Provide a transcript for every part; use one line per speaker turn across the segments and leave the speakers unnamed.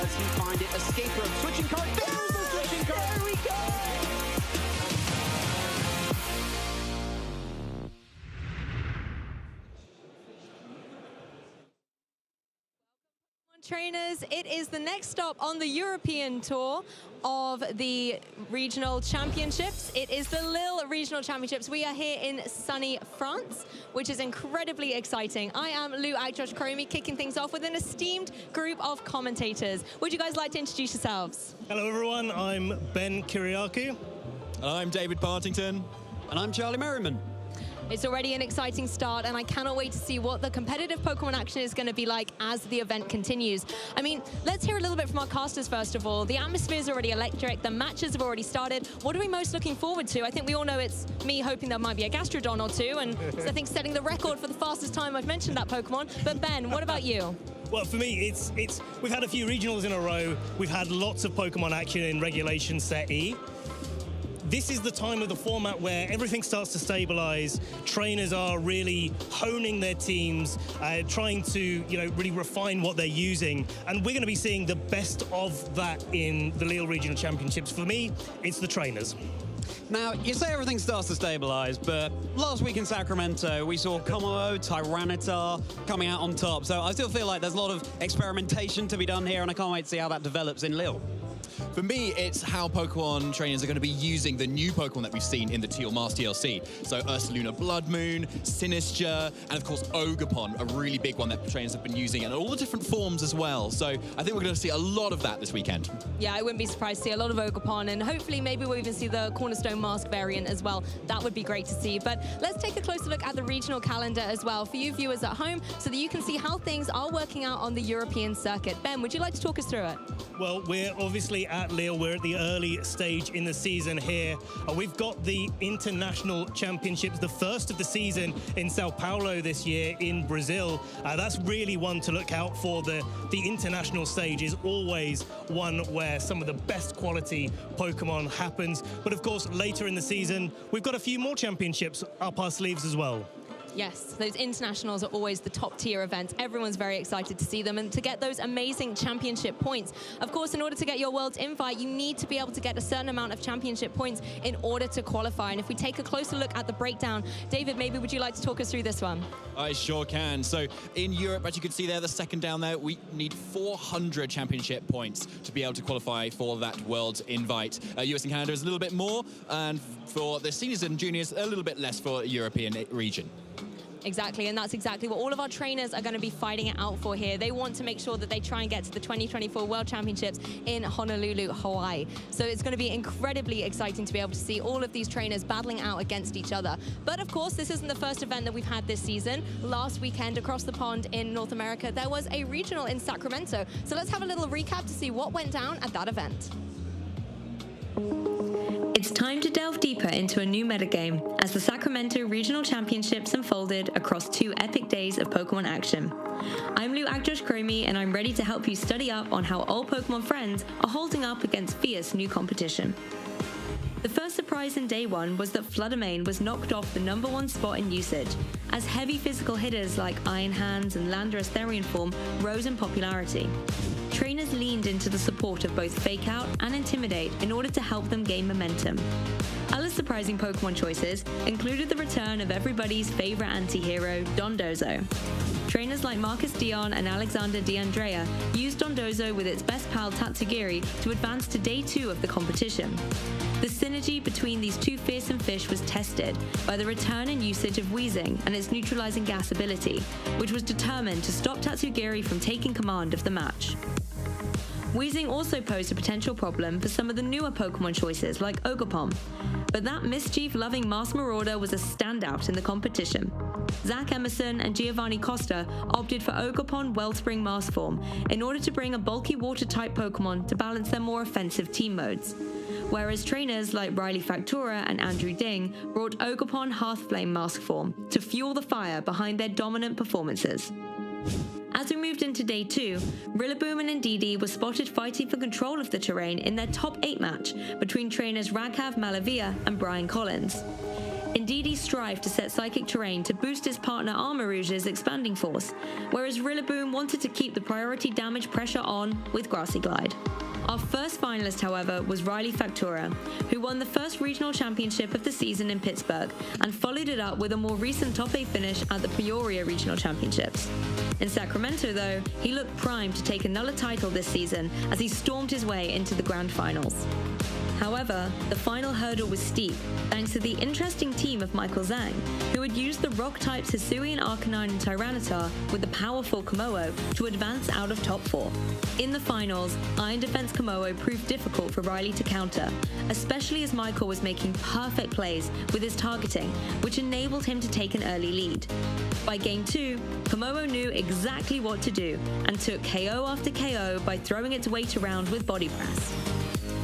Does he find it? Escape rope, switching card. There's the switching card. There we go.
Trainers, it is the next stop on the European tour of the regional championships. It is the Lille Regional Championships. We are here in sunny France, which is incredibly exciting. I am Lou Akjosh-Kromi, kicking things off with an esteemed group of commentators. Would you guys like to introduce yourselves?
Hello everyone, I'm Ben Kiriakou.
I'm David Partington.
And I'm Charlie Merriman.
It's already an exciting start, and I cannot wait to see what the competitive Pokemon action is going to be like as the event continues. I mean, let's hear a little bit from our casters first of all. The atmosphere is already electric. The matches have already started. What are we most looking forward to? I think we all know it's me hoping there might be a Gastrodon or two, and I think setting the record for the fastest time I've mentioned that Pokemon. But Ben, what about you?
Well, for me, we've had a few regionals in a row. We've had lots of Pokemon action in Regulation Set E. This is the time of the format where everything starts to stabilize. Trainers are really honing their teams, trying to, really refine what they're using. And we're going to be seeing the best of that in the Lille Regional Championships. For me, it's the trainers.
Now, you say everything starts to stabilize, but last week in Sacramento, we saw Komodo, Tyranitar coming out on top. So I still feel like there's a lot of experimentation to be done here, and I can't wait to see how that develops in Lille.
For me, it's how Pokemon trainers are going to be using the new Pokemon that we've seen in the Teal Mask DLC. So Ursaluna Blood Moon, Sinistcha, and of course Ogerpon, a really big one that trainers have been using, and all the different forms as well. So I think we're going to see a lot of that this weekend.
Yeah, I wouldn't be surprised to see a lot of Ogerpon, and hopefully maybe we'll even see the Cornerstone Mask variant as well. That would be great to see. But let's take a closer look at the regional calendar as well for you viewers at home, so that you can see how things are working out on the European circuit. Ben, would you like to talk us through it?
Well, we're obviously at Lille. We're at the early stage in the season here. We've got the International Championships, the first of the season in Sao Paulo this year in Brazil. That's really one to look out for. The international stage is always one where some of the best quality Pokemon happens. But of course, later in the season, we've got a few more championships up our sleeves as well.
Yes, those internationals are always the top tier events. Everyone's very excited to see them and to get those amazing championship points. Of course, in order to get your World's invite, you need to be able to get a certain amount of championship points in order to qualify. And if we take a closer look at the breakdown, David, maybe would you like to talk us through this one?
I sure can. So in Europe, as you can see there, the second down there, we need 400 championship points to be able to qualify for that World's invite. US and Canada is a little bit more, and for the seniors and juniors, a little bit less for the European region.
Exactly, and that's exactly what all of our trainers are going to be fighting it out for here. They want to make sure that they try and get to the 2024 World Championships in Honolulu, Hawaii. So it's going to be incredibly exciting to be able to see all of these trainers battling out against each other. But of course, this isn't the first event that we've had this season. Last weekend, across the pond in North America, there was a regional in Sacramento. So let's have a little recap to see what went down at that event.
It's time to delve deeper into a new metagame as the Sacramento Regional Championships unfolded across 2 epic days of Pokemon action. I'm Lou Akjosh-Kromi, and I'm ready to help you study up on how old Pokemon friends are holding up against fierce new competition. The first surprise in day 1 was that Fluttermane was knocked off the #1 spot in usage, as heavy physical hitters like Iron Hands and Landorus Therian form rose in popularity. Trainers leaned into the support of both Fake Out and Intimidate in order to help them gain momentum. Other surprising Pokemon choices included the return of everybody's favorite anti-hero, Dondozo. Trainers like Marcus Dion and Alexander D'Andrea used Dondozo with its best pal Tatsugiri to advance to day 2 of the competition. The synergy between these two fearsome fish was tested by the return and usage of Weezing and its neutralizing gas ability, which was determined to stop Tatsugiri from taking command of the match. Weezing also posed a potential problem for some of the newer Pokemon choices like Ogerpon, but that mischief-loving Masked Marauder was a standout in the competition. Zach Emerson and Giovanni Costa opted for Ogerpon Wellspring Mask form in order to bring a bulky water-type Pokemon to balance their more offensive team modes, whereas trainers like Riley Factura and Andrew Ding brought Ogerpon Hearthflame Mask form to fuel the fire behind their dominant performances. As we moved into day 2, Rillaboom and Indeedee were spotted fighting for control of the terrain in their top 8 match between trainers Raghav Malavia and Brian Collins. Indeedee strived to set Psychic Terrain to boost his partner Armarouge's expanding force, whereas Rillaboom wanted to keep the priority damage pressure on with Grassy Glide. Our first finalist, however, was Riley Factura, who won the first regional championship of the season in Pittsburgh and followed it up with a more recent top 8 finish at the Peoria Regional Championships. In Sacramento, though, he looked primed to take another title this season as he stormed his way into the grand finals. However, the final hurdle was steep, thanks to the interesting team of Michael Zhang, who had used the rock types Hisuian Arcanine and Tyranitar with the powerful Komodo to advance out of top 4. In the finals, Iron Defense Komodo proved difficult for Riley to counter, especially as Michael was making perfect plays with his targeting, which enabled him to take an early lead. By game 2, Komodo knew exactly what to do and took KO after KO by throwing its weight around with body press.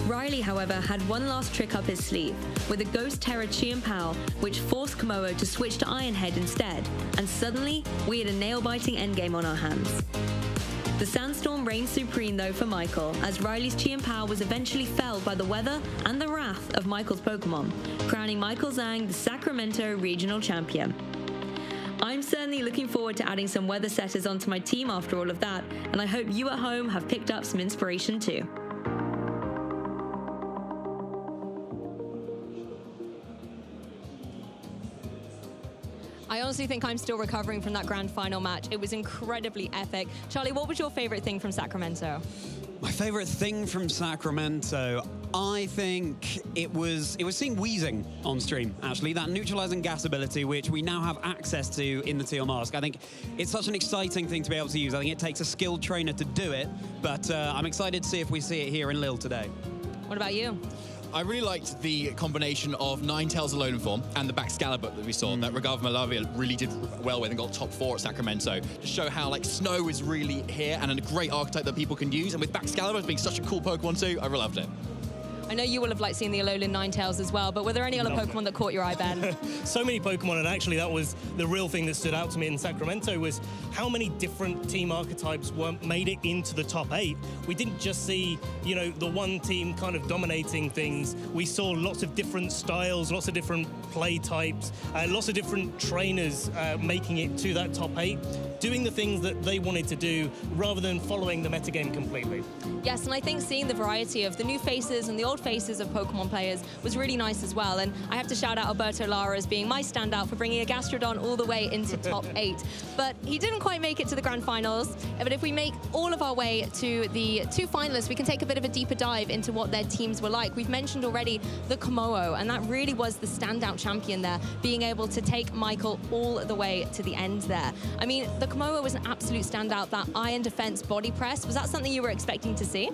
Riley, however, had one last trick up his sleeve, with a Ghost Terror Chien-Pao, which forced Komodo to switch to Iron Head instead, and suddenly, we had a nail-biting endgame on our hands. The Sandstorm reigned supreme, though, for Michael, as Riley's Chien-Pao was eventually felled by the weather and the wrath of Michael's Pokemon, crowning Michael Zhang the Sacramento Regional Champion. I'm certainly looking forward to adding some weather setters onto my team after all of that, and I hope you at home have picked up some inspiration too.
I honestly think I'm still recovering from that grand final match. It was incredibly epic. Charlie, what was your favorite thing from Sacramento?
My favorite thing from Sacramento, I think it was seeing wheezing on stream, actually, that neutralizing gas ability, which we now have access to in the Teal Mask. I think it's such an exciting thing to be able to use. I think it takes a skilled trainer to do it, but I'm excited to see if we see it here in Lille today.
What about you?
I really liked the combination of Ninetales Alolan Form and the Baxcalibur that we saw, that Regarve Malavia really did well with and got top 4 at Sacramento, to show how like Snow is really here and a great archetype that people can use. And with Baxcalibur being such a cool Pokemon too, I really loved it.
I know you will have liked seeing the Alolan Ninetales as well, but were there any other Pokemon that caught your eye, Ben?
So many Pokemon, and actually that was the real thing that stood out to me in Sacramento, was how many different team archetypes made it into the top 8. We didn't just see, you know, the one team kind of dominating things. We saw lots of different styles, lots of different play types, lots of different trainers making it to that top 8, doing the things that they wanted to do rather than following the metagame completely.
Yes, and I think seeing the variety of the new faces and the old faces of Pokemon players was really nice as well. And I have to shout out Alberto Lara as being my standout for bringing a Gastrodon all the way into top 8. But he didn't quite make it to the grand finals. But if we make all of our way to the 2 finalists, we can take a bit of a deeper dive into what their teams were like. We've mentioned already the Komodo, and that really was the standout champion there, being able to take Michael all the way to the end there. I mean, the Komodo was an absolute standout. That Iron Defense body press, was that something you were expecting to see?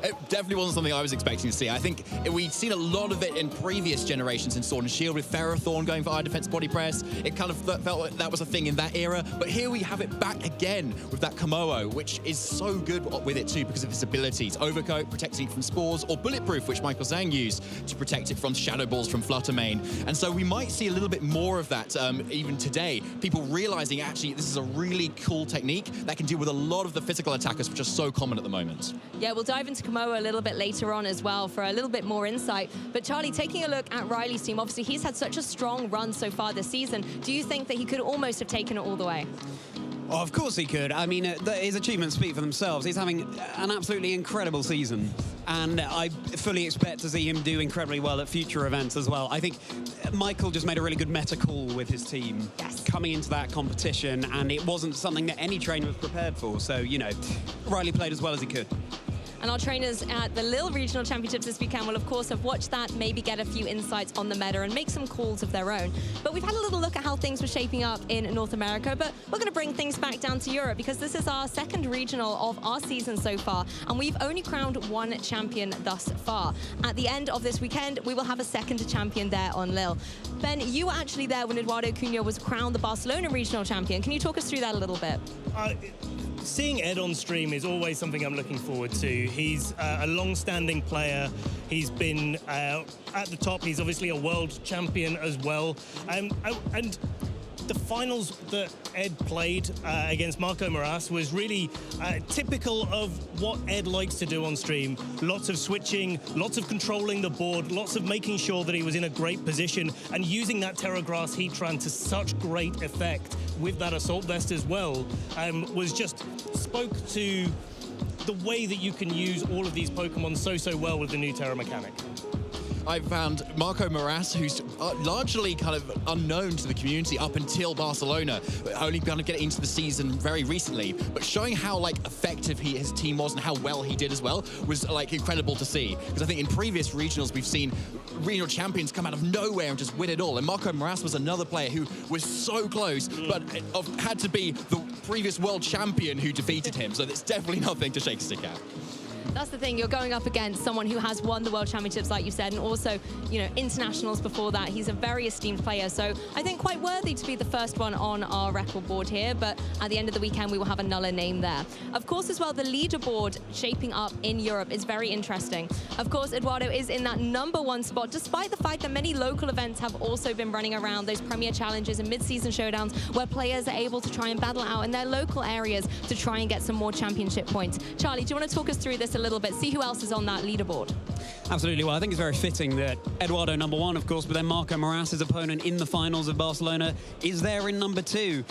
It definitely wasn't something I was expecting to see. I think we'd seen a lot of it in previous generations in Sword and Shield with Ferrothorn going for Iron Defense body press. It kind of felt like that was a thing in that era, but here we have it back again with that Komodo, which is so good with it too because of its abilities. Overcoat, protecting it from spores, or Bulletproof, which Michael Zhang used to protect it from Shadow Balls from Fluttermane. And so we might see a little bit more of that even today. People realizing actually this is a really cool technique that can deal with a lot of the physical attackers, which are so common at the moment.
Yeah, we'll dive into Komodo a little bit later on as well for a little bit more insight. But Charlie, taking a look at Riley's team, obviously he's had such a strong run so far this season. Do you think that he could almost have taken it all the way?
Oh, of course he could. I mean, his achievements speak for themselves. He's having an absolutely incredible season, and I fully expect to see him do incredibly well at future events as well. I think Michael just made a really good meta call with his team coming into that competition, and it wasn't something that any trainer was prepared for. So, you know, Riley played as well as he could.
And our trainers at the Lille Regional Championships this weekend will, of course, have watched that, maybe get a few insights on the meta and make some calls of their own. But we've had a little look at how things were shaping up in North America, but we're going to bring things back down to Europe because this is our second regional of our season so far, and we've only crowned one champion thus far. At the end of this weekend, we will have a second champion there on Lille. Ben, you were actually there when Eduardo Cunha was crowned the Barcelona Regional Champion. Can you talk us through that a little bit?
Seeing Ed on stream is always something I'm looking forward to. He's a long-standing player. He's been at the top. He's obviously a world champion as well. And the finals that Ed played against Marco Moras was really typical of what Ed likes to do on stream. Lots of switching, lots of controlling the board, lots of making sure that he was in a great position and using that Terra Grass Heatran to such great effect with that Assault Vest as well, was just spoke to the way that you can use all of these Pokemon so well with the new Terra mechanic.
I found Marco Moras, who's largely kind of unknown to the community up until Barcelona, only going to get into the season very recently, but showing how like effective his team was and how well he did as well was like incredible to see. Because I think in previous regionals we've seen regional champions come out of nowhere and just win it all, and Marco Moras was another player who was so close, but had to be the previous world champion who defeated him. So that's definitely nothing to shake a stick at.
That's the thing, you're going up against someone who has won the World Championships, like you said, and also, you know, internationals before that. He's a very esteemed player, so I think quite worthy to be the first one on our record board here, but at the end of the weekend, we will have another name there. Of course, as well, the leaderboard shaping up in Europe is very interesting. Of course, Eduardo is in that #1 spot, despite the fact that many local events have also been running around, those Premier Challenges and mid-season showdowns, where players are able to try and battle out in their local areas to try and get some more championship points. Charlie, do you want to talk us through this a little bit, see who else is on that leaderboard?
Absolutely. Well, I think it's very fitting that Eduardo #1, of course, but then Marco Moras' opponent in the finals of Barcelona is there in #2.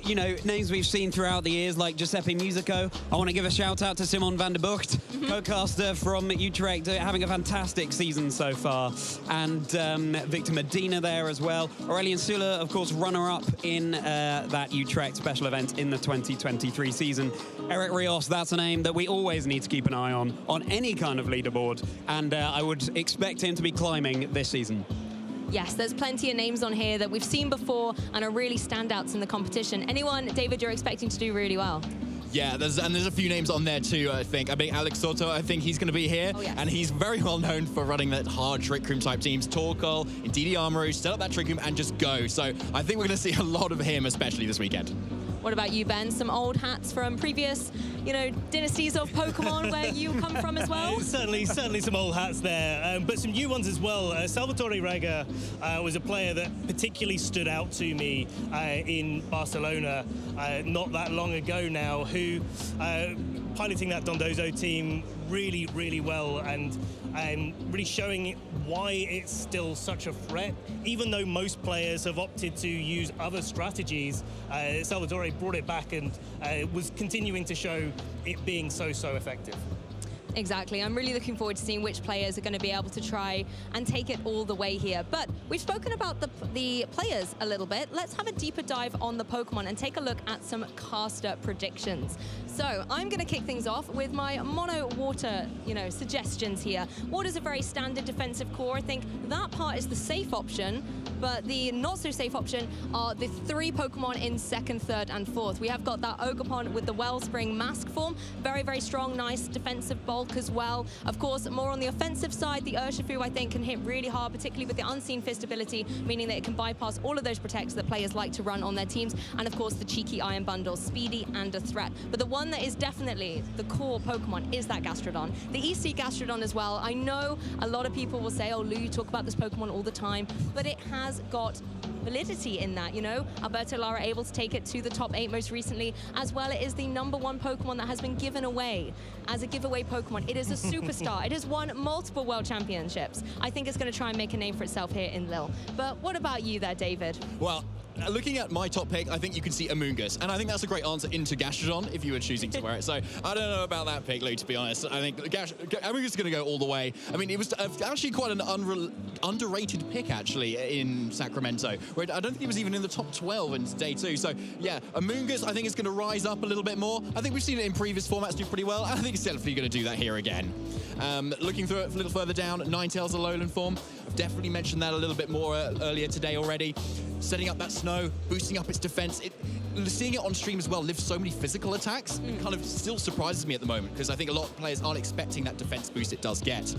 You know, names we've seen throughout the years like Giuseppe Musico. I want to give a shout out to Simon van der Bucht, co-caster from Utrecht, having a fantastic season so far. And Victor Medina there as well. Aurelian Sula, of course, runner-up in that Utrecht special event in the 2023 season. Eric Rios, that's a name that we always need to keep an eye on any kind of leaderboard, and I would expect him to be climbing this season.
Yes, there's plenty of names on here that we've seen before and are really standouts in the competition. Anyone, David, you're expecting to do really well?
Yeah, there's a few names on there too, I think. I mean, Alex Soto, I think he's going to be here.
Oh, yes.
And he's very well known for running that hard Trick Room type teams. Torkoal, Indeedee Armory, set up that Trick Room and just go. So I think we're going to see a lot of him, especially this weekend.
What about you, Ben? Some old hats from previous, you know, dynasties of Pokemon where you come from as well?
Certainly some old hats there, but some new ones as well. Salvatore Rega was a player that particularly stood out to me in Barcelona not that long ago now, who piloting that Dondozo team really well and really showing why it's still such a threat. Even though most players have opted to use other strategies, Salvatore brought it back and was continuing to show it being so effective.
Exactly. I'm really looking forward to seeing which players are going to be able to try and take it all the way here. But we've spoken about the players a little bit. Let's have a deeper dive on the Pokemon and take a look at some caster predictions. So I'm going to kick things off with my mono water, you know, suggestions here. Water's a very standard defensive core. I think that part is the safe option, but the not so safe option are the 3 Pokemon in 2nd, 3rd, and 4th. We have got that Ogerpon with the Wellspring mask form. Very strong, nice defensive bulk as well. Of course, more on the offensive side, the Urshifu, I think, can hit really hard, particularly with the Unseen Fist ability, meaning that it can bypass all of those protects that players like to run on their teams. And of course, the cheeky Iron Bundle, speedy and a threat. But the one that is definitely the core Pokemon is that Gastrodon. The EC Gastrodon as well. I know a lot of people will say, oh, Lou, you talk about this Pokemon all the time, but it has got validity in that, you know. Alberto Lara able to take it to the top 8 most recently, as well. It is the #1 Pokemon that has been given away as a giveaway Pokemon. It is a superstar. It has won multiple World Championships. I think it's going to try and make a name for itself here in Lille. But what about you there, David?
Well, looking at my top pick, I think you can see Amoonguss, and I think that's a great answer into Gastrodon if you were choosing to wear it. So I don't know about that pick, Lou, to be honest. I think Amoonguss is going to go all the way. I mean, it was actually quite an underrated pick, actually, in Sacramento, where I don't think he was even in the top 12 in day 2. So yeah, Amoonguss, I think is going to rise up a little bit more. I think we've seen it in previous formats do pretty well. I think it's definitely going to do that here again. Looking through it a little further down, Ninetales Alolan form. I've definitely mentioned that a little bit more earlier today already. Setting up that snow, boosting up its defense. seeing it on stream as well, live so many physical attacks, kind of still surprises me at the moment, because I think a lot of players aren't expecting that defense boost it does get.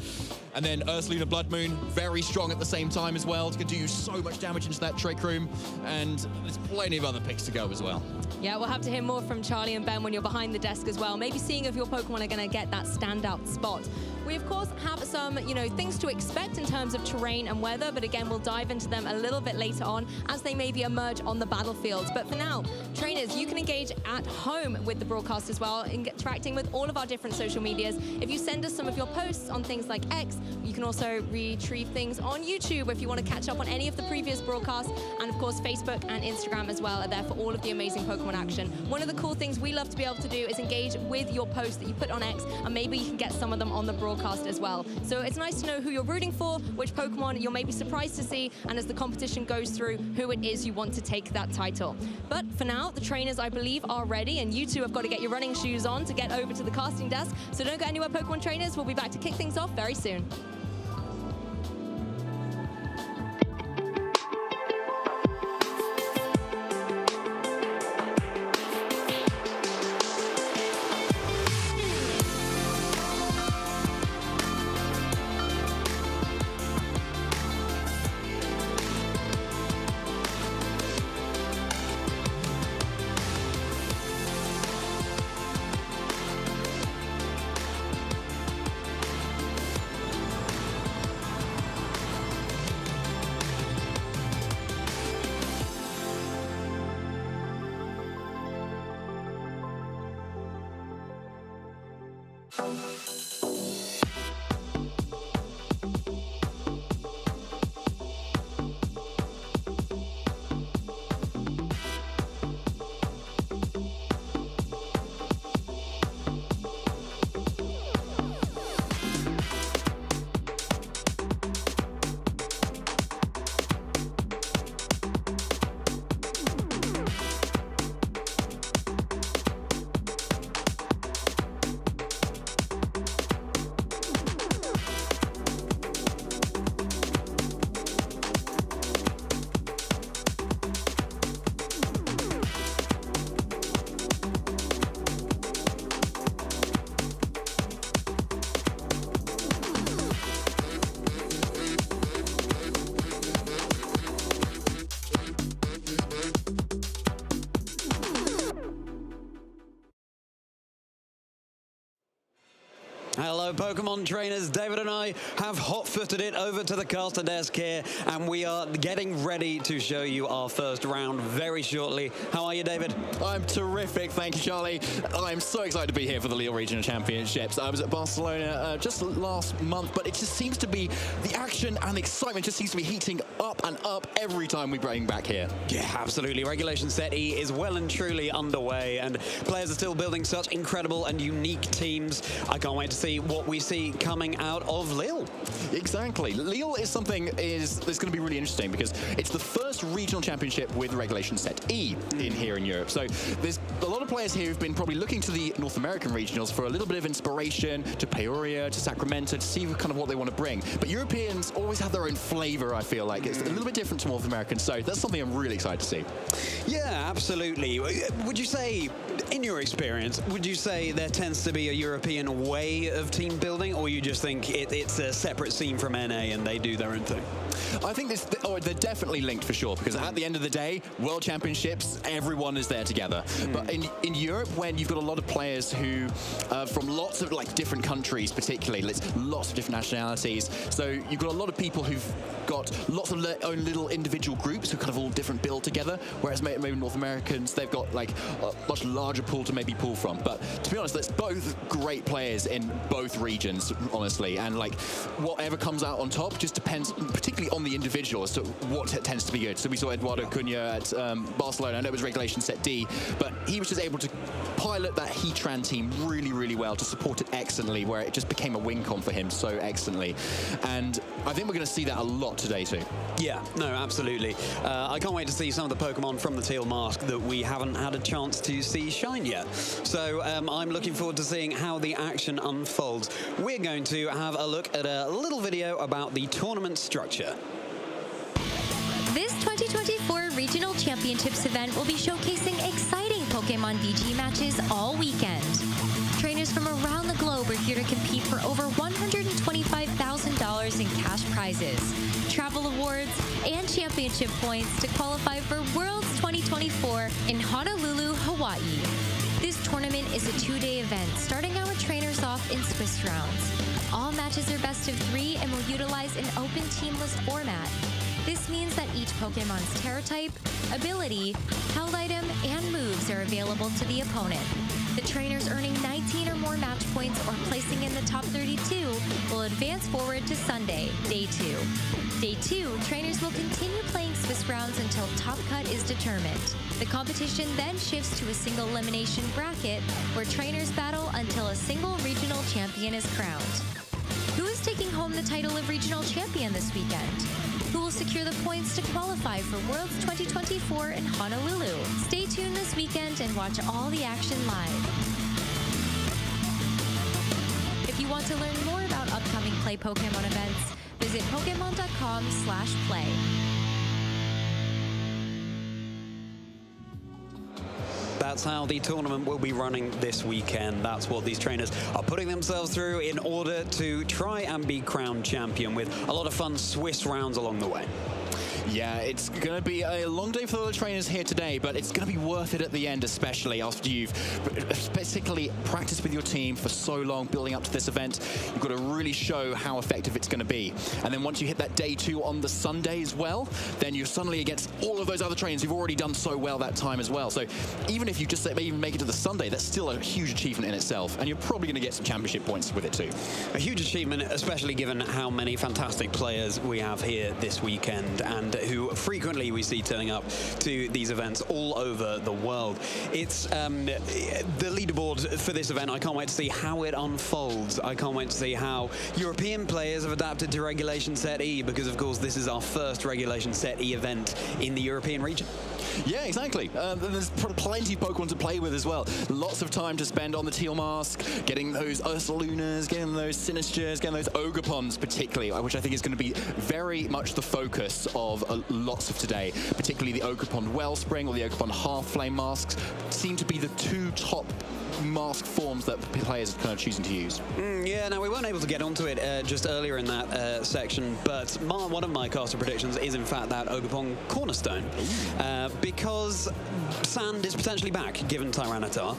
And then Ursaluna Blood Moon, very strong at the same time as well. It's going to do so much damage into that Trick Room, and there's plenty of other picks to go as well.
Yeah, we'll have to hear more from Charlie and Ben when you're behind the desk as well. Maybe seeing if your Pokemon are going to get that standout spot. We, of course, have some, things to expect in terms of terrain and weather, but again, we'll dive into them a little bit later on as they maybe emerge on the battlefield. But for now, trainers, you can engage at home with the broadcast as well, interacting with all of our different social medias. If you send us some of your posts on things like X, you can also retrieve things on YouTube if you want to catch up on any of the previous broadcasts. And of course, Facebook and Instagram as well are there for all of the amazing Pokemon action. One of the cool things we love to be able to do is engage with your posts that you put on X, and maybe you can get some of them on the broadcast as well. So it's nice to know who you're rooting for, which Pokemon you're maybe surprised to see, and as the competition goes through, who it is you want to take that title. But for now, the trainers, I believe, are ready, and you two have got to get your running shoes on to get over to the casting desk. So don't go anywhere, Pokemon trainers. We'll be back to kick things off very soon.
Hello, Pokemon trainers. David and I have hot-footed it over to the caster desk here, and we are getting ready to show you our first round very shortly. How are you, David?
I'm terrific, thank you, Charlie. I'm so excited to be here for the Lille Regional Championships. I was at Barcelona just last month, but it just seems to be, the action and the excitement just seems to be heating up and up every time we bring back here.
Yeah, absolutely. Regulation Set E is well and truly underway, and players are still building such incredible and unique teams. I can't wait to see what we see coming out of Lille.
Exactly. Lille is something that's going to be really interesting because it's the first regional championship with Regulation Set E here in Europe. So there's a lot of players here who've been probably looking to the North American regionals for a little bit of inspiration, to Peoria, to Sacramento, to see kind of what they want to bring. But Europeans always have their own flavor, I feel like. It's a little bit different to North Americans, so that's something I'm really excited to see.
Yeah, absolutely. Would you say, in your experience, would you say there tends to be a European way of team building, or you just think it's a separate scene from NA and they do their own thing?
I think they're definitely linked for sure, because at the end of the day, World Championships, everyone is there together. But in Europe, when you've got a lot of players who, from lots of different countries particularly, lots of different nationalities, so you've got a lot of people who've got lots of their own little individual groups who kind of all different build together, whereas maybe North Americans, they've got a much larger pool to maybe pull from. But to be honest, there's both great players in both regions, honestly, and whatever comes out on top just depends particularly on the individual as to what tends to be good. So we saw Eduardo Cunha at Barcelona. I know it was Regulation Set D, but he was just able to pilot that Heatran team really, really well, to support it excellently, where it just became a win con for him so excellently. And I think we're going to see that a lot today too.
Yeah, no, absolutely. I can't wait to see some of the Pokemon from the Teal Mask that we haven't had a chance to see shine yet. So I'm looking forward to seeing how the action unfolds. We're going to have a look at a little video about the tournament structure.
This 2024 Regional
Regional Championships event will be showcasing exciting Pokemon DG matches all weekend. Trainers from around the globe are here to compete for over $125,000 in cash prizes, travel awards, and championship points to qualify for Worlds 2024 in Honolulu, Hawaii. This tournament is a 2-day event, starting our trainers off in Swiss rounds. All matches are best of 3 and will utilize an open team list format. This means that each Pokemon's Terra type, ability, held item, and moves are available to the opponent. The trainers earning 19 or more match points or placing in the top 32 will advance forward to Sunday, Day 2. Day 2, trainers will continue playing Swiss rounds until top cut is determined. The competition then shifts to a single elimination bracket where trainers battle until a single regional champion is crowned. Who is taking home the title of regional champion this weekend? Who will secure the points to qualify for Worlds 2024 in Honolulu? Stay tuned this weekend and watch all the action live. If you want to learn more about upcoming Play Pokemon events, visit Pokemon.com/play.
That's how the tournament will be running this weekend. That's what these trainers are putting themselves through in order to try and be crowned champion, with a lot of fun Swiss rounds along the way.
Yeah, it's going to be a long day for the trainers here today, but it's going to be worth it at the end, especially after you've basically practiced with your team for so long building up to this event. You've got to really show how effective it's going to be. And then once you hit that Day 2 on the Sunday as well, then you're suddenly against all of those other trainers who've already done so well that time as well. So even if you just even make it to the Sunday, that's still a huge achievement in itself, and you're probably going to get some championship points with it too.
A huge achievement, especially given how many fantastic players we have here this weekend, and who frequently we see turning up to these events all over the world. It's the leaderboard for this event. I can't wait to see how it unfolds. I can't wait to see how European players have adapted to Regulation Set E, because of course this is our first Regulation Set E event in the European region.
Yeah, exactly. There's plenty of Pokemon to play with as well. Lots of time to spend on the Teal Mask, getting those Ursalunas, getting those Sinisters, getting those Ogapons particularly, which I think is going to be very much the focus of lots of today. Particularly the Ogapon Wellspring or the Ogapon Half Flame Masks seem to be the 2 top mask forms that players are kind of choosing to use.
Yeah, now we weren't able to get onto it just earlier in that section, but one of my caster predictions is in fact that Ogapon Cornerstone, because Sand is potentially back given Tyranitar,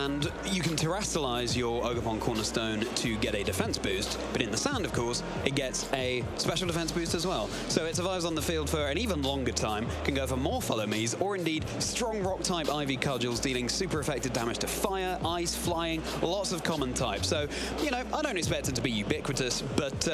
and you can terrestrialize your Ogapon Cornerstone to get a defense boost, but in the Sand, of course, it gets a special defense boost as well. So it survives on the field for an even longer time, can go for more Follow Me's, or indeed strong rock-type Ivy Cudgels, dealing super effective damage to fire, ice, flying, lots of common types. So, you know, I don't expect it to be ubiquitous, but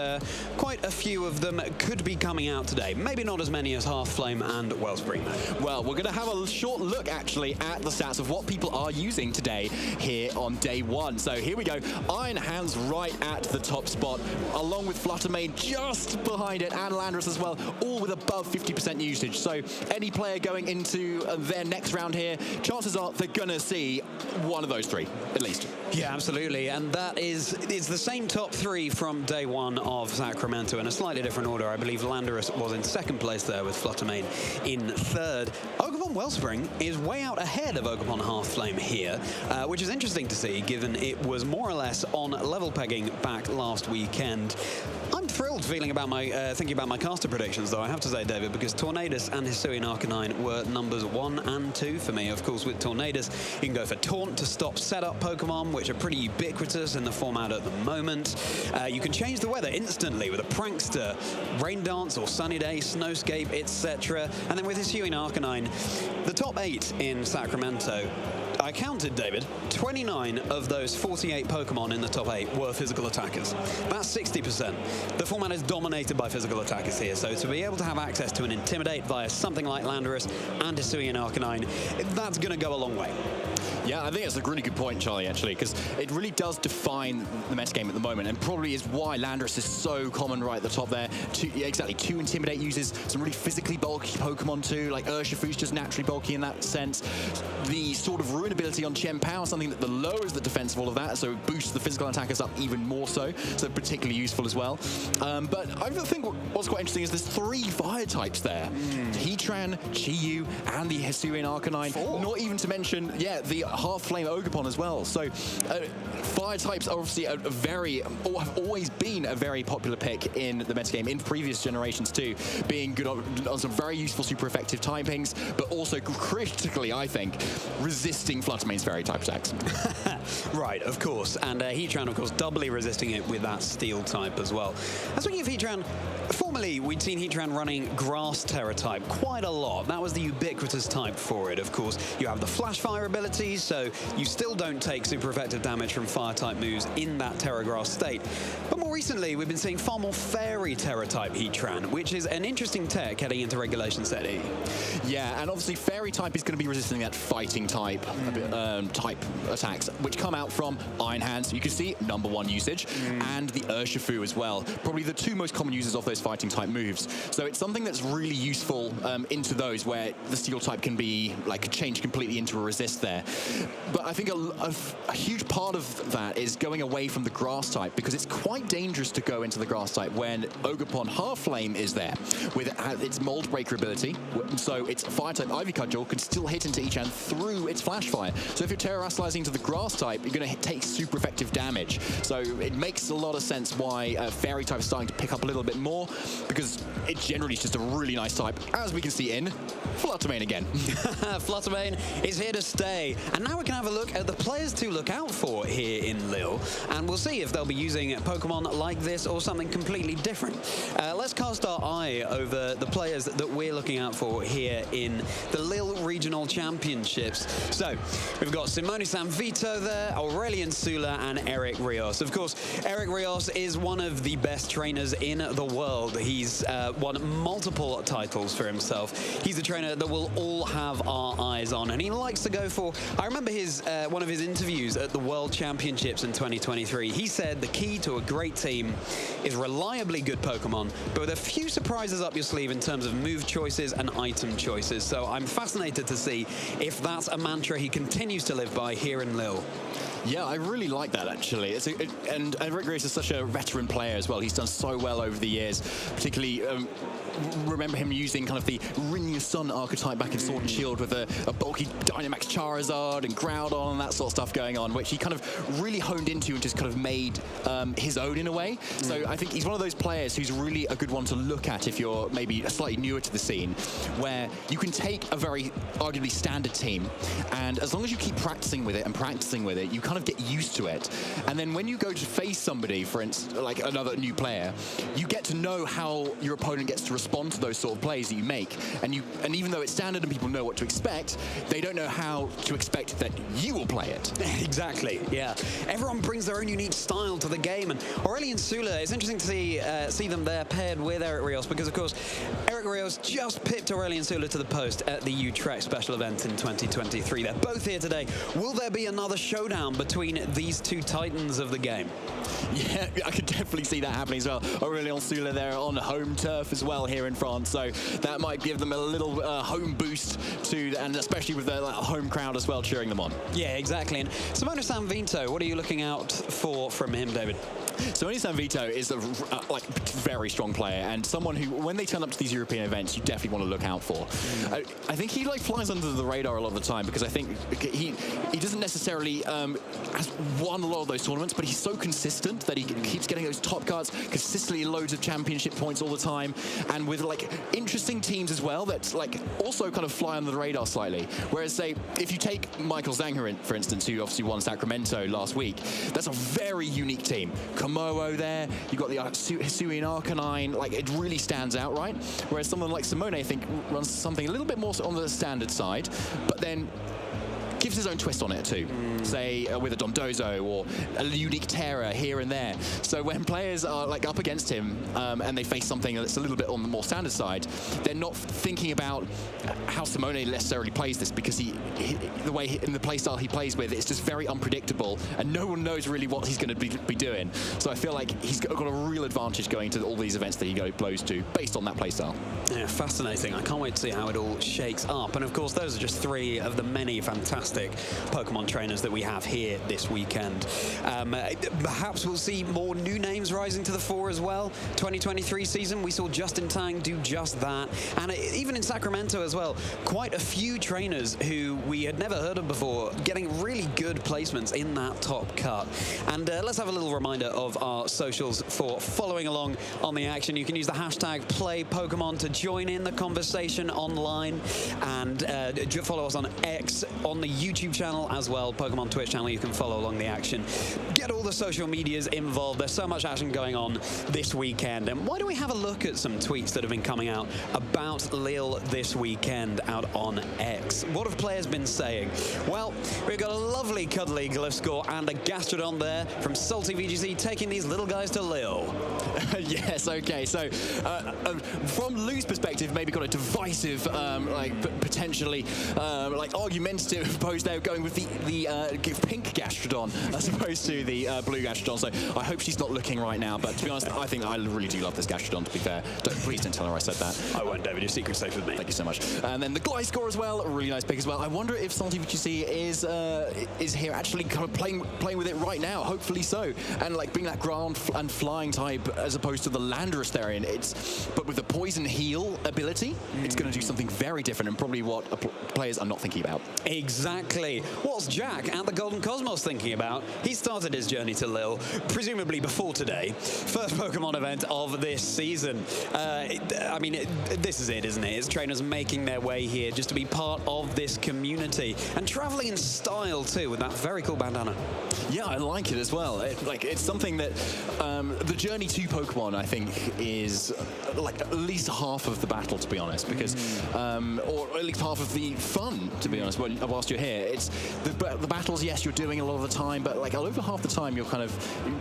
quite a few of them could be coming out today. Maybe not as many as Half Flame and Wellspring, though.
Well, we're going to have a short look, actually, at the stats of what people are using today here on Day 1. So here we go. Iron Hands right at the top spot, along with Fluttermane just behind it, and Landorus as well, all with above 50% usage. So any player going into their next round here, chances are they're going to see one of those 3, at least.
Yeah, absolutely. And that is the same top 3 from Day 1 of Sacramento in a slightly different order. I believe Landorus was in 2nd place there, with Fluttermane in 3rd. Ogapon Wellspring is way out ahead of Ogapon Half Flame here, which is interesting to see, given it was more or less on level pegging back last weekend. I'm thrilled thinking about my caster predictions, though, I have to say, David, because Tornadus and Hisuian Arcanine were numbers 1 and 2 for me. Of course, with Tornadus, you can go for Taunt to stop setup Pokemon, which are pretty ubiquitous in the format at the moment. You can change the weather instantly with a Prankster, Rain Dance or Sunny Day, Snowscape, etc. And then with Hisuian Arcanine, the top 8 in Sacramento, I counted, David, 29 of those 48 Pokemon in the top 8 were physical attackers. That's 60%. The format is dominated by physical attackers here, so to be able to have access to an Intimidate via something like Landorus and Hisuian Arcanine, that's going to go a long way.
Yeah, I think that's a really good point, Charlie, actually, because it really does define the metagame at the moment, and probably is why Landorus is so common right at the top there. Two Intimidate uses some really physically bulky Pokemon too, like Urshifu's just naturally bulky in that sense. The sort of Ruin ability on Chen Pao, something that lowers the defense of all of that, so it boosts the physical attackers up even more so particularly useful as well. But I think what's quite interesting is there's 3 fire types there. Heatran, Chi-Yu, and the Hisuian Arcanine.
4. Not
even to mention, the Half-Flame Ogerpon as well. So fire types are obviously have always been a very popular pick in the metagame in previous generations too, being good on some very useful, super effective typings, but also critically, I think, resisting Fluttermane's fairy type attacks.
Right, of course. And Heatran, of course, doubly resisting it with that steel type as well. And speaking of Heatran, formerly we'd seen Heatran running Grass Terror type quite a lot. That was the ubiquitous type for it, of course. You have the Flash Fire abilities, so you still don't take super effective damage from fire type moves in that Terra Grass state. But more recently, we've been seeing far more Fairy Terror type Heatran, which is an interesting tech heading into Regulation Set E.
Yeah, and obviously Fairy type is going to be resisting that fighting type type attacks, which come out from Iron Hands. You can see #1 usage, and the Urshifu as well. Probably the 2 most common uses of those fighting type moves. So it's something that's really useful into those where the steel type can be changed completely into a resist there. But I think a huge part of that is going away from the grass type, because it's quite dangerous to go into the grass type when Ogerpon Half Flame is there with its Mold Breaker ability. So its fire type Ivy Cudgel can still hit into Ichan through its Flash Fire. So if you're Terrastalizing to the grass type, you're going to take super effective damage. So it makes a lot of sense why Fairy type is starting to pick up a little bit more, because it generally is just a really nice type, as we can see in Fluttermane again.
Fluttermane is here to stay. And now we can have a look at the players to look out for here in Lille. And we'll see if they'll be using Pokemon like this or something completely different. Let's cast our eye over the players that we're looking out for here in the Lille Regional Championships. So we've got Simone Sanvito there, Aurelian Sula, and Eric Rios. Of course, Eric Rios is one of the best trainers in the world. He's won multiple titles for himself. He's a trainer that we'll all have our eyes on, and he likes to go for... I remember one of his interviews at the World Championships in 2023. He said the key to a great team is reliably good Pokemon, but with a few surprises up your sleeve in terms of move choices and item choices. So I'm fascinated to see if that's a mantra he continues to live by here in Lille.
Yeah, I really like that, actually. And Eric Rios is such a veteran player as well. He's done so well over the years, particularly... remember him using kind of the Rinyu Sun archetype back in Sword and Shield with a bulky Dynamax Charizard and Groudon and that sort of stuff going on, which he kind of really honed into and just kind of made his own in a way. So I think he's one of those players who's really a good one to look at if you're maybe slightly newer to the scene, where you can take a very arguably standard team, and as long as you keep practicing with it, you kind of get used to it. And then when you go to face somebody, for instance, like another new player, you get to know how your opponent gets to respond to those sort of plays that you make. And even though it's standard and people know what to expect, they don't know how to expect that you will play it.
Exactly, yeah. Everyone brings their own unique style to the game, and Aurelian Sula, it's interesting to see them there paired with Eric Rios, because of course Eric Rios just pipped Aurelian Sula to the post at the Utrecht special event in 2023. They're both here today. Will there be another showdown between these two titans of the game?
Yeah, I could definitely see that happening as well. Aurelian Sula there on home turf as well here in France, so that might give them a little home boost and especially with their home crowd as well cheering them on.
Yeah, exactly. And Simone Sanvito, what are you looking out for from him, David?
Simone Sanvito is a very strong player, and someone who, when they turn up to these European events, you definitely want to look out for. I think he flies under the radar a lot of the time, because I think he doesn't necessarily has won a lot of those tournaments, but he's so consistent that he keeps getting those top cards, consistently loads of championship points all the time, and with interesting teams as well that also kind of fly under the radar slightly. Whereas, say, if you take Michael Zangher, for instance, who obviously won Sacramento last week, that's a very unique team. Komodo there, you've got the Hisuian Arcanine, it really stands out, right? Whereas someone like Simone, I think, runs something a little bit more on the standard side, but then gives his own twist on it too. Say with a Dondozo or a unique terror here and there. So when players are like up against him and they face something that's a little bit on the more standard side, they're not thinking about how Simone necessarily plays this, because the way in the playstyle he plays with, it's just very unpredictable and no one knows really what he's going to be doing. So I feel like he's got a real advantage going to all these events that he goes to based on that playstyle. Yeah,
fascinating. I can't wait to see how it all shakes up. And of course, those are just 3 of the many fantastic Pokemon trainers that we have here this weekend. Perhaps we'll see more new names rising to the fore as well. 2023 season, we saw Justin Tang do just that. And even in Sacramento as well, quite a few trainers who we had never heard of before getting really good placements in that top cut. And let's have a little reminder of our socials for following along on the action. You can use the hashtag #PlayPokemon to join in the conversation online, and follow us on X, on the YouTube channel as well, Pokemon Twitch channel. You can follow along the action. Get all the social medias involved. There's so much action going on this weekend. And why don't we have a look at some tweets that have been coming out about Lille this weekend out on X? What have players been saying? Well, we've got a lovely cuddly glyph score and a Gastrodon there from Salty VGC taking these little guys to Lille.
Yes, okay. So from Lou's perspective, maybe got a divisive, potentially argumentative post there, going with the pink Gastrodon as opposed to the blue Gastrodon. So I hope she's not looking right now. But to be honest, I think I really do love this Gastrodon, to be fair. Please don't tell her I said that.
I won't, David. Your secret's safe with me.
Thank you so much. And then the Glide score as well, a really nice pick as well. I wonder if Salty VGC is here actually kind of playing with it right now. Hopefully so. And like being that ground and flying type as opposed to the Landorus Therian, but with the poison heal ability, it's going to do something very different and probably what players are not thinking about.
Exactly. What's Jack at the Golden Cosmos thinking about? He started his journey to Lille, presumably before today. First Pokemon event of this season. This is it, isn't it? It's trainers making their way here just to be part of this community and traveling in style too with that very cool bandana.
Yeah, I like it as well. It's something that the journey to Pokemon, I think, is like at least half of the battle, to be honest, because or at least half of the fun, to be honest, whilst you're here. It's the battles, yes, you're doing a lot of the time, but like over half the time you're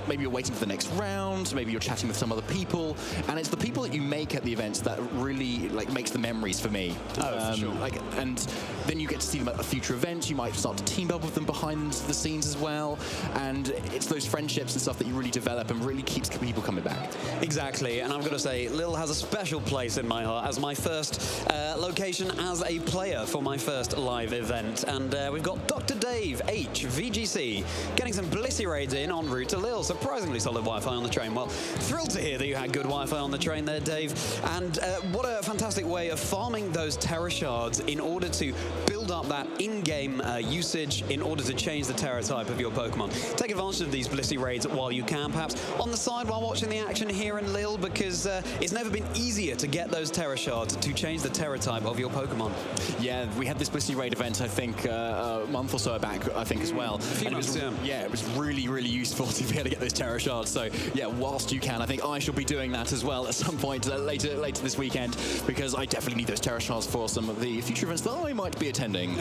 maybe you're waiting for the next round, maybe you're chatting with some other people, and it's the people that you make at the events that really makes the memories for me.
For sure.
And then you get to see them at a future event. You might start to team up with them behind the scenes as well, and it's those friendships and stuff that you really develop and really keeps people coming back.
Exactly, and I'm going to say Lille has a special place in my heart as my first location as a player for my first live event. And we've got Dr. Dave H, VGC, getting some Blissey raids in en route to Lille. Surprisingly solid Wi-Fi on the train. Well, thrilled to hear that you had good Wi-Fi on the train there, Dave. And what a fantastic way of farming those Terra Shards in order to build up that in-game usage in order to change the Terra type of your Pokemon. Take advantage of these Blissey raids while you can, perhaps on the side while watching the action here in Lille, because it's never been easier to get those Terra Shards to change the Terra type of your Pokemon.
Yeah, we had this Blissey raid event, I think, a month or so back, I think, as well. It was really, really useful to be able to get those Terra Shards. So, yeah, whilst you can, I think I shall be doing that as well at some point later this weekend, because I definitely need those Terra Shards for some of the future events that I might be attending.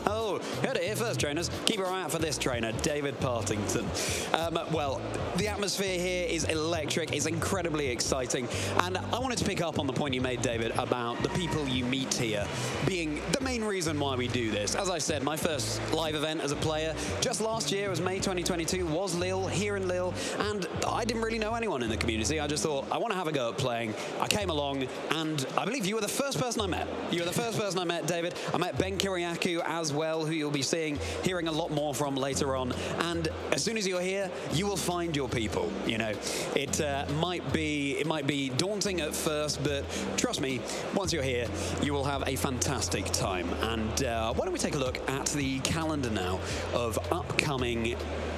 Oh, heard it here first, trainers. Keep your eye out for this trainer, David Partington. Well, the atmosphere here is electric. It's incredibly exciting. And I wanted to pick up on the point you made, David, about the people you meet here being the main reason why we do this. As I said, my first live event as a player just last year, was May 2022, was Lille, here in Lille, and I didn't really know anyone in the community. I just thought, I want to have a go at playing. I came along, and I believe you were the first person I met. You were the first person I met, David. I met Ben Kiriakou as well, who you'll be hearing a lot more from later on. And as soon as you're here, you will find your people. You know, it might be daunting at first, but trust me, once you're here, you will have a fantastic time. And why don't we take a look at the calendar now of upcoming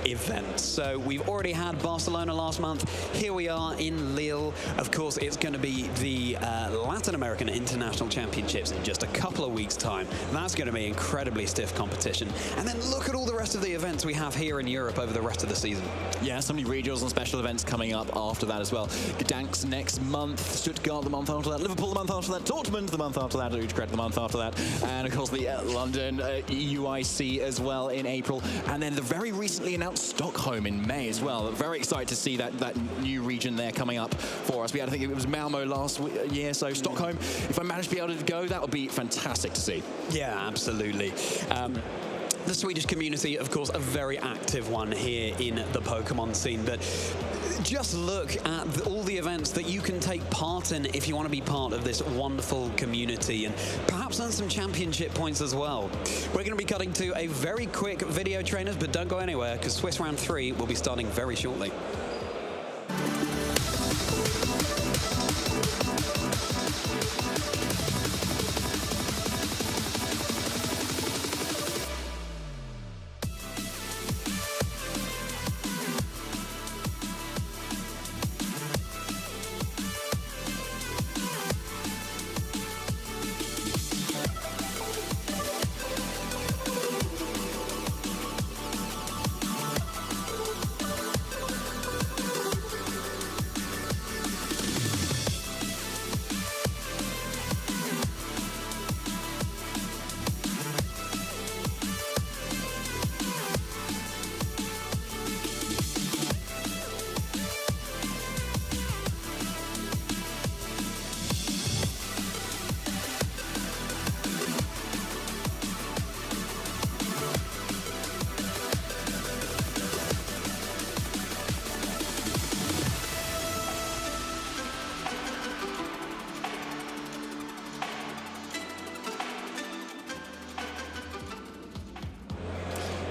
events. So we've already had Barcelona last month. Here we are in Lille. Of course, it's going to be the Latin American International Championships in just a couple of weeks' time. That's going to be incredibly stiff competition. And then look at all the rest of the events we have here in Europe over the rest of the season.
Yeah, so many regionals and special events coming up after that as well. Gdansk next month, Stuttgart the month after that, Liverpool the month after that, Dortmund the month after that, Utrecht the month after that, and of course the London UIC as well in April, and then the very recently announced Stockholm in May as well. Very excited to see that new region there coming up for us. We had, I think it was Malmo last year, so Stockholm, if I manage to be able to go, that would be fantastic to see.
Yeah, absolutely. The Swedish community, of course, a very active one here in the Pokemon scene, but just look at all the events that you can take part in if you want to be part of this wonderful community and perhaps earn some championship points as well. We're going to be cutting to a very quick video, trainers, but don't go anywhere because Swiss Round 3 will be starting very shortly.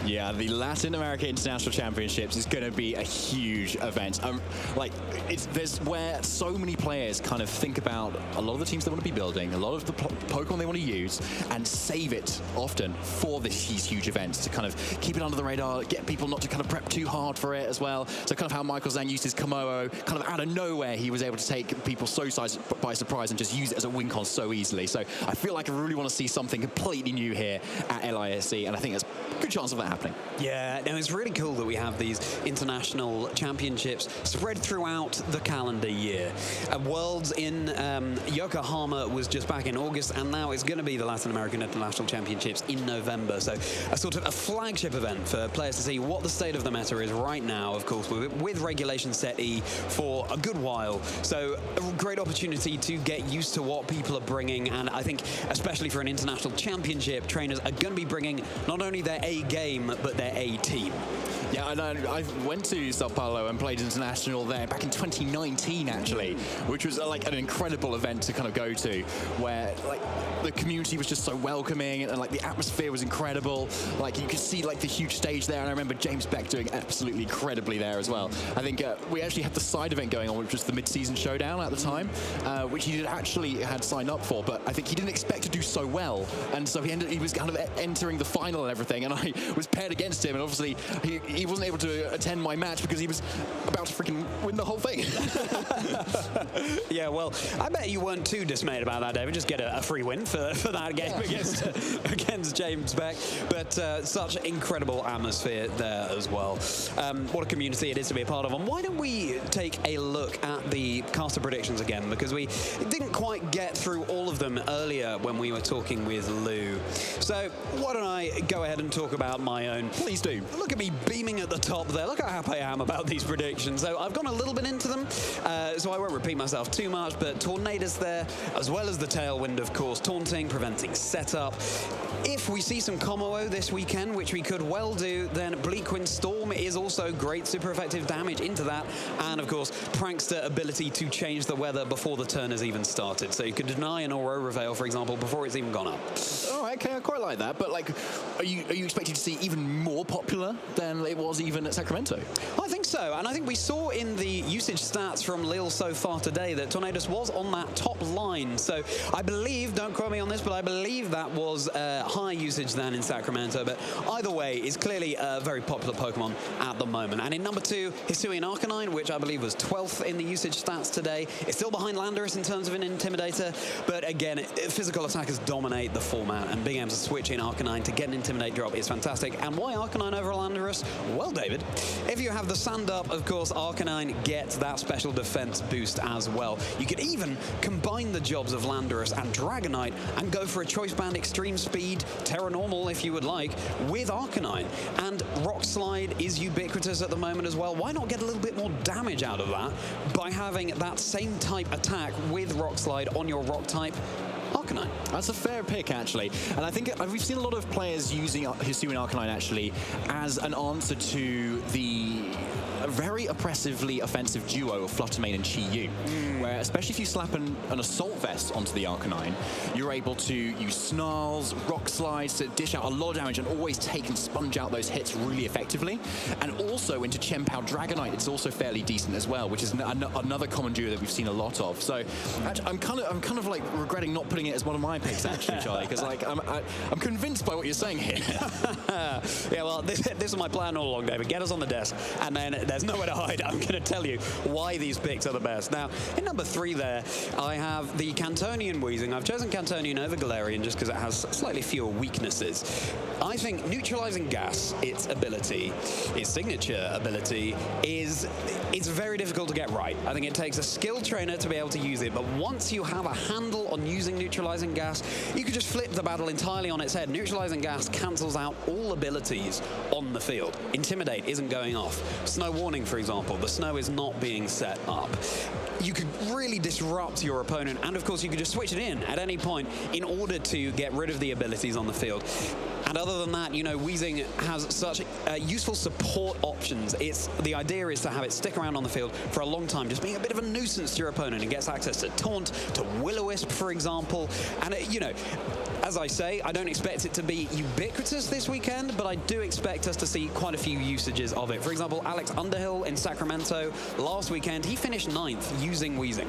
Yeah, the Latin America International Championships is going to be a huge event. There's where so many players kind of think about a lot of the teams they want to be building, a lot of the Pokemon they want to use, and save it often for these huge events to kind of keep it under the radar, get people not to kind of prep too hard for it as well. So kind of how Michael Zhang used his Komodo, kind of out of nowhere, he was able to take people so by surprise and just use it as a win con so easily. So I feel like I really want to see something completely new here at LISE, and I think there's a good chance of that happening.
Yeah, no, it's really cool that we have these international championships spread throughout the calendar year. Worlds in Yokohama was just back in August, and now it's going to be the Latin American International Championships in November. So a sort of a flagship event for players to see what the state of the meta is right now, of course, with Regulation Set E for a good while. So a great opportunity to get used to what people are bringing, and I think especially for an international championship, trainers are going to be bringing not only their A game, but their A team.
Yeah, I went to Sao Paulo and played international there back in 2019, actually, which was like an incredible event to kind of go to, where like the community was just so welcoming and like the atmosphere was incredible. Like you could see like the huge stage there, and I remember James Beck doing absolutely incredibly there as well. I think we actually had the side event going on, which was the mid-season showdown at the time, which he had signed up for, but I think he didn't expect to do so well, and so he was kind of entering the final and everything, and I was paired against him, and obviously he wasn't able to attend my match because he was about to freaking win the whole thing.
Yeah, well, I bet you weren't too dismayed about that, David. Just get a free win for that game against James Beck. But such incredible atmosphere there as well. What a community it is to be a part of. And why don't we take a look at the caster predictions again? Because we didn't quite get through all of them earlier when we were talking with Lou. So why don't I go ahead and talk about my own?
Please do.
Look at me beaming at the top there. Look how happy I am about these predictions. So I've gone a little bit into them, so I won't repeat myself too much, but Tornadus there, as well as the Tailwind, of course, taunting, preventing setup. If we see some Komo this weekend, which we could well do, then Bleakwind Storm is also great, super effective damage into that, and of course, Prankster ability to change the weather before the turn has even started. So you could deny an Aurora Veil, for example, before it's even gone up.
All right, okay, I quite like that, but like, are you expecting to see even more popular than it was even at Sacramento?
I think so, and I think we saw in the usage stats from Lille so far today that Tornadus was on that top line. So I believe, don't quote me on this, but I believe that was higher usage than in Sacramento. But either way, it's clearly a very popular Pokemon at the moment. And in number 2, Hisuian Arcanine, which I believe was 12th in the usage stats today. It's still behind Landorus in terms of an Intimidator, but again, physical attackers dominate the format, and being able to switch in Arcanine to get an Intimidate drop is fantastic. And why Arcanine over Landorus? Well, David, if you have the Sand Up, of course, Arcanine gets that special defense boost as well. You could even combine the jobs of Landorus and Dragonite and go for a Choice Band Extreme Speed, Terra Normal if you would like, with Arcanine. And Rock Slide is ubiquitous at the moment as well. Why not get a little bit more damage out of that by having that same type attack with Rock Slide on your Rock type Arcanine?
That's a fair pick, actually. And I think we've seen a lot of players using Hisuian Arcanine, actually, as an answer to the very oppressively offensive duo of Fluttermane and Chi-Yu, where especially if you slap an Assault Vest onto the Arcanine, you're able to use Snarls, Rock Slides to dish out a lot of damage and always take and sponge out those hits really effectively. And also into Chien-Pao Dragonite, it's also fairly decent as well, which is another common duo that we've seen a lot of. So actually, I'm kind of like regretting not putting it as one of my picks, actually, Charlie, because like I'm convinced by what you're saying here.
Yeah, well, this is my plan all along, David. Get us on the desk, and then there's nowhere to hide. I'm going to tell you why these picks are the best. Now, in number 3 there, I have the Cantonian Weezing. I've chosen Cantonian over Galarian just because it has slightly fewer weaknesses. I think Neutralizing Gas, its ability, its signature ability, it's very difficult to get right. I think it takes a skilled trainer to be able to use it, but once you have a handle on using Neutralizing Gas, you could just flip the battle entirely on its head. Neutralizing Gas cancels out all abilities on the field. Intimidate isn't going off. Snow Warning, for example, the snow is not being set up. You could really disrupt your opponent, and of course you could just switch it in at any point in order to get rid of the abilities on the field. And other than that, you know, Weezing has such useful support options. The idea is to have it stick around on the field for a long time, just being a bit of a nuisance to your opponent. It gets access to Taunt, to Will-O-Wisp, for example. And, you know, as I say, I don't expect it to be ubiquitous this weekend, but I do expect us to see quite a few usages of it. For example, Alex Underhill in Sacramento last weekend, he finished 9th using Weezing.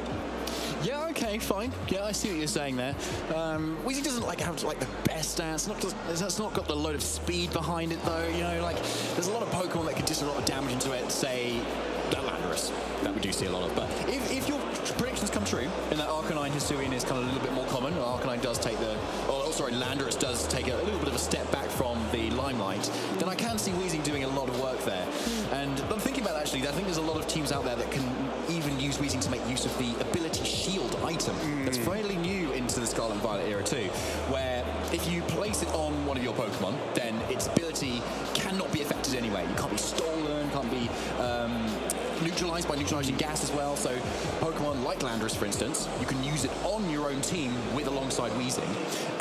Yeah, okay, fine. Yeah, I see what you're saying there. Weezing doesn't have the best stats. It's not got the load of speed behind it, though. You know, like, there's a lot of Pokemon that could dish a lot of damage into it, say, that Landorus, that we do see a lot of. But if your predictions come true, and that Arcanine Hisuian is kind of a little bit more common, Arcanine does take Landorus does take a little bit of a step back from the limelight, then I can see Weezing doing a lot of work there. And I'm thinking about actually, I think there's a lot of teams out there that can even use Weezing to make use of the ability shield item. That's fairly new into the Scarlet and Violet era too, where if you place it on one of your Pokemon, then its ability cannot be affected anyway. You can't be stolen, can't be neutralized by neutralizing gas as well. So Pokemon like Landorus, for instance, you can use it on your own team alongside Weezing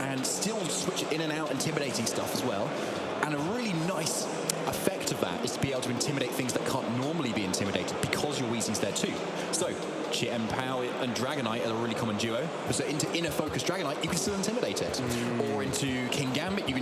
and still switch it in and out, intimidating stuff as well. And a really nice effect of that is to be able to intimidate things that can't normally be intimidated because your Weezing's there too. So Chien-Pao and Dragonite are a really common duo. So into Inner Focus Dragonite, you can still intimidate it. Or into King Gambit, you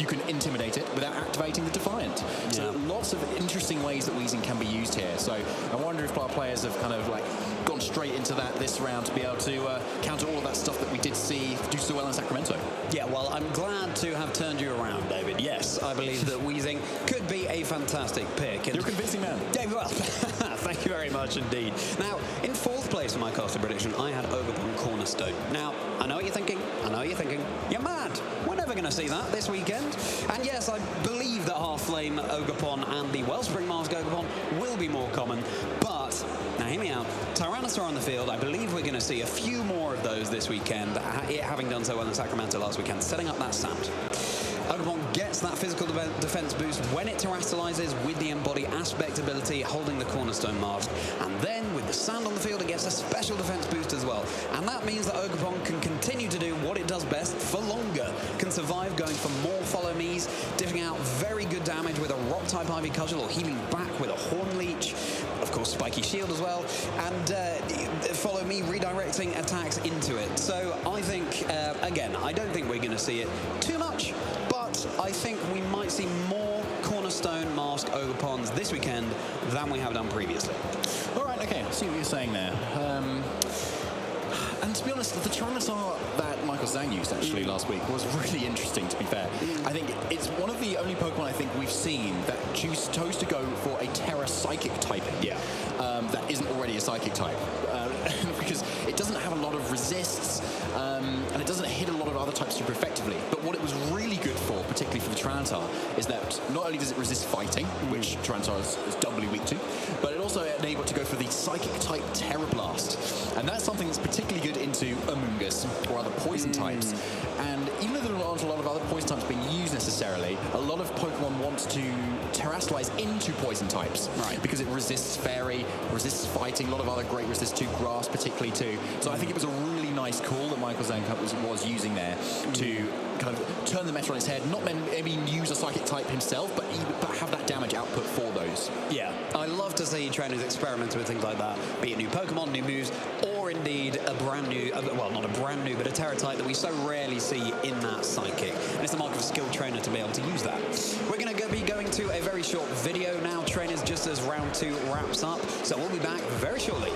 can intimidate it without activating the Defiant. Yeah. So lots of interesting ways that Weezing can be used here. So I wonder if our players have kind of like gone straight into that this round to be able to counter all of that stuff that we did see do so well in Sacramento.
Yeah, well, I'm glad to have turned you around, David. Yes, I believe that Weezing could be a fantastic pick. And
you're a convincing man.
Yeah, well, thank you very much indeed. Now, in 4th place for my caster prediction, I had Ogerpon Cornerstone. Now, I know what you're thinking. You're mad. We're never going to see that this weekend. And yes, I believe that Half-Flame Ogerpon and the Wellspring Mask Ogerpon will be more common. But, now hear me out, Tyranitar on the field, I believe we're going to see a few more of those this weekend, it having done so well in Sacramento last weekend, setting up that stand. Ogerpon gets that physical defense boost when it terastallizes with the Embody Aspect ability, holding the Cornerstone Mask. And then with the sand on the field, it gets a special defense boost as well. And that means that Ogerpon can continue to do what it does best for longer, can survive going for more Follow Me's, dishing out very good damage with a Rock-type Ivy Cudgel or healing back with a Horn Leech, of course Spiky Shield as well, and Follow Me redirecting attacks into it. So I think, again, I don't think we're going to see it too much, but I think we might see more Cornerstone Mask Ogapons this weekend than we have done previously.
All right, okay, I see what you're saying there. And to be honest, the Tyranitar that Michael Zhang used actually last week was really interesting, to be fair. I think it's one of the only Pokemon I think we've seen that chose to go for a Terra Psychic typing.
Yeah.
That isn't already a Psychic type. Because it doesn't have a lot of resists, and it doesn't hit a lot of other types super effectively. But what it was really good for, particularly for the Tyranitar, is that not only does it resist fighting, which Tyranitar is doubly weak to, but it also enabled to go for the Psychic type Terra Blast. And that's something that's particularly good into Amoonguss or other poison types. And even though there aren't a lot of other poison types being used necessarily, a lot of Pokemon want to terrestrialize into poison types. Right. Because it resists Fairy, resists fighting, a lot of other great resists to Grass particularly too. So I think it was a really nice call that Michael Zhang was using there to kind of turn the meta on its head, not maybe use a Psychic type himself, but have that damage output for those.
Yeah, I love to see trainers experiment with things like that, be it new Pokemon, new moves, or indeed a brand new, well, not a brand new, but a Terra type that we so rarely see in that Psychic. And it's the mark of a skilled trainer to be able to use that. We're going to be going to a very short video now, trainers, just as round 2 wraps up. So we'll be back very shortly.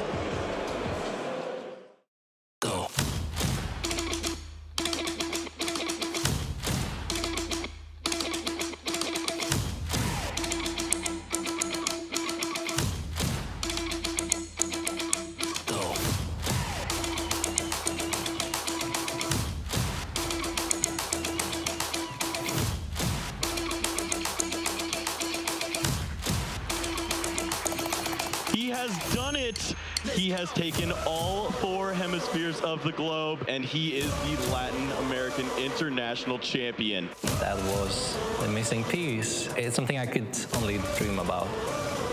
Done it. He has taken all 4 hemispheres of the globe, and he is the Latin American International Champion.
That was the missing piece. It's something I could only dream about.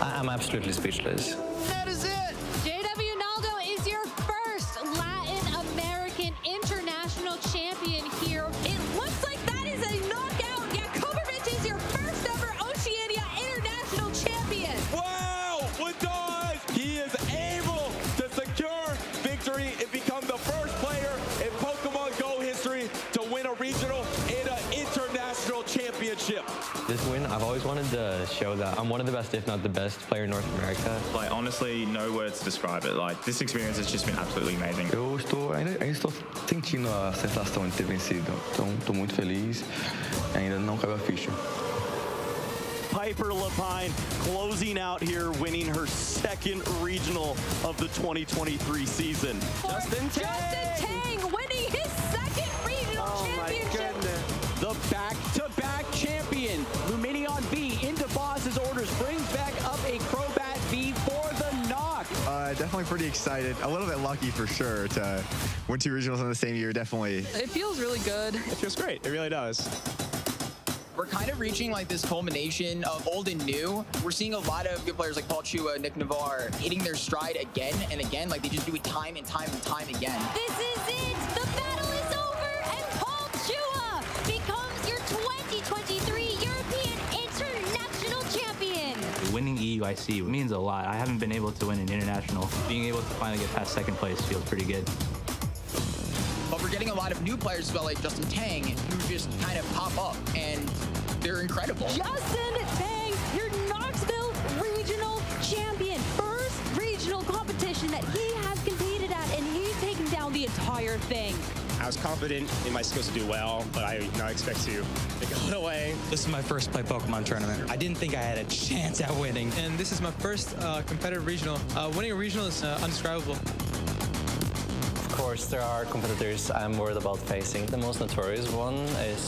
I'm absolutely speechless.
That is it! JW Naldo is your first Latin American International Champion here.
It looks like that is a knockout. Yakovovich is your first ever Oceania International Champion.
Wow! What does? He is able to secure victory and become the first player in Pokemon Go history to win a regional and an international championship.
This win, I've always wanted to show that I'm one of the best, if not the best, player in North America.
Like, honestly, no words to describe it. Like, this experience has just been absolutely amazing.
Ainda estou sentindo a sensação de ter vencido. Então, estou muito feliz. Ainda não caiu a ficha.
Piper Lapine closing out here, winning her 2nd regional of the 2023 season.
Justin Tang winning his 2nd regional championship.
The back-to-back champion, Lumineon V into Boss's orders, brings back up a Crobat V for the knock.
Definitely pretty excited. A little bit lucky for sure to win 2 regionals in the same year, definitely.
It feels really good.
It feels great. It really does.
We're kind of reaching like this culmination of old and new. We're seeing a lot of good players like Paul Chua, Nick Navarre hitting their stride again and again. Like they just do it time and time and time again.
This is it! The battle is over, and Paul Chua becomes your 2023 European International Champion.
Winning EUIC means a lot. I haven't been able to win an international. Being able to finally get past 2nd place feels pretty good.
But we're getting a lot of new players as well, like Justin Tang, who just kind of pop up, and they're incredible.
Justin Tang, your Knoxville Regional Champion. First regional competition that he has competed at, and he's taken down the entire thing.
I was confident in my skills to do well, but I did not expect to go all the way.
This is my first play Pokemon tournament. I didn't think I had a chance at winning.
And this is my first competitive regional. Winning a regional is undescribable.
Of course, there are competitors I'm worried about facing. The most notorious one is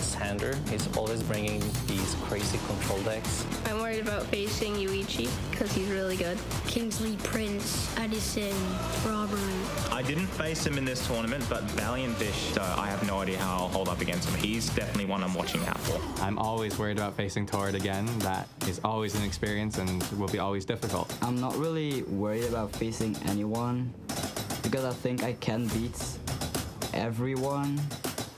Sander. He's always bringing these crazy control decks.
I'm worried about facing Yuichi because he's really good. Kingsley, Prince, Edison, Robert.
I didn't face him in this tournament, but Valiant Fish, I have no idea how I'll hold up against him. He's definitely one I'm watching out for.
I'm always worried about facing Torrid again. That is always an experience and will be always difficult.
I'm not really worried about facing anyone because I think I can beat everyone.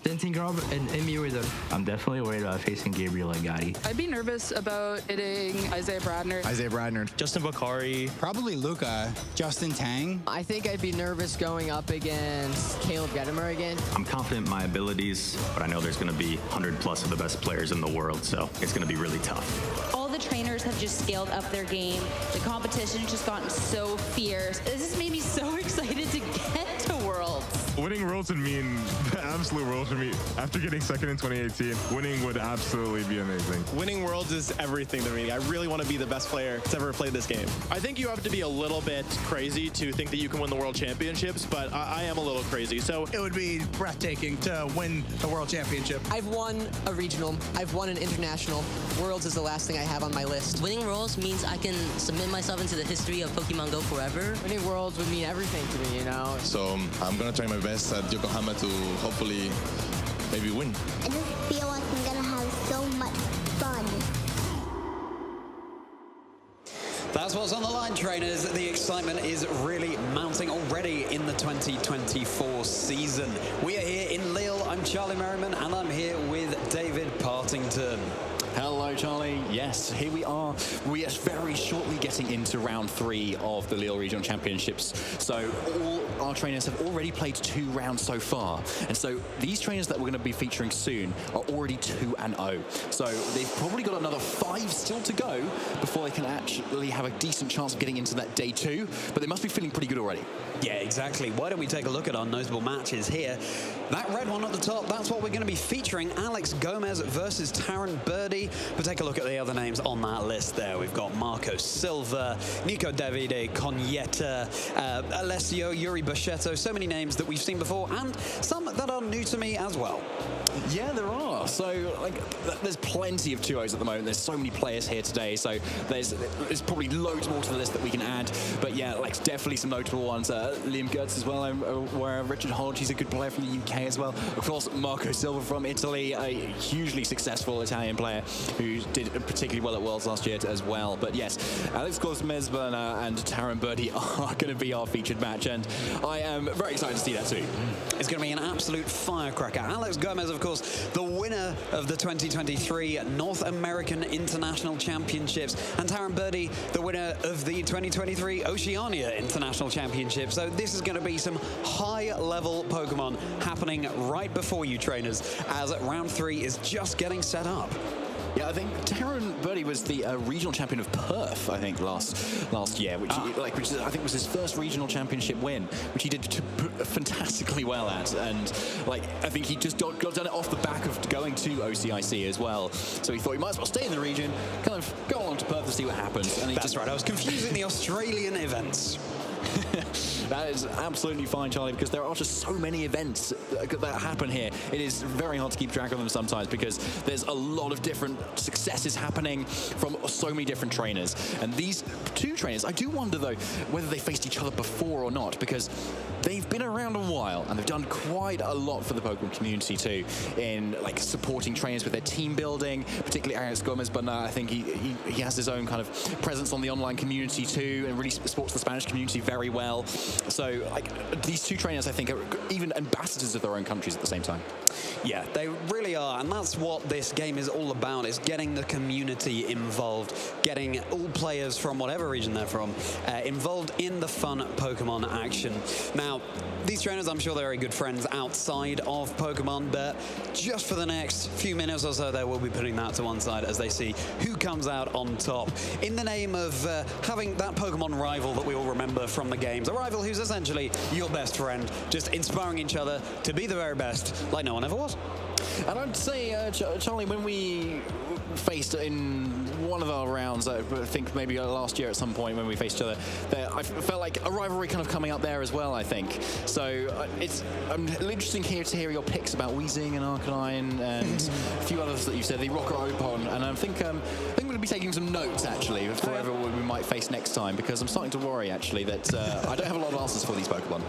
Denting Rob and Emmy Riddle. I'm definitely worried about facing Gabriel Agati.
I'd be nervous about hitting Isaiah Bradner.
Justin
Bakari.
Probably Luca. Justin Tang.
I think I'd be nervous going up against Caleb Gedimer again.
I'm confident in my abilities, but I know there's going to be 100+ of the best players in the world, so it's going to be really tough.
All the
trainers have just scaled up their game. The competition's just gotten so fierce. This has made me so excited to get to Worlds.
Winning Worlds would mean the absolute world for me. After getting second in 2018, winning would absolutely be amazing.
Winning Worlds is everything to me. I really want to be the best player to ever play this game. I think you have to be a little bit crazy to think that you can win the World Championships, but I am a little crazy. So
it would be breathtaking to win the World Championship.
I've won a regional. I've won an international. Worlds is the last thing I have on my list.
Winning Worlds means I can submit myself into the history of Pokemon Go forever.
Winning Worlds would mean everything to me, you know?
So I'm going to try my best at Yokohama to hopefully maybe win.
I just feel like I'm going to have so much fun.
That's what's on the line, trainers. The excitement is really mounting already in the 2024 season. We are here in Lille. I'm Charlie Merriman, and I'm here with David Partington.
Hello, Charlie. Yes, here we are. We are very shortly getting into round 3 of the Lille Regional Championships. So all our trainers have already played 2 rounds so far. And so these trainers that we're going to be featuring soon are already 2-0. So they've probably got another 5 still to go before they can actually have a decent chance of getting into that day 2. But they must be feeling pretty good already.
Yeah, exactly. Why don't we take a look at our notable matches here? That red one at the top, that's what we're going to be featuring. Alex Gomez versus Taryn Birdie. But take a look at the other names on that list there. We've got Marco Silva, Nico Davide, Conietta, Alessio, Yuri Bachetto. So many names that we've seen before, and some that are new to me as well.
Yeah, there are. So, there's plenty of 2-0s at the moment. There's so many players here today. So, there's probably loads more to the list that we can add. But yeah, definitely some notable ones. Liam Gertz as well, where Richard Hodge, he's a good player from the UK as well. Of course, Marco Silva from Italy, a hugely successful Italian player who did particularly well at Worlds last year as well. But yes, Alex Gomez and Taryn Birdie are going to be our featured match, and I am very excited to see that too.
It's going to be an absolute firecracker. Alex Gomez, of course, the winner of the 2023 North American International Championships, and Taryn Birdie, the winner of the 2023 Oceania International Championship. So this is going to be some high-level Pokemon happening right before you, trainers, as round 3 is just getting set up.
Yeah, I think Taryn Birdie was the regional champion of Perth, I think, last year, which I think was his first regional championship win, which he did fantastically well at. And I think he just got done it off the back of going to OCIC as well. So he thought he might as well stay in the region, kind of go on to Perth to see what happens. And
That's right, I was confusing the Australian events.
That is absolutely fine, Charlie, because there are just so many events that happen here. It is very hard to keep track of them sometimes because there's a lot of different successes happening from so many different trainers. And these 2 trainers, I do wonder, though, whether they faced each other before or not, because they've been around a while and they've done quite a lot for the Pokemon community too, in supporting trainers with their team building, particularly Alex Gomez, but I think he has his own kind of presence on the online community too, and really supports the Spanish community very well. So these 2 trainers, I think, are even ambassadors of their own countries at the same time.
Yeah, they really are, and that's what this game is all about, is getting the community involved, getting all players from whatever region they're from involved in the fun Pokemon action. Now, these trainers, I'm sure they're very good friends outside of Pokemon, but just for the next few minutes or so, they will be putting that to one side as they see who comes out on top. In the name of having that Pokemon rival that we all remember from the games, a rival who's essentially your best friend, just inspiring each other to be the very best, like no one ever was.
And I'd say, Charlie, when we faced in one of our rounds, I think maybe last year at some point when we faced each other, I felt like a rivalry kind of coming up there as well, I think. So it's interesting here to hear your picks about Weezing and Arcanine and a few others that you said, the Rocker Opon, and I think we're going to be taking some notes, actually, for whoever we might face next time, because I'm starting to worry, actually, that I don't have a lot of answers for these Pokemon.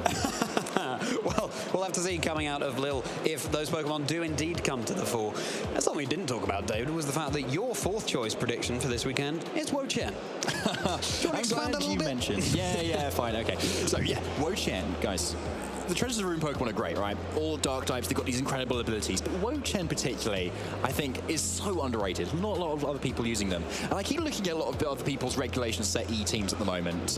Well, we'll have to see coming out of Lille if those Pokemon do indeed come to the fore. That's something we didn't talk about, David, was the fact that your 4th choice prediction for this weekend is Wo-Chen.
I'm glad you mentioned. Yeah, fine, okay. So, yeah, Wo-Chen, guys. The Treasures of the Rune Pokemon are great, right? All dark types, they've got these incredible abilities. But Wo-Chen particularly, I think, is so underrated. Not a lot of other people using them. And I keep looking at a lot of other people's regulation set E teams at the moment,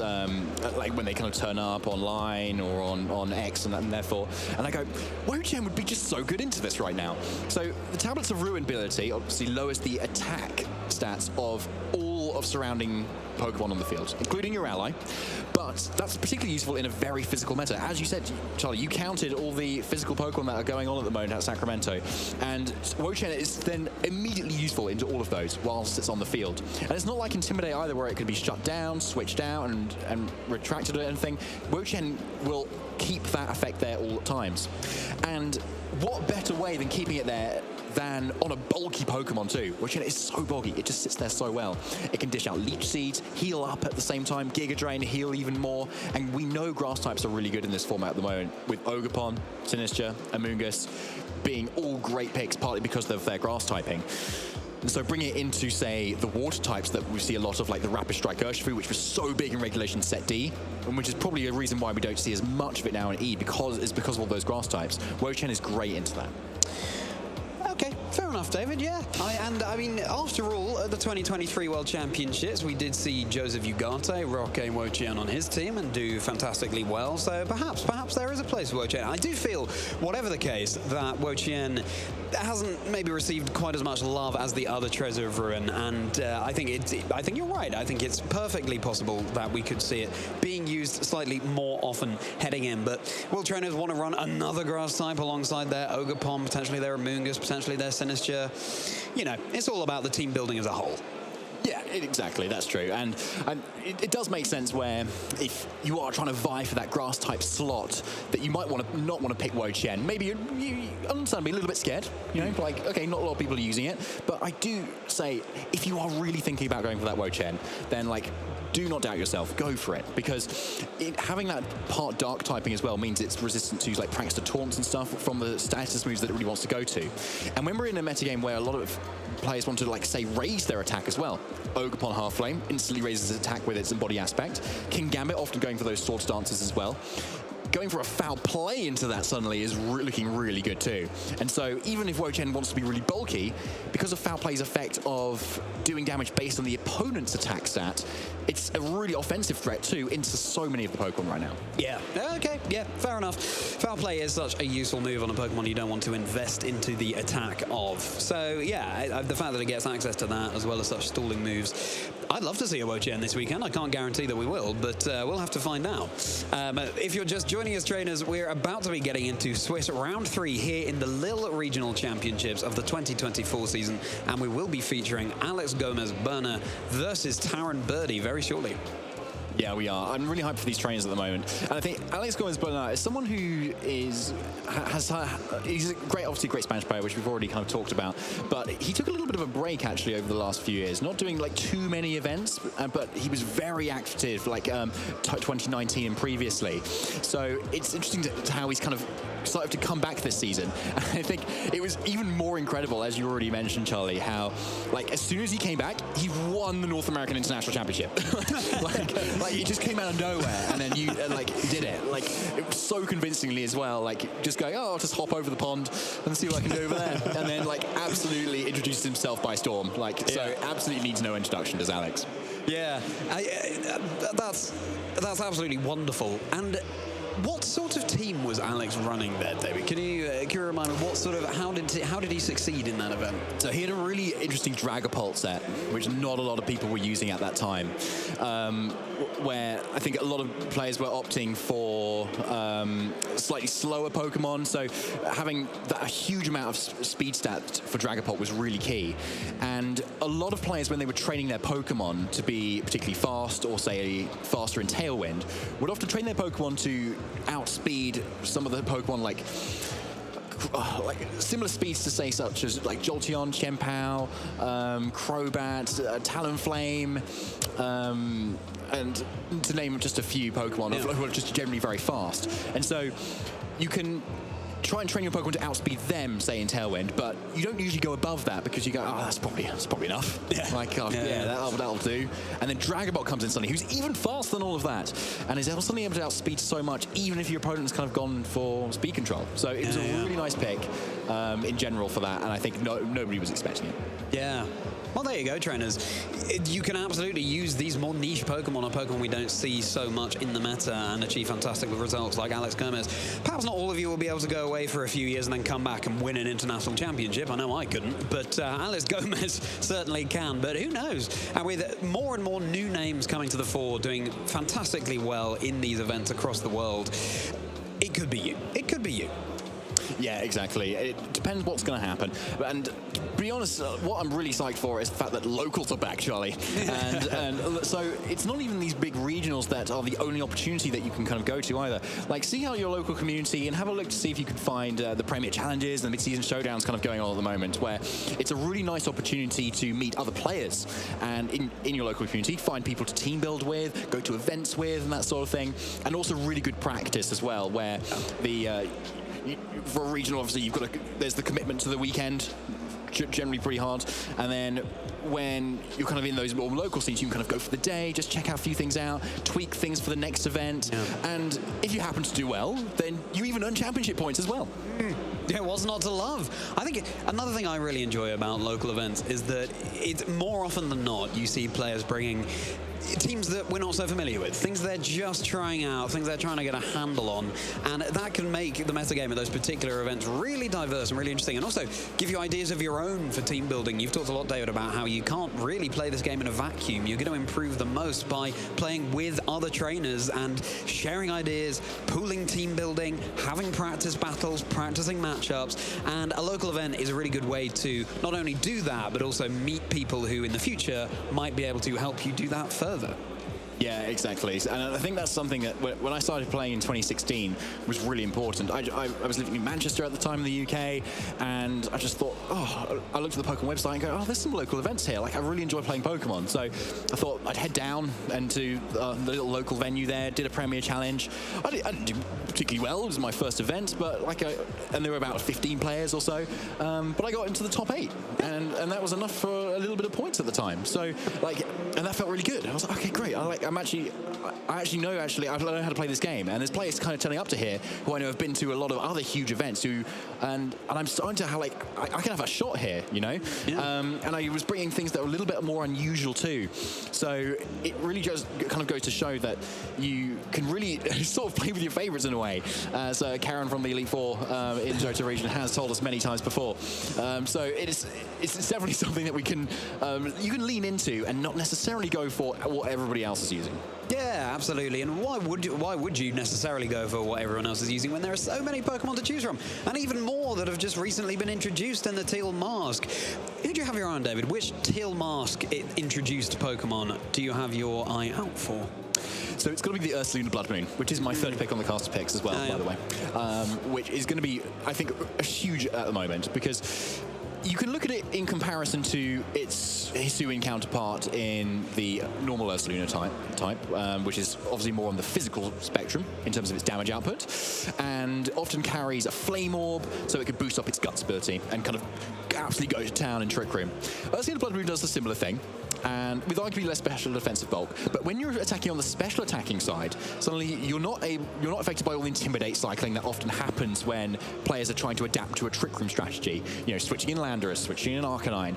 like when they kind of turn up online or on X and therefore. And I go, Wo-Chen would be just so good into this right now. So the Tablets of Ruin ability obviously lowers the attack stats of all of surrounding Pokemon on the field, including your ally. But that's particularly useful in a very physical meta. As you said, Charlie, you counted all the physical Pokemon that are going on at the moment at Sacramento, and Wo-Chien is then immediately useful into all of those whilst it's on the field. And it's not like Intimidate either, where it could be shut down, switched out, and retracted or anything. Wo-Chien will keep that effect there all times. And what better way than keeping it there than on a bulky Pokemon too, which is so bulky, it just sits there so well. It can dish out Leech Seeds, heal up at the same time, Giga Drain, heal even more, and we know grass types are really good in this format at the moment, with Ogerpon, Sinistcha, Amoonguss being all great picks, partly because of their grass typing. And so bring it into, say, the water types that we see a lot of, like the Rapid Strike Urshifu, which was so big in Regulation Set D, and which is probably a reason why we don't see as much of it now in E, because of all those grass types. Wo-Chien is great into that.
Okay, fair enough, David, yeah. I mean, after all, at the 2023 World Championships, we did see Joseph Ugarte rock a Wo-Chien on his team and do fantastically well, so perhaps there is a place for Wo-Chien. I do feel, whatever the case, that Wo-Chien hasn't maybe received quite as much love as the other Treasure of Ruin, and I think you're right. I think it's perfectly possible that we could see it being used slightly more often heading in, but will trainers want to run another grass type alongside their Ogerpon, potentially their Amoonguss, potentially their Sinistcha? You know, it's all about the team building as a whole.
Yeah, exactly, that's true. And it does make sense where if you are trying to vie for that grass type slot, that you might not want to pick Wo-Chien. Maybe you understandably a little bit scared, you know, like, okay, not a lot of people are using it, but I do say, if you are really thinking about going for that Wo-Chien, then like, do not doubt yourself, go for it, because having that part dark typing as well means it's resistant to like Prankster Taunts and stuff from the status moves that it really wants to go to. And when we're in a metagame where a lot of players want to, like, say, raise their attack as well, Ogerpon Half Flame instantly raises its attack with its embody aspect. King Gambit often going for those sword stances as well. Going for a foul play into that suddenly is looking really good too. And so even if Wo-Chien wants to be really bulky, because of foul play's effect of doing damage based on the opponent's attack stat, it's a really offensive threat too into so many of the Pokemon right now.
Yeah, okay, yeah, fair enough. Foul play is such a useful move on a Pokemon you don't want to invest into the attack of. So yeah, the fact that it gets access to that as well as such stalling moves, I'd love to see a Wo-Chien this weekend. I can't guarantee that we will, but we'll have to find out. If you're just joining us, trainers, we're about to be getting into Swiss Round 3 here in the Lille Regional Championships of the 2024 season, and we will be featuring Alex Gomez-Burner versus Taron Birdie very shortly.
Yeah, we are. I'm really hyped for these trainers at the moment. And I think Alex Gomez-Burner is someone who he's a great, obviously great Spanish player, which we've already kind of talked about, but he took a little bit of a break actually over the last few years, not doing like too many events, but he was very active like 2019 and previously. So it's interesting to how he's kind of started to come back this season. And I think it was even more incredible, as you already mentioned, Charlie, how like as soon as he came back, he won the North American International Championship. like it just came out of nowhere, and then you did it. Like it was so convincingly as well. Like just going, oh, I'll just hop over the pond and see what I can do over there, and then like absolutely introduced himself by storm. Like so, absolutely needs no introduction, does Alex?
Yeah, that's absolutely wonderful. And what sort of team was Alex running there, David? Can you remind me what sort of how did he succeed in that event?
So he had a really interesting Dragapult set, which not a lot of people were using at that time, where I think a lot of players were opting for slightly slower Pokemon. So having a huge amount of speed stat for Dragapult was really key. And a lot of players, when they were training their Pokemon to be particularly fast, or say faster in Tailwind, would often train their Pokemon to outspeed some of the Pokemon like similar speeds to say such as like Jolteon, Chien-Pao, Crobat, Talonflame, and to name just a few Pokemon who are just generally very fast. And so you can try and train your Pokemon to outspeed them, say in Tailwind, but you don't usually go above that because you go, oh, that's probably enough. Yeah, like that'll do. And then Dragapult comes in suddenly, who's even faster than all of that, and is suddenly able to outspeed so much, even if your opponent's kind of gone for speed control. So it was a really nice pick in general for that, and I think nobody was expecting it.
Yeah. Well, there you go, trainers. You can absolutely use these more niche Pokemon, or Pokemon we don't see so much in the meta, and achieve fantastic results like Alex Gomez. Perhaps not all of you will be able to go away away for a few years and then come back and win an international championship. I know I couldn't, but Alex Gomez certainly can. But who knows? And with more and more new names coming to the fore, doing fantastically well in these events across the world, it could be you. It could be you.
Yeah, exactly. It depends what's going to happen. And to be honest, what I'm really psyched for is the fact that locals are back, Charlie. and so it's not even these big regionals that are the only opportunity that you can kind of go to either. Like, see how your local community, and have a look to see if you can find the Premier Challenges and the mid-season showdowns kind of going on at the moment, where it's a really nice opportunity to meet other players and in your local community, find people to team build with, go to events with, and that sort of thing. And also really good practice as well, where the... for a regional, obviously, there's the commitment to the weekend, generally pretty hard, and then when you're kind of in those more local scenes, you can kind of go for the day, just check out a few things out, tweak things for the next event, and if you happen to do well, then you even earn championship points as well.
Yeah, what's not to love? I think another thing I really enjoy about local events is that it's more often than not you see players bringing teams that we're not so familiar with, things they're just trying out, things they're trying to get a handle on, and that can make the metagame of those particular events really diverse and really interesting, and also give you ideas of your own for team building. You've talked a lot, David, about how you can't really play this game in a vacuum. You're going to improve the most by playing with other trainers and sharing ideas, pooling team building, having practice battles, practicing matchups, and a local event is a really good way to not only do that, but also meet people who in the future might be able to help you do that further.
Yeah, exactly. And I think that's something that when I started playing in 2016 was really important. I was living in Manchester at the time in the UK, and I just thought, I looked at the Pokemon website and go, there's some local events here. Like, I really enjoy playing Pokemon. So I thought I'd head down and to the little local venue there, did a Premier Challenge. I didn't do particularly well. It was my first event, but and there were about 15 players or so. But I got into the top 8, and that was enough for a little bit of points at the time. So, and that felt really good. I was like, okay, great. I actually know how to play this game, and there's players kind of turning up to here who I know have been to a lot of other huge events and I'm starting to I can have a shot here, you know. And I was bringing things that were a little bit more unusual too. So it really just kind of goes to show that you can really sort of play with your favorites in a way. So Karen from the Elite Four in Johto region has told us many times before. So it's definitely something that you can lean into and not necessarily go for what everybody else is using.
Yeah, absolutely. And why would you necessarily go for what everyone else is using when there are so many Pokemon to choose from, and even more that have just recently been introduced in the Teal Mask? Who do you have your eye on, David? Which Teal Mask introduced Pokemon do you have your eye out for?
So it's going to be the Lille Blood Moon, which is my third pick on the caster picks as well, by the way, which is going to be, I think, a huge at the moment, because you can look at it in comparison to its Hisuian counterpart in the normal Ursaluna type, which is obviously more on the physical spectrum in terms of its damage output, and often carries a Flame Orb, so it could boost up its Guts ability and kind of absolutely go to town in Trick Room. Ursaluna Blood Moon does a similar thing, and with arguably less special defensive bulk. But when you're attacking on the special attacking side, suddenly you're not affected by all the Intimidate cycling that often happens when players are trying to adapt to a Trick Room strategy. You know, switching in Landorus, switching in Arcanine,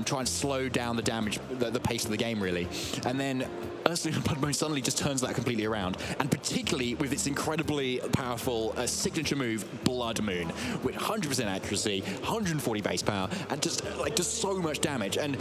try and slow down the damage, the pace of the game, really. And then Ursaluna Blood Moon suddenly just turns that completely around, and particularly with its incredibly powerful signature move, Blood Moon, with 100% accuracy, 140 base power, and just so much damage. And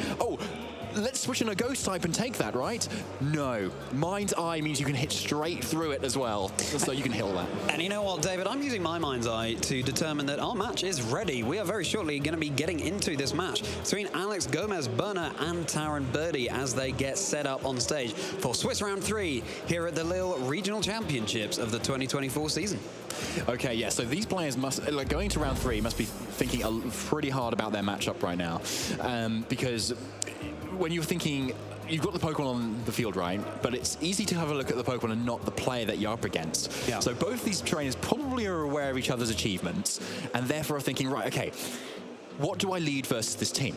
let's switch in a Ghost type and take that, right? No. Mind's Eye means you can hit straight through it as well, so you can hit all that.
And you know what, David? I'm using my Mind's Eye to determine that our match is ready. We are very shortly going to be getting into this match between Alex Gomez, Burner, and Taron Birdie as they get set up on stage for Swiss Round 3 here at the Lille Regional Championships of the 2024 season.
Okay, yeah, so these players going to Round 3 must be thinking pretty hard about their matchup right now, because when you're thinking, you've got the Pokemon on the field, right? But it's easy to have a look at the Pokemon and not the player that you're up against. Yeah. So both these trainers probably are aware of each other's achievements, and therefore are thinking, right, okay, what do I lead versus this team?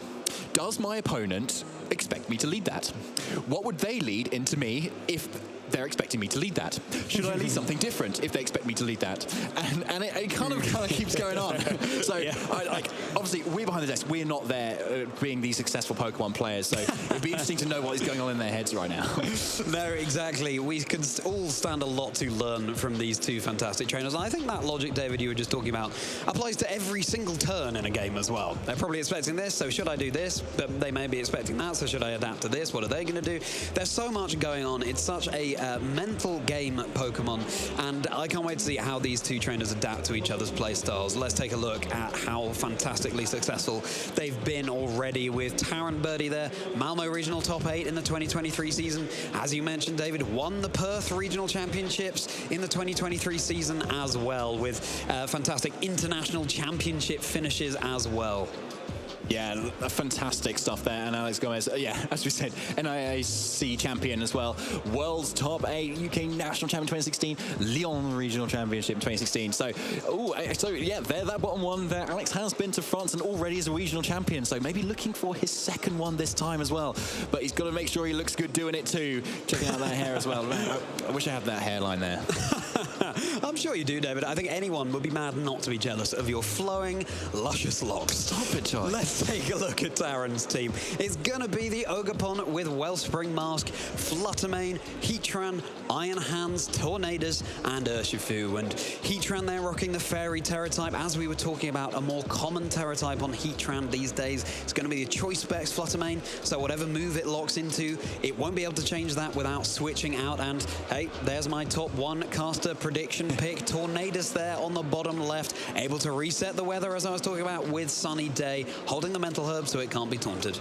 Does my opponent expect me to lead that? What would they lead into me if they're expecting me to lead that? Should I lead something different if they expect me to lead that? And it kind of keeps going on. So obviously we're behind the desk. We're not there being these successful Pokemon players, so it'd be interesting to know what is going on in their heads right now.
No, exactly. We can all stand a lot to learn from these two fantastic trainers. And I think that logic, David, you were just talking about applies to every single turn in a game as well. They're probably expecting this, so should I do this? But they may be expecting that, so should I adapt to this? What are they going to do? There's so much going on. It's such a mental game, Pokemon, and I can't wait to see how these two trainers adapt to each other's play styles. Let's take a look at how fantastically successful they've been already with Tarrant Birdie there, Malmo Regional Top 8 in the 2023 season. As you mentioned, David, won the Perth Regional Championships in the 2023 season as well, with fantastic international championship finishes as well.
Yeah, fantastic stuff there. And Alex Gomez, yeah, as we said, NIAC champion as well. World's Top 8, UK National Champion 2016, Lyon Regional Championship 2016. So yeah, there, that bottom one there. Alex has been to France and already is a regional champion, so maybe looking for his second one this time as well. But he's got to make sure he looks good doing it too. Checking out that hair as well. Man, I wish I had that hairline there.
I'm sure you do, David. I think anyone would be mad not to be jealous of your flowing, luscious locks.
Stop it, Charlie.
Let's take a look at Tarrant's team. It's going to be the Ogerpon with Wellspring Mask, Fluttermane, Heatran, Iron Hands, Tornadus, and Urshifu. And Heatran there rocking the Fairy Terra type. As we were talking about, a more common Terra type on Heatran these days. It's going to be the Choice Specs Fluttermane, so whatever move it locks into, it won't be able to change that without switching out. And hey, there's my top one caster prediction pick. Tornadus there on the bottom left, able to reset the weather, as I was talking about, with Sunny Day, holding the mental herb so it can't be taunted.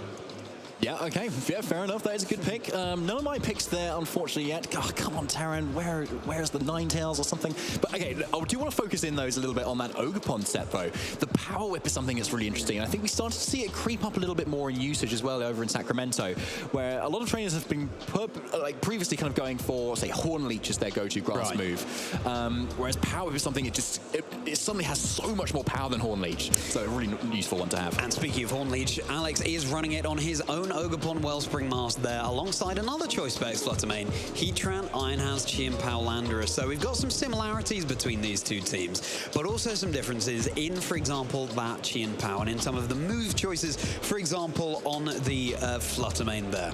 Yeah, okay. Yeah, fair enough. That is a good pick. None of my picks there, unfortunately, yet. Oh, come on, Tarrant. Where's the Ninetales or something? But, okay, I do want to focus in those a little bit on that Ogerpon set, though. The Power Whip is something that's really interesting. And I think we started to see it creep up a little bit more in usage as well over in Sacramento, where a lot of trainers have been previously kind of going for, say, Horn Leech as their go-to grass move. Whereas Power Whip is something it suddenly has so much more power than Horn Leech. So a really useful one to have.
And speaking of Horn Leech, Alex is running it on his own Ogerpon Wellspring Mask there, alongside another Choice Specs Fluttermane, Heatran, Iron Hands, Chien-Pao, Landorus. So we've got some similarities between these two teams, but also some differences in, for example, that Chien-Pao, and in some of the move choices, for example, on the Fluttermane there.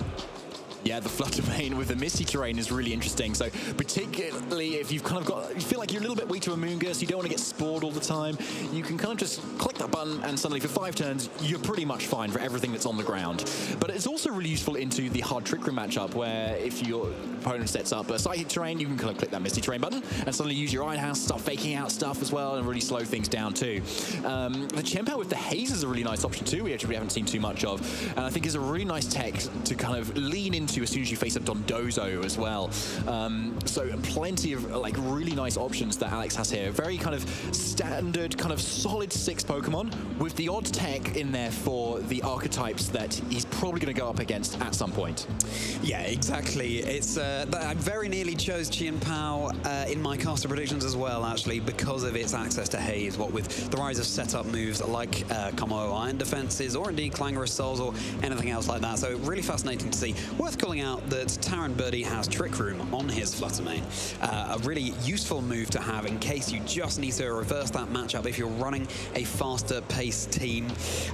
Yeah, the Fluttermane with the Misty Terrain is really interesting. So particularly if you've kind of you feel like you're a little bit weak to Amoonguss, you don't want to get spored all the time, you can kind of just click that button and suddenly for 5 turns, you're pretty much fine for everything that's on the ground. But it's also really useful into the hard Trick Room matchup, where if your opponent sets up a Psychic Terrain, you can kind of click that Misty Terrain button and suddenly use your Iron House, start faking out stuff as well, and really slow things down too. The Chien-Pao with the Haze is a really nice option too, we haven't seen too much of, and I think is a really nice tech to kind of lean into as soon as you face up Dondozo as well. So plenty of really nice options that Alex has here. Very kind of standard, kind of solid 6 Pokemon with the odd tech in there for the archetypes that he's probably going to go up against at some point.
Yeah, exactly. It's I very nearly chose Chien-Pao in my caster predictions as well, actually, because of its access to Haze, what with the rise of setup moves like Como Iron Defenses, or indeed Clangorous Souls, or anything else like that. So really fascinating to see. Worth calling out that Tarrant Birdie has Trick Room on his Fluttermane. A really useful move to have in case you just need to reverse that matchup if you're running a faster paced team.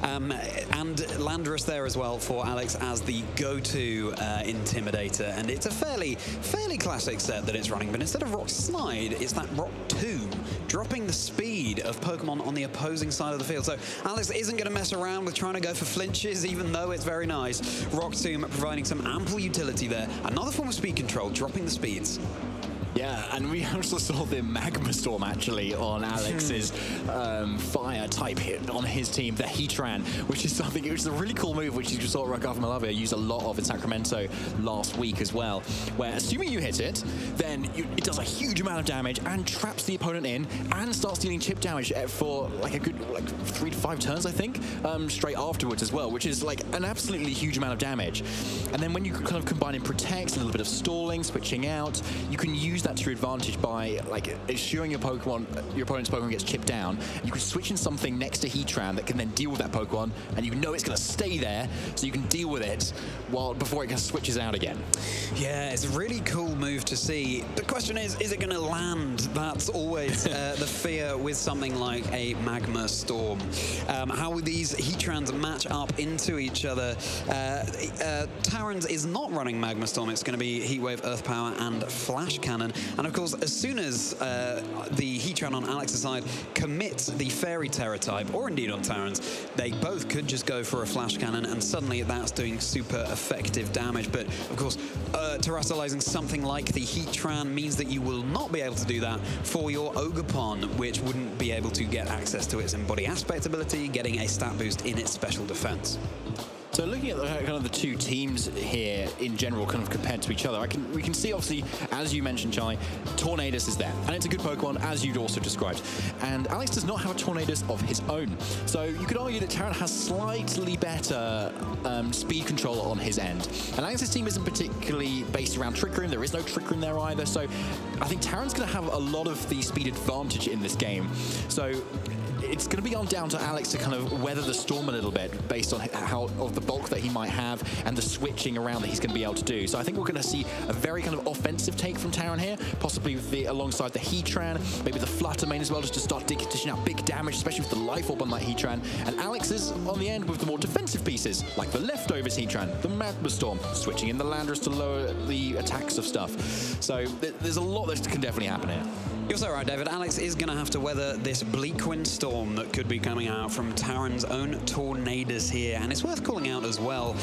And Landorus there as well for Alex as the go-to Intimidator. And it's a fairly classic set that it's running, but instead of Rock Slide, it's that Rock Tomb, dropping the speed of Pokemon on the opposing side of the field. So Alex isn't going to mess around with trying to go for flinches, even though it's very nice. Rock Tomb providing some ample utility there. Another form of speed control, dropping the speeds.
Yeah, and we also saw the Magma Storm actually on Alex's fire type hit on his team, the Heatran, which is something, it was a really cool move which you saw Rakaf Malavia use a lot of in Sacramento last week as well, where assuming you hit it, then it does a huge amount of damage and traps the opponent in and starts dealing chip damage for a good 3 to 5 turns, I think, straight afterwards as well, which is an absolutely huge amount of damage. And then when you kind of combine in Protect, a little bit of stalling, switching out, you can use that to your advantage by like ensuring your opponent's Pokemon gets chipped down. You can switch in something next to Heatran that can then deal with that Pokemon, and you know it's going to stay there, so you can deal with it before it switches out again.
Yeah, it's a really cool move to see. The question is it going to land? That's always the fear with something like a Magma Storm. How will these Heatrans match up into each other? Terrans is not running Magma Storm. It's going to be Heat Wave, Earth Power, and Flash Cannon. And of course, as soon as the Heatran on Alex's side commits the Fairy Terror type, or indeed on Terrans, they both could just go for a Flash Cannon, and suddenly that's doing super effective damage. But of course, terrestrializing something like the Heatran means that you will not be able to do that for your Ogerpon, which wouldn't be able to get access to its Embody Aspect ability, getting a stat boost in its special defense.
So looking at kind of the two teams here in general, kind of compared to each other, we can see obviously, as you mentioned, Charlie, Tornadus is there, and it's a good Pokemon, as you'd also described. And Alex does not have a Tornadus of his own, so you could argue that Terran has slightly better speed control on his end. And Alex's team isn't particularly based around Trick Room. There is no Trick Room there either, so I think Terran's going to have a lot of the speed advantage in this game. So it's going to be down to Alex to kind of weather the storm a little bit based on the bulk that he might have and the switching around that he's going to be able to do. So I think we're going to see a very kind of offensive take from Terran here, possibly with alongside the Heatran, maybe the Flutter Mane as well, just to start dishing out big damage, especially with the Life Orb on that Heatran. And Alex is on the end with the more defensive pieces, like the Leftovers Heatran, the Magma Storm, switching in the Landorus to lower the attacks of stuff. So there's a lot that can definitely happen here.
You're so right, David. Alex is going to have to weather this Bleakwind Storm that could be coming out from Terran's own Tornadus here. And it's worth calling out as well,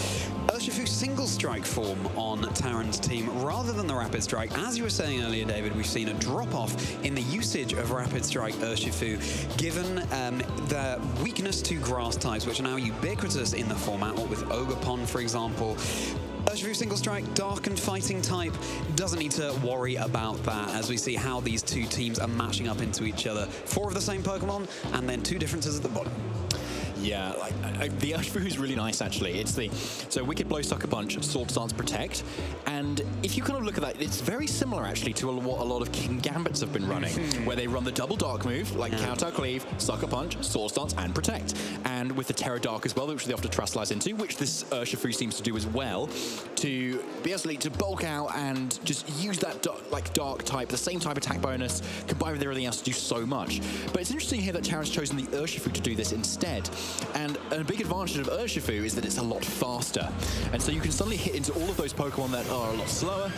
Urshifu's single strike form on Terran's team rather than the Rapid Strike. As you were saying earlier, David, we've seen a drop-off in the usage of Rapid Strike Urshifu, given the weakness to grass types, which are now ubiquitous in the format, what with Ogerpon, for example. Urshifu single strike, dark and fighting type, doesn't need to worry about that as we see how these two teams are matching up into each other. 4 of the same Pokemon, and then 2 differences at the bottom.
Yeah, the Urshifu is really nice, actually. It's so Wicked Blow, Sucker Punch, Sword Stance, Protect. And if you kind of look at that, it's very similar, actually, to what a lot of King Gambits have been running, where they run the double dark move, like Counter Cleave, Sucker Punch, Sword Stance, and Protect. And with the Terra Dark as well, which they often Terastallize into, which this Urshifu seems to do as well, to be able to bulk out and just use that dark type, the same type attack bonus, combined with everything else to do so much. But it's interesting here that Terran's chosen the Urshifu to do this instead. And a big advantage of Urshifu is that it's a lot faster. And so you can suddenly hit into all of those Pokemon that are a lot slower.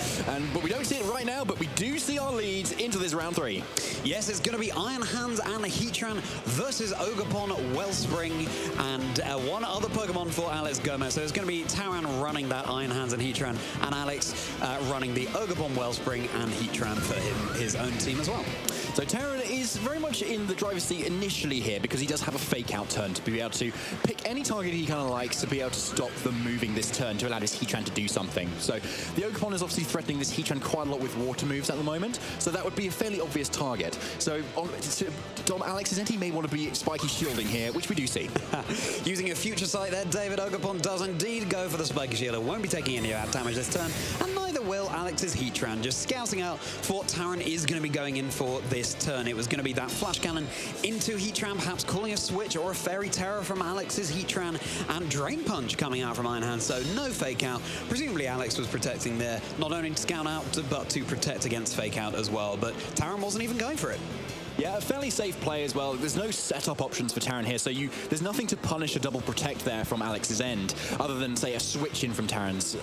But we don't see it right now, but we do see our leads into this round 3.
Yes, it's going to be Iron Hands and Heatran versus Ogerpon, Wellspring, and one other Pokemon for Alex Gomez. So it's going to be Terran running that Iron Hands and Heatran, and Alex running the Ogerpon, Wellspring, and Heatran for his own team as well.
So Terran is very much in the driver's seat initially here because he does have a fake out turn to be able to pick any target he kind of likes to be able to stop them moving this turn to allow this Heatran to do something. So the Ogerpon is obviously threatening this Heatran quite a lot with water moves at the moment, so that would be a fairly obvious target. So Dom Alex's end, he may want to be spiky shielding here, which we do see.
Using a future sight there, David, Ogerpon does indeed go for the spiky shield. It won't be taking any damage this turn, and neither will Alex's Heatran, just scouting out for what Terran is going to be going in for this turn. It was going to be that Flash Cannon into Heatran, perhaps calling a switch or a Fairy Terror from Alex's Heatran, and Drain Punch coming out from Iron Hand, so no fake out. Presumably Alex was protecting there, not only to scout out, but to protect against fake out as well, but Terran wasn't even going for it.
Yeah, a fairly safe play as well. There's no setup options for Terran here, so there's nothing to punish a double protect there from Alex's end, other than, say, a switch in from Terran's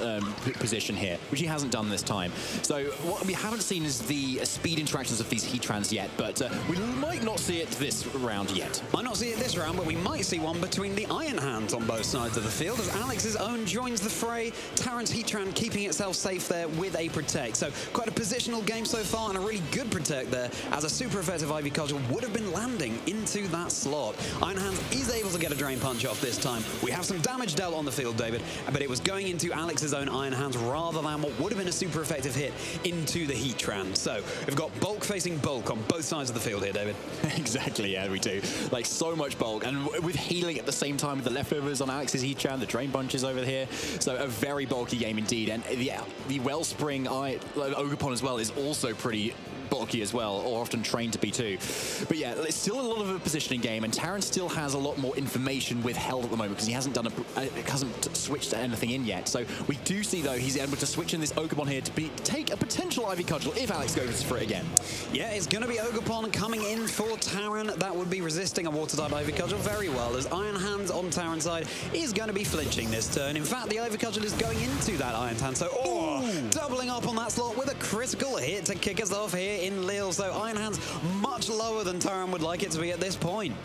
position here, which he hasn't done this time. So what we haven't seen is the speed interactions of these Heatrans yet, but we might not see it this round yet.
Might not see it this round, but we might see one between the Iron Hands on both sides of the field as Alex's own joins the fray. Terran's Heatran keeping itself safe there with a protect. So quite a positional game so far, and a really good protect there as a super effective Ivy Cudgel would have been landing into that slot. Iron Hands is able to get a Drain Punch off this time. We have some damage dealt on the field, David, but it was going into Alex's own Iron Hands rather than what would have been a super effective hit into the Heatran. So we've got bulk facing bulk on both sides of the field here, David.
Exactly, yeah, we do. Like, so much bulk, and with healing at the same time with the leftovers on Alex's Heatran, the Drain Punches over here. So a very bulky game indeed. And yeah, the Wellspring Ogerpon as well is also pretty bulky as well, or often trained to be too. But yeah, it's still a lot of a positioning game, and Taran still has a lot more information with held at the moment because he hasn't hasn't switched anything in yet. So we do see though he's able to switch in this Ogerpon here to take a potential Ivy Cudgel if Alex goes for it again.
Yeah, it's going to be Ogerpon coming in for Taran. That would be resisting a water type Ivy Cudgel very well, as Iron Hands on Taran's side is going to be flinching this turn. In fact, the Ivy Cudgel is going into that Iron Hand, so doubling up on that slot with a critical hit to kick us off here in Lille. So Iron Hands much lower than Taran would like it to be at this point.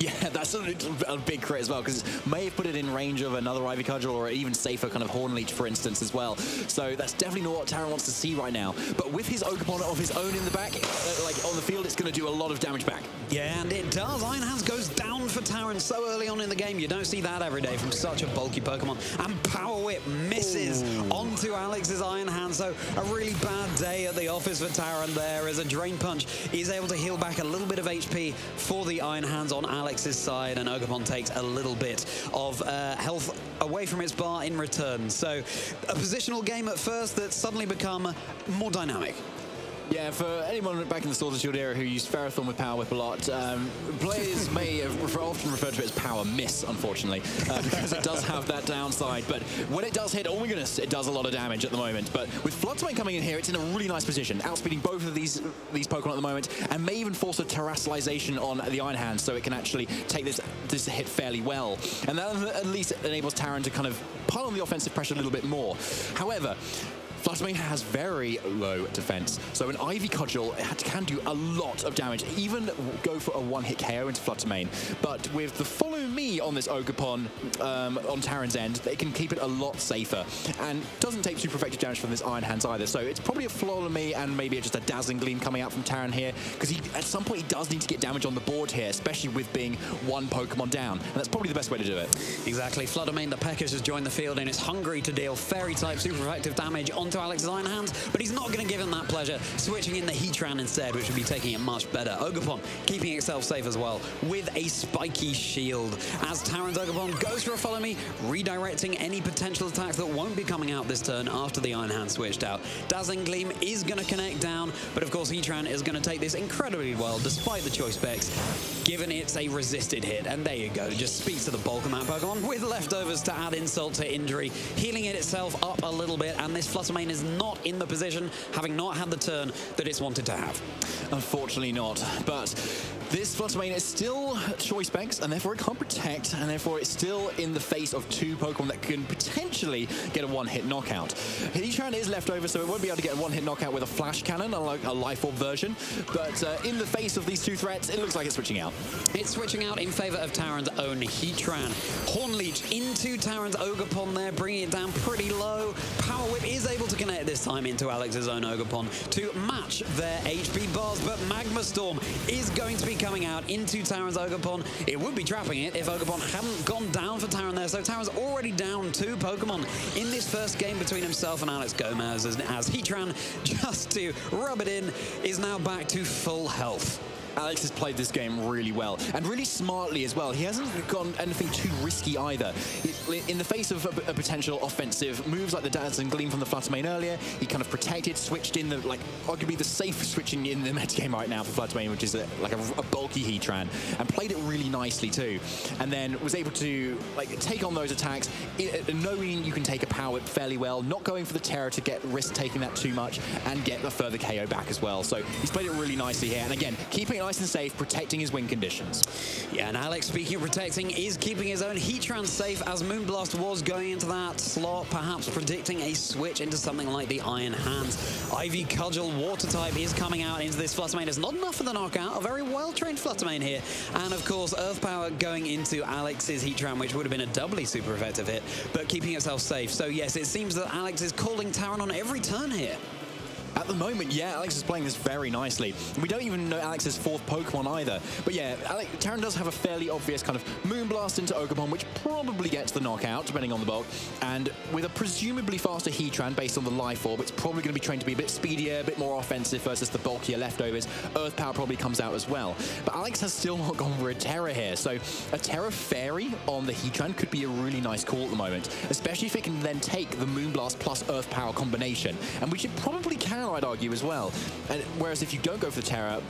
Yeah, that's a big crit as well, because may have put it in range of another Ivy Cudgel or even safer kind of Horn Leech, for instance, as well. So that's definitely not what Taran wants to see right now. But with his Ogerpon of his own in the back, like on the field, it's going to do a lot of damage back.
Yeah, and it does. Iron Hands goes down for Taran so early on in the game. You don't see that every day from such a bulky Pokemon. And Power Whip misses onto Alex's Iron Hand. So a really bad day at the office for Taran there, as a Drain Punch is able to heal back a little bit of HP for the Iron Hands on Alex's side, and Ogerpon takes a little bit of health away from its bar in return. So a positional game at first that's suddenly become more dynamic.
Yeah, for anyone back in the Sword and Shield era who used Ferrothorn with Power Whip a lot, players may have often referred to it as Power Miss, unfortunately, because it does have that downside. But when it does hit, oh my goodness, it does a lot of damage at the moment. But with Floodstone coming in here, it's in a really nice position, outspeeding both of these Pokemon at the moment, and may even force a Terrestrialization on the Iron Hand, so it can actually take this hit fairly well. And that at least enables Taran to kind of pile on the offensive pressure a little bit more. However, Fluttermane has very low defense, so an Ivy Cudgel can do a lot of damage, even go for a one-hit KO into Fluttermane. But with the Follow Me on this Ogerpon on Taran's end, they can keep it a lot safer, and doesn't take super effective damage from this Iron Hands either. So it's probably a Follow Me and maybe just a Dazzling Gleam coming out from Taran here, because at some point he does need to get damage on the board here, especially with being one Pokemon down, and that's probably the best way to do it.
Exactly. Fluttermane, the Peckish, has joined the field and is hungry to deal Fairy-type super effective damage onto Alex's Iron Hands, but he's not going to give him that pleasure, switching in the Heatran instead, which would be taking it much better. Ogerpon keeping itself safe as well with a spiky shield, as Taran's Ogerpon goes for a Follow Me, redirecting any potential attacks that won't be coming out this turn after the Iron Hand switched out. Dazzling Gleam is going to connect down, but of course Heatran is going to take this incredibly well despite the choice specs, given it's a resisted hit. And there you go, just speaks to the bulk of that Pokemon with leftovers to add insult to injury, healing it itself up a little bit, and this Fluttermane is not in the position, having not had the turn that it's wanted to have.
Unfortunately not, but this Fluttermane is still choice specs, and therefore it can't protect, and therefore it's still in the face of two Pokemon that can potentially get a one-hit knockout. Heatran is left over, so it won't be able to get a one-hit knockout with a Flash Cannon, unlike a Life Orb version, but in the face of these two threats, it looks like it's switching out.
It's switching out in favor of Taran's own Heatran. Horn Leech into Taran's Ogerpon there, bringing it down pretty low. Power Whip is able to connect this time into Alex's own Ogerpon to match their HP bars, but Magma Storm is going to be coming out into Taran's Ogerpon. It would be trapping it if Ogerpon hadn't gone down for Taran there, so Taran's already down two Pokemon in this first game between himself and Alex Gomez, as Heatran, just to rub it in, is now back to full health.
Alex has played this game really well, and really smartly as well. He hasn't gone anything too risky either. In the face of a potential offensive moves like the Dazzling Gleam from the Fluttermane earlier, he kind of protected, switched in the, like, arguably the safest switching in the metagame right now for Fluttermane, which is a bulky Heatran, and played it really nicely too. And then was able to take on those attacks, knowing you can take a Power Whip fairly well, not going for the Terror to risk taking that too much, and get a further KO back as well. So he's played it really nicely here, and again, keeping it nice and safe, protecting his win conditions.
Yeah, and Alex, speaking of protecting, is keeping his own Heatran safe, as Moonblast was going into that slot, perhaps predicting a switch into something like the Iron Hands. Ivy Cudgel Water type is coming out into this Fluttermane. It's not enough for the knockout, a very well-trained Fluttermane here. And of course, Earth Power going into Alex's Heatran, which would have been a doubly super effective hit, but keeping itself safe. So yes, it seems that Alex is calling Taran on every turn here.
At the moment, yeah, Alex is playing this very nicely. We don't even know Alex's 4th Pokemon either. But yeah, Terran does have a fairly obvious kind of Moonblast into Ogerpon, which probably gets the knockout, depending on the bulk. And with a presumably faster Heatran based on the Life Orb, it's probably going to be trained to be a bit speedier, a bit more offensive versus the bulkier leftovers. Earth Power probably comes out as well. But Alex has still not gone for a Terra here. So a Terra Fairy on the Heatran could be a really nice call at the moment, especially if it can then take the Moonblast plus Earth Power combination. And we should probably I'd argue as well. And whereas if you don't go for the Terra,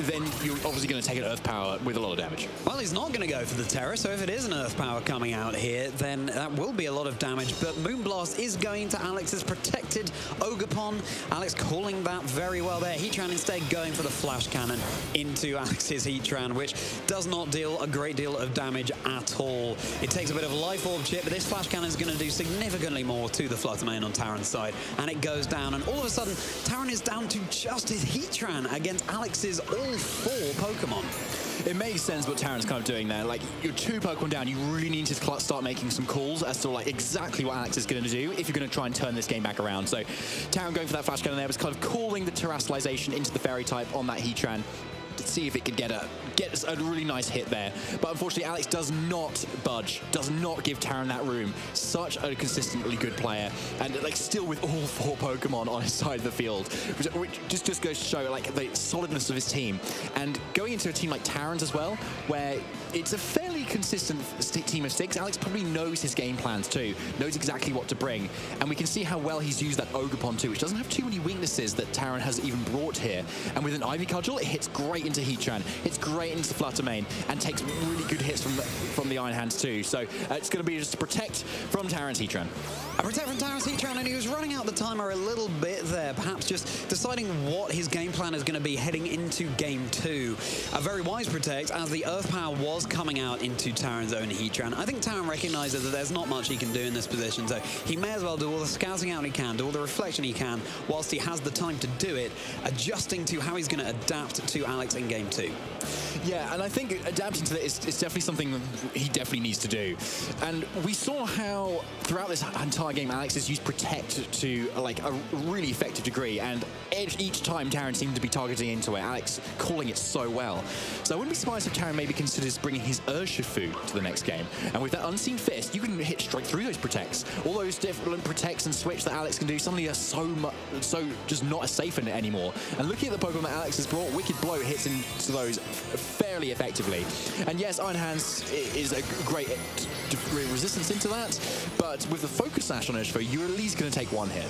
then you're obviously going to take an Earth Power with a lot of damage.
Well, he's not going to go for the Terra, so if it is an Earth Power coming out here, then that will be a lot of damage. But Moonblast is going to Alex's protected Ogerpon. Alex calling that very well there. Heatran instead going for the Flash Cannon into Alex's Heatran, which does not deal a great deal of damage at all. It takes a bit of Life Orb chip, but this Flash Cannon is going to do significantly more to the Fluttermane on Terran's side, and it goes down, and all of a sudden, Terran is down to just his Heatran against Alex's all 4 Pokemon.
It makes sense what Terran's kind of doing there. Like, you're 2 Pokemon down, you really need to start making some calls as to like exactly what Alex is going to do if you're going to try and turn this game back around. So Terran going for that Flash Cannon there was kind of calling the Terastallization into the Fairy type on that Heatran to see if it could get a really nice hit there. But unfortunately, Alex does not budge, does not give Terran that room. Such a consistently good player, and like still with all 4 Pokemon on his side of the field, which just goes to show like the solidness of his team. And going into a team like Terran's as well, where it's a fairly consistent team of 6, Alex probably knows his game plans too, knows exactly what to bring, and we can see how well he's used that Ogerpon too, which doesn't have too many weaknesses that Terran has even brought here. And with an Ivy Cudgel, it hits great into Heatran, hits great into Fluttermane, and takes really good hits from the Iron Hands too. So it's going to be just to protect from Terran's Heatran.
A protect from Terran's Heatran, and he was running out the timer a little bit there, perhaps just deciding what his game plan is going to be heading into Game 2. A very wise protect, as the Earth Power was coming out into Terran's own Heatran. I think Terran recognizes that there's not much he can do in this position, so he may as well do all the scouting out he can, do all the reflection he can, whilst he has the time to do it, adjusting to how he's going to adapt to Alex in Game 2.
Yeah, and I think adapting to that is definitely something he definitely needs to do. And we saw how throughout this entire game, Alex has used Protect to like a really effective degree, and each time Terran seemed to be targeting into it, Alex calling it so well. So I wouldn't be surprised if Terran maybe considers bringing his Urshifu to the next game. And with that Unseen Fist, you can hit straight through those Protects. All those different Protects and Switch that Alex can do suddenly are so just not as safe anymore. And looking at the Pokemon that Alex has brought, Wicked Blow hits into those fairly effectively. And yes, Iron Hands is a great resistance into that, but with the Focus Sash on Urshifu, you're at least going to take 1 hit.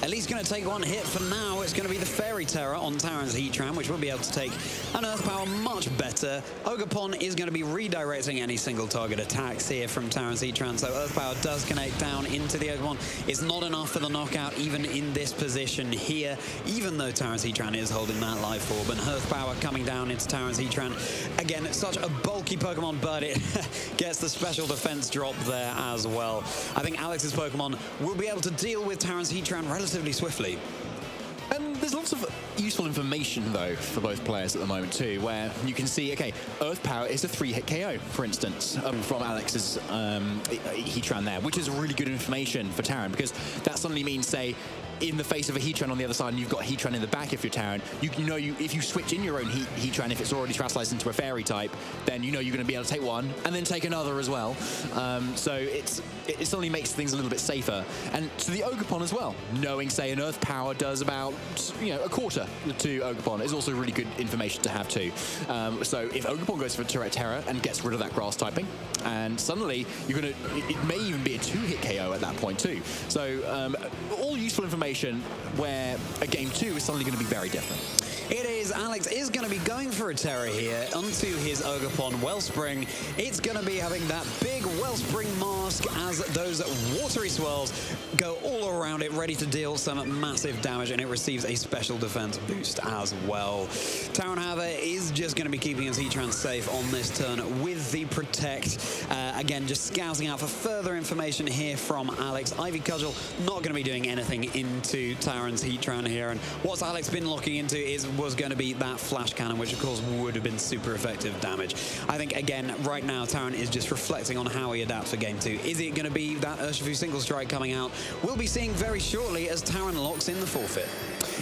At least going to take 1 hit for now. It's going to be the Fairy Terra on Terran's Heatran, which will be able to take an Earth Power much better. Ogerpon is going to be redirecting any single target attacks here from Terran's Heatran, so Earth Power does connect down into the Ogerpon. It's not enough for the knockout, even in this position here, even though Terran's Heatran is holding that Life Orb, and Earth Power coming down into Terran's Heatran. Again, it's such a bulky Pokemon, but it gets the special defense drop there as well. I think Alex's Pokemon will be able to deal with Terran's Heatran relatively swiftly.
And there's lots of useful information, though, for both players at the moment, too, where you can see, okay, Earth Power is a 3-hit KO, for instance, from Alex's Heatran there, which is really good information for Terran, because that suddenly means, say, in the face of a Heatran on the other side, and you've got Heatran in the back if you're Terran, you know if you switch in your own Heatran, if it's already Terastallized into a Fairy type, then you know you're going to be able to take 1 and then take another as well. So it suddenly makes things a little bit safer. And to the Ogerpon as well, knowing, say, an Earth Power does about, a quarter to Ogerpon is also really good information to have too. So if Ogerpon goes for Terra and gets rid of that grass typing, and suddenly it may even be a 2-hit KO at that point too. So all useful information where a Game 2 is suddenly going to be very different.
It is. Alex is going to be going for a Terra here onto his Ogerpon Wellspring. It's going to be having that big Wellspring mask as those watery swirls go all around it, ready to deal some massive damage, and it receives a special defense boost as well. Terran, however, is just going to be keeping his Heatran safe on this turn with the Protect. Again, just scouting out for further information here from Alex. Ivy Cudgel not going to be doing anything into Terran's Heatran here, and what's Alex been looking into was going to be that flash cannon, which of course would have been super effective damage. I think, again, right now, Taran is just reflecting on how he adapts for Game 2. Is it going to be that Urshifu single strike coming out? We'll be seeing very shortly as Taran locks in the forfeit.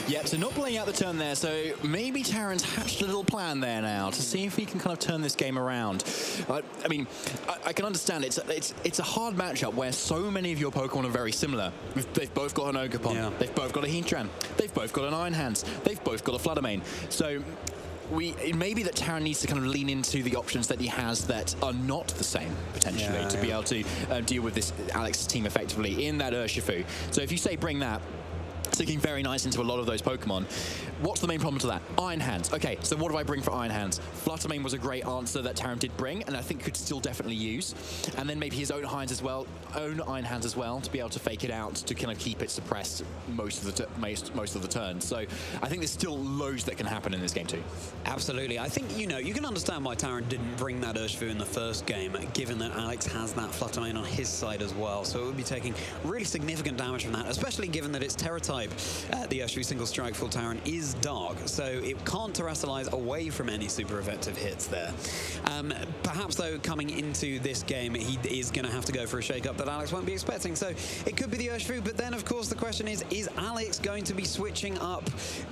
Yep, so not playing out the turn there, so maybe Taran's hatched a little plan there now to see if he can kind of turn this game around. I mean, I can understand it's a hard matchup where so many of your Pokemon are very similar. They've both got an Ogerpon, they've both got a Heatran, they've both got an Iron Hands, they've both got a Flutter Mane. So it may be that Taran needs to kind of lean into the options that he has that are not the same, potentially, to be able to deal with this Alex's team effectively in that Urshifu. So if you say bring that, sticking very nice into a lot of those Pokemon. What's the main problem to that? Iron Hands. Okay, so what do I bring for Iron Hands? Flutter Mane was a great answer that Taran did bring, and I think could still definitely use. And then maybe his own Iron Hands as well, to be able to fake it out, to kind of keep it suppressed most of the turn. So I think there's still loads that can happen in this game too.
Absolutely. I think, you know, you can understand why Taran didn't bring that Urshifu in the first game, given that Alex has that Flutter Mane on his side as well. So it would be taking really significant damage from that, especially given that its Terra type, the Urshifu single strike full Taran, is dark, so it can't terrestrialize away from any super effective hits there. Perhaps, though, coming into this game, he is going to have to go for a shake-up that Alex won't be expecting, so it could be the Urshifu, but then, of course, the question is Alex going to be switching up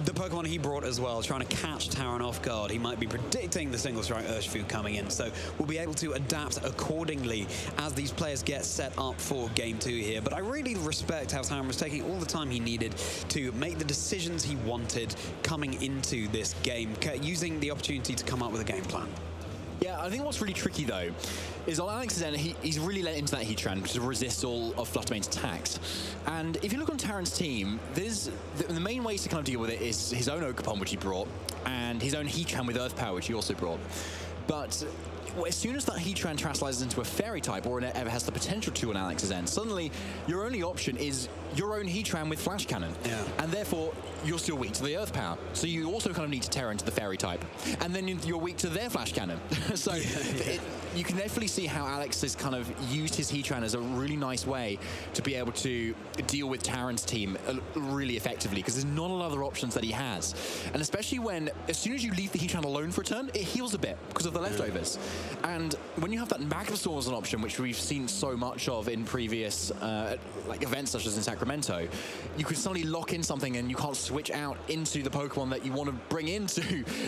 the Pokemon he brought as well, trying to catch Taran off guard? He might be predicting the single strike Urshifu coming in, so we'll be able to adapt accordingly as these players get set up for Game 2 here. But I really respect how Taran was taking all the time he needed to make the decisions he wanted coming into this game, using the opportunity to come up with a game plan.
Yeah, I think what's really tricky, though, is on Alex's end, he's really let into that Heatran to resist all of Flutter Mane's attacks. And if you look on Taran's team, there's the main ways to kind of deal with it is his own Ogerpon, which he brought, and his own Heatran with Earth Power, which he also brought. But as soon as that Heatran terrestrializes into a Fairy type, or ever has the potential to on Alex's end, suddenly your only option is your own Heatran with Flash Cannon. Yeah. And therefore, you're still weak to the Earth Power. So you also kind of need to Terra into the Fairy type. And then you're weak to their Flash Cannon. So you can definitely see how Alex has kind of used his Heatran as a really nice way to be able to deal with Taran's team really effectively, because there's not a lot of other options that he has. And especially when, as soon as you leave the Heatran alone for a turn, it heals a bit because of the leftovers. And when you have that Magmasaur as an option, which we've seen so much of in previous like events such as in Sacramento, you can suddenly lock in something and you can't switch out into the Pokemon that you want to bring into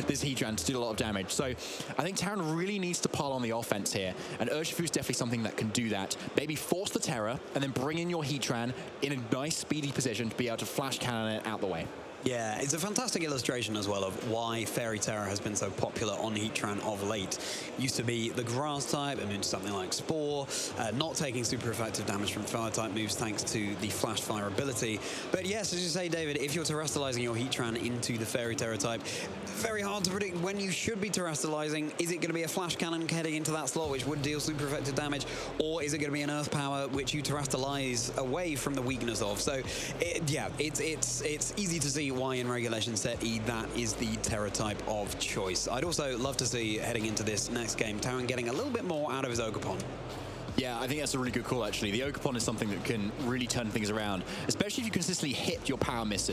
this Heatran to do a lot of damage. So I think Taran really needs to pile on the offense here, and Urshifu is definitely something that can do that. Maybe force the Terra and then bring in your Heatran in a nice speedy position to be able to Flash Cannon it out the way.
Yeah, it's a fantastic illustration as well of why Fairy Terra has been so popular on Heatran of late. Used to be the grass type, I mean something like Spore, not taking super effective damage from fire type moves thanks to the Flash Fire ability. But yes, as you say, David, if you're terrestrializing your Heatran into the Fairy Terra type, very hard to predict when you should be terrestrializing. Is it going to be a Flash Cannon heading into that slot, which would deal super effective damage, or is it going to be an Earth Power, which you terrestrialize away from the weakness of? So, yeah, it's easy to see why in Regulation Set E that is the Terra type of choice. I'd also love to see, heading into this next game, Taran getting a little bit more out of his Ogerpon.
Yeah, I think that's a really good call, actually. The Ogerpon is something that can really turn things around, especially if you consistently hit your power whips,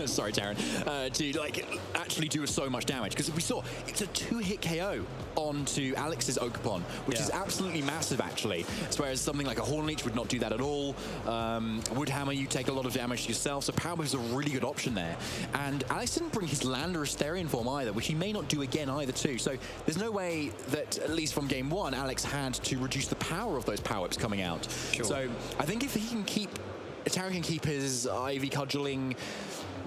sorry, Taran, to like actually do so much damage. Because we saw it's a 2-hit KO onto Alex's Ogerpon, which is absolutely massive, actually. Whereas something like a Horn Leech would not do that at all. Wood Hammer, you take a lot of damage yourself, so Power Whip is a really good option there. And Alex didn't bring his Landorus Therian form either, which he may not do again either too. So there's no way that, at least from game one, Alex had to reduce the power of those Power Whips coming out. Sure. So I think if he can Taran can keep his Ivy Cudgeling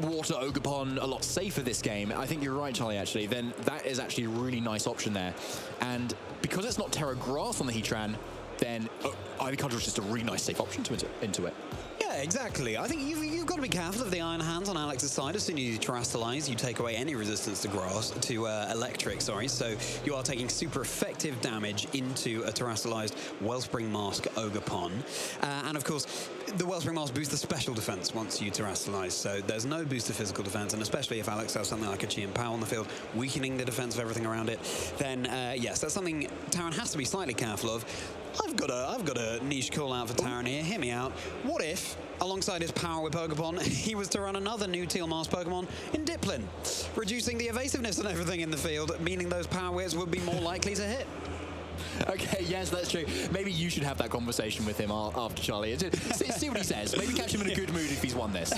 Water Ogerpon a lot safer this game, I think you're right, Charlie, actually, then that is actually a really nice option there. And because it's not Terra Grass on the Heatran, then Ivy Cudgel is just a really nice safe option to into it.
Yeah, exactly. I think you've got to be careful of the Iron Hands on Alex's side. As soon as you terrestrialize, you take away any resistance to grass, to electric, sorry. So you are taking super effective damage into a terrestrialized Wellspring Mask Ogerpon. And of course, the Wellspring Mask boosts the special defense once you terrestrialize, so there's no boost to physical defense, and especially if Alex has something like a Chi and Pow on the field, weakening the defense of everything around it, then yes, that's something Taran has to be slightly careful of. I've got a niche call out for Taran here. Hear me out. What if, alongside his Power Whip Pokemon, he was to run another new Teal Mask Pokemon in Diplin, reducing the evasiveness and everything in the field, meaning those Power Whips would be more likely to hit?
Okay, yes, that's true. Maybe you should have that conversation with him after Charlie. See what he says. Maybe catch him in a good mood if he's won this.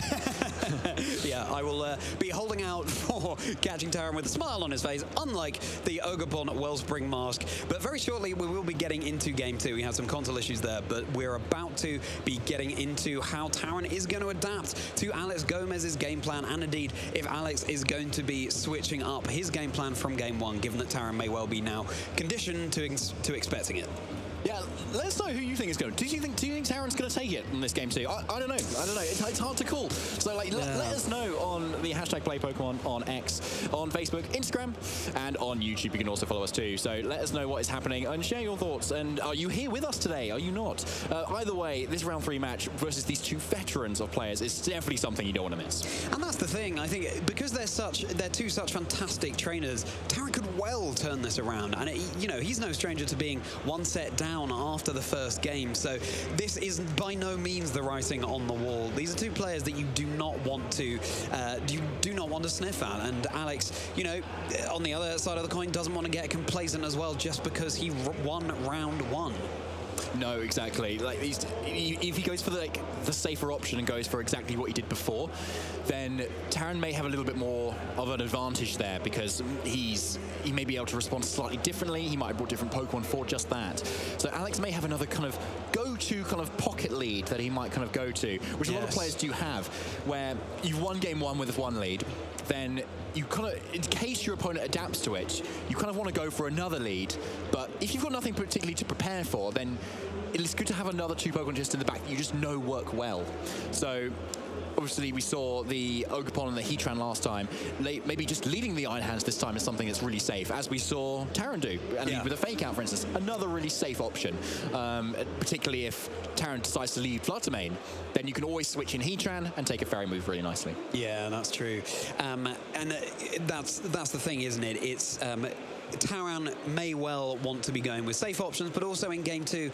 Yeah, I will be holding out for catching Taran with a smile on his face, unlike the Ogerpon Wellspring Mask. But very shortly, we will be getting into Game 2. We had some console issues there, but we're about to be getting into how Taran is going to adapt to Alex Gomez's game plan, and indeed, if Alex is going to be switching up his game plan from Game 1, given that Taran may well be now conditioned to expecting it.
Yeah, let us know who you think is going to. Do you think Taran's going to take it in this game too? I don't know. It's hard to call. So let us know on the hashtag #PlayPokemon on X, on Facebook, Instagram, and on YouTube. You can also follow us too. So let us know what is happening and share your thoughts. And are you here with us today? Are you not? Either way, this round 3 match versus these two veterans of players is definitely something you don't want to miss.
And that's the thing. I think because they're two such fantastic trainers, Taran could well turn this around. And he's no stranger to being one set down after the first game, so this is by no means the writing on the wall. These are two players that you do not want to sniff at, and Alex, on the other side of the coin, doesn't want to get complacent as well just because he won round 1.
No, exactly. Like if he goes for the safer option and goes for exactly what he did before, then Taran may have a little bit more of an advantage there because he may be able to respond slightly differently. He might have brought different Pokemon for just that. So Alex may have another kind of go-to kind of pocket lead that he might kind of go to, which a lot of players do have, where you've won Game 1 with one lead, then you kind of, in case your opponent adapts to it, you kind of want to go for another lead. But if you've got nothing particularly to prepare for, then it's good to have another 2 Pokemon just in the back that you just know work well. So obviously we saw the Ogerpon and the Heatran last time. Maybe just leading the Iron Hands this time is something that's really safe, as we saw Taran do. And with a Fake Out, for instance, another really safe option. Particularly if Taran decides to lead Fluttermane, then you can always switch in Heatran and take a Fairy move really nicely.
Yeah, that's true. And that's the thing, isn't it? It's Taran may well want to be going with safe options, but also in Game 2,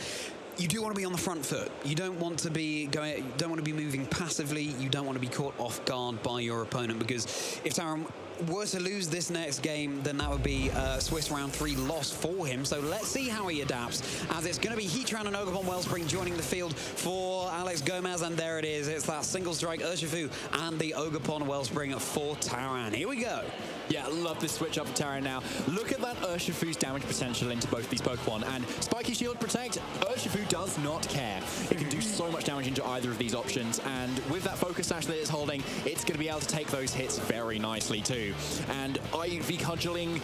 you do want to be on the front foot. You don't want to be moving passively. You don't want to be caught off guard by your opponent, because if Taran were to lose this next game, then that would be Swiss round 3 loss for him. So let's see how he adapts, as it's going to be Heatran and Ogerpon Wellspring joining the field for Alex Gomez, and there it is. It's that single strike Urshifu and the Ogerpon Wellspring for Taran. Here we go.
Yeah, love this switch up for Taran now. Look at that Urshifu's damage potential into both these Pokemon, and Spiky Shield Protect, Urshifu does not care. It can do so much damage into either of these options, and with that Focus Sash that it's holding, it's going to be able to take those hits very nicely too. And IV Cudgeling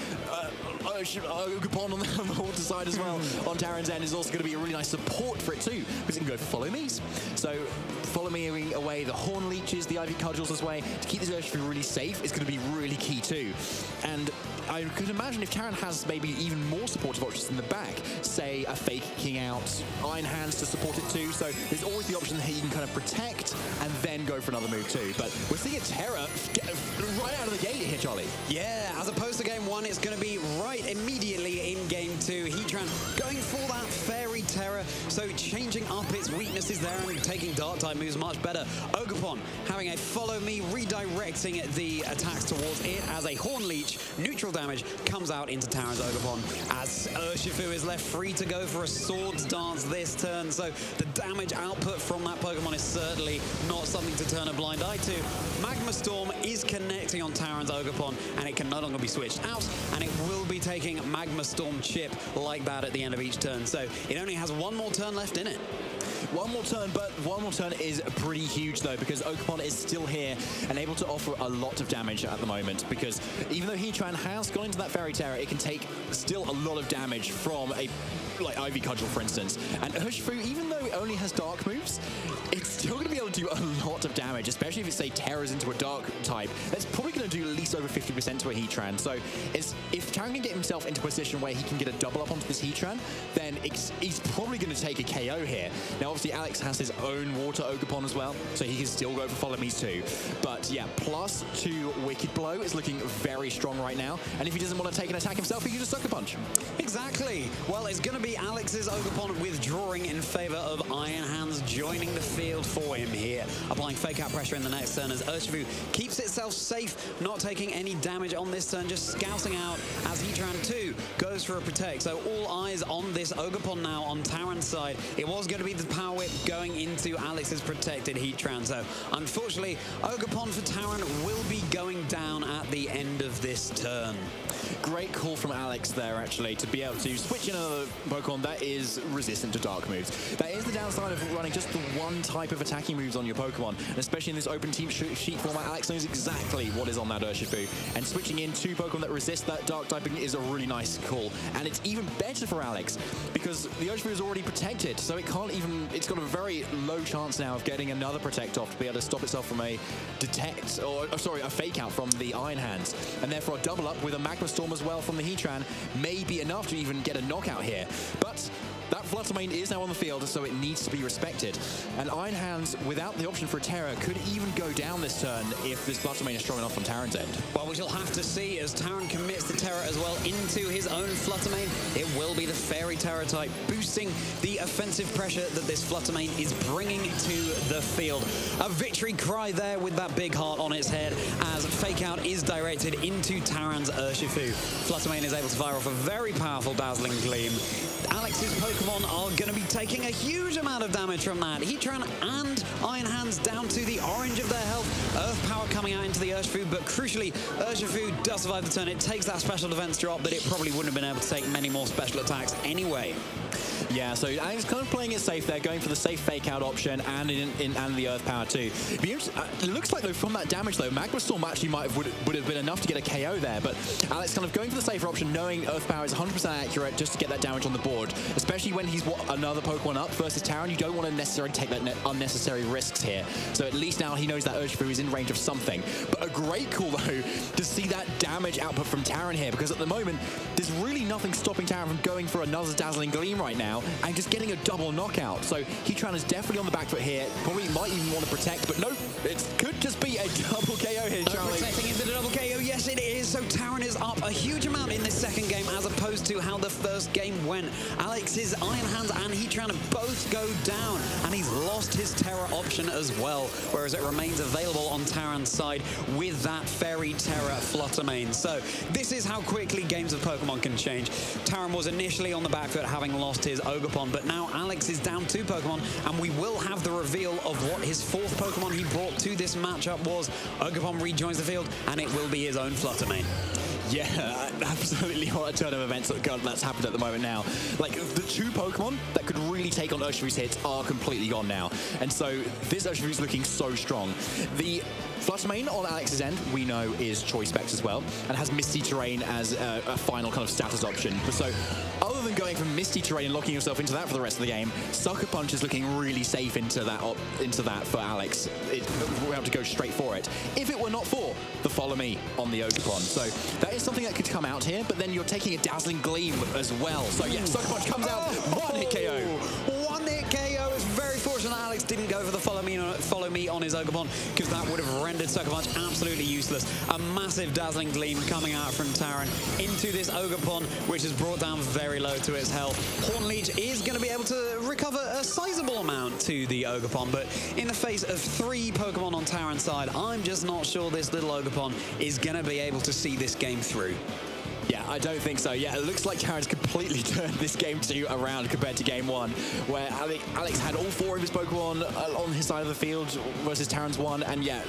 Ogerpon on the water side as well on Taran's end is also going to be a really nice support for it too, because it can go for Follow Me's. So Follow Me away the Horn Leeches, the IV Cudgels this way, to keep this Urshifu really safe is going to be really key too. And I could imagine if Taran has maybe even more supportive options in the back, say a Fake King Out, Iron Hands to support it too, so there's always the option that he can kind of protect and then go for another move too. But we're seeing a Terra right out of the gate here, Charlie.
Yeah, as opposed to Game 1, it's going to be right immediately in Game 2. Heatran going for that Fairy Terror, so changing up its weaknesses there and taking Dark-type moves much better. Ogerpon having a Follow Me, redirecting the attacks towards it as a Horn Leech. Neutral damage comes out into Taran's Ogerpon, as Urshifu is left free to go for a Swords Dance this turn, so the damage output from that Pokemon is certainly not something to turn a blind eye to. Magma Storm is connecting on Taran's Ogerpon, and it can no longer be switched out, and it will be taking Magma Storm Chip like that at the end of each turn, so it only has one more turn left in it.
One more turn, but one more turn is pretty huge though, because Ogerpon is still here and able to offer a lot of damage at the moment, because even though Heatran has gone into that Fairy Terror, it can take still a lot of damage from a IV Cudgel, for instance. And Urshifu, even though it only has Dark moves, it's still going to be able to do a lot of damage, especially if it, say, Terrors into a Dark type. That's probably going to do at least over 50% to a Heatran. So if Taran can get himself into a position where he can get a double up onto this Heatran, then he's probably going to take a KO here. Now, Obviously, Alex has his own water Ogerpon as well, so he can still go for Follow Me's too. But yeah, +2 Wicked Blow is looking very strong right now. And if he doesn't want to take an attack himself, he can just Sucker Punch.
Exactly. Well, it's going to be Alex's Ogerpon withdrawing in favor of Iron Hands joining the field for him here. Applying fake out pressure in the next turn as Urshifu keeps itself safe, not taking any damage on this turn, just scouting out as Heatran 2 goes for a protect. So all eyes on this Ogerpon now on Taran's side. It was going to be the Power Whip going into Alex's protected Heatran. So unfortunately, Ogerpon for Taran will be going down at the end of this turn.
Great call from Alex there, actually, to be able to switch in another Pokemon that is resistant to dark moves. That is the downside of running just the one type of attacking moves on your Pokemon, and especially in this open team sheet format, Alex knows exactly what is on that Urshifu, and switching in 2 Pokemon that resist that dark typing is a really nice call. And it's even better for Alex, because the Urshifu is already protected, so it can't even, it's got a very low chance now of getting another Protect off to be able to stop itself from a a Fake Out from the Iron Hands, and therefore a double up with a Magma Storm as well from the Heatran may be enough to even get a knockout here. But that Flutter Mane is now on the field, so it needs to be respected. And Iron Hands, without the option for a Terra, could even go down this turn if this Flutter Mane is strong enough on Taran's end.
Well, we shall have to see as Taran commits the Terra as well into his own Flutter Mane. It will be the Fairy Terra type, boosting the offensive pressure that this Flutter Mane is bringing to the field. A victory cry there with that big heart on its head as Fake Out is directed into Taran's Urshifu. Flutter Mane is able to fire off a very powerful Dazzling Gleam. Alex's Pokemon are going to be taking a huge amount of damage from that. Heatran and Iron Hands down to the orange of their health. Earth Power coming out into the Urshifu, but crucially, Urshifu does survive the turn. It takes that special defense drop, but it probably wouldn't have been able to take many more special attacks anyway.
Yeah, so Alex kind of playing it safe there, going for the safe Fake Out option and and the Earth Power too. It looks like though from that damage though, Magma Storm actually would have been enough to get a KO there, but Alex kind of going for the safer option, knowing Earth Power is 100% accurate just to get that damage on the board, especially when he's another Pokemon up versus Taran. You don't want to necessarily take that unnecessary risks here. So at least now he knows that Urshifu is in range of something. But a great call though to see that damage output from Taran here, because at the moment there's really nothing stopping Taran from going for another Dazzling Gleam right now and just getting a double knockout. So Heatran is definitely on the back foot here. Probably might even want to protect, but no, it could just be a double KO here, Charlie.
Protecting into the double KO, yes it is. So Taran is up a huge amount in this second game as opposed to how the first game went. Alex's Iron Hands and Heatran both go down, and he's lost his Terra option as well, whereas it remains available on Taran's side with that Fairy Terra Flutter Mane. So this is how quickly games of Pokemon can change. Taran was initially on the back foot having lost his Ogerpon, but now Alex is down 2 Pokemon, and we will have the reveal of what his 4th Pokemon he brought to this matchup was. Ogerpon rejoins the field, and it will be his own Flutter Mane.
Yeah, absolutely what a turn of events that's happened at the moment now. Like, the 2 Pokemon that could really take on Urshifu's hits are completely gone now. And so this Urshifu is looking so strong. The Flutter Mane on Alex's end, we know, is Choice Specs as well, and has Misty Terrain as a final kind of status option. So other than going from Misty Terrain and locking yourself into that for the rest of the game, Sucker Punch is looking really safe into that for Alex. We're able to go straight for it. If it were not for the Follow Me on the Ogerpon. So that is something that could come out here, but then you're taking a Dazzling Gleam as well. So yeah, Sucker Punch comes out, 1-hit KO.
1-hit KO. It's very fortunate Alex didn't go for the Follow Me on his Ogerpon, because that would have rendered Sucker Punch absolutely useless. A massive Dazzling Gleam coming out from Taran into this Ogerpon, which is brought down very low to its health. Hornleech is going to be able to recover a sizable amount to the Ogerpon, but in the face of 3 Pokemon on Taran's side, I'm just not sure this little Ogerpon is going to be able to see this game through.
Yeah, I don't think so. Yeah, it looks like Taran's completely turned this game 2 around compared to game 1, where Alex had all 4 of his Pokemon on his side of the field versus Taran's 1, and yeah,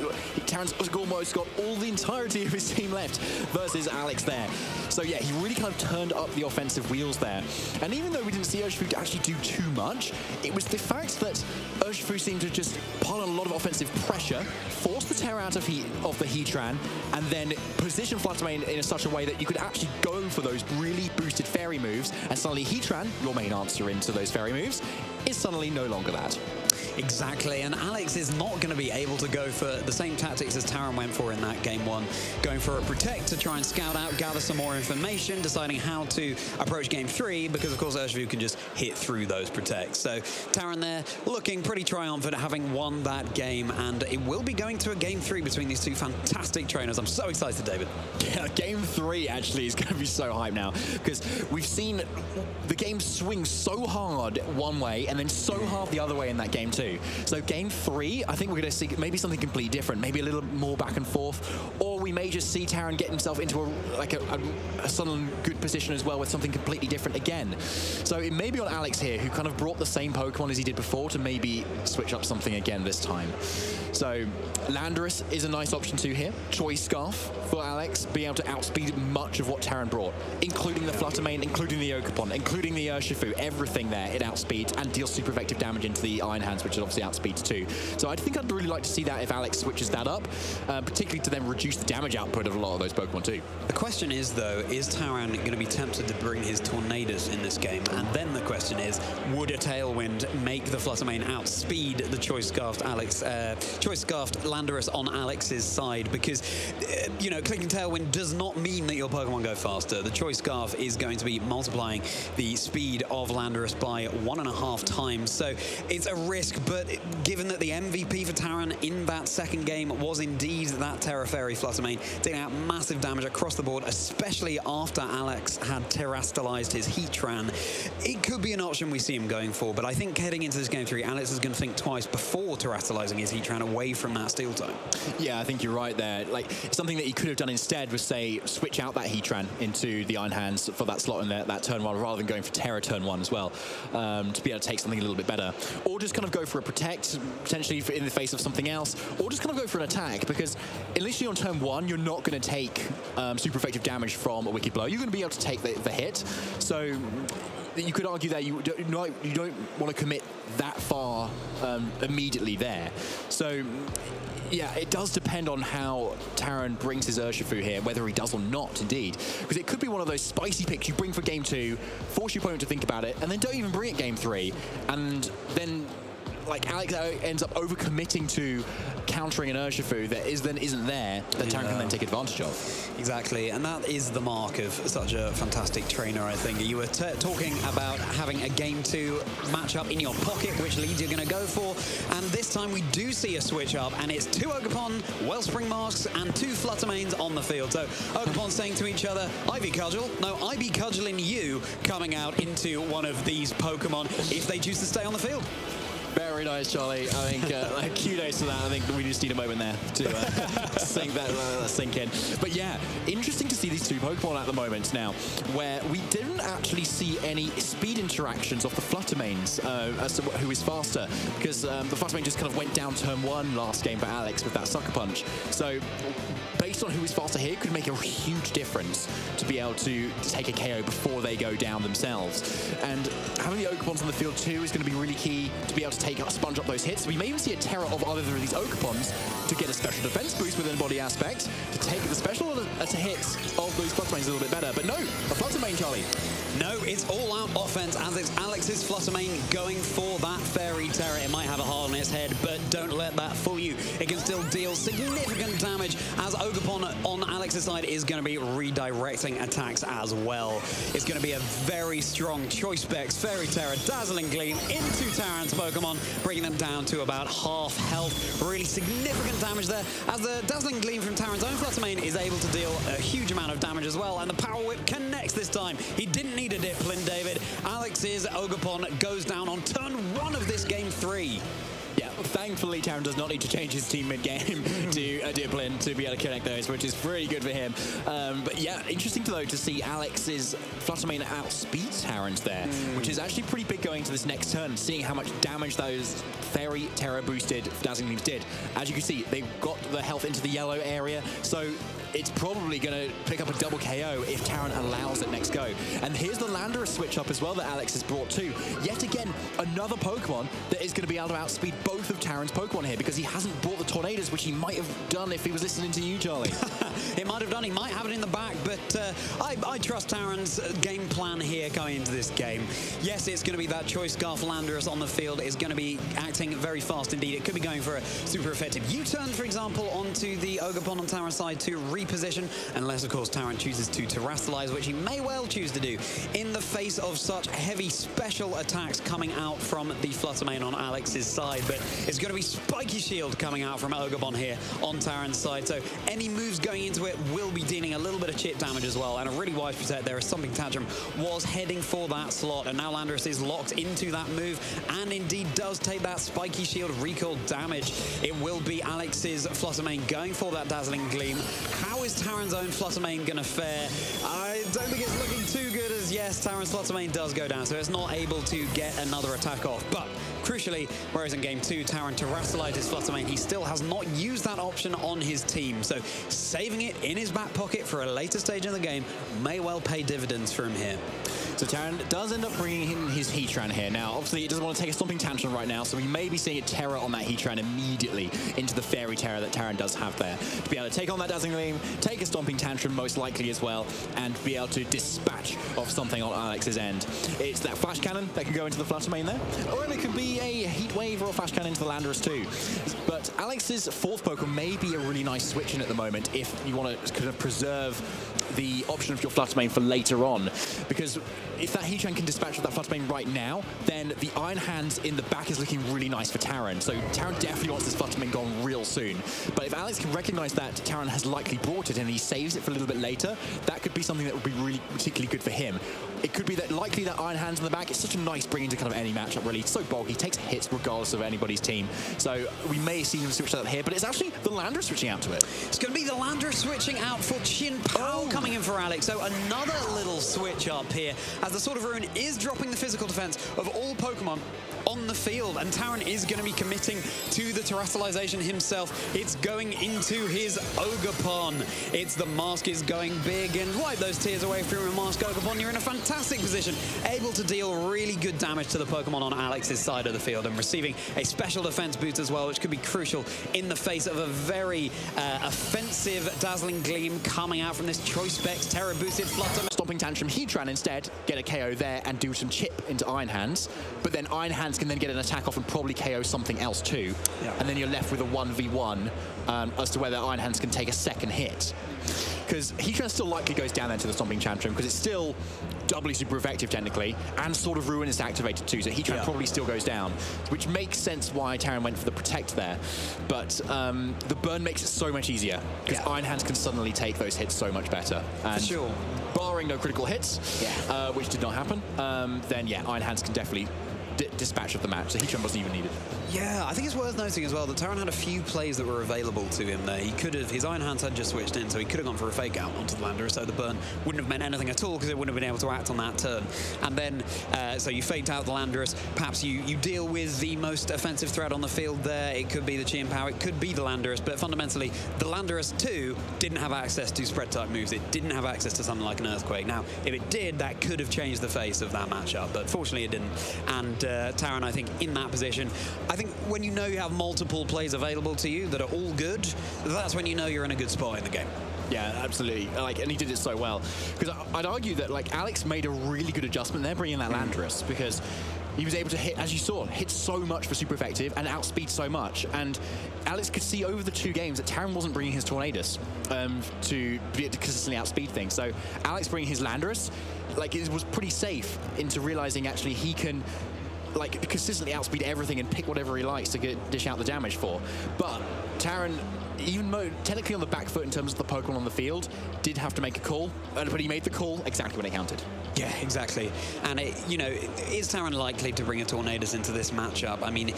Taran's almost got all the entirety of his team left versus Alex there. So yeah, he really kind of turned up the offensive wheels there. And even though we didn't see Urshifu actually do too much, it was the fact that Urshifu seemed to just pile on a lot of offensive pressure, force the Terra out of the Heatran, and then position Flutter Mane in such a way that you could actually go for those really boosted fairy moves, and suddenly Heatran, your main answer into those fairy moves, is suddenly no longer that.
Exactly, and Alex is not going to be able to go for the same tactics as Taran went for in that game 1, going for a protect to try and scout out, gather some more information, deciding how to approach game 3, because of course Urshifu can just hit through those protects. So Taran there looking pretty triumphant, having won that game, and it will be going to a game 3 between these two fantastic trainers. I'm so excited, David.
Yeah, game 3 actually is going to be so hype now, because we've seen the game swing so hard one way and then so hard the other way in that game 2. So game 3, I think we're going to see maybe something completely different, maybe a little more back and forth, or we may just see Taran get himself into a sudden good position as well with something completely different again. So it may be on Alex here, who kind of brought the same Pokemon as he did before to maybe switch up something again this time. So Landorus is a nice option too here. Choice Scarf for Alex, being able to outspeed much of what Taran brought, including the Flutter Mane, including the Ogerpon, including the Urshifu, everything there, it outspeeds and deals super effective damage into the Iron Hands, which it obviously outspeeds too. So I think I'd really like to see that if Alex switches that up, particularly to then reduce the damage output of a lot of those Pokemon too.
The question is, though, is Taran going to be tempted to bring his Tornadus in this game? And then the question is, would a Tailwind make the Flutter Mane outspeed the Choice Scarfed Landorus on Alex's side? Because, you know, clicking Tailwind does not mean that your Pokemon go faster. The Choice Scarf is going to be multiplying the speed of Landorus by 1.5 times. So it's a risk, but given that the MVP for Taran in that second game was indeed that Terra Fairy Flutter Mane, dealing out massive damage across the board, especially after Alex had terastallized his Heatran, it could be an option we see him going for. But I think heading into this game 3, Alex is going to think twice before terastallizing his Heatran away from that Steel type.
Yeah, I think you're right there. Like, something that he could have done instead was, say, switch out that Heatran into the Iron Hands for that slot in there, that turn 1, rather than going for Terra turn 1 as well, to be able to take something a little bit better. Or just kind of go for a protect, potentially in the face of something else, or just kind of go for an attack, because initially on turn 1, you're not going to take super effective damage from a Wicked Blow. You're going to be able to take the hit. So you could argue that you don't want to commit that far immediately there. So yeah, it does depend on how Taran brings his Urshifu here, whether he does or not, indeed. Because it could be one of those spicy picks you bring for game 2, force your opponent to think about it, and then don't even bring it game 3, and then like Alex ends up overcommitting to countering an Urshifu that isn't there, that Taran can then take advantage of.
Exactly, and that is the mark of such a fantastic trainer, I think. You were talking about having a Game 2 matchup in your pocket, which leads you're going to go for, and this time we do see a switch up, and it's 2 Ogerpon, Wellspring Masks, and 2 Flutter Manes on the field. So Ogerpon saying to each other, I be cudgel, no, I be cudgeling you, coming out into one of these Pokemon if they choose to stay on the field.
Very nice, Charlie. I think kudos to that. I think we just need a moment there to sink in. But yeah, interesting to see these 2 Pokemon at the moment now, where we didn't actually see any speed interactions of the Flutter Manes as to who is faster, because the Flutter Mane just kind of went down turn 1 last game for Alex with that Sucker Punch. So based on who is faster here could make a huge difference to be able to take a KO before they go down themselves. And having the Ogerpons on the field too is going to be really key to be able to sponge up those hits. We may even see a Terra of either of these Ogerpons to get a special defense boost within body aspect, to take the special hits of those Flutter Manes a little bit better. But no, a Flutter Mane, Charlie.
No, it's all-out offense as it's Alex's Flutter Mane going for that Fairy Terra. It might have a heart on its head, but don't let that fool you. It can still deal significant damage as Ogerpon on Alex's side is going to be redirecting attacks as well. It's going to be a very strong Choice Specs, Fairy Terra, Dazzling Gleam into Taran's Pokemon, bringing them down to about half health. Really significant damage there, as the Dazzling Gleam from Taran's own Flutter Mane is able to deal a huge amount of damage as well, and the Power Whip connects this time. He didn't need a Diplin, David. Alex's Ogerpon goes down on turn 1 of this game 3.
Yeah, thankfully Taran does not need to change his team mid-game to a Diplin to be able to connect those, which is pretty good for him. But yeah, interesting though to see Alex's Flutter Mane outspeed Taran's there, which is actually pretty big going into this next turn, seeing how much damage those Fairy Terra boosted Dazzling Gleams did. As you can see, they've got the health into the yellow area, so it's probably going to pick up a double KO if Taran allows it next go. And here's the Landorus switch up as well that Alex has brought too. Yet again, another Pokemon that is going to be able to outspeed both of Taran's Pokemon here because he hasn't bought the Tornadoes, which he might have done if he was listening to you, Charlie.
He might have done. He might have it in the back, but I trust Taran's game plan here going into this game. Yes, it's going to be that choice Scarf Landorus on the field. Is going to be acting very fast indeed. It could be going for a super effective U-turn, for example, onto the Ogerpon on Taran's side to reposition, unless, of course, Taran chooses to Terastallize, which he may well choose to do in the face of such heavy special attacks coming out from the Fluttermane on Alex's side. But it's going to be Spiky Shield coming out from Ogerpon here on Taran's side. So any moves going into it will be dealing a little bit of chip damage as well, and a really wise protect there as Stomping Tantrum was heading for that slot, and now Landorus is locked into that move and indeed does take that Spiky Shield recall damage. It will be Alex's Fluttermane going for that Dazzling Gleam. How is Taran's own Fluttermane going to fare? I don't think it's looking too good, as yes, Taran's Fluttermane does go down, so it's not able to get another attack off. But crucially, whereas in game 2, Taran terrestrialized his Fluttermane, he still has not used that option on his team, so saving it in his back pocket for a later stage in the game may well pay dividends for him here.
So Taran does end up bringing in his Heatran here. Now, obviously, he doesn't want to take a Stomping Tantrum right now, so we may be seeing a Terra on that Heatran immediately into the Fairy Terra that Taran does have there. To be able to take on that Dazzling Gleam, take a Stomping Tantrum most likely as well, and be able to dispatch off something on Alex's end. It's that Flash Cannon that can go into the Fluttermane there, or it could be a Heat Wave or a Flash Cannon into the Landorus too. But Alex's fourth Pokemon may be a really nice switch in at the moment if you want to kind of preserve the option of your Fluttermane for later on, because if that Heatran can dispatch with that Fluttermane right now, then the Iron Hands in the back is looking really nice for Taran. So Taran definitely wants this Fluttermane gone real soon. But if Alex can recognize that Taran has likely brought it and he saves it for a little bit later, that could be something that would be really particularly good for him. It could be that likely that Iron Hands in the back is such a nice bring into kind of any matchup, really. It's so bulky, takes hits regardless of anybody's team. So we may see him switch that here, but it's actually the Landorus switching out to it.
It's going to be the Landorus switching out for Chin Pao coming in for Alex. So another little switch up here, as the Sword of Ruin is dropping the physical defense of all Pokemon on the field, and Taran is going to be committing to the terrestrialization himself. It's going into his Ogerpon. It's the Mask is going big, and wipe those tears away from your Mask Ogerpon. You're in a fantastic position, able to deal really good damage to the Pokemon on Alex's side of the field, and receiving a special defense boost as well, which could be crucial in the face of a very offensive Dazzling Gleam coming out from this Choice Specs Terra boosted Flutter.
Stomping Tantrum Heatran instead, get a KO there and do some chip into Iron Hands, but then Iron Hands can then get an attack off and probably KO something else too. Yeah. And then you're left with a 1v1 as to whether Iron Hands can take a second hit. Because Heatran still likely goes down there to the Stomping Tantrum, because it's still doubly super effective technically, and Sword of Ruin is activated too, so Heatran probably still goes down, which makes sense why Taran went for the Protect there. But the burn makes it so much easier, because Iron Hands can suddenly take those hits so much better. And
for sure.
Barring no critical hits, which did not happen, then yeah, Iron Hands can definitely dispatch of the match, so Heatran wasn't even needed.
Yeah, I think it's worth noting as well that Taran had a few plays that were available to him there. He could have, his Iron Hands had just switched in, so he could have gone for a fake out onto the Landorus, so the burn wouldn't have meant anything at all because it wouldn't have been able to act on that turn. And then, so you faked out the Landorus, perhaps you deal with the most offensive threat on the field there. It could be the Chien Pao, it could be the Landorus, but fundamentally, the Landorus too didn't have access to spread type moves. It didn't have access to something like an Earthquake. Now, if it did, that could have changed the face of that matchup, but fortunately it didn't. And Taran, I think, in that position, I think when you know you have multiple plays available to you that are all good, that's when you know you're in a good spot in the game.
Yeah, absolutely. And he did it so well. Because I'd argue that Alex made a really good adjustment there, bringing in that Landorus, because he was able to hit, as you saw, hit so much for super effective and outspeed so much. And Alex could see over the two games that Taran wasn't bringing his Tornadoes to consistently outspeed things. So Alex bringing his Landorus, it was pretty safe into realizing actually he can consistently outspeed everything and pick whatever he likes to dish out the damage for. But Taran, even though technically on the back foot in terms of the Pokemon on the field, did have to make a call, but he made the call exactly when it counted.
Yeah, exactly. And, is Taran likely to bring a Tornadoes into this matchup? I mean,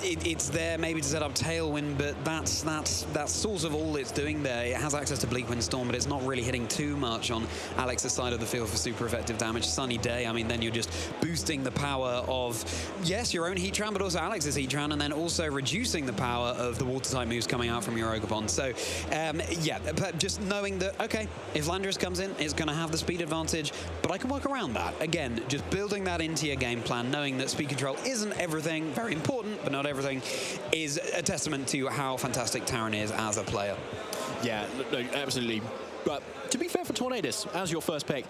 it's there maybe to set up Tailwind, but that's sort of all it's doing there. It has access to Bleak Wind Storm, but it's not really hitting too much on Alex's side of the field for super effective damage. Sunny Day, I mean, then you're just boosting the power of, yes, your own Heatran, but also Alex's Heatran, and then also reducing the power of the Water-type moves coming out from your Ogerpon Ogerpon. So, yeah, but just knowing that, okay, if Landorus comes in, it's going to have the speed advantage, but I can work around that. Again, just building that into your game plan, knowing that speed control isn't everything, very important, but not everything, is a testament to how fantastic Taran is as a player.
Yeah, no, absolutely. But to be fair for Tornadus, as your first pick,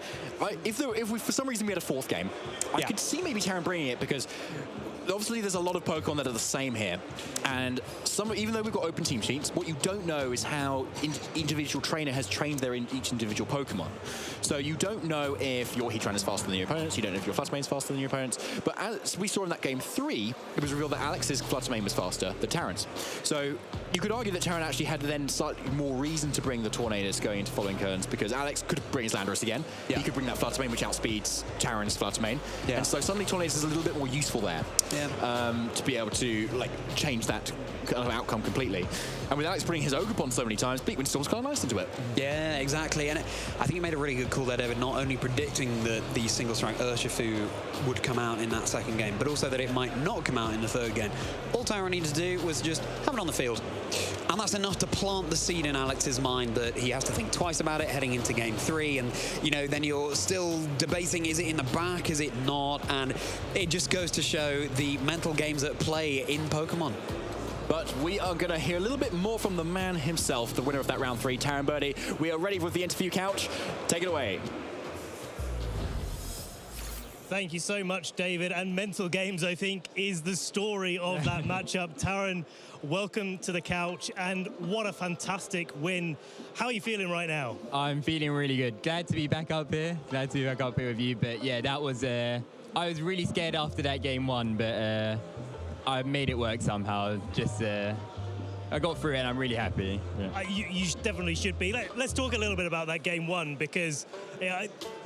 if we for some reason we had a fourth game, I could see maybe Taran bringing it, because obviously there's a lot of Pokemon that are the same here, and even though we've got open team sheets, what you don't know is how individual trainer has trained each individual Pokemon. So you don't know if your Heatran is faster than your opponents, you don't know if your Fluttermane is faster than your opponents, but as we saw in that game 3, it was revealed that Alex's Fluttermane was faster than Taran's. So you could argue that Taran actually had then slightly more reason to bring the Tornadus going into following turns, because Alex could bring his Landorus again, he could bring that Fluttermane, which outspeeds Taran's Fluttermane, and so suddenly Tornadus is a little bit more useful there. To be able to change that kind of outcome completely. And with Alex bringing his Ogerpon so many times, Bleak Windstorm's kind of nice into it.
Yeah, exactly. And I think he made a really good call there, David, not only predicting that the single strike Urshifu would come out in that second game, but also that it might not come out in the third game. All Taran needed to do was just have it on the field. And that's enough to plant the seed in Alex's mind that he has to think twice about it heading into game 3. And, you know, then you're still debating, is it in the back, is it not? And it just goes to show the mental games at play in Pokemon.
But we are going to hear a little bit more from the man himself, the winner of that round 3, Taran Birdie. We are ready with the interview couch. Take it away.
Thank you so much, David. And mental games, I think, is the story of that matchup. Taran, welcome to the couch, and what a fantastic win. How are you feeling right now?
I'm feeling really good. Glad to be back up here. Glad to be back up here with you. But yeah, that was... I was really scared after that game 1, but I made it work somehow. Just... I got through it and I'm really happy. Yeah.
You definitely should be. Let's talk a little bit about that game 1, because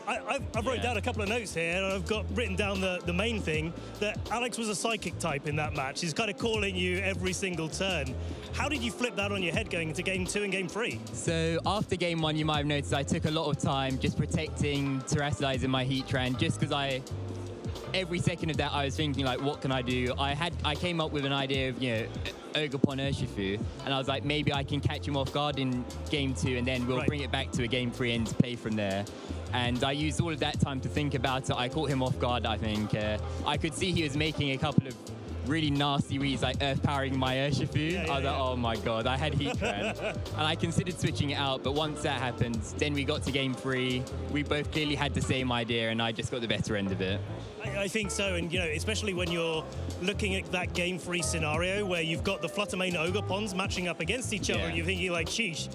I've wrote down a couple of notes here, and I've got written down the main thing, that Alex was a psychic type in that match. He's kind of calling you every single turn. How did you flip that on your head going into game 2 and game 3?
So after game 1, you might have noticed I took a lot of time just protecting, terrestrializing my Heatran, just because every second of that I was thinking, like, what can I do? I came up with an idea of, you know, Ogerpon Urshifu, and I was like, maybe I can catch him off guard in game 2, and then we'll bring it back to a game 3 and play from there. And I used all of that time to think about it. I caught him off guard, I think. I could see he was making a couple of really nasty reads, like earth powering my Urshifu. I was like, oh my god, I had Heatran. And I considered switching it out, but once that happened, then we got to game 3. We both clearly had the same idea, and I just got the better end of it.
I think so, and you know, especially when you're looking at that game 3 scenario where you've got the Fluttermane Ogerpons matching up against each other, and you're thinking like, sheesh,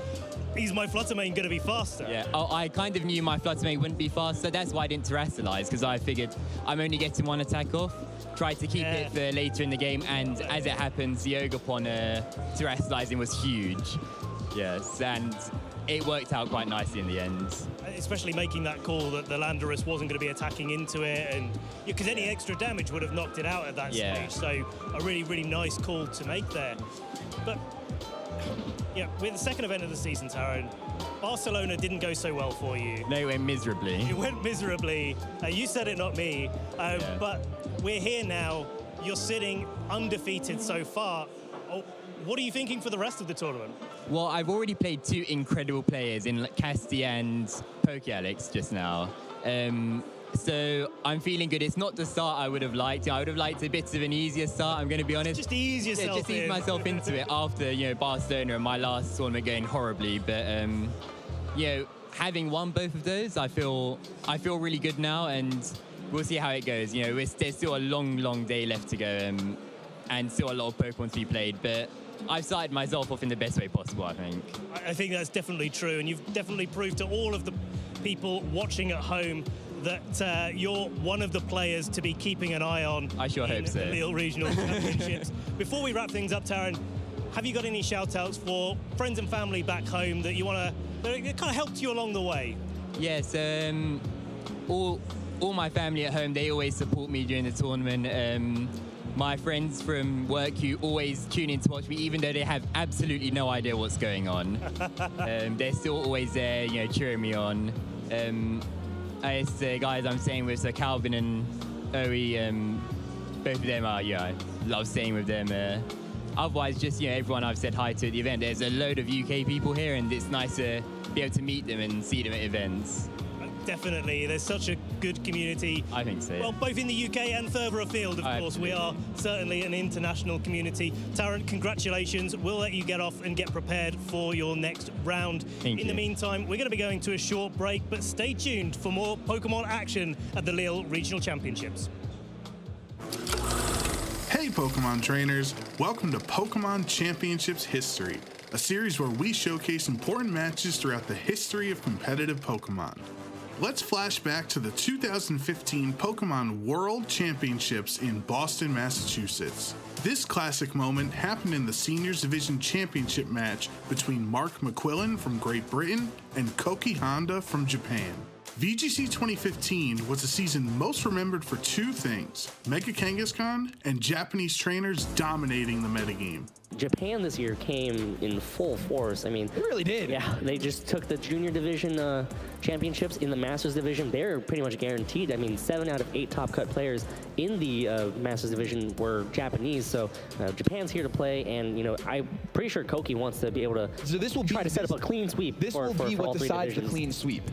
is my Fluttermane going to be faster?
Yeah, I kind of knew my Fluttermane wouldn't be faster. That's why I didn't terrestrialize, because I figured I'm only getting 1 attack off. Tried to keep it for later in the game, and as it happens, the Ogerpon terrestrializing was huge. Yes, and it worked out quite nicely in the end.
Especially making that call that the Landorus wasn't going to be attacking into it, and because any extra damage would have knocked it out at that stage. So a really, really nice call to make there. But yeah, with the second event of the season, Taran, Barcelona didn't go so well for you.
No, it went miserably.
It went miserably. You said it, not me. But we're here now. You're sitting undefeated so far. What are you thinking for the rest of the tournament?
Well, I've already played 2 incredible players in Casti and PokeAlex just now. So I'm feeling good. It's not the start I would have liked. I would have liked a bit of an easier start, I'm going to be honest.
Just ease yourself
just ease myself into it after, you know, Barcelona and my last tournament going horribly. But, you know, having won both of those, I feel really good now, and we'll see how it goes. You know, there's still a long, long day left to go, and still a lot of Pokemon to be played. But I've started myself off in the best way possible, I think.
I think that's definitely true, and you've definitely proved to all of the people watching at home that you're one of the players to be keeping an eye on.
I sure hope so.
In the Lille Regional Championships. Before we wrap things up, Taran, have you got any shout-outs for friends and family back home that you want to, that kind of helped you along the way?
Yes, all my family at home, they always support me during the tournament. My friends from work who always tune in to watch me, even though they have absolutely no idea what's going on. They're still always there, you know, cheering me on. It's the guys I'm staying with, so Calvin and Owie, both of them are, yeah, I love staying with them. otherwise, just everyone I've said hi to at the event. There's a load of UK people here, and it's nice to be able to meet them and see them at events.
Definitely, there's such a good community.
I think so.
Well, both in the UK and further afield, of course. We are certainly an international community. Tarrant, congratulations. We'll let you get off and get prepared for your next round. In the meantime, we're going to be going to a short break, but stay tuned for more Pokemon action at the Lille Regional Championships.
Hey Pokemon trainers, welcome to Pokemon Championships History, a series where we showcase important matches throughout the history of competitive Pokemon. Let's flash back to the 2015 Pokemon World Championships in Boston, Massachusetts. This classic moment happened in the Seniors Division Championship match between Mark McQuillan from Great Britain and Koki Honda from Japan. VGC 2015 was a season most remembered for two things: Mega Kangaskhan and Japanese trainers dominating the metagame.
Japan this year came in full force. I mean,
it really did.
Yeah, they just took the junior division championships. In the Masters division, they're pretty much guaranteed. I mean, 7 out of 8 top cut players in the Masters division were Japanese. So Japan's here to play, and I'm pretty sure Koki wants to be able to.
So this will
try to set up a clean sweep.
This will be what decides the clean sweep.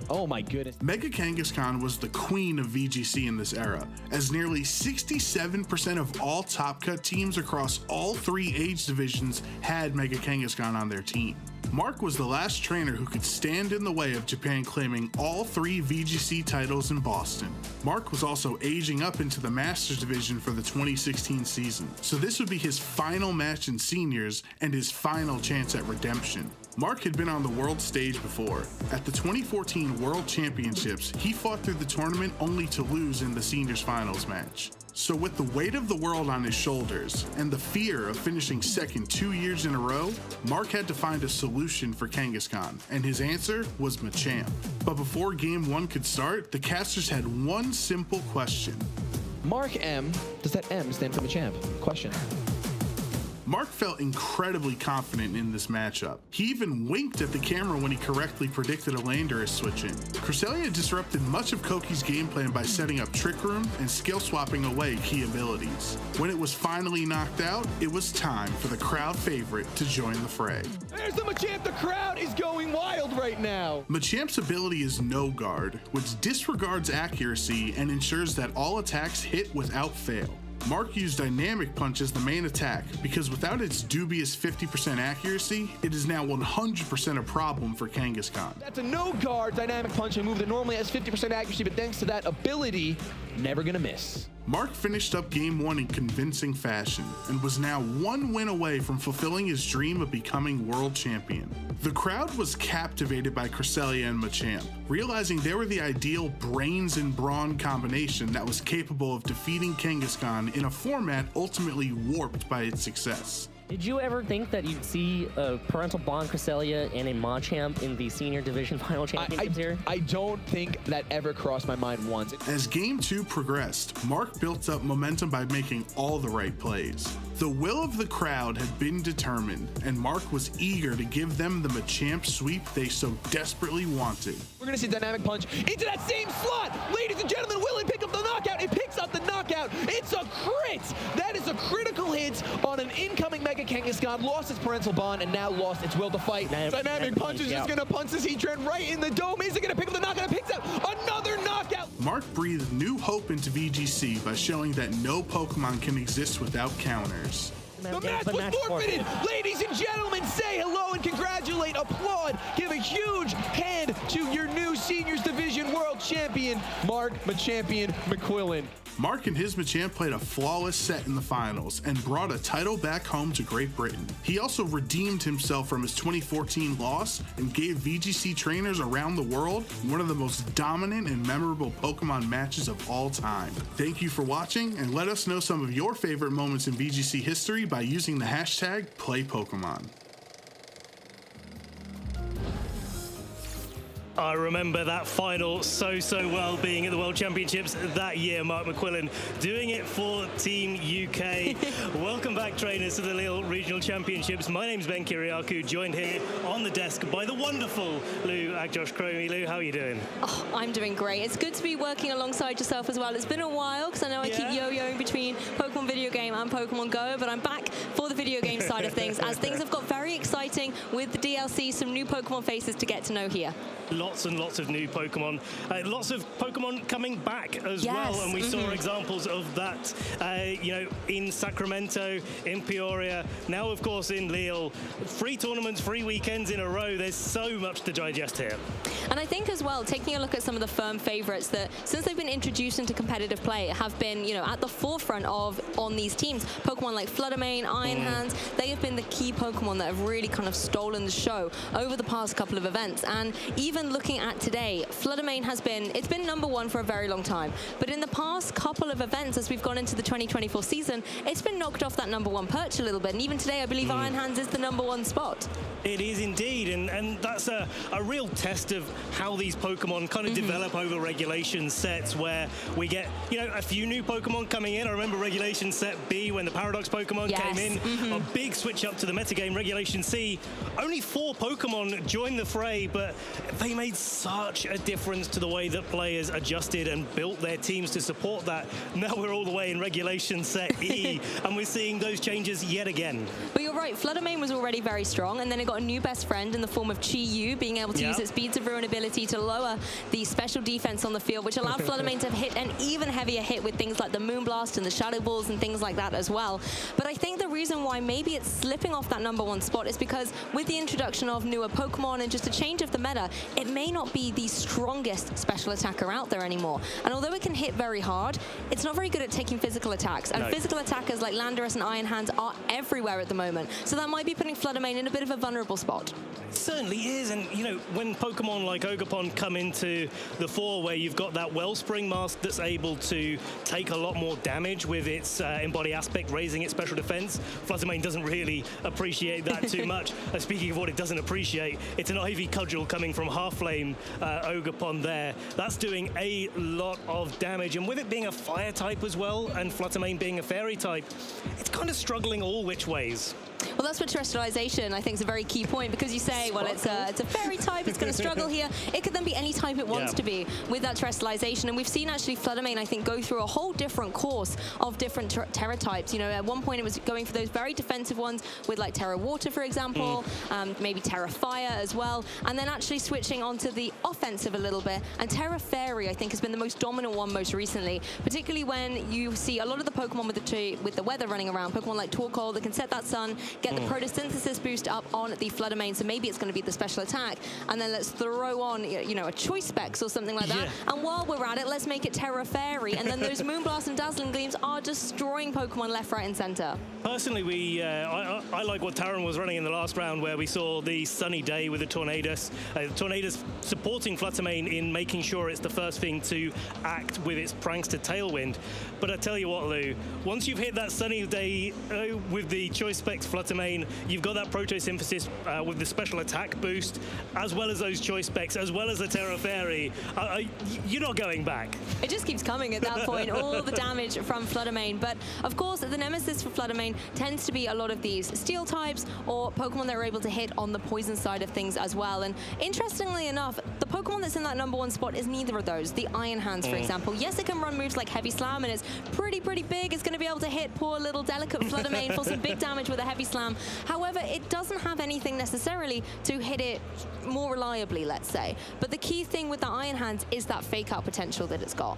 Oh my goodness.
Mega Kangaskhan was the queen of VGC in this era, as nearly 67% of all top cut teams across all 3 age divisions had Mega Kangaskhan on their team. Mark was the last trainer who could stand in the way of Japan claiming all 3 VGC titles in Boston. Mark was also aging up into the Masters division for the 2016 season, so this would be his final match in seniors and his final chance at redemption. Mark had been on the world stage before. At the 2014 World Championships, he fought through the tournament only to lose in the seniors finals match. So with the weight of the world on his shoulders and the fear of finishing second 2 years in a row, Mark had to find a solution for Kangaskhan, and his answer was Machamp. But before Game 1 could start, the casters had one simple question.
Mark M, does that M stand for Machamp? Question.
Mark felt incredibly confident in this matchup. He even winked at the camera when he correctly predicted a Landorus switch-in. Cresselia disrupted much of Koki's game plan by setting up Trick Room and skill swapping away key abilities. When it was finally knocked out, it was time for the crowd favorite to join the fray.
There's the Machamp, the crowd is going wild right now.
Machamp's ability is No Guard, which disregards accuracy and ensures that all attacks hit without fail. Mark used Dynamic Punch as the main attack because without its dubious 50% accuracy, it is now 100% a problem for Kangaskhan.
That's a No Guard Dynamic Punch, a move that normally has 50% accuracy, but thanks to that ability, never gonna miss.
Mark finished up Game 1 in convincing fashion and was now 1 win away from fulfilling his dream of becoming world champion. The crowd was captivated by Cresselia and Machamp, realizing they were the ideal brains and brawn combination that was capable of defeating Kangaskhan in a format ultimately warped by its success.
Did you ever think that you'd see a Parental Bond Cresselia and a Machamp in the Senior Division Final Championships here?
I don't think that ever crossed my mind once.
As Game 2 progressed, Mark built up momentum by making all the right plays. The will of the crowd had been determined, and Mark was eager to give them the Machamp sweep they so desperately wanted.
We're gonna see Dynamic Punch into that same slot. Ladies and gentlemen, will it pick up the knockout? It picks up the knockout. It's a crit. That is a critical hit on an incoming Mega Kangaskhan. Lost its Parental Bond and now lost its will to fight. Dynamic Punch is just gonna punch this Heatran right in the dome. Is it gonna pick up the knockout? It picks up another knockout.
Mark breathed new hope into VGC by showing that no Pokemon can exist without counters.
The match was forfeited. Ladies and gentlemen, say hello and congratulate, applaud, give a huge hand to your new Seniors Division World Champion, Mark Machampion McQuillan.
Mark and his Machamp played a flawless set in the finals and brought a title back home to Great Britain. He also redeemed himself from his 2014 loss and gave VGC trainers around the world one of the most dominant and memorable Pokemon matches of all time. Thank you for watching, and let us know some of your favorite moments in VGC history by using the hashtag PlayPokemon.
I remember that final so well, being at the World Championships that year. Mark McQuillan doing it for Team UK. Welcome back, trainers, to the Lille Regional Championships. My name's Ben Kiriakou, joined here on the desk by the wonderful Lou Agjosh-Cromie. Lou, how are you doing?
Oh, I'm doing great. It's good to be working alongside yourself as well. It's been a while, because I know I keep yo-yoing between Pokemon video game and Pokemon Go, but I'm back for the video game side of things, as things have got very exciting with the DLC, some new Pokemon faces to get to know here.
Lots and lots of new Pokemon. Lots of Pokemon coming back as well, and we saw examples of that, you know, in Sacramento, in Peoria, now of course in Lille. 3 tournaments, 3 weekends in a row. There's so much to digest here.
And I think as well, taking a look at some of the firm favorites that, since they've been introduced into competitive play, have been, you know, at the forefront of on these teams. Pokemon like Fluttermane, Iron Hands, they have been the key Pokemon that have really kind of stolen the show over the past couple of events. And even looking at today, Fluttermane has been, it's been #1 for a very long time. But in the past couple of events, as we've gone into the 2024 season, it's been knocked off that #1 perch a little bit. And even today, I believe Iron Hands is the #1 spot.
It is indeed, and that's a real test of how these Pokemon kind of develop over regulation sets, where we get, you know, a few new Pokemon coming in. I remember Regulation Set B when the Paradox Pokemon came in, a big switch up to the metagame. Regulation C, only 4 Pokemon joined the fray, but they made such a difference to the way that players adjusted and built their teams to support that. Now we're all the way in Regulation Set E, and we're seeing those changes yet again.
But you're right, Fluttermane was already very strong, and then it got a new best friend in the form of Chi-Yu, being able to use its Beads of Ruin ability to lower the special defense on the field, which allowed Fluttermane to hit an even heavier hit with things like the Moonblast and the Shadow Balls and things like that as well. But I think the reason why maybe it's slipping off that #1 spot is because with the introduction of newer Pokemon and just a change of the meta, it may not be the strongest special attacker out there anymore. And although it can hit very hard, it's not very good at taking physical attacks. And physical attackers like Landorus and Iron Hands are everywhere at the moment. So that might be putting Fluttermane in a bit of a vulnerable spot.
It certainly is, and you know, when Pokemon like Ogerpon come into the fore, where you've got that Wellspring Mask that's able to take a lot more damage with its Embody Aspect, raising its special defense, Fluttermane doesn't really appreciate that too much. Speaking of what it doesn't appreciate, it's an Ivy Cudgel coming from Half Flame Ogerpon there. That's doing a lot of damage, and with it being a fire type as well, and Fluttermane being a fairy type, it's kind of struggling all which ways.
Well, that's where terrestrialization, I think, is a very key point, because you say, well, it's a fairy type, it's going to struggle here. It could then be any type it wants to be with that terrestrialization. And we've seen actually Fluttermane, I think, go through a whole different course of different Terra types. You know, at one point it was going for those very defensive ones with like Terra Water, for example, maybe Terra Fire as well, and then actually switching onto the offensive a little bit. And Terra Fairy, I think, has been the most dominant one most recently, particularly when you see a lot of the Pokemon with the weather running around. Pokemon like Torkoal that can set that sun, get the photosynthesis boost up on the Fluttermane, so maybe it's going to be the special attack, and then let's throw on, you know, a Choice Specs or something like that. And while we're at it, let's make it Terra Fairy, and then those Moonblast and Dazzling Gleams are destroying Pokemon left, right, and center.
Personally, I like what Taron was running in the last round, where we saw the Sunny Day with the Tornadus. Tornadus supporting Fluttermane in making sure it's the first thing to act with its Prankster Tailwind. But I tell you what, Lou, once you've hit that Sunny Day with the Choice Specs Fluttermane, you've got that Photosynthesis with the special attack boost, as well as those Choice Specs, as well as the Terra Fairy. You're not going back.
It just keeps coming at that point, all the damage from Fluttermane. But of course, the nemesis for Fluttermane tends to be a lot of these Steel types or Pokemon that are able to hit on the poison side of things as well. And interestingly enough, the Pokemon that's in that #1 spot is neither of those. The Iron Hands, for example. Yes, it can run moves like Heavy Slam, and it's pretty big. It's going to be able to hit poor little delicate Fluttermane for some big damage with a Heavy Slam. However, it doesn't have anything necessarily to hit it more reliably, let's say. But the key thing with the Iron Hands is that fake out potential that it's got.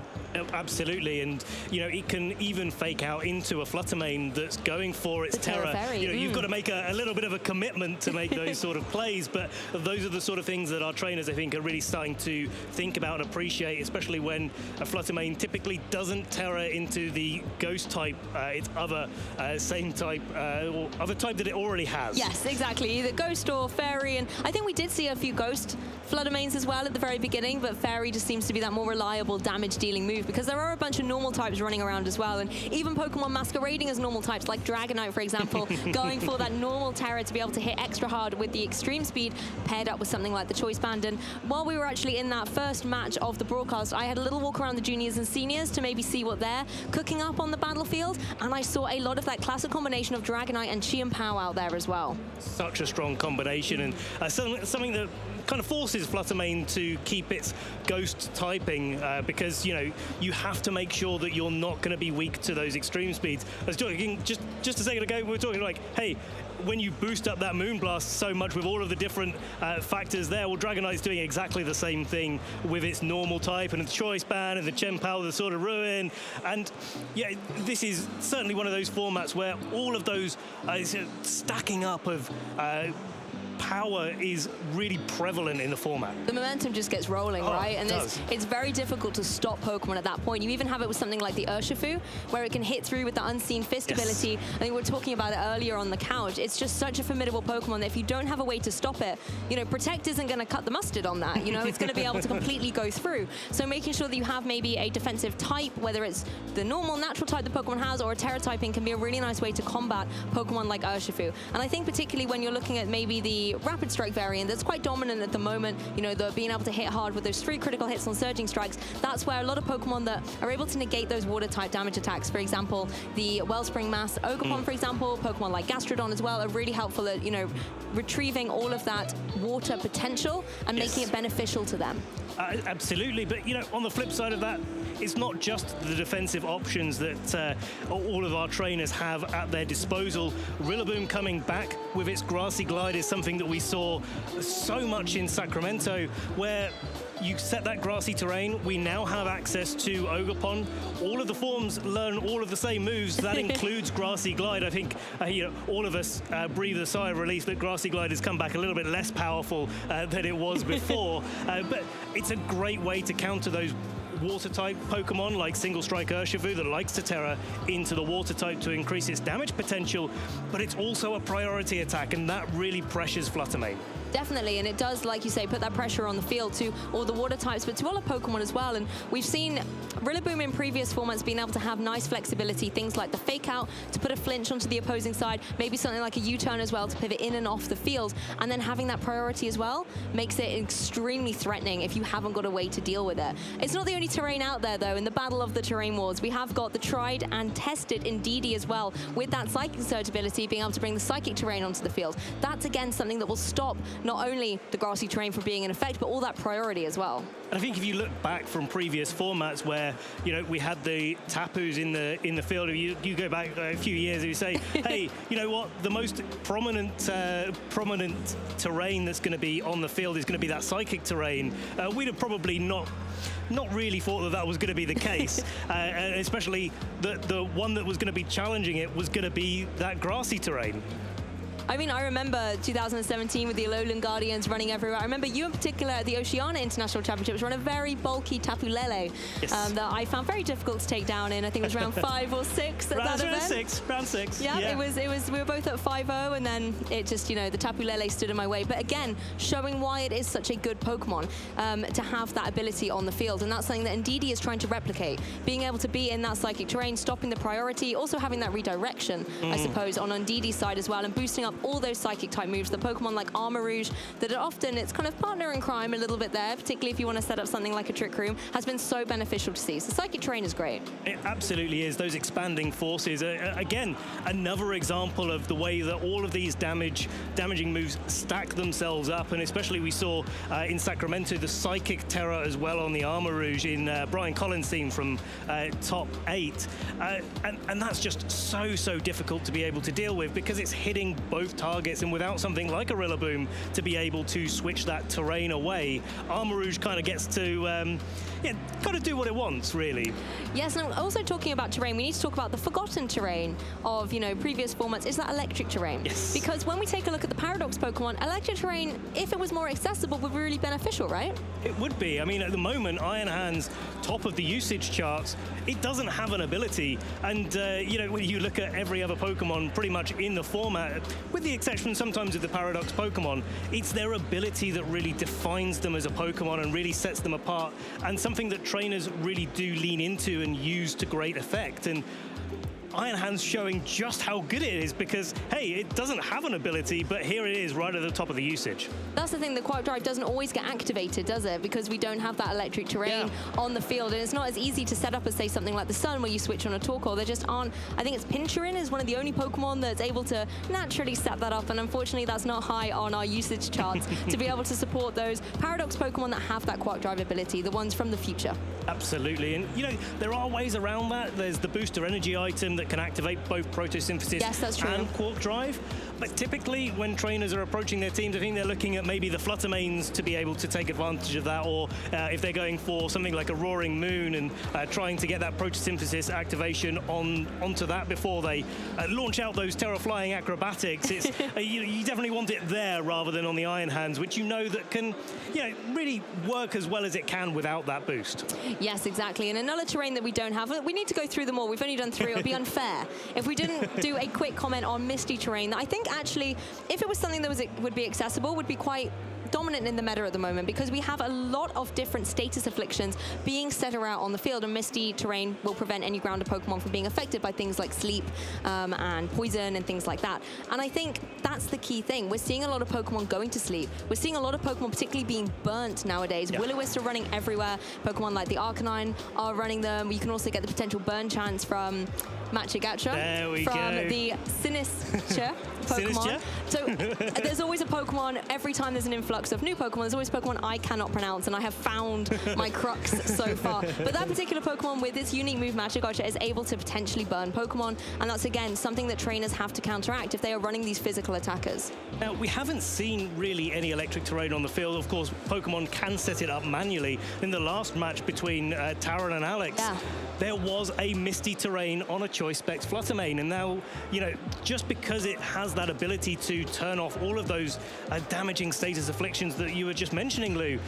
Absolutely, and you know, it can even fake out into a Fluttermane that's going for its Terra. You know, you've got to make a little bit of a commitment to make those sort of plays, but those are the sort of things that our trainers, I think, are really starting to think about and appreciate, especially when a Fluttermane typically doesn't Terra into the Ghost type, its other same type or other type that it already has.
Yes, exactly. Either Ghost or Fairy, and I think we did see a few Ghost Fluttermanes as well at the very beginning, but Fairy just seems to be that more reliable damage-dealing move because there are a bunch of normal types running around as well, and even Pokemon masquerading as normal types, like Dragonite, for example, going for that normal Terra to be able to hit extra hard with the extreme speed, paired up with something like the Choice Band. And while we were actually in that first match of the broadcast, I had a little walk around the juniors and seniors to maybe see what they're cooking up on the battlefield, and I saw a lot of that classic combination of Dragonite and Chi and Pow out there as well.
Such a strong combination, and something that kind of forces Fluttermane to keep its Ghost typing because, you know, you have to make sure that you're not going to be weak to those extreme speeds. I was talking just a second ago, we were talking like, hey, when you boost up that Moonblast so much with all of the different factors there, well, Dragonite's doing exactly the same thing with its normal type and its Choice Band and the Chien-Pao, the Sword of Ruin. And yeah, this is certainly one of those formats where all of those stacking up of power is really prevalent in the format.
The momentum just gets rolling, right? And it's very difficult to stop Pokemon at that point. You even have it with something like the Urshifu, where it can hit through with the Unseen Fist ability. I think we were talking about it earlier on the couch. It's just such a formidable Pokemon that if you don't have a way to stop it, you know, Protect isn't going to cut the mustard on that. You know, it's going to be able to completely go through. So making sure that you have maybe a defensive type, whether it's the normal natural type the Pokemon has or a Terra typing, can be a really nice way to combat Pokemon like Urshifu. And I think particularly when you're looking at maybe the Rapid Strike variant that's quite dominant at the moment, you know, the being able to hit hard with those 3 critical hits on Surging Strikes, that's where a lot of Pokemon that are able to negate those water type damage attacks, for example, the Wellspring Mass Ogerpon, for example, Pokemon like Gastrodon as well, are really helpful at, you know, retrieving all of that water potential and making it beneficial to them.
Absolutely, but you know, on the flip side of that, it's not just the defensive options that all of our trainers have at their disposal. Rillaboom coming back with its Grassy Glide is something that we saw so much in Sacramento, where you set that grassy terrain. We now have access to Ogerpon. All of the forms learn all of the same moves. That includes Grassy Glide. I think you know, all of us breathe a sigh of relief that Grassy Glide has come back a little bit less powerful than it was before. But it's a great way to counter those water-type Pokemon like Single Strike Urshifu that likes to Terra into the water type to increase its damage potential, but it's also a priority attack, and that really pressures Fluttermane.
Definitely, and it does, like you say, put that pressure on the field to all the water types, but to all the Pokemon as well. And we've seen Rillaboom in previous formats being able to have nice flexibility, things like the Fake Out to put a flinch onto the opposing side, maybe something like a U-turn as well to pivot in and off the field, and then having that priority as well makes it extremely threatening if you haven't got a way to deal with it. It's not the only terrain out there, though. In the Battle of the Terrain Wars, we have got the tried and tested Indeedee as well, with that Psychic Surge ability, being able to bring the Psychic terrain onto the field. That's, again, something that will stop not only the grassy terrain from being in effect, but all that priority as well.
And I think if you look back from previous formats where, you know, we had the Tapus in the field, you go back a few years and you say, hey, you know what, the most prominent terrain that's going to be on the field is going to be that Psychic terrain. We'd have probably not really thought that was going to be the case, and especially the one that was going to be challenging it was going to be that grassy terrain.
I mean, I remember 2017 with the Alolan Guardians running everywhere. I remember you in particular at the Oceania International Championships run a very bulky Tapu Lele that I found very difficult to take down in, I think it was round 5 or 6 at that event.
Round 6.
Yeah, it was, we were both at 5-0, and then it just, you know, the Tapu Lele stood in my way. But again, showing why it is such a good Pokemon to have that ability on the field. And that's something that Indeedee is trying to replicate. Being able to be in that Psychic terrain, stopping the priority, also having that redirection, I suppose, on Indeedee's side as well, and boosting up all those Psychic type moves. The Pokemon like Armor Rouge, that are often, it's kind of partner in crime a little bit there, particularly if you want to set up something like a Trick Room, has been so beneficial to see. So Psychic terrain is great.
It absolutely is. Those expanding forces, again, another example of the way that all of these damaging moves stack themselves up, and especially we saw in Sacramento the Psychic Terror as well on the Armor Rouge in Brian Collins' team from top 8. And that's just so difficult to be able to deal with because it's hitting both targets, and without something like a Rillaboom to be able to switch that terrain away, Armor Rouge kind of gets to got to do what it wants, really.
Yes, and also talking about terrain, we need to talk about the forgotten terrain of, previous formats. Is that electric terrain?
Yes.
Because when we take a look at the Paradox Pokemon, electric terrain, if it was more accessible, would be really beneficial, right?
It would be. I mean, at the moment, Iron Hand's top of the usage charts. It doesn't have an ability. And, when you look at every other Pokemon pretty much in the format, with the exception sometimes of the Paradox Pokemon, it's their ability that really defines them as a Pokemon and really sets them apart, and something that trainers really do lean into and use to great effect. And Iron Hand's showing just how good it is because, hey, it doesn't have an ability, but here it is right at the top of the usage.
That's the thing, the Quark Drive doesn't always get activated, does it? Because we don't have that electric terrain on the field, and it's not as easy to set up as, say, something like the Sun where you switch on a Torkoal. There just aren't. I think it's Pincherin is one of the only Pokemon that's able to naturally set that up, and unfortunately that's not high on our usage charts to be able to support those Paradox Pokemon that have that Quark Drive ability, the ones from the future.
Absolutely, and there are ways around that. There's the Booster Energy item that can activate both Photosynthesis and Quark Drive. But typically, when trainers are approaching their teams, I think they're looking at maybe the Fluttermanes to be able to take advantage of that, or if they're going for something like a Roaring Moon and trying to get that Photosynthesis activation onto that before they launch out those Terraflying acrobatics. It's you definitely want it there rather than on the Iron Hands, which that can really work as well as it can without that boost.
Yes, exactly. And another terrain that we don't have, we need to go through them all. We've only done 3. It would be unfair if we didn't do a quick comment on Misty terrain that I think actually, if it was something that would be accessible, would be quite dominant in the meta at the moment, because we have a lot of different status afflictions being set around on the field, and Misty terrain will prevent any grounder Pokemon from being affected by things like sleep and poison and things like that. And I think that's the key thing. We're seeing a lot of Pokemon going to sleep. We're seeing a lot of Pokemon particularly being burnt nowadays. Will-O-Wisp are running everywhere. Pokemon like the Arcanine are running them. You can also get the potential burn chance from Machigatra, from the Sinistra Pokemon. So there's always a Pokemon, every time there's an influx of new Pokemon, there's always Pokemon I cannot pronounce, and I have found my crux so far. But that particular Pokemon with its unique move, Machigatra, is able to potentially burn Pokemon, and that's, again, something that trainers have to counteract if they are running these physical attackers.
Now, we haven't seen really any electric terrain on the field. Of course, Pokemon can set it up manually. In the last match between Taran and Alex, there was a Misty terrain on a Choice Specs Fluttermane, and now, just because it has that ability to turn off all of those damaging status afflictions that you were just mentioning, Lou,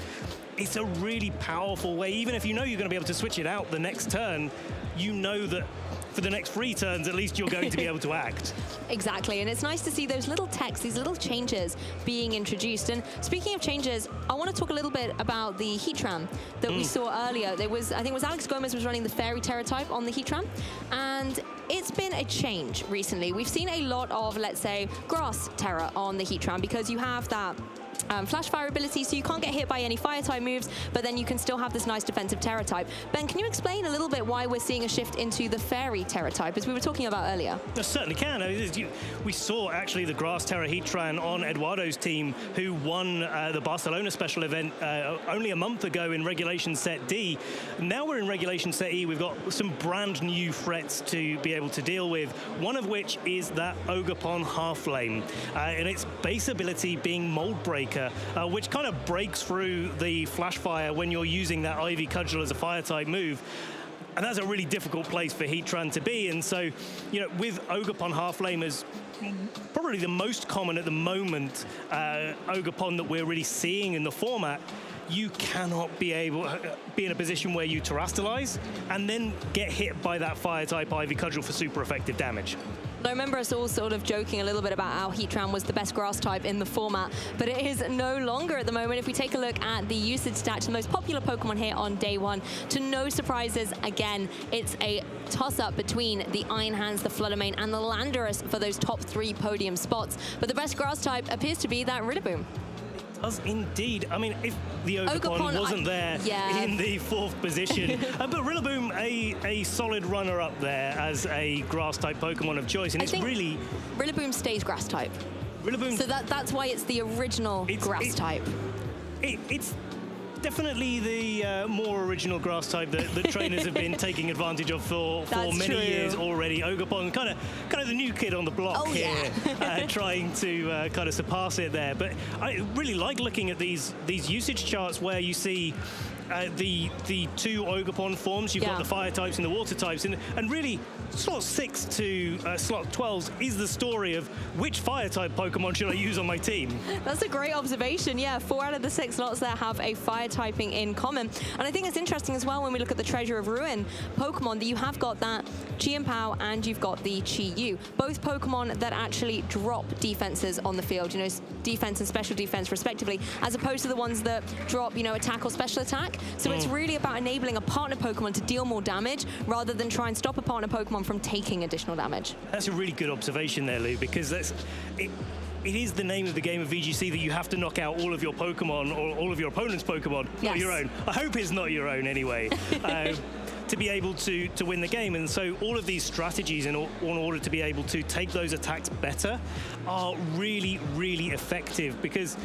it's a really powerful way. Even if you're going to be able to switch it out the next turn, that for the next 3 turns, at least you're going to be able to act.
Exactly, and it's nice to see those little texts, these little changes being introduced. And speaking of changes, I want to talk a little bit about the Heatran that we saw earlier. I think it was Alex Gomez was running the Fairy Terra type on the Heatran, and it's been a change recently. We've seen a lot of, let's say, Grass Terra on the Heatran, because you have that Flash Fire ability, so you can't get hit by any Fire type moves, but then you can still have this nice defensive Terra type. Ben, can you explain a little bit why we're seeing a shift into the Fairy Terra type, as we were talking about earlier?
I certainly can. We saw actually the Grass Terra Heatran on Eduardo's team, who won the Barcelona special event only a month ago in Regulation Set D. Now we're in Regulation Set E. We've got some brand new threats to be able to deal with, one of which is that Ogerpon Halflame, and its base ability being Mold Breaker, which kind of breaks through the Flash Fire when you're using that Ivy Cudgel as a Fire type move. And that's a really difficult place for Heatran to be. And so, with Ogerpon Halflame as probably the most common at the moment Ogerpon that we're really seeing in the format, you cannot be in a position where you Terrastallize and then get hit by that Fire type Ivy Cudgel for super effective damage.
I remember us all sort of joking a little bit about how Heatran was the best grass type in the format, but it is no longer at the moment. If we take a look at the usage stats, the most popular Pokemon here on day 1, to no surprises, again, it's a toss-up between the Iron Hands, the Fluttermane, and the Landorus for those top 3 podium spots. But the best grass type appears to be that Rillaboom.
Does indeed. I mean, if the Ogerpon wasn't there in the 4th position, but Rillaboom, a solid runner-up there as a grass-type Pokemon of choice, and
Rillaboom stays grass-type. So that's why it's the original grass-type.
It's definitely the more original grass type that trainers have been taking advantage of for many years already. Ogerpon, kind of the new kid on the block here, trying to kind of surpass it there. But I really like looking at these usage charts where you see the two Ogerpon forms. You've got the fire types and the water types, and really slot 6 to slot 12 is the story of which fire type Pokemon should I use on my team.
That's a great observation. Yeah, 4 out of the 6 slots there have a fire typing in common. And I think it's interesting as well when we look at the Treasure of Ruin Pokemon that you have got that Chi-Pao and you've got the Chi-Yu. Both Pokemon that actually drop defenses on the field, you know, defense and special defense respectively, as opposed to the ones that drop, you know, attack or special attack. So it's really about enabling a partner Pokemon to deal more damage rather than try and stop a partner Pokemon from taking additional damage.
That's a really good observation there, Lou, because it is the name of the game of VGC that you have to knock out all of your Pokemon or all of your opponent's Pokemon, not your own. I hope it's not your own anyway. To be able to win the game. And so all of these strategies in order to be able to take those attacks better are really, really effective, because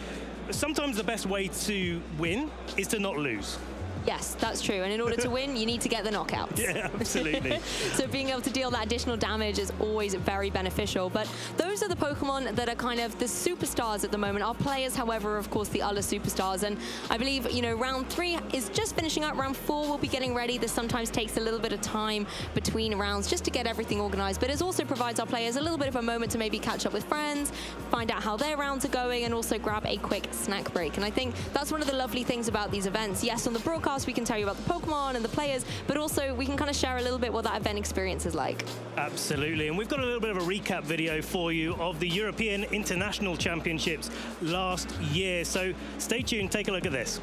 sometimes the best way to win is to not lose.
Yes, that's true. And in order to win, you need to get the knockouts.
Yeah, absolutely.
So being able to deal that additional damage is always very beneficial. But those are the Pokemon that are kind of the superstars at the moment. Our players, however, of course, the other superstars. And I believe, you know, round 3 is just finishing up. Round 4 will be getting ready. This sometimes takes a little bit of time between rounds just to get everything organized. But it also provides our players a little bit of a moment to maybe catch up with friends, find out how their rounds are going, and also grab a quick snack break. And I think that's one of the lovely things about these events. Yes, on the broadcast, we can tell you about the Pokemon and the players, but also we can kind of share a little bit what that event experience is like.
Absolutely, and we've got a little bit of a recap video for you of the European International Championships last year. So stay tuned, take a look at this.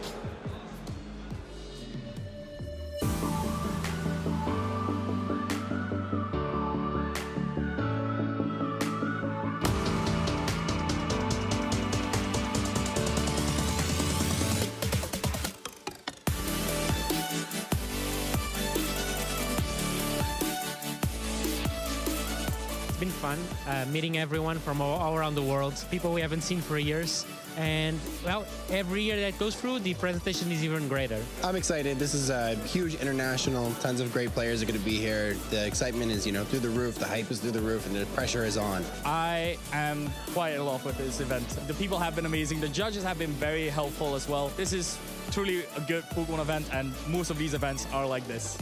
Been fun meeting everyone from all around the world, people we haven't seen for years, and well, every year that goes through, the presentation is even greater.
I'm excited. This is a huge international, tons of great players are going to be here. The excitement is, you know, through the roof, the hype is through the roof, and the pressure is on.
I am quite in love with this event. The people have been amazing, the judges have been very helpful as well. This is truly a good Pokemon event, and most of these events are like this.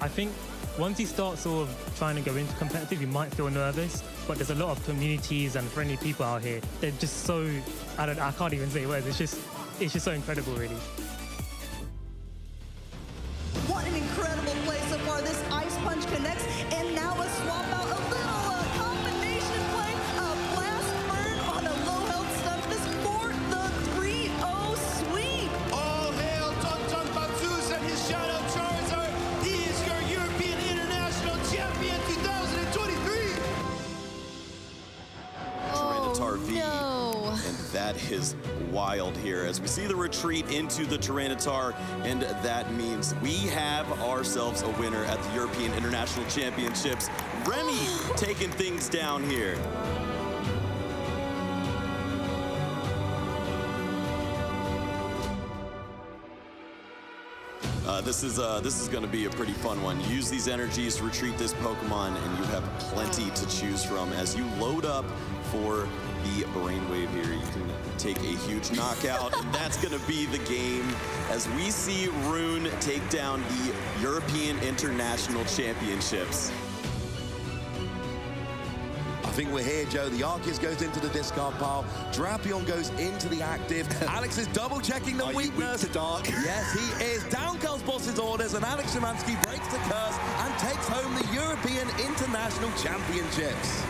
I think once you start sort of trying to go into competitive, you might feel nervous, but there's a lot of communities and friendly people out here. They're just so, I can't even say words. It's just so incredible, really.
What an incredible play so far. This Ice Punch connects, and now a swap out, a little combination play, a blast burn on a low health stun this for the 3-0 sweep.
All hail Tonton Batsus and his Shadow Charizard. He is your European International Champion 2023.
Tyranitar V. And that is wild here as we see the retreat into the Tyranitar, and that means we have ourselves a winner at the European International Championships. Remy taking things down here. This is going to be a pretty fun one. Use these energies to retreat this Pokemon, and you have plenty to choose from as you load up for the Brainwave here. You can take a huge knockout, and that's going to be the game as we see Rune take down the European International Championships.
I think we're here, Joe. The Arceus goes into the discard pile. Drapion goes into the active. Alex is double-checking the weakness.
Weak to dark?
Yes, he is. Down goes Boss's orders, and Alex Szymanski breaks the curse and takes home the European International Championships.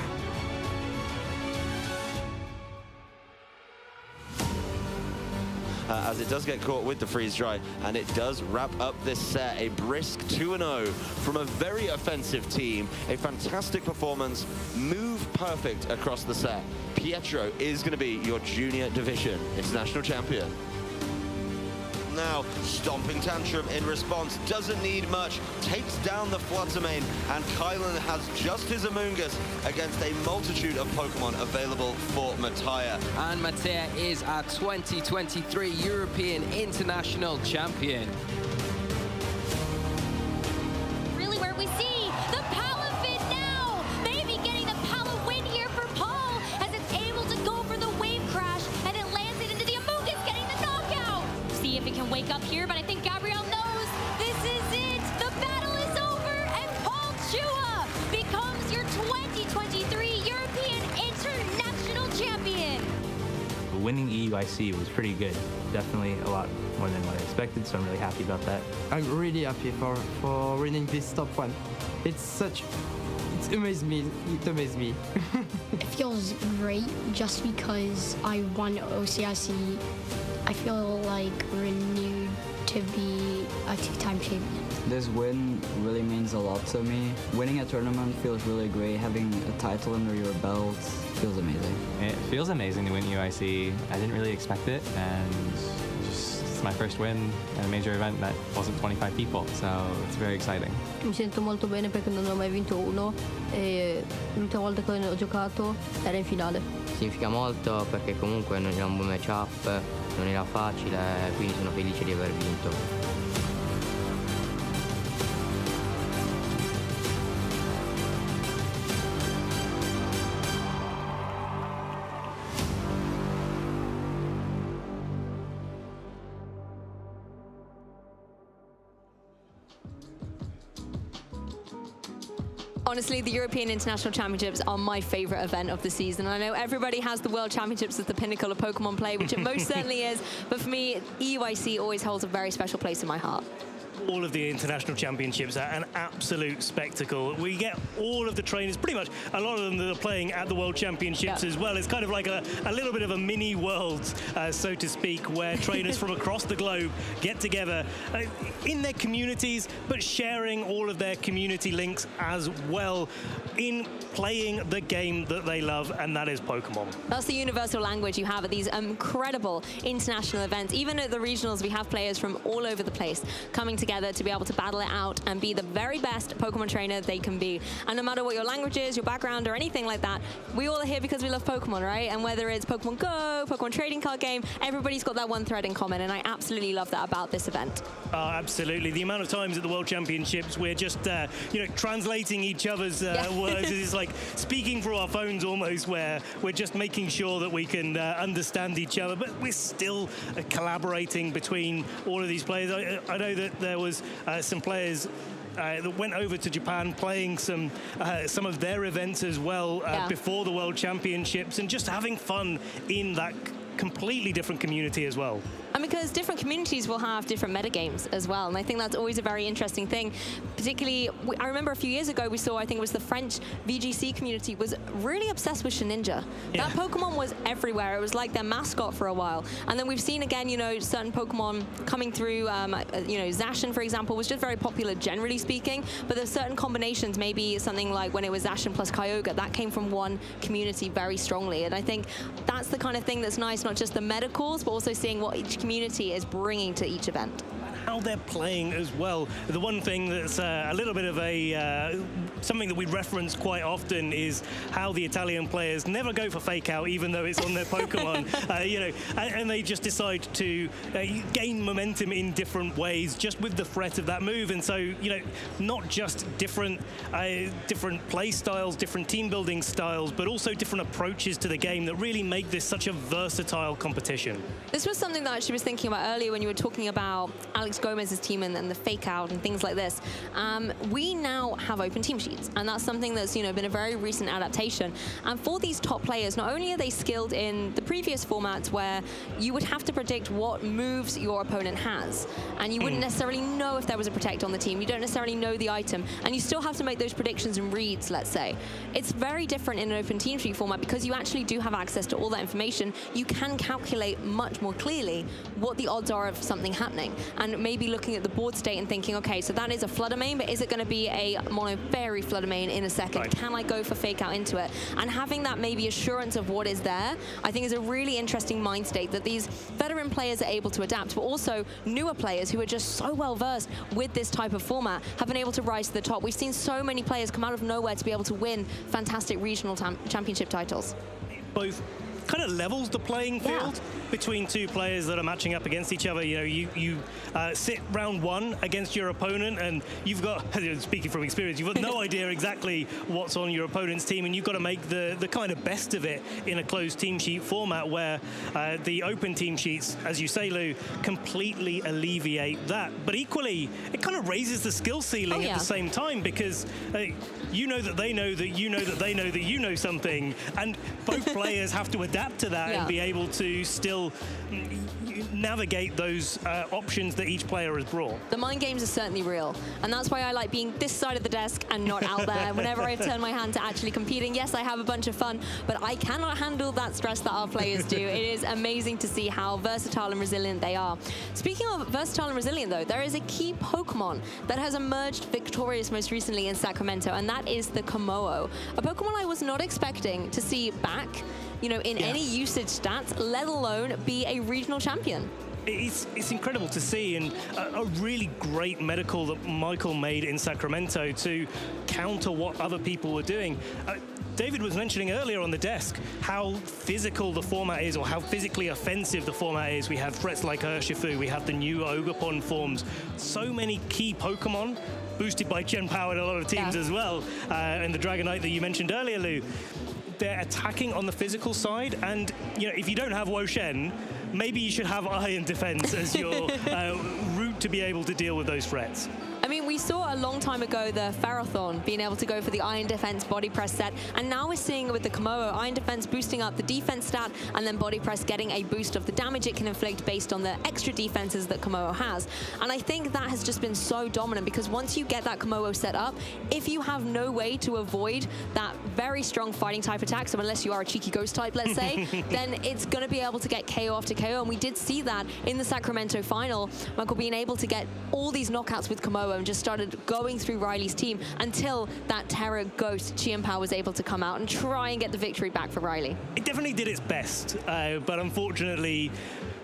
As it does get caught with the freeze dry, and it does wrap up this set. A brisk 2-0 from a very offensive team. A fantastic performance, move perfect across the set. Pietro is going to be your junior division international champion. Now, Stomping Tantrum in response, doesn't need much, takes down the Fluttermane, and Kylan has just his Amoonguss against a multitude of Pokemon available for Mattia.
And Mattia is our 2023 European International Champion.
Really where we see the Palafin now, maybe getting the Pala win here for Paul, as it's able to go for the Wave Crash, and it lands it into the Amoonguss, getting the knockout. See if it can wake up here, but I think Gabriel
winning EUIC was pretty good. Definitely a lot more than what I expected, so I'm really happy about that.
I'm really happy for winning this top one. It amazed me. It amazed me.
It feels great just because I won OCIC. I feel like renewed to be a two-time champion.
This win really means a lot to me. Winning a tournament feels really great. Having a title under your belt feels amazing.
It feels amazing to win UIC. I didn't really expect it, and it's my first win at a major event that wasn't 25 people, so it's very exciting.
Mi sento molto bene perché non ho mai vinto uno e l'ultima volta che ho giocato era in finale.
Significa molto perché comunque non era un buon match-up, non era facile, quindi sono felice di aver vinto.
Honestly, the European International Championships are my favorite event of the season. I know everybody has the World Championships as the pinnacle of Pokemon play, which it most certainly is, but for me, EUIC always holds a very special place in my heart.
All of the international championships are an absolute spectacle. We get all of the trainers, pretty much a lot of them that are playing at the World Championships as well. It's kind of like a little bit of a mini world, so to speak, where trainers from across the globe get together in their communities, but sharing all of their community links as well in playing the game that they love, and that is Pokemon.
That's the universal language you have at these incredible international events. Even at the regionals, we have players from all over the place coming together to be able to battle it out and be the very best Pokemon trainer they can be. And no matter what your language is, your background, or anything like that, we all are here because we love Pokemon, right? And whether it's Pokemon Go, Pokemon trading card game, everybody's got that one thread in common, and I absolutely love that about this event.
Absolutely. The amount of times at the World Championships we're just, translating each other's words. It's like speaking through our phones almost, where we're just making sure that we can understand each other, but we're still collaborating between all of these players. I know that there was some players that went over to Japan playing some of their events as well before the World Championships, and just having fun in that completely different community as well.
And because different communities will have different metagames as well, and I think that's always a very interesting thing. Particularly, I remember a few years ago we saw, I think it was the French VGC community was really obsessed with Shedinja. Yeah. That Pokemon was everywhere. It was like their mascot for a while. And then we've seen again, certain Pokemon coming through, Zacian, for example, was just very popular generally speaking, but there's certain combinations, maybe something like when it was Zacian plus Kyogre, that came from one community very strongly. And I think that's the kind of thing that's nice, not just the meta calls, but also seeing what each community is bringing to each event.
How they're playing as well. The one thing that's a little bit of something that we reference quite often is how the Italian players never go for fake out, even though it's on their Pokemon, and they just decide to gain momentum in different ways, just with the threat of that move. And so, not just different play styles, different team building styles, but also different approaches to the game that really make this such a versatile competition.
This was something that I actually was thinking about earlier when you were talking about Alex Gomez's team and the fake out and things like this. We now have open team sheets, and that's something that's been a very recent adaptation. And for these top players, not only are they skilled in the previous formats where you would have to predict what moves your opponent has, and you wouldn't necessarily know if there was a protect on the team, you don't necessarily know the item, and you still have to make those predictions and reads, let's say. It's very different in an open team sheet format because you actually do have access to all that information. You can calculate much more clearly what the odds are of something happening, and maybe looking at the board state and thinking, okay, so that is a Flutter Mane, but is it going to be a Mono Fairy Flutter Mane in a second? Right. Can I go for fake out into it? And having that maybe assurance of what is there, I think is a really interesting mind state that these veteran players are able to adapt, but also newer players who are just so well versed with this type of format have been able to rise to the top. We've seen so many players come out of nowhere to be able to win fantastic regional championship titles.
Both kind of levels the playing field between two players that are matching up against each other. You sit round one against your opponent, and you've got, speaking from experience, you've got no idea exactly what's on your opponent's team, and you've got to make the kind of best of it in a closed team sheet format where the open team sheets, as you say, Lou, completely alleviate that. But equally, it kind of raises the skill ceiling at the same time, because you know that they know that you know that they know that you know something, and both players have to adapt adapt to that and be able to still navigate those options that each player has brought.
The mind games are certainly real, and that's why I like being this side of the desk and not out there whenever I've turned my hand to actually competing. Yes, I have a bunch of fun, but I cannot handle that stress that our players do. It is amazing to see how versatile and resilient they are. Speaking of versatile and resilient, though, there is a key Pokemon that has emerged victorious most recently in Sacramento, and that is the Komodo, a Pokemon I was not expecting to see back, you know, in any usage stats, let alone be a regional champion.
It's incredible to see, and a really great medical that Michael made in Sacramento to counter what other people were doing. David was mentioning earlier on the desk how physical the format is, or how physically offensive the format is. We have threats like Urshifu, we have the new Ogerpon forms, so many key Pokemon boosted by Gen Power in a lot of teams as well, and the Dragonite that you mentioned earlier, Lou. They're attacking on the physical side, and you know, if you don't have Wo-Shen, maybe you should have Iron Defense as your route to be able to deal with those threats.
I mean, we saw a long time ago the Ferrothorn being able to go for the Iron Defense Body Press set, and now we're seeing with the Komodo, Iron Defense boosting up the defense stat, and then Body Press getting a boost of the damage it can inflict based on the extra defenses that Komodo has. And I think that has just been so dominant, because once you get that Komodo set up, if you have no way to avoid that very strong fighting type attack, so unless you are a cheeky ghost type, let's say, then it's going to be able to get KO after KO, and we did see that in the Sacramento final, Michael being able to get all these knockouts with Komodo and just started going through Riley's team until that Terra Ghost Chien-Pao was able to come out and try and get the victory back for Riley.
It definitely did its best, but unfortunately,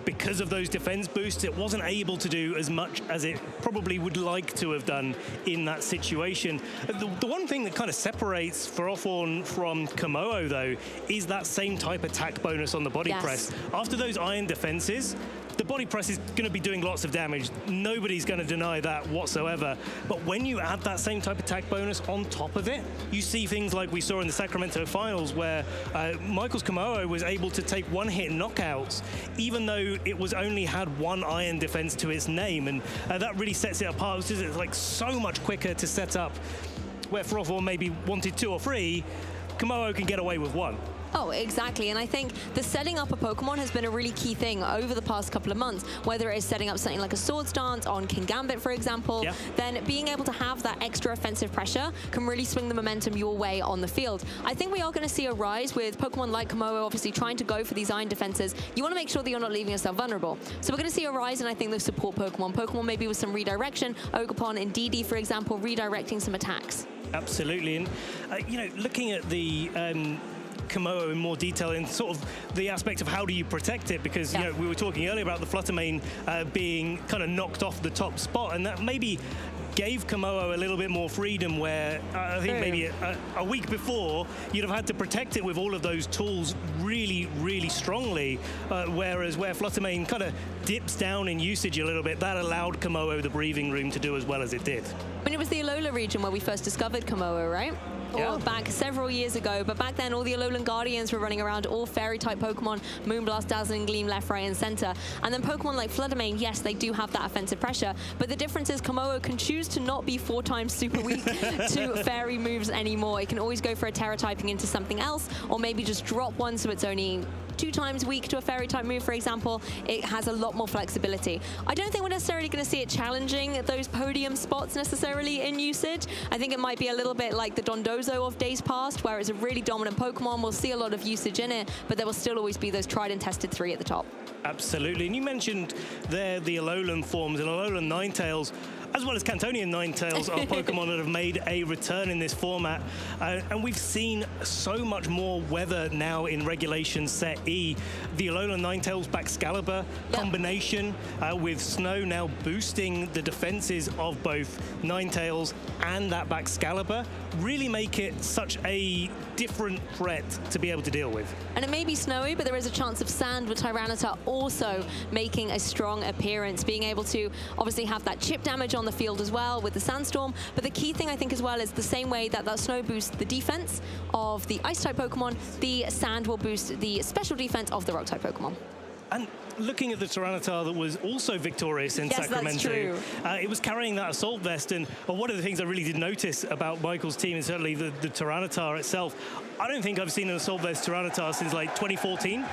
because of those defense boosts, it wasn't able to do as much as it probably would like to have done in that situation. The one thing that kind of separates Ferrothorn from Komodo, though, is that same type attack bonus on the body press. After those iron defenses, the body press is going to be doing lots of damage. Nobody's going to deny that whatsoever. But when you add that same type attack bonus on top of it, you see things like we saw in the Sacramento finals, where Michael's Komodo was able to take one-hit knockouts, even though it was only had one iron defense to its name. And that really sets it apart. It's like so much quicker to set up, where Ferrothorn maybe wanted 2 or 3, Komodo can get away with 1.
Oh, exactly. And I think the setting up a Pokemon has been a really key thing over the past couple of months, whether it is setting up something like a Swords Dance on King Gambit, for example, then being able to have that extra offensive pressure can really swing the momentum your way on the field. I think we are going to see a rise with Pokemon like Komodo obviously trying to go for these iron defenses. You want to make sure that you're not leaving yourself vulnerable. So we're going to see a rise in, I think, those support Pokemon maybe with some redirection, Ogerpon and DD, for example, redirecting some attacks.
Absolutely. And, you know, looking at the Komodo in more detail in sort of the aspect of how do you protect it, because you know, we were talking earlier about the Fluttermane being kind of knocked off the top spot, and that maybe gave Komodo a little bit more freedom, where I think maybe a week before you'd have had to protect it with all of those tools really, really strongly, whereas where Fluttermane kind of dips down in usage a little bit, that allowed Komodo the breathing room to do as well as it did.
When it was the Alola region where we first discovered Komodo, right? Or back several years ago, but back then all the Alolan Guardians were running around, all fairy-type Pokemon, Moonblast, Dazzling Gleam, left, right, and center. And then Pokemon like Fluttermane, yes, they do have that offensive pressure, but the difference is Komodo can choose to not be 4 times super weak to fairy moves anymore. It can always go for a Terra typing into something else, or maybe just drop one so it's only 2 times weak to a fairy type move, for example. It has a lot more flexibility. I don't think we're necessarily going to see it challenging those podium spots necessarily in usage. I think it might be a little bit like the Dondozo of days past, where it's a really dominant Pokemon. We'll see a lot of usage in it, but there will still always be those tried and tested 3 at the top.
Absolutely. And you mentioned there the Alolan forms, and Alolan Ninetales, as well as Cantonian Ninetales, are Pokemon that have made a return in this format. And we've seen so much more weather now in Regulation Set E. The Alolan Ninetales Baxcalibur combination with Snow now boosting the defenses of both Ninetales and that Baxcalibur really make it such a different threat to be able to deal with.
And it may be snowy, but there is a chance of sand with Tyranitar also making a strong appearance, being able to obviously have that chip damage on the field as well with the Sandstorm. But the key thing I think as well is the same way that that snow boosts the defense of the Ice-type Pokemon, the sand will boost the special defense of the Rock-type Pokemon.
And looking at the Tyranitar that was also victorious in Sacramento,
that's true.
It was carrying that assault vest, and one of the things I really did notice about Michael's team, and certainly the Tyranitar itself, I don't think I've seen an assault vest Tyranitar since like 2014.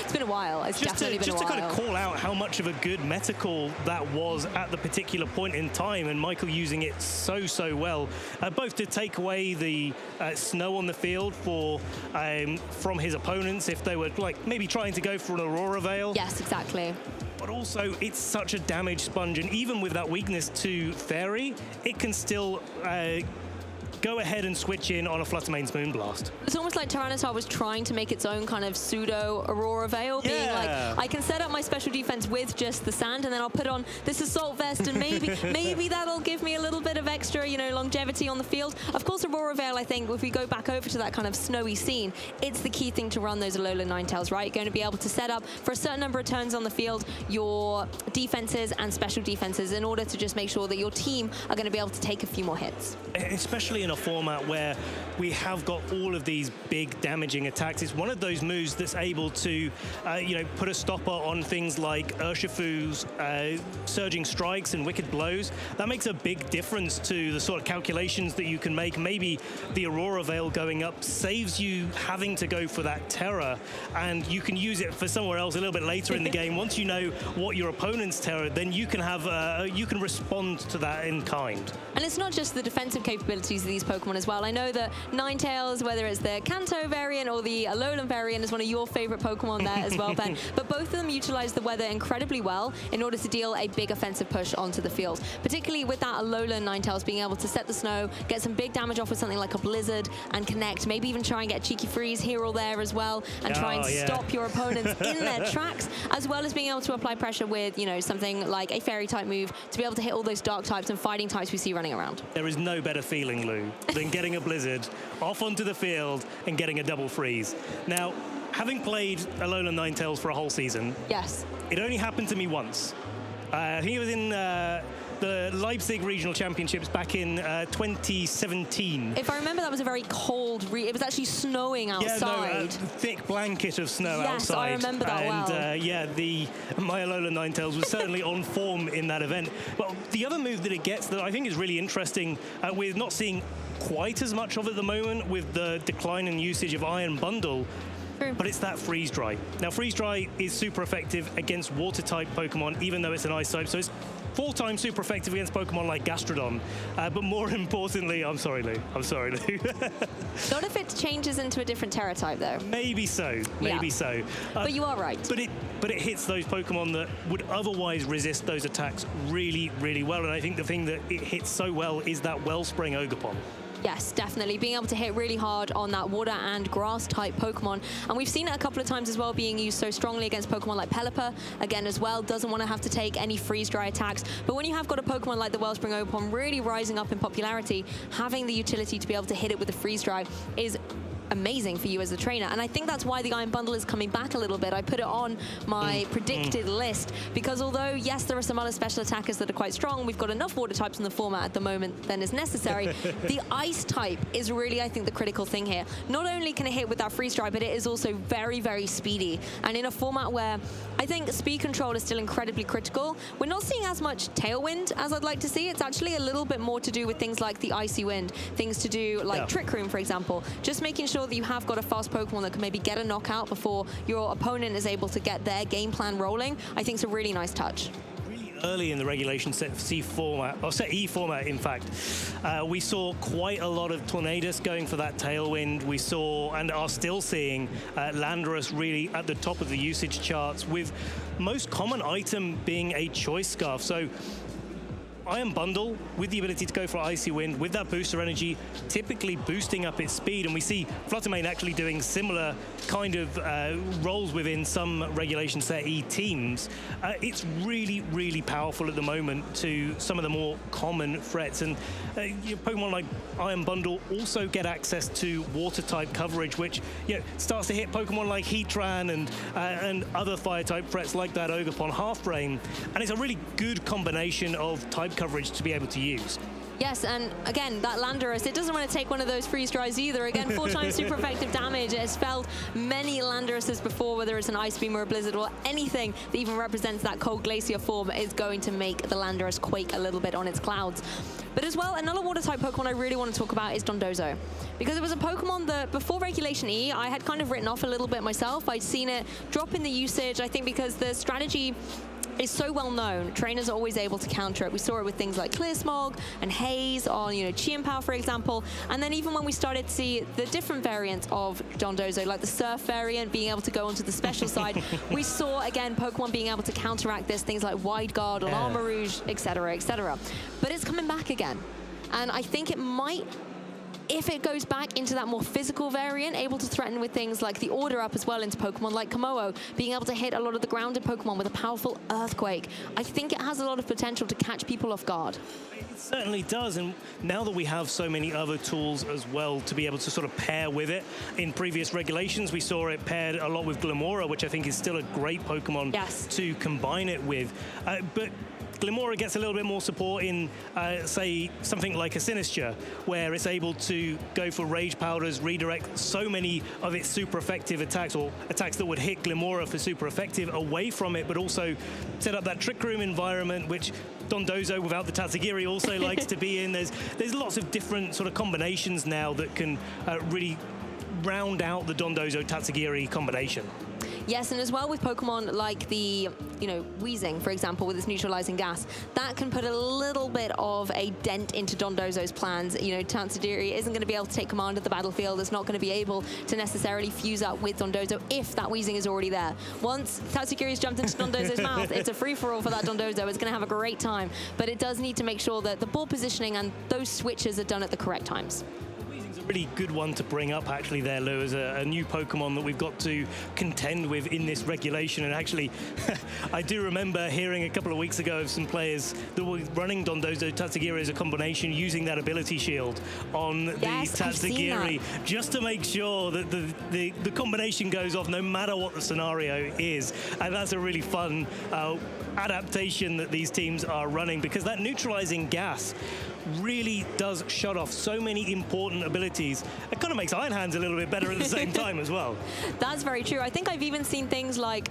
It's been a while. It's definitely been a while.
Just to kind of call out how much of a good meta call that was at the particular point in time, and Michael using it so well, both to take away the snow on the field from his opponents if they were like maybe trying to go for an Aurora Veil.
Yes, exactly.
But also, it's such a damage sponge, and even with that weakness to Fairy, it can still go ahead and switch in on a Fluttermane's Moonblast.
It's almost like Tyranitar was trying to make its own kind of pseudo Aurora Veil, being like, I can set up my special defense with just the sand, and then I'll put on this assault vest, and maybe that'll give me a little bit of extra, longevity on the field. Of course, Aurora Veil, I think, if we go back over to that kind of snowy scene, it's the key thing to run those Alolan Ninetales, right? You're going to be able to set up for a certain number of turns on the field your defenses and special defenses in order to just make sure that your team are going to be able to take a few more hits.
Especially in a format where we have got all of these big damaging attacks. It's one of those moves that's able to, put a stopper on things like Urshifu's surging strikes and wicked blows. That makes a big difference to the sort of calculations that you can make. Maybe the Aurora Veil going up saves you having to go for that Terror, and you can use it for somewhere else a little bit later in the game. Once you know what your opponent's Terror, then you can have you can respond to that in kind.
And it's not just the defensive capabilities of these Pokemon as well. I know that Ninetales, whether it's the Kanto variant or the Alolan variant, is one of your favorite Pokemon there as well, Ben. But both of them utilize the weather incredibly well in order to deal a big offensive push onto the field. Particularly with that Alolan Ninetales being able to set the snow, get some big damage off with something like a Blizzard and connect, maybe even try and get a cheeky freeze here or there as well, and try and stop your opponents in their tracks, as well as being able to apply pressure with, something like a Fairy type move to be able to hit all those Dark types and fighting types we see running around.
There is no better feeling, Lou, than getting a Blizzard off onto the field and getting a double freeze. Now, having played Alolan Ninetales for a whole season,
yes,
it only happened to me once. I think it was in the Leipzig Regional Championships back in 2017.
If I remember, that was a very cold, it was actually snowing outside.
Yeah, thick blanket of snow outside.
Yes, I remember that well.
And my Alolan Ninetales was certainly on form in that event. But the other move that it gets that I think is really interesting, we're not seeing quite as much of at the moment with the decline in usage of Iron Bundle, but it's that Freeze Dry. Now, Freeze Dry is super effective against Water-type Pokemon, even though it's an Ice-type, so it's 4 times super effective against Pokemon like Gastrodon. But more importantly, I'm sorry, Lou.
Not if it changes into a different Terra type, though.
Maybe so. Maybe so.
But you are right.
But it hits those Pokemon that would otherwise resist those attacks really, really well. And I think the thing that it hits so well is that Wellspring Ogerpon.
Yes, definitely. Being able to hit really hard on that water and grass type Pokemon. And we've seen it a couple of times as well, being used so strongly against Pokemon like Pelipper. Again, as well, doesn't want to have to take any freeze dry attacks. But when you have got a Pokemon like the Wellspring Ogerpon really rising up in popularity, having the utility to be able to hit it with a freeze dry is amazing for you as a trainer. And I think that's why the Iron Bundle is coming back a little bit. I put it on my predicted list because although, yes, there are some other special attackers that are quite strong, we've got enough water types in the format at the moment than is necessary. The Ice type is really, I think, the critical thing here. Not only can it hit with that freeze dry, but it is also very, very speedy. And in a format where I think speed control is still incredibly critical, we're not seeing as much Tailwind as I'd like to see. It's actually a little bit more to do with things like the Icy Wind, things to do like Trick Room, for example. Just making sure that you have got a fast Pokemon that can maybe get a knockout before your opponent is able to get their game plan rolling, I think is a really nice touch.
Early in the regulation Set C format, or Set E format, in fact, we saw quite a lot of Tornadus going for that Tailwind. We saw, and are still seeing, Landorus really at the top of the usage charts, with most common item being a Choice Scarf. So Iron Bundle, with the ability to go for Icy Wind, with that booster energy, typically boosting up its speed. And we see Fluttermane actually doing similar kind of roles within some Regulation Set E teams. It's really, really powerful at the moment to some of the more common threats. And Pokemon like Iron Bundle also get access to Water-type coverage, which starts to hit Pokemon like Heatran and other Fire-type threats like that Ogerpon Half Brain. And it's a really good combination of type coverage to be able to use.
Yes, and again, that Landorus, it doesn't want to take one of those freeze dries either. Again, 4 times super effective damage. It has felled many Landoruses before, whether it's an Ice Beam or a Blizzard or anything that even represents that cold glacier form is going to make the Landorus quake a little bit on its clouds. But as well, another water-type Pokemon I really want to talk about is Dondozo. Because it was a Pokemon that, before Regulation E, I had kind of written off a little bit myself. I'd seen it drop in the usage, I think because the strategy is so well known. Trainers are always able to counter it. We saw it with things like Clear Smog and Haze on, Chienpao, for example. And then even when we started to see the different variants of Dondozo, like the Surf variant being able to go onto the special side, we saw, again, Pokemon being able to counteract this, things like Wide Guard on Armarouge, etc., etc. But it's coming back again. And I think it might, if it goes back into that more physical variant, able to threaten with things like the Order Up as well into Pokemon like Komodo, being able to hit a lot of the grounded Pokemon with a powerful Earthquake, I think it has a lot of potential to catch people off guard.
It certainly does, and now that we have so many other tools as well to be able to sort of pair with it, in previous regulations we saw it paired a lot with Glimmora, which I think is still a great Pokemon to combine it with. But Glimmora gets a little bit more support in, say, something like a Sinistra, where it's able to go for Rage Powders, redirect so many of its super effective attacks, or attacks that would hit Glimmora for super effective, away from it, but also set up that Trick Room environment, which Dondozo without the Tatsugiri also likes to be in. There's lots of different sort of combinations now that can really round out the Dondozo Tatsugiri combination.
Yes, and as well with Pokemon like the, Weezing, for example, with its neutralizing gas, that can put a little bit of a dent into Dondozo's plans. Tatsugiri isn't going to be able to take command of the battlefield. It's not going to be able to necessarily fuse up with Dondozo if that Weezing is already there. Once Tatsugiri's jumped into Dondozo's mouth, it's a free-for-all for that Dondozo. It's going to have a great time, but it does need to make sure that the ball positioning and those switches are done at the correct times.
Really good one to bring up actually there, Lou, as a new Pokemon that we've got to contend with in this regulation. And actually, I do remember hearing a couple of weeks ago of some players that were running Dondozo Tatsugiri as a combination, using that ability shield on the Tatsugiri, just to make sure that the combination goes off no matter what the scenario is. And that's a really fun adaptation that these teams are running, because that neutralizing gas really does shut off so many important abilities. It kind of makes Iron Hands a little bit better at the same time as well.
That's very true. I think I've even seen things like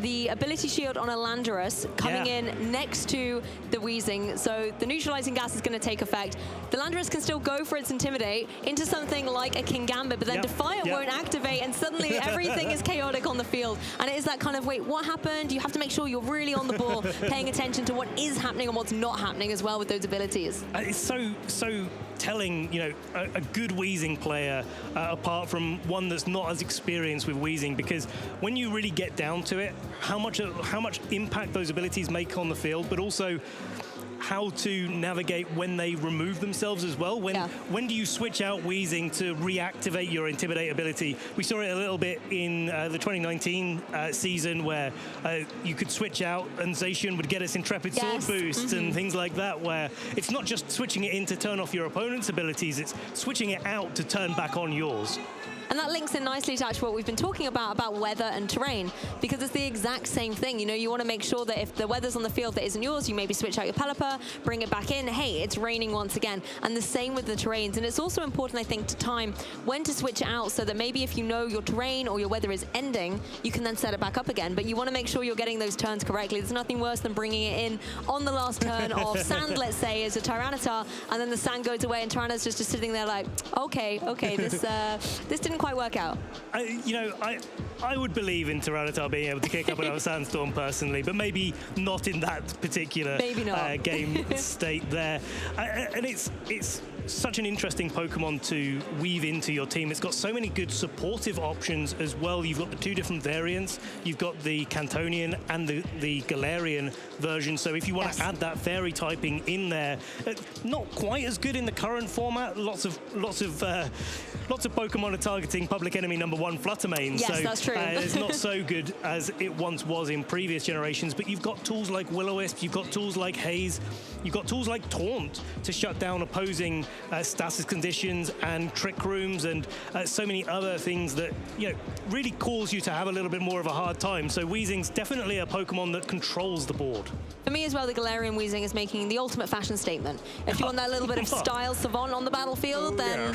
the ability shield on a Landorus coming in next to the Weezing, so the neutralizing gas is going to take effect. The Landorus can still go for its Intimidate into something like a Kingambit, but then Defiant won't activate, and suddenly everything is chaotic on the field. And it is that kind of, wait, what happened? You have to make sure you're really on the ball, paying attention to what is happening and what's not happening as well with those abilities.
It's so telling, a good Weezing player apart from one that's not as experienced with Weezing, because when you really get down to it, how much impact those abilities make on the field, but also how to navigate when they remove themselves as well. When do you switch out Weezing to reactivate your Intimidate ability? We saw it a little bit in the 2019 season, where you could switch out and Zacian would get us Intrepid Sword boosts and things like that, where it's not just switching it in to turn off your opponent's abilities, it's switching it out to turn back on yours.
And that links in nicely to actually what we've been talking about weather and terrain, because it's the exact same thing. You want to make sure that if the weather's on the field that isn't yours, you maybe switch out your Pelipper, bring it back in. Hey, it's raining once again. And the same with the terrains. And it's also important, I think, to time when to switch it out, so that maybe if you know your terrain or your weather is ending, you can then set it back up again. But you want to make sure you're getting those turns correctly. There's nothing worse than bringing it in on the last turn of sand, let's say, as a Tyranitar, and then the sand goes away and Tyranitar's just sitting there like, okay, this didn't quite work out.
I would believe in Tyranitar being able to kick up another Sandstorm personally, but maybe not in that particular game state there. And it's such an interesting Pokemon to weave into your team. It's got so many good supportive options as well. You've got the two different variants. You've got the Cantonian and the Galarian version. So if you want to add that fairy typing in there, not quite as good in the current format. Lots of Pokemon are targeting public enemy #1 Fluttermane.
Yes, that's True.
It's not so good as it once was in previous generations, but you've got tools like Will-O-Wisp, you've got tools like Haze, you've got tools like Taunt to shut down opposing status conditions and trick rooms and so many other things that, you know, really cause you to have a little bit more of a hard time. So Weezing's definitely a Pokemon that controls the board.
For me as well, the Galarian Weezing is making the ultimate fashion statement. If you want that little bit of style savant on the battlefield, then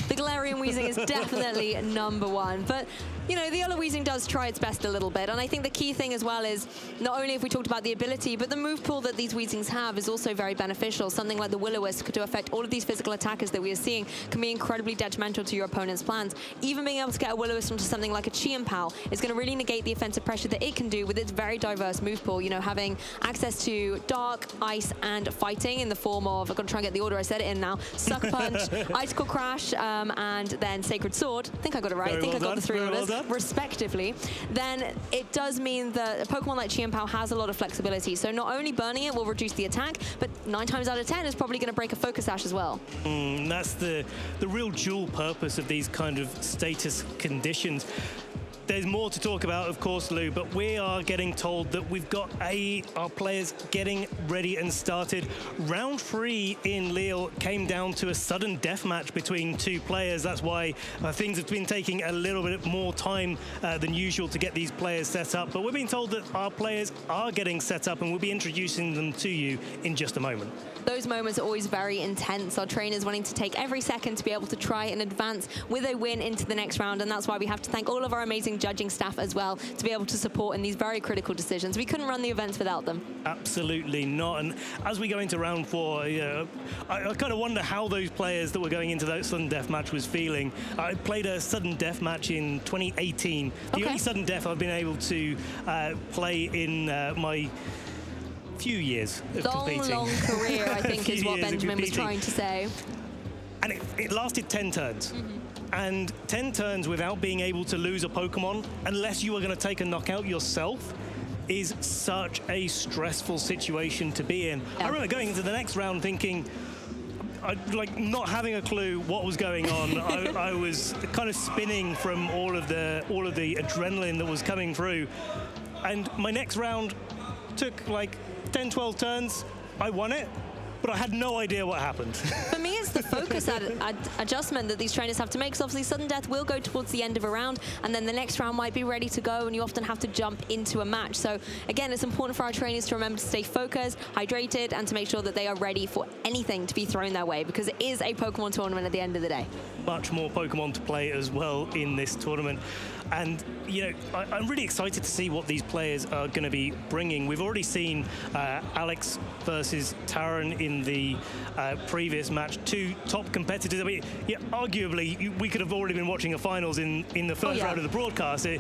the Galarian Weezing is definitely #1. But, you know, the other Weezing does try its best a little bit. And I think the key thing as well is not only have we talked about the ability, but the move pool that these Weezings have is also very beneficial. Something like the Will-O-Wisp to affect all of these physical attackers that we are seeing can be incredibly detrimental to your opponent's plans. Even being able to get a Will-O-Wisp into something like a Chien-Pao is going to really negate the offensive pressure that it can do with its very diverse move pool. You know, having access to Dark, Ice, and Fighting in the form of, I'm going to try and get the order I said it in now, Sucker Punch, Icicle Crash, and then Sacred Sword. I think I got it right. I think I got the 3 orders, respectively. Then it does mean that a Pokemon like Chien-Pao has a lot of flexibility. So not only burning it will reduce the attack, but 9 times out of 10 is probably going to break a Focus Sash as well.
That's the real dual purpose of these kind of status conditions. There's more to talk about, of course, Lou, but we are getting told that we've got our players getting ready and started. Round 3 in Lille came down to a sudden death match between 2 players. That's why things have been taking a little bit more time than usual to get these players set up. But we're being told that our players are getting set up, and we'll be introducing them to you in just a moment.
Those moments are always very intense. Our trainers wanting to take every second to be able to try and advance with a win into the next round, and that's why we have to thank all of our amazing judging staff as well to be able to support in these very critical decisions. We couldn't run the events without them.
Absolutely not. And as we go into round 4, you know, I kind of wonder how those players that were going into that sudden death match was feeling. I played a sudden death match in 2018. The only sudden death I've been able to play in my few years of competing.
Long career, I think, is what Benjamin was trying to say.
And it lasted 10 turns. And 10 turns without being able to lose a Pokemon, unless you were going to take a knockout yourself, is such a stressful situation to be in. I remember going into the next round thinking, like not having a clue what was going on. I was kind of spinning from all of the adrenaline that was coming through. And my next round took like 10, 12 turns. I won it, but I had no idea what happened.
For me, it's the focus adjustment that these trainers have to make. So obviously, sudden death will go towards the end of a round, and then the next round might be ready to go, and you often have to jump into a match. So again, it's important for our trainers to remember to stay focused, hydrated, and to make sure that they are ready for anything to be thrown their way, because it is a Pokemon tournament at the end of the day.
Much more Pokemon to play as well in this tournament. And, you know, I'm really excited to see what these players are going to be bringing. We've already seen Alex versus Taran in the previous match, 2 top competitors. I mean, yeah, arguably, we could have already been watching a finals in the first round of the broadcast. And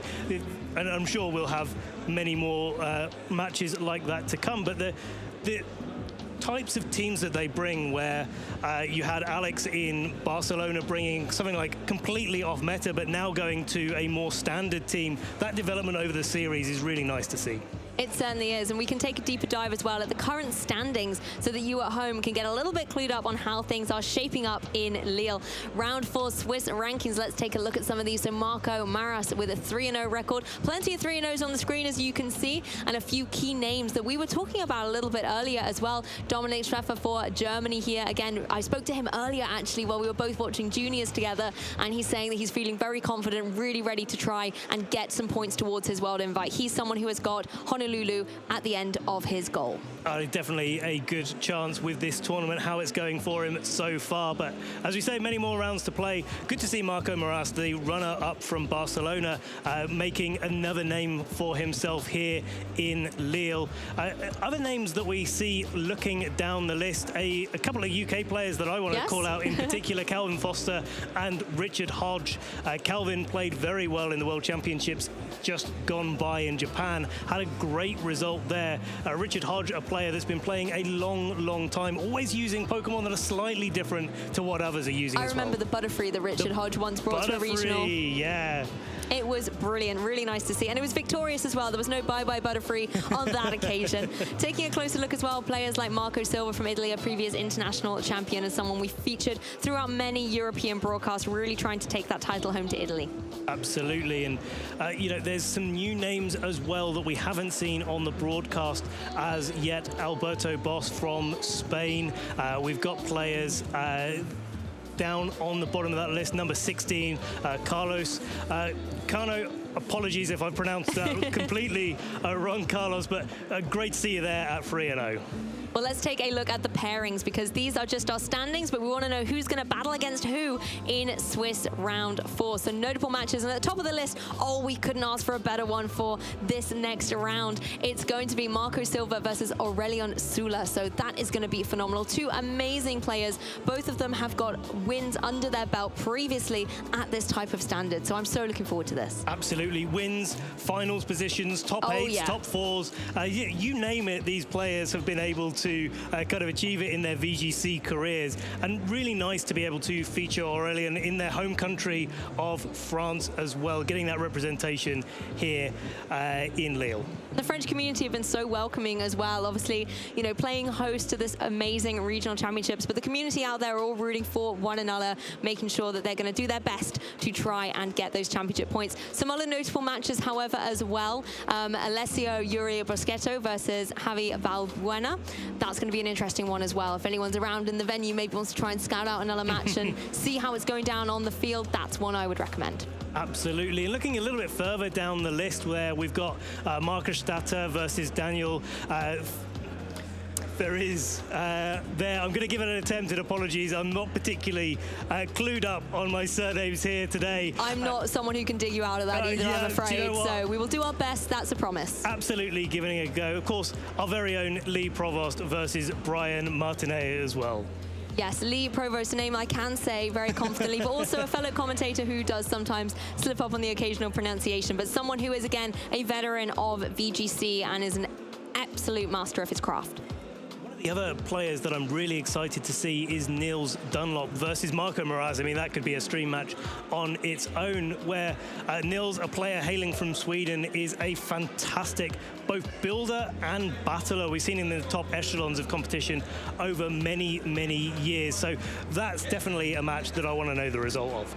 I'm sure we'll have many more matches like that to come. But the types of teams that they bring, where you had Alex in Barcelona bringing something like completely off meta, but now going to a more standard team, that development over the series is really nice to see.
It certainly is, and we can take a deeper dive as well at the current standings so that you at home can get a little bit clued up on how things are shaping up in Lille. Round 4 Swiss rankings, let's take a look at some of these. So Marco Maras with a 3-0 record. Plenty of 3-0s on the screen, as you can see, and a few key names that we were talking about a little bit earlier as well. Dominic Schaffer for Germany here. Again, I spoke to him earlier, actually, while we were both watching juniors together, and he's saying that he's feeling very confident, really ready to try and get some points towards his world invite. He's someone who has got Honolulu at the end of his goal.
Definitely a good chance with this tournament, how it's going for him so far. But as we say, many more rounds to play. Good to see Marco Maras, the runner-up from Barcelona, making another name for himself here in Lille. Other names that we see looking down the list, a couple of UK players that I want to call out in particular, Calvin Foster and Richard Hodge. Calvin played very well in the World Championships just gone by in Japan, had a great result there. Richard Hodge, a player that's been playing a long time, always using Pokemon that are slightly different to what others are using.
I remember the Butterfree that Richard Hodge once brought to a regional.
Yeah.
It was brilliant, really nice to see. And it was victorious as well. There was no bye-bye Butterfree on that occasion. Taking a closer look as well, players like Marco Silva from Italy, a previous international champion, and someone we featured throughout many European broadcasts, really trying to take that title home to Italy.
Absolutely, and you know, there's some new names as well that we haven't seen on the broadcast as yet. Alberto Boss from Spain. We've got players down on the bottom of that list, number 16, Carlos Cano. Apologies if I pronounced that completely wrong, Carlos, but great to see you there at 3-0.
Well, let's take a look at the pairings, because these are just our standings, but we want to know who's going to battle against who in Swiss round 4. So notable matches, and at the top of the list, oh, we couldn't ask for a better one for this next round. It's going to be Marco Silva versus Aurelion Sula. So that is going to be phenomenal. Two amazing players. Both of them have got wins under their belt previously at this type of standard. So I'm so looking forward to this.
Absolutely. Wins, finals positions, top 8s,
yeah.
top 4s. You name it, these players have been able to kind of achieve it in their VGC careers, and really nice to be able to feature Aurelion in their home country of France as well, getting that representation here in Lille.
The French community have been so welcoming as well. Obviously, you know, playing host to this amazing regional championships, but the community out there are all rooting for one another, making sure that they're going to do their best to try and get those championship points. Some other notable matches, however, as well. Alessio Yuri Boschetto versus Javi Valbuena. That's going to be an interesting one as well. If anyone's around in the venue, maybe wants to try and scout out another match and see how it's going down on the field, that's one I would recommend. Absolutely.
And looking a little bit further down the list, where we've got Marcus Statter versus Daniel there is I'm going to give it an attempt at apologies. I'm not particularly clued up on my surnames here today.
I'm not someone who can dig you out of that either,
yeah,
I'm afraid.
You know,
so we will do our best. That's a promise.
Absolutely giving it a go. Of course, our very own Lee Provost versus Brian Martinet as well.
Yes, Lee Provost, a name I can say very confidently, but also a fellow commentator who does sometimes slip up on the occasional pronunciation, but someone who is, again, a veteran of VGC and is an absolute master of his craft.
The other players that I'm really excited to see is Niels Dunlop versus Marco Moraz. I mean, that could be a stream match on its own, where Niels, a player hailing from Sweden, is a fantastic both builder and battler. We've seen him in the top echelons of competition over many, many years. So that's definitely a match that I want to know the result of.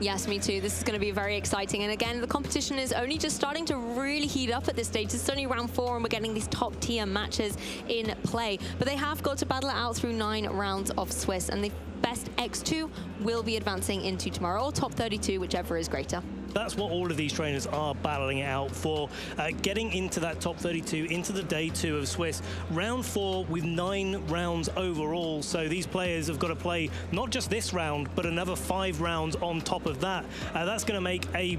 Yes, me too. This is going to be very exciting. And again, the competition is only just starting to really heat up at this stage. It's only round 4 and we're getting these top tier matches in play. But they have got to battle it out through 9 rounds of Swiss. And the best X2 will be advancing into tomorrow, or top 32, whichever is greater.
That's what all of these trainers are battling it out for, getting into that top 32, into the day 2 of Swiss. Round 4 with 9 rounds overall, so these players have got to play not just this round, but another 5 rounds on top of that. That's going to make a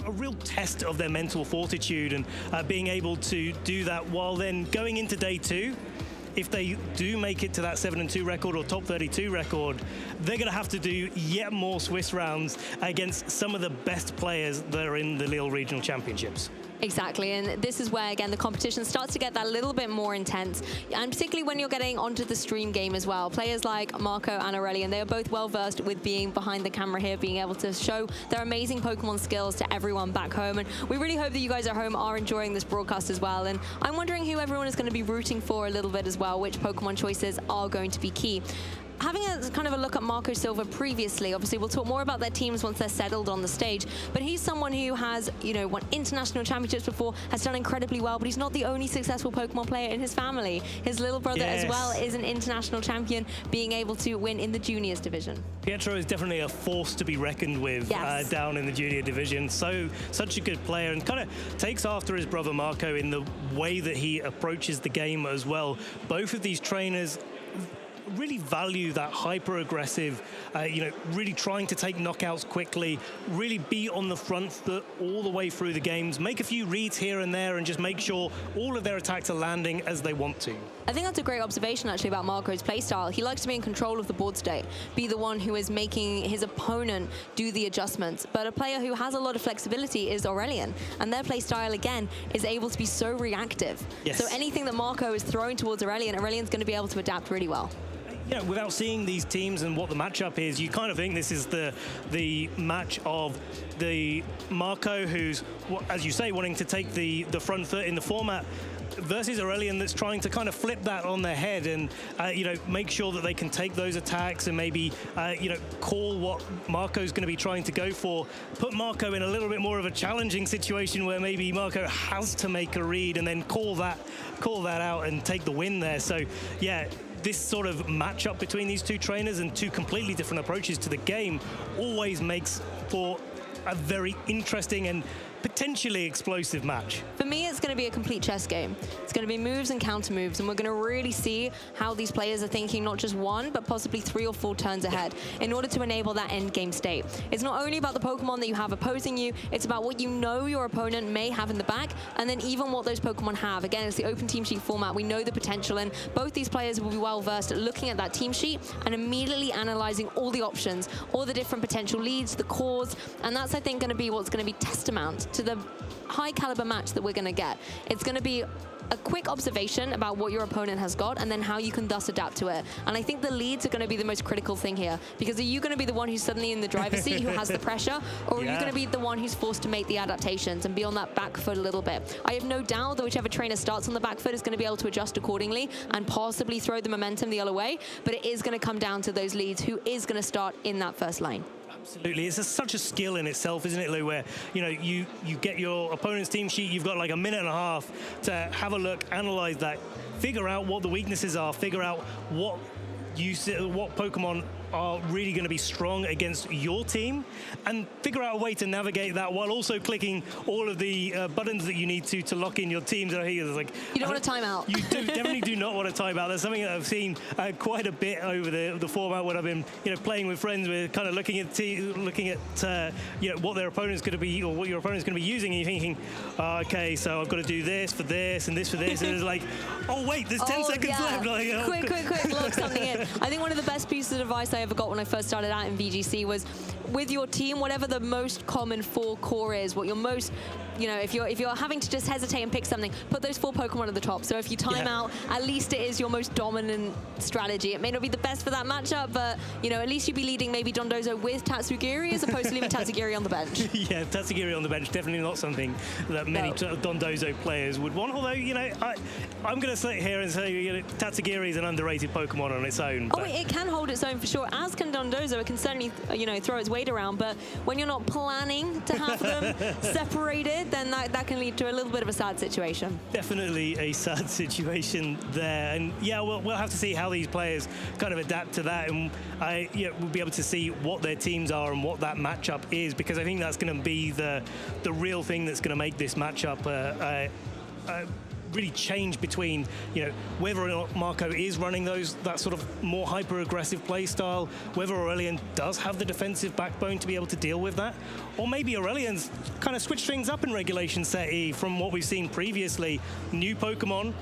real test of their mental fortitude, and being able to do that while then going into day 2. If they do make it to that 7-2 record or top 32 record, they're going to have to do yet more Swiss rounds against some of the best players that are in the Lille Regional Championships.
Exactly, and this is where, again, the competition starts to get that little bit more intense, and particularly when you're getting onto the stream game as well. Players like Marco and Aurelion, they are both well-versed with being behind the camera here, being able to show their amazing Pokemon skills to everyone back home, and we really hope that you guys at home are enjoying this broadcast as well, and I'm wondering who everyone is going to be rooting for a little bit as well, which Pokemon choices are going to be key. Having a kind of a look at Marco Silva previously, obviously we'll talk more about their teams once they're settled on the stage, but he's someone who has, you know, won international championships before, has done incredibly well, but he's not the only successful Pokemon player in his family. His little brother as well is an international champion, being able to win in the juniors division.
Pietro is definitely a force to be reckoned with down in the junior division. Such a good player, and kind of takes after his brother Marco in the way that he approaches the game as well. Both of these trainers really value that hyper-aggressive, really trying to take knockouts quickly, really be on the front foot all the way through the games, make a few reads here and there, and just make sure all of their attacks are landing as they want to.
I think that's a great observation, actually, about Marco's playstyle. He likes to be in control of the board state, be the one who is making his opponent do the adjustments. But a player who has a lot of flexibility is Aurelion, and their playstyle, again, is able to be so reactive.
Yes.
So anything that Marco is throwing towards Aurelion, Aurelion's going to be able to adapt really well.
without seeing these teams and what the matchup is, you kind of think this is the match of the Marco, who's, as you say, wanting to take the front foot in the format, versus Aurelian that's trying to kind of flip that on their head and, make sure that they can take those attacks and maybe, call what Marco's going to be trying to go for. Put Marco in a little bit more of a challenging situation where maybe Marco has to make a read and then call that out and take the win there. So, yeah, this sort of matchup between these two trainers and two completely different approaches to the game always makes for a very interesting and potentially explosive match.
For me, it's going to be a complete chess game. It's going to be moves and counter moves, and we're going to really see how these players are thinking not just one, but possibly 3 or 4 turns ahead in order to enable that end game state. It's not only about the Pokemon that you have opposing you, it's about what you know your opponent may have in the back, and then even what those Pokemon have. Again, it's the open team sheet format. We know the potential, and both these players will be well versed at looking at that team sheet and immediately analyzing all the options, all the different potential leads, the cores, and that's, I think, going to be what's going to be testament to the high caliber match that we're going to get. It's going to be a quick observation about what your opponent has got and then how you can thus adapt to it. And I think the leads are going to be the most critical thing here, because are you going to be the one who's suddenly in the driver's seat who has the pressure, or are you going to be the one who's forced to make the adaptations and be on that back foot a little bit? I have no doubt that whichever trainer starts on the back foot is going to be able to adjust accordingly and possibly throw the momentum the other way, but it is going to come down to those leads, who is going to start in that first line.
Absolutely. It's such a skill in itself, isn't it, Lou, where, you get your opponent's team sheet, you've got like a minute and a half to have a look, analyze that, figure out what the weaknesses are, figure out what Pokemon are really going to be strong against your team, and figure out a way to navigate that while also clicking all of the buttons that you need to lock in your teams. And I think it's like,
you don't want a timeout.
You definitely do not want a timeout. That's something that I've seen quite a bit over the format when I've been playing with friends. We're kind of looking at what their opponent's going to be, or what your opponent's going to be using, and you're thinking, okay, so I've got to do this for this and this for this, and it's like, oh wait, there's 10 seconds left. Like,
quick, lock something in. I think one of the best pieces of advice I ever got when I first started out in VGC was, with your team, whatever the most common 4 core is, what your most, if you're having to just hesitate and pick something, put those 4 Pokemon at the top. So if you time out, at least it is your most dominant strategy. It may not be the best for that matchup, but at least you'd be leading maybe Dondozo with Tatsugiri as opposed to leaving Tatsugiri on the bench.
Yeah, Tatsugiri on the bench, definitely not something that many Dondozo players would want. Although, I'm going to sit here and say Tatsugiri is an underrated Pokemon on its own.
Oh, it can hold its own for sure, as can Dondozo. It can certainly, throw its weight around, but when you're not planning to have them separated, then that can lead to a little bit of a sad situation.
Definitely a sad situation there, and we'll have to see how these players kind of adapt to that, and we'll be able to see what their teams are and what that matchup is, because I think that's going to be the real thing that's going to make this matchup really change between, whether or not Marco is running that sort of more hyper-aggressive play style, whether Aurelian does have the defensive backbone to be able to deal with that, or maybe Aurelian's kind of switched things up in Regulation Set E from what we've seen previously. New Pokemon,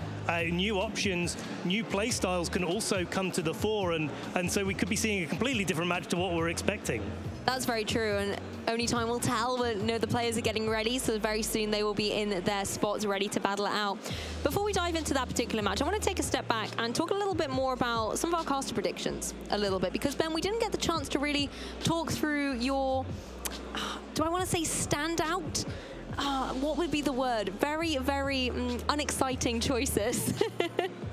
new options, new play styles can also come to the fore, and so we could be seeing a completely different match to what we're expecting.
That's very true, and only time will tell. But the players are getting ready, so very soon they will be in their spots ready to battle it out. Before we dive into that particular match, I want to take a step back and talk a little bit more about some of our caster predictions a little bit, because Ben, we didn't get the chance to really talk through your, do I want to say standout? What would be the word? Very, very unexciting choices.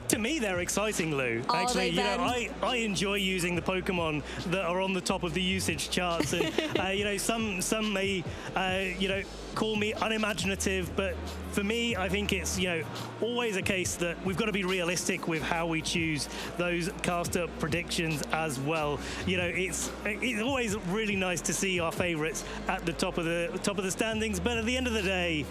To me, they're exciting, Lou. Actually, I enjoy using the Pokemon that are on the top of the usage charts, and some may call me unimaginative, but for me, I think it's always a case that we've got to be realistic with how we choose those caster predictions as well. It's always really nice to see our favorites at the top of the standings, but at the end of the day,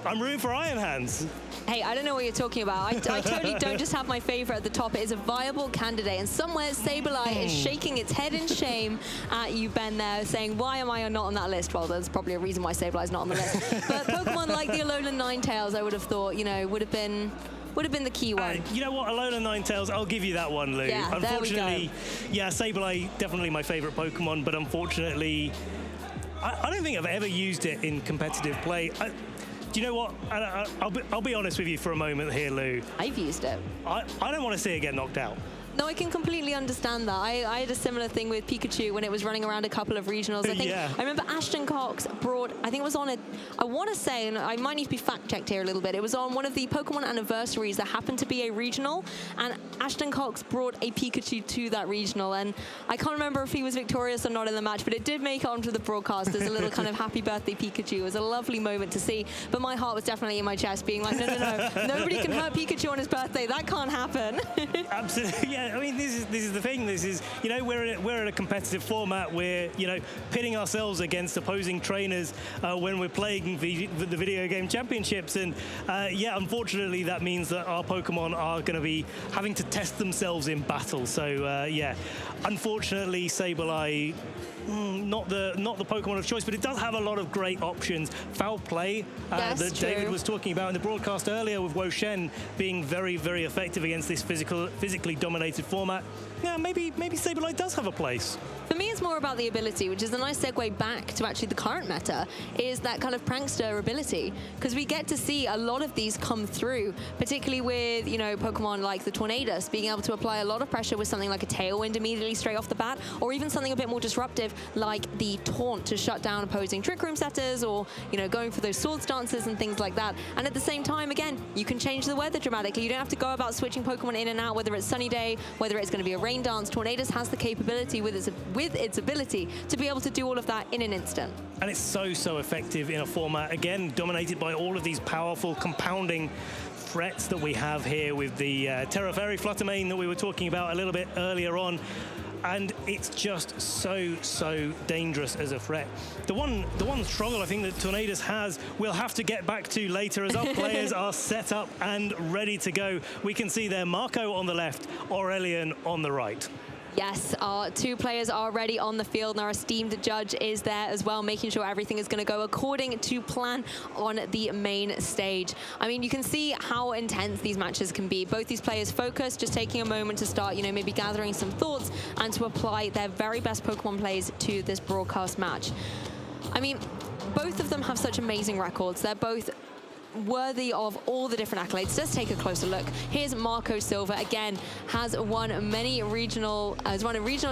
I'm rooting for Iron Hands.
Hey, I don't know what you're talking about. I totally don't just have my favorite at the top. It is a viable candidate, and somewhere Sableye is shaking its head in shame at you, Ben, there, saying, why am I not on that list? Well, there's probably a reason why Sableye is not on the list. But Pokemon like the Alolan Ninetales, I would have thought, would have been the key one.
You know what, Alolan Ninetales, I'll give you that one, Lou.
Yeah,
unfortunately, Sableye, definitely my favorite Pokemon, but unfortunately, I don't think I've ever used it in competitive play. Do you know what? I'll be honest with you for a moment here, Lou.
I've used it.
I don't want to see it get knocked out.
No, I can completely understand that. I had a similar thing with Pikachu when it was running around a couple of regionals. I think I remember Ashton Cox brought, I think it was on I want to say, and I might need to be fact-checked here a little bit, it was on one of the Pokemon anniversaries that happened to be a regional, and Ashton Cox brought a Pikachu to that regional, and I can't remember if he was victorious or not in the match, but it did make it onto the broadcast as a little kind of happy birthday Pikachu. It was a lovely moment to see, but my heart was definitely in my chest being like, no, nobody can hurt Pikachu on his birthday. That can't happen.
Absolutely, yeah. I mean, this is the thing. This is, you know, we're in a competitive format. We're, you know, pitting ourselves against opposing trainers when we're playing the video game championships, and yeah, unfortunately, that means that our Pokemon are going to be having to test themselves in battle. So yeah, unfortunately, Sableye, not the Pokemon of choice, but it does have a lot of great options. Foul play that David was talking about in the broadcast earlier, with Wo Shen being very, very effective against this physically dominated format. Yeah, maybe Sableye does have a place.
For me, it's more about the ability, which is a nice segue back to actually the current meta, is that kind of prankster ability, because we get to see a lot of these come through, particularly with, you know, Pokemon like the Tornadus being able to apply a lot of pressure with something like a Tailwind immediately straight off the bat, or even something a bit more disruptive like the Taunt to shut down opposing Trick Room setters, or, you know, going for those Sword Stances and things like that. And at the same time, again, you can change the weather dramatically. You don't have to go about switching Pokemon in and out, whether it's sunny day, whether it's going to be a rain dance. Tornadus has the capability with its ability to be able to do all of that in an instant.
And it's so effective in a format, again, dominated by all of these powerful compounding threats that we have here with the Terra Fairy Fluttermane that we were talking about a little bit earlier on. And it's just so dangerous as a threat. The one struggle I think that Tornadus has, we'll have to get back to later as our players are set up and ready to go. We can see there Marco on the left, Aurelian on the right.
Yes, our two players are already on the field, and our esteemed judge is there as well, making sure everything is going to go according to plan on the main stage. I mean, you can see how intense these matches can be. Both these players focus, just taking a moment to start, you know, maybe gathering some thoughts and to apply their very best Pokemon plays to this broadcast match. I mean, both of them have such amazing records. They're both worthy of all the different accolades. Let's take a closer look. Here's Marco Silva, again, has won a regional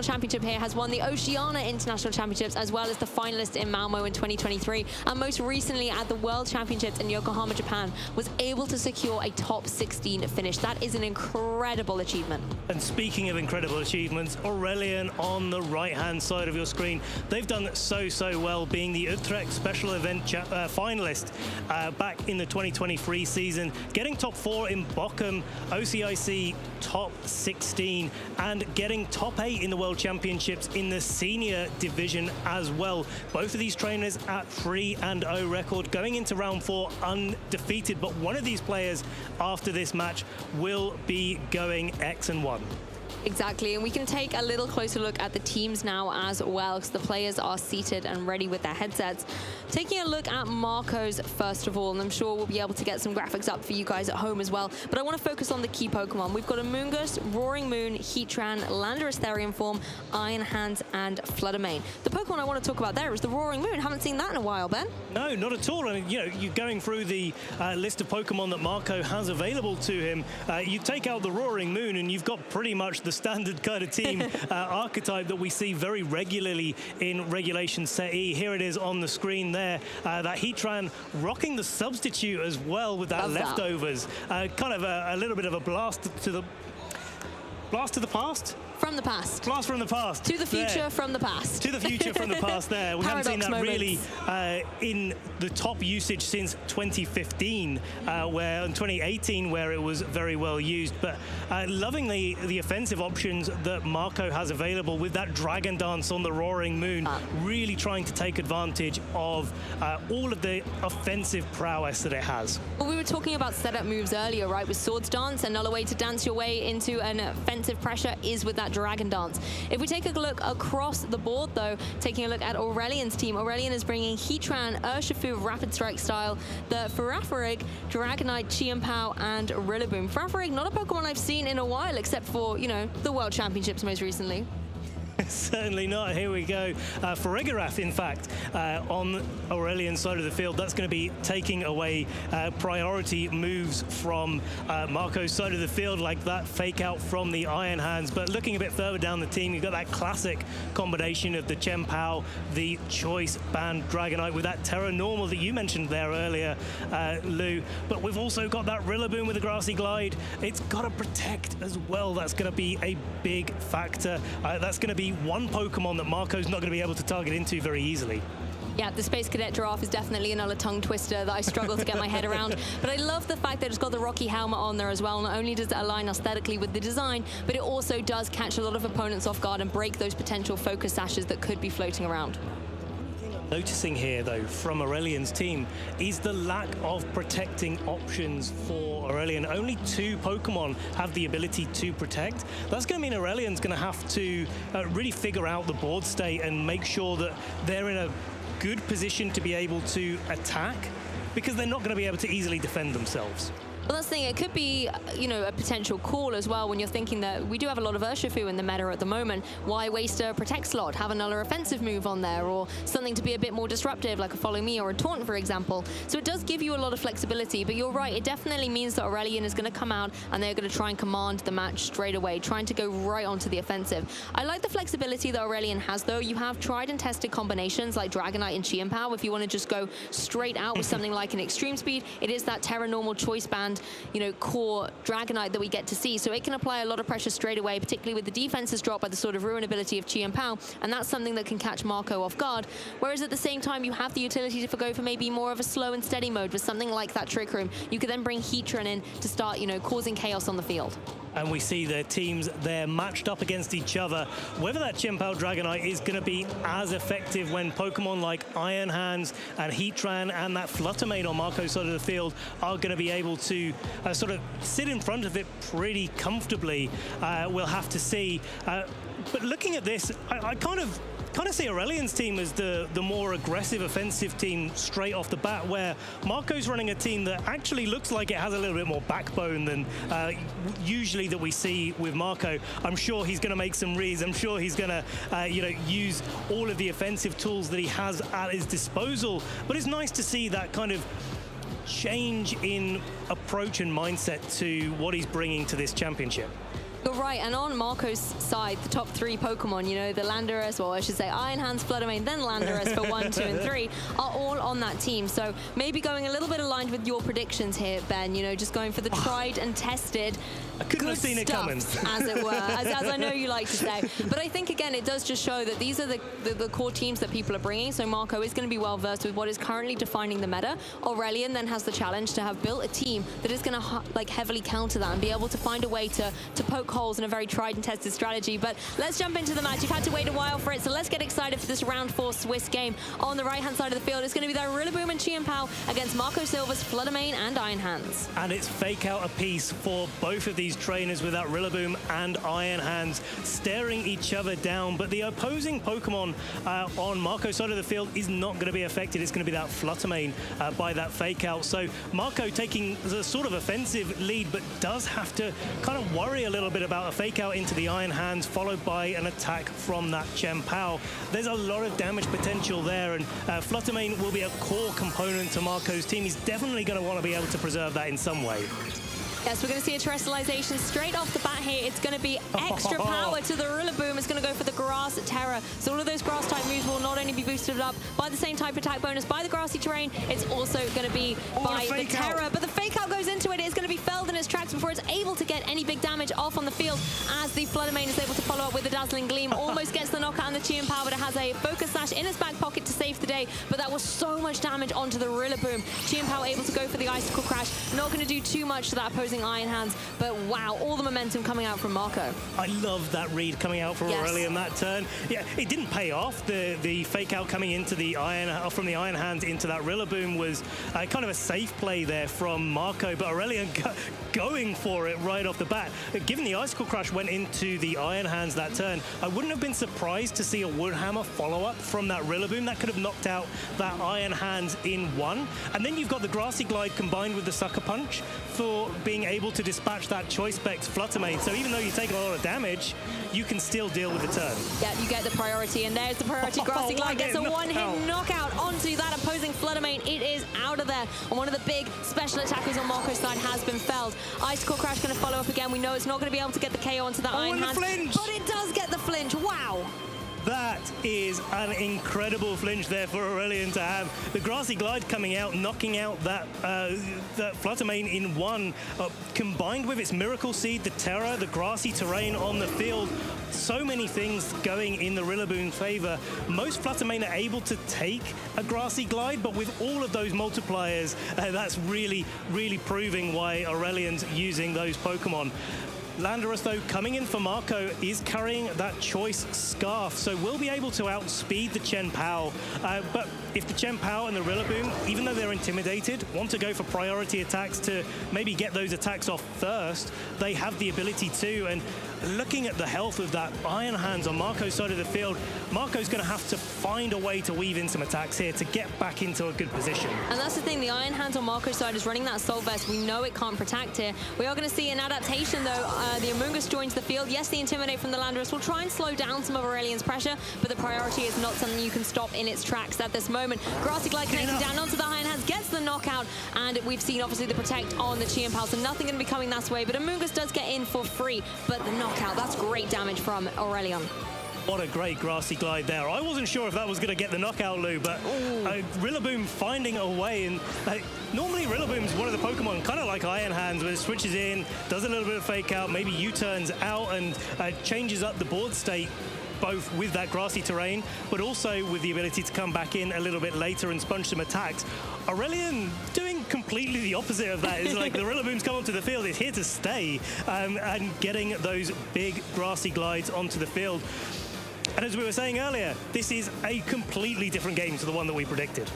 championship here, has won the Oceania International Championships, as well as the finalist in Malmo in 2023, and most recently at the World Championships in Yokohama, Japan, was able to secure a top 16 finish. That is an incredible achievement.
And speaking of incredible achievements, Aurelian on the right-hand side of your screen, they've done so well, being the Utrecht Special Event finalist back in the 2023 season, getting top 4 in Bochum, OCIC top 16, and getting top 8 in the World Championships in the senior division as well. Both of these trainers at 3-0 record, going into round 4 undefeated, but one of these players after this match will be going X&1.
Exactly, and we can take a little closer look at the teams now as well, because the players are seated and ready with their headsets. Taking a look at Marco's first of all, and I'm sure we'll be able to get some graphics up for you guys at home as well, but I want to focus on the key Pokemon. We've got a Moongus, Roaring Moon, Heatran, Landorus Therian Form, Iron Hands, and Fluttermane. The Pokemon I want to talk about there is the Roaring Moon. Haven't seen that in a while, Ben.
No, not at all. I mean, you know, you're going through the list of Pokemon that Marco has available to him. You take out the Roaring Moon and you've got pretty much the standard kind of team archetype that we see very regularly in Regulation Set E. Here it is on the screen there. That Heatran rocking the substitute as well with that leftovers. Kind of a little bit of a blast to the past?
From the past.
Blast from the past.
To the future
there.
From the past.
To the future from the past there. We haven't seen that really in the top usage since 2015, where in 2018, where it was very well used. But loving the offensive options that Marco has available with that Dragon Dance on the Roaring Moon, really trying to take advantage of all of the offensive prowess that it has.
Well, we were talking about setup moves earlier, right, with Swords Dance. Another way to dance your way into an offensive pressure is with that Dragon Dance. If we take a look across the board, though, taking a look at Aurelian's team, Aurelian is bringing Heatran, Urshifu, Rapid Strike style, the Farafrig, Dragonite, Chiampao, and Rillaboom. Farafrig, not a Pokemon I've seen in a while, except for, you know, the World Championships most recently.
Certainly not. Here we go. For Rigoraf, in fact, on Aurelian's side of the field, that's going to be taking away priority moves from Marco's side of the field, like that fake out from the Iron Hands. But looking a bit further down the team, you've got that classic combination of the Chen Pao, the Choice Band Dragonite with that Terra Normal that you mentioned there earlier, Lou. But we've also got that Rillaboom with the Grassy Glide. It's got to protect as well. That's going to be a big factor. That's going to be one Pokemon that Marco's not going to be able to target into very easily.
Yeah, the Space Cadet Giraffe is definitely another tongue twister that I struggle to get my head around. But I love the fact that it's got the Rocky helmet on there as well. Not only does it align aesthetically with the design, but it also does catch a lot of opponents off guard and break those potential focus sashes that could be floating around.
Noticing here, though, from Aurelian's team is the lack of protecting options for Aurelian. Only 2 Pokemon have the ability to protect. That's going to mean Aurelian's going to have to really figure out the board state and make sure that they're in a good position to be able to attack, because they're not going to be able to easily defend themselves.
Well, that's the thing. It could be, you know, a potential call as well when you're thinking that we do have a lot of Urshifu in the meta at the moment. Why waste a Protect slot? Have another offensive move on there, or something to be a bit more disruptive, like a Follow Me or a Taunt, for example. So it does give you a lot of flexibility, but you're right. It definitely means that Aurelian is going to come out and they're going to try and command the match straight away, trying to go right onto the offensive. I like the flexibility that Aurelian has, though. You have tried and tested combinations like Dragonite and Qian Pao. If you want to just go straight out with something like an Extreme Speed, it is that Terra Normal Choice Band, you know, core Dragonite that we get to see. So it can apply a lot of pressure straight away, particularly with the defenses dropped by the sort of ruin ability of Qian Pao, and that's something that can catch Marco off guard. Whereas at the same time, you have the utility to go for maybe more of a slow and steady mode with something like that Trick Room. You could then bring Heatran in to start, you know, causing chaos on the field.
And we see their teams there matched up against each other. Whether that Qian Pao Dragonite is going to be as effective when Pokemon like Iron Hands and Heatran and that Fluttermane on Marco's side of the field are going to be able to sort of sit in front of it pretty comfortably, we'll have to see. But looking at this, I kind of see Aurelian's team as the more aggressive offensive team straight off the bat, where Marco's running a team that actually looks like it has a little bit more backbone than usually that we see with Marco. I'm sure he's going to make some reads. I'm sure he's going to you know, use all of the offensive tools that he has at his disposal. But it's nice to see that kind of change in approach and mindset to what he's bringing to this championship.
You're right, and on Marco's side, the top 3 Pokemon, you know, the Landorus, or I should say Iron Hands, Fluttermane, then Landorus for 1, 2, and 3, are all on that team. So maybe going a little bit aligned with your predictions here, Ben, you know, just going for the tried and tested
I couldn't have seen it coming,
as it were, as I know you like to say. But I think, again, it does just show that these are the core teams that people are bringing. So Marco is going to be well-versed with what is currently defining the meta. Aurelian then has the challenge to have built a team that is going to like heavily counter that and be able to find a way to poke holes in a very tried and tested strategy. But let's jump into the match. You've had to wait a while for it, so let's get excited for this round 4 Swiss game. On the right-hand side of the field, it's going to be that Rillaboom and Qian Pao against Marco Silva's Fluttermane and Iron Hands.
And it's fake out a piece for both of these trainers with that Rillaboom and Iron Hands staring each other down. But the opposing Pokemon on Marco's side of the field is not going to be affected. It's going to be that Fluttermane by that fake out. So Marco taking the sort of offensive lead, but does have to kind of worry a little bit about a fake out into the Iron Hands, followed by an attack from that Qian Pao. There's a lot of damage potential there, and Fluttermane will be a core component to Marco's team. He's definitely going to want to be able to preserve that in some way.
Yes, we're going to see a terrestrialization straight off the bat here. It's going to be extra power to the Rillaboom. It's going to go for the Grass Terra. So all of those Grass-type moves will not only be boosted up by the same type attack bonus by the grassy terrain, it's also going to be by the Terra. But the fake out goes into it. It's going to be felled in its tracks before it's able to get any big damage off on the field, as the Fluttermane is able to follow up with a Dazzling Gleam. Almost gets the knockout on the Qian Pao, but it has a Focus Sash in its back pocket to save the day. But that was so much damage onto the Rillaboom. Qian Pao able to go for the Icicle Crash. Not going to do too much to that opposing Iron Hands, but wow, all the momentum coming out from Marco.
I love that read coming out from Aurelian that turn. Yeah, it didn't pay off. The fake out coming into the from the Iron Hands into that Rillaboom was kind of a safe play there from Marco, but Aurelian going for it right off the bat. Given the Icicle Crush went into the Iron Hands that turn, I wouldn't have been surprised to see a Woodhammer follow-up from that Rillaboom. That could have knocked out that Iron Hands in one. And then you've got the Grassy Glide combined with the Sucker Punch for being able to dispatch that Choice Specs Fluttermane. So even though you take a lot of damage, you can still deal with the turn.
Yeah, you you get the priority, and there's the priority. Grassy Glide gets a one-hit knockout onto that opposing Fluttermane. It is out of there, and one of the big special attackers on Marco's side has been felled. Icicle Crash going to follow up again. We know it's not going to be able to get the KO onto that Iron Hand, but it does get the flinch. Wow.
That is an incredible flinch there for Aurelian to have. The Grassy Glide coming out, knocking out that Fluttermane in one, combined with its Miracle Seed, the Terror, the grassy terrain on the field. So many things going in the Rillaboom's favor. Most Fluttermane are able to take a Grassy Glide, but with all of those multipliers, that's really, really proving why Aurelian's using those Pokemon. Landorus, though, coming in for Marco, is carrying that Choice Scarf, so we'll be able to outspeed the Chen Pao. But if the Chen Pao and the Rillaboom, even though they're intimidated, want to go for priority attacks to maybe get those attacks off first, they have the ability to. And looking at the health of that Iron Hands on Marco's side of the field, Marco's going to have to find a way to weave in some attacks here to get back into a good position.
And that's the thing, the Iron Hands on Marco's side is running that Assault Vest. We know it can't protect here. We are going to see an adaptation, though. The Amoonguss joins the field. Yes, the Intimidate from the Landorus will try and slow down some of Aurelian's pressure, but the priority is not something you can stop in its tracks at this moment. Grassy Glide connecting down onto the Iron Hands, gets the knockout, and we've seen, obviously, the Protect on the Chien Pao, so nothing going to be coming that way, but Amoonguss does get in for free, but the knockout, that's great damage from Aurelian.
What a great Grassy Glide there. I wasn't sure if that was going to get the knockout, Lou, but Rillaboom finding a way. And normally Rillaboom's one of the Pokemon, kind of like Iron Hands, where it switches in, does a little bit of fake out, maybe U-turns out and changes up the board state, both with that grassy terrain, but also with the ability to come back in a little bit later and sponge some attacks. Aurelian doing completely the opposite of that. It's like the Rillaboom's come onto the field, it's here to stay, and getting those big Grassy Glides onto the field. And as we were saying earlier, this is a completely different game to the one that we predicted.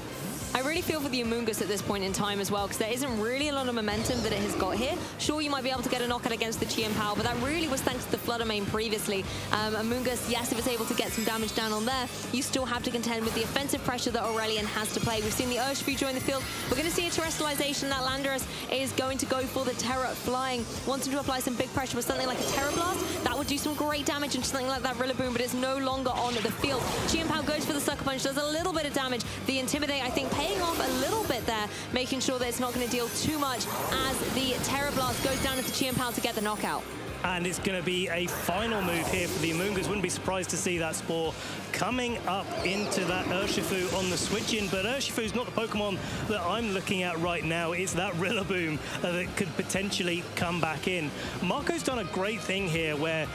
I really feel for the Amoonguss at this point in time as well, because there isn't really a lot of momentum that it has got here. Sure, you might be able to get a knockout against the Chien Pao, but that really was thanks to the Fluttermane previously. Amoonguss, yes, if it's able to get some damage down on there, you still have to contend with the offensive pressure that Aurelian has to play. We've seen the Urshifu join the field. We're going to see a terrestrialization. That Landorus is going to go for the Terra Flying, wanting to apply some big pressure with something like a Terra Blast. That would do some great damage into something like that Rillaboom, but it's no longer on the field. Chien Pao goes for the Sucker Punch, does a little bit of damage. The Intimidate, I think, paying off a little bit there, making sure that it's not going to deal too much as the Terra Blast goes down into Chien Pao to get the knockout.
And it's going to be a final move here for the Amoonguss. Wouldn't be surprised to see that Spore coming up into that Urshifu on the switch-in, but Urshifu's not the Pokemon that I'm looking at right now. It's that Rillaboom that could potentially come back in. Marco's done a great thing here where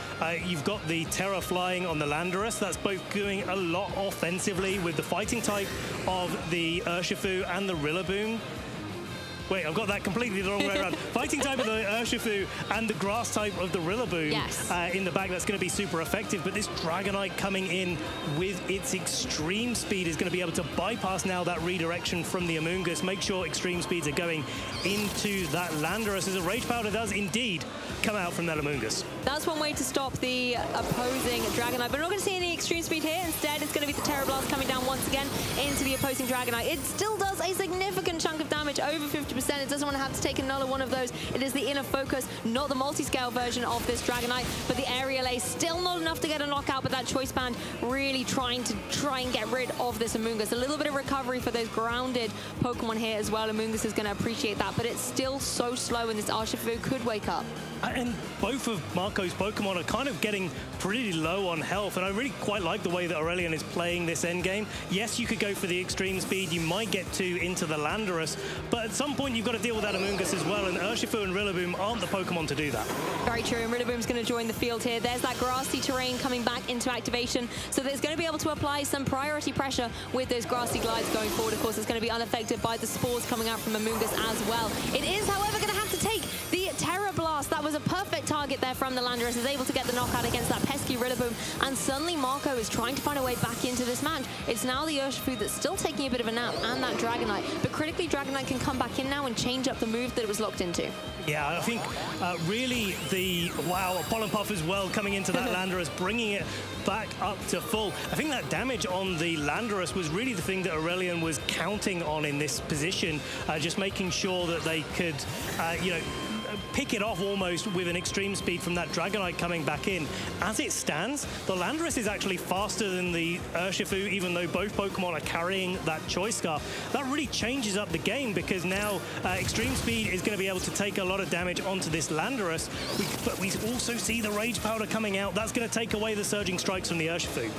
you've got the Terra Flying on the Landorus. That's both doing a lot offensively with the fighting type of the Urshifu and the Rillaboom. Wait, I've got that completely the wrong way around. Fighting type of the Urshifu and the grass type of the Rillaboom in the back, that's going to be super effective. But this Dragonite coming in with its extreme speed is going to be able to bypass now that redirection from the Amoonguss, make sure extreme speeds are going into that Landorus, as a Rage Powder does indeed come out from that Amoonguss.
That's one way to stop the opposing Dragonite, but we're not going to see any extreme speed here. Instead, it's going to be the Terra Blast coming down once again into the opposing Dragonite. It still does a significant chunk of damage, over 50%. It doesn't want to have to take another one of those. It is the inner focus, not the multi-scale version of this Dragonite, but the Aerial Ace still not enough to get a knockout, but that Choice Band really trying and get rid of this Amoonguss. A little bit of recovery for those grounded Pokemon here as well. Amoonguss is going to appreciate that, but it's still so slow, and this Urshifu could wake up.
And both of Marco's Pokemon are kind of getting pretty low on health, and I really quite like the way that Aurelian is playing this endgame. Yes, you could go for the extreme speed, you might get into the Landorus, but at some point you've got to deal with that Amoonguss as well, and Urshifu and Rillaboom aren't the Pokemon to do that.
Very true, and Rillaboom's going to join the field here. There's that grassy terrain coming back into activation, so there's going to be able to apply some priority pressure with those grassy glides going forward. Of course, it's going to be unaffected by the spores coming out from Amoonguss as well. It is, however, going to have to take the Terra Blast. That was a perfect target there from the Landorus, is able to get the knockout against that pesky Rillaboom, and suddenly Marco is trying to find a way back into this match. It's now the Urshifu that's still taking a bit of a nap, and that Dragonite, but critically Dragonite can come back in now and change up the move that it was locked into.
Yeah, I think really the, Pollen Puff as well coming into that Landorus, bringing it back up to full. I think that damage on the Landorus was really the thing that Aurelian was counting on in this position, just making sure that they could, pick it off almost with an extreme speed from that Dragonite coming back in. As it stands, the Landorus is actually faster than the Urshifu, even though both Pokemon are carrying that Choice Scarf. That really changes up the game because now extreme speed is going to be able to take a lot of damage onto this Landorus. But we also see the Rage Powder coming out. That's going to take away the Surging Strikes from the Urshifu.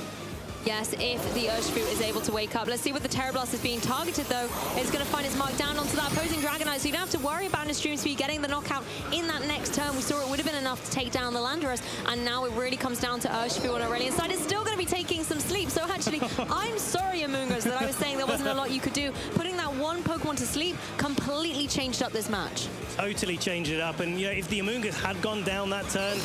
Yes, if the Urshifu is able to wake up. Let's see what the Terra Blast is being targeted, though. It's going to find its mark down onto that opposing Dragonite, so you don't have to worry about an extreme speed getting the knockout in that next turn. We saw it would have been enough to take down the Landorus, and now it really comes down to Urshifu on Aurelian's side. It's still going to be taking some sleep, so actually, I'm sorry, Amoonguss, that I was saying there wasn't a lot you could do. Putting that one Pokemon to sleep completely changed up this match.
Totally changed it up, and if the Amoonguss had gone down that turn,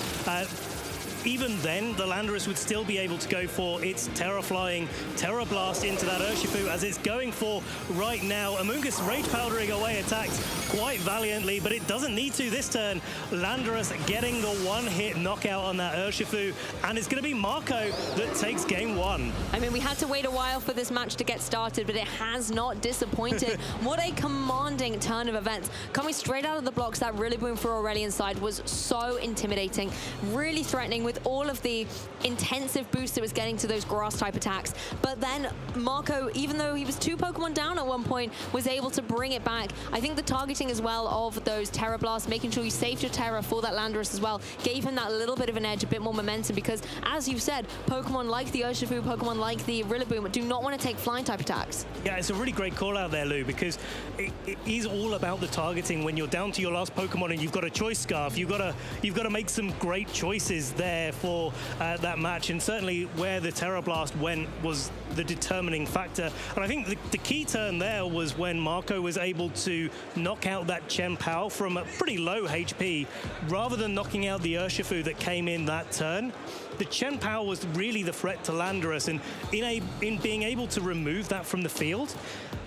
even then, the Landorus would still be able to go for its Terra-flying Terra Blast into that Urshifu, as it's going for right now. Amoonguss Rage Powdering away attacks quite valiantly, but it doesn't need to this turn. Landorus getting the one-hit knockout on that Urshifu, and it's going to be Marco that takes game one.
I mean, we had to wait a while for this match to get started, but it has not disappointed. What a commanding turn of events. Coming straight out of the blocks, that Rillaboom for Aurelian's side was so intimidating, really threatening with all of the intensive boost it was getting to those grass-type attacks. But then Marco, even though he was 2 Pokemon down at one point, was able to bring it back. I think the targeting as well of those Terra Blasts, making sure you saved your Terra for that Landorus as well, gave him that little bit of an edge, a bit more momentum, because as you said, Pokemon like the Urshifu, Pokemon like the Rillaboom do not want to take flying-type attacks.
Yeah, it's a really great call out there, Lou, because it is all about the targeting. When you're down to your last Pokemon and you've got a Choice Scarf, you've got to make some great choices there for that match, and certainly where the Terra Blast went was the determining factor. And I think the key turn there was when Marco was able to knock out that Chien-Pao from a pretty low HP, rather than knocking out the Urshifu that came in that turn. The Chien-Pao was really the threat to Landorus, and in being able to remove that from the field,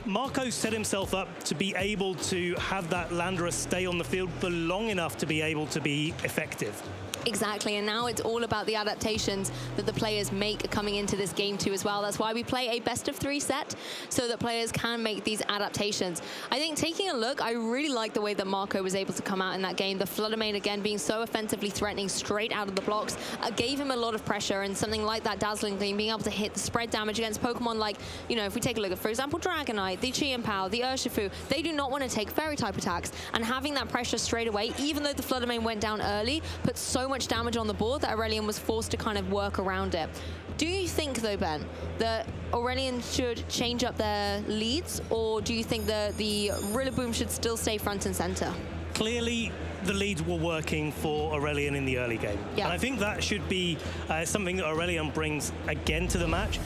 Marco set himself up to be able to have that Landorus stay on the field for long enough to be able to be effective.
Exactly, and now it's all about the adaptations that the players make coming into this game too as well. That's why we play a best-of-3 set, so that players can make these adaptations. I think taking a look, I really like the way that Marco was able to come out in that game. The Fluttermane, again, being so offensively threatening straight out of the blocks, gave him a lot of pressure, and something like that Dazzling Gleam, being able to hit the spread damage against Pokemon like, if we take a look at, for example, Dragonite, the Chien-Pao, the Urshifu, they do not want to take Fairy-type attacks, and having that pressure straight away, even though the Fluttermane went down early, put so much damage on the board that Aurelian was forced to kind of work around it. Do you think, though, Ben, that Aurelian should change up their leads, or do you think that the Rillaboom should still stay front and center?
Clearly, the leads were working for Aurelian in the early game. Yeah. And I think that should be something that Aurelian brings again to the match.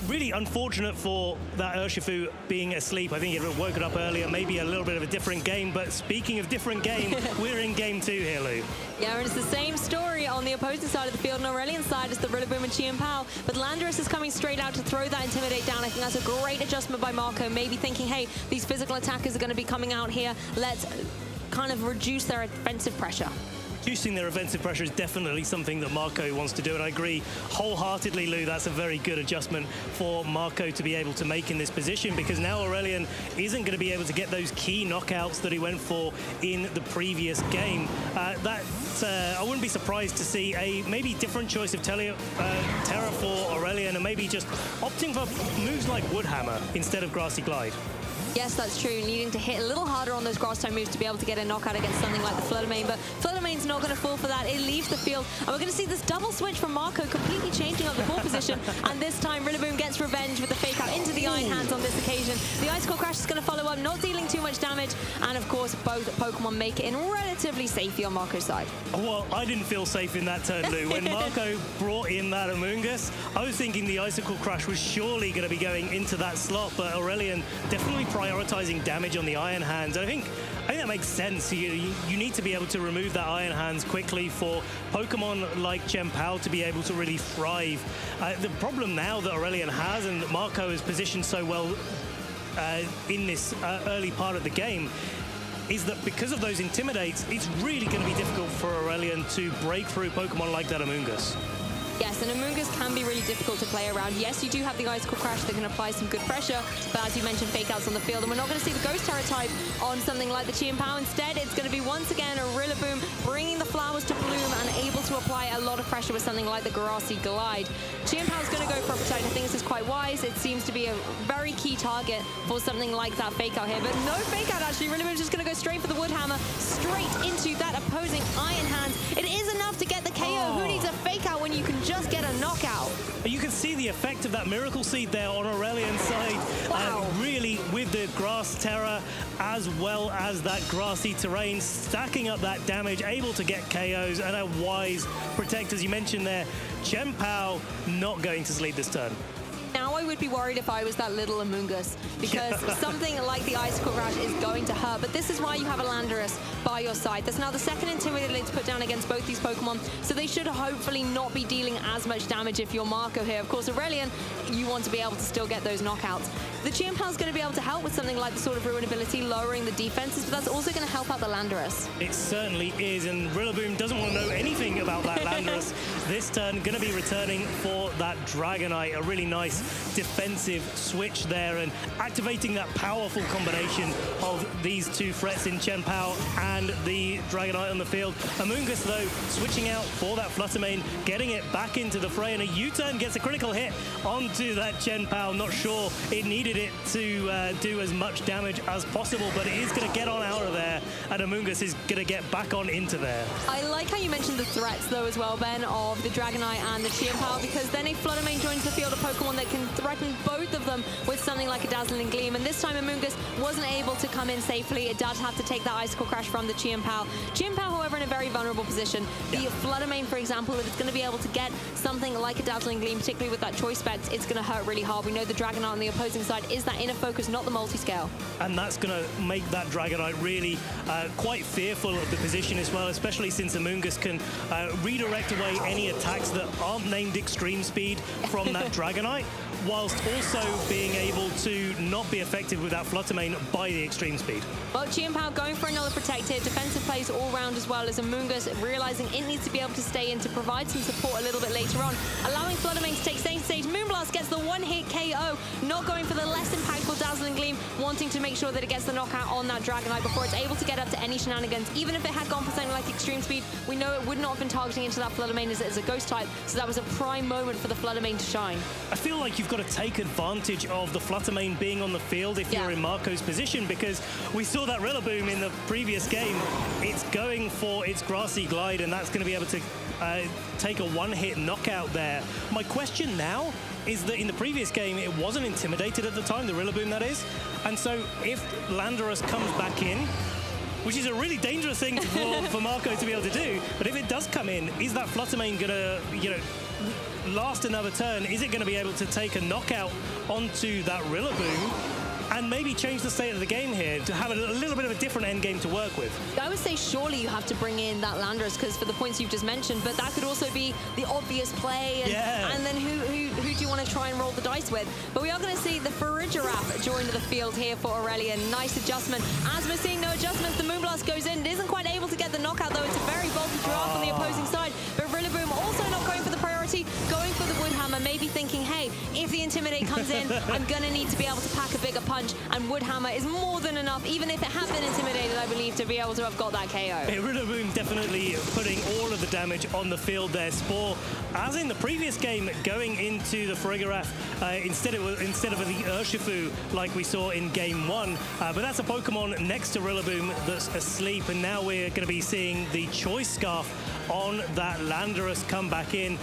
Really unfortunate for that Urshifu being asleep. I think if it woke it up earlier, maybe a little bit of a different game. But speaking of different game, we're in game 2 here, Lou.
Yeah, and it's the same story on the opposing side of the field. On Aurelian's side, it's the Rillaboom and Chien-Pao. But Landorus is coming straight out to throw that Intimidate down. I think that's a great adjustment by Marco. Maybe thinking, hey, these physical attackers are going to be coming out here. Let's kind of reduce their offensive pressure.
Reducing their offensive pressure is definitely something that Marco wants to do, and I agree wholeheartedly, Lou. That's a very good adjustment for Marco to be able to make in this position, because now Aurelian isn't going to be able to get those key knockouts that he went for in the previous game. I wouldn't be surprised to see a maybe different choice of Terra for Aurelian, and maybe just opting for moves like Wood Hammer instead of Grassy Glide.
Yes, that's true. Needing to hit a little harder on those grass-type moves to be able to get a knockout against something like the Fluttermane. But Fluttermane's not going to fall for that. It leaves the field. And we're going to see this double switch from Marco, completely changing up the ball position. And this time, Rillaboom gets revenge with the fake out into the Iron Hands on this occasion. The Ice Cold Crash is going to follow up, not dealing too much damage. And of course, both Pokemon make it in relatively safely on Marco's side.
Well, I didn't feel safe in that turn, Lou. When Marco brought in that Amoonguss, I was thinking the Icicle Crash was surely going to be going into that slot, but Aurelian definitely prioritizing damage on the Iron Hands. I think that makes sense. You need to be able to remove that Iron Hands quickly for Pokemon like Chien-Pao to be able to really thrive. The problem now that Aurelian has, and that Marco is positioned so well in this early part of the game, is that because of those Intimidates, it's really going to be difficult for Aurelian to break through Pokemon like that Amoonguss.
Yes, and Amoonguss can be really difficult to play around. Yes, you do have the Icicle Crash that can apply some good pressure, but as you mentioned, fake outs on the field, and we're not going to see the Ghost Terror type on something like the Chien Pao. Instead, it's going to be once again a Rillaboom bringing the flowers to bloom and able to apply a lot of pressure with something like the Grassy Glide. Chien Pao's going to go for a protect. I think this is quite wise. It seems to be a very key target for something like that fake out here, but no fake out actually. Rillaboom's just going to go straight for the Wood Hammer, straight into that opposing Iron Hands. It is enough to get the KO. Who needs a fake out when you can just get a knockout?
You can see the effect of that Miracle Seed there on Aurelian's side.
Wow.
Really, with the Grass Terror as well as that grassy terrain, stacking up that damage, able to get KOs, and a wise protect, as you mentioned there. Chien Pao not going to sleep this turn.
Now I would be worried if I was that little Amoonguss, because something like the Icicle Crash is going to hurt, but this is why you have a Landorus by your side. That's now the second Intimidator to put down against both these Pokemon, so they should hopefully not be dealing as much damage if you're Marco here. Of course, Aurelian, you want to be able to still get those knockouts. The Chien Pao's going to be able to help with something like the Sword of Ruin ability, lowering the defenses, but that's also going to help out the Landorus.
It certainly is, and Rillaboom doesn't want to know anything about that Landorus. This turn going to be returning for that Dragonite, a really nice defensive switch there, and activating that powerful combination of these two threats in Chien Pao and the Dragonite on the field. Amoonguss, though, switching out for that Flutter Mane, getting it back into the fray, and a U-turn gets a critical hit onto that Chien Pao. Not sure it needed it to do as much damage as possible, but it is going to get on out of there, and Amoonguss is going to get back on into there.
I like how you mentioned the threats, though, as well, Ben, of the Dragonite and the Chien Pao, because then if Flutter Mane joins the field, a Pokemon that can threaten both of them with something like a Dazzling Gleam, and this time Amoonguss wasn't able to come in safely. It does have to take that Icicle Crash from the Chien Pao. Chien Pao, however, in a very vulnerable position. The Flutter Mane, for example, if it's going to be able to get something like a Dazzling Gleam, particularly with that Choice Spec, it's going to hurt really hard. We know the Dragonite on the opposing side is that inner focus, not the multi-scale.
And that's going to make that Dragonite really quite fearful of the position as well, especially since Amoonguss can redirect away any attacks that aren't named Extreme Speed from that Dragonite, whilst also being able to not be affected with that Flutter Mane by the Extreme Speed.
Well, Chien Pao going for another protect here. Defensive plays all round as well, as Amoonguss realizing it needs to be able to stay in to provide some support a little bit later on, allowing Flutter Mane to take center stage. Moonblast gets the one-hit KO, not going for the less impactful Dazzling Gleam, wanting to make sure that it gets the knockout on that Dragonite before it's able to get up to any shenanigans. Even if it had gone for something like Extreme Speed, we know it would not have been targeting into that Flutter Mane as a Ghost type, so that was a prime moment for the Flutter Mane to shine.
I feel like you've got to take advantage of the Flutter Mane being on the field if you're in Marco's position, because we saw that Rillaboom in the previous game. It's going for its Grassy Glide, and that's going to be able to take a one-hit knockout there. My question now is that in the previous game, it wasn't intimidated at the time, the Rillaboom that is, and so if Landorus comes back in, which is a really dangerous thing for Marco to be able to do, but if it does come in, is that Flutter Mane going to, last another turn? Is it going to be able to take a knockout onto that Rillaboom and maybe change the state of the game here to have a little bit of a different end game to work with?
I would say surely you have to bring in that Landorus, because for the points you've just mentioned, but that could also be the obvious play, and then who do you want to try and roll the dice with? But we are going to see the Farigiraf join the field here for Aurelian. Nice adjustment. As we're seeing no adjustments, the Moonblast goes in. It isn't quite able to get the knockout, though. It's a very bulky Giraffe on the opposing side, but Rillaboom also not going for the priority, going for the Wood Hammer, maybe thinking, hey, if the Intimidate comes in, I'm going to need to be able to pack a bigger punch, and Wood Hammer is more than enough, even if it had been intimidated, I believe, to be able to have got that KO.
Rillaboom definitely putting all of the damage on the field there. Spore, as in the previous game, going into the Farigiraf instead of the Urshifu like we saw in game 1. But that's a Pokemon next to Rillaboom that's asleep, and now we're going to be seeing the Choice Scarf on that Landorus come back in.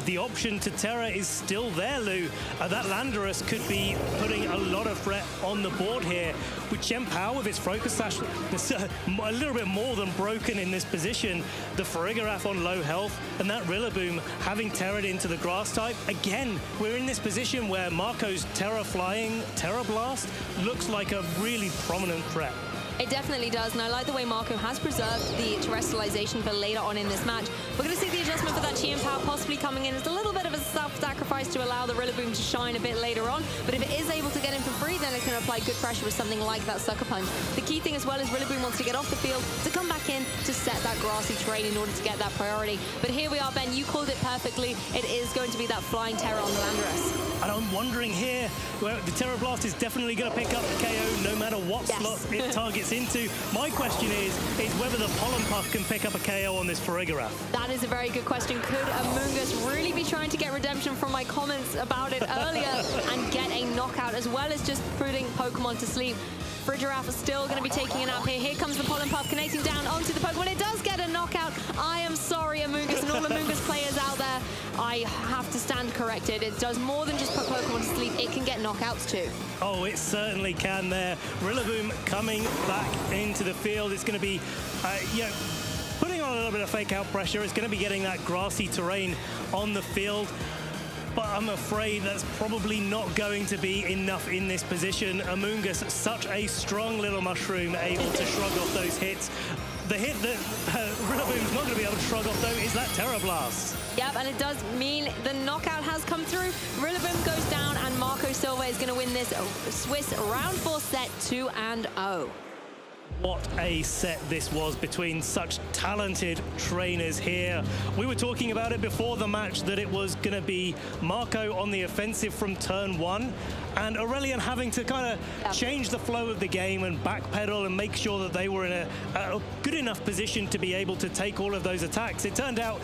The option to Terra is still there, Lou. That Landorus could be putting a lot of threat on the board here. With Chien Pao with its Focus Sash, a little bit more than broken in this position. The Farigiraf on low health, and that Rillaboom having Terra'd into the Grass type. Again, we're in this position where Marco's Terra Flying Terra Blast looks like a really prominent threat.
It definitely does, and I like the way Marco has preserved the terrestrialization for later on in this match. We're going to see the adjustment for that Chi Power possibly coming in. It's a little bit of a self-sacrifice to allow the Rillaboom to shine a bit later on, but if it is able to get in for free, then it's going to apply good pressure with something like that Sucker Punch. The key thing as well is Rillaboom wants to get off the field, to come back in, to set that grassy terrain in order to get that priority. But here we are, Ben, you called it perfectly. It is going to be that Flying Terror on the Landorus.
And I'm wondering here, where the Terror Blast is definitely going to pick up the KO no matter what slot it targets into. My question is whether the Pollen Puff can pick up a KO on this Farigiraf.
That is a very good question. Could Amoonguss really be trying to get redemption from my comments about it earlier and get a knockout as well as just putting Pokemon to sleep? Farigiraf is still going to be taking a nap here. Here comes the Pollen Puff connecting down onto the Pokemon. It does get a knockout. I am sorry, Amoonguss, and all Amoonguss players out there. I have to stand corrected. It does more than just put Pokemon to sleep. It can get knockouts too.
Oh, it certainly can there. Rillaboom coming back into the field. It's going to be, putting on a little bit of fake out pressure. It's going to be getting that grassy terrain on the field. But I'm afraid that's probably not going to be enough in this position. Amoonguss, such a strong little mushroom, able to shrug off those hits. The hit that Rillaboom's not going to be able to shrug off, though, is that Terror Blast.
Yep, and it does mean the knockout has come through. Rillaboom goes down, and Marco Silva is going to win this Swiss round 4 set 2-0.
What a set this was between such talented trainers here. We were talking about it before the match that it was going to be Marco on the offensive from turn 1 and Aurelian having to kind of change the flow of the game and backpedal and make sure that they were in a good enough position to be able to take all of those attacks. It turned out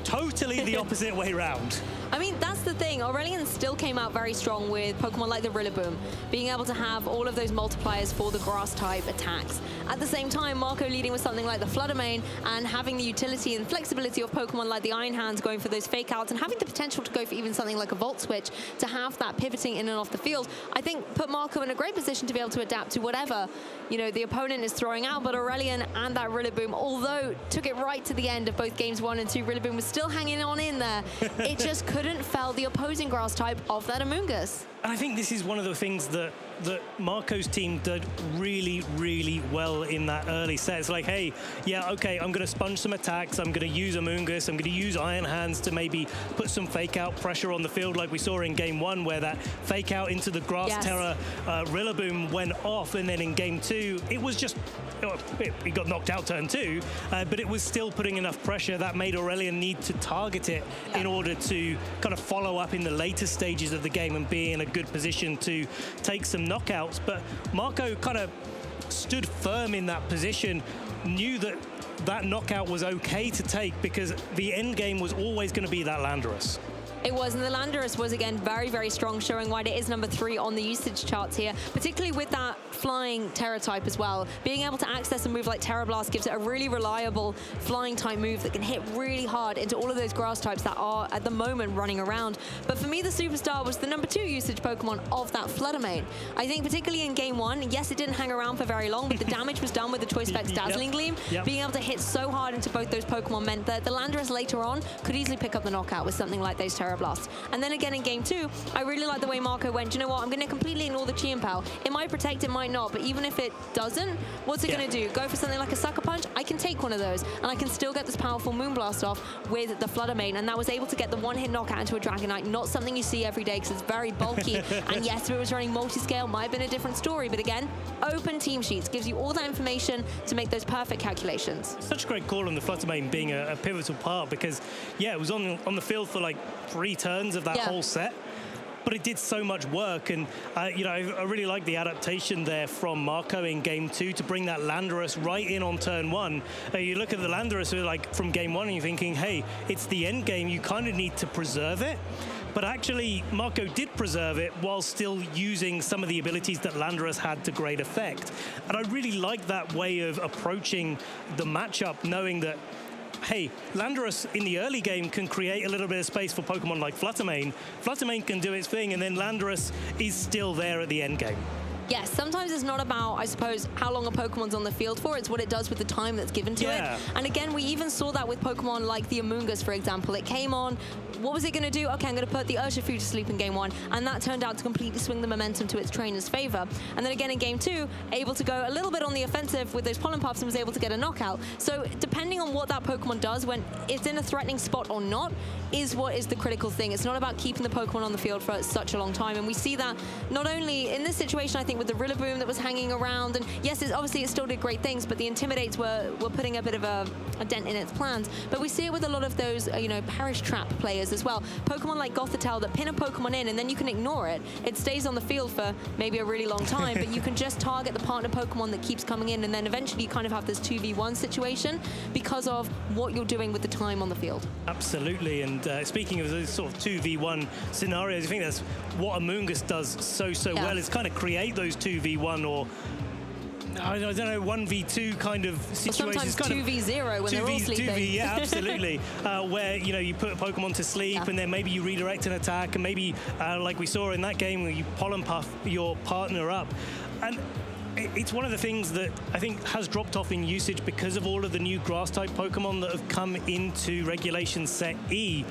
totally the opposite way round.
I mean, that's the thing. Aurelian still came out very strong with Pokemon like the Rillaboom, being able to have all of those multipliers for the grass-type attacks. At the same time, Marco leading with something like the Fluttermane and having the utility and flexibility of Pokemon like the Iron Hands going for those fake-outs and having the potential to go for even something like a Volt Switch to have that pivoting in and off the field, I think put Marco in a great position to be able to adapt to whatever, the opponent is throwing out. But Aurelian and that Rillaboom, although took it right to the end of both games 1 and 2, Rillaboom was still hanging on in there. It just couldn't fell the opposing grass type of that Amoonguss.
And I think this is one of the things that Marco's team did really, really well in that early set. It's like, hey, yeah, okay, I'm going to sponge some attacks. I'm going to use Amoonguss. I'm going to use Iron Hands to maybe put some fake-out pressure on the field like we saw in Game 1 where that fake-out into the Grass Terror Rillaboom went off. And then in Game 2, it was just, it got knocked out turn 2, but it was still putting enough pressure that made Aurelian need to target it in order to kind of follow up in the later stages of the game and be in a good position to take some knockouts. But Marco kind of stood firm in that position, knew that that knockout was okay to take because the end game was always going to be that Landorus.
It was, and the Landorus was, again, very, very strong, showing why it is number 3 on the usage charts here, particularly with that flying Terror type as well. Being able to access a move like Terror Blast gives it a really reliable flying type move that can hit really hard into all of those grass types that are, at the moment, running around. But for me, the superstar was the number 2 usage Pokemon of that Fluttermane. I think particularly in Game 1, yes, it didn't hang around for very long, but the damage was done with the Choice Specs Dazzling Gleam. Being able to hit so hard into both those Pokemon meant that the Landorus later on could easily pick up the knockout with something like those Terror Blast. And then again in Game 2, I really like the way Marco went, you know what, I'm going to completely ignore the Chi Power. It might protect, it might not, but even if it doesn't, what's it going to do? Go for something like a Sucker Punch? I can take one of those, and I can still get this powerful Moonblast off with the Fluttermane, and that was able to get the one-hit knockout into a Dragonite, not something you see every day because it's very bulky. And yes, if it was running multi-scale, might have been a different story, but again, open team sheets gives you all that information to make those perfect calculations.
Such a great call on the Fluttermane being a pivotal part because, yeah, it was on the field for like 3 turns of that whole set, but it did so much work. And I really like the adaptation there from Marco in Game 2 to bring that Landorus right in on turn 1. You look at the Landorus like from Game 1 and you're thinking, hey, it's the end game, you kind of need to preserve it. But actually, Marco did preserve it while still using some of the abilities that Landorus had to great effect. And I really like that way of approaching the matchup, knowing that, hey, Landorus in the early game can create a little bit of space for Pokemon like Fluttermane. Fluttermane can do its thing, and then Landorus is still there at the end game.
Yes, sometimes it's not about, I suppose, how long a Pokemon's on the field for. It's what it does with the time that's given to it. And again, we even saw that with Pokemon like the Amoonguss, for example. It came on, what was it going to do? Okay, I'm going to put the Urshifu to sleep in game 1. And that turned out to completely swing the momentum to its trainer's favor. And then again in game 2, able to go a little bit on the offensive with those pollen puffs and was able to get a knockout. So depending on what that Pokemon does when it's in a threatening spot or not is what is the critical thing. It's not about keeping the Pokemon on the field for such a long time. And we see that not only in this situation, I think, with the Rillaboom that was hanging around. And yes, obviously it still did great things, but the Intimidates were putting a bit of a dent in its plans. But we see it with a lot of those, Perish Trap players as well. Pokemon like Gothitelle that pin a Pokemon in and then you can ignore it. It stays on the field for maybe a really long time, but you can just target the partner Pokemon that keeps coming in, and then eventually you kind of have this 2v1 situation because of what you're doing with the time on the field.
Absolutely, and speaking of those sort of 2v1 scenarios, I think that's what Amoonguss does so well, is kind of create those 2v1 or I don't know, 1v2 kind of situations.
Sometimes 2v0 when they're all sleeping.
2v, yeah, absolutely. Where, you put a Pokemon to sleep and then maybe you redirect an attack and maybe, like we saw in that game, where you pollen puff your partner up. And it's one of the things that I think has dropped off in usage because of all of the new grass-type Pokemon that have come into Regulation Set E.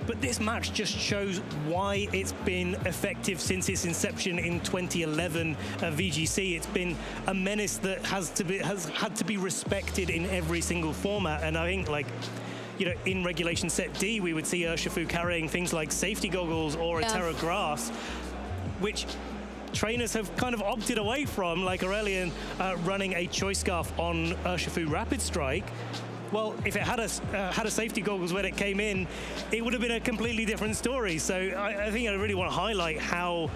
But this match just shows why it's been effective since its inception in 2011 VGC. It's been a menace that has had to be respected in every single format. And I think, in Regulation Set D, we would see Urshifu carrying things like safety goggles or a Terra Grass, which trainers have kind of opted away from, like Aurelian running a Choice Scarf on Urshifu Rapid Strike. Well, if it had a safety goggles when it came in, it would have been a completely different story. So I think I really want to highlight how,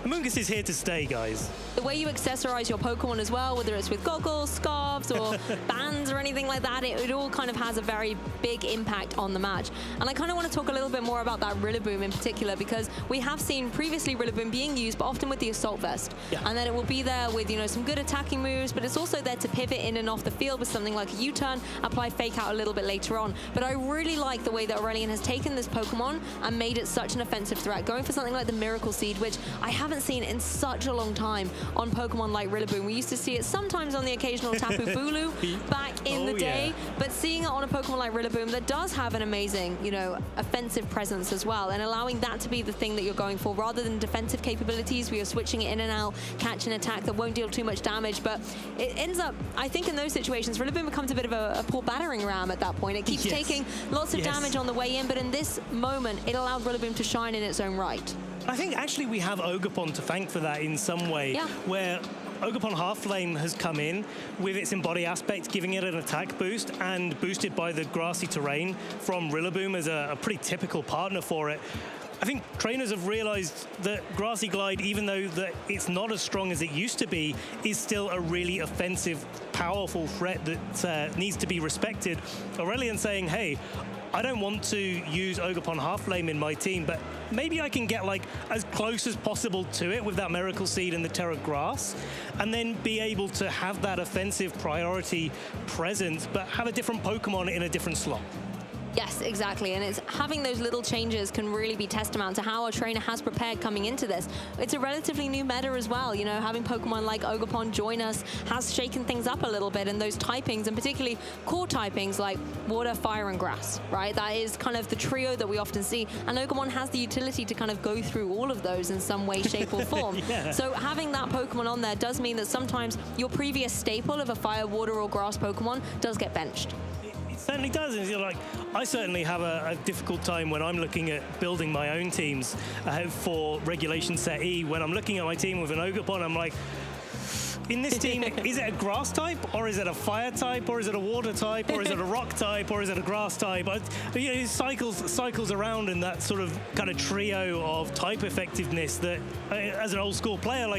Amoonguss is here to stay, guys.
The way you accessorize your Pokemon as well, whether it's with goggles, scarves, or bands or anything like that, it all kind of has a very big impact on the match. And I kind of want to talk a little bit more about that Rillaboom in particular, because we have seen previously Rillaboom being used, but often with the Assault Vest. And then it will be there with, some good attacking moves, but it's also there to pivot in and off the field with something like a U-turn, apply Fake Out a little bit later on. But I really like the way that Aurelian has taken this Pokemon and made it such an offensive threat, going for something like the Miracle Seed, which I haven't seen in such a long time on Pokemon like Rillaboom. We used to see it sometimes on the occasional Tapu Bulu back in the day, but seeing it on a Pokemon like Rillaboom that does have an amazing, offensive presence as well, and allowing that to be the thing that you're going for rather than defensive capabilities where you're switching it in and out, catch an attack that won't deal too much damage. But it ends up, I think in those situations, Rillaboom becomes a bit of a poor battering ram at that point. It keeps taking lots of damage on the way in, but in this moment, it allowed Rillaboom to shine in its own right.
I think actually we have Ogerpon to thank for that in some way, where Ogerpon Half Lane has come in with its Embody aspect, giving it an attack boost, and boosted by the grassy terrain from Rillaboom as a pretty typical partner for it. I think trainers have realized that Grassy Glide, even though that it's not as strong as it used to be, is still a really offensive, powerful threat that needs to be respected. Aurelian saying, hey, I don't want to use Ogerpon Half Flame in my team, but maybe I can get as close as possible to it with that Miracle Seed and the Terra Grass, and then be able to have that offensive priority present, but have a different Pokemon in a different slot.
Yes, exactly, and it's having those little changes can really be testament to how a trainer has prepared coming into this. It's a relatively new meta as well, having Pokemon like Ogerpon join us has shaken things up a little bit, and those typings, and particularly core typings like Water, Fire, and Grass, right? That is kind of the trio that we often see, and Ogerpon has the utility to kind of go through all of those in some way, shape, or form. So having that Pokemon on there does mean that sometimes your previous staple of a Fire, Water, or Grass Pokemon does get benched.
Certainly does. And I certainly have a difficult time when I'm looking at building my own teams for Regulation Set E. When I'm looking at my team with an Ogerpon, I'm like, in this team, is it a grass type, or is it a fire type, or is it a water type, or is it a rock type, or is it a grass type? It cycles around in that sort of kind of trio of type effectiveness that, as an old school player,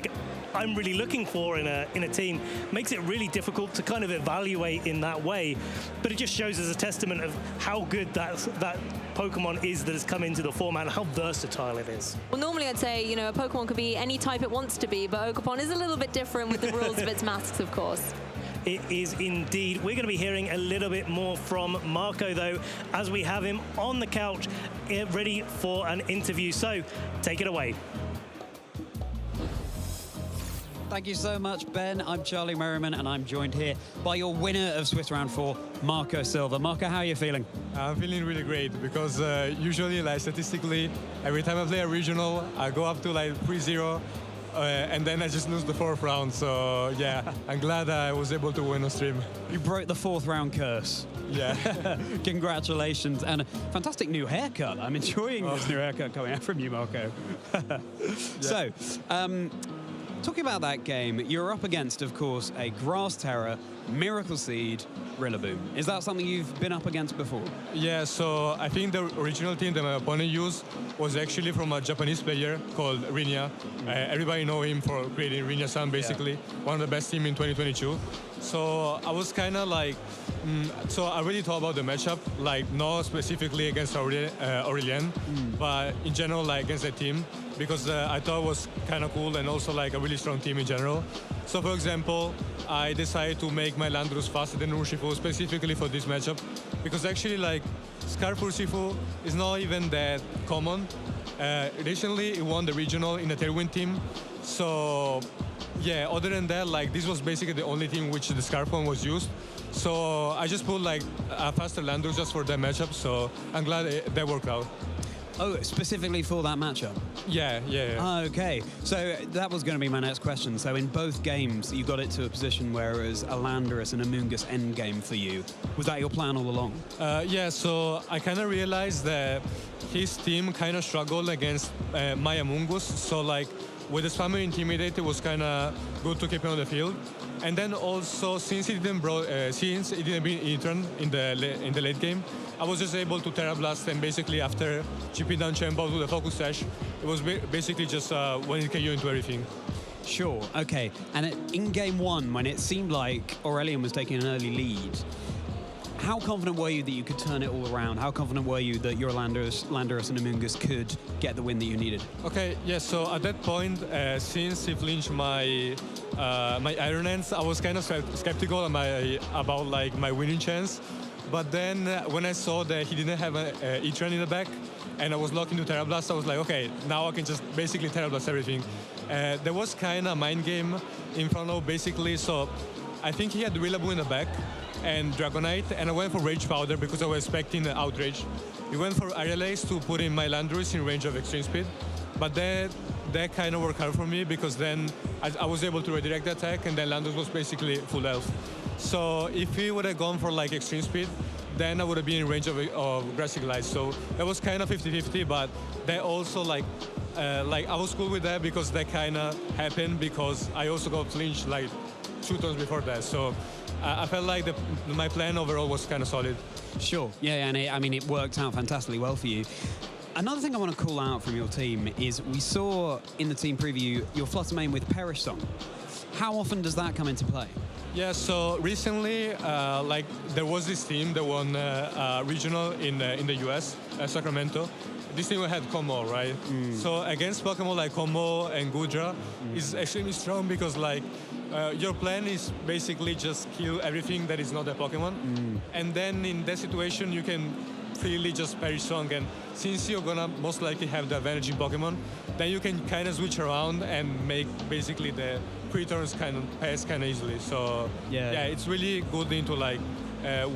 I'm really looking for in a team. Makes it really difficult to kind of evaluate in that way, but it just shows as a testament of how good that Pokemon is that has come into the format and how versatile it is.
Well, normally I'd say, a Pokemon could be any type it wants to be, but Ogerpon is a little bit different with the rules of its masks, of course.
It is indeed. We're going to be hearing a little bit more from Marco, though, as we have him on the couch, ready for an interview. So, take it away.
Thank you so much, Ben. I'm Charlie Merriman, and I'm joined here by your winner of Swiss Round 4, Marco Silva. Marco, how are you feeling?
I'm feeling really great because usually, like statistically, every time I play a regional, I go up to like 3-0. And then I just lose the 4th round, so yeah, I'm glad I was able to win on stream.
You broke the 4th round curse.
Yeah.
Congratulations, and a fantastic new haircut. I'm enjoying this new haircut coming out from you, Marco. So, talking about that game, you're up against, of course, a Grass Terror, Miracle Seed, Rillaboom. Is that something you've been up against before?
Yeah, so I think the original team that my opponent used was actually from a Japanese player called Rinya. Everybody know him for creating Rinya-san, basically. One of the best team in 2022. So I was kind of like, so I really thought about the matchup, like not specifically against Aurelien, but in general, like against the team, because I thought it was kind of cool and also like a really strong team in general. So for example, I decided to make my Landorus faster than Urshifu specifically for this matchup, because actually like Scarf Urshifu is not even that common. Recently, it won the regional in a Tailwind team. So yeah, other than that, like this was basically the only team which the Scarf one was used. So I just put like a faster Landorus just for that matchup. So I'm glad that worked out.
Oh, specifically for that matchup?
Yeah.
Okay, so that was going to be my next question. So in both games, you got it to a position where it was a Landorus and a Mungus endgame for you. Was that your plan all along?
Yeah, so I kind of realized that his team kind of struggled against my Amungus. So like with the spammer Intimidate, it was kind of good to keep him on the field. And then also, since it didn't be E-turn in the late game, I was just able to Terra Blast, and basically after chipping down Champo to the Focus Sash, it was basically just one KO into everything.
Sure, okay. And in game 1, when it seemed like Aurelien was taking an early lead, how confident were you that you could turn it all around? How confident were you that your Landorus and Amungus could get the win that you needed?
Okay, yeah, so at that point, since he flinched my Iron Hands, I was kind of skeptical about like my winning chance. But then when I saw that he didn't have an E-turn in the back, and I was locked into Terra Blast, I was like, okay, now I can just basically Terra Blast everything. There was kind of a mind game in front of basically, so I think he had Rillaboom in the back and Dragonite, and I went for Rage Powder because I was expecting Outrage. He went for Aerial Ace to put in my Landorus in range of Extreme Speed, but that kind of worked hard for me because then I was able to redirect the attack, and then Landorus was basically full health. So if he would have gone for like Extreme Speed, then I would have been in range of Grassy Glide. So that was kind of 50-50, but that also like I was cool with that because that kind of happened because I also got flinched like 2 turns before that. So I felt like my plan overall was kind of solid.
Sure, yeah, and it worked out fantastically well for you. Another thing I want to call out from your team is we saw in the team preview your Flutter main with Perish Song. How often does that come into play?
Yeah, so recently, like there was this team that won regional in the US, Sacramento. This team had Como, right? So against Pokemon like Como and Gudra is extremely strong because like your plan is basically just kill everything that is not a Pokemon, and then in that situation you can freely just Perish Song, and since you're gonna most likely have the advantage in Pokemon, then you can kind of switch around and make basically the pre-turns kind of pass kind of easily. So yeah, it's really good into like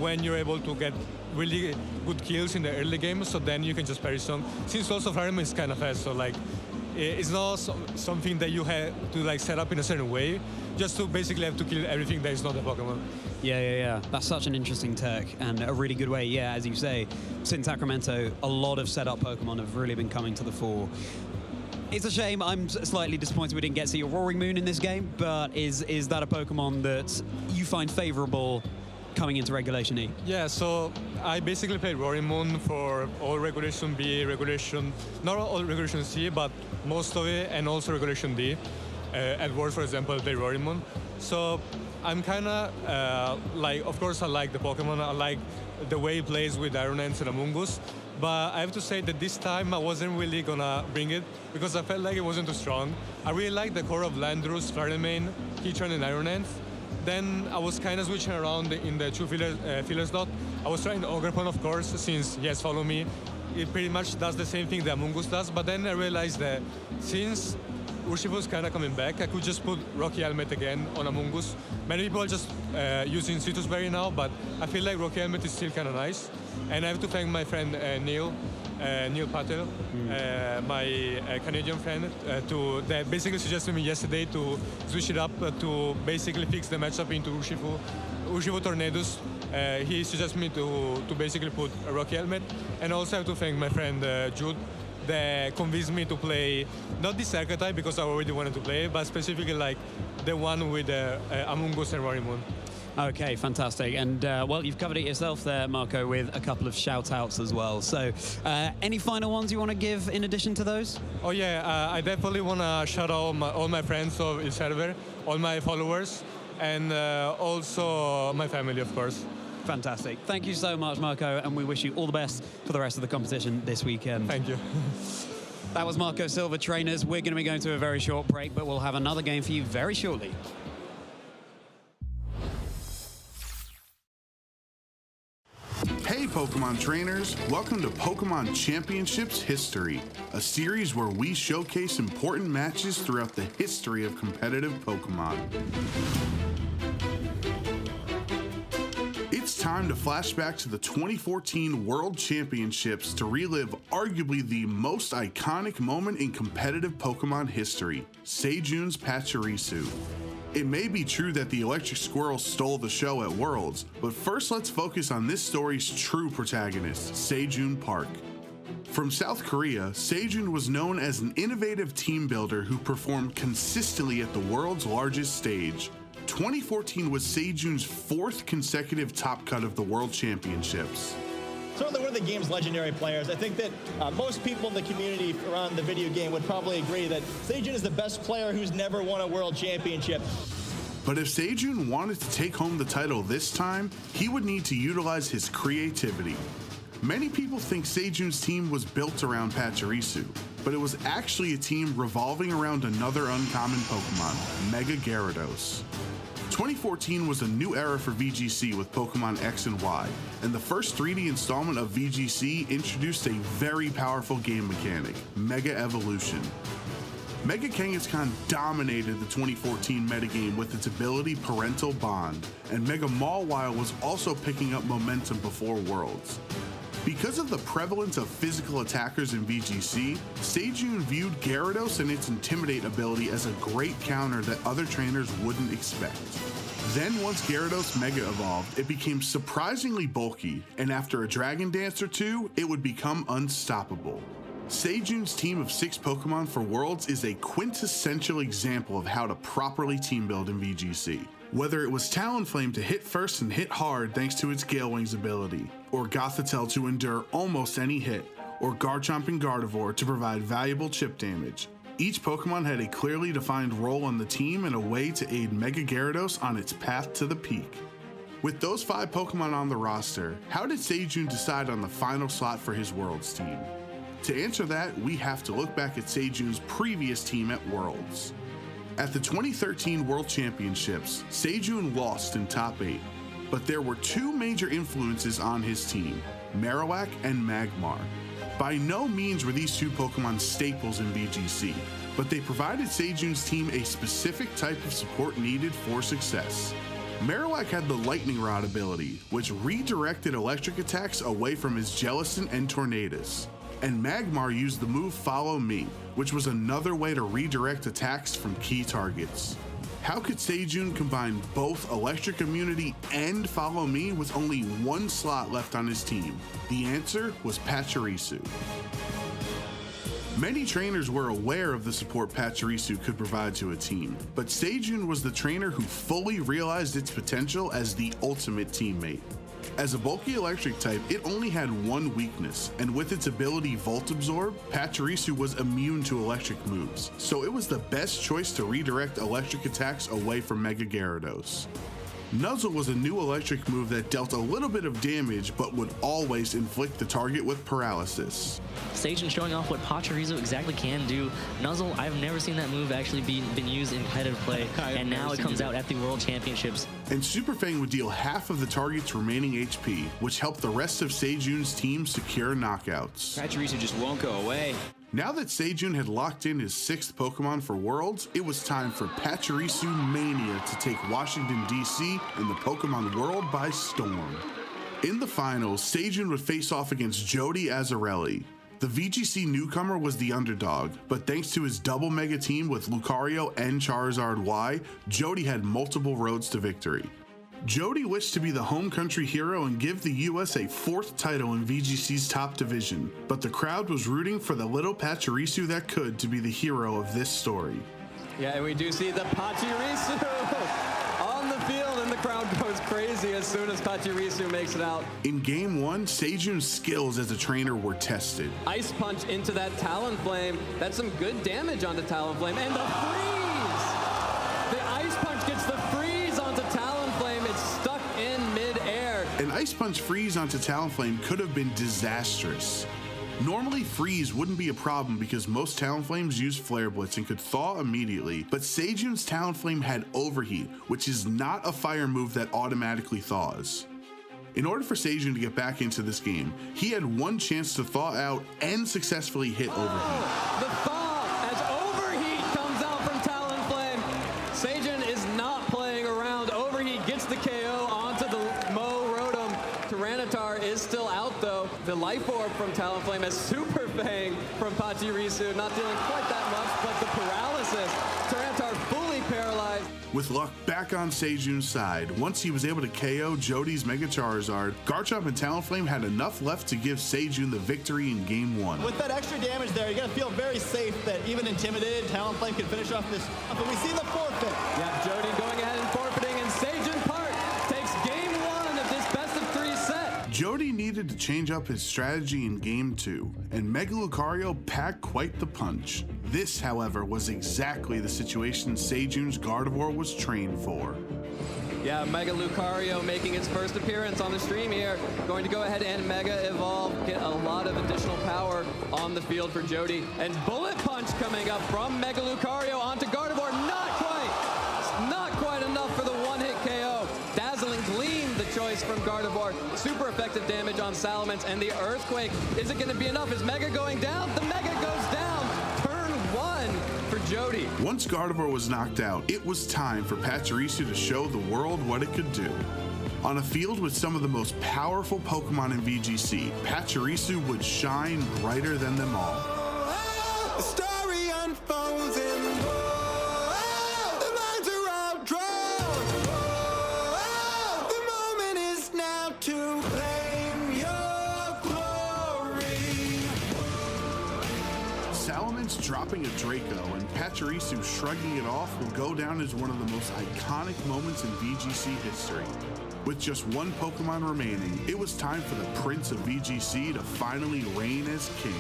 when you're able to get really good kills in the early game, so then you can just Perish Song. Since also Fireman is kind of fast, so like it's not something that you have to like set up in a certain way, just to basically have to kill everything that is not a Pokemon.
Yeah. That's such an interesting tech and a really good way. Yeah, as you say, since Sacramento, a lot of setup Pokemon have really been coming to the fore. It's a shame. I'm slightly disappointed we didn't get to see a Roaring Moon in this game, but is that a Pokemon that you find favorable coming into Regulation E?
Yeah, so I basically played Roaring Moon for all Regulation B, not all Regulation C, but most of it, and also Regulation D. At Worlds, for example, I played Roaring Moon. So I'm kind of like, of course, I like the Pokemon. I like the way he plays with Iron Hands and Amungus. But I have to say that this time I wasn't really gonna bring it because I felt like it wasn't too strong. I really liked the core of Landorus, Flareon, Keyturn, and Iron Hands. Then I was kind of switching around in the 2 filler slot. I was trying the Ogerpon, of course, since yes, follow me. It pretty much does the same thing that Amungus does. But then I realized that since Urshifu's kind of coming back, I could just put Rocky Helmet again on Amungus. Many people are just using Citrus Berry now, but I feel like Rocky Helmet is still kind of nice. And I have to thank my friend Neil Patel, my Canadian friend, that basically suggested me yesterday to switch it up to basically fix the matchup into Urshifu Tornadoes. He suggested me to basically put a Rocky Helmet. And also I have to thank my friend Jude, that convinced me to play not this archetype because I already wanted to play, but specifically like the one with Amungus and Rory Moon.
Okay, fantastic. And, well, you've covered it yourself there, Marco, with a couple of shout-outs as well. So, any final ones you want to give in addition to those?
Oh, yeah. I definitely want to shout out all my friends of the server, all my followers, and also my family, of course.
Fantastic. Thank you so much, Marco, and we wish you all the best for the rest of the competition this weekend.
Thank you.
That was Marco Silva, trainers. We're going to be going to a very short break, but we'll have another game for you very shortly.
Hey Pokemon trainers, welcome to Pokemon Championships History, a series where we showcase important matches throughout the history of competitive Pokemon. It's time to flash back to the 2014 World Championships to relive arguably the most iconic moment in competitive Pokemon history, Sejun's Pachirisu. It may be true that the Electric Squirrel stole the show at Worlds, but first let's focus on this story's true protagonist, Sejun Park. From South Korea, Sejun was known as an innovative team builder who performed consistently at the world's largest stage. 2014 was Sejun's 4th consecutive top cut of the World Championships.
Certainly one of the game's legendary players. I think that most people in the community around the video game would probably agree that Sejun is the best player who's never won a world championship.
But if Sejun wanted to take home the title this time, he would need to utilize his creativity. Many people think Sejun's team was built around Pachirisu, but it was actually a team revolving around another uncommon Pokemon, Mega Gyarados. 2014 was a new era for VGC with Pokemon X and Y, and the first 3D installment of VGC introduced a very powerful game mechanic, Mega Evolution. Mega Kangaskhan dominated the 2014 metagame with its ability Parental Bond, and Mega Mawile was also picking up momentum before Worlds. Because of the prevalence of physical attackers in VGC, Sejun viewed Gyarados and its Intimidate ability as a great counter that other trainers wouldn't expect. Then once Gyarados Mega evolved, it became surprisingly bulky, and after a Dragon Dance or two, it would become unstoppable. Sejun's team of 6 Pokemon for Worlds is a quintessential example of how to properly team build in VGC. Whether it was Talonflame to hit first and hit hard thanks to its Gale Wings ability, or Gothitelle to endure almost any hit, or Garchomp and Gardevoir to provide valuable chip damage, each Pokemon had a clearly defined role on the team and a way to aid Mega Gyarados on its path to the peak. With those 5 Pokemon on the roster, how did Sejun decide on the final slot for his Worlds team? To answer that, we have to look back at Sejun's previous team at Worlds. At the 2013 World Championships, Sejun lost in top 8, but there were 2 major influences on his team, Marowak and Magmar. By no means were these 2 Pokemon staples in VGC, but they provided Sejun's team a specific type of support needed for success. Marowak had the Lightning Rod ability, which redirected electric attacks away from his Jellicent and Tornadus. And Magmar used the move Follow Me, which was another way to redirect attacks from key targets. How could Sejun combine both Electric Immunity and Follow Me with only 1 slot left on his team? The answer was Pachirisu. Many trainers were aware of the support Pachirisu could provide to a team, but Sejun was the trainer who fully realized its potential as the ultimate teammate. As a bulky electric type, it only had 1 weakness, and with its ability Volt Absorb, Pachirisu was immune to electric moves, so it was the best choice to redirect electric attacks away from Mega Gyarados. Nuzzle was a new electric move that dealt a little bit of damage, but would always inflict the target with paralysis.
Sejun showing off what Pachirisu exactly can do. Nuzzle, I've never seen that move actually been used in competitive play, and now it comes out at the World Championships.
And Super Fang would deal half of the target's remaining HP, which helped the rest of Sejun's team secure knockouts.
Pachirisu just won't go away.
Now that Seijun had locked in his 6th Pokemon for Worlds, it was time for Pachirisu Mania to take Washington, D.C. and the Pokemon world by storm. In the finals, Seijun would face off against Jody Azzarelli. The VGC newcomer was the underdog, but thanks to his double mega team with Lucario and Charizard Y, Jody had multiple roads to victory. Jody wished to be the home country hero and give the US a 4th title in VGC's top division, but the crowd was rooting for the little Pachirisu that could to be the hero of this story.
Yeah, and we do see the Pachirisu on the field, and the crowd goes crazy as soon as Pachirisu makes it out.
In Game 1, Seijun's skills as a trainer were tested.
Ice Punch into that Talonflame. That's some good damage onto Talonflame. And the freeze! The Ice Punch gets the freeze onto Talonflame. It's stuck in mid-air.
An Ice Punch freeze onto Talonflame could have been disastrous. Normally, freeze wouldn't be a problem because most Talonflames use Flare Blitz and could thaw immediately, but Seijun's Talonflame had Overheat, which is not a fire move that automatically thaws. In order for Seijun to get back into this game, he had one chance to thaw out and successfully hit Overheat.
The thaw as Overheat comes out from Talonflame. Seijun is not playing around. Overheat gets the KO onto the Mo Rotom. Tyranitar is still out though. The Life Orb from Talonflame has Super Fang from Pachirisu, not dealing quite that much, but the paralysis. Tyranitar fully paralyzed.
With luck back on Seijun's side, once he was able to KO Jody's Mega Charizard, Garchomp and Talonflame had enough left to give Seijun the victory in Game 1.
With that extra damage there, you're going to feel very safe that even intimidated, Talonflame can finish off this. But we see the forfeit.
Yeah, Jody going ahead and forfeiting, and Seijun Park takes Game 1 of this best-of-3 set.
Jody needed to change up his strategy in Game 2, and Mega Lucario packed quite the punch. This, however, was exactly the situation Seijun's Gardevoir was trained for.
Yeah, Mega Lucario making its first appearance on the stream here. Going to go ahead and Mega Evolve, get a lot of additional power on the field for Jody. And Bullet Punch coming up from Mega Lucario onto Gardevoir. Not quite enough for the one-hit KO. Dazzling Gleam, the choice from Gardevoir. Super effective damage on Salamence, and the Earthquake. Is it going to be enough? Is Mega going down? The Mega goes down. Turn 1 for Jody.
Once Gardevoir was knocked out, it was time for Pachirisu to show the world what it could do. On a field with some of the most powerful Pokemon in VGC, Pachirisu would shine brighter than them all.
The story unfolds in the lines are all drawn. The moment is now to claim your glory.
Salamence dropping a Draco and Pachirisu shrugging it off will go down as one of the most iconic moments in VGC history. With just one Pokemon remaining, it was time for the Prince of VGC to finally reign as king.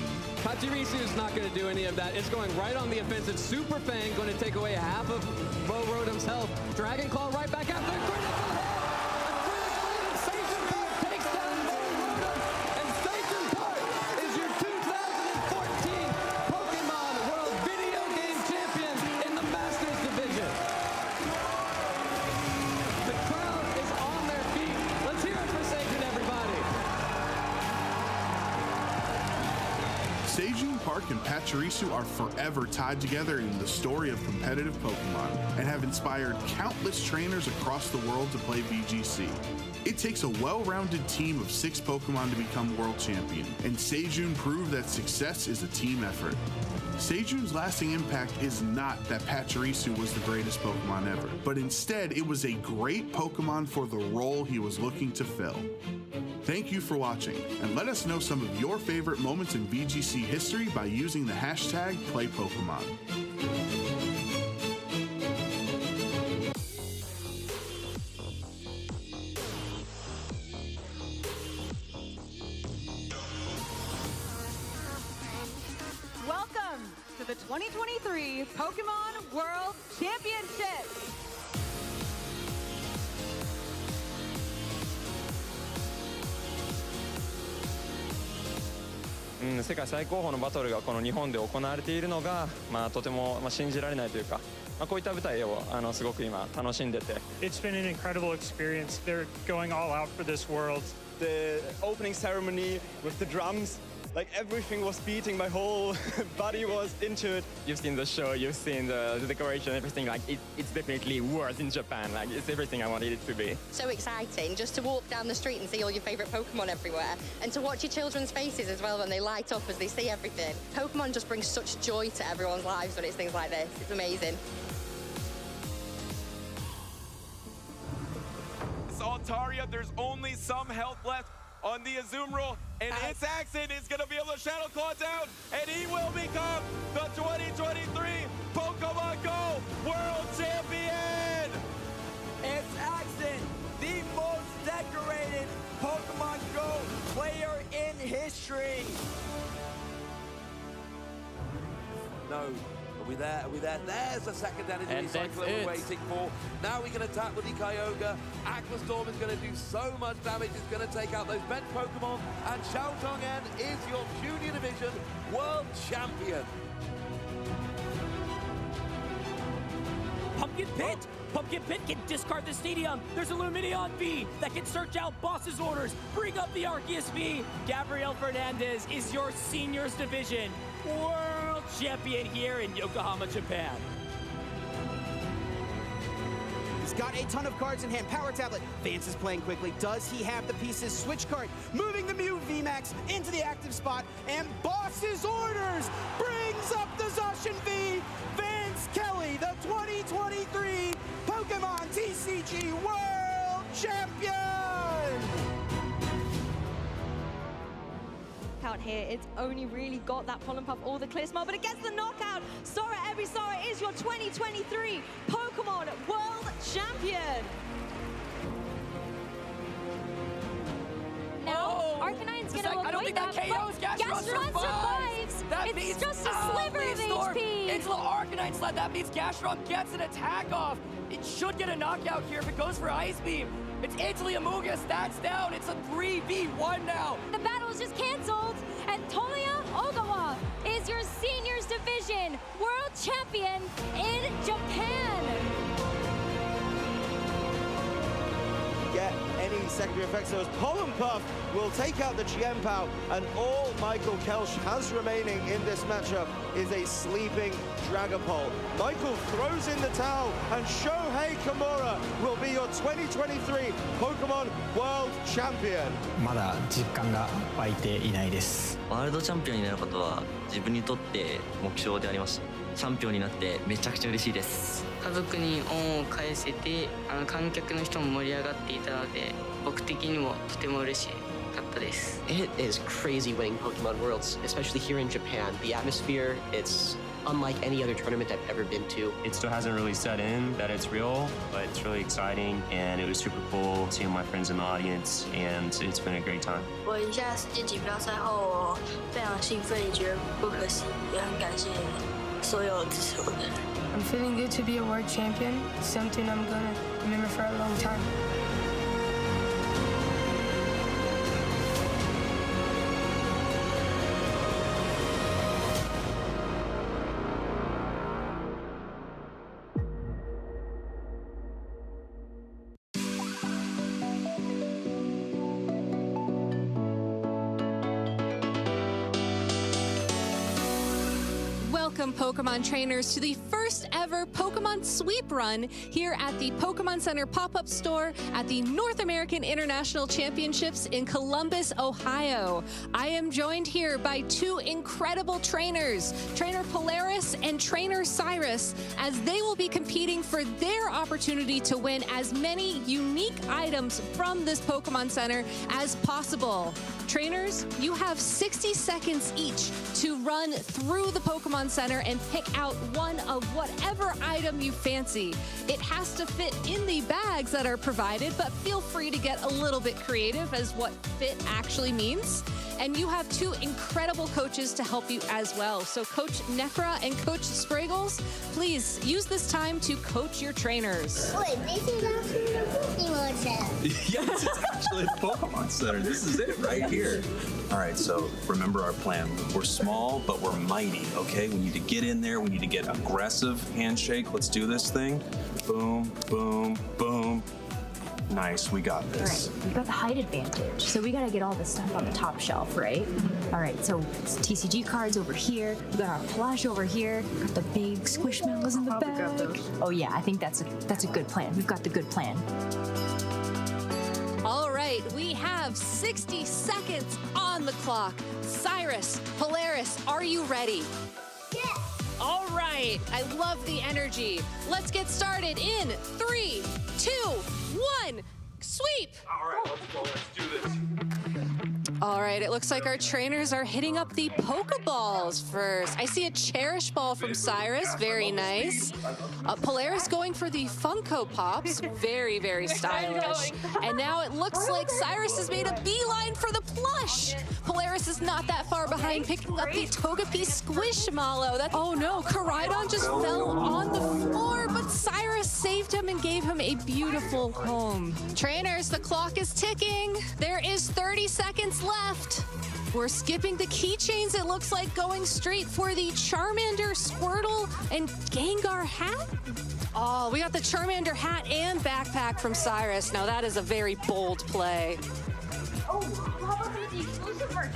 Pachirisu is not going to do any of that. It's going right on the offensive. Super Fang going to take away half of Mo Rotom's health. Dragon Claw right back after a critical hit. Seijun Park takes down Mo Rotom. And Seijun Park is your 2014 Pokemon World Video Game Champion in the Masters Division. The crowd is on their feet. Let's hear it for Seijun, everybody.
Seijun Park and Pachirisu are forever tied together in the story of competitive Pokemon and have inspired countless trainers across the world to play VGC. It takes a well-rounded team of 6 Pokemon to become world champion, and Seijun proved that success is a team effort. Seijun's lasting impact is not that Pachirisu was the greatest Pokemon ever, but instead it was a great Pokemon for the role he was looking to fill. Thank you for watching, and let us know some of your favorite moments in VGC history by using the hashtag #PlayPokemon.
Welcome to the 2023 Pokemon World Championships.
世界最高峰のバトルがこの日本で行われているのが、とても信じられないというか、こういった舞台をすごく今楽しんでて。
It's been an incredible experience. They're going all out for this world.
The opening ceremony with the drums, like everything was beating, my whole body was into it. You've seen the show, you've seen the decoration, everything, like it's definitely worse in Japan, like it's everything I wanted it to be.
So exciting just to walk down the street and see all your favourite Pokemon everywhere, and to watch your children's faces as well when they light up as they see everything. Pokemon just brings such joy to everyone's lives when it's things like this. It's amazing.
Altaria, there's only some health left on the Azumarill, and its accent is going to be able to Shadow Claw down, and he will become the 2023 Pokemon Go World Champion!
It's Accent, the most decorated Pokemon Go player in history.
No. Are we there? Are we there? There's the second energy cycle we're waiting for. Now we can attack with the Kyogre. Aqua Storm is going to do so much damage. It's going to take out those bench Pokemon. And Xiao Zhong'an is your Junior Division World Champion.
Pumpkin Pit! Pumpkin Pit can discard the stadium. There's a Lumineon V that can search out boss's orders. Bring up the Arceus V. Gabriel Fernandez is your Seniors Division World Champion here in Yokohama, Japan.
He's got a ton of cards in hand. Power Tablet. Vance is playing quickly. Does he have the pieces? Switch card. Moving the Mew VMAX into the active spot. And Boss's Orders brings up the Zacian V. Vance Kelly, the 2023 Pokemon TCG World Champion!
Out here, it's only really got that Pollen Puff or the Clear Smile, but it gets the knockout. Sora Ebisawa is your 2023 Pokemon World Champion. Now, Arcanine's going to avoid
I don't think that KOs. Gastron survives.
It's just a sliver of HP.
Into the Arcanine sled. That means Gastron gets an attack off. It should get a knockout here if it goes for Ice Beam. It's instantly Amogus. That's down. It's a 3v1 now.
The battle is just canceled, and Toya Ogawa is your Seniors Division World Champion in Japan.
Get any secondary effects. So as Pollen Puff will take out the Chien-Pao, and all Michael Kelsch has remaining in this matchup is a sleeping Dragapult. Michael throws in the towel, and Shohei Kimura will be your 2023 Pokemon World Champion.
まだ実感が湧いていないです。
ワールドチャンピオンになることは自分にとって目標でありました。チャンピオンになってめちゃくちゃ嬉しいです。
家族に恩を返せて、観客の人も盛り上がっていたので、僕的にもとても嬉しかったです。
It is crazy winning Pokemon Worlds, especially here in Japan. The atmosphere, it's unlike any other tournament I've ever been to.
It still hasn't really set in that it's real, but it's really exciting, and it was super cool seeing my friends in the audience, and it's been a great time.
我赢下世界锦标赛后，我非常兴奋，也觉得不可思议，也很感谢所有支持我的人。
I'm feeling good to be a world champion, something I'm gonna remember for a long time.
Welcome, Pokemon trainers, to the first ever Pokemon Sweep Run here at the Pokemon Center pop-up store at the North American International Championships in Columbus, Ohio. I am joined here by two incredible trainers, Trainer Polaris and Trainer Cyrus, as they will be competing for their opportunity to win as many unique items from this Pokemon Center as possible. Trainers, you have 60 seconds each to run through the Pokemon Center and pick out one of whatever item you fancy. It has to fit in the bags that are provided, but feel free to get a little bit creative as what fit actually means. And you have two incredible coaches to help you as well. So Coach Necra and Coach Spraggles, please use this time to coach your trainers.
Wait, this is actually a Pokemon Center.
Yes, it's actually a Pokemon Center. This is it right here. All right, so remember our plan. We're small, but we're mighty, okay? We need to get in there. We need to get aggressive handshake. Let's do this thing. Boom, boom, boom. Nice, we got this.
All right, we've got the height advantage, so we gotta get all this stuff on the top shelf, right? All right, so it's TCG cards over here, we got our plush over here, got the big squishmallows in the back. Oh yeah, I think that's a good plan. We've got the good plan.
All right, we have 60 seconds on the clock. Cyrus, Polaris, are you ready?
Yes.
All right, I love the energy. Let's get started in 3, 2, 1, sweep.
All right, let's go. Let's do this.
All right, it looks like our trainers are hitting up the Pokeballs first. I see a Cherish Ball from Cyrus, very nice. Polaris going for the Funko Pops, very, very stylish. And now it looks like Cyrus has made a beeline for the plush. Polaris is not that far behind, picking up the Togepi Squishmallow. Oh no, Koraidon just fell on the floor, but Cyrus saved him and gave him a beautiful home. Trainers, the clock is ticking. There is 30 seconds left. We're skipping the keychains, it looks like, going straight for the Charmander, Squirtle, and Gengar hat. Oh, we got the Charmander hat and backpack from Cyrus. Now that is a very bold play.
Oh, how about the exclusive version?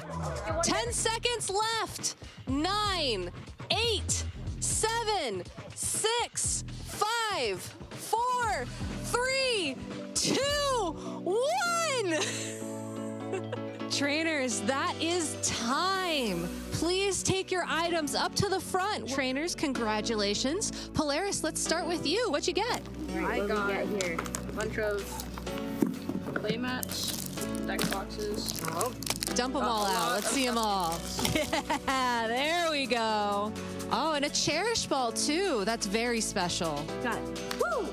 10 seconds left. 9, 8, 7, 6, 5, 4, 3, 2, 1. Trainers, that is time. Please take your items up to the front. Trainers, congratulations. Polaris, let's start with you. What'd you get?
I got a bunch of play mats, deck boxes.
Oh, dump them all out. Let's see them all. Yeah, there we go. Oh, and a Cherish Ball, too. That's very special.
Got it.
Woo!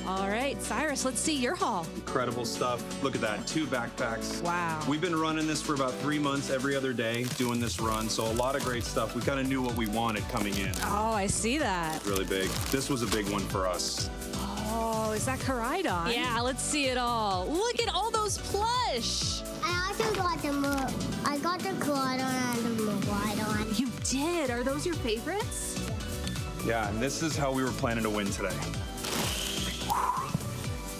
All right, Cyrus, let's see your haul.
Incredible stuff. Look at that, 2 backpacks.
Wow.
We've been running this for about 3 months every other day, doing this run, so a lot of great stuff. We kind of knew what we wanted coming in.
Oh, I see that.
Really big. This was a big one for us.
Oh, is that Koraidon? Yeah, let's see it all. Look at all those plush.
I also got I got the Koraidon and the Miraidon.
You did? Are those your favorites?
Yeah, and this is how we were planning to win today.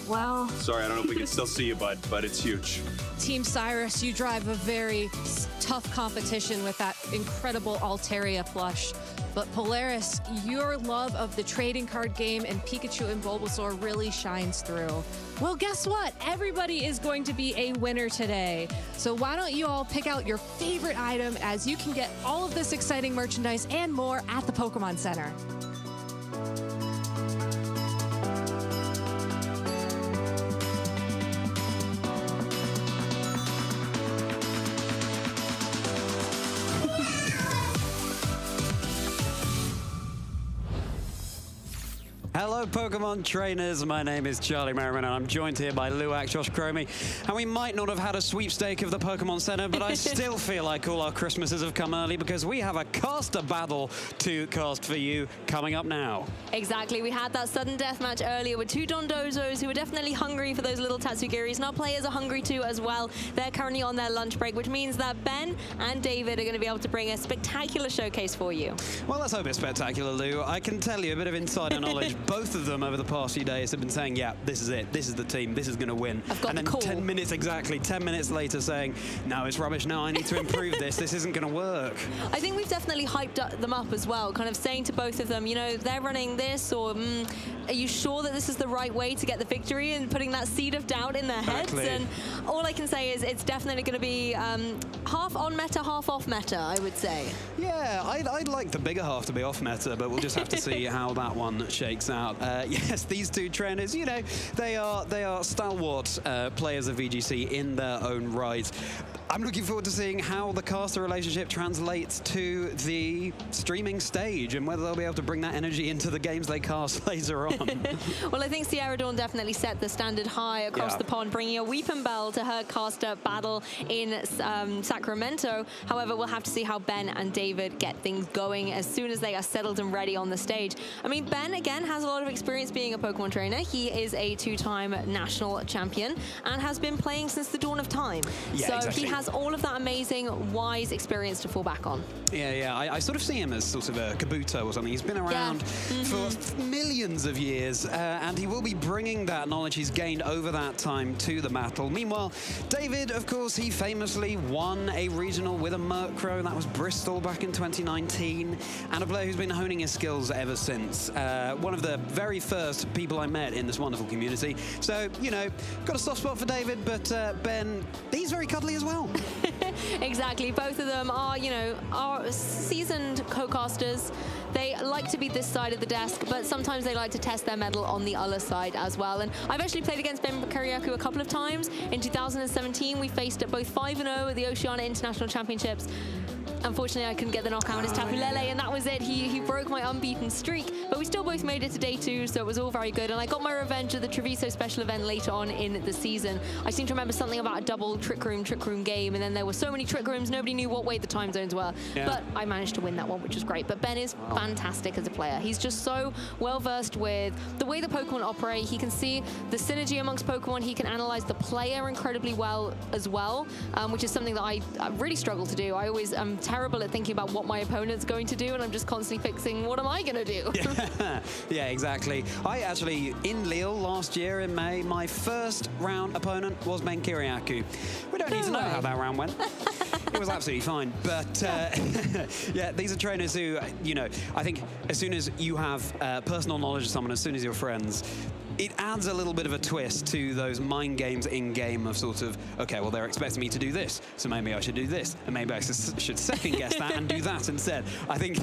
Well,
sorry, I don't know if we can still see you, bud, but it's huge.
Team Cyrus, you drive a very tough competition with that incredible Altaria plush. But Polaris, your love of the trading card game and Pikachu and Bulbasaur really shines through. Well, guess what? Everybody is going to be a winner today. So why don't you all pick out your favorite item, as you can get all of this exciting merchandise and more at the Pokémon Center.
Hello Pokemon trainers, my name is Charlie Merriman and I'm joined here by Luak, Josh Cromie, and we might not have had a sweepstake of the Pokemon Center, but I still feel like all our Christmases have come early because we have a caster battle to cast for you coming up now.
Exactly, we had that sudden death match earlier with 2 Dondozos who were definitely hungry for those little Tatsugiris, and our players are hungry too as well. They're currently on their lunch break, which means that Ben and David are going to be able to bring a spectacular showcase for you.
Well, let's hope it's spectacular, Lou. I can tell you a bit of insider knowledge. Both of them over the past few days have been saying, yeah, this is it. This is the team. This is going to win. And then 10 minutes later saying, no, it's rubbish. No, I need to improve this. This isn't going to work.
I think we've definitely hyped them up as well, kind of saying to both of them, you know, they're running this, or are you sure that this is the right way to get the victory, and putting that seed of doubt in their heads. And all I can say is it's definitely going to be half on meta, half off meta, I would say.
Yeah, I'd like the bigger half to be off meta, but we'll just have to see how that one shakes out. Yes, these 2 trainers, you know, they are stalwart players of VGC in their own right. I'm looking forward to seeing how the caster relationship translates to the streaming stage and whether they'll be able to bring that energy into the games they cast later on.
Well, I think Sierra Dawn definitely set the standard high across the pond, bringing a Weepin' Bell to her caster battle in Sacramento. However, we'll have to see how Ben and David get things going as soon as they are settled and ready on the stage. I mean, Ben, again, has a lot of experience being a Pokemon trainer. He is a 2-time national champion and has been playing since the dawn of time.
Yeah,
so
exactly.
he has has all of that amazing, wise experience to fall back on.
Yeah. I sort of see him as sort of a Kabuto or something. He's been around for millions of years, and he will be bringing that knowledge he's gained over that time to the battle. Meanwhile, David, of course, he famously won a regional with a Murkrow. That was Bristol back in 2019, and a player who's been honing his skills ever since. One of the very first people I met in this wonderful community. So, you know, got a soft spot for David, but Ben, he's very cuddly as well.
Exactly. Both of them are, you know, are seasoned co-casters. They like to be this side of the desk, but sometimes they like to test their mettle on the other side as well. And I've actually played against Ben Kiriakou a couple of times. In 2017, we faced at both 5-0 at the Oceania International Championships. Unfortunately, I couldn't get the knockout on his Tapu Lele, and that was it. He broke my unbeaten streak, but we still both made it to day 2, so it was all very good. And I got my revenge at the Treviso special event later on in the season. I seem to remember something about a double trick room game, and then there were so many trick rooms, nobody knew what way the time zones were. Yeah. But I managed to win that one, which was great. But Ben is fantastic as a player. He's just so well-versed with the way the Pokemon operate. He can see the synergy amongst Pokemon. He can analyze the player incredibly well as well, which is something that I really struggle to do. I always am terrible at thinking about what my opponent's going to do, and I'm just constantly fixing what am I going to do.
Yeah, exactly. I actually, in Lille last year in May, my first round opponent was Ben Kiriakou. We don't need to know how that round went. It was absolutely fine. But yeah, these are trainers who, you know, I think as soon as you have personal knowledge of someone, as soon as you're friends, it adds a little bit of a twist to those mind games in-game of sort of, okay, well, they're expecting me to do this, so maybe I should do this, and maybe I should second-guess that and do that instead. I think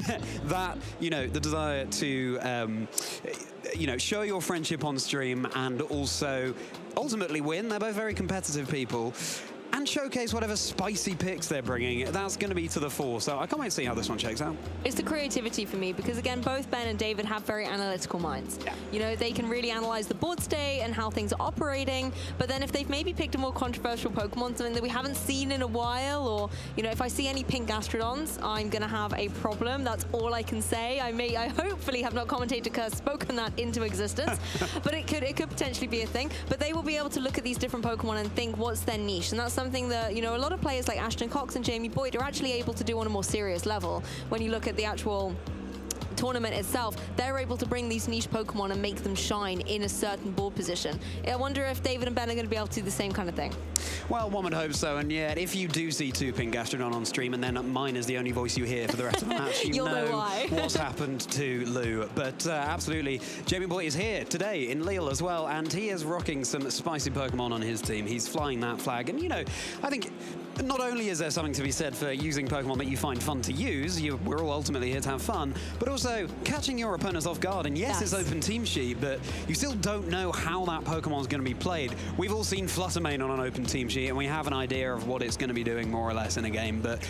that, you know, the desire to, you know, show your friendship on stream and also ultimately win. They're both very competitive people. And showcase whatever spicy picks they're bringing. That's going to be to the fore. So I can't wait to see how this one shakes out.
It's the creativity for me, because again, both Ben and David have very analytical minds. Yeah. You know, they can really analyze the board state and how things are operating. But then if they've maybe picked a more controversial Pokemon, something that we haven't seen in a while, or, you know, if I see any pink Gastrodons, I'm going to have a problem. That's all I can say. I hopefully have not commentator curse spoken that into existence, but it could potentially be a thing. But they will be able to look at these different Pokemon and think what's their niche, and that's something that, you know, a lot of players like Ashton Cox and Jamie Boyd are actually able to do on a more serious level. When you look at the actual tournament itself, they're able to bring these niche Pokemon and make them shine in a certain board position. I wonder if David and Ben are going to be able to do the same kind of thing.
Well, one would hope so, and yet if you do see 2 pink Gastrodon on stream and then mine is the only voice you hear for the rest of the match, you know
why.
What's happened to Lou. But absolutely, Jamie Boyd is here today in Lille as well, and he is rocking some spicy Pokemon on his team. He's flying that flag, and you know, I think not only is there something to be said for using Pokemon that you find fun to use, we're all ultimately here to have fun, but also catching your opponents off guard. And yes, it's open team sheet, but you still don't know how that Pokemon's going to be played. We've all seen Fluttermane on an open team sheet, and we have an idea of what it's going to be doing more or less in a game, but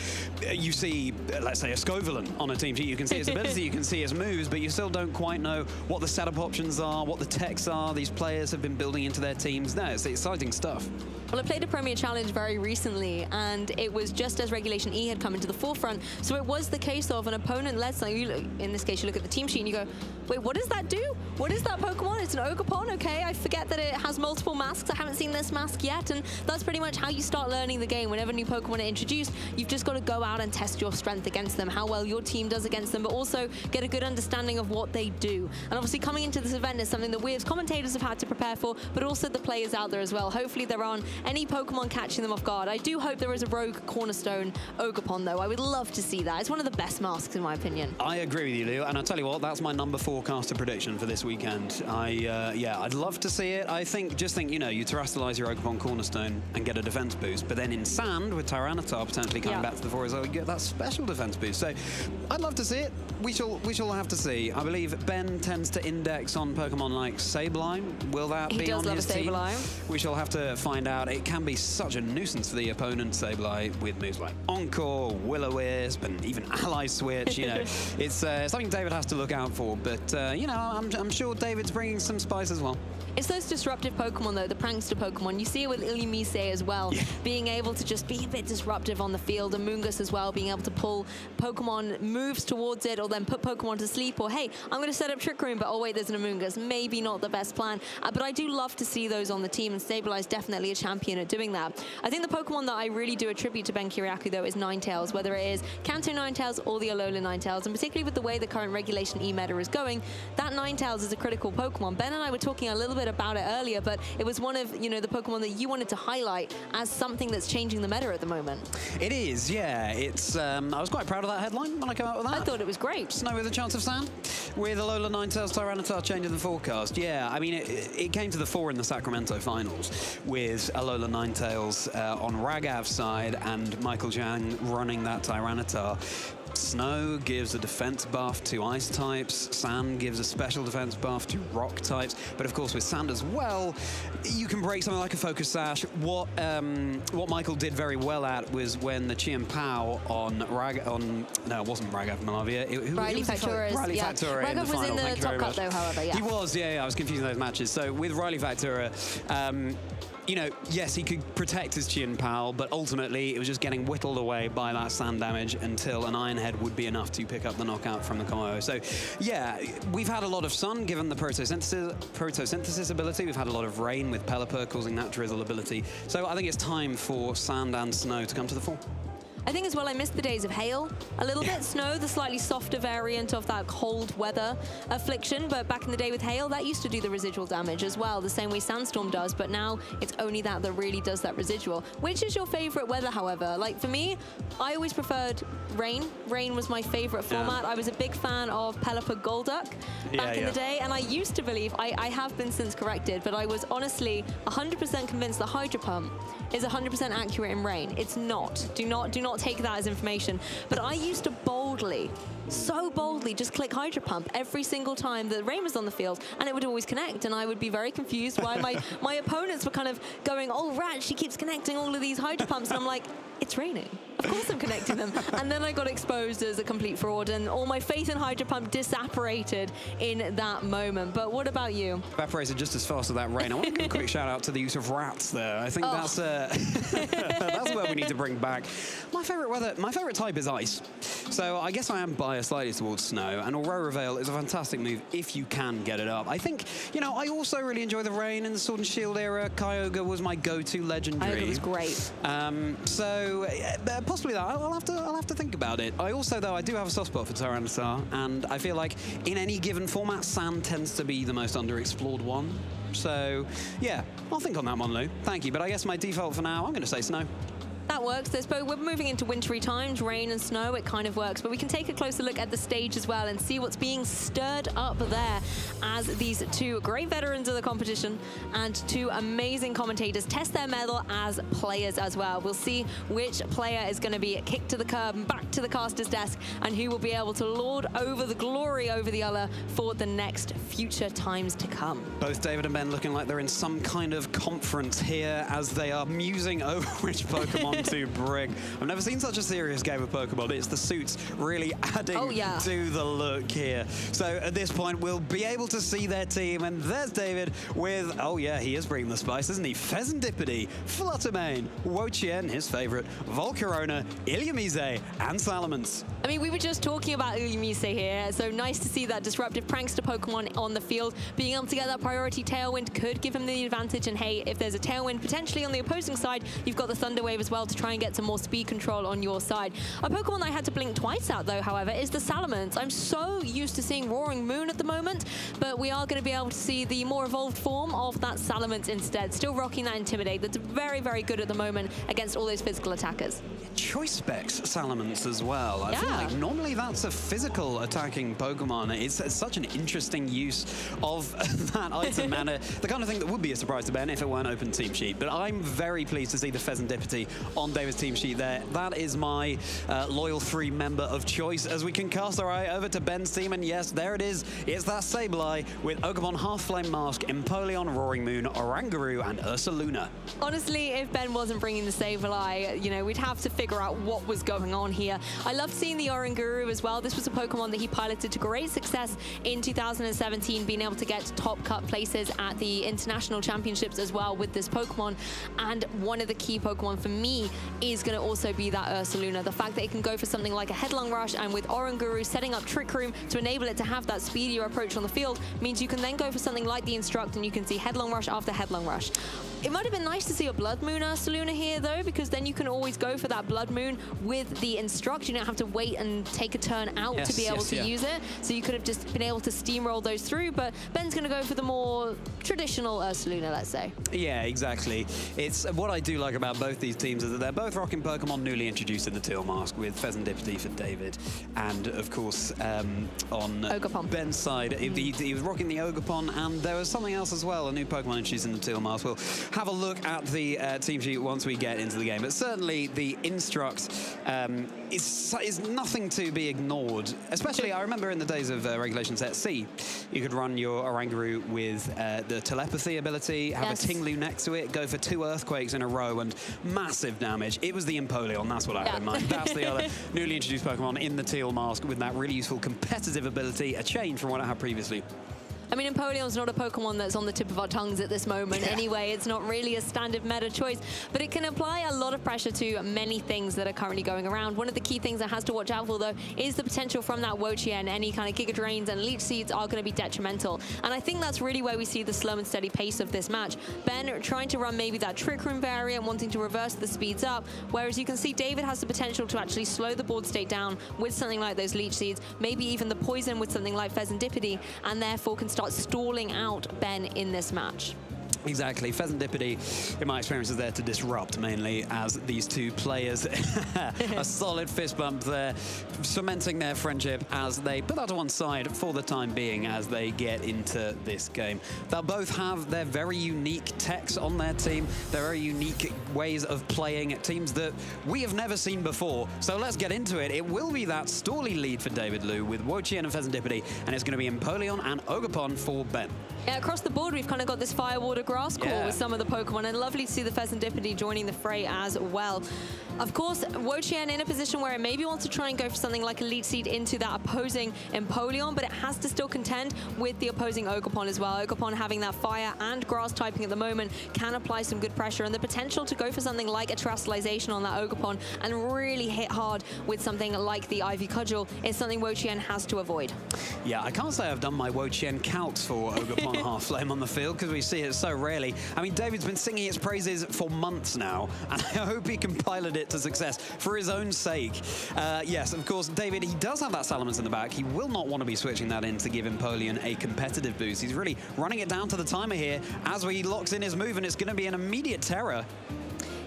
you see, let's say, a Scovillain on a team sheet. You can see its ability, you can see its moves, but you still don't quite know what the setup options are, what the techs are these players have been building into their teams. No, it's exciting stuff.
Well, I played a Premier Challenge very recently, and it was just as Regulation E had come into the forefront. So it was the case of an opponent-led something. In this case, you look at the team sheet and you go, wait, what does that do? What is that Pokemon? It's an Ogerpon, okay. I forget that it has multiple masks. I haven't seen this mask yet, and that's pretty much how you start learning the game. Whenever new Pokemon are introduced, you've just got to go out and test your strength against them, how well your team does against them, but also get a good understanding of what they do. And obviously coming into this event is something that we as commentators have had to prepare for, but also the players out there as well. Hopefully there aren't any Pokemon catching them off guard. I do hope there is a rogue Cornerstone Ogerpon, though. I would love to see that. It's one of the best masks, in my opinion.
I agree with you, Leo, and I'll tell you what, that's my number 4 caster prediction for this weekend. Yeah, I'd love to see it. I think, you know, you terrestrialize your Ogerpon Cornerstone and get a defense boost, but then in Sand, with Tyranitar potentially coming back to the fore as well, you get that special defense boost. So I'd love to see it. We shall have to see. I believe Ben tends to index on Pokemon like Sableye. Will that be on his team? We shall have to find out. It can be such a nuisance for the opponent, Sableye, with moves like Encore, Will-O-Wisp, and even Ally Switch. You know, it's something David has to look out for. But you know, I'm sure David's bringing some spice as well.
It's those disruptive Pokemon, though, the prankster Pokemon. You see it with Illumise as well, being able to just be a bit disruptive on the field, and Moongus as well, being able to pull Pokemon moves towards it, or then put Pokemon to sleep, or hey, I'm going to set up Trick Room, but oh wait, there's an Amoonguss. Maybe not the best plan, but I do love to see those on the team, and Sableye is definitely a champion champion at doing that. I think the Pokemon that I really do attribute to Ben Kiriakou, though, is Ninetales, whether it is Kanto Ninetales or the Alola Ninetales, and particularly with the way the current Regulation E meta is going, that Ninetales is a critical Pokemon. Ben and I were talking a little bit about it earlier, but it was one of, you know, the Pokemon that you wanted to highlight as something that's changing the meta at the moment.
It is, yeah. It's I was quite proud of that headline when I came out with that.
I thought it was great.
Snow with a chance of sand, with Alola Ninetales Tyranitar changing the forecast. Yeah, I mean, it came to the fore in the Sacramento finals with Alola Ninetales on Ragav's side and Michael Jang running that Tyranitar. Snow gives a defense buff to ice types, Sand gives a special defense buff to rock types, but of course with Sand as well, you can break something like a Focus Sash. What Michael did very well at was when the Chien Pao on no, it wasn't Ragav Malavia.
Riley Factura.
Riley Factura
Ragav
in the
was
final.
in the top cut though, however, yeah.
He was, yeah, I was confusing those matches. So with Riley Factura, you know, yes, he could protect his Chien Pao, but ultimately it was just getting whittled away by that sand damage until an Iron Head would be enough to pick up the knockout from the combo. So, yeah, we've had a lot of sun given the photosynthesis ability. We've had a lot of rain with Pelipper causing that drizzle ability. So I think it's time for Sand and Snow to come to the fore.
I think as well, I missed the days of hail a little bit. Snow, the slightly softer variant of that cold weather affliction, but back in the day with hail, that used to do the residual damage as well, the same way Sandstorm does, but now it's only that really does that residual. Which is your favorite weather, however? Like for me, I always preferred rain. Rain was my favorite format. I was a big fan of Pelipper Golduck back in the day, and I used to believe, I have been since corrected, but I was honestly 100% convinced that Hydro Pump is 100% accurate in rain. It's not. Do not take that as information. But I used to boldly, so boldly, just click Hydro Pump every single time that rain was on the field, and it would always connect, and I would be very confused why my opponents were kind of going, oh, Rat, she keeps connecting all of these Hydro Pumps, and I'm like, it's raining. Of course I'm connecting them. And then I got exposed as a complete fraud, and all my faith in Hydro Pump disapparated in that moment. But what about you?
Evaporated just as fast as that rain. I want to give a quick shout out to the use of rats there. I think that's where we need to bring back. My favorite type is ice. So I guess I am biased slightly towards snow, and Aurora Veil is a fantastic move if you can get it up. I think, you know, I also really enjoy the rain in the Sword and Shield era. Kyogre was my go-to legendary.
Kyogre was great.
So possibly that. I'll have to think about it. I also, though, I do have a soft spot for Tyranitar, and I feel like in any given format, Sand tends to be the most underexplored one. So yeah, I'll think on that one, Lou. Thank you. But I guess my default for now, I'm going to say snow.
That works. We're moving into wintry times, rain and snow, it kind of works. But we can take a closer look at the stage as well and see what's being stirred up there as these two great veterans of the competition and two amazing commentators test their mettle as players as well. We'll see which player is going to be kicked to the curb and back to the caster's desk, and who will be able to lord over the glory over the other for the next future times to come.
Both David and Ben looking like they're in some kind of conference here as they are musing over which Pokemon to bring. I've never seen such a serious game of Pokemon. It's the suits really adding to the look here. So at this point, we'll be able to see their team, and there's David with, oh yeah, he is bringing the spice, isn't he? Pheasantipede, Fluttermane, Wo-Chien, his favorite, Volcarona, Illumise, and Salamence.
I mean, we were just talking about Illumise here, so nice to see that disruptive prankster Pokemon on the field. Being able to get that priority Tailwind could give him the advantage, and hey, if there's a Tailwind potentially on the opposing side, you've got the Thunder Wave as well to try and get some more speed control on your side. A Pokemon I had to blink twice out though, however, is the Salamence. I'm so used to seeing Roaring Moon at the moment, but we are going to be able to see the more evolved form of that Salamence instead. Still rocking that Intimidate. That's very, very good at the moment against all those physical attackers.
Choice Specs Salamence as well. I feel like normally that's a physical attacking Pokemon. It's such an interesting use of that item mana. The kind of thing that would be a surprise to Ben if it weren't open team sheet. But I'm very pleased to see the Pheasantipede on David's team sheet there. That is my loyal 3 member of choice as we can cast our eye over to Ben's team. And yes, there it is. It's that Sableye with Ogerpon, Half-Flame Mask, Empoleon, Roaring Moon, Oranguru, and Ursaluna.
Honestly, if Ben wasn't bringing the Sableye, you know, we'd have to figure out what was going on here. I loved seeing the Oranguru as well. This was a Pokemon that he piloted to great success in 2017, being able to get top cut places at the International Championships as well with this Pokemon. And one of the key Pokemon for me is going to also be that Ursaluna. The fact that it can go for something like a Headlong Rush, and with Oranguru setting up Trick Room to enable it to have that speedier approach on the field, out means you can then go for something like the Instruct, and you can see headlong rush after headlong rush. It might have been nice to see a Blood Moon Ursaluna here, though, because then you can always go for that Blood Moon with the Instruct. You don't have to wait and take a turn out to be able to use it. So you could have just been able to steamroll those through, but Ben's going to go for the more traditional Ursaluna, let's say.
Yeah, exactly. It's what I do like about both these teams is that they're both rocking Pokemon newly introduced in the Teal Mask, with Pheasantipity for David, and of course on
Ogerpon.
Ben's side, he was rocking the Ogerpon, and there was something else as well, a new Pokemon introduced in the Teal Mask. We'll have a look at the team sheet once we get into the game, but certainly the Instruct is nothing to be ignored. Especially, I remember in the days of Regulation Set C, you could run your Oranguru with the Telepathy ability, have a Tinglu next to it, go for 2 Earthquakes in a row, and massive damage. It was the Empoleon, that's what I had in mind. That's the other newly introduced Pokemon in the Teal Mask with that really useful competitive ability, a change from what I had previously.
I mean, Empoleon's not a Pokemon that's on the tip of our tongues at this moment anyway. It's not really a standard meta choice, but it can apply a lot of pressure to many things that are currently going around. One of the key things that has to watch out for, though, is the potential from that Wo-Chien. Any kind of Giga Drains and Leech Seeds are going to be detrimental. And I think that's really where we see the slow and steady pace of this match. Ben trying to run maybe that Trick Room variant, wanting to reverse the speeds up, whereas you can see David has the potential to actually slow the board state down with something like those Leech Seeds, maybe even the Poison with something like Pheasantipity, and therefore can start stalling out Ben in this match.
Exactly. Pheasantipity, in my experience, is there to disrupt mainly, as these two players, a solid fist bump there, cementing their friendship as they put that to one side for the time being as they get into this game. They'll both have their very unique techs on their team, their very unique ways of playing at teams that we have never seen before. So let's get into it. It will be that stally lead for David Liu with Wo-Chien and Pheasantipity, and it's going to be Empoleon and Ogerpon for Ben.
Yeah, across the board, we've kind of got this Fire, Water, Grass core with some of the Pokemon, and lovely to see the Pheasantipity joining the fray as well. Of course, Wo-Chien in a position where it maybe wants to try and go for something like a Leech Seed into that opposing Empoleon, but it has to still contend with the opposing Ogerpon as well. Ogerpon having that Fire and Grass typing at the moment can apply some good pressure, and the potential to go for something like a Terastallization on that Ogerpon and really hit hard with something like the Ivy Cudgel is something Wo-Chien has to avoid.
Yeah, I can't say I've done my Wo-Chien calcs for Ogerpon Half Flame on the field, because we see it so rarely. I mean, David's been singing its praises for months now, and I hope he can pilot it to success for his own sake. Yes, of course, David, he does have that Salamence in the back. He will not want to be switching that in to give Empoleon a competitive boost. He's really running it down to the timer here as he locks in his move, and it's going to be an immediate terror.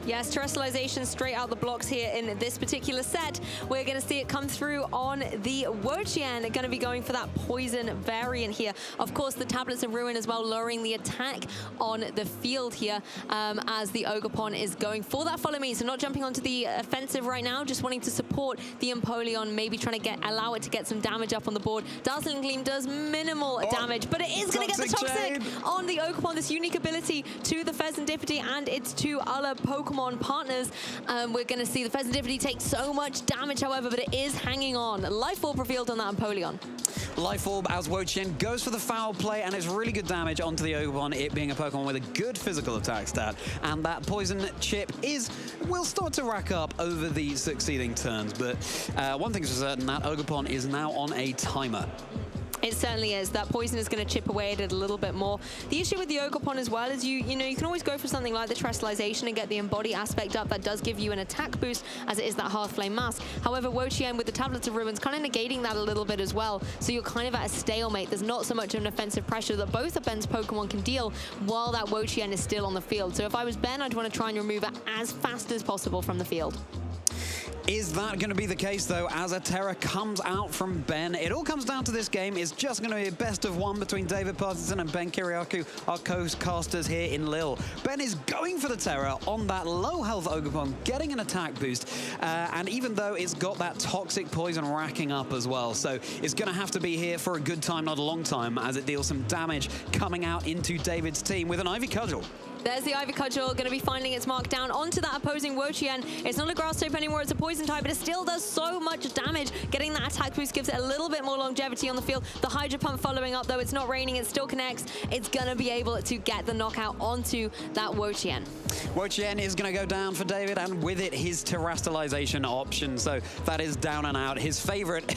Yes, Terastallization straight out the blocks here in this particular set. We're going to see it come through on the Wo-Chien. Going to be going for that Poison variant here. Of course, the Tablets of Ruin as well, lowering the attack on the field here as the Ogerpon is going for that Follow Me. So not jumping onto the offensive right now, just wanting to support the Empoleon, maybe trying to allow it to get some damage up on the board. Dazzling Gleam does minimal damage, but it is going to get the Toxic on the Ogerpon, this unique ability to the Pheasantipity and its two other Pokemon partners. We're going to see the Pheasantipity take so much damage, however, but it is hanging on. Life Orb revealed on that Empoleon.
Life Orb as Wo-Chien goes for the foul play, and it's really good damage onto the Ogerpon, it being a Pokemon with a good physical attack stat. And that Poison chip will start to rack up over the succeeding turns. But one thing's for certain, that Ogerpon is now on a timer.
It certainly is. That Poison is going to chip away at it a little bit more. The issue with the Ogerpon as well is you can always go for something like the Terastallization and get the Embody aspect up. That does give you an attack boost, as it is that Half Flame Mask. However, Wo-Chien with the Tablets of Ruins kind of negating that a little bit as well. So you're kind of at a stalemate. There's not so much of an offensive pressure that both of Ben's Pokemon can deal while that Wo-Chien is still on the field. So if I was Ben, I'd want to try and remove it as fast as possible from the field.
Is that going to be the case, though, as a Terror comes out from Ben? It all comes down to this game. It's just going to be a best of one between David Parkinson and Ben Kiriakou, our co-casters here in Lille. Ben is going for the Terror on that low-health Ogerpon, getting an attack boost, and even though it's got that Toxic Poison racking up as well, so it's going to have to be here for a good time, not a long time, as it deals some damage coming out into David's team with an Ivy Cudgel.
There's the Ivy Cudgel going to be finding its mark down onto that opposing Wo-Chien. It's not a grass type anymore, it's a poison type, but it still does so much damage. Getting that attack boost gives it a little bit more longevity on the field. The Hydro Pump following up, though. It's not raining, it still connects. It's going to be able to get the knockout onto that Wo-Chien.
Wo-Chien is going to go down for David, and with it, his terrestrialization option. So that is down and out. His favorite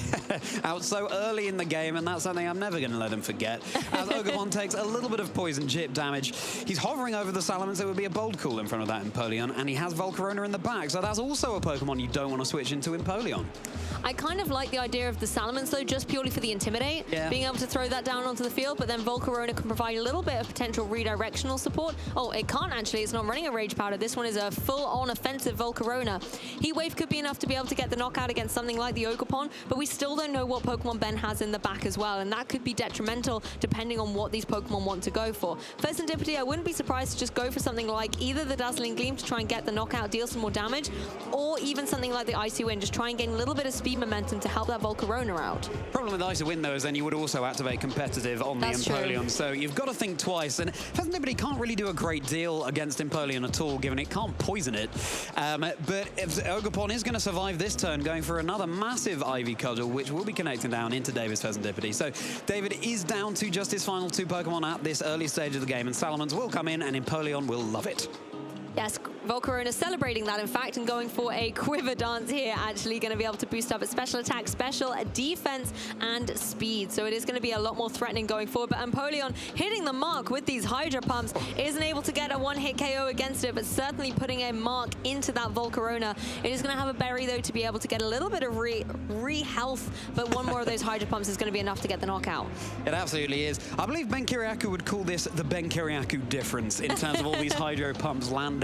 out so early in the game, and that's something I'm never going to let him forget. As Ogerpon takes a little bit of poison chip damage, he's hovering over the Salamence. It would be a bold call in front of that Empoleon, and he has Volcarona in the back, so that's also a Pokemon you don't want to switch into Empoleon.
I kind of like the idea of the Salamence, though, just purely for the Intimidate.
Yeah.
Being able to throw that down onto the field, but then Volcarona can provide a little bit of potential redirectional support. Oh, it can't actually. It's not running a Rage Powder. This one is a full-on offensive Volcarona. Heat Wave could be enough to be able to get the knockout against something like the Ogerpon, but we still don't know what Pokemon Ben has in the back as well, and that could be detrimental depending on what these Pokemon want to go for. For Serendipity, I wouldn't be surprised to just go for something like either the Dazzling Gleam to try and get the knockout, deal some more damage, or even something like the Icy Wind, just try and gain a little bit of speed momentum to help that Volcarona out.
Problem with Icy Wind, though, is then you would also activate competitive on the Empoleon, so you've got to think twice, and Serendipity can't really do a great deal against Empoleon at all, given it can't poison it. But if Ogerpon is going to survive this turn, going for another massive Ivy Cudgel, which will be connecting down into David's Serendipity. So David is down to just his final two Pokemon at this early stage of the game, and Salamence will come in, and Empoleon will love it.
Yes, Volcarona celebrating that, in fact, and going for a quiver dance here, actually going to be able to boost up its special attack, special defense, and speed. So it is going to be a lot more threatening going forward. But Empoleon hitting the mark with these Hydro Pumps, isn't able to get a one-hit KO against it, but certainly putting a mark into that Volcarona. It is going to have a berry, though, to be able to get a little bit of re-health, but one more of those Hydro Pumps is going to be enough to get the knockout.
It absolutely is. I believe Ben Kiriakou would call this the Ben Kiriakou difference in terms of all these Hydro Pumps landing.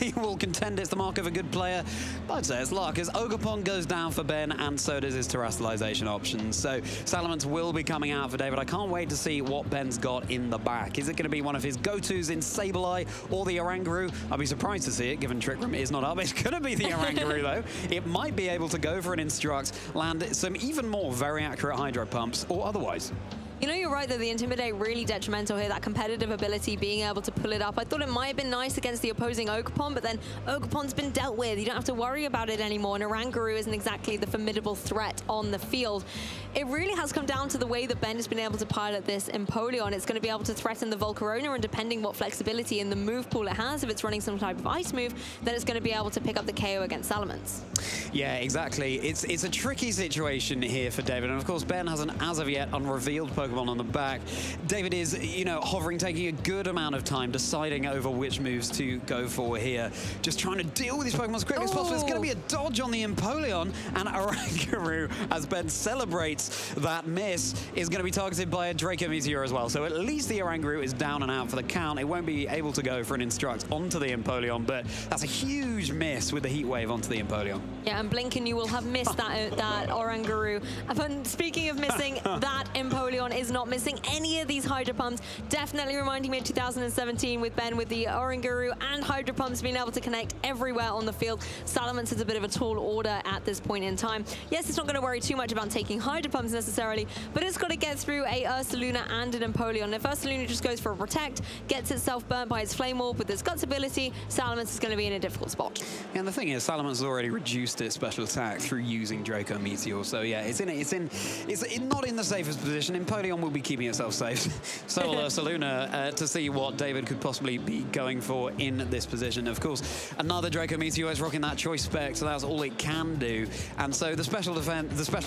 He will contend it's the mark of a good player, but I'd say it's luck, as Ogerpon goes down for Ben, and so does his terrestrialization options. So Salamence will be coming out for David. I can't wait to see what Ben's got in the back. Is it going to be one of his go-tos in Sableye or the Oranguru? I'd be surprised to see it, given Trick Room is not up. It's going to be the Oranguru, though. It might be able to go for an Instruct, land some even more very accurate Hydro Pumps, or otherwise.
You know, you're right, though, the Intimidate really detrimental here, that competitive ability, being able to pull it up. I thought it might have been nice against the opposing Ogerpon, but then Ogerpon's been dealt with. You don't have to worry about it anymore, and Oranguru isn't exactly the formidable threat on the field. It really has come down to the way that Ben has been able to pilot this Empoleon. It's going to be able to threaten the Volcarona, and depending what flexibility in the move pool it has, if it's running some type of ice move, then it's going to be able to pick up the KO against Salamence.
Yeah, exactly. It's a tricky situation here for David, and of course Ben has an as of yet unrevealed Pokemon on the back. David is, you know, hovering, taking a good amount of time, deciding over which moves to go for here. Just trying to deal with these Pokemon as quickly as possible. It's going to be a dodge on the Empoleon, and Oranguru, as Ben celebrates that miss, is going to be targeted by a Draco Meteor as well. So at least the Oranguru is down and out for the count. It won't be able to go for an Instruct onto the Empoleon, but that's a huge miss with the Heat Wave onto the Empoleon.
Yeah, and Blinken, you will have missed that Oranguru. And speaking of missing, that Empoleon is not missing any of these Hydro Pumps. Definitely reminding me of 2017 with Ben, with the Oranguru and Hydro Pumps being able to connect everywhere on the field. Salamence is a bit of a tall order at this point in time. Yes, it's not going to worry too much about taking Hydro Pumps necessarily, but it's got to get through a Ursaluna and an Empoleon. If Ursaluna just goes for a Protect, gets itself burnt by its Flame Orb with its Guts ability, Salamence is going to be in a difficult spot.
And the thing is, Salamence has already reduced its special attack through using Draco Meteor. So yeah, it's not in the safest position. Empoleon will be keeping itself safe. So will Ursaluna to see what David could possibly be going for in this position. Of course, another Draco Meteor is rocking that Choice Spec, so that's all it can do. And so the special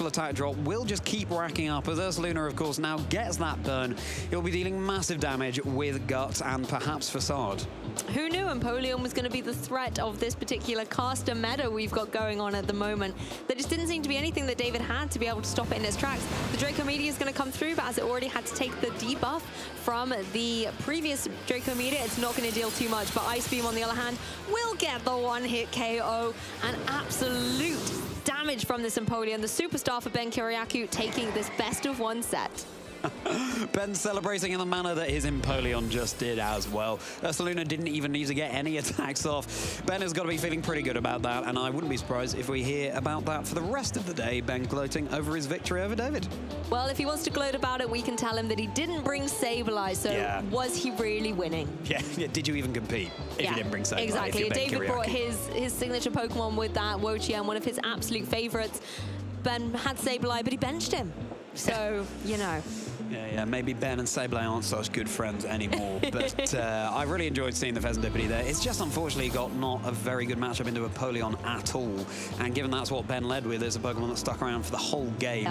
attack drop will just keep racking up as Ursaluna, of course, now gets that burn. He'll be dealing massive damage with Guts and perhaps Facade.
Who knew Empoleon was going to be the threat of this particular caster meta we've got going on at the moment? There just didn't seem to be anything that David had to be able to stop it in its tracks. The Draco Meteor is going to come through, but as it already had to take the debuff from the previous Draco Meteor, it's not going to deal too much. But Ice Beam, on the other hand, will get the one-hit KO. And absolute damage from this Empoleon. The superstar for Ben Kiriakou taking this best-of-1 set.
Ben celebrating in the manner that his Empoleon just did as well. Barcelona didn't even need to get any attacks off. Ben has got to be feeling pretty good about that, and I wouldn't be surprised if we hear about that for the rest of the day, Ben gloating over his victory over David.
Well, if he wants to gloat about it, we can tell him that he didn't bring Sableye, so was he really winning?
Yeah, did you even compete if you didn't bring Sableye?
Exactly. David brought his signature Pokemon with that, Wo-Chien, one of his absolute favorites. Ben had Sableye, but he benched him. So, you know.
Yeah, maybe Ben and Sableye aren't such good friends anymore, but I really enjoyed seeing the Pheasantipity there. It's just unfortunately got not a very good matchup into Empoleon at all, and given that's what Ben led with, it's a Pokemon that stuck around for the whole game.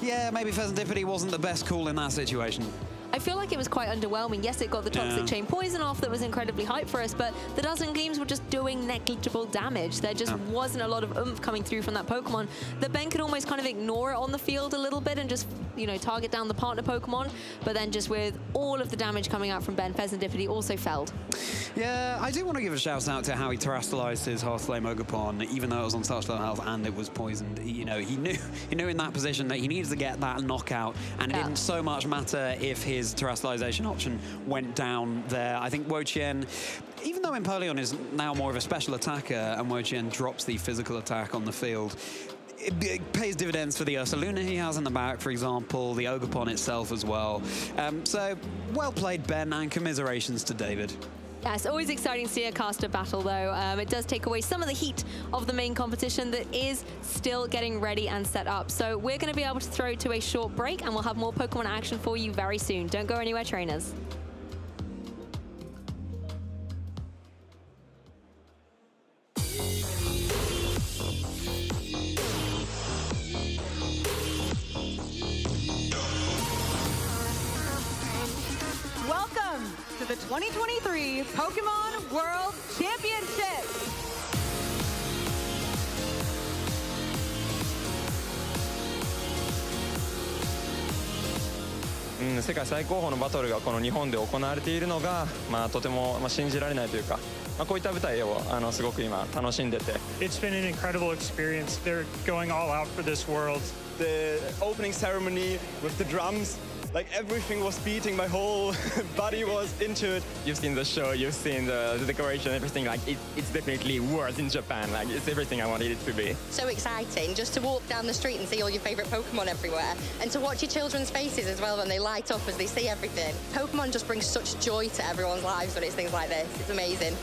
Yeah, maybe Pheasantipity wasn't the best call in that situation.
I feel like it was quite underwhelming. Yes, it got the Toxic Chain Poison off that was incredibly hype for us, but the Dazzling Gleams were just doing negligible damage. There just wasn't a lot of oomph coming through from that Pokemon. That Ben could almost kind of ignore it on the field a little bit and just, you know, target down the partner Pokemon, but then just with all of the damage coming out from Ben, Pheasantipity also failed.
Yeah, I do want to give a shout out to how he terrestrialized his Hearthflame Ogerpon, even though it was on such low health and it was poisoned. You know, he knew in that position that he needed to get that knockout, and it didn't so much matter if his terrestrialization option went down there. I think Wo-Chien, even though Empoleon is now more of a special attacker and Wo-Chien drops the physical attack on the field, it pays dividends for the Ursaluna he has in the back, for example, the Ogerpon itself as well. So, well played, Ben, and commiserations to David.
Yeah, it's always exciting to see a caster battle, though. It does take away some of the heat of the main competition that is still getting ready and set up. So we're going to be able to throw to a short break, and we'll have more Pokemon action for you very soon. Don't go anywhere, trainers.
Welcome to the 2023 Pokemon World Championships.
世界最高峰のバトルがこの日本で行われているのが、とても信じられないというか、こういった舞台をすごく今楽しんでて。
It's been an incredible experience. They're going all out for this world. The opening ceremony with the drums, like everything was beating, my whole body was into it.
You've seen the show, you've seen the decoration, everything. Like it's definitely worth in Japan. Like it's everything I wanted it to be.
So exciting just to walk down the street and see all your favorite Pokemon everywhere, and to watch your children's faces as well when they light up as they see everything. Pokemon just brings such joy to everyone's lives when it's things like this. It's amazing.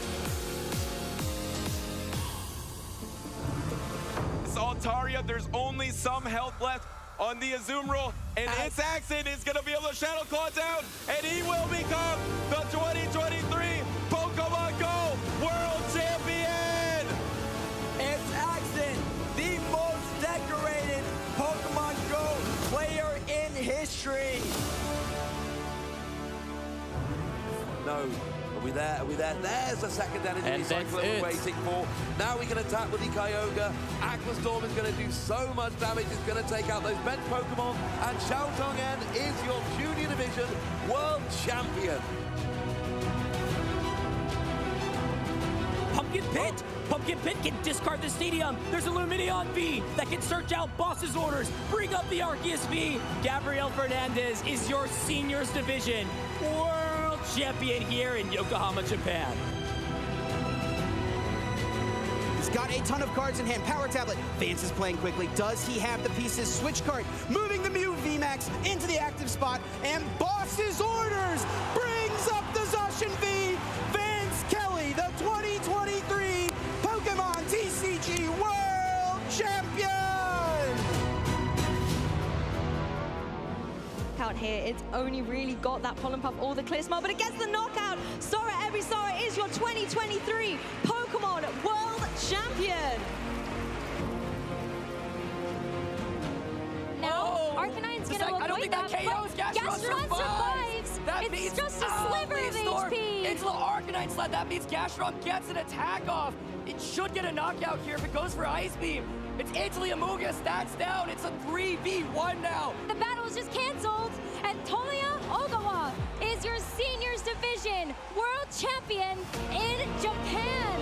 Altaria, there's only some health left on the Azumarill, and its accent is going to be able to Shadow Claw down, and he will become the 2023 Pokemon Go World Champion!
It's Accent, the most decorated Pokemon Go player in history.
No. Are we there? There's a second energy cycle we're waiting for. Now we can attack with the Kyogre. Aqua Storm is going to do so much damage. It's going to take out those bench Pokemon. And Xiaotongen is your Junior Division World Champion.
Pumpkin Pit can discard the stadium. There's a Lumineon V that can search out boss's orders. Bring up the Arceus V. Gabriel Fernandez is your Seniors Division World Champion here in Yokohama, Japan.
He's got a ton of cards in hand. Power Tablet. Vance is playing quickly. Does he have the pieces? Switch card. Moving the Mew VMAX into the active spot. And Boss's Orders brings up the Zacian V. Vance Kelly, the 2023 Pokemon TCG World Champion!
Out here, it's only really got that Pollen Puff or the Clear Smile, but it gets the knockout. Sora Evisara is your 2023 Pokemon World Champion.
Now, Arcanine's gonna avoid that, but Gastrodon survives. It's just a sliver of HP.
It's a little Arcanine sled. That means Gastrodon gets an attack off. It should get a knockout here if it goes for Ice Beam. It's Angelia Amuga, stats down. It's a 3v1 now.
The battle is just canceled, and Tolia Ogawa is your Seniors Division World Champion in Japan.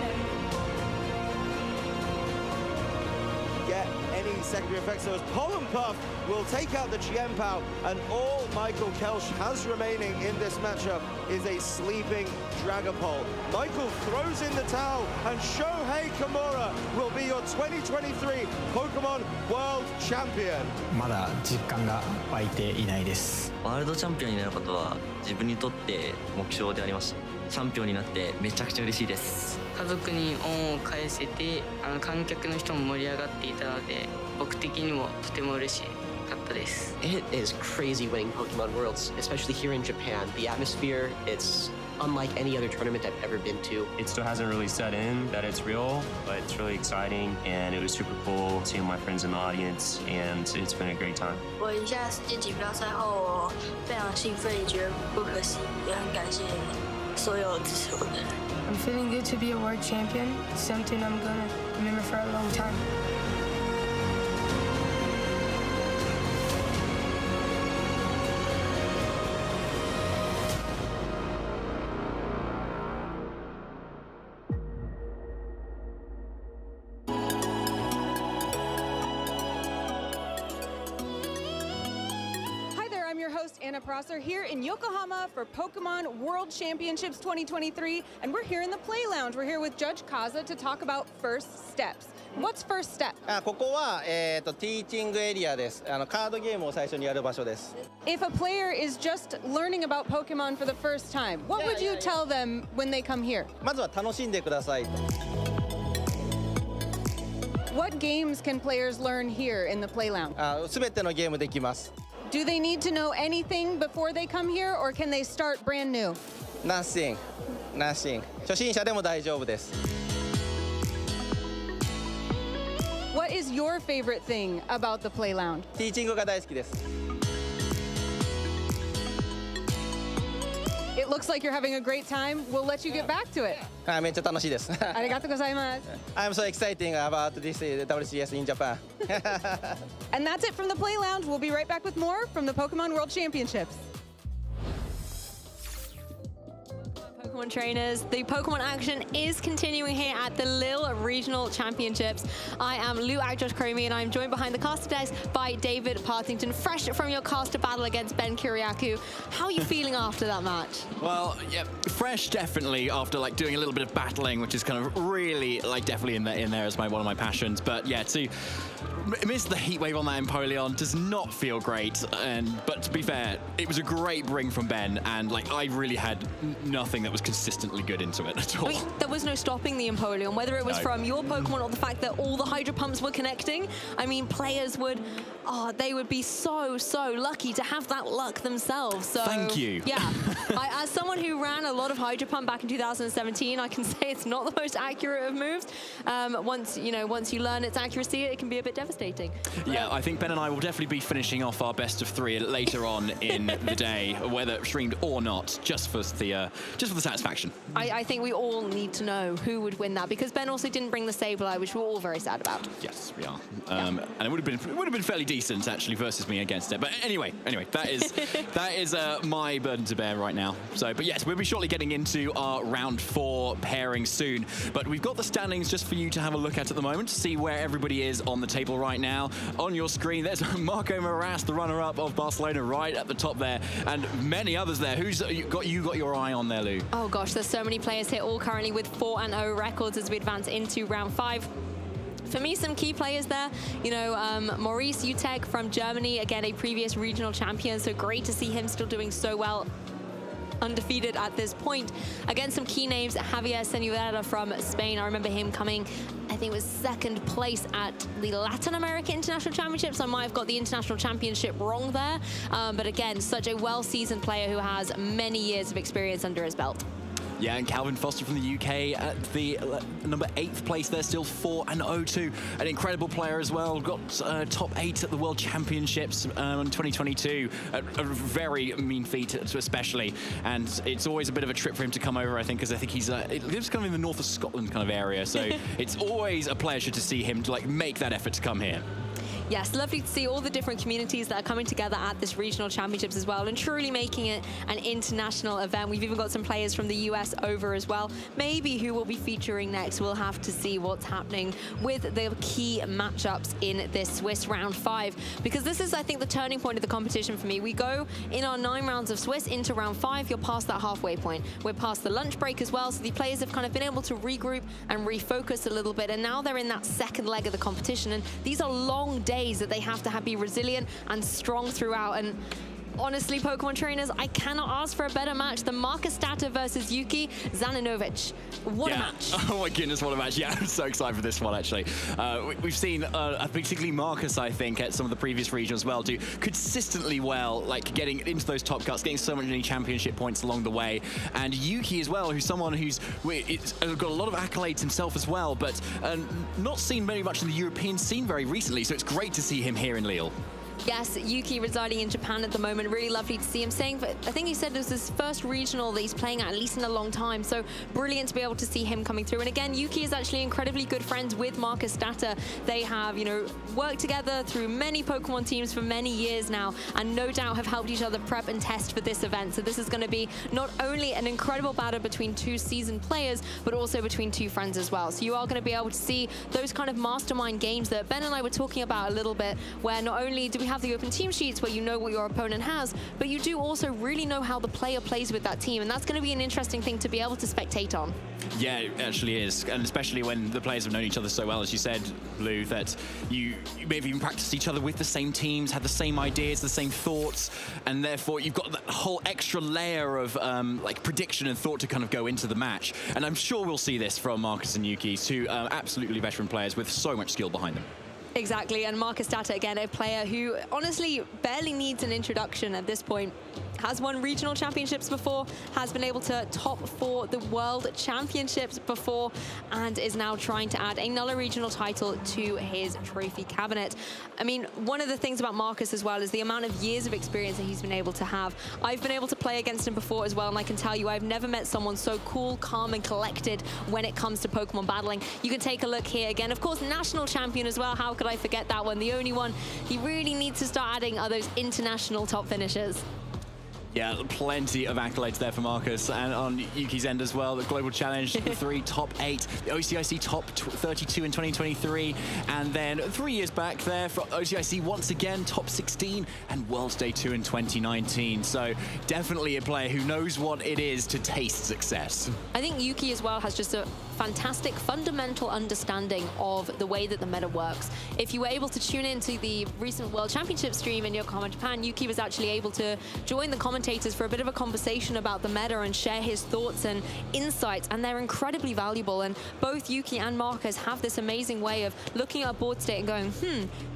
Get any any secondary effects. So as Pollen Puff will take out the Chien-Pao, and all Michael Kelsch has remaining in this matchup is a sleeping Dragapult. Michael throws in the towel, and Shohei Kimura will be your 2023 Pokemon World Champion.
まだ実感が湧いていないです。
ワールドチャンピオンになることは自分にとって目標でありました。チャンピオンになってめちゃくちゃ嬉しいです。家族に恩を返せて、観客の人も盛り上がっていたので、僕的にもとても嬉しかったです。
It is crazy winning Pokemon Worlds, especially here in Japan. The atmosphere, it's unlike any other tournament I've ever been to.
It still hasn't really set in that it's real, but it's really exciting, and it was super cool seeing my friends in the audience, and it's been a great time.
我赢下世界锦标赛后，我非常兴奋，也觉得不可思议，也很感谢所有支持我的人。
I'm feeling good to be a world champion, something I'm gonna remember for a long time.
Anna Prosser here in Yokohama for Pokemon World Championships 2023, and we're here in the Play Lounge. We're here with Judge Kaza to talk about first steps. What's first step?
ここはティーチングエリアです。カードゲームを最初にやる場所です。
If a player is just learning about Pokemon for the first time, what would you tell them when they come here?
まずは楽しんでください。
What games can players learn here in the Play Lounge?
すべてのゲームできます。
Do they need to know anything before they come here, or can they start brand new?
Nothing. 初心者でも大丈夫です。
What is your favorite thing about the Play Lounge?
ティーチングが大好きです。
It looks like you're having a great time. We'll let you get back to it.
めっちゃ楽しいです。
ありがとうございます。
I'm so excited about this WCS in Japan.
And that's it from the Play Lounge. We'll be right back with more from the Pokemon World Championships.
Pokemon trainers, the Pokemon action is continuing here at the Lille Regional Championships. I am Lou Agjosh-Kromi, and I'm joined behind the caster desk by David Partington, fresh from your caster battle against Ben Kiriakou. How are you feeling after that match?
Well, yeah, fresh definitely after like doing a little bit of battling, which is kind of really like definitely in there as one of my passions. But yeah, to miss the heat wave on that Empoleon does not feel great. But to be fair, it was a great bring from Ben, and like I really had nothing that was consistently good into it at all.
I mean, there was no stopping the Empoleon, whether it was from your Pokemon or the fact that all the Hydro Pumps were connecting. I mean, players would, they would be so lucky to have that luck themselves. So
thank you.
Yeah, as someone who ran a lot of Hydro Pump back in 2017, I can say it's not the most accurate of moves. Once you learn its accuracy, it can be a bit devastating.
Yeah, I think Ben and I will definitely be finishing off our best of 3 later on in the day, whether streamed or not, just for the satisfaction.
I think we all need to know who would win that, because Ben also didn't bring the Sableye, which we're all very sad about.
Yes, we are. And it would have been fairly decent actually versus me against it. But anyway, that is my burden to bear right now. So, but yes, we'll be shortly getting into our round 4 pairing soon. But we've got the standings just for you to have a look at the moment to see where everybody is on the table right now. On your screen, there's Marco Moras, the runner-up of Barcelona, right at the top there, and many others there. Who's you got your eye on there, Lou?
Oh gosh, there's so many players here, all currently with 4-0 records as we advance into round 5. For me, some key players there, Maurice Utek from Germany, again, a previous regional champion, so great to see him still doing so well, undefeated at this point. Again, some key names, Javier Senuera from Spain. I remember him coming, I think it was 2nd place at the Latin America International Championships. I might have got the International Championship wrong there. But again, such a well-seasoned player who has many years of experience under his belt.
Yeah, and Calvin Foster from the UK at the number 8th place there, still 4-0 too. An incredible player as well. Got top 8 at the World Championships in 2022. A very mean feat, especially. And it's always a bit of a trip for him to come over, I think, because I think he lives kind of in the north of Scotland kind of area. So it's always a pleasure to see him make that effort to come here.
Yes, lovely to see all the different communities that are coming together at this regional championships as well and truly making it an international event. We've even got some players from the US over as well. Maybe who will be featuring next. We'll have to see what's happening with the key matchups in this Swiss round 5, because this is, I think, the turning point of the competition for me. We go in our 9 rounds of Swiss into round 5. You're past that halfway point. We're past the lunch break as well, so the players have kind of been able to regroup and refocus a little bit, and now they're in that second leg of the competition, and these are long days that they have to be resilient and strong throughout. And honestly, Pokemon trainers, I cannot ask for a better match than Marcus Stata versus Yuki Zaninovic. What a match.
Oh my goodness, what a match. Yeah, I'm so excited for this one, actually. We've seen, particularly Marcus, I think, at some of the previous regions as well, do consistently well, like getting into those top cuts, getting so many championship points along the way. And Yuki as well, who's someone who's got a lot of accolades himself as well, but not seen very much in the European scene very recently, so it's great to see him here in Lille.
Yes, Yuki residing in Japan at the moment. Really lovely to see him saying, I think he said it was his first regional that he's playing at least in a long time. So brilliant to be able to see him coming through. And again, Yuki is actually incredibly good friends with Marcus Stata. They have, you know, worked together through many Pokemon teams for many years now, and no doubt have helped each other prep and test for this event. So this is going to be not only an incredible battle between 2 seasoned players, but also between 2 friends as well. So you are going to be able to see those kind of mastermind games that Ben and I were talking about a little bit, where not only do we have the open team sheets where you know what your opponent has, but you do also really know how the player plays with that team, and that's going to be an interesting thing to be able to spectate on.
Yeah, it actually is, and especially when the players have known each other so well, as you said, Lou, that you may have even practiced each other with the same teams, had the same ideas, the same thoughts, and therefore you've got that whole extra layer of like prediction and thought to kind of go into the match. And I'm sure we'll see this from Marcus and Yuki, 2 absolutely veteran players with so much skill behind them.
Exactly, and Marcus Stata, again, a player who honestly barely needs an introduction at this point. Has won regional championships before, has been able to top 4 the world championships before, and is now trying to add another regional title to his trophy cabinet. I mean, one of the things about Marcus as well is the amount of years of experience that he's been able to have. I've been able to play against him before as well, and I can tell you I've never met someone so cool, calm, and collected when it comes to Pokemon battling. You can take a look here again. Of course, national champion as well. How could I forget that one? The only one he really needs to start adding are those international top finishers.
Yeah, plenty of accolades there for Marcus, and on Yuki's end as well, the Global Challenge 3, top 8, the OCIC top 32 in 2023, and then 3 years back there for OCIC once again, top 16, and Worlds Day 2 in 2019. So definitely a player who knows what it is to taste success.
I think Yuki as well has just a fantastic fundamental understanding of the way that the meta works. If you were able to tune into the recent World Championship stream in Yokohama, Japan, Yuki was actually able to join the commentators for a bit of a conversation about the meta and share his thoughts and insights, and they're incredibly valuable. And both Yuki and Marcus have this amazing way of looking at board state and going,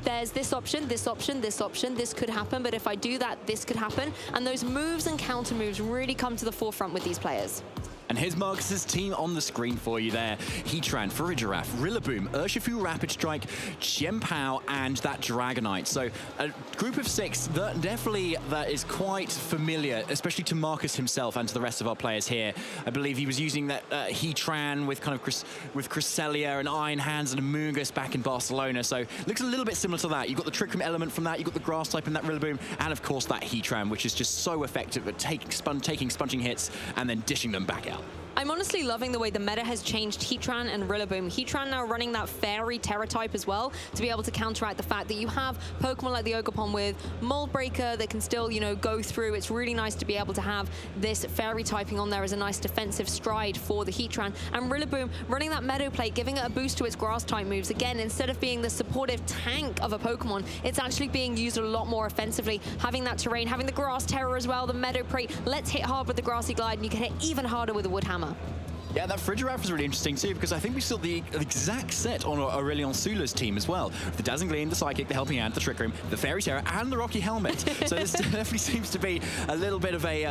there's this option, this option, this option, this could happen, but if I do that, this could happen. And those moves and counter moves really come to the forefront with these players.
And here's Marcus's team on the screen for you there. Heatran, Farigiraf, Rillaboom, Urshifu Rapid Strike, Chien-Pao, and that Dragonite. So a group of 6 that definitely that is quite familiar, especially to Marcus himself and to the rest of our players here. I believe he was using that Heatran with kind of Cresselia and Iron Hands and Amoonguss back in Barcelona. So looks a little bit similar to that. You've got the Trick Room element from that, you've got the Grass type in that Rillaboom, and of course that Heatran, which is just so effective at taking sponging hits and then dishing them back out.
I'm honestly loving the way the meta has changed Heatran and Rillaboom. Heatran now running that Fairy Terra type as well to be able to counteract the fact that you have Pokemon like the Ogerpon with Mold Breaker that can still, you know, go through. It's really nice to be able to have this Fairy typing on there as a nice defensive stride for the Heatran. And Rillaboom running that Meadow Plate, giving it a boost to its Grass type moves. Again, instead of being the supportive tank of a Pokemon, it's actually being used a lot more offensively. Having that terrain, having the Grass Terror as well, the Meadow Plate. Let's hit hard with the Grassy Glide, and you can hit even harder with the Wood Hammer.
Yeah, that Farigiraf is really interesting too, because I think we saw the exact set on Aurelion Sula's team as well. The Dazzling Gleam, the Psychic, the Helping Hand, the Trick Room, the Fairy Terror, and the Rocky Helmet. So this definitely seems to be a little bit of a,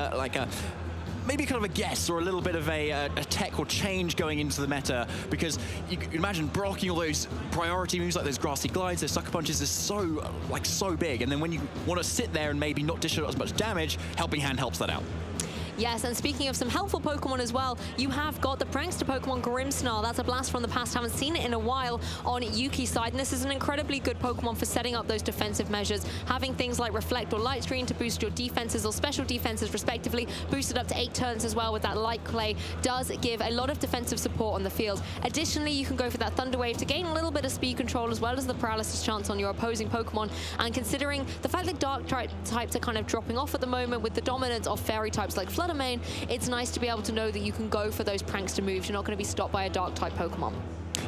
maybe kind of a guess or a little bit of a tech or change going into the meta, because you can imagine blocking all those priority moves like those Grassy Glides, those Sucker Punches is so big, and then when you want to sit there and maybe not dish out as much damage, Helping Hand helps that out.
Yes, and speaking of some helpful Pokemon as well, you have got the prankster Pokemon Grimmsnarl. That's a blast from the past. Haven't seen it in a while on Yuki's side, and this is an incredibly good Pokemon for setting up those defensive measures, having things like Reflect or Light Screen to boost your defenses or special defenses respectively, boosted up to 8 turns as well with that Light Clay, does give a lot of defensive support on the field. Additionally, you can go for that Thunder Wave to gain a little bit of speed control as well as the paralysis chance on your opposing Pokemon, and considering the fact that Dark types are kind of dropping off at the moment with the dominance of Fairy types like Fluttermane, it's nice to be able to know that you can go for those prankster moves. You're not going to be stopped by a Dark type Pokemon.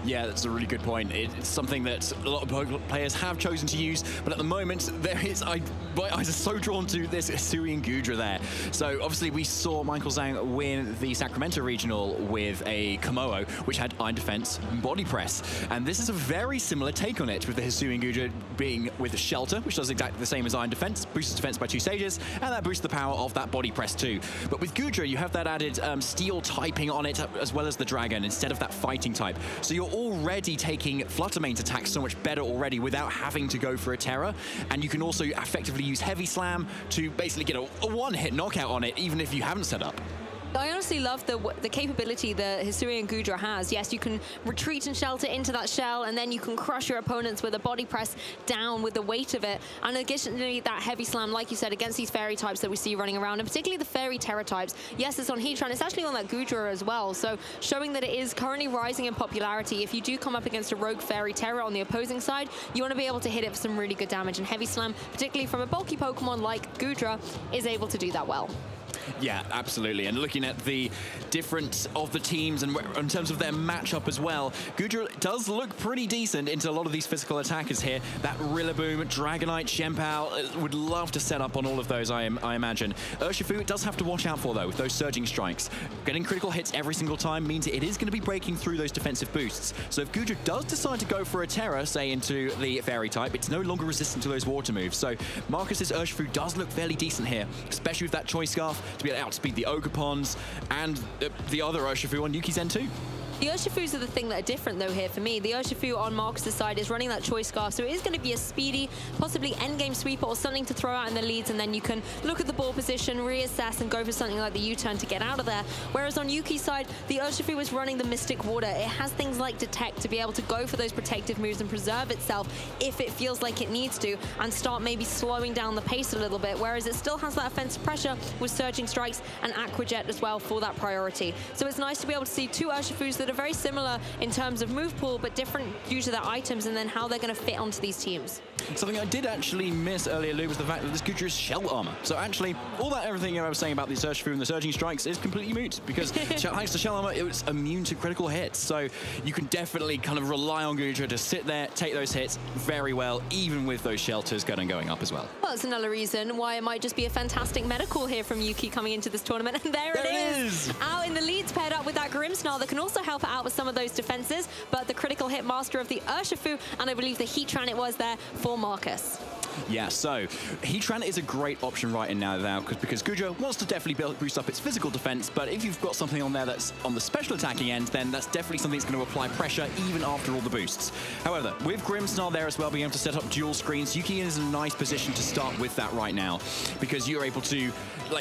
Yeah, that's a really good point. It's something that a lot of Pokemon players have chosen to use, but at the moment, my eyes are so drawn to this Hisuian Goodra there. So obviously we saw Michael Zhang win the Sacramento Regional with a Komodo, which had Iron Defense and Body Press. And this is a very similar take on it, with the Hisuian Goodra being with a Shelter, which does exactly the same as Iron Defense, boosts defense by 2 stages, and that boosts the power of that Body Press too. But with Goodra, you have that added Steel typing on it, as well as the Dragon, instead of that Fighting type. So you're already taking Fluttermane's attacks so much better already without having to go for a Terror, and you can also effectively use Heavy Slam to basically get a one-hit knockout on it, even if you haven't set up.
I honestly love the capability that Hisuian Goodra has. Yes, you can retreat and shelter into that shell, and then you can crush your opponents with a body press down with the weight of it. And additionally, that heavy slam, like you said, against these fairy types that we see running around, and particularly the fairy terror types. Yes, it's on Heatran. It's actually on that Goodra as well. So showing that it is currently rising in popularity. If you do come up against a rogue fairy terror on the opposing side, you want to be able to hit it for some really good damage. And heavy slam, particularly from a bulky Pokemon like Goodra, is able to do that well.
Yeah, absolutely. And looking at the difference of the teams and in terms of their matchup as well, Goodra does look pretty decent into a lot of these physical attackers here. That Rillaboom, Dragonite, Shenpao would love to set up on all of those, I imagine. Urshifu does have to watch out for, though, with those surging strikes. Getting critical hits every single time means it is going to be breaking through those defensive boosts. So if Goodra does decide to go for a Terror, say into the Fairy type, it's no longer resistant to those water moves. So Marcus's Urshifu does look fairly decent here, especially with that Choice Scarf to be able to outspeed the Ogerpons and the other Urshifu on Yuki's end too.
The Urshifus are the thing that are different, though, here for me. The Urshifu on Marcus's side is running that Choice Scarf, so it is going to be a speedy, possibly endgame sweeper or something to throw out in the leads, and then you can look at the ball position, reassess, and go for something like the U-turn to get out of there. Whereas on Yuki's side, the Urshifu is running the Mystic Water. It has things like Detect to be able to go for those protective moves and preserve itself if it feels like it needs to, and start maybe slowing down the pace a little bit, whereas it still has that offensive pressure with Surging Strikes and Aqua Jet as well for that priority. So it's nice to be able to see two Urshifus that are very similar in terms of move pool, but different due to their items and then how they're going to fit onto these teams.
Something I did actually miss earlier, Lou, was the fact that this Goodra is shell armor. So actually, everything I was saying about the Urshifu and the Surging Strikes is completely moot, because thanks to shell armor, it was immune to critical hits. So you can definitely kind of rely on Goodra to sit there, take those hits very well, even with those shelters going up as well.
Well, that's another reason why it might just be a fantastic medical here from Yuki coming into this tournament. And there it is! Out in the leads, paired up with that Grimmsnarl that can also help out with some of those defenses, but the critical hit master of the Urshifu, and I believe the Heatran it was there for Marcus.
Yeah, so Heatran is a great option right in now because Goodra wants to definitely boost up its physical defense, but if you've got something on there that's on the special attacking end, then that's definitely something that's going to apply pressure even after all the boosts. However, with Grimmsnarl there as well, being able to set up dual screens, Yuki is in a nice position to start with that right now, because you're able to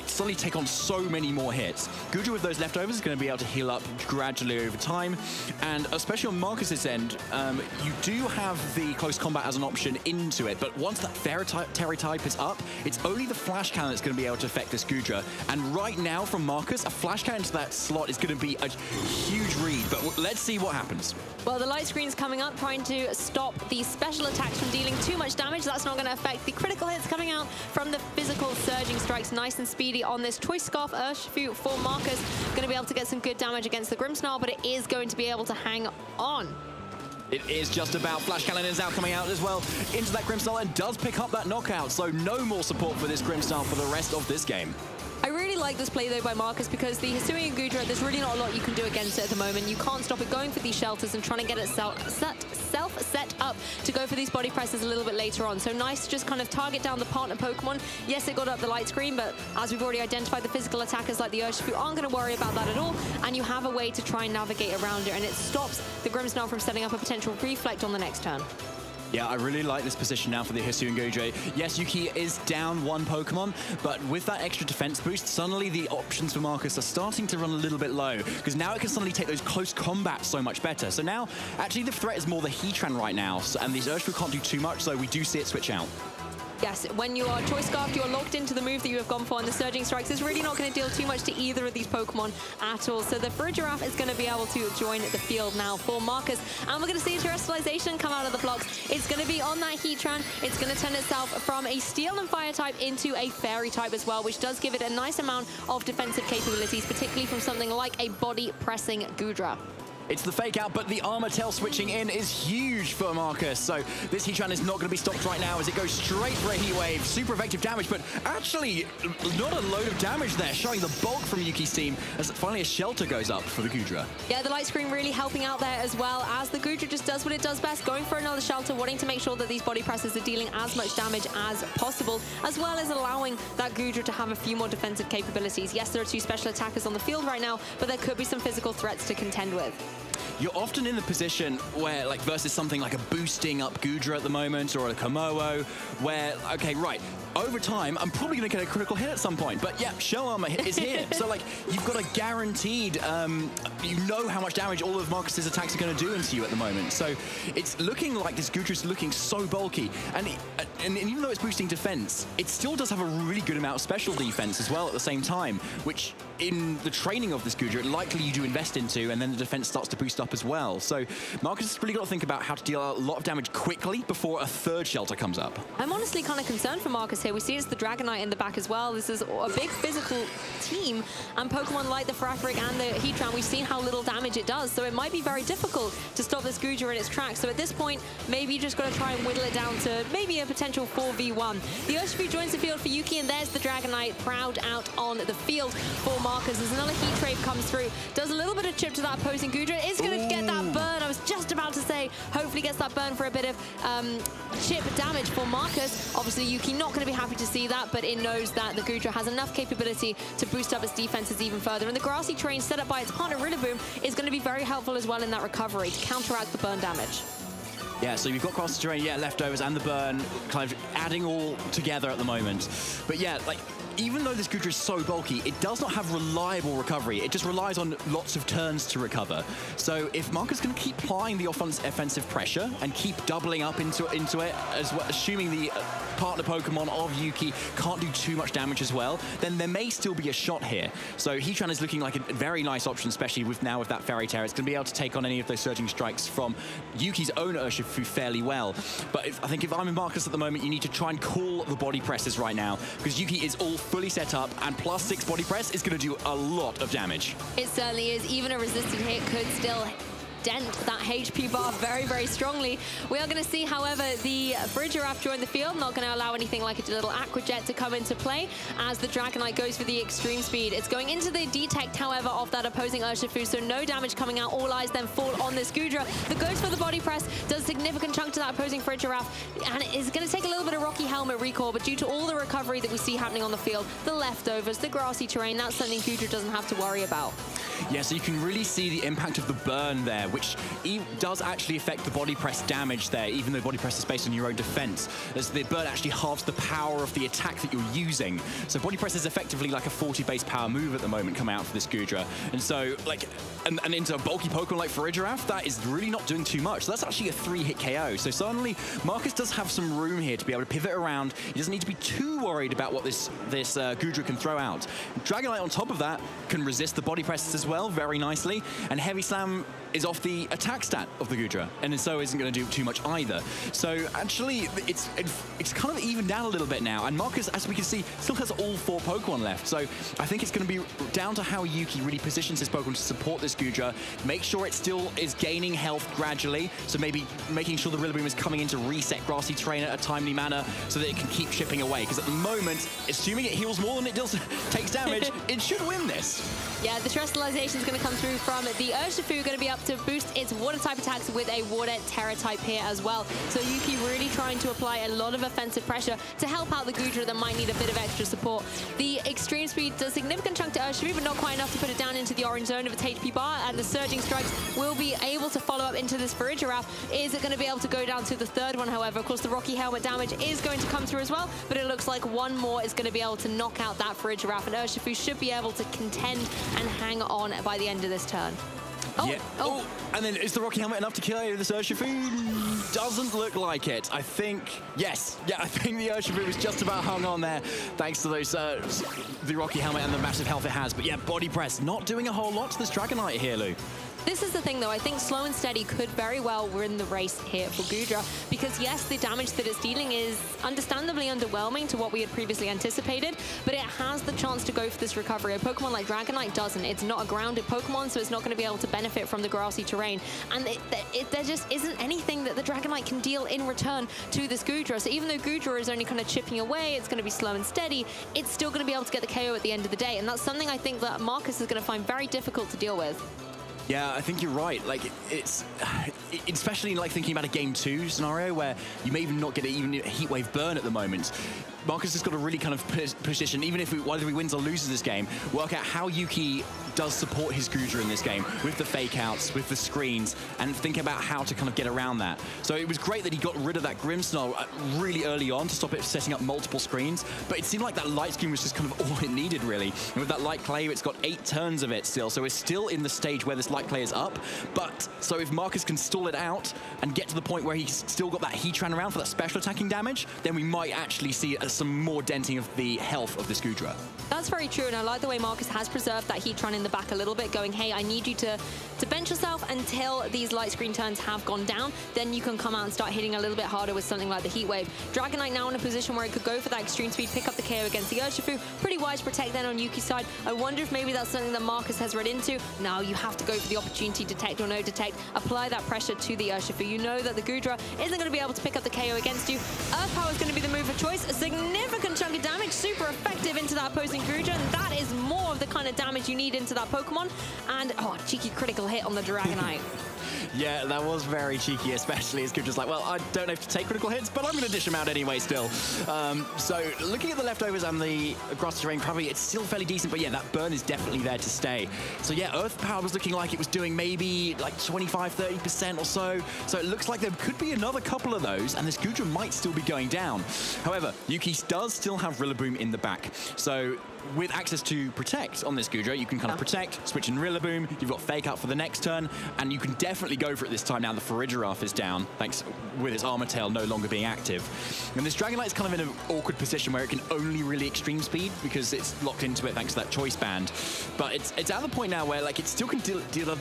suddenly take on so many more hits. Goodra with those leftovers is going to be able to heal up gradually over time, and especially on Marcus's end, you do have the close combat as an option into it, but once that Terror type is up, it's only the Flash Cannon that's going to be able to affect this Goodra. And right now from Marcus, a Flash Cannon into that slot is going to be a huge read, but let's see what happens.
Well, the light screen's coming up, trying to stop the special attacks from dealing too much damage. That's not going to affect the critical hits coming out from the physical Surging Strikes. Nice and speedy on this Choice Scarf Urshifu for Marcus. Going to be able to get some good damage against the Grimmsnarl, but it is going to be able to hang on.
It is just about. Flash Cannon is out, coming out as well into that Grimmsnarl, and does pick up that knockout. So no more support for this Grimmsnarl for the rest of this game.
I really like this play, though, by Marcus, because the Hisuian Goodra, there's really not a lot you can do against it at the moment. You can't stop it going for these shelters and trying to get it self-set up to go for these body presses a little bit later on. So nice to just kind of target down the partner Pokemon. Yes, it got up the light screen, but as we've already identified, the physical attackers like the Urshifu aren't going to worry about that at all, and you have a way to try and navigate around it, and it stops the Grimmsnarl from setting up a potential reflect on the next turn.
Yeah, I really like this position now for the Hisu and Gudra. Yes, Yuki is down one Pokemon, but with that extra defense boost, suddenly the options for Marcus are starting to run a little bit low, because now it can suddenly take those close combats so much better. So now, actually, the threat is more the Heatran right now, and these Urshifu can't do too much, so we do see it switch out.
Yes, when you are Choice Scarfed, you are locked into the move that you have gone for, and the Surging Strikes is really not going to deal too much to either of these Pokemon at all. So the Farigiraf is going to be able to join the field now for Marcus, and we're going to see Terrestrialization come out of the blocks. It's going to be on that Heatran. It's going to turn itself from a Steel and Fire type into a Fairy type as well, which does give it a nice amount of defensive capabilities, particularly from something like a body-pressing Gudra.
It's the fake out, but the Armor Tail switching in is huge for Marcus. So this Heatran is not going to be stopped right now as it goes straight for a Heat Wave. Super effective damage, but actually not a load of damage there, showing the bulk from Yuki's team as finally a Shelter goes up for the Gudra.
Yeah, the Light Screen really helping out there as well, as the Gudra just does what it does best, going for another Shelter, wanting to make sure that these body presses are dealing as much damage as possible, as well as allowing that Gudra to have a few more defensive capabilities. Yes, there are two special attackers on the field right now, but there could be some physical threats to contend with.
You're often in the position where, like, versus something like a boosting up Gudra at the moment, or a Komodo, where, okay, right, over time, I'm probably going to get a critical hit at some point, but yeah, Shell Armor is here. So, like, you've got a guaranteed, you know how much damage all of Marcus's attacks are going to do into you at the moment. So it's looking like this Gudra is looking so bulky, and even though it's boosting defense, it still does have a really good amount of special defense as well at the same time, which in the training of this Gudra, likely you do invest into, and then the defense starts to boost up as well. So Marcus has really got to think about how to deal a lot of damage quickly before a third Shelter comes up.
I'm honestly kind of concerned for Marcus here. We see it's the Dragonite in the back as well. This is a big physical team, and Pokemon like the Farafrig and the Heatran, we've seen how little damage it does, so it might be very difficult to stop this Gudra in its tracks. So at this point, maybe you just got to try and whittle it down to maybe a potential 4v1. The Urshifu joins the field for Yuki, and there's the Dragonite proud out on the field for Marcus. There's another Heat Trade comes through, does a little bit of chip to that opposing Gudra. It's going to get that burn. I was just about to say, hopefully gets that burn for a bit of chip damage for Marcus. Obviously, Yuki not going to be happy to see that, but it knows that the Gudra has enough capability to boost up its defenses even further. And the Grassy Terrain set up by its partner Rillaboom is going to be very helpful as well in that recovery to counteract the burn damage.
Yeah, so you've got Grassy Terrain, yeah, leftovers and the burn, kind of adding all together at the moment. But yeah, like, even though this Gudra is so bulky, it does not have reliable recovery. It just relies on lots of turns to recover. So if Marcus can keep applying the offensive pressure and keep doubling up into it, as well, assuming the partner Pokemon of Yuki can't do too much damage as well, then there may still be a shot here. So Heatran is looking like a very nice option, especially with that Fairy Tale. It's going to be able to take on any of those Surging Strikes from Yuki's own Urshifu fairly well. But I think if I'm in Marcus at the moment, you need to try and call the body presses right now, because Yuki is all fully set up, and +6 body press is going to do a lot of damage.
It certainly is. Even a resisted hit could still dent that HP bar very, very strongly. We are going to see, however, the Farigiraf join the field, not going to allow anything like a little Aqua Jet to come into play as the Dragonite goes for the extreme speed. It's going into the detect, however, of that opposing Urshifu, so no damage coming out. All eyes then fall on this Gudra that goes for the body press, does a significant chunk to that opposing Farigiraf, and it is going to take a little bit of Rocky Helmet recall, but due to all the recovery that we see happening on the field, the leftovers, the Grassy Terrain, that's something Gudra doesn't have to worry about.
Yeah, so you can really see the impact of the burn there, which does actually affect the body press damage there, even though body press is based on your own defense, as the burn actually halves the power of the attack that you're using. So body press is effectively like a 40 base power move at the moment coming out for this Gudra. And so, like, and into a bulky Pokemon like Farigiraf, that is really not doing too much. So that's actually a 3-hit KO. So suddenly, Marcus does have some room here to be able to pivot around. He doesn't need to be too worried about what this Gudra can throw out. Dragonite on top of that can resist the body presses as well very nicely, and Heavy Slam is off the attack stat of the Gudra, and so isn't going to do too much either. So actually, it's kind of evened out a little bit now, and Marcus, as we can see, still has all 4 Pokemon left. So I think it's going to be down to how Yuki really positions his Pokemon to support this Gudra, make sure it still is gaining health gradually, so maybe making sure the Rillaboom is coming in to reset Grassy Terrain at a timely manner so that it can keep chipping away, because at the moment, assuming it heals more than it does takes damage, it should win this.
Yeah, the Terrestrialization is going to come through from the Urshifu, going to be up to boost its water-type attacks with a water Terra-type here as well. So Yuki really trying to apply a lot of offensive pressure to help out the Goodra that might need a bit of extra support. The Extreme Speed does a significant chunk to Urshifu, but not quite enough to put it down into the orange zone of its HP bar, and the Surging Strikes will be able to follow up into this Farigiraf. Is it going to be able to go down to the third one, however? Of course, the Rocky Helmet damage is going to come through as well, but it looks like one more is going to be able to knock out that Farigiraf, and Urshifu should be able to contend and hang on by the end of this turn.
And then is the Rocky Helmet enough to kill this Urshifu? Doesn't look like it. I think, yes. Yeah, I think the Urshifu was just about hung on there, thanks to those the Rocky Helmet and the massive health it has. But yeah, body press, not doing a whole lot to this Dragonite here, Lou.
This is the thing, though. I think slow and steady could very well win the race here for Goodra, because yes, the damage that it's dealing is understandably underwhelming to what we had previously anticipated, but it has the chance to go for this recovery. A Pokemon like Dragonite doesn't. It's not a grounded Pokemon, so it's not going to be able to benefit from the grassy terrain, and there just isn't anything that the Dragonite can deal in return to this Goodra. So even though Goodra is only kind of chipping away, it's going to be slow and steady, it's still going to be able to get the KO at the end of the day, and that's something I think that Marcus is going to find very difficult to deal with.
Yeah, I think you're right. Like, it's especially like thinking about a game 2 scenario where you may even not get even a heat wave burn at the moment. Marcus has got to really kind of position, even if whether he wins or loses this game, work out how Yuki does support his Goodra in this game with the fake outs, with the screens, and think about how to kind of get around that. So it was great that he got rid of that Grimmsnarl really early on to stop it setting up multiple screens, but it seemed like that light screen was just kind of all it needed, really. And with that light clay, it's got 8 turns of it still, so it's still in the stage where this light clay is up. But so if Marcus can stall it out and get to the point where he's still got that Heatran around for that special attacking damage, then we might actually see some more denting of the health of this Goodra.
That's very true, and I like the way Marcus has preserved that Heatran in the back a little bit, going, hey, I need you to bench yourself until these light screen turns have gone down, then you can come out and start hitting a little bit harder with something like the Heat Wave. Dragonite now in a position where it could go for that extreme speed, pick up the KO against the Urshifu. Pretty wise protect then on Yuki's side. I wonder if maybe that's something that Marcus has read into. Now you have to go for the opportunity, detect or no detect, apply that pressure to the Urshifu. You know that the Goodra isn't going to be able to pick up the KO against you. Earth Power is going to be the move of choice. A significant chunk of damage, super effective into that opposing Goodra, and that is more of the kind of damage you need into that Pokemon. And, oh, cheeky critical hit on the Dragonite.
Yeah, that was very cheeky, especially as Goodра's like, well, I don't have to take critical hits, but I'm going to dish them out anyway still. So looking at the leftovers and the grass terrain, probably it's still fairly decent, but yeah, that burn is definitely there to stay. So yeah, Earth Power was looking like it was doing maybe like 25-30% or so. So it looks like there could be another couple of those, and this Goodra might still be going down. However, Yuki does still have Rillaboom in the back. So with access to Protect on this Goodra, you can kind of Protect, switch in Rillaboom, you've got Fake Out for the next turn, and you can definitely go for it this time now the Farigiraf is down, thanks with its Armor Tail no longer being active. And this Dragonite is kind of in an awkward position where it can only really extreme speed because it's locked into it thanks to that choice band. But it's at the point now where like it still can deal a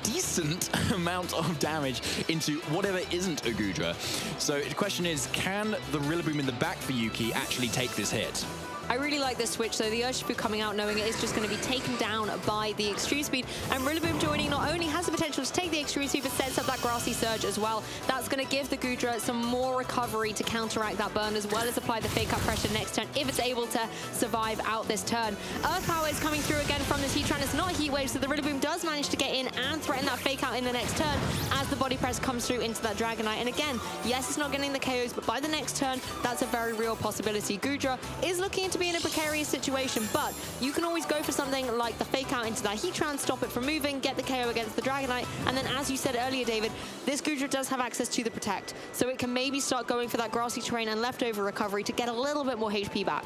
decent amount of damage into whatever isn't a Goodra. So the question is, can the Rillaboom in the back for Yuki actually take this hit?
I really like this switch, though. The Urshifu coming out knowing it is just going to be taken down by the Extreme Speed. And Rillaboom joining not only has the potential to take the Extreme Speed, but sets up that Grassy Surge as well. That's going to give the Goodra some more recovery to counteract that burn, as well as apply the Fake Out pressure next turn, if it's able to survive out this turn. Earth Power is coming through again from this Heatran. It's not a Heat Wave, so the Rillaboom does manage to get in and threaten that Fake Out in the next turn as the Body Press comes through into that Dragonite. And again, yes, it's not getting the KOs, but by the next turn, that's a very real possibility. Goodra is looking to be in a precarious situation, but you can always go for something like the Fake Out into that Heatran, stop it from moving, get the KO against the Dragonite, and then as you said earlier, David, this Goodra does have access to the Protect, so it can maybe start going for that grassy terrain and leftover recovery to get a little bit more HP back.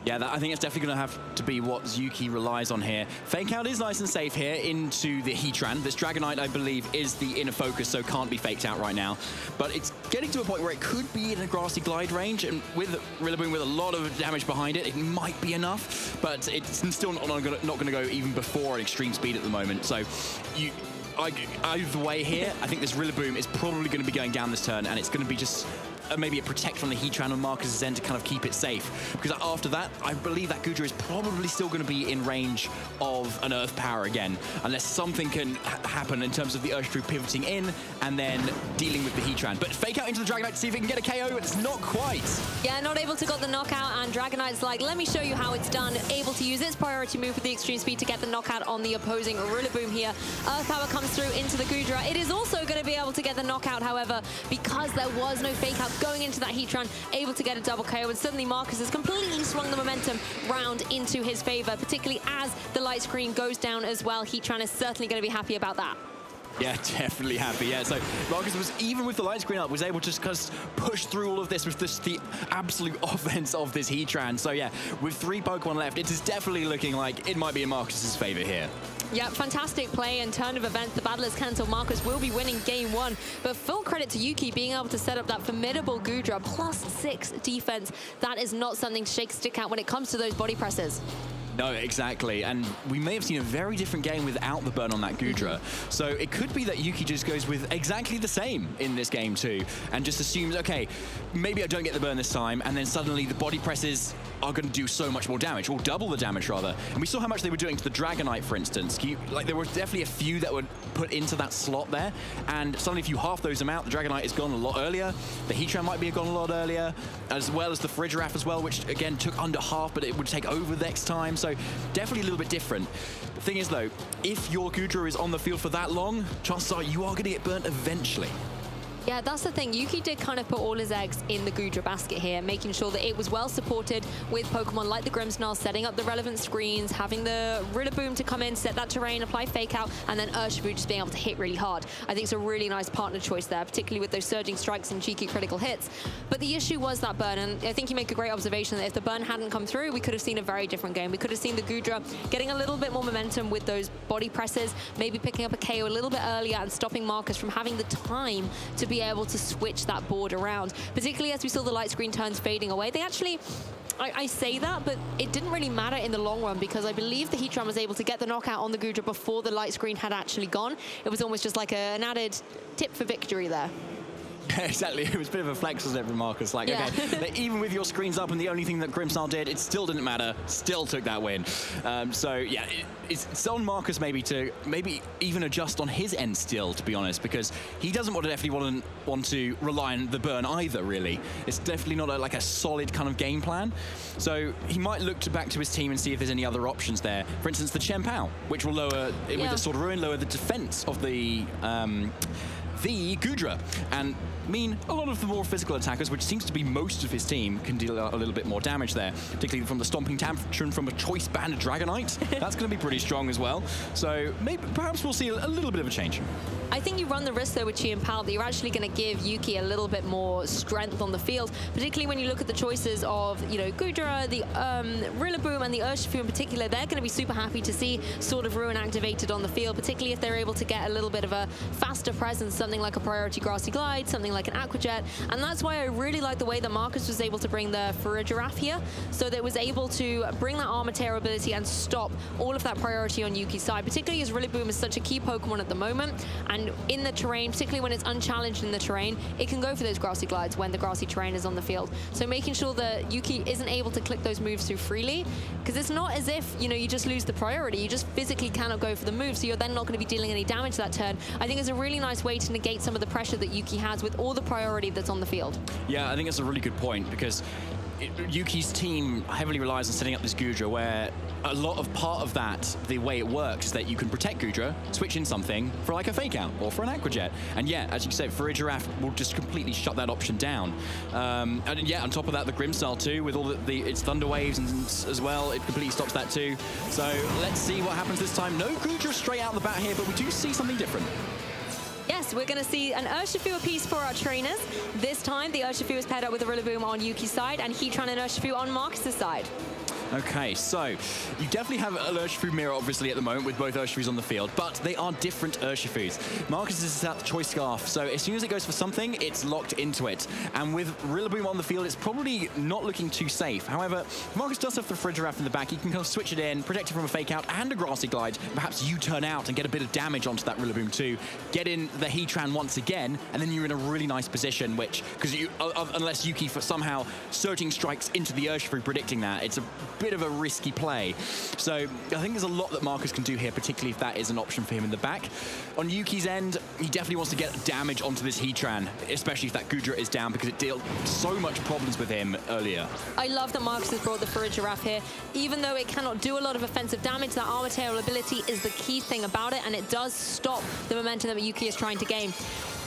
Yeah, I think it's definitely going to have to be what Yuki relies on here. Fake Out is nice and safe here into the Heatran. This Dragonite, I believe, is the inner focus, so can't be faked out right now. But it's getting to a point where it could be in a grassy glide range, and with Rillaboom with a lot of damage behind it, it might be enough, but it's still not going to go even before an extreme speed at the moment. So either way here, I think this Rillaboom is probably going to be going down this turn, and it's going to be just maybe a protect from the Heatran on Marcus's end to kind of keep it safe. Because after that, I believe that Goodra is probably still going to be in range of an Earth Power again, unless something can happen in terms of the Urshifu pivoting in and then dealing with the Heatran. But fake out into the Dragonite to see if it can get a KO. It's not quite.
Yeah, not able to get the knockout, and Dragonite's like, let me show you how it's done. Able to use its priority move with the extreme speed to get the knockout on the opposing Rillaboom here. Earth Power comes through into the Goodra. It is also going to be able to get the knockout, however, because there was no fake out going into that Heatran, able to get a double KO, and suddenly Marcus has completely swung the momentum round into his favor, particularly as the light screen goes down as well. Heatran is certainly going to be happy about that.
Yeah, definitely happy. Yeah, so Marcus was, even with the light screen up, was able to just push through all of this with the absolute offense of this Heatran. So yeah, with 3 Pokemon left, it is definitely looking like it might be in Marcus's favor here.
Yeah, fantastic play and turn of events. The battle is cancelled. Marcus will be winning game 1. But full credit to Yuki being able to set up that formidable Goodra +6 defense. That is not something to shake a stick at when it comes to those body presses.
No, exactly. And we may have seen a very different game without the burn on that Goodra. So it could be that Yuki just goes with exactly the same in this game too, and just assumes, okay, maybe I don't get the burn this time, and then suddenly the body presses are going to do so much more damage, or double the damage rather. And we saw how much they were doing to the Dragonite, for instance. Like, there were definitely a few that were put into that slot there, and suddenly if you half those amount, the Dragonite is gone a lot earlier. The Heatran might be gone a lot earlier, as well as the Frigiraf as well, which again took under half, but it would take over the next time. So definitely a little bit different. The thing is though, if your Goodra is on the field for that long, chances are you are going to get burnt eventually.
Yeah, that's the thing. Yuki did kind of put all his eggs in the Goodra basket here, making sure that it was well supported with Pokemon like the Grimmsnarl, setting up the relevant screens, having the Rillaboom to come in, set that terrain, apply Fake Out, and then Urshifu just being able to hit really hard. I think it's a really nice partner choice there, particularly with those surging strikes and cheeky critical hits. But the issue was that burn, and I think you make a great observation that if the burn hadn't come through, we could have seen a very different game. We could have seen the Goodra getting a little bit more momentum with those body presses, maybe picking up a KO a little bit earlier and stopping Marcus from having the time to be able to switch that board around, particularly as we saw the light screen turns fading away. They actually, I say that, but it didn't really matter in the long run, because I believe the Heatran was able to get the knockout on the Goodra before the light screen had actually gone. It was almost just like an added tip for victory there.
Exactly, it was a bit of a flex, wasn't it, from Marcus? Like, yeah. Okay, like, even with your screens up and the only thing that Grimmsnarl did, it still didn't matter, still took that win. So yeah, it's on Marcus maybe to even adjust on his end still, to be honest, because he doesn't definitely want to rely on the burn either, really. It's definitely not like a solid kind of game plan. So he might look back to his team and see if there's any other options there. For instance, the Chien-Pao, which will lower, with the Sword of Ruin, lower the defense of the Goodra, and mean a lot of the more physical attackers, which seems to be most of his team, can deal a little bit more damage there, particularly from the Stomping Tantrum from a choice banned Dragonite. That's going to be pretty strong as well. So perhaps we'll see a little bit of a change.
I think you run the risk though with Chien-Pao that you're actually going to give Yuki a little bit more strength on the field, particularly when you look at the choices of, you know, Goodra, the Rillaboom and the Urshifu in particular. They're going to be super happy to see Sword of Ruin activated on the field, particularly if they're able to get a little bit of a faster presence, something like a Priority Grassy Glide, something like an Aqua Jet. And that's why I really like the way that Marcus was able to bring the Frigiraf here, so that it was able to bring that Armor Tear ability and stop all of that priority on Yuki's side, particularly as Rillaboom is such a key Pokemon at the moment. And in the terrain, particularly when it's unchallenged in the terrain, it can go for those grassy glides when the grassy terrain is on the field. So making sure that Yuki isn't able to click those moves through freely, because it's not as if, you know, you just lose the priority, you just physically cannot go for the move, so you're then not going to be dealing any damage that turn. I think it's a really nice way to negate some of the pressure that Yuki has with all the priority that's on the field.
Yeah, I think that's a really good point, because Yuki's team heavily relies on setting up this Goodra, where a lot of part of that, the way it works, is that you can protect Goodra, switch in something for like a Fake Out or for an Aqua Jet. And yeah, as you said, Frigiraf will just completely shut that option down. And yeah, on top of that, the Grimmsnarl too, with all its Thunder Waves and as well, it completely stops that too. So let's see what happens this time. No Goodra straight out the bat here, but we do see something different.
Yes, we're going to see an Urshifu apiece for our trainers. This time, the Urshifu is paired up with a Rillaboom on Yuki's side, and Heatran and Urshifu on Marcus's side.
Okay, so you definitely have an Urshifu mirror, obviously, at the moment with both Urshifus on the field, but they are different Urshifus. Marcus is at the choice scarf, so as soon as it goes for something, it's locked into it. And with Rillaboom on the field, it's probably not looking too safe. However, Marcus does have the Frigiraf in the back. He can kind of switch it in, protect it from a fake out and a grassy glide. Perhaps you turn out and get a bit of damage onto that Rillaboom too. Get in the Heatran once again, and then you're in a really nice position, which, because you, unless Yuki somehow surging strikes into the Urshifu, predicting that, it's a bit of a risky play. So I think there's a lot that Marcus can do here, particularly if that is an option for him in the back. On Yuki's end, he definitely wants to get damage onto this Heatran, especially if that Gudra is down, because it dealt so much problems with him earlier.
I love that Marcus has brought the Frigiraf here. Even though it cannot do a lot of offensive damage, that Armor Tail ability is the key thing about it, and it does stop the momentum that Yuki is trying to gain.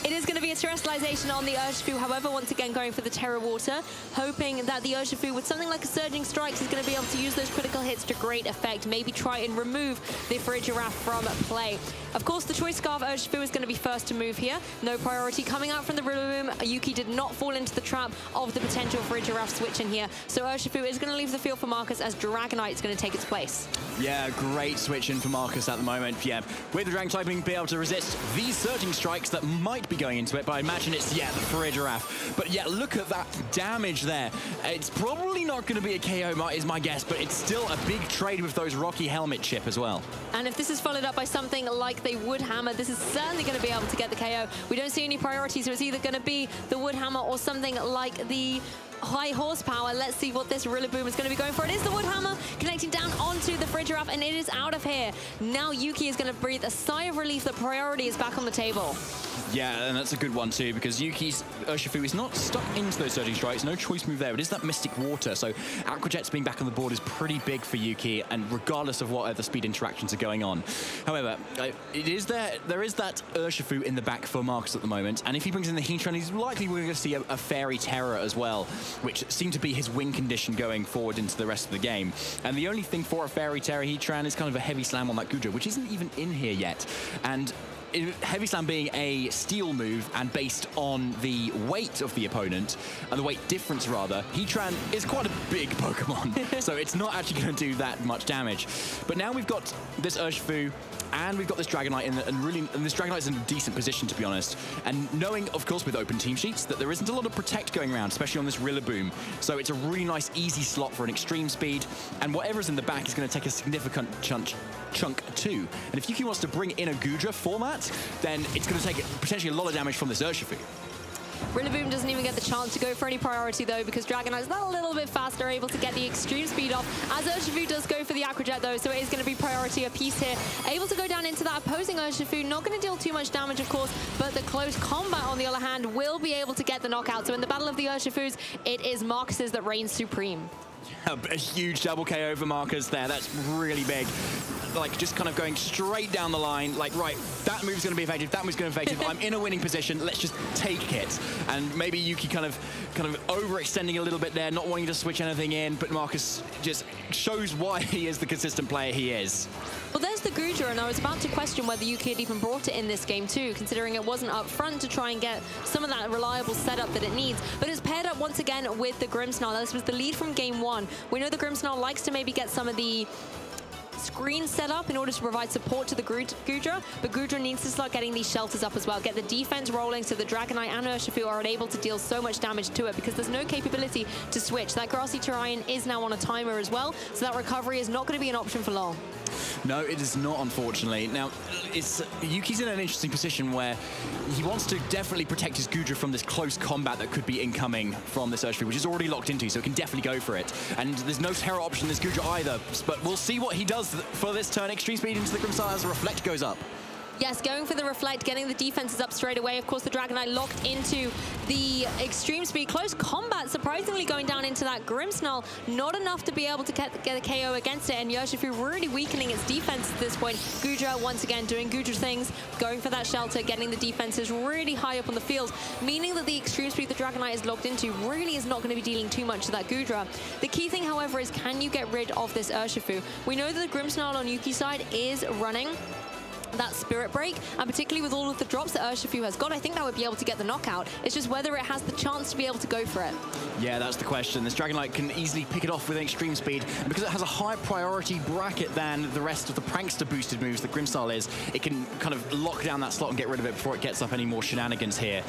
It is going to be a Terrestrialization on the Urshifu, however, once again going for the Terra Water, hoping that the Urshifu, with something like a Surging Strikes, is going to be able to use those critical hits to great effect, maybe try and remove the Frigiraf from play. Of course, the Choice Scarf Urshifu is going to be first to move here. No priority coming out from the Rillaboom. Yuki did not fall into the trap of the potential Frigiraf switch in here, so Urshifu is going to leave the field for Marcus as Dragonite is going to take its place.
Yeah, great switch in for Marcus at the moment. Yeah, with the Dragon typing, be able to resist these Surging Strikes that might be going into it, but I imagine it's, yeah, the Frigiraf. But yeah, look at that damage there. It's probably not going to be a KO, is my guess, but it's still a big trade with those Rocky Helmet chip as well.
And if this is followed up by something like the Wood Hammer, this is certainly going to be able to get the KO. We don't see any priority, so it's either going to be the Wood Hammer or something like the High Horsepower. Let's see what this Rillaboom is going to be going for. It is the Wood Hammer connecting down onto the Frigiraf, and it is out of here. Now Yuki is going to breathe a sigh of relief that priority is back on the table.
Yeah, and that's a good one too, because Yuki's Urshifu is not stuck into those Surging Strikes. No choice move there. It is that Mystic Water, so Aqua Jets being back on the board is pretty big for Yuki, and regardless of what other speed interactions are going on. However, there is that Urshifu in the back for Marcus at the moment, and if he brings in the Heatran, he's likely we're going to see a Fairy Terror as well, which seemed to be his win condition going forward into the rest of the game. And the only thing for a Fairy Terror Heatran is kind of a heavy slam on that Gudra, which isn't even in here yet. And Heavy Slam being a steel move and based on the weight of the opponent, and the weight difference rather, Heatran is quite a big Pokemon, so it's not actually going to do that much damage. But now we've got this Urshifu, and we've got this Dragonite, and this Dragonite is in a decent position, to be honest. And knowing, of course, with open team sheets, that there isn't a lot of Protect going around, especially on this Rillaboom. So it's a really nice, easy slot for an extreme speed, and whatever's in the back is going to take a significant chunk too. And if Yuki wants to bring in a Gudra for that, then it's going to take potentially a lot of damage from this Urshifu.
Rillaboom doesn't even get the chance to go for any priority though, because Dragonite is a little bit faster, able to get the extreme speed off, as Urshifu does go for the Aqua Jet though, so it is going to be priority a piece here. Able to go down into that opposing Urshifu, not going to deal too much damage of course, but the close combat on the other hand will be able to get the knockout. So in the battle of the Urshifus, it is Marcus's that reigns supreme.
A huge double KO for Marcus there. That's really big. Like, just kind of going straight down the line. Like, right, that move's going to be effective, that move's going to be effective. I'm in a winning position. Let's just take it. And maybe Yuki kind of overextending a little bit there, not wanting to switch anything in. But Marcus just shows why he is the consistent player he is.
Well, there's the Gudra, and I was about to question whether Yuki had even brought it in this game too, considering it wasn't up front to try and get some of that reliable setup that it needs. But it's paired up once again with the Grimmsnarl. This was the lead from game one. We know the Grimmsnarl likes to maybe get some of the screen set up in order to provide support to the Gudra, but Gudra needs to start getting these shelters up as well, get the defense rolling so the Dragonite and Urshifu are unable to deal so much damage to it, because there's no capability to switch. That Grassy Terrain is now on a timer as well, so that recovery is not going to be an option for long.
No, it is not, unfortunately. Now, Yuki's in an interesting position where he wants to definitely protect his Gudra from this close combat that could be incoming from this Urshifu, which is already locked into, so he can definitely go for it. And there's no Terror option in this Gudra either, but we'll see what he does for this turn. Extreme speed into the Grimmsnarl as the Reflect goes up.
Yes, going for the Reflect, getting the defenses up straight away. Of course, the Dragonite locked into the extreme speed. Close combat, surprisingly going down into that Grimmsnarl. Not enough to be able to get a KO against it, and Urshifu really weakening its defense at this point. Gudra, once again, doing Gudra things, going for that shelter, getting the defenses really high up on the field, meaning that the extreme speed the Dragonite is locked into really is not going to be dealing too much to that Gudra. The key thing, however, is can you get rid of this Urshifu? We know that the Grimmsnarl on Yuki's side is running that spirit break, and particularly with all of the drops that Urshifu has got, I think that would be able to get the knockout. It's just whether it has the chance to be able to go for it.
Yeah, that's the question. This Dragonite can easily pick it off with an extreme speed, and because it has a higher priority bracket than the rest of the Prankster boosted moves that Grimstyle is, it can kind of lock down that slot and get rid of it before it gets up any more shenanigans here.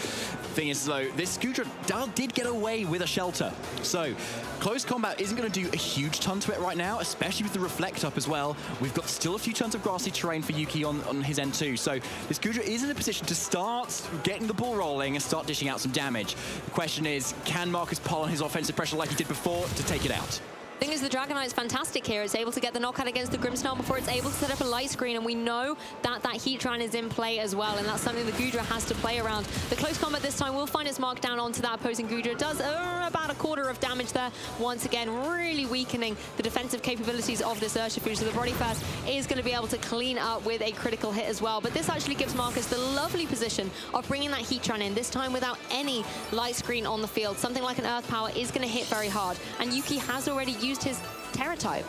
Thing is, though, this Goodra did get away with a shelter, so close combat isn't going to do a huge ton to it right now, especially with the Reflect up as well. We've got still a few tons of grassy terrain for Yuki on his end too, so this Goodra is in a position to start getting the ball rolling and start dishing out some damage. The question is, can Marcus pull on his offensive pressure like he did before to take it out?
Thing is, the Dragonite's fantastic here. It's able to get the knockout against the Grimstyle before it's able to set up a light screen, and we know that that Heatran is in play as well, and that's something the Goodra has to play around. The close combat this time will find its mark down onto that opposing Goodra. It does about a quarter of damage there. Once again, really weakening the defensive capabilities of this Urshifu, so the Body Fast is going to be able to clean up with a critical hit as well. But this actually gives Marcus the lovely position of bringing that Heatran in, this time without any light screen on the field. Something like an Earth Power is going to hit very hard, and Yuki has already used his Terra type.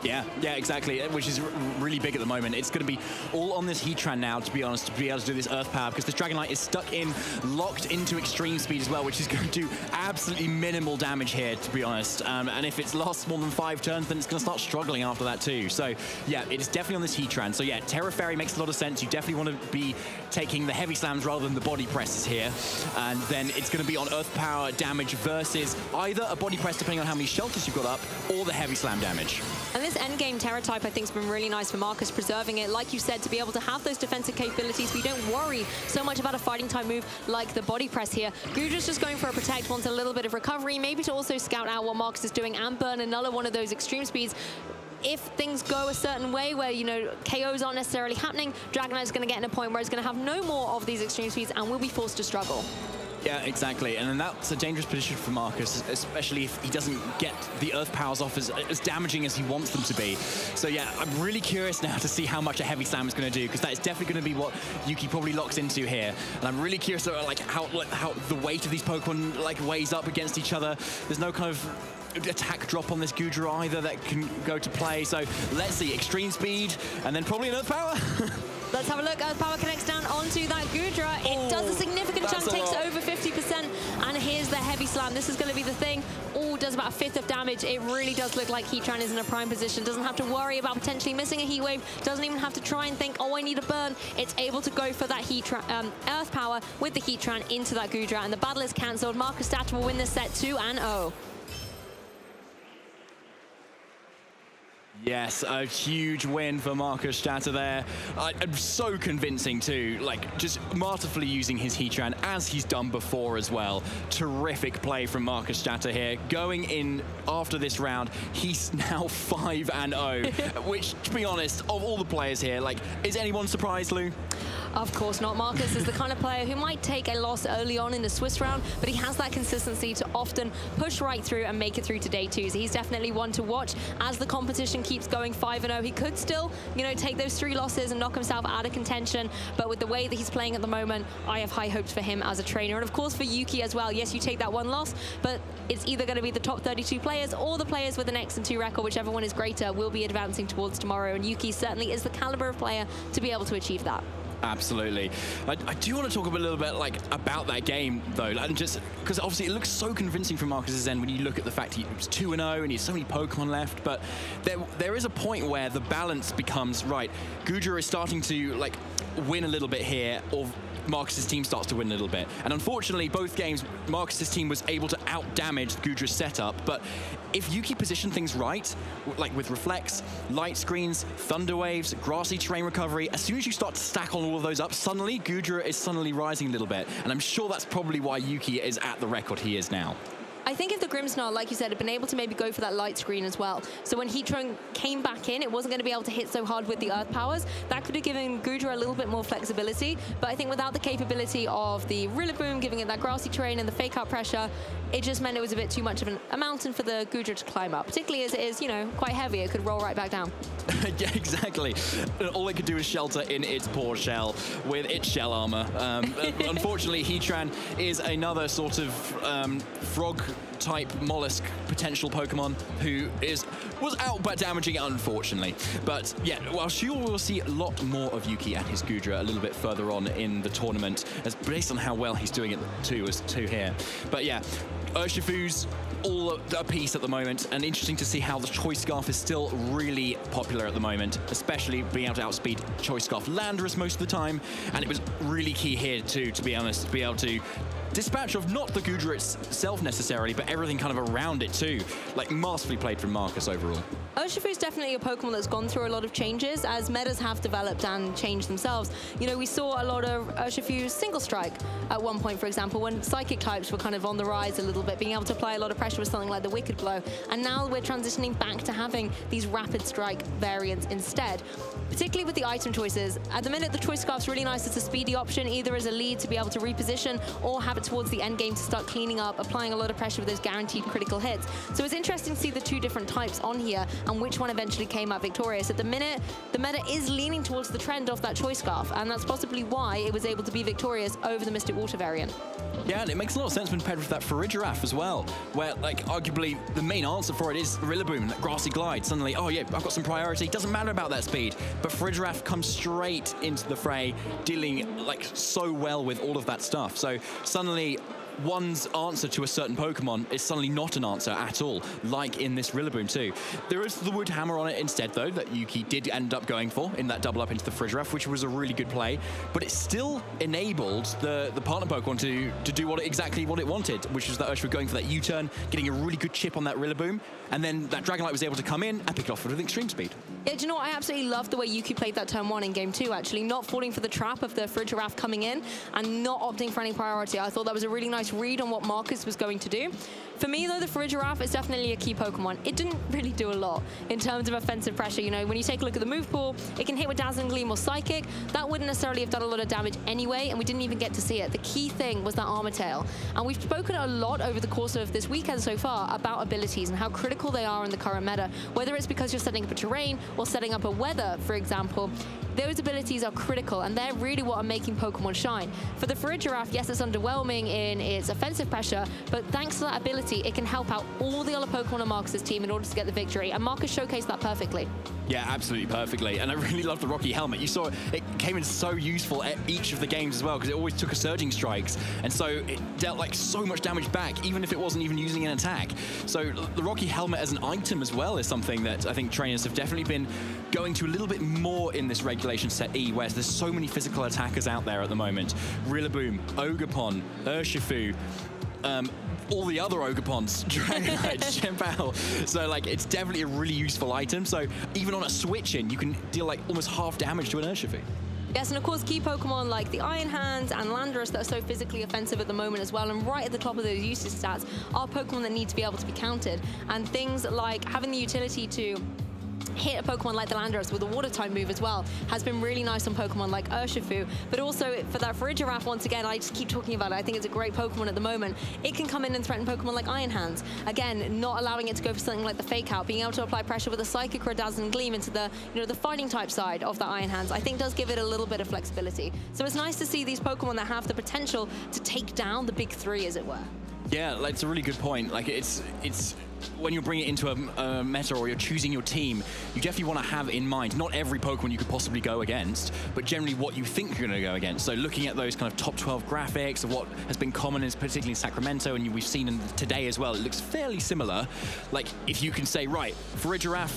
Yeah, exactly, which is really big at the moment. It's going to be all on this Heatran now, to be honest, to be able to do this Earth Power, because this Dragonite is locked into extreme speed as well, which is going to do absolutely minimal damage here, to be honest. And if it's lost more than 5 turns, then it's going to start struggling after that too. So yeah, it is definitely on this Heatran. So yeah, Terra Fairy makes a lot of sense. You definitely want to be taking the heavy slams rather than the body presses here. And then it's going to be on Earth Power damage versus either a body press, depending on how many shelters you've got up, or the heavy slam damage.
And this endgame Terra type, I think, has been really nice for Marcus, preserving it, like you said, to be able to have those defensive capabilities. We don't worry so much about a fighting type move like the body press here. Goodra's just going for a protect, wants a little bit of recovery, maybe to also scout out what Marcus is doing and burn another one of those extreme speeds. If things go a certain way where, you know, KOs aren't necessarily happening, Dragonite's going to get in a point where it's going to have no more of these extreme speeds and will be forced to struggle.
Yeah, exactly, and then that's a dangerous position for Marcus, especially if he doesn't get the Earth Powers off as damaging as he wants them to be. So yeah, I'm really curious now to see how much a Heavy Slam is going to do, because that is definitely going to be what Yuki probably locks into here. And I'm really curious about how the weight of these Pokemon weighs up against each other. There's no kind of attack drop on this Goodra either that can go to play. So let's see, extreme speed, and then probably an Earth Power.
Let's have a look. Earth Power connects down onto that Goodra. It does a significant chunk, takes over 50%, and here's the Heavy Slam. This is going to be the thing. Oh, does about 1/5 of damage. It really does look like Heatran is in a prime position. Doesn't have to worry about potentially missing a Heat Wave. Doesn't even have to try and think, oh, I need a burn. It's able to go for that Earth Power with the Heatran into that Goodra, and the battle is cancelled. Marcus Stata will win this set 2-0.
Yes, a huge win for Marcus Stata there. So convincing too, just masterfully using his Heatran as he's done before as well. Terrific play from Marcus Stata here. Going in after this round, he's now 5-0, which, to be honest, of all the players here, is anyone surprised, Lou?
Of course not. Marcus is the kind of player who might take a loss early on in the Swiss round, but he has that consistency to often push right through and make it through to day 2. So he's definitely one to watch as the competition keeps going 5-0. He could still, take those 3 losses and knock himself out of contention, but with the way that he's playing at the moment, I have high hopes for him as a trainer. And of course for Yuki as well. Yes, you take that 1 loss, but it's either going to be the top 32 players or the players with an X and 2 record, whichever one is greater, will be advancing towards tomorrow. And Yuki certainly is the caliber of player to be able to achieve that.
Absolutely. I do want to talk a little bit about that game though, and just because obviously it looks so convincing from Marcus's end when you look at the fact he was 2-0 and he has so many Pokemon left, but there is a point where the balance becomes right. Goodra is starting to win a little bit here, or Marcus's team starts to win a little bit. And unfortunately, both games, Marcus's team was able to out-damage Goodra's setup. But if Yuki positioned things right, with Reflects, Light Screens, Thunder Waves, Grassy Terrain Recovery, as soon as you start to stack on all of those up, suddenly Goodra is suddenly rising a little bit. And I'm sure that's probably why Yuki is at the record he is now.
I think if the Grimmsnarl, like you said, had been able to maybe go for that light screen as well, so when Heatran came back in, it wasn't going to be able to hit so hard with the Earth Powers. That could have given Goodra a little bit more flexibility, but I think without the capability of the Rillaboom, giving it that grassy terrain and the fake out pressure, it just meant it was a bit too much of a mountain for the Goodra to climb up, particularly as it is, quite heavy. It could roll right back down.
Yeah, exactly. All it could do is shelter in its poor shell with its shell armor. Unfortunately, Heatran is another sort of frog type mollusk potential Pokemon who was out but damaging, unfortunately. But yeah, well, sure we'll see a lot more of Yuki and his Goodra a little bit further on in the tournament, as based on how well he's doing it too, as two here. But yeah, Urshifu's all a piece at the moment, and interesting to see how the Choice Scarf is still really popular at the moment, especially being able to outspeed Choice Scarf Landorus most of the time. And it was really key here too, to be honest, to be able to dispatch of not the Goodra itself necessarily, but everything kind of around it too. Like, masterfully played from Marcus overall.
Urshifu is definitely a Pokemon that's gone through a lot of changes as metas have developed and changed themselves. You know, we saw a lot of Urshifu's single strike at one point, for example, when psychic types were kind of on the rise a little bit, being able to apply a lot of pressure with something like the Wicked Blow. And now we're transitioning back to having these rapid strike variants instead. Particularly with the item choices. At the minute, the Choice Scarf's really nice as a speedy option, either as a lead to be able to reposition or have it towards the end game to start cleaning up, applying a lot of pressure with those guaranteed critical hits. So it's interesting to see the two different types on here and which one eventually came out victorious. At the minute, the meta is leaning towards the trend of that Choice Scarf, and that's possibly why it was able to be victorious over the Mystic Water variant.
Yeah, and it makes a lot of sense when paired with that Farigiraf as well, where, like, arguably the main answer for it is Rillaboom, that Grassy Glide. Suddenly, oh yeah, I've got some priority. Doesn't matter about that speed, but Farigiraf comes straight into the fray, dealing, like, so well with all of that stuff. So suddenly, one's answer to a certain Pokemon is suddenly not an answer at all, like in this Rillaboom too. There is the Wood Hammer on it instead, though, that Yuki did end up going for in that double up into the Farigiraf, which was a really good play, but it still enabled the partner Pokemon to do exactly what it wanted, which was that Urshifu going for that U-turn, getting a really good chip on that Rillaboom, and then that Dragonite was able to come in and pick it off with extreme speed.
Yeah, do you know what? I absolutely loved the way Yuki played that turn 1 in game 2, actually, not falling for the trap of the Farigiraf coming in and not opting for any priority. I thought that was a really nice read on what Marcus was going to do. For me, though, the Farigiraf is definitely a key Pokemon. It didn't really do a lot in terms of offensive pressure. You know, when you take a look at the move pool, it can hit with Dazzling Gleam or Psychic. That wouldn't necessarily have done a lot of damage anyway, and we didn't even get to see it. The key thing was that Armor Tail. And we've spoken a lot over the course of this weekend so far about abilities and how critical they are in the current meta. Whether it's because you're setting up a terrain or setting up a weather, for example, those abilities are critical, and they're really what are making Pokemon shine. For the Farigiraf, yes, it's underwhelming in its offensive pressure, but thanks to that ability, it can help out all the other Pokemon on Marcus's team in order to get the victory, and Marcus showcased that perfectly.
Yeah, absolutely perfectly, and I really love the Rocky Helmet. You saw it came in so useful at each of the games as well, because it always took a Surging Strikes, and so it dealt like so much damage back, even if it wasn't even using an attack. So the Rocky Helmet as an item as well is something that I think trainers have definitely been going to a little bit more in this regulation set E, where there's so many physical attackers out there at the moment. Rillaboom, Ogerpon, Urshifu, all the other Ogerpons, Dragonite, Chien-Pao. So, like, it's definitely a really useful item. So, even on a switch-in, you can deal, like, almost half damage to an Urshifu.
Yes, and of course, key Pokemon like the Iron Hands and Landorus that are so physically offensive at the moment as well, and right at the top of those usage stats are Pokemon that need to be able to be countered. And things like having the utility to hit a Pokemon like the Landorus with a water type move as well has been really nice on Pokemon like Urshifu. But also for that Farigiraf, once again, I just keep talking about it. I think it's a great Pokemon at the moment. It can come in and threaten Pokemon like Iron Hands. Again, not allowing it to go for something like the Fake Out, being able to apply pressure with a Psychic or a Dazzling Gleam into the, the fighting type side of the Iron Hands, I think does give it a little bit of flexibility. So it's nice to see these Pokemon that have the potential to take down the big three, as it were.
Yeah, like, it's a really good point. Like, it's when you bring it into a meta or you're choosing your team, you definitely want to have in mind not every Pokemon you could possibly go against, but generally what you think you're going to go against. So looking at those kind of top 12 graphics of what has been common, particularly in Sacramento, and we've seen today as well, it looks fairly similar. Like, if you can say, right, Farigiraf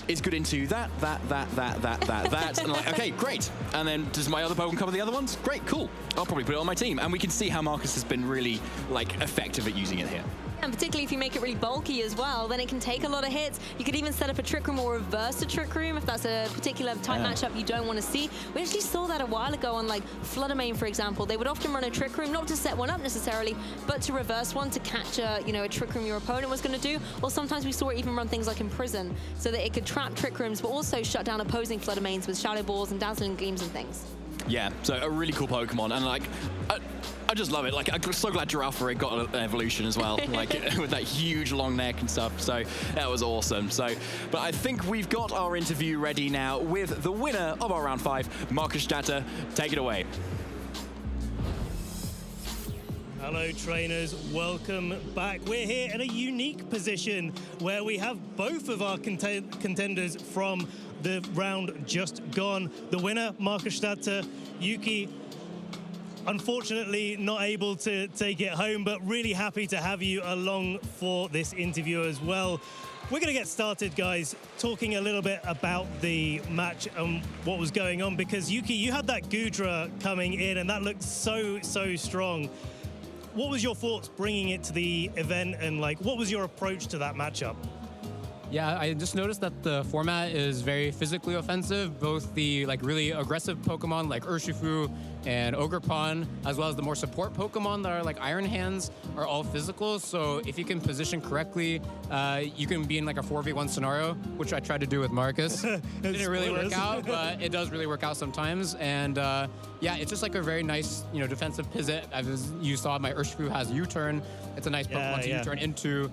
is good into that, and like, okay, great. And then does my other Pokemon cover the other ones? Great, cool. I'll probably put it on my team. And we can see how Marcus has been really, like, effective at using it here.
And particularly if you make it really bulky as well, then it can take a lot of hits. You could even set up a Trick Room or reverse a Trick Room if that's a particular type matchup you don't want to see. We actually saw that a while ago on, like, Fluttermane, for example. They would often run a Trick Room, not to set one up necessarily, but to reverse one to catch a, a Trick Room your opponent was going to do. Or sometimes we saw it even run things like Imprison, so that it could trap Trick Rooms, but also shut down opposing Fluttermanes with Shadow Balls and Dazzling Gleams and things.
Yeah, so a really cool Pokemon, and like, I just love it. Like, I'm so glad Giraffere got an evolution as well, like with that huge long neck and stuff. So that was awesome. So, but I think we've got our interview ready now with the winner of our round 5, Marcus Statter. Take it away.
Hello trainers, welcome back. We're here in a unique position where we have both of our contenders from the round just gone. The winner, Marcus Stadter, Yuki, unfortunately not able to take it home, but really happy to have you along for this interview as well. We're going to get started, guys, talking a little bit about the match and what was going on, because Yuki, you had that Gudra coming in and that looked so strong. What was your thoughts bringing it to the event, and like what was your approach to that matchup?
Yeah, I just noticed that the format is very physically offensive. Both the like really aggressive Pokemon like Urshifu and Ogerpon, as well as the more support Pokemon that are like Iron Hands, are all physical. So if you can position correctly, you can be in like a 4v1 scenario, which I tried to do with Marcus. Didn't really work out, but it does really work out sometimes. And yeah, it's just like a very nice, you know, defensive pivot. As you saw, my Urshifu has U-turn. It's a nice Pokemon to U-turn into.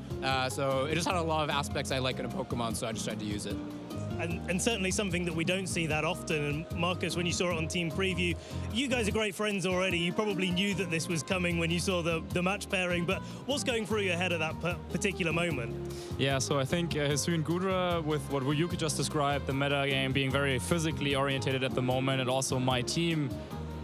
So it just had a lot of aspects I like in a Pokemon, so I just tried to use it.
And certainly something that we don't see that often. And Marcus, when you saw it on Team Preview, you guys are great friends already. You probably knew that this was coming when you saw the match pairing, but what's going through your head at that particular moment?
Yeah, so I think Hisuian Gudra, with what Yuki just described, the meta game being very physically orientated at the moment, and also my team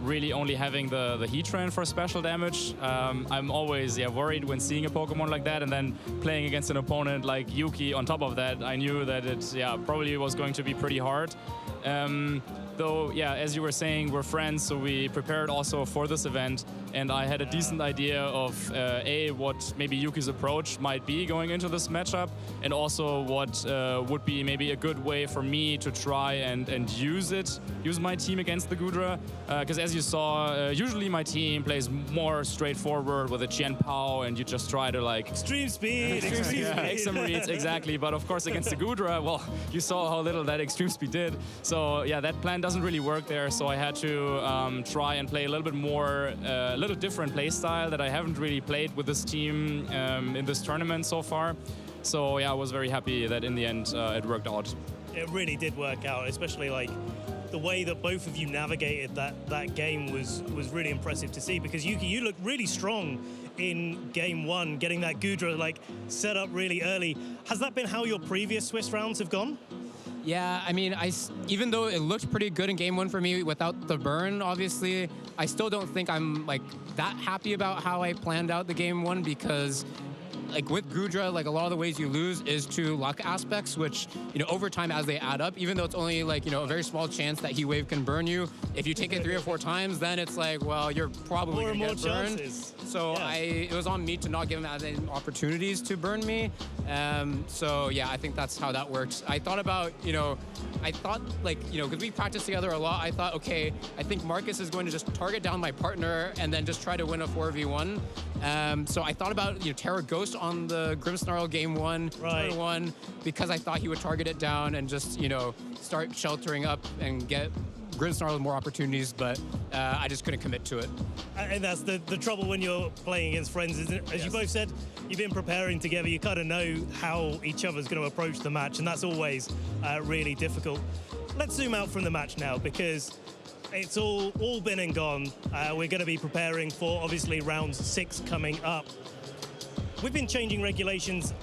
really only having the Heatran for special damage. I'm always worried when seeing a Pokemon like that, and then playing against an opponent like Yuki on top of that. I knew that it probably was going to be pretty hard. Though, yeah, as you were saying, we're friends, so we prepared also for this event, and I had a decent idea of what maybe Yuki's approach might be going into this matchup, and also what would be maybe a good way for me to try and use my team against the Gudra. Because as you saw, usually my team plays more straightforward with a Qian Pao, and you just try to like...
Extreme speed!
Extreme reads, exactly. But of course against the Gudra, well, you saw how little that extreme speed did. So yeah, that plan doesn't really work there, so I had to try and play a little bit more, a little different play style that I haven't really played with this team in this tournament so far. So yeah, I was very happy that in the end it worked out.
It really did work out, especially like the way that both of you navigated that game was really impressive to see, because Yuki, you looked really strong in game one, getting that Gudra like set up really early. Has that been how your previous Swiss rounds have gone?
Yeah, I mean, even though it looked pretty good in game one for me without the burn, obviously, I still don't think I'm like that happy about how I planned out the game one, because like with Gudra, like a lot of the ways you lose is to luck aspects, which, you know, over time as they add up, even though it's only like, you know, a very small chance that Heat Wave can burn you, if you take it 3 or 4 times, then it's like, well, you're probably going to get burned.
Chances.
So yeah. It was on me to not give him as many opportunities to burn me. So yeah, I think that's how that works. I thought about, you know, like, you know, because we practiced together a lot, I thought, okay, I think Marcus is going to just target down my partner and then just try to win a 4v1. So I thought about, you know, Terra Ghost on the Grimmsnarl game one, turn one, because I thought he would target it down and just, you know, start sheltering up and get Grimmsnarl more opportunities, but I just couldn't commit to it.
And that's the trouble when you're playing against friends, isn't it? As you both said, you've been preparing together, you kind of know how each other's going to approach the match, and that's always really difficult. Let's zoom out from the match now, because it's all been and gone. We're going to be preparing for, obviously, round 6 coming up. We've been changing regulations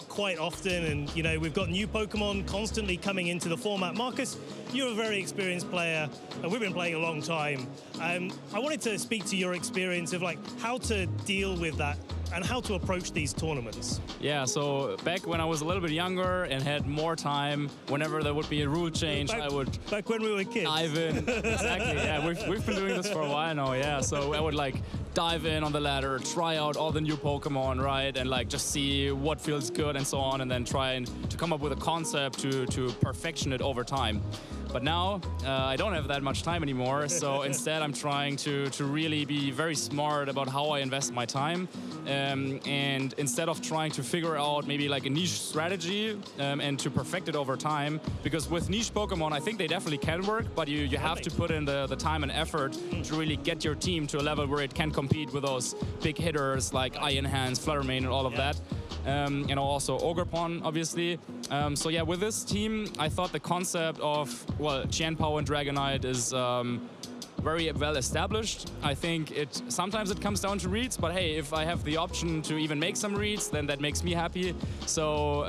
quite often, and, you know, we've got new Pokemon constantly coming into the format. Marcus, you're a very experienced player, and we've been playing a long time. I wanted to speak to your experience of, like, how to deal with that and how to approach these tournaments.
Yeah, so back when I was a little bit younger and had more time, whenever there would be a rule change, I would...
Back when we were kids.
Dive in. Exactly, yeah. We've been doing this for a while now, yeah. So I would, like, dive in on the ladder, try out all the new Pokemon, right? And, like, just see what feels good and so on, and then try to come up with a concept to perfection it over time. But now, I don't have that much time anymore, so instead I'm trying to really be very smart about how I invest my time. And instead of trying to figure out maybe like a niche strategy and to perfect it over time, because with niche Pokemon, I think they definitely can work, but you have to put in the time and effort to really get your team to a level where it can compete with those big hitters like Iron Hands, Fluttermane, and all of that. And also Ogerpon, obviously. So yeah, with this team, I thought the concept of, well, Qian Pao and Dragonite is very well established. I think sometimes it comes down to reads, but hey, if I have the option to even make some reads, then that makes me happy. So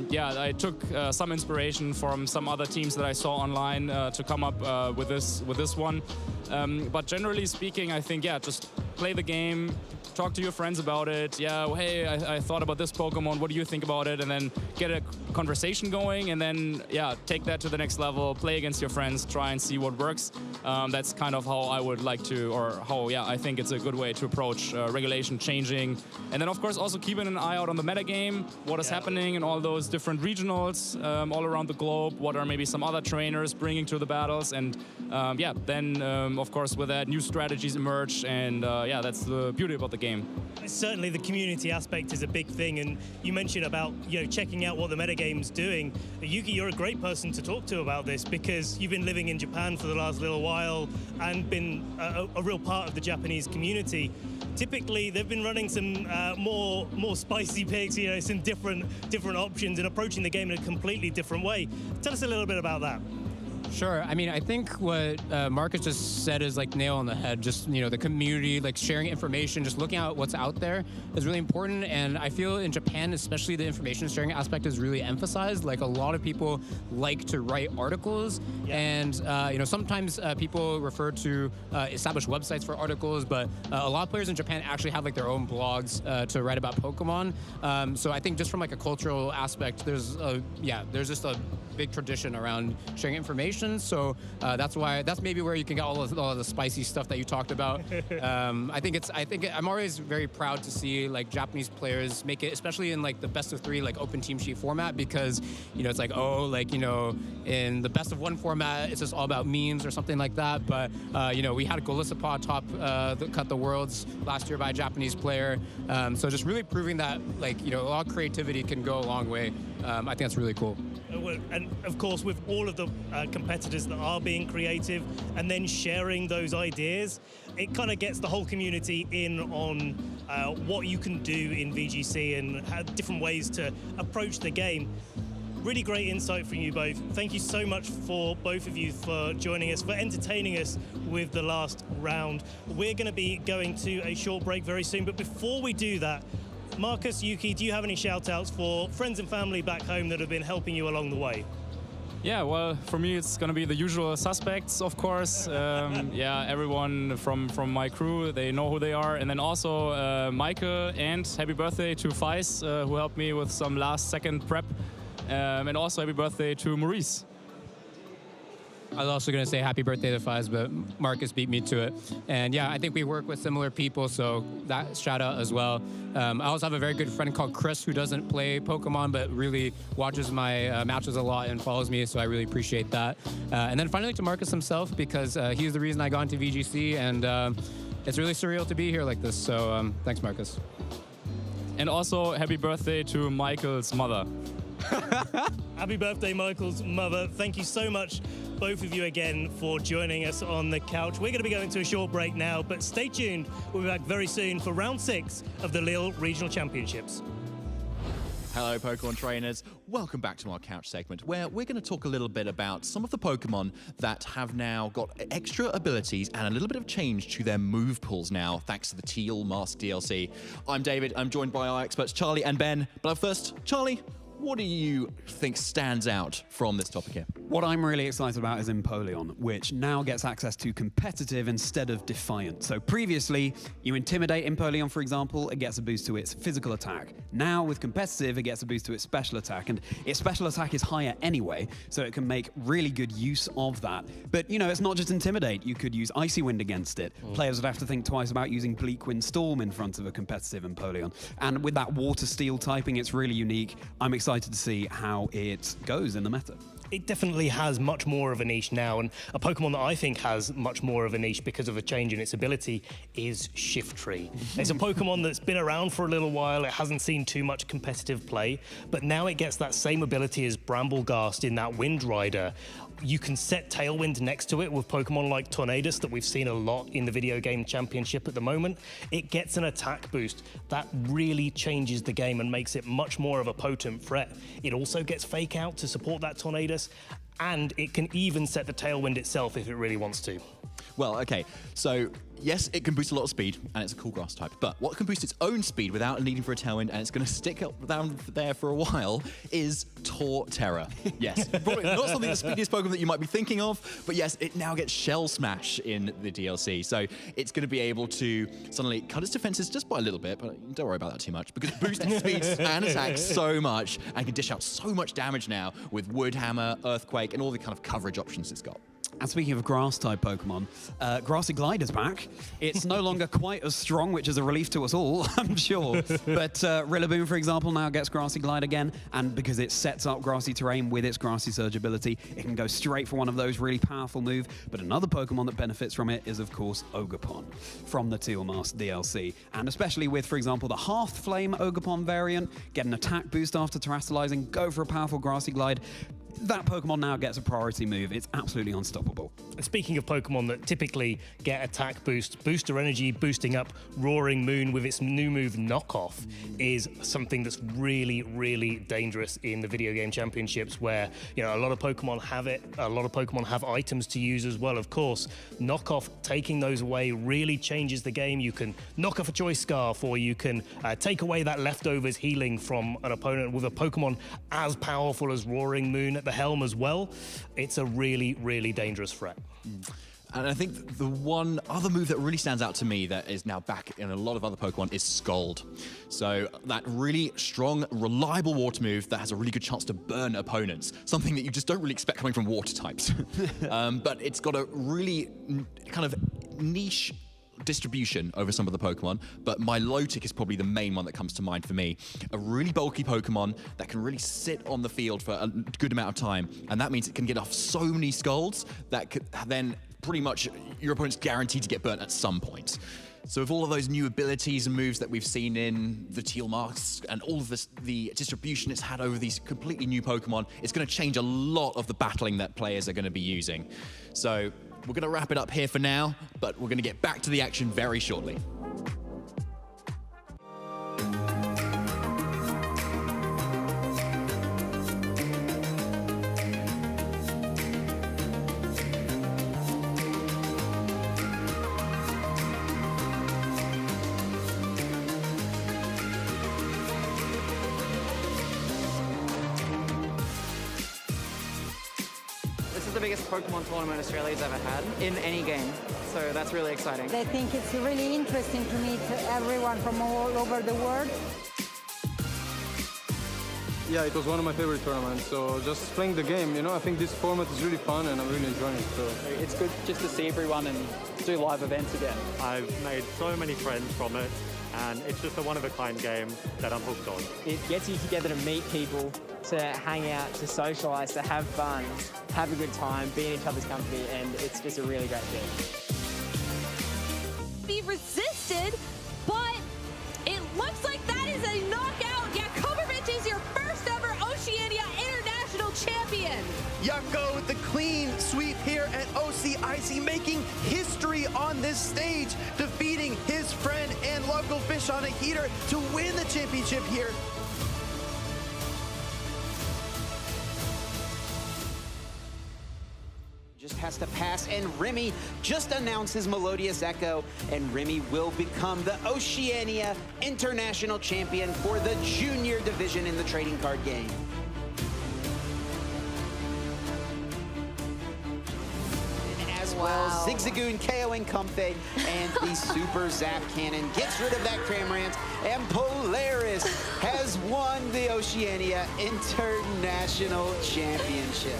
yeah, I took some inspiration from some other teams that I saw online to come up with this one. But generally speaking, I think, yeah, just play the game, talk to your friends about it. Yeah, hey, I thought about this Pokemon, what do you think about it? And then get a conversation going, and then, yeah, take that to the next level, play against your friends, try and see what works. That's kind of how I would like to, or how, yeah, I think it's a good way to approach regulation changing. And then, of course, also keeping an eye out on the metagame, what is happening in all those different regionals all around the globe, what are maybe some other trainers bringing to the battles, and yeah, then, of course, with that, new strategies emerge, and yeah, that's the beauty about the game.
Certainly the community aspect is a big thing, and you mentioned about, you know, checking out what the metagame's doing. Yuki, you're a great person to talk to about this because you've been living in Japan for the last little while and been a real part of the Japanese community. Typically, they've been running some more spicy picks, you know, some different options and approaching the game in a completely different way. Tell us a little bit about that.
Sure. I mean, I think what Marcus just said is like nail on the head. Just, you know, the community, like sharing information, just looking at what's out there is really important. And I feel in Japan, especially the information sharing aspect is really emphasized. Like a lot of people like to write articles, and you know, sometimes people refer to established websites for articles, but a lot of players in Japan actually have like their own blogs to write about Pokemon. So I think just from like a cultural aspect, there's just a big tradition around sharing information. So that's maybe where you can get all of the spicy stuff that you talked about. I think I'm always very proud to see like Japanese players make it, especially in like the best of 3 like open team sheet format, because you know it's like, oh, like, you know, in the best of 1 format it's just all about memes or something like that. But you know, we had Golisapa cut the worlds last year by a Japanese player. So just really proving that, like, you know, a lot of creativity can go a long way. I think that's really cool.
And of course, with all of the competitors that are being creative and then sharing those ideas, it kind of gets the whole community in on what you can do in VGC and different ways to approach the game. Really great insight from you both. Thank you so much for both of you for joining us, for entertaining us with the last round. We're going to be going to a short break very soon, but before we do that, Marcus, Yuki, do you have any shout-outs for friends and family back home that have been helping you along the way?
Yeah, well, for me, it's going to be the usual suspects, of course. Yeah, everyone from my crew, they know who they are. And then also Michael, and happy birthday to Feis, who helped me with some last-second prep. And also happy birthday to Maurice.
I was also going to say happy birthday to Feis, but Marcus beat me to it. And yeah, I think we work with similar people, so that shout out as well. I also have a very good friend called Chris who doesn't play Pokemon, but really watches my matches a lot and follows me, so I really appreciate that. And then finally to Marcus himself, because he's the reason I got into VGC, and it's really surreal to be here like this, so thanks, Marcus.
And also happy birthday to Michael's mother.
Happy birthday, Michael's mother. Thank you so much, both of you, again, for joining us on the couch. We're going to be going to a short break now, but stay tuned. We'll be back very soon for round 6 of the Lille Regional Championships.
Hello, Pokemon trainers. Welcome back to our couch segment, where we're going to talk a little bit about some of the Pokemon that have now got extra abilities and a little bit of change to their move pools now, thanks to the Teal Mask DLC. I'm David. I'm joined by our experts, Charlie and Ben. But first, Charlie, what do you think stands out from this topic here?
What I'm really excited about is Empoleon, which now gets access to competitive instead of defiant. So previously, you intimidate Empoleon, for example, it gets a boost to its physical attack. Now with competitive, it gets a boost to its special attack, and its special attack is higher anyway, so it can make really good use of that. But, you know, it's not just intimidate. You could use Icy Wind against it. Players would have to think twice about using Bleak Wind Storm in front of a competitive Empoleon. And with that Water Steel typing, it's really unique. I'm excited to see how it goes in the meta.
It definitely has much more of a niche now, and a Pokemon that I think has much more of a niche because of a change in its ability is Shiftry. It's a Pokemon that's been around for a little while. It hasn't seen too much competitive play, but now it gets that same ability as Brambleghast in that Wind Rider. You can set Tailwind next to it with Pokemon like Tornadus that we've seen a lot in the video game championship at the moment. It gets an attack boost. That really changes the game and makes it much more of a potent threat. It also gets Fake Out to support that Tornadus, and it can even set the Tailwind itself if it really wants to.
Well, okay, so yes, it can boost a lot of speed, and it's a cool grass type, but what can boost its own speed without needing for a tailwind, and it's going to stick up down there for a while, is Torterra. Yes, probably not something the speediest Pokemon that you might be thinking of, but yes, it now gets Shell Smash in the DLC, so it's going to be able to suddenly cut its defenses just by a little bit, but don't worry about that too much, because it boosts its speed and attack so much, and can dish out so much damage now with Wood Hammer, Earthquake, and all the kind of coverage options it's got.
And speaking of grass-type Pokemon, Grassy Glider's back. It's no longer quite as strong, which is a relief to us all, I'm sure. But Rillaboom, for example, now gets Grassy Glide again, and because it sets up grassy terrain with its Grassy Surge ability, it can go straight for one of those really powerful moves. But another Pokemon that benefits from it is, of course, Ogerpon from the Teal Mask DLC. And especially with, for example, the Hearth Flame Ogerpon variant, get an attack boost after terrestrializing, go for a powerful Grassy Glide. That Pokemon now gets a priority move. It's absolutely unstoppable.
Speaking of Pokemon that typically get attack boost, Booster Energy boosting up Roaring Moon with its new move Knockoff is something that's really, really dangerous in the video game championships, where, you know, a lot of Pokemon have it, a lot of Pokemon have items to use as well, of course. Knockoff, taking those away really changes the game. You can knock off a Choice Scarf, or you can take away that leftovers healing from an opponent with a Pokemon as powerful as Roaring Moon at the helm as well. It's a really, really dangerous threat.
And I think the one other move that really stands out to me that is now back in a lot of other Pokemon is Scald. So that really strong, reliable water move that has a really good chance to burn opponents, something that you just don't really expect coming from water types. But it's got a really kind of niche distribution over some of the Pokemon, but Milotic is probably the main one that comes to mind for me. A really bulky Pokemon that can really sit on the field for a good amount of time, and that means it can get off so many Scalds that could then pretty much your opponent's guaranteed to get burnt at some point. So with all of those new abilities and moves that we've seen in the Teal Masks and all of this, the distribution it's had over these completely new Pokemon, it's going to change a lot of the battling that players are going to be using. So we're going to wrap it up here for now, but we're going to get back to the action very shortly.
The biggest Pokemon tournament Australia's ever had in any game, so that's really exciting.
I think it's really interesting to meet everyone from all over the world.
Yeah, it was one of my favorite tournaments, so just playing the game, you know, I think this format is really fun and I'm really enjoying it. So
it's good just to see everyone and do live events again.
I've made so many friends from it, and it's just a one-of-a-kind game that I'm hooked on.
It gets you together to meet people, to hang out, to socialise, to have fun, have a good time, be in each other's company, and it's just a really great thing.
Be resisted, but it looks like that is a knockout. Yakovovich is your first ever Oceania International Champion.
Yako with the clean sweep here at OCIC, making history on this stage, defeating his friend and local fish on a heater to win the championship here. Just has to pass, and Remy just announces Melodious Echo, and Remy will become the Oceania International Champion for the junior division in the trading card game. As well, Zigzagoon KOing Comfey, and the Super Zap Cannon gets rid of that Cramorant, and Polaris has won the Oceania International Championship.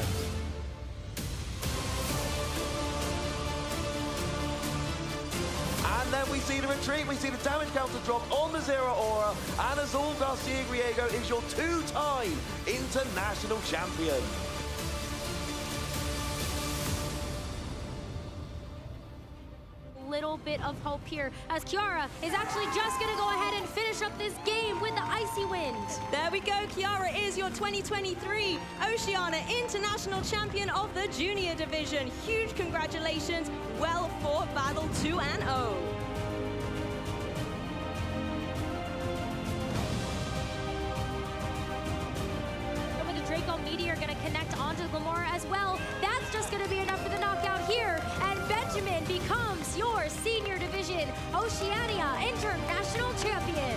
And then we see the retreat, we see the damage counter drop on the Zero Aura, and Azul Garcia Griego is your two-time international champion.
Little bit of hope here, as Kiara is actually just going to go ahead and finish up this game with the Icy Wind.
There we go, Kiara is your 2023 Oceania International Champion of the Junior Division. Huge congratulations, well fought battle 2-0.
Draco Meteor going to connect onto Glamora as well. That's just going to be enough for the knockout here. And Benjamin becomes your Senior Division Oceania International Champion.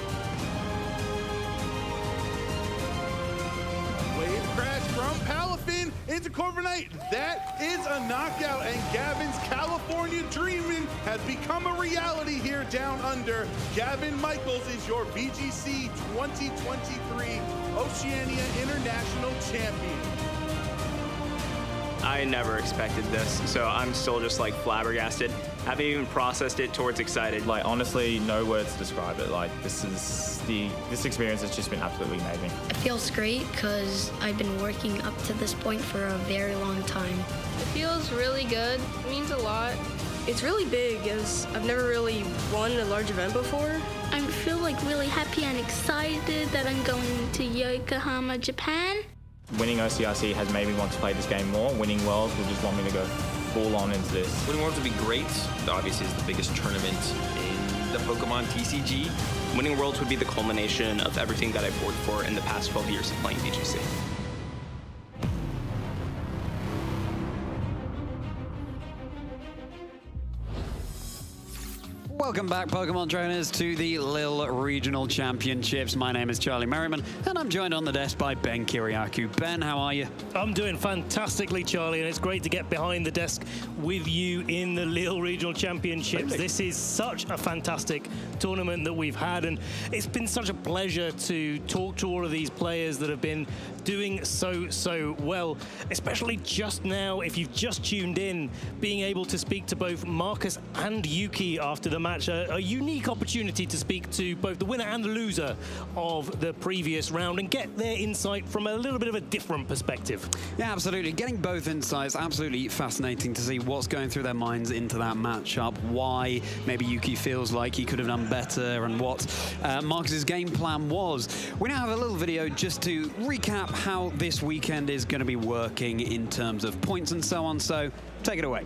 Wave crash from Palafin into Corviknight. That is a knockout, and Gavin's California dreaming has become a reality here down under. Gavin Michaels is your VGC 2023 Oceania International Champion.
I never expected this, so I'm still just like flabbergasted. Haven't even processed it towards excited.
Like, honestly, no words to describe it. Like, this experience has just been absolutely amazing.
It feels great because I've been working up to this point for a very long time.
It feels really good. It means a lot. It's really big as I've never really won a large event before.
I feel like really happy and excited that I'm going to Yokohama, Japan.
Winning OCRC has made me want to play this game more. Winning Worlds will just want me to go full on into this.
Winning Worlds would be great. Obviously, it's the biggest tournament in the Pokemon TCG.
Winning Worlds would be the culmination of everything that I've worked for in the past 12 years of playing VGC.
Welcome back, Pokemon trainers, to the Lille Regional Championships. My name is Charlie Merriman, and I'm joined on the desk by Ben Kiriakou. Ben, how are you?
I'm doing fantastically, Charlie, and it's great to get behind the desk with you in the Lille Regional Championships.
Really?
This is such a fantastic tournament that we've had, and it's been such a pleasure to talk to all of these players that have been doing so well, especially just now, if you've just tuned in, being able to speak to both Marcus and Yuki after the match. A unique opportunity to speak to both the winner and the loser of the previous round and get their insight from a little bit of a different perspective.
Yeah, absolutely. Getting both insights, absolutely fascinating to see what's going through their minds into that matchup, why maybe Yuki feels like he could have done better, and what Marcus's game plan was. We now have a little video just to recap how this weekend is going to be working in terms of points and so on, so take it away.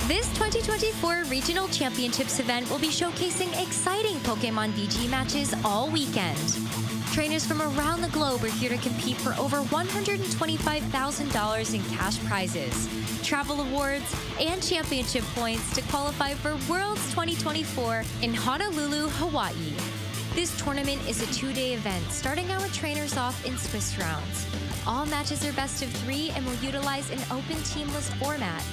This 2024 Regional Championships event will be showcasing exciting Pokemon VG matches all weekend. Trainers from around the globe are here to compete for over $125,000 in cash prizes, travel awards, and championship points to qualify for Worlds 2024 in Honolulu, Hawaii. This tournament is a 2-day event, starting our trainers off in Swiss rounds. All matches are best of 3 and will utilize an open team list format.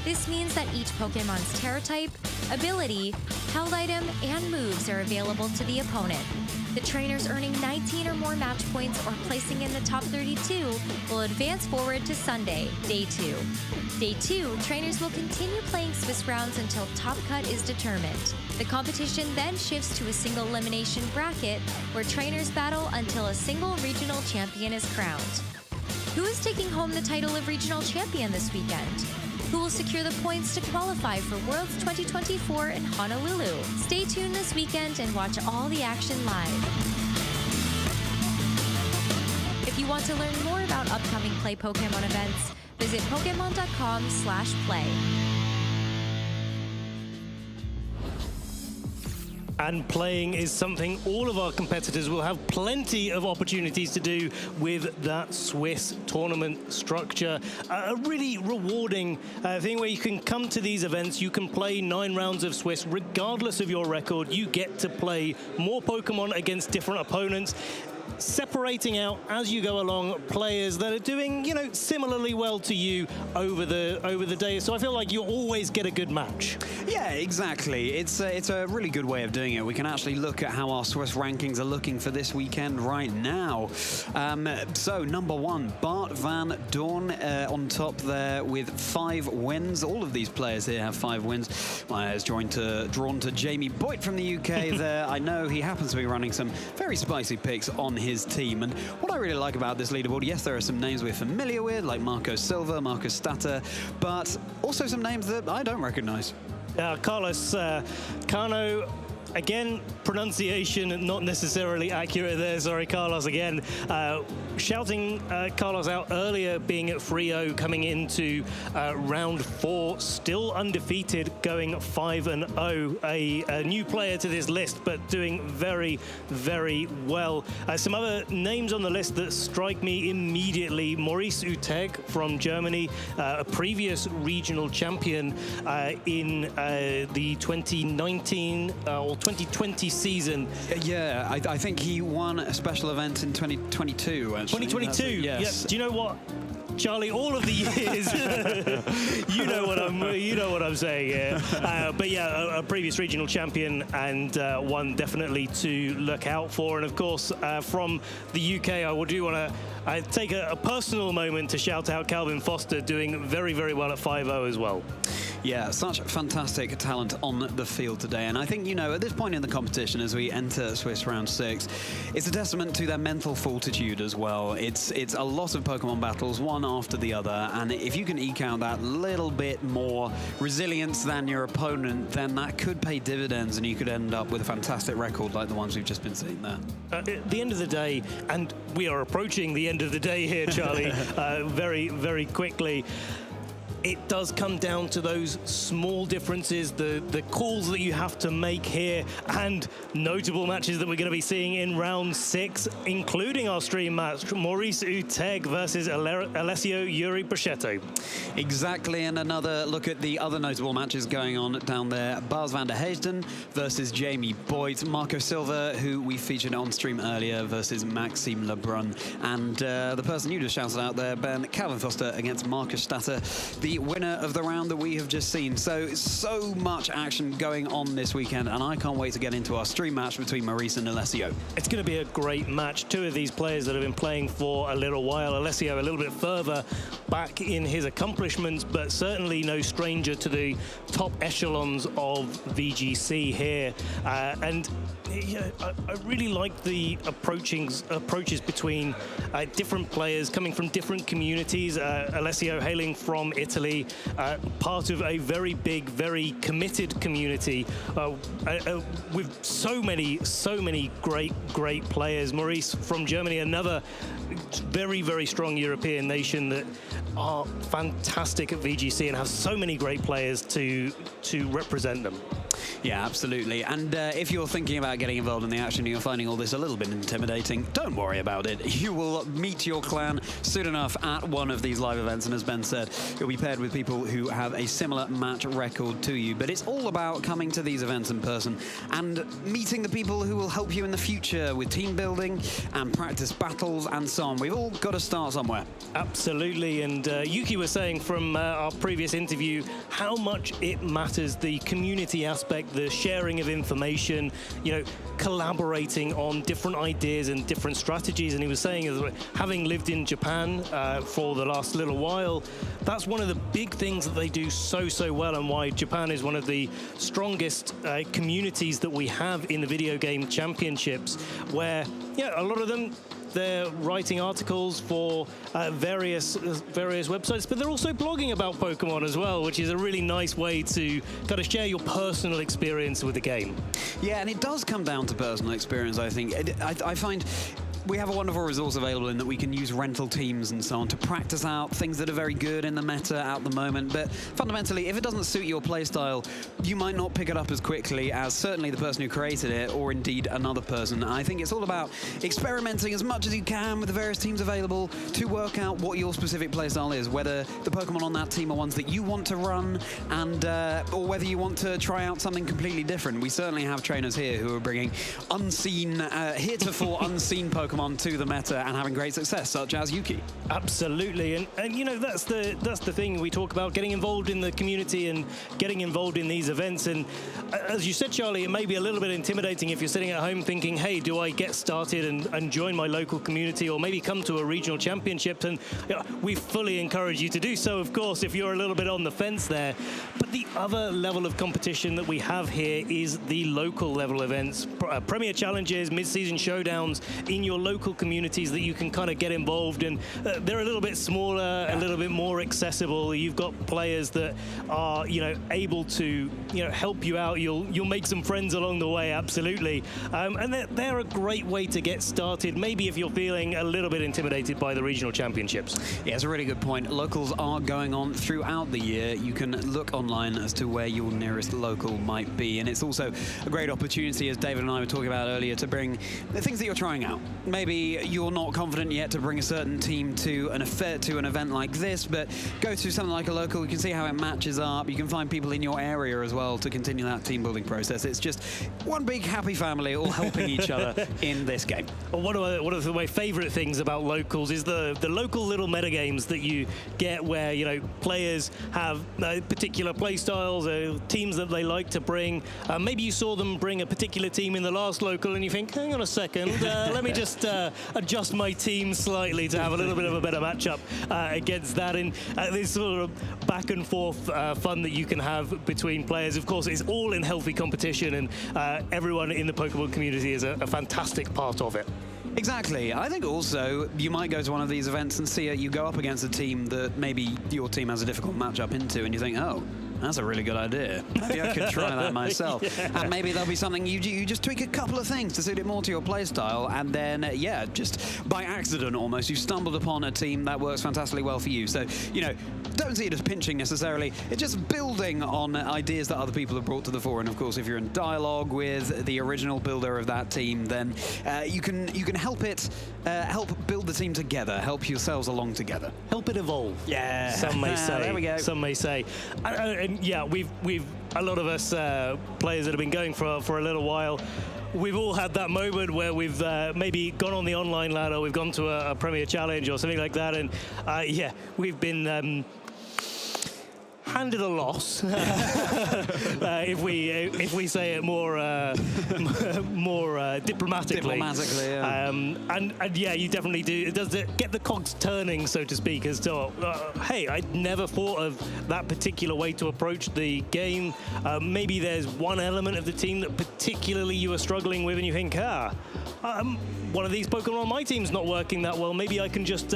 This means that each Pokemon's Terra type, ability, held item, and moves are available to the opponent. The trainers earning 19 or more match points or placing in the top 32 will advance forward to Sunday, Day 2. Day 2, trainers will continue playing Swiss rounds until top cut is determined. The competition then shifts to a single elimination bracket where trainers battle until a single regional champion is crowned. Who is taking home the title of regional champion this weekend? Who will secure the points to qualify for Worlds 2024 in Honolulu? Stay tuned this weekend and watch all the action live. If you want to learn more about upcoming Play Pokemon events, visit Pokemon.com/play.
And playing is something all of our competitors will have plenty of opportunities to do with that Swiss tournament structure. A really rewarding thing where you can come to these events, you can play 9 rounds of Swiss regardless of your record. You get to play more Pokemon against different opponents, separating out as you go along players that are doing, you know, similarly well to you over the day. So I feel like you always get a good match.
Yeah, exactly. It's a really good way of doing it. We can actually look at how our Swiss rankings are looking for this weekend right now. So number 1, Bart van Doorn on top there with 5 wins. All of these players here have 5 wins. Is drawn to Jamie Boyd from the UK there. I know he happens to be running some very spicy picks on his team. And what I really like about this leaderboard, yes, there are some names we're familiar with, like Marco Silva, Marcus Statter, but also some names that I don't recognize.
Carlos Cano, again, pronunciation not necessarily accurate there. Sorry, Carlos, again. shouting Carlos out earlier, being at Frio, coming into round 4, still undefeated, going 5-0. A new player to this list, but doing very, very well. Some other names on the list that strike me immediately: Maurice Uteg from Germany, a previous regional champion in the 2019 or 2020 season.
Yeah, I think he won a special event in 2022. Actually.
2022.
Yes.
Yeah. Do you know what, Charlie? All of the years, you know what I'm saying here. But yeah, a previous regional champion, and one definitely to look out for. And of course, from the UK, I do want to take a personal moment to shout out Calvin Foster, doing very, very well at 5-0 as well.
Yeah, such fantastic talent on the field today. And I think, you know, at this point in the competition, as we enter Swiss round 6, it's a testament to their mental fortitude as well. It's a lot of Pokemon battles, one after the other. And if you can eke out that little bit more resilience than your opponent, then that could pay dividends and you could end up with a fantastic record like the ones we've just been seeing there.
At the end of the day, and we are approaching the end of the day here, Charlie, very, very quickly, it does come down to those small differences, the calls that you have to make here, and notable matches that we're going to be seeing in round 6, including our stream match, Maurice Uteg versus Alessio Yuri Brachetto.
Exactly, and another look at the other notable matches going on down there. Bas van der Heijden versus Jamie Boyd, Marco Silva, who we featured on stream earlier, versus Maxime Lebrun, and the person you just shouted out there, Ben, Calvin Foster against Marcus Statter, the winner of the round that we have just seen. So much action going on this weekend, and I can't wait to get into our stream match between Maurice and Alessio.
It's going to be a great match. Two of these players that have been playing for a little while. Alessio a little bit further back in his accomplishments, but certainly no stranger to the top echelons of VGC here. And yeah, I really like the approaches between different players coming from different communities. Alessio hailing from Italy, part of a very big, very committed community with so many great players. Maurice from Germany, another very, very strong European nation that are fantastic at VGC and have so many great players to represent them.
Yeah, absolutely. And if you're thinking about getting involved in the action and you're finding all this a little bit intimidating, don't worry about it. You will meet your clan soon enough at one of these live events. And as Ben said, you'll be paired with people who have a similar match record to you. But it's all about coming to these events in person and meeting the people who will help you in the future with team building and practice battles and so on. We've all got to start somewhere.
Absolutely. And Yuki was saying from our previous interview how much it matters, the community aspect, the sharing of information, you know, collaborating on different ideas and different strategies. And he was saying, having lived in Japan for the last little while, that's one of the big things that they do so well, and why Japan is one of the strongest communities that we have in the video game championships, where, yeah, a lot of them, they're writing articles for various websites, but they're also blogging about Pokemon as well, which is a really nice way to kind of share your personal experience with the game.
Yeah, and it does come down to personal experience, I think. I find we have a wonderful resource available in that we can use rental teams and so on to practice out things that are very good in the meta at the moment. But fundamentally, if it doesn't suit your playstyle, you might not pick it up as quickly as certainly the person who created it, or indeed another person. I think it's all about experimenting as much as you can with the various teams available to work out what your specific playstyle is, whether the Pokemon on that team are ones that you want to run, and or whether you want to try out something completely different. We certainly have trainers here who are bringing unseen, heretofore unseen Pokemon to the meta and having great success, such as Yuki.
Absolutely, and you know, that's the thing. We talk about getting involved in the community and getting involved in these events, and as you said, Charlie, it may be a little bit intimidating if you're sitting at home thinking, hey, do I get started and join my local community, or maybe come to a regional championship? And you know, we fully encourage you to do so, of course, if you're a little bit on the fence there. But the other level of competition that we have here is the local level events, Premier Challenges, mid-season showdowns in your local communities that you can kind of get involved in. They're a little bit smaller, a little bit more accessible. You've got players that are, able to, help you out. You'll make some friends along the way, absolutely. And they're a great way to get started, maybe if you're feeling a little bit intimidated by the regional championships.
Yeah, it's a really good point. Locals are going on throughout the year. You can look online as to where your nearest local might be, and it's also a great opportunity, as David and I were talking about earlier, to bring the things that you're trying out. Maybe you're not confident yet to bring a certain team to an event like this, but go to something like a local. You can see how it matches up. You can find people in your area as well to continue that team building process. It's just one big happy family all helping each other in this game.
Well, one of my favorite things about locals is the local little metagames that you get where, players have particular play styles, teams that they like to bring. Maybe you saw them bring a particular team in the last local and you think, hang on a second, let me just adjust my team slightly to have a little bit of a better matchup against that. And this sort of back and forth fun that you can have between players. Of course, it's all in healthy competition, and everyone in the Pokemon community is a fantastic part of it.
Exactly. I think also you might go to one of these events and see you go up against a team that maybe your team has a difficult matchup into, and you think, oh, that's a really good idea. Maybe I could try that myself. Yeah. And maybe there'll be something you just tweak a couple of things to suit it more to your play style, and then just by accident almost you stumbled upon a team that works fantastically well for you. So don't see it as pinching necessarily. It's just building on ideas that other people have brought to the fore. And of course, if you're in dialogue with the original builder of that team, then you can help build the team together, help yourselves along together,
help it evolve.
Yeah,
some may say.
There we go.
Some may say. And yeah, we've a lot of us players that have been going for a little while. We've all had that moment where we've maybe gone on the online ladder, we've gone to a Premier Challenge or something like that, and we've been handed a loss, if we say it more diplomatically.
Yeah.
And you definitely do. It does get the cogs turning, so to speak, as to hey, I'd never thought of that particular way to approach the game. Maybe there's one element of the team that particularly you are struggling with, and you think, one of these Pokemon on my team's not working that well. Maybe I can just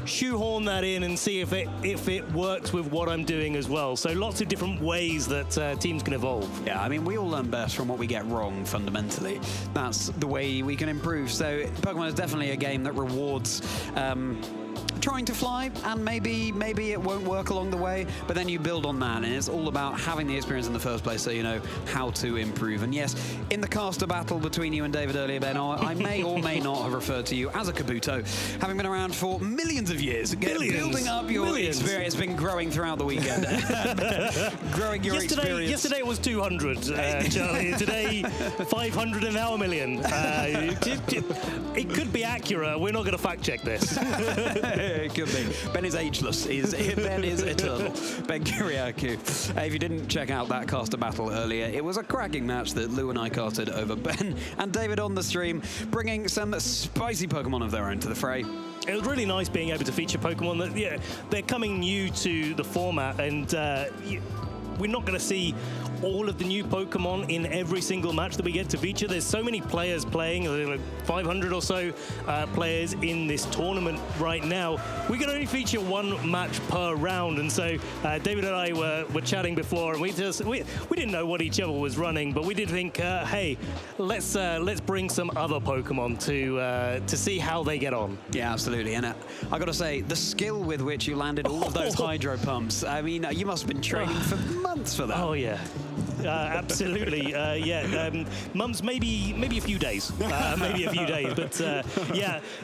shoehorn that in and see if it works with what I'm doing as well. So lots of different ways that teams can evolve.
Yeah, I mean, we all learn best from what we get wrong, fundamentally. That's the way we can improve. So Pokemon is definitely a game that rewards trying to fly, and maybe it won't work along the way, but then you build on that, and it's all about having the experience in the first place so you know how to improve. And yes, in the caster battle between you and David earlier, Ben, I may or may not have referred to you as a Kabuto, having been around for millions of years. Building up your experience, been growing throughout the weekend. Growing your experience.
Yesterday it was 200, Charlie. Today, 500 and now a million. It could be accurate. We're not going to fact check this.
It could be. Ben is ageless. Ben is eternal. Ben Kiriakou. If you didn't check out that caster battle earlier, it was a cracking match that Lou and I casted over Ben and David on the stream, bringing some spicy Pokemon of their own to the fray.
It was really nice being able to feature Pokemon that, they're coming new to the format, and we're not going to see all of the new Pokemon in every single match that we get to feature. There's so many players playing, like 500 or so players in this tournament right now. We can only feature one match per round, and so David and I were chatting before, and we didn't know what each other was running, but we did think, hey, let's bring some other Pokemon to see how they get on.
Yeah, absolutely. And I got to say, the skill with which you landed all of those hydro pumps, I mean, you must have been training for months for that.
Oh yeah. Absolutely, months, maybe a few days, but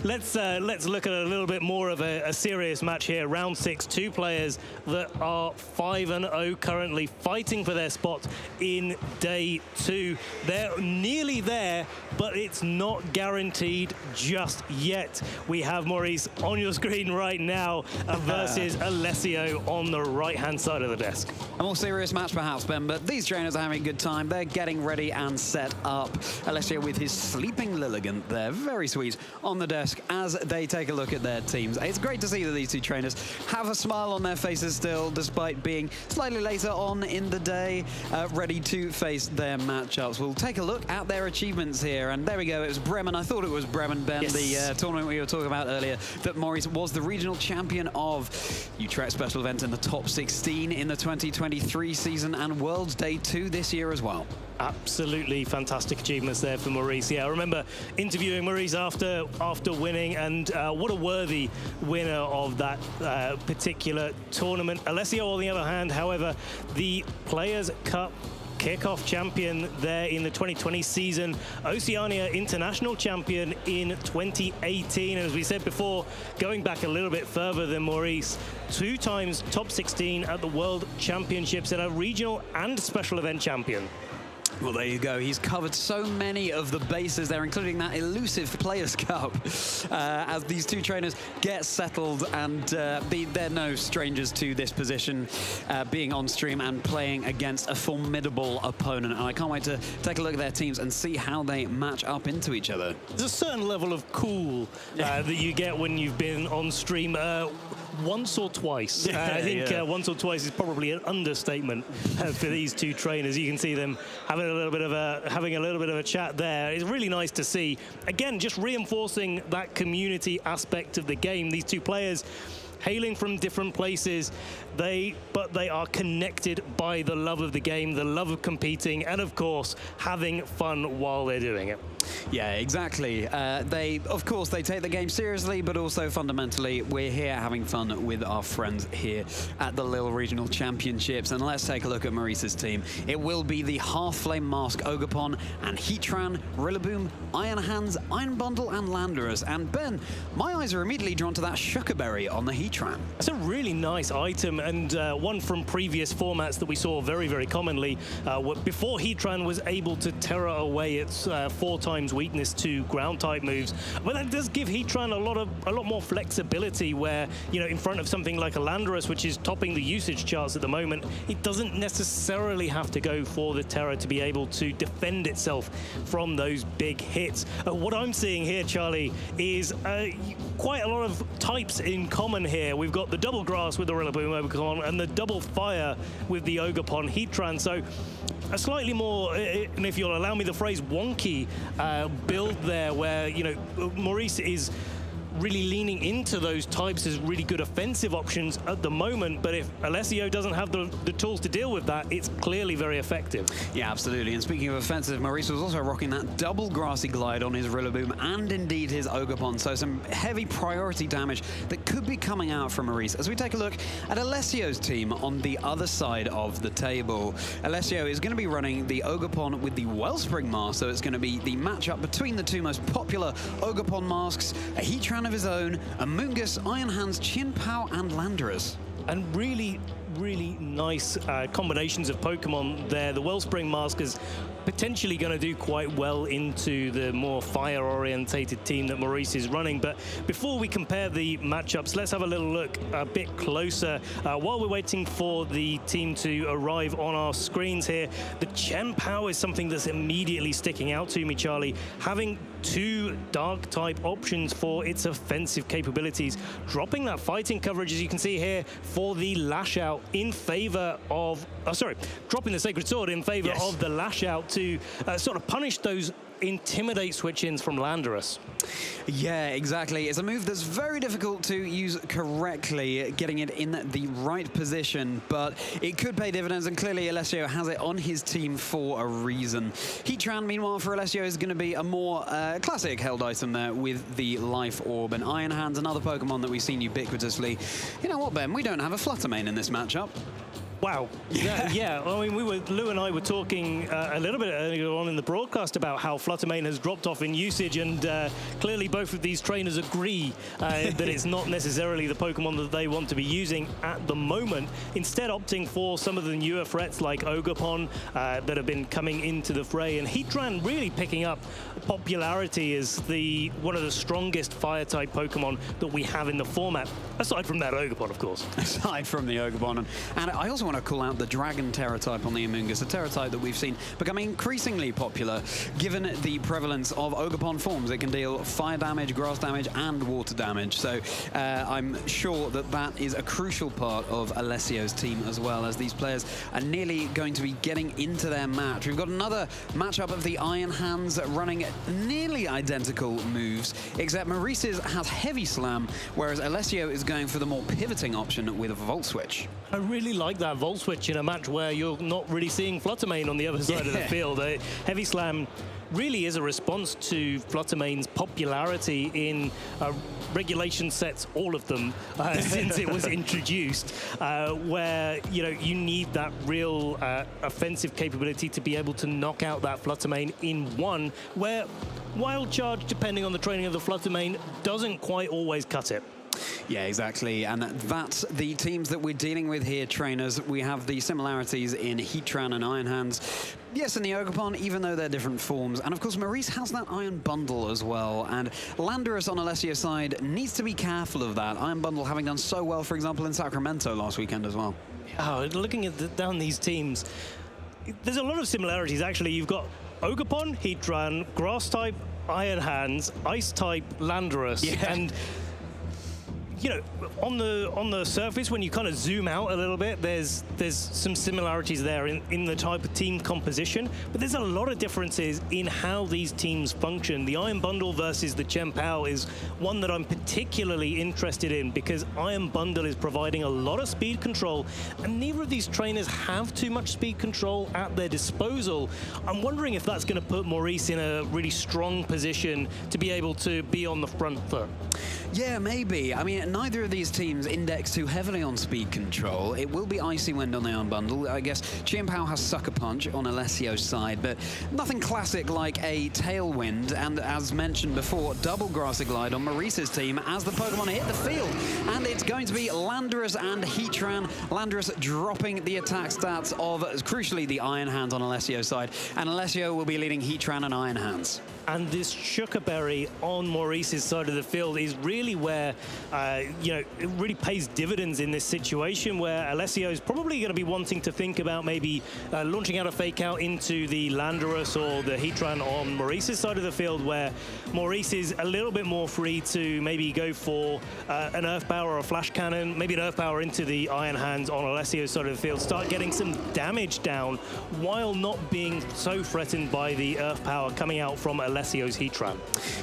let's look at a little bit more of a serious match here. Round 6, two players that are 5-0 currently, fighting for their spot in day 2. They're nearly there, but it's not guaranteed just yet. We have Maurice on your screen right now versus Alessio on the right-hand side of the desk.
A more serious match perhaps, Ben, but these these trainers are having a good time. They're getting ready and set up. Alessio with his sleeping Lilligant there, very sweet, on the desk as they take a look at their teams. It's great to see that these two trainers have a smile on their faces still, despite being slightly later on in the day, ready to face their matchups. We'll take a look at their achievements here, and there we go. It was Bremen. I thought it was Bremen, Ben, yes. The tournament we were talking about earlier, that Maurice was the regional champion of. Utrecht special event in the top 16 in the 2023 season, and Worlds Day 2 this year as well.
Absolutely fantastic achievements there for Maurice. Yeah, I remember interviewing Maurice after winning, and what a worthy winner of that particular tournament. Alessio, on the other hand, however, the Players' Cup kickoff champion there in the 2020 season, Oceania International champion in 2018. And as we said before, going back a little bit further than Maurice, 2 times top 16 at the World Championships and a regional and special event champion.
Well, there you go. He's covered so many of the bases there, including that elusive Players' Cup, as these two trainers get settled, and they're no strangers to this position, being on stream and playing against a formidable opponent. And I can't wait to take a look at their teams and see how they match up into each other.
There's a certain level of cool that you get when you've been on stream once or twice. I think once or twice is probably an understatement for these two trainers. You can see them having a little bit of a chat there. It's really nice to see. Again, just reinforcing that community aspect of the game. These two players hailing from different places, but they are connected by the love of the game, the love of competing, and of course having fun while they're doing it.
Yeah, exactly. Of course, they take the game seriously, but also fundamentally, we're here having fun with our friends here at the Lille Regional Championships. And let's take a look at Maurice's team. It will be the Half-Flame Mask Ogerpon and Heatran, Rillaboom, Iron Hands, Iron Bundle, and Landorus. And Ben, my eyes are immediately drawn to that Shuckerberry on the Heatran.
It's a really nice item, and one from previous formats that we saw very, very commonly. Before Heatran was able to terror away its 4 times weakness to ground type moves, but that does give Heatran a lot more flexibility, where, you know, in front of something like a Landorus, which is topping the usage charts at the moment, it doesn't necessarily have to go for the terror to be able to defend itself from those big hits. What I'm seeing here, Charlie, is quite a lot of types in common here. We've got the double grass with the Rillaboom Ogerpon and the double fire with the Ogerpon Heatran. So a slightly more, and if you'll allow me the phrase, wonky build there, where, you know, Maurice is really leaning into those types as really good offensive options at the moment. But if Alessio doesn't have the tools to deal with that, it's clearly very effective.
Yeah, absolutely. And speaking of offensive, Maurice was also rocking that double Grassy Glide on his Rillaboom and indeed his Ogerpon. So some heavy priority damage that could be coming out from Maurice. As we take a look at Alessio's team on the other side of the table, Alessio is going to be running the Ogerpon with the Wellspring Mask. So it's going to be the matchup between the two most popular Ogerpon masks, a Heatran of his own, a Moongus, Iron Hands, Chin Pao, and Landorus.
And really nice combinations of Pokemon there. The Wellspring Mask is potentially going to do quite well into the more fire-orientated team that Maurice is running. But before we compare the matchups, let's have a little look a bit closer. While we're waiting for the team to arrive on our screens here, the Chen Pao is something that's immediately sticking out to me, Charlie. Having 2 Dark-type options for its offensive capabilities, dropping that fighting coverage, as you can see here, for the Lash Out in favor of, dropping the Sacred Sword in favor of the Lash Out to sort of punish those Intimidate switch-ins from Landorus.
Yeah, exactly. It's a move that's very difficult to use correctly, getting it in the right position, but it could pay dividends, and clearly Alessio has it on his team for a reason. Heatran, meanwhile, for Alessio is going to be a more classic held item there with the Life Orb, and Iron Hands, another Pokemon that we've seen ubiquitously. You know what, Ben? We don't have a Fluttermane in this matchup.
Wow. Yeah. I mean, Lou and I were talking a little bit earlier on in the broadcast about how Fluttermane has dropped off in usage, and clearly both of these trainers agree that it's not necessarily the Pokemon that they want to be using at the moment, instead opting for some of the newer threats like Ogerpon that have been coming into the fray, and Heatran really picking up popularity as one of the strongest fire-type Pokemon that we have in the format, aside from that Ogerpon, of course.
Aside from the Ogerpon. And I also want to call out the Dragon Terror type on the Amoonguss, a Terror type that we've seen becoming increasingly popular given the prevalence of Ogerpon forms. It can deal fire damage, grass damage, and water damage. So I'm sure that that is a crucial part of Alessio's team as well, as these players are nearly going to be getting into their match. We've got another matchup of the Iron Hands running nearly identical moves, except Maurice's has Heavy Slam, whereas Alessio is going for the more pivoting option with a Volt Switch.
I really like that Volt Switch in a match where you're not really seeing Fluttermane on the other side of the field. Heavy Slam really is a response to Fluttermane's popularity in regulation sets, all of them, since it was introduced, where you need that real offensive capability to be able to knock out that Fluttermane in one, where Wild Charge, depending on the training of the Fluttermane, doesn't quite always cut it.
Yeah, exactly. And that's the teams that we're dealing with here, trainers. We have the similarities in Heatran and Iron Hands. Yes, in the Ogerpon, even though they're different forms. And of course, Maurice has that Iron Bundle as well. And Landorus on Alessio's side needs to be careful of that. Iron Bundle having done so well, for example, in Sacramento last weekend as well.
Oh, looking at down these teams, there's a lot of similarities, actually. You've got Ogerpon, Heatran, Grass type, Iron Hands, Ice type, Landorus. Yeah. And on the surface, when you kind of zoom out a little bit, there's some similarities there in the type of team composition, but there's a lot of differences in how these teams function. The Iron Bundle versus the Chien-Pao is one that I'm particularly interested in, because Iron Bundle is providing a lot of speed control, and neither of these trainers have too much speed control at their disposal. I'm wondering if that's going to put Maurice in a really strong position to be able to be on the front foot.
Yeah, maybe. I mean, neither of these teams index too heavily on speed control. It will be Icy Wind on the Iron Bundle. I guess Chien-Pao has Sucker Punch on Alessio's side, but nothing classic like a Tailwind, and as mentioned before, double Grassy Glide on Maurice's team as the Pokemon hit the field. And it's going to be Landorus and Heatran. Landorus dropping the attack stats of, crucially, the Iron Hands on Alessio's side, and Alessio will be leading Heatran and Iron Hands.
And this Sugar Berry on Maurice's side of the field is really where, it really pays dividends in this situation, where Alessio is probably going to be wanting to think about maybe launching out a fake out into the Landorus or the Heatran on Maurice's side of the field, where Maurice is a little bit more free to maybe go for an Earth Power or a Flash Cannon, maybe an Earth Power into the Iron Hands on Alessio's side of the field, start getting some damage down while not being so threatened by the Earth Power coming out from Alessio's Heatran.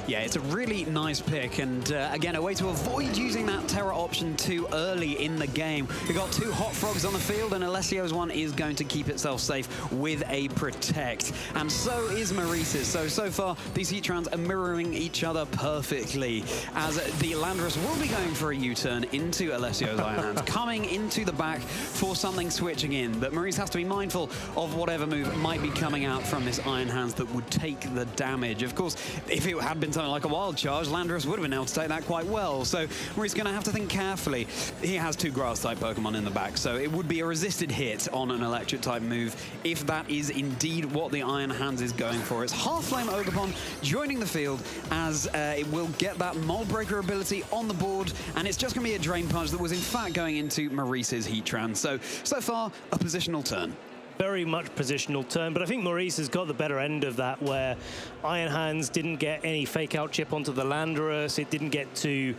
Yeah, it's a really nice pick, and again, a way to avoid using that Terror option too early in the game. We've got two Hot Frogs on the field, and Alessio's one is going to keep itself safe with a Protect. And so is Maurice's. So far, these Heatrans are mirroring each other perfectly, as the Landorus will be going for a U-turn into Alessio's Iron Hands, coming into the back for something switching in. But Maurice has to be mindful of whatever move might be coming out from this Iron Hands that would take the damage. Of course, if it had been something like a Wild Charge, Landorus would have been able to take that quite well. So Maurice going to have to think carefully. He has two Grass-type Pokemon in the back, so it would be a resisted hit on an Electric-type move if that is indeed what the Iron Hands is going for. It's Half-Flame Ogerpon joining the field, as it will get that Mold Breaker ability on the board, and it's just going to be a Drain Punch that was in fact going into Maurice's Heatran. So far, a positional turn.
Very much positional turn, but I think Maurice has got the better end of that, where Iron Hands didn't get any fake out chip onto the Landorus. It didn't get to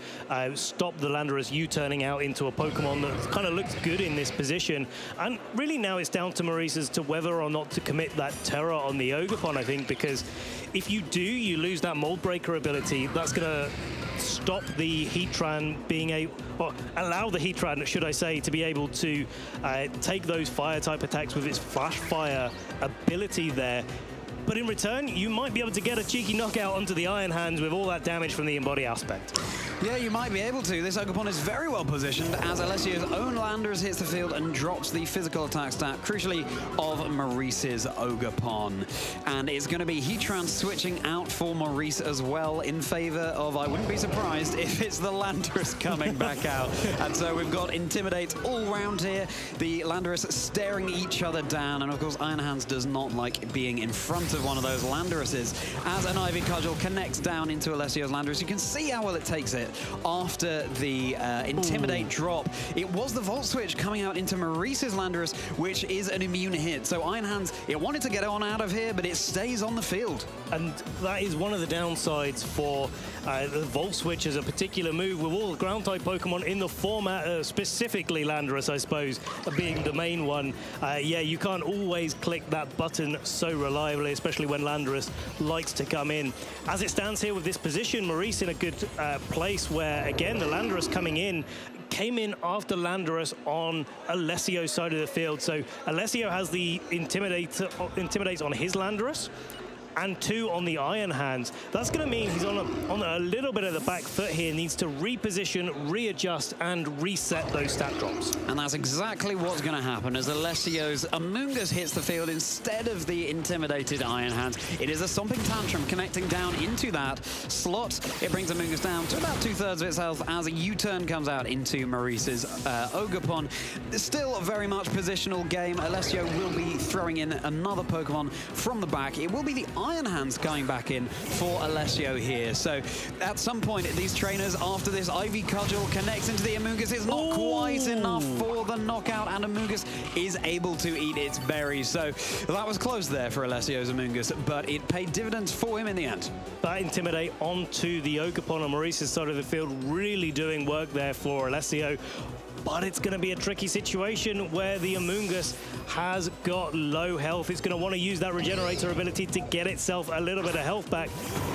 stop the Landorus U-turning out into a Pokemon that kind of looked good in this position. And really now it's down to Maurice as to whether or not to commit that Terror on the Ogerpon, I think, because if you do, you lose that Mold Breaker ability. That's going to stop the Heatran being or allow the Heatran, should I say, to be able to take those fire-type attacks with its Flash Fire ability there. But in return, you might be able to get a cheeky knockout onto the Iron Hands with all that damage from the Embody aspect.
Yeah, you might be able to. This Ogerpon is very well positioned as Alessio's own Landorus hits the field and drops the physical attack stat, crucially, of Maurice's Ogerpon. And it's going to be Heatran switching out for Maurice as well in favor of, I wouldn't be surprised if it's the Landorus coming back out. And so we've got Intimidate all round here. The Landorus staring each other down. And of course, Iron Hands does not like being in front of one of those Landoruses. As an Ivy Cudgel connects down into Alessio's Landorus, you can see how well it takes it. it after the Intimidate drop. It was the Volt Switch coming out into Maurice's Landorus, which is an immune hit. So Iron Hands, it wanted to get on out of here, but it stays on the field.
And that is one of the downsides for the Volt Switch as a particular move with all the ground-type Pokemon in the format, specifically Landorus, I suppose, being the main one. Yeah, you can't always click that button so reliably, especially when Landorus likes to come in. As it stands here with this position, Maurice in a good place where, again, the Landorus coming in came in after Landorus on Alessio's side of the field. So Alessio has the Intimidates on his Landorus and 2 on the Iron Hands. That's going to mean he's on a little bit of the back foot here, needs to reposition, readjust, and reset those stat drops.
And that's exactly what's going to happen as Alessio's Amoonguss hits the field instead of the intimidated Iron Hands. It is a Stomping Tantrum connecting down into that slot. It brings Amoonguss down to about 2/3 of its health as a U-turn comes out into Maurice's Ogerpon. Still very much positional game. Alessio will be throwing in another Pokemon from the back. It will be the Iron Hands coming back in for Alessio here. So at some point, these trainers, after this Ivy Cudgel connects into the Amoonguss, it's not quite enough for the knockout, and Amoonguss is able to eat its berries. So that was close there for Alessio's Amoonguss, but it paid dividends for him in the end.
That Intimidate onto the Ogerpon on Maurice's side of the field, really doing work there for Alessio. But it's going to be a tricky situation where the Amoonguss has got low health. It's going to want to use that Regenerator ability to get itself a little bit of health back.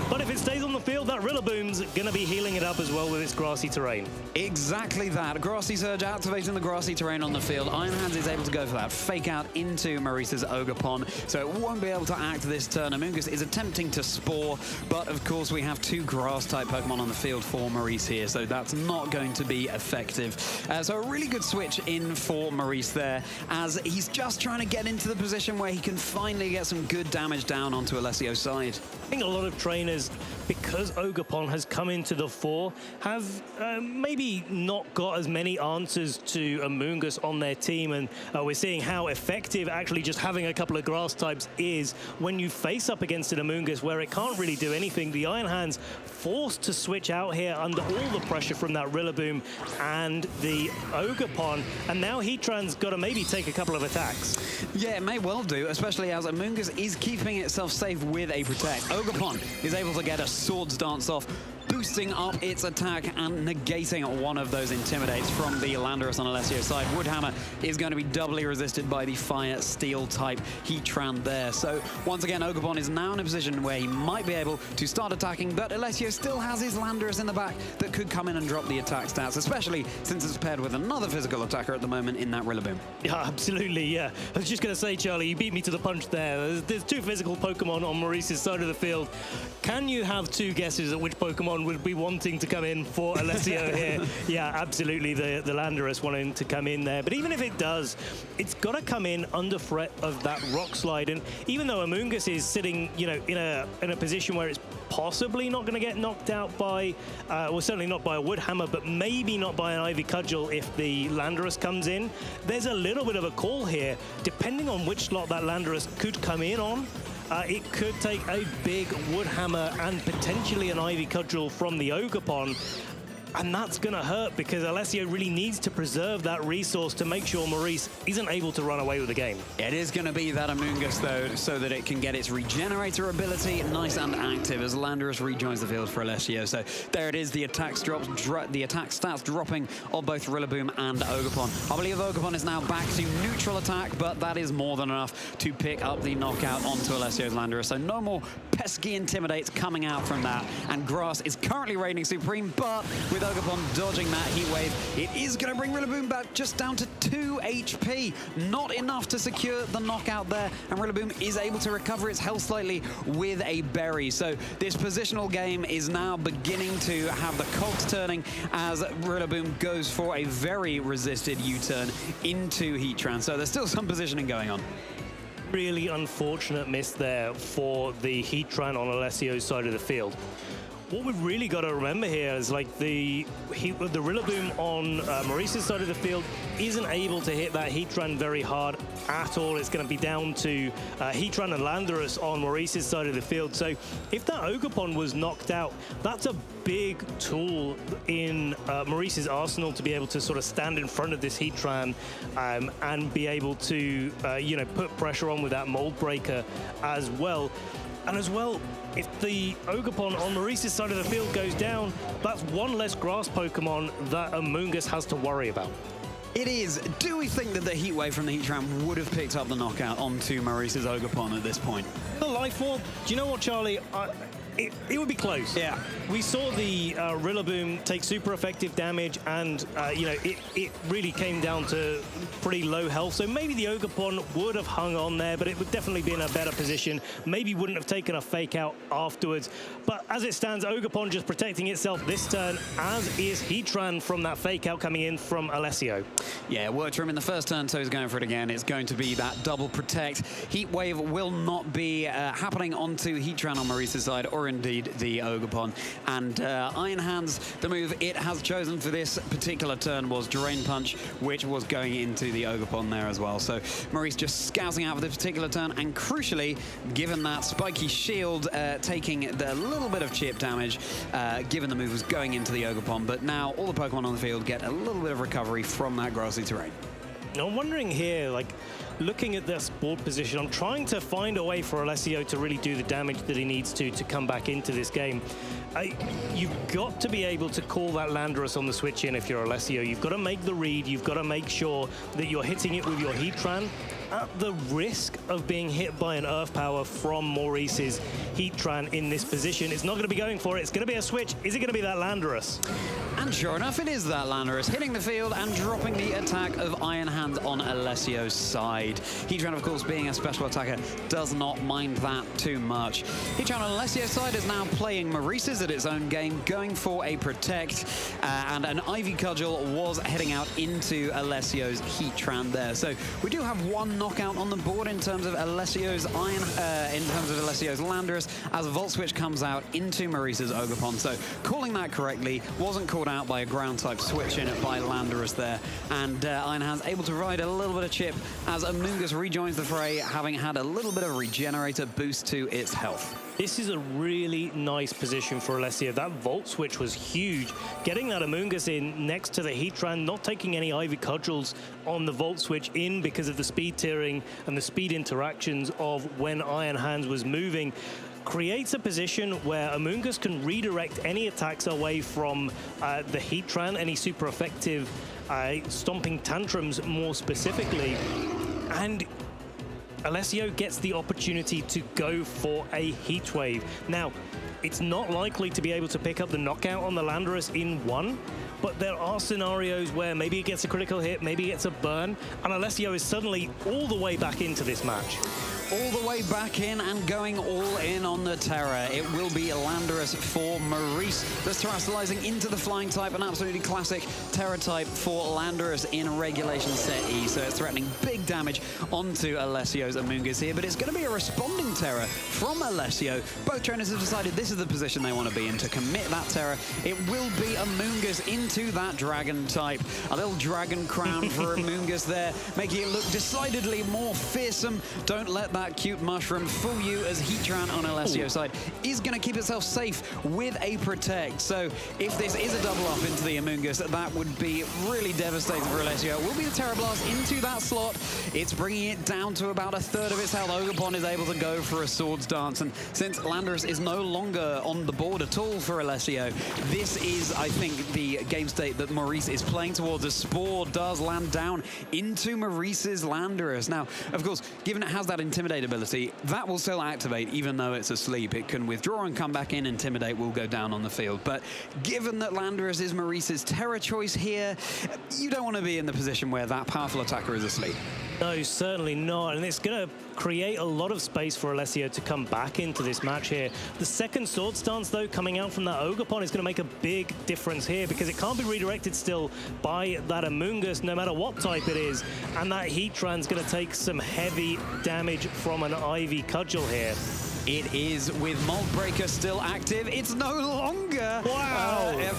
But if it stays on the field, that Rillaboom's going to be healing it up as well with its grassy terrain.
Exactly that. Grassy Surge activating the grassy terrain on the field. Iron Hands is able to go for that fake out into Maurice's Ogerpon, so it won't be able to act this turn. Amoonguss is attempting to Spore, but of course we have 2 grass-type Pokemon on the field for Maurice here, so that's not going to be effective. So a really good switch in for Maurice there, as he's just trying to get into the position where he can finally get some good damage down onto Alessio's side.
I think a lot of trainers, because Ogerpon has come into the fore, have maybe not got as many answers to Amoonguss on their team, and we're seeing how effective actually just having a couple of grass types is when you face up against an Amoonguss where it can't really do anything. The Iron Hands forced to switch out here under all the pressure from that Rillaboom and the Ogerpon, and now Heatran's got to maybe take a couple of attacks.
Yeah, it may well do, especially as Amoonguss is keeping itself safe with a Protect. Ogerpon is able to get a Swords Dance off, boosting up its attack and negating one of those Intimidates from the Landorus on Alessio's side. Woodhammer is going to be doubly resisted by the Fire Steel type Heatran there. So once again, Ogerpon is now in a position where he might be able to start attacking, but Alessio still has his Landorus in the back that could come in and drop the attack stats, especially since it's paired with another physical attacker at the moment in that Rillaboom.
Yeah, absolutely, yeah. I was just going to say, Charlie, you beat me to the punch there. There's 2 physical Pokemon on Maurice's side of the field. Can you have 2 guesses at which Pokemon would be wanting to come in for Alessio here? Yeah, absolutely, the Landorus wanting to come in there. But even if it does, it's got to come in under threat of that Rock Slide. And even though Amoonguss is sitting, you know, in a position where it's possibly not going to get knocked out by, well, certainly not by a Woodhammer, but maybe not by an Ivy Cudgel if the Landorus comes in, there's a little bit of a call here. Depending on which slot that Landorus could come in on, it could take a big Woodhammer and potentially an Ivy Cudgel from the Ogerpon. And that's going to hurt because Alessio really needs to preserve that resource to make sure Maurice isn't able to run away with the game.
It is going to be that Amoonguss, though, so that it can get its Regenerator ability nice and active as Landorus rejoins the field for Alessio. So there it is, the attack stats dropping of both Rillaboom and Ogerpon. I believe Ogerpon is now back to neutral attack, but that is more than enough to pick up the knockout onto Alessio's Landorus. So no more pesky Intimidates coming out from that. And Grass is currently reigning supreme, but with Ogerpon dodging that Heat Wave, it is going to bring Rillaboom back just down to 2 HP. Not enough to secure the knockout there, and Rillaboom is able to recover its health slightly with a berry. So this positional game is now beginning to have the cogs turning as Rillaboom goes for a very resisted U-turn into Heatran. So there's still some positioning going on.
Really unfortunate miss there for the Heatran on Alessio's side of the field. what we've really got to remember here is like the Rillaboom on Maurice's side of the field isn't able to hit that Heatran very hard at all. It's going to be down to Heatran and Landorus on Maurice's side of the field. So if that Ogerpon was knocked out, that's a big tool in Maurice's arsenal to be able to sort of stand in front of this Heatran and be able to, you know, put pressure on with that Mold Breaker as well. And as well, if the Ogerpon on Maurice's side of the field goes down, that's one less grass Pokemon that Amoonguss has to worry about.
It is. Do we think that the Heat Wave from the Heatran would have picked up the knockout onto Maurice's Ogerpon at this point?
The Life Orb, do you know what, Charlie? It would be close.
Yeah.
We saw the Rillaboom take super effective damage, and you know, it really came down to pretty low health. So maybe the Ogerpon would have hung on there, but it would definitely be in a better position. Maybe wouldn't have taken a fake out afterwards. But as it stands, Ogerpon just protecting itself this turn, as is Heatran from that fake out coming in from Alessio.
Yeah, worked for him in the first turn, so he's going for it again. It's going to be that double protect. Heat Wave will not be happening onto Heatran on Maurice's side, or indeed the Ogerpon. And Iron Hands, the move it has chosen for this particular turn was Drain Punch, which was going into the Ogerpon there as well. So Maurice just scouting out for this particular turn, and crucially, given that spiky shield taking a little bit of chip damage, given the move was going into the Ogerpon, but now all the Pokemon on the field get a little bit of recovery from that grassy terrain.
I'm wondering here, like, looking at this board position, I'm trying to find a way for Alessio to really do the damage that he needs to come back into this game. You've got to be able to call that Landorus on the switch in if you're Alessio. You've got to make the read. You've got to make sure that you're hitting it with your Heatran at the risk of being hit by an Earth Power from Maurice's Heatran in this position. It's not going to be going for it. It's going to be a switch. Is it going to be that Landorus?
And sure enough, it is that Landorus hitting the field and dropping the attack of Iron Hand on Alessio's side. Heatran, of course, being a special attacker, does not mind that too much. Heatran on Alessio's side is now playing Maurice's at its own game, going for a protect, and an Ivy Cudgel was heading out into Alessio's Heatran there. So we do have one knockout on the board in terms of Alessio's Landorus, as Volt Switch comes out into Maurice's Ogerpon. So calling that correctly, wasn't called out by a ground type switch in it by Landorus there, and Iron Hand's able to provide a little bit of chip as Amoonguss rejoins the fray, having had a little bit of regenerator boost to its health.
This is a really nice position for Alessio. That Volt Switch was huge. Getting that Amoonguss in next to the Heatran, not taking any Ivy Cudgels on the Volt Switch in because of the speed tiering and the speed interactions of when Iron Hands was moving, creates a position where Amoonguss can redirect any attacks away from the Heatran, any super effective stomping tantrums more specifically. And Alessio gets the opportunity to go for a Heat Wave. Now, it's not likely to be able to pick up the knockout on the Landorus in one, but there are scenarios where maybe it gets a critical hit, maybe it gets a burn, and Alessio is suddenly all the way back into this match.
All the way back in and going all in on the Terra. It will be Landorus for Maurice. That's terrestrializing into the flying type, an absolutely classic Terra type for Landorus in Regulation Set E. So it's threatening big damage onto Alessio's Amoonguss here, but it's going to be a responding Terra from Alessio. Both trainers have decided this is the position they want to be in to commit that Terra. It will be Amoonguss into that Dragon type. A little Dragon Crown for Amoonguss there, making it look decidedly more fearsome. Don't let that cute mushroom fool you, as Heatran on Alessio's side is going to keep itself safe with a protect. So if this is a double up into the Amoonguss, that would be really devastating for Alessio. It will be the Terra Blast into that slot. It's bringing it down to about a third of its health. Ogerpon is able to go for a Swords Dance, and since Landorus is no longer on the board at all for Alessio, this is, I think, the game state that Maurice is playing towards. A Spore does land down into Maurice's Landorus. Now, of course, given it has that Intimidate ability, that will still activate even though it's asleep. It can withdraw and come back in. Intimidate will go down on the field. But given that Landorus is Maurice's Terra choice here, you don't want to be in the position where that powerful attacker is asleep.
No, certainly not. And it's going to create a lot of space for Alessio to come back into this match here. The second Sword Stance, though, coming out from that Ogerpon is going to make a big difference here, because it can't be redirected still by that Amoonguss, no matter what type it is. And that Heatran's going to take some heavy damage from an Ivy Cudgel here.
It is, with Mold Breaker still active. It's no longer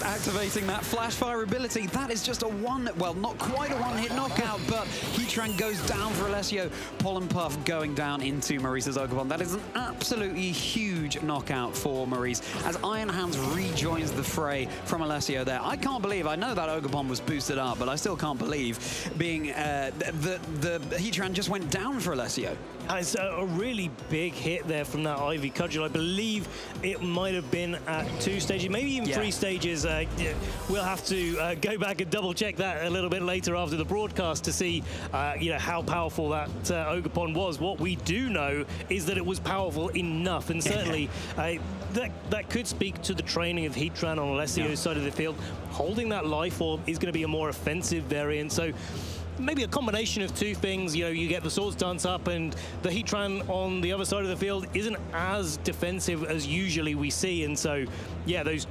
activating that flash fire ability. That is just a one, well, not quite a one-hit knockout, but Heatran goes down for Alessio. Pollen Puff going down into Maurice's Ogerpon. That is an absolutely huge knockout for Maurice as Iron Hands rejoins the fray from Alessio there. I can't believe, I know that Ogerpon was boosted up, but I still can't believe being the Heatran just went down for Alessio.
It's a really big hit there from that Ivy Cudgel. I believe it might have been at 2 stages, maybe even 3 stages. We'll have to go back and double check that a little bit later after the broadcast to see how powerful that Ogerpon was. What we do know is that it was powerful enough, and certainly that could speak to the training of Heatran on Alessio's side of the field. Holding that life orb is going to be a more offensive variant, so maybe a combination of 2 things. You get the Swords Dance up, and the Heatran on the other side of the field isn't as defensive as usually we see, and so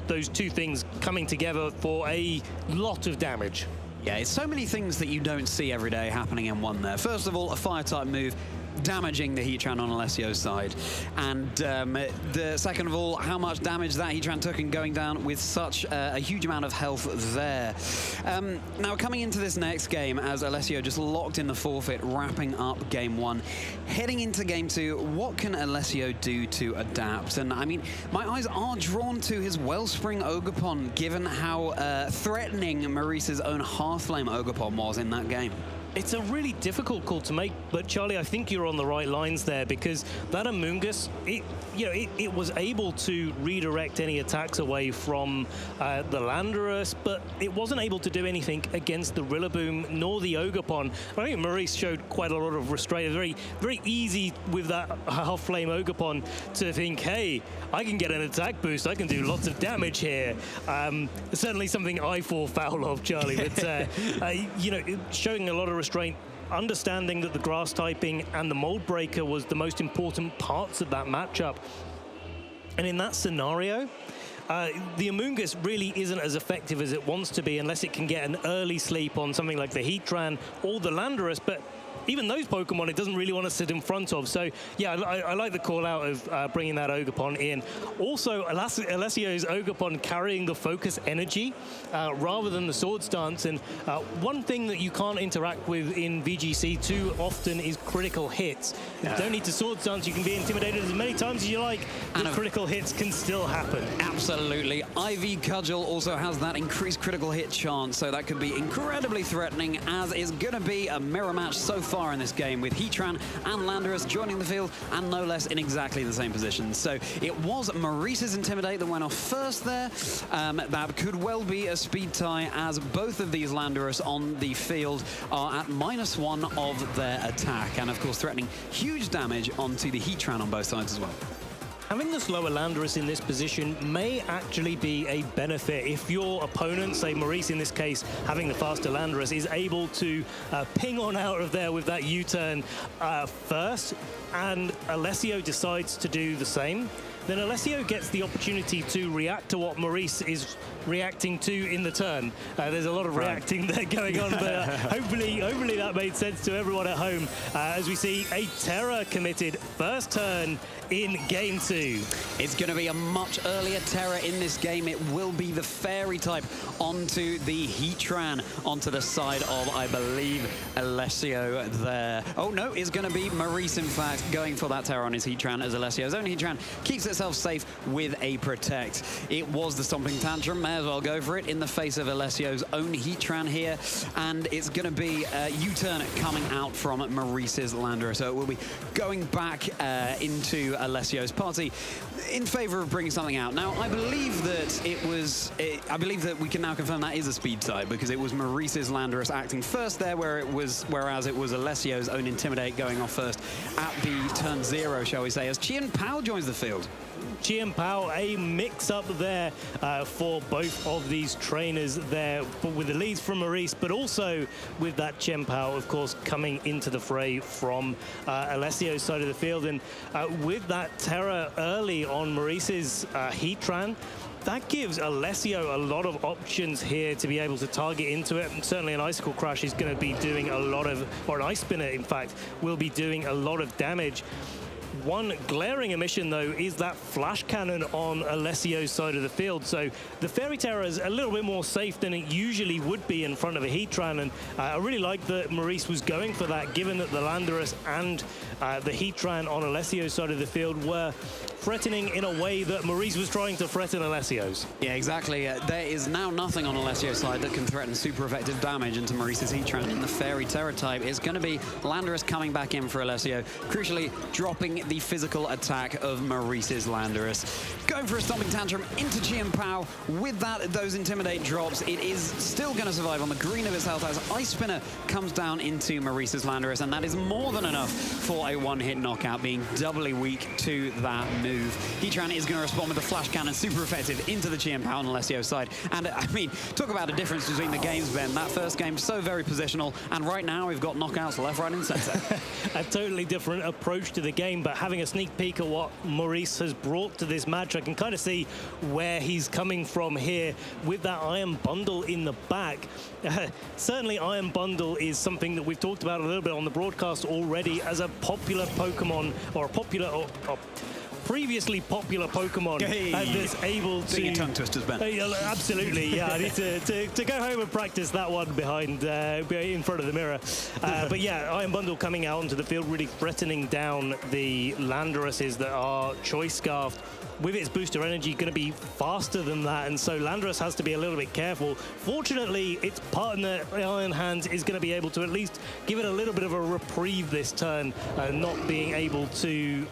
those 2 things coming together for a lot of damage.
Yeah, it's so many things that you don't see every day happening in one there. First of all, a fire-type move damaging the Heatran on Alessio's side. And the second of all, how much damage that Heatran took and going down with such a huge amount of health there. Now, coming into this next game, as Alessio just locked in the forfeit, wrapping up game 1. Heading into game 2, what can Alessio do to adapt? And I mean, my eyes are drawn to his Wellspring Ogerpon, given how threatening Maurice's own Hearthflame Ogerpon was in that game.
It's a really difficult call to make, but Charlie, I think you're on the right lines there, because that Amoonguss, it was able to redirect any attacks away from the Landorus, but it wasn't able to do anything against the Rillaboom nor the Ogerpon. I think Maurice showed quite a lot of restraint. Very, very easy with that Half-Flame Ogerpon to think, hey, I can get an attack boost. I can do lots of damage here. Certainly something I fall foul of, Charlie. But showing a lot of restraint, understanding that the grass typing and the Mold Breaker was the most important parts of that matchup. And in that scenario, the Amoonguss really isn't as effective as it wants to be unless it can get an early sleep on something like the Heatran or the Landorus, but even those Pokemon it doesn't really want to sit in front of. So yeah, I like the call out of bringing that Ogerpon in. Also, Alessio's Ogerpon carrying the focus energy rather than the Swords Dance. And one thing that you can't interact with in VGC too often is critical hits. You don't need to Swords Dance. You can be intimidated as many times as you like, and critical hits can still happen.
Absolutely. Ivy Cudgel also has that increased critical hit chance, so that could be incredibly threatening, as is going to be a mirror match so far in this game, with Heatran and Landorus joining the field, and no less in exactly the same position. So it was Maurice's Intimidate that went off first there. That could well be a speed tie, as both of these Landorus on the field are at -1 of their attack, and of course threatening huge damage onto the Heatran on both sides as well.
Having the slower Landorus in this position may actually be a benefit if your opponent, say Maurice in this case, having the faster Landorus, is able to ping on out of there with that U-turn first, and Alessio decides to do the same. Then Alessio gets the opportunity to react to what Maurice is reacting to in the turn. There's a lot of reacting there going on, but hopefully that made sense to everyone at home, as we see a Terra committed first turn in game 2.
It's going to be a much earlier Terra in this game. It will be the Fairy type onto the Heatran, onto the side of, I believe, Alessio there. Oh no, it's going to be Maurice, in fact, going for that Terra on his Heatran, as Alessio's own Heatran keeps itself safe with a Protect. It was the Stomping Tantrum, may as well go for it in the face of Alessio's own Heatran here, and it's going to be a U-turn coming out from Maurice's Landorus. So it will be going back into Alessio's party in favor of bringing something out. Now, I believe that I believe that we can now confirm that is a speed type, because it was Maurice's Landorus acting first there, whereas it was Alessio's own Intimidate going off first at the turn 0, shall we say, as Chien Pao joins the field.
Chien Pao, a mix-up there for both of these trainers there, but with the leads from Maurice, but also with that Chien Pao, of course, coming into the fray from Alessio's side of the field. And with that Terra early on Maurice's Heatran, that gives Alessio a lot of options here to be able to target into it. And certainly an Icicle Crash is going to be doing a lot of, or an Ice Spinner, in fact, will be doing a lot of damage. One glaring omission, though, is that flash cannon on Alessio's side of the field. So the Fairy Terror is a little bit more safe than it usually would be in front of a Heatran, and I really like that Maurice was going for that, given that the Landorus and the Heatran on Alessio's side of the field were threatening in a way that Maurice was trying to threaten Alessio's.
Yeah, exactly. There is now nothing on Alessio's side that can threaten super effective damage into Maurice's Heatran in the Fairy Terror type. It's going to be Landorus coming back in for Alessio, crucially dropping the physical attack of Maurice's Landorus. Going for a Stomping Tantrum into Chien-Pao. With that, those Intimidate drops, it is still going to survive on the green of its health as Ice Spinner comes down into Maurice's Landorus, and that is more than enough for a one-hit knockout, being doubly weak to that move. Heatran is going to respond with the Flash Cannon, super effective, into the Chien-Pao on Alessio's side. And, I mean, talk about a difference between the games, Ben. That first game, so very positional, and right now we've got knockouts left, right, and center.
A totally different approach to the game, but having a sneak peek at what Maurice has brought to this match, I can kind of see where he's coming from here with that Iron Bundle in the back. Certainly Iron Bundle is something that we've talked about a little bit on the broadcast already as a popular Pokemon, or a popular, or previously popular Pokemon that's able to...
Doing tongue twisters, Ben.
Absolutely, yeah. I need to go home and practice that one behind, in front of the mirror. But yeah, Iron Bundle coming out onto the field, really threatening down the Landoruses that are Choice Scarfed. With its booster energy, going to be faster than that, and so Landorus has to be a little bit careful. Fortunately, its partner, Iron Hands, is going to be able to at least give it a little bit of a reprieve this turn, not being able to...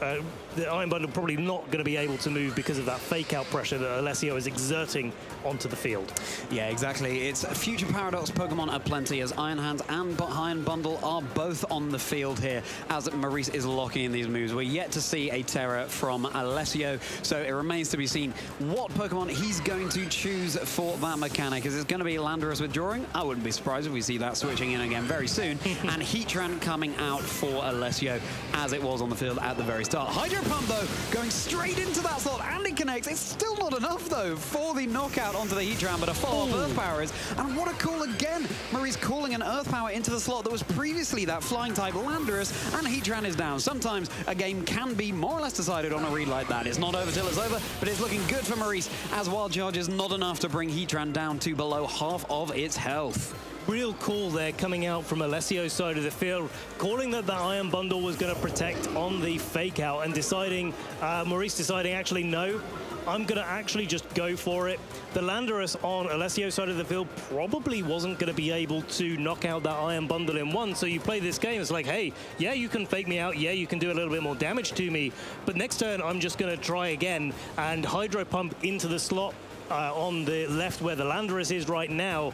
the Iron Bundle probably not going to be able to move because of that fake-out pressure that Alessio is exerting onto the field.
Yeah, exactly. It's Future Paradox Pokemon aplenty as Iron Hands and Iron Bundle are both on the field here as Maurice is locking in these moves. We're yet to see a Terra from Alessio, so it remains to be seen what Pokemon he's going to choose for that mechanic. Is it going to be Landorus withdrawing? I wouldn't be surprised if we see that switching in again very soon. And Heatran coming out for Alessio as it was on the field at the very start. Hydro Pump, though, going straight into that slot, and it connects. It's still not enough, though, for the knockout onto the Heatran, but a follow-up Earth Power is. And what a call again. Maurice calling an Earth Power into the slot that was previously that Flying-type Landorus, and Heatran is down. Sometimes a game can be more or less decided on a read like that. It's not over till it's over, but it's looking good for Maurice as Wild Charge is not enough to bring Heatran down to below half of its health.
Real call there coming out from Alessio's side of the field, calling that the Iron Bundle was going to protect on the fake out, and deciding, Maurice deciding, actually, no, I'm going to actually just go for it. The Landorus on Alessio's side of the field probably wasn't going to be able to knock out that Iron Bundle in one, so you play this game, it's like, hey, yeah, you can fake me out, yeah, you can do a little bit more damage to me, but next turn I'm just going to try again, and Hydro Pump into the slot on the left where the Landorus is right now,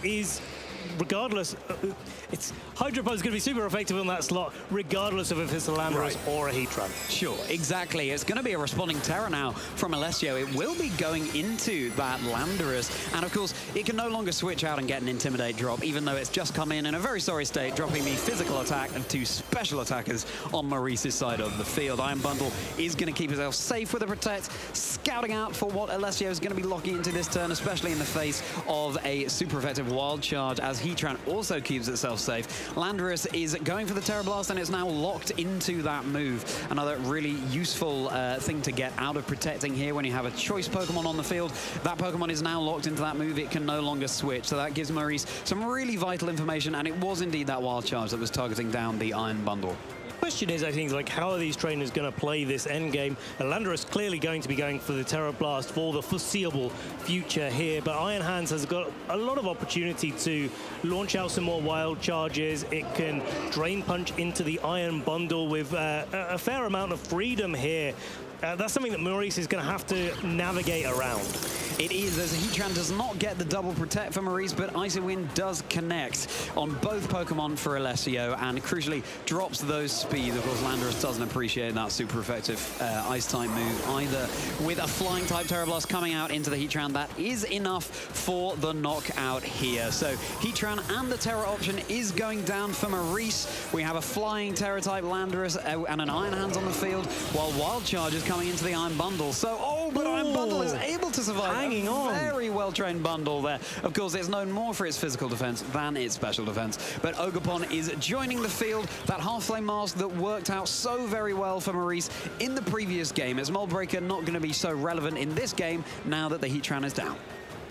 is, regardless, it's Hydro Pump is going to be super effective on that slot, regardless of if it's a Landorus or a Heatran.
Sure, exactly. It's going to be a responding Terra now from Alessio. It will be going into that Landorus, and of course, it can no longer switch out and get an Intimidate drop, even though it's just come in a very sorry state, dropping the physical attack of two special attackers on Maurice's side of the field. Iron Bundle is going to keep itself safe with a Protect, scouting out for what Alessio is going to be locking into this turn, especially in the face of a super effective Wild Charge, as Heatran also keeps itself safe. Landorus is going for the Terra Blast, and it's now locked into that move. Another really useful thing to get out of protecting here when you have a choice Pokemon on the field. That Pokemon is now locked into that move. It can no longer switch, so that gives Maurice some really vital information, and it was indeed that Wild Charge that was targeting down the Iron Bundle.
Question is, I think, like, how are these trainers going to play this endgame? Landorus clearly going to be going for the Terra Blast for the foreseeable future here, but Iron Hands has got a lot of opportunity to launch out some more Wild Charges. It can Drain Punch into the Iron Bundle with a fair amount of freedom here. That's something that Maurice is going to have to navigate around.
It is, as Heatran does not get the double protect for Maurice, but Icy Wind does connect on both Pokemon for Alessio, and crucially drops those speeds. Of course, Landorus doesn't appreciate that super effective Ice-type move either. With a Flying-type Terra Blast coming out into the Heatran, that is enough for the knockout here. So Heatran and the Terra option is going down for Maurice. We have a Flying Terra-type Landorus and an Iron Hands on the field, while Wild Charge is coming into the Iron Bundle. So, but Iron Bundle is able to survive
hanging on.
Very well-trained bundle there. Of course, it's known more for its physical defense than its special defense. But Ogerpon is joining the field. That half-flame mask that worked out so very well for Maurice in the previous game. Is Mold Breaker not going to be so relevant in this game now that the Heatran is down?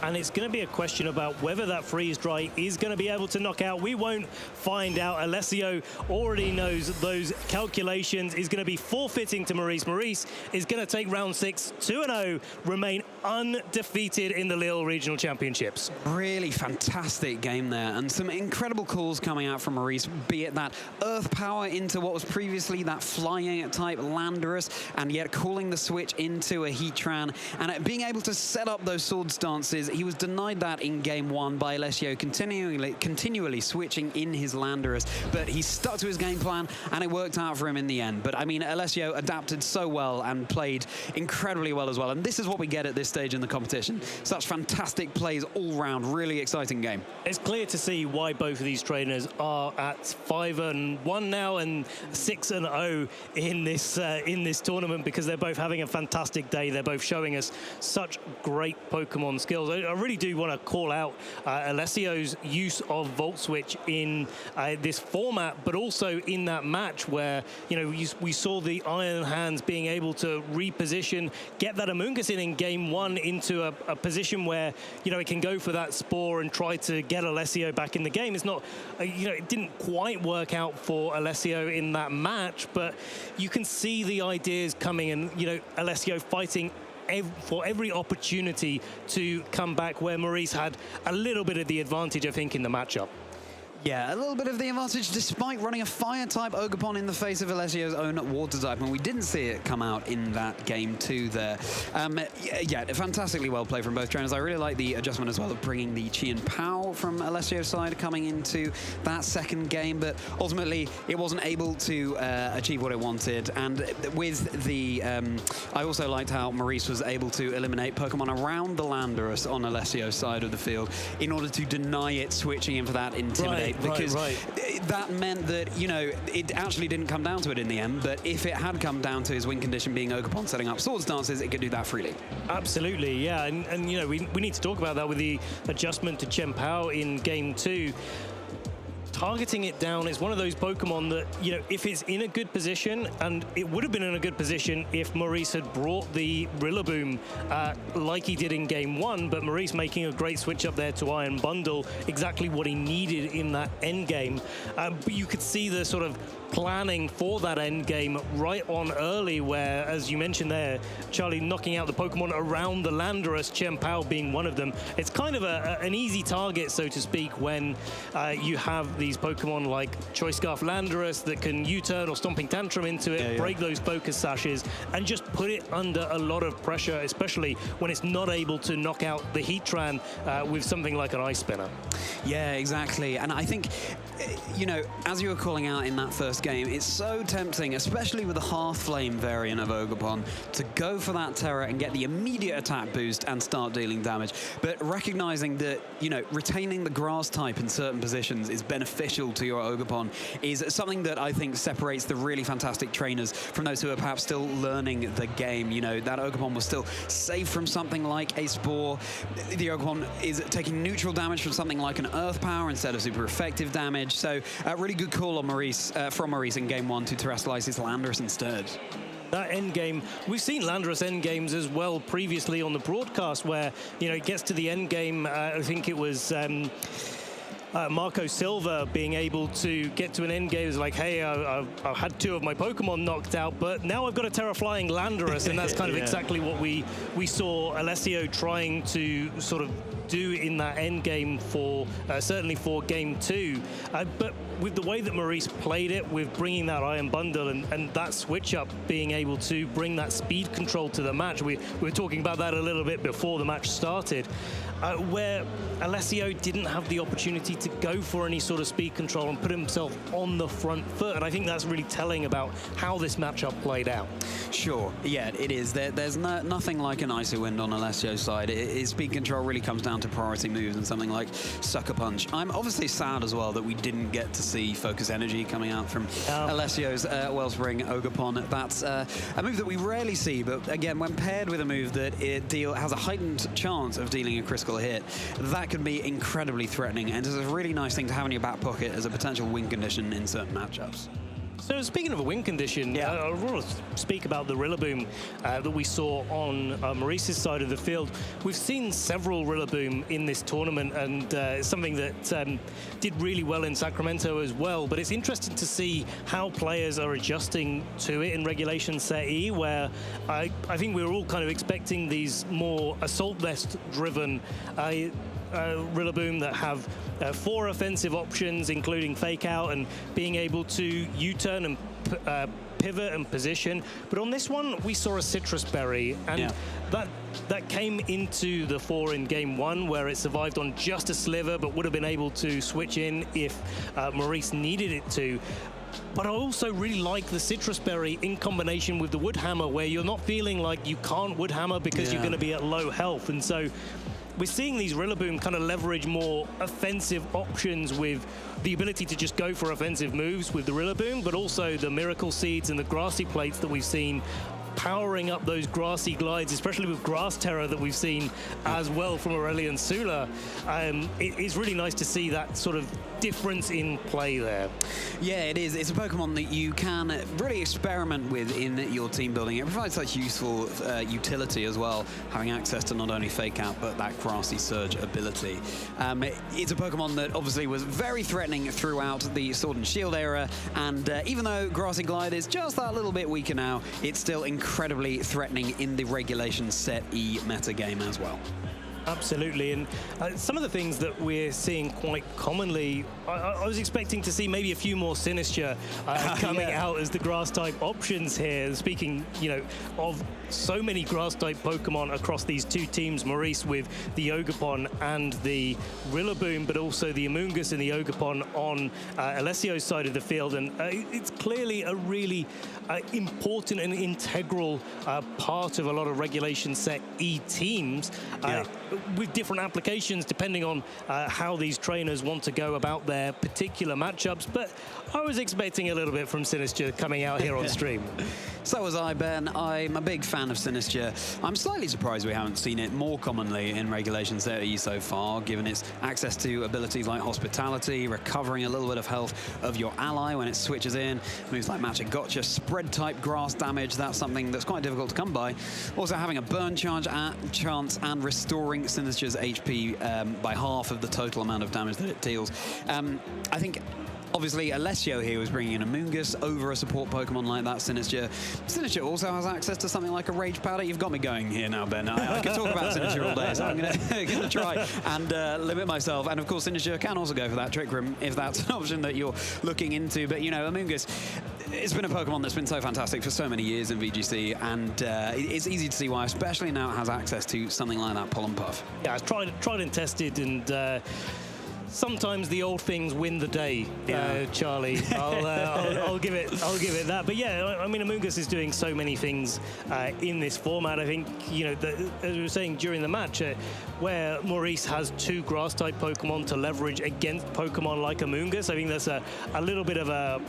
And it's going to be a question about whether that freeze dry is going to be able to knock out. We won't find out. Alessio already knows those calculations is going to be forfeiting to Maurice. Maurice is going to take round 6, 2-0, remain undefeated in the Lille Regional Championships.
Really fantastic game there, and some incredible calls coming out from Maurice, be it that earth power into what was previously that flying type Landorus, and yet calling the switch into a Heatran, and being able to set up those sword stances. He was denied that in game 1 by Alessio continually switching in his Landorus, but he stuck to his game plan and it worked out for him in the end. But I mean, Alessio adapted so well and played incredibly well as well, and this is what we get at this stage in the competition. Such fantastic plays all round, really exciting game.
It's clear to see why both of these trainers are at 5-1 now and 6-0 in this tournament, because they're both having a fantastic day. They're both showing us such great Pokemon skills. I really do want to call out Alessio's use of Volt Switch in this format, but also in that match where, you know, we saw the Iron Hands being able to reposition, get that Amoonguss in game 1 into a position where, you know, it can go for that Spore and try to get Alessio back in the game. It's not, you know, it didn't quite work out for Alessio in that match, but you can see the ideas coming, and, you know, Alessio fighting for every opportunity to come back, where Maurice had a little bit of the advantage, I think, in the matchup.
Yeah, a little bit of the advantage despite running a Fire-type Ogerpon in the face of Alessio's own Water-type, and we didn't see it come out in that game 2 there. Yeah, fantastically well played from both trainers. I really like the adjustment as well of bringing the Qian Pao from Alessio's side coming into that second game, but ultimately it wasn't able to achieve what it wanted. And with the... I also liked how Maurice was able to eliminate Pokemon around the Landorus on Alessio's side of the field in order to deny it switching in for that Intimidate. Because that meant that, you know, it actually didn't come down to it in the end, but if it had come down to his win condition being Ogerpon setting up sword stances, it could do that freely.
Absolutely, yeah, and you know, we need to talk about that with the adjustment to Qian Pao in game 2. Targeting it down is one of those Pokemon that, you know, if it's in a good position, and it would have been in a good position if Maurice had brought the Rillaboom like he did in game 1, but Maurice making a great switch up there to Iron Bundle, exactly what he needed in that end game. But you could see the sort of planning for that end game right on early, where, as you mentioned there, Charlie, knocking out the Pokemon around the Landorus, Qian Pao being one of them. It's kind of an easy target, so to speak, when you have these Pokemon like Choice Scarf Landorus that can U-turn or Stomping Tantrum into it, break those focus sashes, and just put it under a lot of pressure, especially when it's not able to knock out the Heatran with something like an Ice Spinner.
Yeah, exactly. And I think, you know, as you were calling out in that first game, it's so tempting, especially with the Half-Flame variant of Ogerpon, to go for that Terror and get the immediate attack boost and start dealing damage. But recognizing that, you know, retaining the Grass type in certain positions is beneficial to your Ogerpon is something that I think separates the really fantastic trainers from those who are perhaps still learning the game. You know, that Ogerpon was still safe from something like a Spore. The Ogerpon is taking neutral damage from something like an Earth Power instead of super effective damage. So a really good call on Maurice, from Maurice in game 1 to terrestrialize his Landorus instead.
That end game, we've seen Landorus end games as well previously on the broadcast, where, you know, it gets to the end game. I think it was Marco Silva being able to get to an end game. Is like, hey, I've had 2 of my Pokemon knocked out, but now I've got a Terraflying Landorus, and that's kind of exactly what we saw Alessio trying to sort of do in that end game for certainly for game 2. But with the way that Maurice played it, with bringing that Iron Bundle and that switch up, being able to bring that speed control to the match, we were talking about that a little bit before the match started, where Alessio didn't have the opportunity to go for any sort of speed control and put himself on the front foot. And I think that's really telling about how this matchup played out.
Sure, yeah, it is. There's nothing like an Icy Wind on Alessio's side. His speed control really comes down down to priority moves and something like Sucker Punch. I'm obviously sad as well that we didn't get to see Focus Energy coming out from Alessio's Wellspring Ogerpon. That's a move that we rarely see, but again, when paired with a move that has a heightened chance of dealing a critical hit, that can be incredibly threatening, and it's a really nice thing to have in your back pocket as a potential win condition in certain matchups.
So speaking of a win condition, I want to speak about the Rillaboom that we saw on Maurice's side of the field. We've seen several Rillaboom in this tournament, and it's something that did really well in Sacramento as well. But it's interesting to see how players are adjusting to it in Regulation Set E, where I think we were all kind of expecting these more Assault Vest-driven Rillaboom that have 4 offensive options, including fake out and being able to U-turn and pivot and position. But on this one, we saw a Citrus Berry, and that came into the fore in game 1, where it survived on just a sliver, but would have been able to switch in if Maurice needed it to. But I also really like the Citrus Berry in combination with the Wood Hammer, where you're not feeling like you can't Wood Hammer because you're going to be at low health. And so we're seeing these Rillaboom kind of leverage more offensive options with the ability to just go for offensive moves with the Rillaboom, but also the Miracle Seeds and the Grassy Plates that we've seen powering up those grassy glides, especially with Grass Terror that we've seen as well from Aurelion Sula. It's really nice to see that sort of difference in play there.
Yeah, it is. It's a Pokemon that you can really experiment with in your team building. It provides such useful utility as well, having access to not only Fake Out, but that Grassy Surge ability. It's a Pokemon that obviously was very threatening throughout the Sword and Shield era, and even though Grassy Glide is just that little bit weaker now, it's still incredibly threatening in the Regulation Set E metagame as well.
Absolutely, and some of the things that we're seeing quite commonly, I was expecting to see maybe a few more Sinistra coming out as the Grass-type options here. Speaking, of so many Grass-type Pokemon across these two teams, Maurice with the Ogerpon and the Rillaboom, but also the Amoonguss and the Ogerpon on Alessio's side of the field, and it's clearly a really important and integral part of a lot of Regulation Set E teams. With different applications depending on how these trainers want to go about their particular matchups, but I was expecting a little bit from Sinistra coming out here on stream.
So was I, Ben. I'm a big fan of Sinistra. I'm slightly surprised we haven't seen it more commonly in Regulation Set E so far, given its access to abilities like Hospitality, recovering a little bit of health of your ally when it switches in, moves like Magic Gotcha, spread-type grass damage, that's something that's quite difficult to come by. Also having a burn chance and restoring Sinistra's HP by half of the total amount of damage that it deals. I think obviously Alessio here was bringing in a Amoonguss over a support Pokemon like that, Sinistra. Sinistra also has access to something like a Rage Powder. You've got me going here now, Ben. I could talk about Sinistra all day, so I'm gonna try and limit myself. And of course, Sinistra can also go for that Trick Room if that's an option that you're looking into. But Amoonguss, it's been a Pokemon that's been so fantastic for so many years in VGC, and it's easy to see why, especially now it has access to something like that Pollen Puff.
Yeah, it's tried and tested, and sometimes the old things win the day, Charlie. I'll give it that. But yeah, I mean, Amoonguss is doing so many things in this format. I think, as we were saying during the match, where Maurice has 2 Grass-type Pokemon to leverage against Pokemon like Amoonguss, I think that's a little bit of a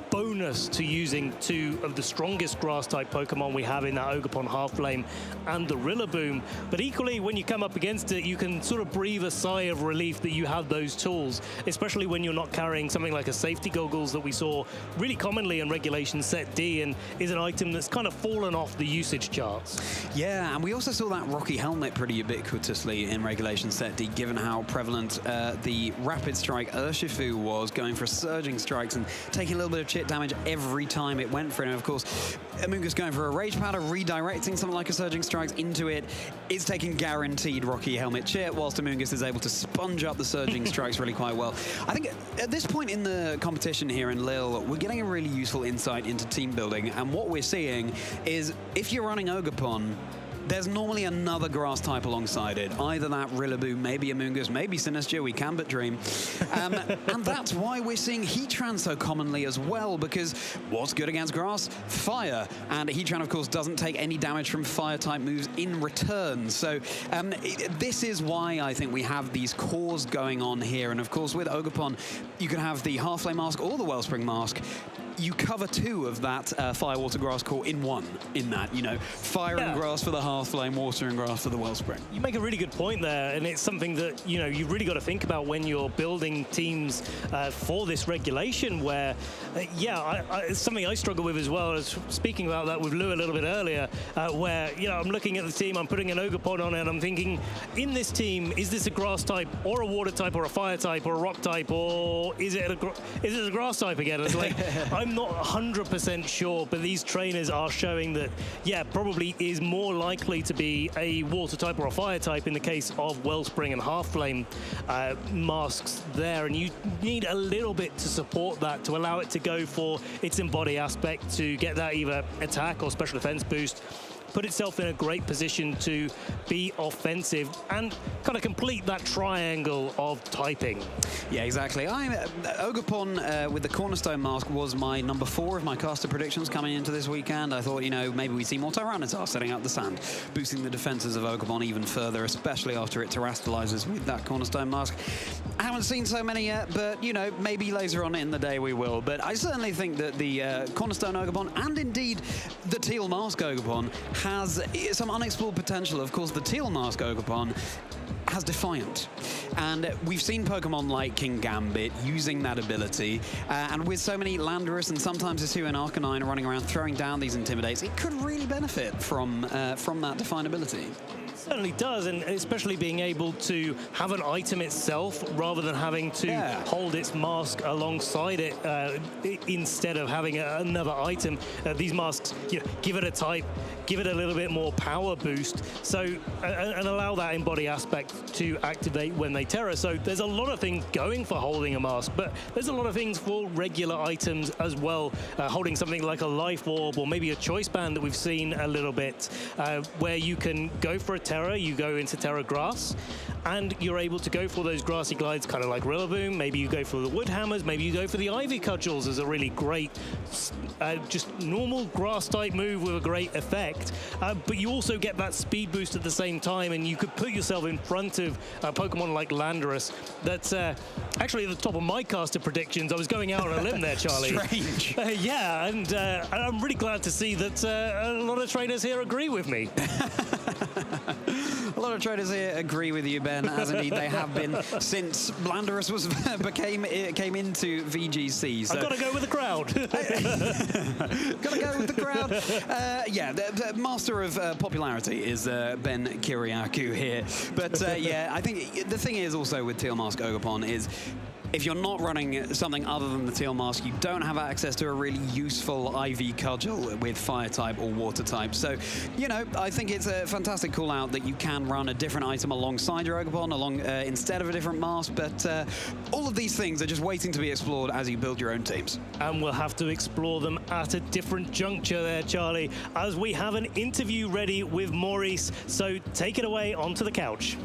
bonus to using 2 of the strongest Grass-type Pokemon we have in that Ogerpon Half-Flame and the Rillaboom. But equally, when you come up against it, you can sort of breathe a sigh of relief that you have those tools, especially when you're not carrying something like a safety goggles that we saw really commonly in Regulation Set D, and is an item that's kind of fallen off the usage charts.
Yeah, and we also saw that Rocky Helmet pretty ubiquitously in Regulation Set D, given how prevalent the Rapid Strike Urshifu was, going for Surging Strikes and taking a little bit of chip damage every time it went for it. And of course, Amoonguss going for a Rage Powder, redirecting something like a Surging Strikes into it. It's taking guaranteed Rocky Helmet chip, whilst Amoonguss is able to sponge up the Surging Strikes really quite well. I think at this point in the competition here in Lille, we're getting a really useful insight into team building, and what we're seeing is if you're running Ogerpon, there's normally another grass type alongside it. Either that Rillaboom, maybe Amoonguss, maybe Sinistcha, we can but dream. And that's why we're seeing Heatran so commonly as well, because what's good against grass? Fire. And Heatran, of course, doesn't take any damage from fire-type moves in return. So this is why I think we have these cores going on here. And of course, with Ogerpon, you can have the Half-Flame Mask or the Wellspring Mask. You cover 2 of that Fire, Water, Grass core in 1 in that, you know, Fire and Grass for the Half-Flame, Water and Grass for the Wellspring.
You make a really good point there, and it's something that, you know, you've really got to think about when you're building teams for this regulation where, it's something I struggle with as well. I was speaking about that with Lou a little bit earlier, where, you know, I'm looking at the team, I'm putting an Ogerpon on it, and I'm thinking, in this team, is this a grass type or a water type or a fire type or a rock type, or is it a grass type again? It's like, I'm not 100% sure, but these trainers are showing that, probably is more likely to be a water type or a fire type in the case of Wellspring and Half-Flame masks there. And you need a little bit to support that, to allow it to go for its embody aspect, to get that either attack or special defense boost, put itself in a great position to be offensive and kind of complete that triangle of typing.
Yeah, exactly. Ogerpon with the Cornerstone Mask was my number 4 of my caster predictions coming into this weekend. I thought, you know, maybe we'd see more Tyranitar setting up the stand, boosting the defenses of Ogerpon even further, especially after it terastallizes with that Cornerstone Mask. I haven't seen so many yet, but, you know, maybe later on in the day we will. But I certainly think that the Cornerstone Ogerpon, and indeed the Teal Mask Ogerpon, has some unexplored potential. Of course, the Teal Mask Ogerpon has Defiant. And we've seen Pokemon like King Gambit using that ability. And with so many Landorus and sometimes Hisuian and Arcanine running around throwing down these Intimidates, it could really benefit from that Defiant ability.
Certainly does, and especially being able to have an item itself rather than having to hold its mask alongside it instead of having another item. These masks, you know, give it a type, give it a little bit more power boost, so and allow that embody aspect to activate when they terra. So there's a lot of things going for holding a mask, but there's a lot of things for regular items as well. Holding something like a Life Orb or maybe a Choice Band that we've seen a little bit, where you can go for a Terra, you go into Terra Grass, and you're able to go for those grassy glides, kind of like Rillaboom. Maybe you go for the Wood Hammers, maybe you go for the Ivy Cudgels as a really great, just normal grass type move with a great effect. But you also get that speed boost at the same time, and you could put yourself in front of Pokemon like Landorus. That's actually at the top of my caster predictions. I was going out on a limb there, Charlie.
Strange.
Yeah, and I'm really glad to see that a lot of trainers here agree with me.
A lot of traders here agree with you, Ben, as indeed they have been since Landorus came into VGC. So.
I've got to go with the crowd.
Got to go with the crowd. The master of popularity is Ben Kiriakou here. But I think the thing is also with Teal Mask Ogerpon is, if you're not running something other than the Teal Mask, you don't have access to a really useful IV Cudgel with Fire type or Water type. So, you know, I think it's a fantastic call out that you can run a different item alongside your Ogerpon, instead of a different mask. But all of these things are just waiting to be explored as you build your own teams.
And we'll have to explore them at a different juncture there, Charlie, as we have an interview ready with Maurice. So take it away onto the couch.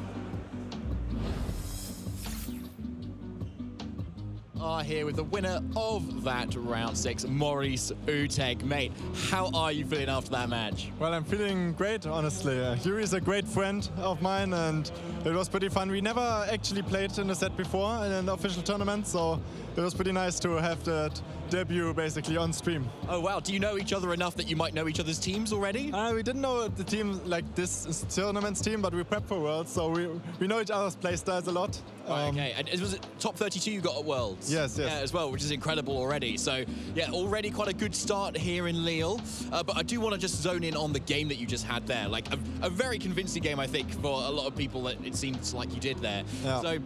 Are here with the winner of that round 6, Maurice Uteg. Mate, how are you feeling after that match?
Well, I'm feeling great, honestly. Yuri is a great friend of mine, and it was pretty fun. We never actually played in a set before in an official tournament, so it was pretty nice to have that debut basically on stream.
Oh wow, do you know each other enough that you might know each other's teams already?
We didn't know the team, like this tournament's team, but we prepped for Worlds, so we know each other's play styles a lot.
Okay, and was it top 32 you got at Worlds?
Yes.
Yeah, as well, which is incredible already. So yeah, already quite a good start here in Lille. But I do want to just zone in on the game that you just had there. Like a very convincing game, I think, for a lot of people that it seems like you did there.
Yeah.
So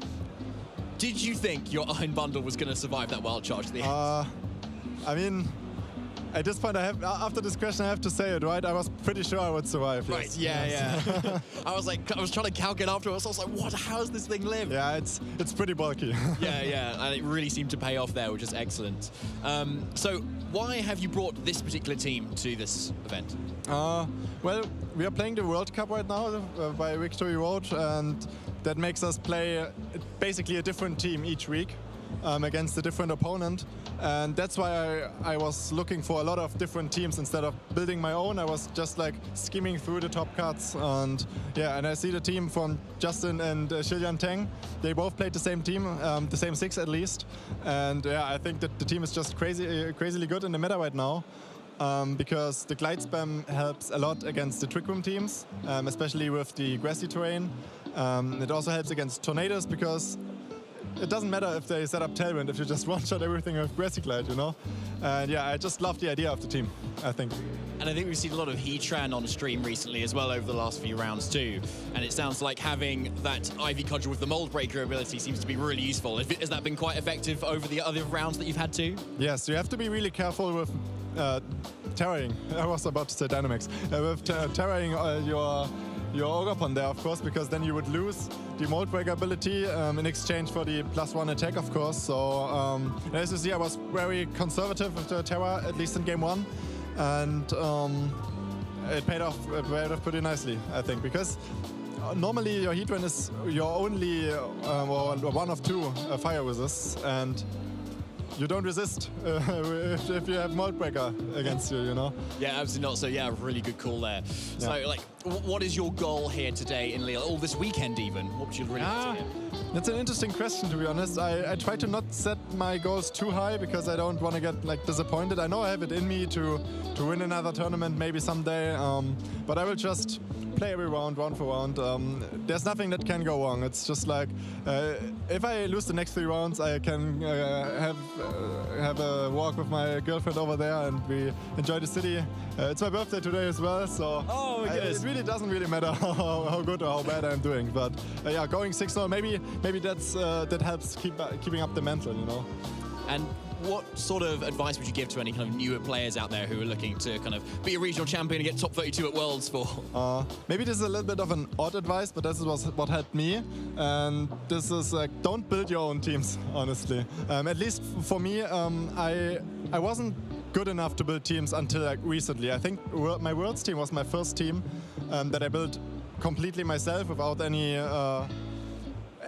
did you think your Iron Bundle was going to survive that wild charge to the end?
I mean, At this point, after this question, I have to say it, right? I was pretty sure I would survive.
Right,
yes.
yeah. I was trying to calculate afterwards. I was like, what? How does this thing live?
Yeah, it's pretty bulky.
yeah, and it really seemed to pay off there, which is excellent. So why have you brought this particular team to this event?
Well, we are playing the World Cup right now by Victory Road, and that makes us play basically a different team each week against a different opponent. And that's why I was looking for a lot of different teams instead of building my own. I was just like skimming through the top cards, and yeah, and I see the team from Justin and Shillian Teng. They both played the same team, the same 6 at least. And yeah, I think that the team is just crazily good in the meta right now. Because the glide spam helps a lot against the Trick Room teams, especially with the grassy terrain. It also helps against tornadoes because it doesn't matter if they set up Tailwind if you just one-shot everything with grassy glide, you know? And yeah, I just love the idea of the team, I think.
And I think we've seen a lot of Heatran on stream recently as well over the last few rounds too. And it sounds like having that Ivy Cudgel with the Mold Breaker ability seems to be really useful. Has that been quite effective over the other rounds that you've had too?
Yes, you have to be really careful with terroring. I was about to say dynamics. With terroring your Ogre there, of course, because then you would lose the Mold Breaker ability in exchange for the +1 attack, of course. So as you see, I was very conservative with the Terra, at least in game 1. And it paid off pretty nicely, I think, because normally your Heatran is your only or one of 2 fire resists, and you don't resist if you have Mold Breaker against you, you know?
Yeah, absolutely not. So yeah, really good call there. Yeah. So like, what is your goal here today in Lille, or this weekend even? What would you really like to hear?
That's an interesting question, to be honest. I try to not set my goals too high because I don't want to get like disappointed. I know I have it in me to win another tournament maybe someday, but I will just play every round for round. There's nothing that can go wrong. It's just like if I lose the next 3 rounds, I can have a walk with my girlfriend over there and we enjoy the city. It's my birthday today as well, so it really doesn't really matter how good or how bad I'm doing. But yeah, going 6-0, maybe that helps keeping up the mental, you know.
And what sort of advice would you give to any kind of newer players out there who are looking to kind of be a regional champion and get top 32 at Worlds for?
Maybe this is a little bit of an odd advice, but this was what helped me. And this is like, don't build your own teams, honestly. At least for me, I wasn't good enough to build teams until like recently. I think my Worlds team was my first team that I built completely myself without any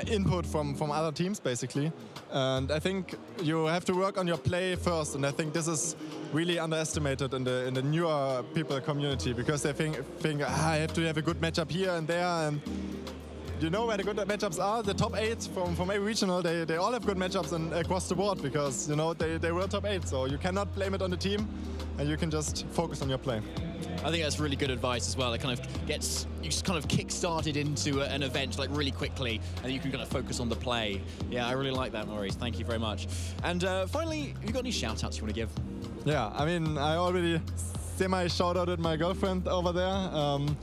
input from other teams, basically. And I think you have to work on your play first, and I think this is really underestimated in the newer people community, because they think I have to have a good matchup here and there, and you know where the good matchups are. The top 8 from every regional, they all have good matchups and across the board, because you know they were top 8, so you cannot blame it on the team, and you can just focus on your play.
I think that's really good advice as well. It kind of gets you kind of kick-started into an event like really quickly, and you can kind of focus on the play. Yeah, I really like that, Maurice. Thank you very much. And finally, have you got any shout-outs you want to give?
Yeah, I mean, I already semi-shout-outed my girlfriend over there. I'm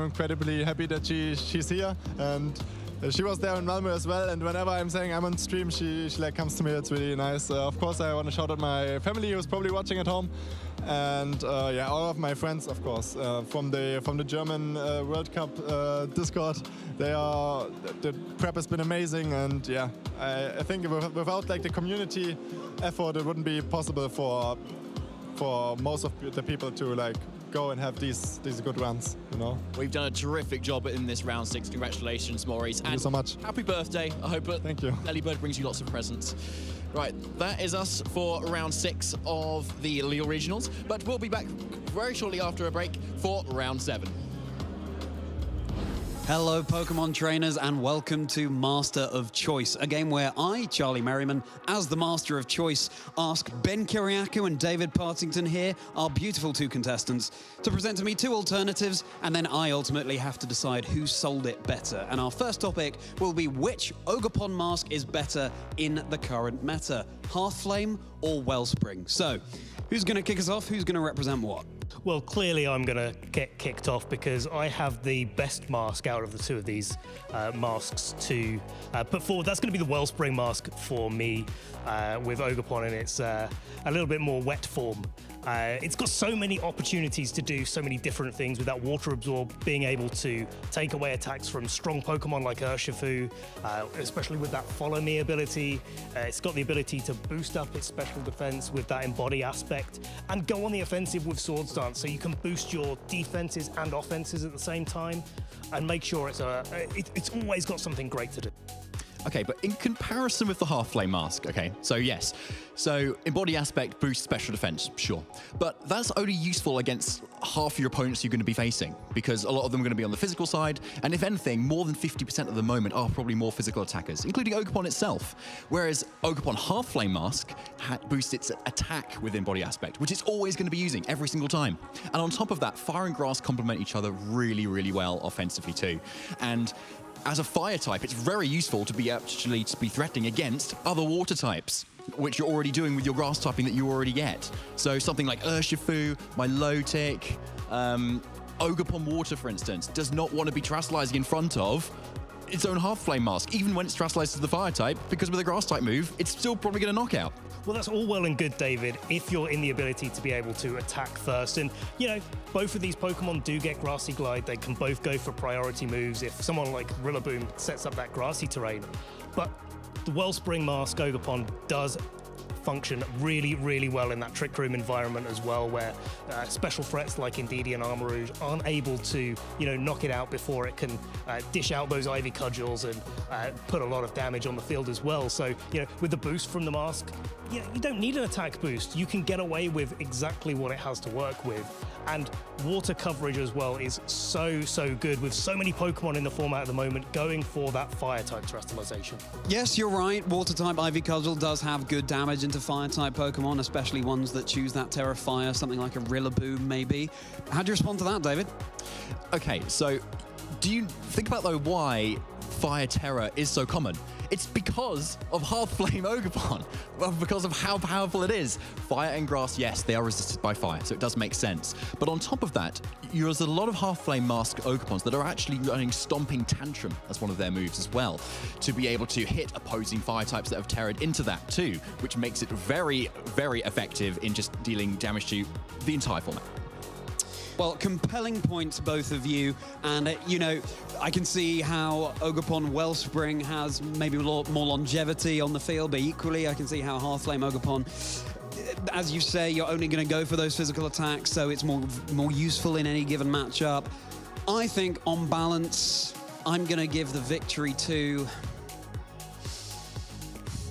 incredibly happy that she's here, and she was there in Malmö as well, and whenever I'm saying I'm on stream, she like comes to me. It's really nice. Of course, I want to shout out my family who's probably watching at home, and yeah, all of my friends, of course, from the German World Cup Discord. The prep has been amazing, and yeah, I think without like the community effort, it wouldn't be possible for most of the people to like go and have these good runs, you know.
We've done a terrific job in this round 6. Congratulations, Maurice.
Thank you so much.
Happy birthday. I hope
Thank you.
Delibird brings you lots of presents. Right, that is us for round 6 of the Lille Regionals, but we'll be back very shortly after a break for round 7.
Hello, Pokemon trainers, and welcome to Master of Choice, a game where I, Charlie Merriman, as the Master of Choice, ask Ben Kiriakou and David Partington here, our beautiful 2 contestants, to present to me 2 alternatives, and then I ultimately have to decide who sold it better. And our first topic will be which Ogerpon mask is better in the current meta, Hearthflame or Wellspring. So, who's going to kick us off? Who's going to represent what?
Well, clearly I'm going to get kicked off because I have the best mask out of the two of these masks to put forward. That's going to be the Wellspring mask for me with Ogerpon in its a little bit more wet form. It's got so many opportunities to do so many different things with that water absorb, being able to take away attacks from strong Pokemon like Urshifu, especially with that Follow Me ability. It's got the ability to boost up its special defense with that Embody aspect and go on the offensive with Swords Dance, so you can boost your defenses and offenses at the same time and make sure it's always got something great to do.
Okay, but in comparison with the Half-Flame mask, okay, so yes. So Embody aspect boosts special defense, sure. But that's only useful against half your opponents you're going to be facing, because a lot of them are going to be on the physical side, and if anything, more than 50% of the moment are probably more physical attackers, including Ogerpon itself. Whereas Ogerpon Half-Flame mask boosts its attack with Embody aspect, which it's always going to be using every single time. And on top of that, Fire and Grass complement each other really, really well offensively too. And as a fire type, it's very useful to be threatening against other water types, which you're already doing with your grass typing that you already get. So something like Urshifu, Milotic, Ogerpon Water, for instance, does not want to be Terastallizing in front of its own Half-Flame mask, even when it's Terastallized to the fire type, because with a grass type move, it's still probably going to knock out.
Well, that's all well and good, David, if you're in the ability to be able to attack first. And, you know, both of these Pokemon do get Grassy Glide. They can both go for priority moves if someone like Rillaboom sets up that grassy terrain. But the Wellspring mask Ogerpon does function really, really well in that Trick Room environment as well, where special threats like Indeedee and Armarouge aren't able to, you know, knock it out before it can dish out those Ivy Cudgels and put a lot of damage on the field as well. So, you know, with the boost from the mask, you don't need an attack boost. You can get away with exactly what it has to work with. And water coverage as well is so, so good with so many Pokemon in the format at the moment going for that fire-type Terastallization.
Yes, you're right. Water-type Ivy Cudgel does have good damage into fire-type Pokemon, especially ones that choose that Terra Fire, something like a Rillaboom maybe. How do you respond to that, David?
Okay, so do you think about, though, why Fire Terra is so common? It's because of Half-Flame Ogerpon, well, because of how powerful it is. Fire and Grass, yes, they are resisted by fire, so it does make sense. But on top of that, there's a lot of Half-Flame Mask Ogerpons that are actually running Stomping Tantrum as one of their moves as well, to be able to hit opposing fire types that have terrored into that too, which makes it very, very effective in just dealing damage to the entire format.
Well, compelling points, both of you. And, you know, I can see how Ogerpon Wellspring has maybe a lot more longevity on the field, but equally I can see how Half-Flame Ogerpon, as you say, you're only going to go for those physical attacks, so it's more useful in any given matchup. I think, on balance, I'm going to give the victory to...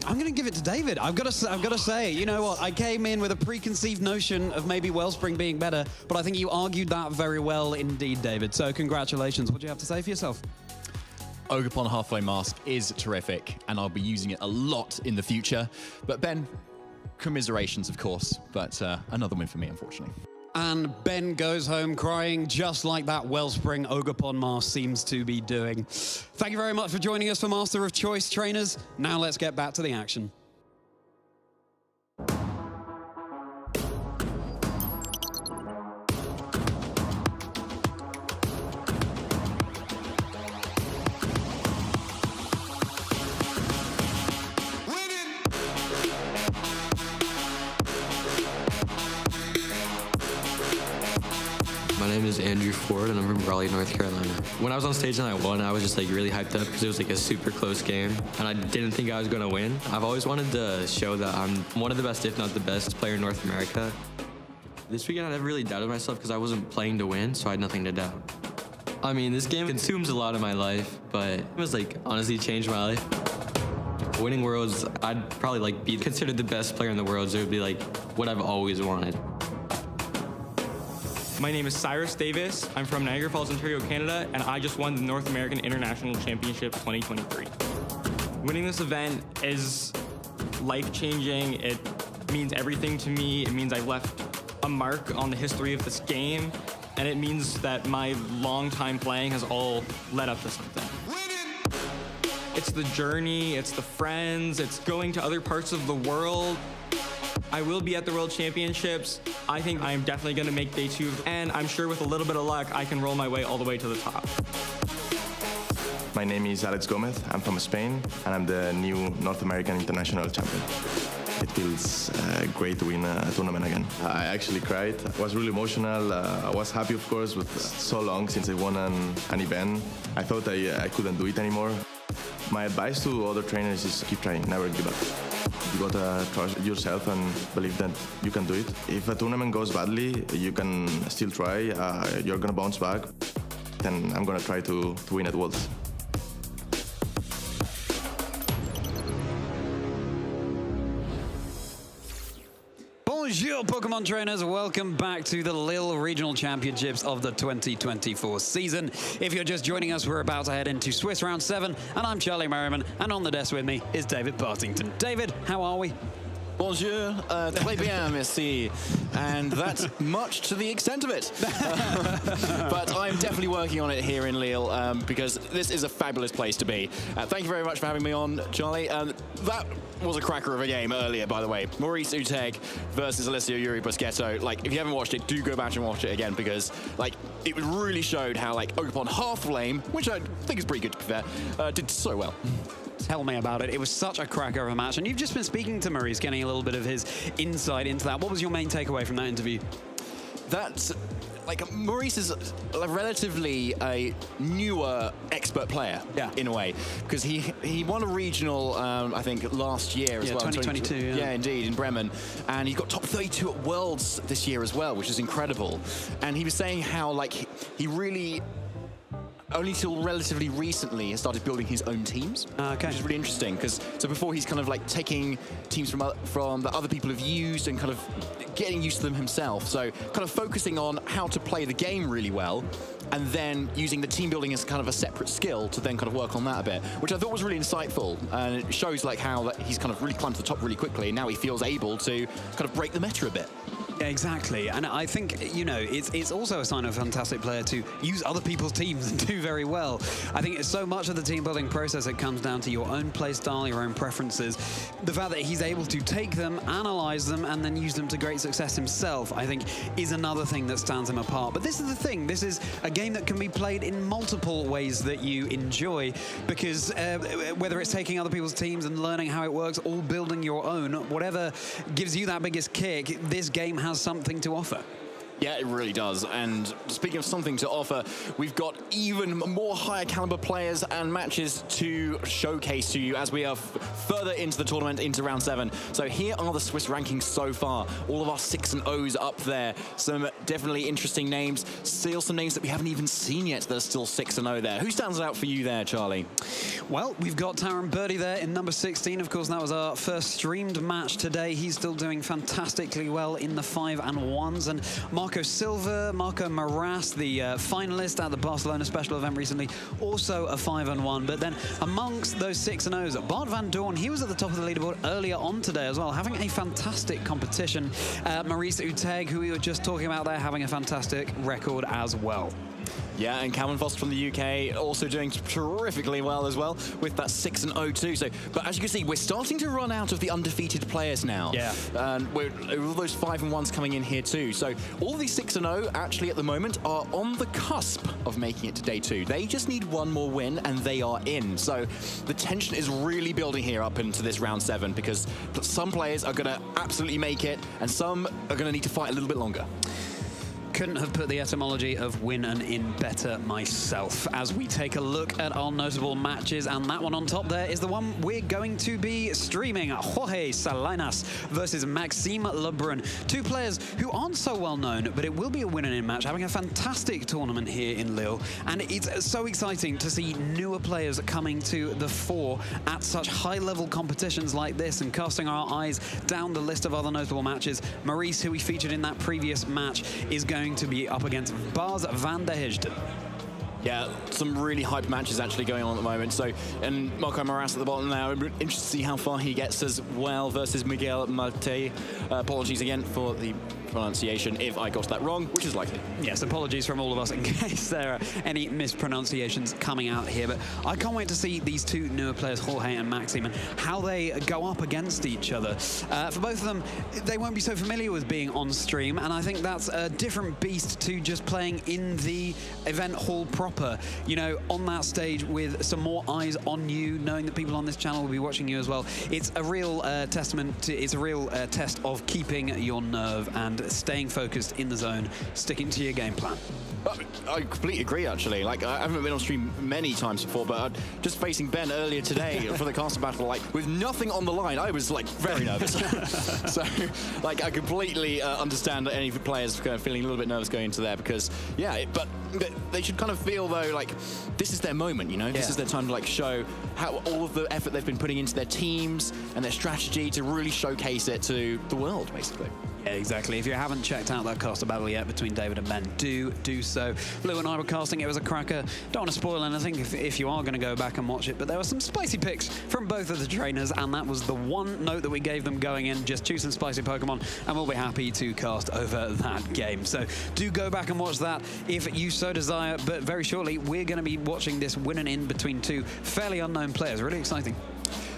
I'm going to give it to David. I've got to say, you know what? I came in with a preconceived notion of maybe Wellspring being better, but I think you argued that very well indeed, David. So congratulations. What do you have to say for yourself?
Ogerpon Half-Flame Mask is terrific, and I'll be using it a lot in the future. But Ben, commiserations, of course, but another win for me, unfortunately.
And Ben goes home crying just like that Wellspring Ogerpon mask seems to be doing. Thank you very much for joining us for Master of Choice Trainers. Now let's get back to the action.
My name is Andrew Ford, and I'm from Raleigh, North Carolina. When I was on stage and I won, I was just like really hyped up because it was like a super close game, and I didn't think I was going to win. I've always wanted to show that I'm one of the best, if not the best, player in North America. This weekend, I never really doubted myself because I wasn't playing to win, so I had nothing to doubt. I mean, this game consumes a lot of my life, but it was like honestly changed my life. Winning Worlds, I'd probably like be considered the best player in the world, so it would be like what I've always wanted.
My name is Cyrus Davis. I'm from Niagara Falls, Ontario, Canada, and I just won the North American International Championship 2023. Winning this event is life-changing. It means everything to me. It means I've left a mark on the history of this game, and it means that my long time playing has all led up to something. It's the journey, it's the friends, it's going to other parts of the world. I will be at the World Championships. I think I'm definitely going to make day 2, and I'm sure with a little bit of luck, I can roll my way all the way to the top.
My name is Alex Gomez. I'm from Spain, and I'm the new North American International Champion. It feels great to win a tournament again. I actually cried. I was really emotional. I was happy, of course, with so long since I won an event. I thought I couldn't do it anymore. My advice to other trainers is keep trying, never give up. You gotta trust yourself and believe that you can do it. If a tournament goes badly, you can still try. You're gonna bounce back. Then I'm gonna try to win at Worlds.
Bonjour, Pokemon trainers. Welcome back to the Lille Regional Championships of the 2024 season. If you're just joining us, we're about to head into Swiss Round 7, and I'm Charlie Merriman, and on the desk with me is David Partington. David, how are we?
Bonjour, très bien, merci. And that's much to the extent of it. But I'm definitely working on it here in Lille because this is a fabulous place to be. Thank you very much for having me on, Charlie. That was a cracker of a game earlier, by the way. Maurice Uteg versus Alessio Yuri Busquetto. Like, if you haven't watched it, do go back and watch it again because, like, it really showed how, like, Oakapon half flame, which I think is pretty good to be fair, did so well.
Tell me about it. It was such a cracker of a match. And you've just been speaking to Maurice, getting a little bit of his insight into that. What was your main takeaway from that interview?
That's, like, Maurice is relatively a newer expert player, in a way, because he won a regional, I think, last year as well.
2022,
yeah, indeed, in Bremen. And he got top 32 at Worlds this year as well, which is incredible. And he was saying how, like, he really only till relatively recently has started building his own teams, which is really interesting. Because so before he's kind of like taking teams from that other people have used and kind of getting used to them himself. So kind of focusing on how to play the game really well, and then using the team building as kind of a separate skill to then kind of work on that a bit, which I thought was really insightful. And it shows like how that he's kind of really climbed to the top really quickly, and now he feels able to kind of break the meta a bit.
Yeah, exactly. And I think, you know, it's also a sign of a fantastic player to use other people's teams and do very well. I think it's so much of the team building process, it comes down to your own play style, your own preferences. The fact that he's able to take them, analyze them, and then use them to great success himself, I think, is another thing that stands him apart. But this is the thing. This is a game that can be played in multiple ways that you enjoy, because whether it's taking other people's teams and learning how it works, or building your own, whatever gives you that biggest kick, this game has something to offer.
Yeah, it really does. And speaking of something to offer, we've got even more higher caliber players and matches to showcase to you as we are further into the tournament, into round 7. So here are the Swiss rankings so far. All of our 6 and 0s up there. Some definitely interesting names. Still some names that we haven't even seen yet that are still 6 and 0 there. Who stands out for you there, Charlie?
Well, we've got Taron Birdie there in number 16. Of course, that was our first streamed match today. He's still doing fantastically well in the 5 and 1s. And Marco Silva, Marco Maras, the finalist at the Barcelona special event recently, also a 5 and 1. But then amongst those 6 and 0s, Bart van Doorn, he was at the top of the leaderboard earlier on today as well, having a fantastic competition. Maurice Uteg, who we were just talking about there, having a fantastic record as well.
Yeah, and Calvin Foster from the UK also doing terrifically well as well with that 6 and 0 too. So, but as you can see, we're starting to run out of the undefeated players now.
Yeah.
And all those 5 and 1s coming in here too. So all these 6 and 0 actually at the moment are on the cusp of making it to day 2. They just need one more win and they are in. So the tension is really building here up into this round 7 because some players are going to absolutely make it and some are going to need to fight a little bit longer.
Couldn't have put the etymology of win and in better myself. As we take a look at our notable matches, and that one on top there is the one we're going to be streaming. Jorge Salinas versus Maxime Lebrun. 2 players who aren't so well known, but it will be a win and in match, having a fantastic tournament here in Lille. And it's so exciting to see newer players coming to the fore at such high-level competitions like this, and casting our eyes down the list of other notable matches. Maurice, who we featured in that previous match, is going to be up against Bas van der Hegden.
Yeah, some really hype matches actually going on at the moment. So, and Marco Moras at the bottom now. I'm interested to see how far he gets as well versus Miguel Mate. Apologies again for the pronunciation if I got that wrong, which is likely.
Yes, apologies from all of us in case there are any mispronunciations coming out here. But I can't wait to see these two newer players, Jorge and Maxime, and how they go up against each other. For both of them, they won't be so familiar with being on stream, and I think that's a different beast to just playing in the event hall proper. You know, on that stage with some more eyes on you, knowing that people on this channel will be watching you as well. It's a real testament to, it's a real test of keeping your nerve and staying focused in the zone, sticking to your game plan.
I completely agree, actually. Like, I haven't been on stream many times before, but just facing Ben earlier today for the caster battle, like, with nothing on the line, I was, like, very nervous. So, like, I completely understand that any players kind of feeling a little bit nervous going into there because, yeah, but they should kind of feel, though, like, this is their moment, you know? This is their time to, like, show how all of the effort they've been putting into their teams and their strategy to really showcase it to the world, basically.
Yeah, exactly. If you haven't checked out that caster battle yet between David and Ben, do so. Blue and I were casting. It was a cracker. Don't want to spoil anything if you are going to go back and watch it, but there were some spicy picks from both of the trainers, and that was the one note that we gave them going in. Just choose some spicy Pokemon, and we'll be happy to cast over that game. So do go back and watch that if you so desire, but very shortly, we're going to be watching this win and in between two fairly unknown players. Really exciting.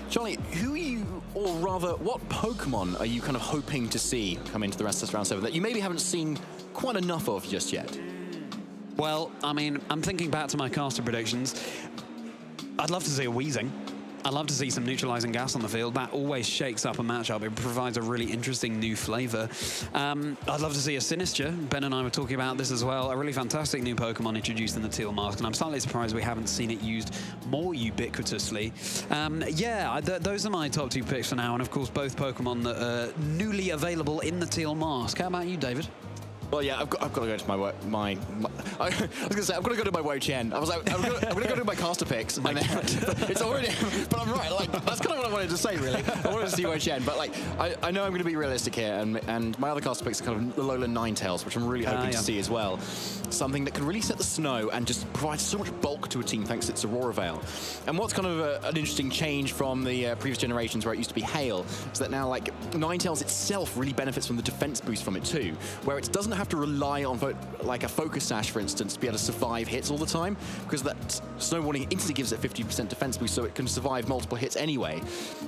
Charlie, who are you, or rather, what Pokemon are you kind of hoping to see come into the rest of this round 7 that you maybe haven't seen quite enough of just yet?
Well, I mean, I'm thinking back to my caster predictions. I'd love to see a Weezing. I'd love to see some neutralizing gas on the field. That always shakes up a matchup. It provides a really interesting new flavor. I'd love to see a Sinistcha. Ben and I were talking about this as well. A really fantastic new Pokemon introduced in the Teal Mask, and I'm slightly surprised we haven't seen it used more ubiquitously. Those are my top two picks for now, and of course both Pokemon that are newly available in the Teal Mask. How about you, David?
Well, yeah, I've got to go to I was going to say, I've got to go to my Wo-Chien. I was like, I'm going to go to my caster picks. And then, it's already, but I'm right. Like, that's kind of what I wanted to say, really. I wanted to see Wo-Chien, but like, I know I'm going to be realistic here, and my other caster picks are kind of the Alolan Ninetales, which I'm really hoping to see as well. Something that can really set the snow and just provide so much bulk to a team thanks to its Aurora Veil. And what's kind of an interesting change from the previous generations where it used to be Hail is that now, like, Ninetales itself really benefits from the defense boost from it too, where it doesn't have to rely on like a Focus Sash, for instance, to be able to survive hits all the time, because that Snow Warning instantly gives it 50% defense boost, so it can survive multiple hits anyway.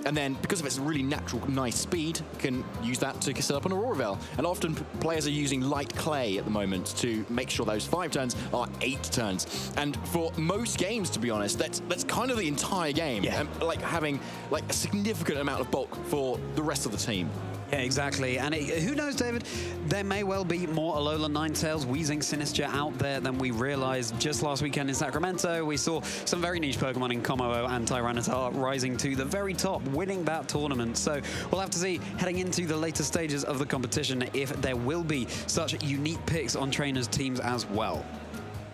And then, because of its really natural, nice speed, can use that to set up an Aurora Veil. And often players are using Light Clay at the moment to make sure those 5 turns are 8 turns. And for most games, to be honest, that's kind of the entire game.
Yeah.
And like having like a significant amount of bulk for the rest of the team.
Yeah, exactly. And who knows, David? There may well be more Alolan Ninetales, Weezing, Sinistcha out there than we realized. Just last weekend in Sacramento, we saw some very niche Pokemon in Komo and Tyranitar rising to the very top, winning that tournament. So we'll have to see, heading into the later stages of the competition, if there will be such unique picks on trainers' teams as well.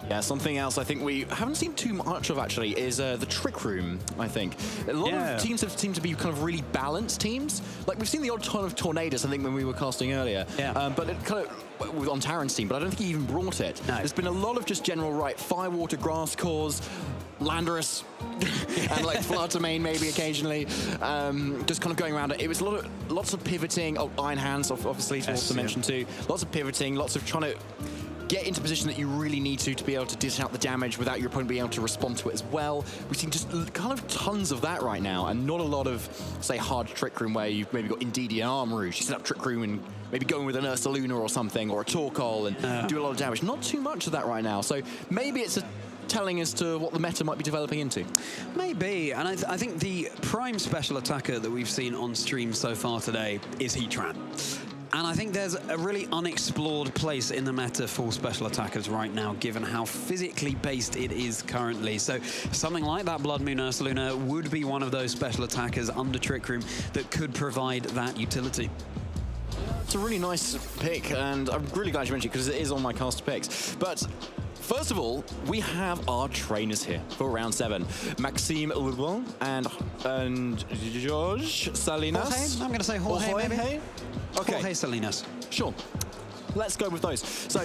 Yeah, something else I think we haven't seen too much of, actually, is the Trick Room, I think. A lot of teams have seemed to be kind of really balanced teams. Like, we've seen the odd ton of Tornadus, I think, when we were casting earlier.
Yeah.
But it kind of, on Taran's team, but I don't think he even brought it.
No.
There's been a lot of just general, Firewater, Grass Cores, Landorus, and like Fluttermane maybe occasionally, just kind of going around it. It was lots of pivoting. Oh, Iron Hands, obviously, to also mention too. Lots of pivoting, lots of trying to get into position that you really need to be able to dish out the damage without your opponent being able to respond to it as well. We've seen just kind of tons of that right now, and not a lot of, say, hard Trick Room where you've maybe got Indeedee and Armarouge. You set up Trick Room and maybe going with an Ursaluna or something, or a Torkoal and do a lot of damage. Not too much of that right now, so maybe it's telling as to what the meta might be developing into.
Maybe, and I think the prime special attacker that we've seen on stream so far today is Heatran. And I think there's a really unexplored place in the meta for special attackers right now, given how physically based it is currently. So something like that Blood Moon Ursaluna would be one of those special attackers under Trick Room that could provide that utility.
It's a really nice pick, and I'm really glad you mentioned it because it is on my caster picks. But first of all, we have our trainers here for round 7. Maxime Lebrun and George Salinas.
Jorge? I'm going to say Jorge, maybe.
Okay.
Jorge Salinas.
Sure. let's go with those. So,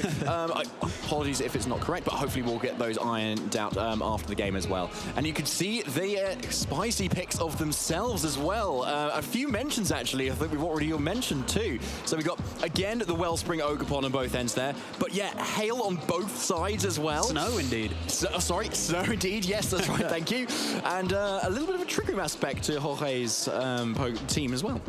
apologies if it's not correct, but hopefully we'll get those ironed out after the game as well. And you can see the spicy picks of themselves as well. A few mentions, actually. I think we've already mentioned too. So we got, again, the Wellspring Ogerpon on both ends there. But yeah, hail on both sides as well.
Snow, indeed.
Sorry, snow, indeed. Yes, that's right. Thank you. And a little bit of a Trick Room aspect to Jorge's team as well.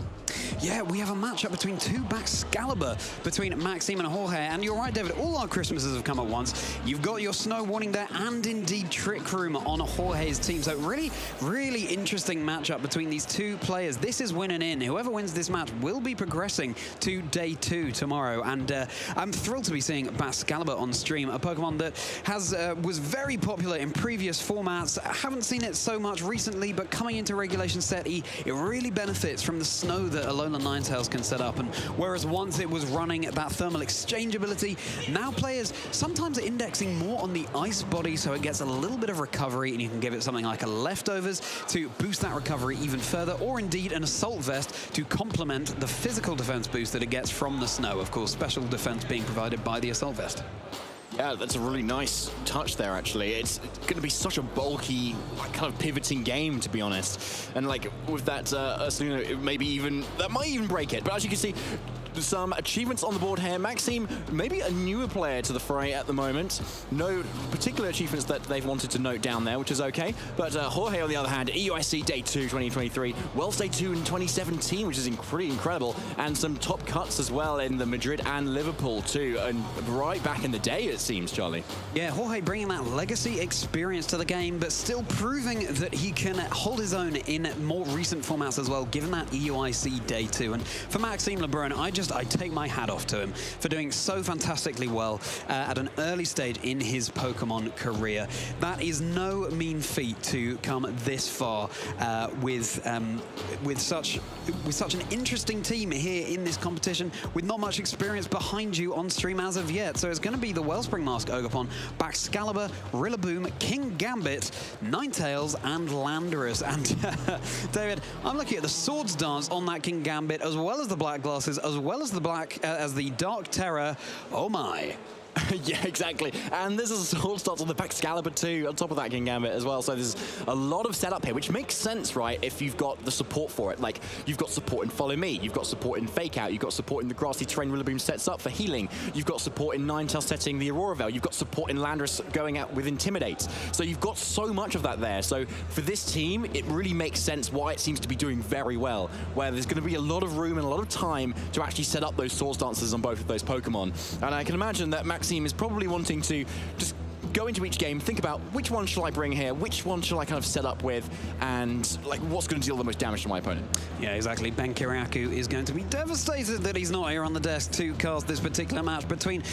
Yeah, we have a matchup between two Baxcalibur, between Maxime and Jorge. And you're right, David, all our Christmases have come at once. You've got your Snow Warning there and indeed Trick Room on Jorge's team. So really, really interesting matchup between these two players. This is win and in. Whoever wins this match will be progressing to day 2 tomorrow. And I'm thrilled to be seeing Baxcalibur on stream, a Pokemon that was very popular in previous formats. I haven't seen it so much recently, but coming into Regulation Set E, it really benefits from the snow that Alolan Ninetales can set up. And whereas once it was running that thermal exchange ability, now players sometimes are indexing more on the ice body, so it gets a little bit of recovery, and you can give it something like a Leftovers to boost that recovery even further, or indeed an Assault Vest to complement the physical defense boost that it gets from the snow. Of course, special defense being provided by the Assault Vest.
Yeah, that's a really nice touch there, actually. It's going to be such a bulky, kind of pivoting game, to be honest. And like with that Ursaluna, that might even break it. But as you can see, some achievements on the board here. Maxime, maybe a newer player to the fray at the moment. No particular achievements that they've wanted to note down there, which is okay. But Jorge, on the other hand, EUIC Day 2 2023, Worlds Day 2 in 2017, which is pretty incredible. And some top cuts as well in the Madrid and Liverpool too. And right back in the day, it seems, Charlie.
Yeah, Jorge bringing that legacy experience to the game, but still proving that he can hold his own in more recent formats as well, given that EUIC Day 2. And for Maxime Lebrun, I take my hat off to him for doing so fantastically well at an early stage in his Pokemon career. That is no mean feat to come this far with such an interesting team here in this competition, with not much experience behind you on stream as of yet. So it's going to be the Wellspring Mask Ogerpon, Baxcalibur, Rillaboom, King Gambit, Ninetales, and Landorus. And David, I'm looking at the Swords Dance on that King Gambit, as well as the Black Glasses, as well as the Dark Terror. Oh my.
Yeah, exactly. And there's a Sword Stance on the Baxcalibur too, on top of that King Gambit as well. So there's a lot of setup here, which makes sense, right, if you've got the support for it. Like, you've got support in Follow Me, you've got support in Fake Out, you've got support in the Grassy Terrain Rillaboom sets up for healing, you've got support in Ninetales setting the Aurora Veil, you've got support in Landorus going out with Intimidate. So you've got so much of that there. So for this team, it really makes sense why it seems to be doing very well, where there's going to be a lot of room and a lot of time to actually set up those Sword Stances on both of those Pokemon. And I can imagine that Maxime is probably wanting to just go into each game, think about which one shall I bring here, which one shall I kind of set up with, and like what's going to deal the most damage to my opponent.
Yeah, exactly. Ben Kiriakou is going to be devastated that he's not here on the desk to cast this particular match between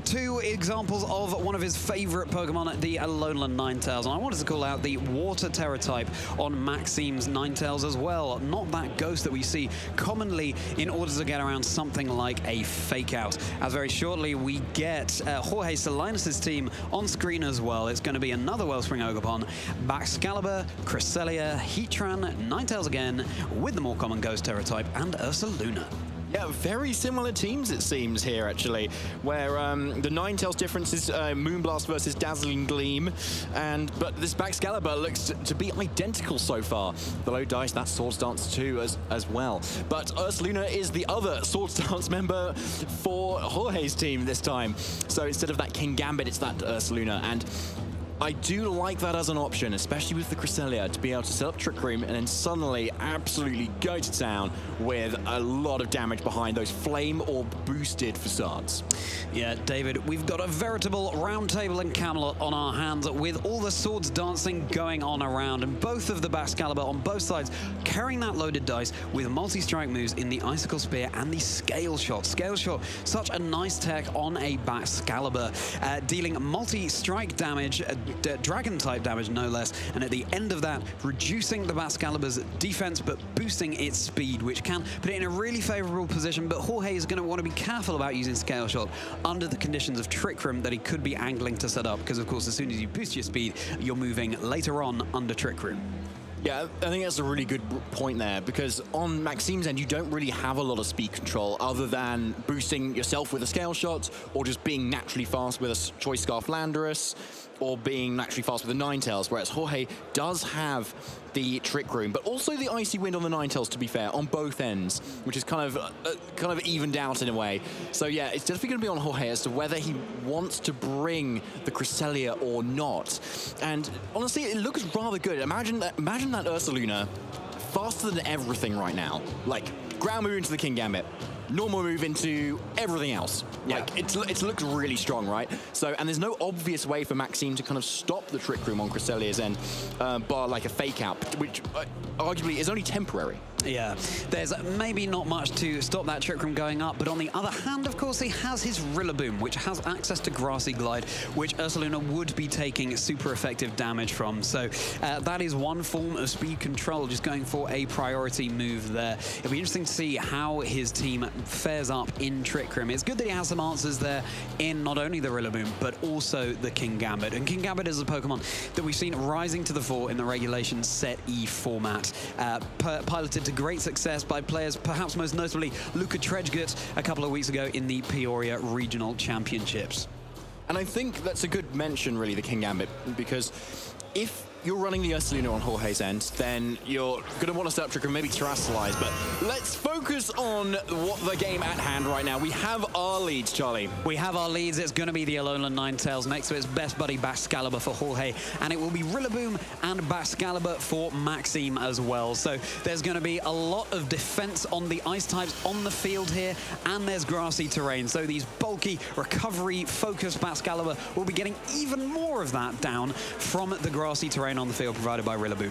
two examples of one of his favorite Pokemon, the Alolan Ninetales. And I wanted to call out the Water Terror type on Maxime's Ninetales as well. Not that ghost that we see commonly in order to get around something like a Fake Out. As very shortly we get Jorge Salinas' team on screen as well. It's going to be another Wellspring Ogerpon, Baxcalibur, Cresselia, Heatran, Ninetales again, with the more common Ghost Terror type, and Ursaluna.
Yeah, very similar teams, it seems, here, actually, where the Ninetales difference is Moonblast versus Dazzling Gleam, but this Baxcalibur looks to be identical so far. The low dice, that's Swords Dance too as well. But Ursaluna is the other Swords Dance member for Jorge's team this time. So instead of that King Gambit, it's that Ursaluna. And I do like that as an option, especially with the Cresselia, to be able to set up Trick Room and then suddenly absolutely go to town with a lot of damage behind those flame or boosted facades.
Yeah, David, we've got a veritable Round Table in Camelot on our hands with all the swords dancing going on around, and both of the Baxcalibur on both sides carrying that loaded dice with multi-strike moves in the Icicle Spear and the Scale Shot. Scale Shot, such a nice tech on a Baxcalibur, dealing multi-strike damage, Dragon-type damage no less, and at the end of that, reducing the Baxcalibur's defense but boosting its speed, which can put it in a really favorable position. But Jorge is going to want to be careful about using Scale Shot under the conditions of Trick Room that he could be angling to set up, because of course as soon as you boost your speed, you're moving later on under Trick Room.
Yeah, I think that's a really good point there, because on Maxime's end, you don't really have a lot of speed control other than boosting yourself with a scale shot, or just being naturally fast with a Choice Scarf Landorus, or being naturally fast with the Ninetales, whereas Jorge does have the Trick Room, but also the Icy Wind on the Ninetales, to be fair, on both ends, which is kind of evened out in a way. So yeah, it's definitely going to be on Jorge as to whether he wants to bring the Cresselia or not. And honestly, it looks rather good. Imagine that Ursaluna faster than everything right now. Like, ground move into the King Gambit, normal move into everything else. Yeah. Like, it looks really strong, right? So, and there's no obvious way for Maxime to kind of stop the Trick Room on Cresselia's end, bar like a fake out, which arguably is only temporary.
Yeah, there's maybe not much to stop that Trick Room going up, but on the other hand, of course, he has his Rillaboom, which has access to Grassy Glide, which Ursaluna would be taking super effective damage from. So that is one form of speed control, just going for a priority move there. It'll be interesting to see how his team fares up in Trick Room. It's good that he has some answers there in not only the Rillaboom, but also the King Gambit. And King Gambit is a Pokemon that we've seen rising to the fore in the regulation Set E format, piloted to great success by players, perhaps most notably Luka Tredgut a couple of weeks ago in the Peoria Regional Championships.
And I think that's a good mention, really, the King Gambit, because if you're running the Ursaluna on Jorge's end, then you're going to want to set up Trick Room, maybe Terrasilize, but let's focus on what the game at hand right now. We have our leads, Charlie.
We have our leads. It's going to be the Alolan Ninetales next to its best buddy Bascalibur for Jorge, and it will be Rillaboom and Bascalibur for Maxime as well. So there's going to be a lot of defense on the ice types on the field here, and there's grassy terrain. So these bulky, recovery-focused Bascalibur will be getting even more of that down from the grassy terrain on the field provided by Rillaboom.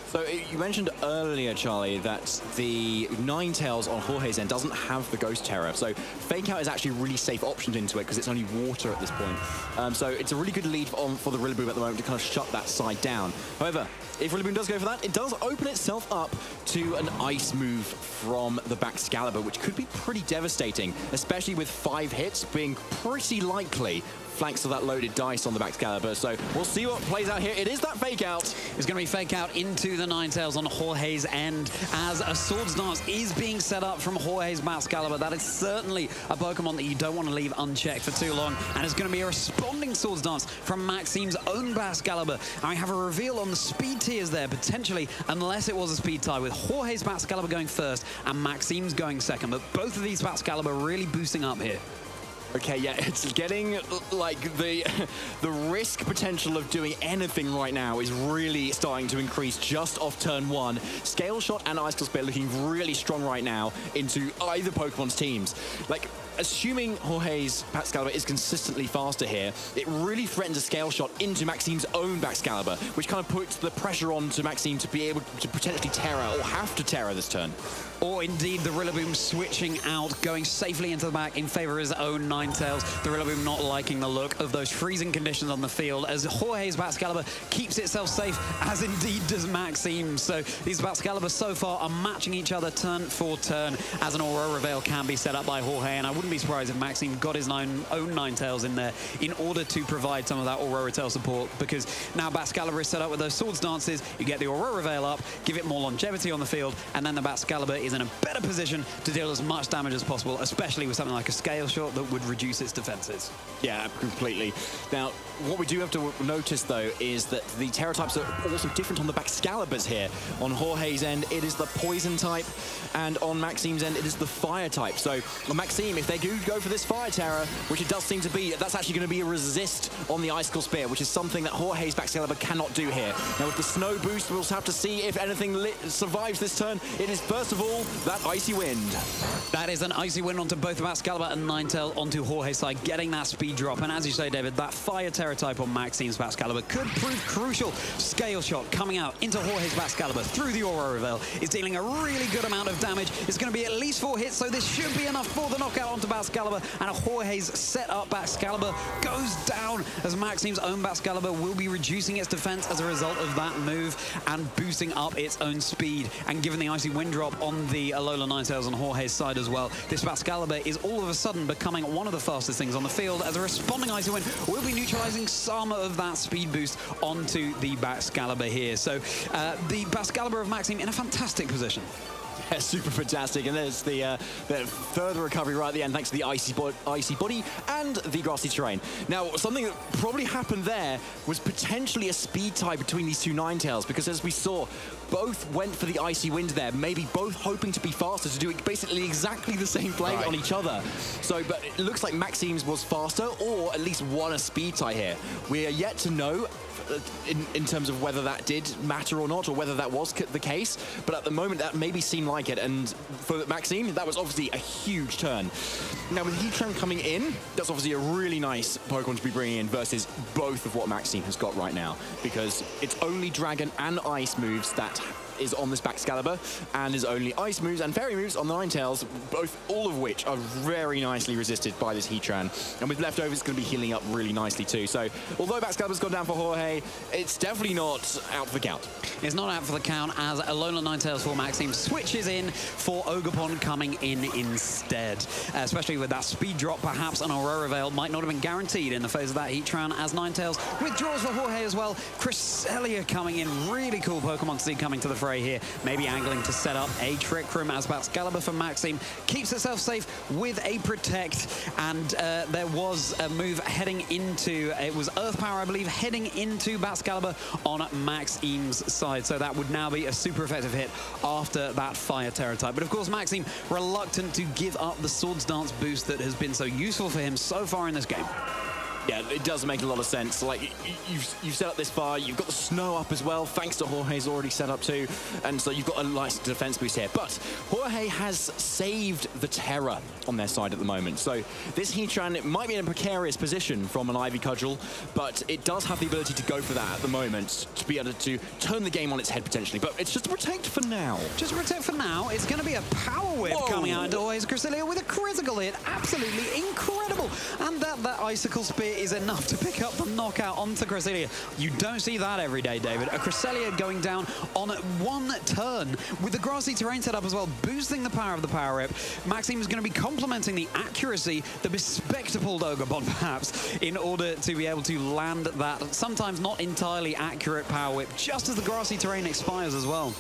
So you mentioned earlier, Charlie, that the Ninetales on Jorge's end doesn't have the Ghost Terror. So Fake Out is actually a really safe option into it because it's only water at this point. So it's a really good lead for the Rillaboom at the moment to kind of shut that side down. However, if Rillaboom does go for that, it does open itself up to an Ice move from the Bascalibur, which could be pretty devastating, especially with 5 hits being pretty likely flanks of that loaded dice on the Bascalibur. So we'll see what plays out here. It is that Fake Out.
It's going to be Fake Out into the Ninetales on Jorge's end as a Swords Dance is being set up from Jorge's Bascalibur. That is certainly a Pokemon that you don't want to leave unchecked for too long. And it's going to be a responding Swords Dance from Maxime's own Bascalibur. I have a reveal on the speed tiers there, potentially, unless it was a speed tie, with Jorge's Bascalibur going first and Maxime's going second. But both of these Bascalibur really boosting up here.
Okay, yeah, it's getting like the risk potential of doing anything right now is really starting to increase just off turn 1. Scale Shot and Ice Spear looking really strong right now into either Pokemon's teams. Like, assuming Jorge's Bascalibur is consistently faster here, it really threatens a Scale Shot into Maxime's own Bascalibur, which kind of puts the pressure on to Maxime to be able to potentially Terra or have to Terra this turn.
Or indeed the Rillaboom switching out, going safely into the back in favor of his own Ninetales. The Rillaboom not liking the look of those freezing conditions on the field as Jorge's Bascalibur keeps itself safe, as indeed does Maxime. So these Bascalibur so far are matching each other turn for turn as an Aurora Veil can be set up by Jorge, and I wouldn't be surprised if Maxime got his own Ninetales in there in order to provide some of that Aurora Tail support, because now Bascalibur is set up with those Swords Dances, you get the Aurora Veil up, give it more longevity on the field, and then the Bascalibur is in a better position to deal as much damage as possible, especially with something like a Scale Shot that would reduce its defenses.
Yeah, completely. Now, what we do have to notice, though, is that the Terra types are also different on the Bascaliburs here. On Jorge's end, it is the Poison type, and on Maxime's end, it is the Fire type. So, on Maxime, if they do go for this Fire Terror, which it does seem to be, that's actually going to be a resist on the Icicle Spear, which is something that Jorge's Bascalibur cannot do here. Now, with the Snow Boost, we'll have to see if anything survives this turn. It is, first of all, that Icy Wind.
That is an Icy Wind onto both Bascalibur and Ninetale onto Jorge's side, getting that speed drop. And as you say, David, that Fire Terror type on Maxime's Bascalibur could prove crucial. Scale Shot coming out into Jorge's Bascalibur through the Aurora Veil is dealing a really good amount of damage. It's going to be at least 4 hits, so this should be enough for the knockout onto Bascalibur. And Jorge's set up Bascalibur goes down as Maxime's own Bascalibur will be reducing its defense as a result of that move and boosting up its own speed. And given the Icy Wind drop on the Alola Ninetales on Jorge's side as well, this Bascalibur is all of a sudden becoming one of the fastest things on the field, as a responding Icy Wind will be neutralizing some of that speed boost onto the Baxcalibur here. So the Baxcalibur of Maxime in a fantastic position.
Yeah, super fantastic, and there's the further recovery right at the end thanks to the icy body and the grassy terrain. Now, something that probably happened there was potentially a speed tie between these two Ninetales, because as we saw, both went for the Icy Wind there, maybe both hoping to be faster, to do basically exactly the same play on each other. So, but it looks like Maxime's was faster, or at least won a speed tie here. We are yet to know in terms of whether that did matter or not, or whether that was the case, but at the moment that maybe seemed like it, and for Maxime that was obviously a huge turn. Now with Heatran coming in, that's obviously a really nice Pokemon to be bringing in versus both of what Maxime has got right now, because it's only Dragon and Ice moves that is on this Baxcalibur, and is only Ice moves and Fairy moves on the Ninetales, all of which are very nicely resisted by this Heatran. And with leftovers, it's going to be healing up really nicely too. So although Baxcalibur's gone down for Jorge, it's definitely not out for the count.
It's not out for the count, as Alolan Ninetales for Maxime switches in for Ogerpon coming in instead. Especially with that speed drop, perhaps an Aurora Veil might not have been guaranteed in the phase of that Heatran, as Ninetales withdraws for Jorge as well. Cresselia coming in, really cool Pokemon to see coming to the front here, maybe angling to set up a Trick Room, as Baxcalibur for Maxime keeps itself safe with a Protect, and there was a move heading into, it was Earth Power I believe, heading into Baxcalibur on Maxime's side, so that would now be a super effective hit after that Fire Terror type. But of course Maxime reluctant to give up the Swords Dance boost that has been so useful for him so far in this game.
Yeah, it does make a lot of sense. Like, you've set up this far, you've got the snow up as well, thanks to Jorge's already set up too, and so you've got a nice defense boost here. But Jorge has saved the Terror on their side at the moment, so this Heatran, it might be in a precarious position from an Ivy Cudgel, but it does have the ability to go for that at the moment, to be able to turn the game on its head potentially. But it's just a Protect for now.
Just a Protect for now. It's going to be a Power Whip coming out into Jorge's Cresselia with a critical hit. Absolutely incredible. And that Icicle Spear is enough to pick up the knockout onto Cresselia. You don't see that every day, David. A Cresselia going down on one turn with the grassy terrain set up as well, boosting the power of the Power Whip. Maxime is going to be complementing the accuracy, the bespectacled Ogerpon perhaps, in order to be able to land that sometimes not entirely accurate Power Whip just as the grassy terrain expires as well.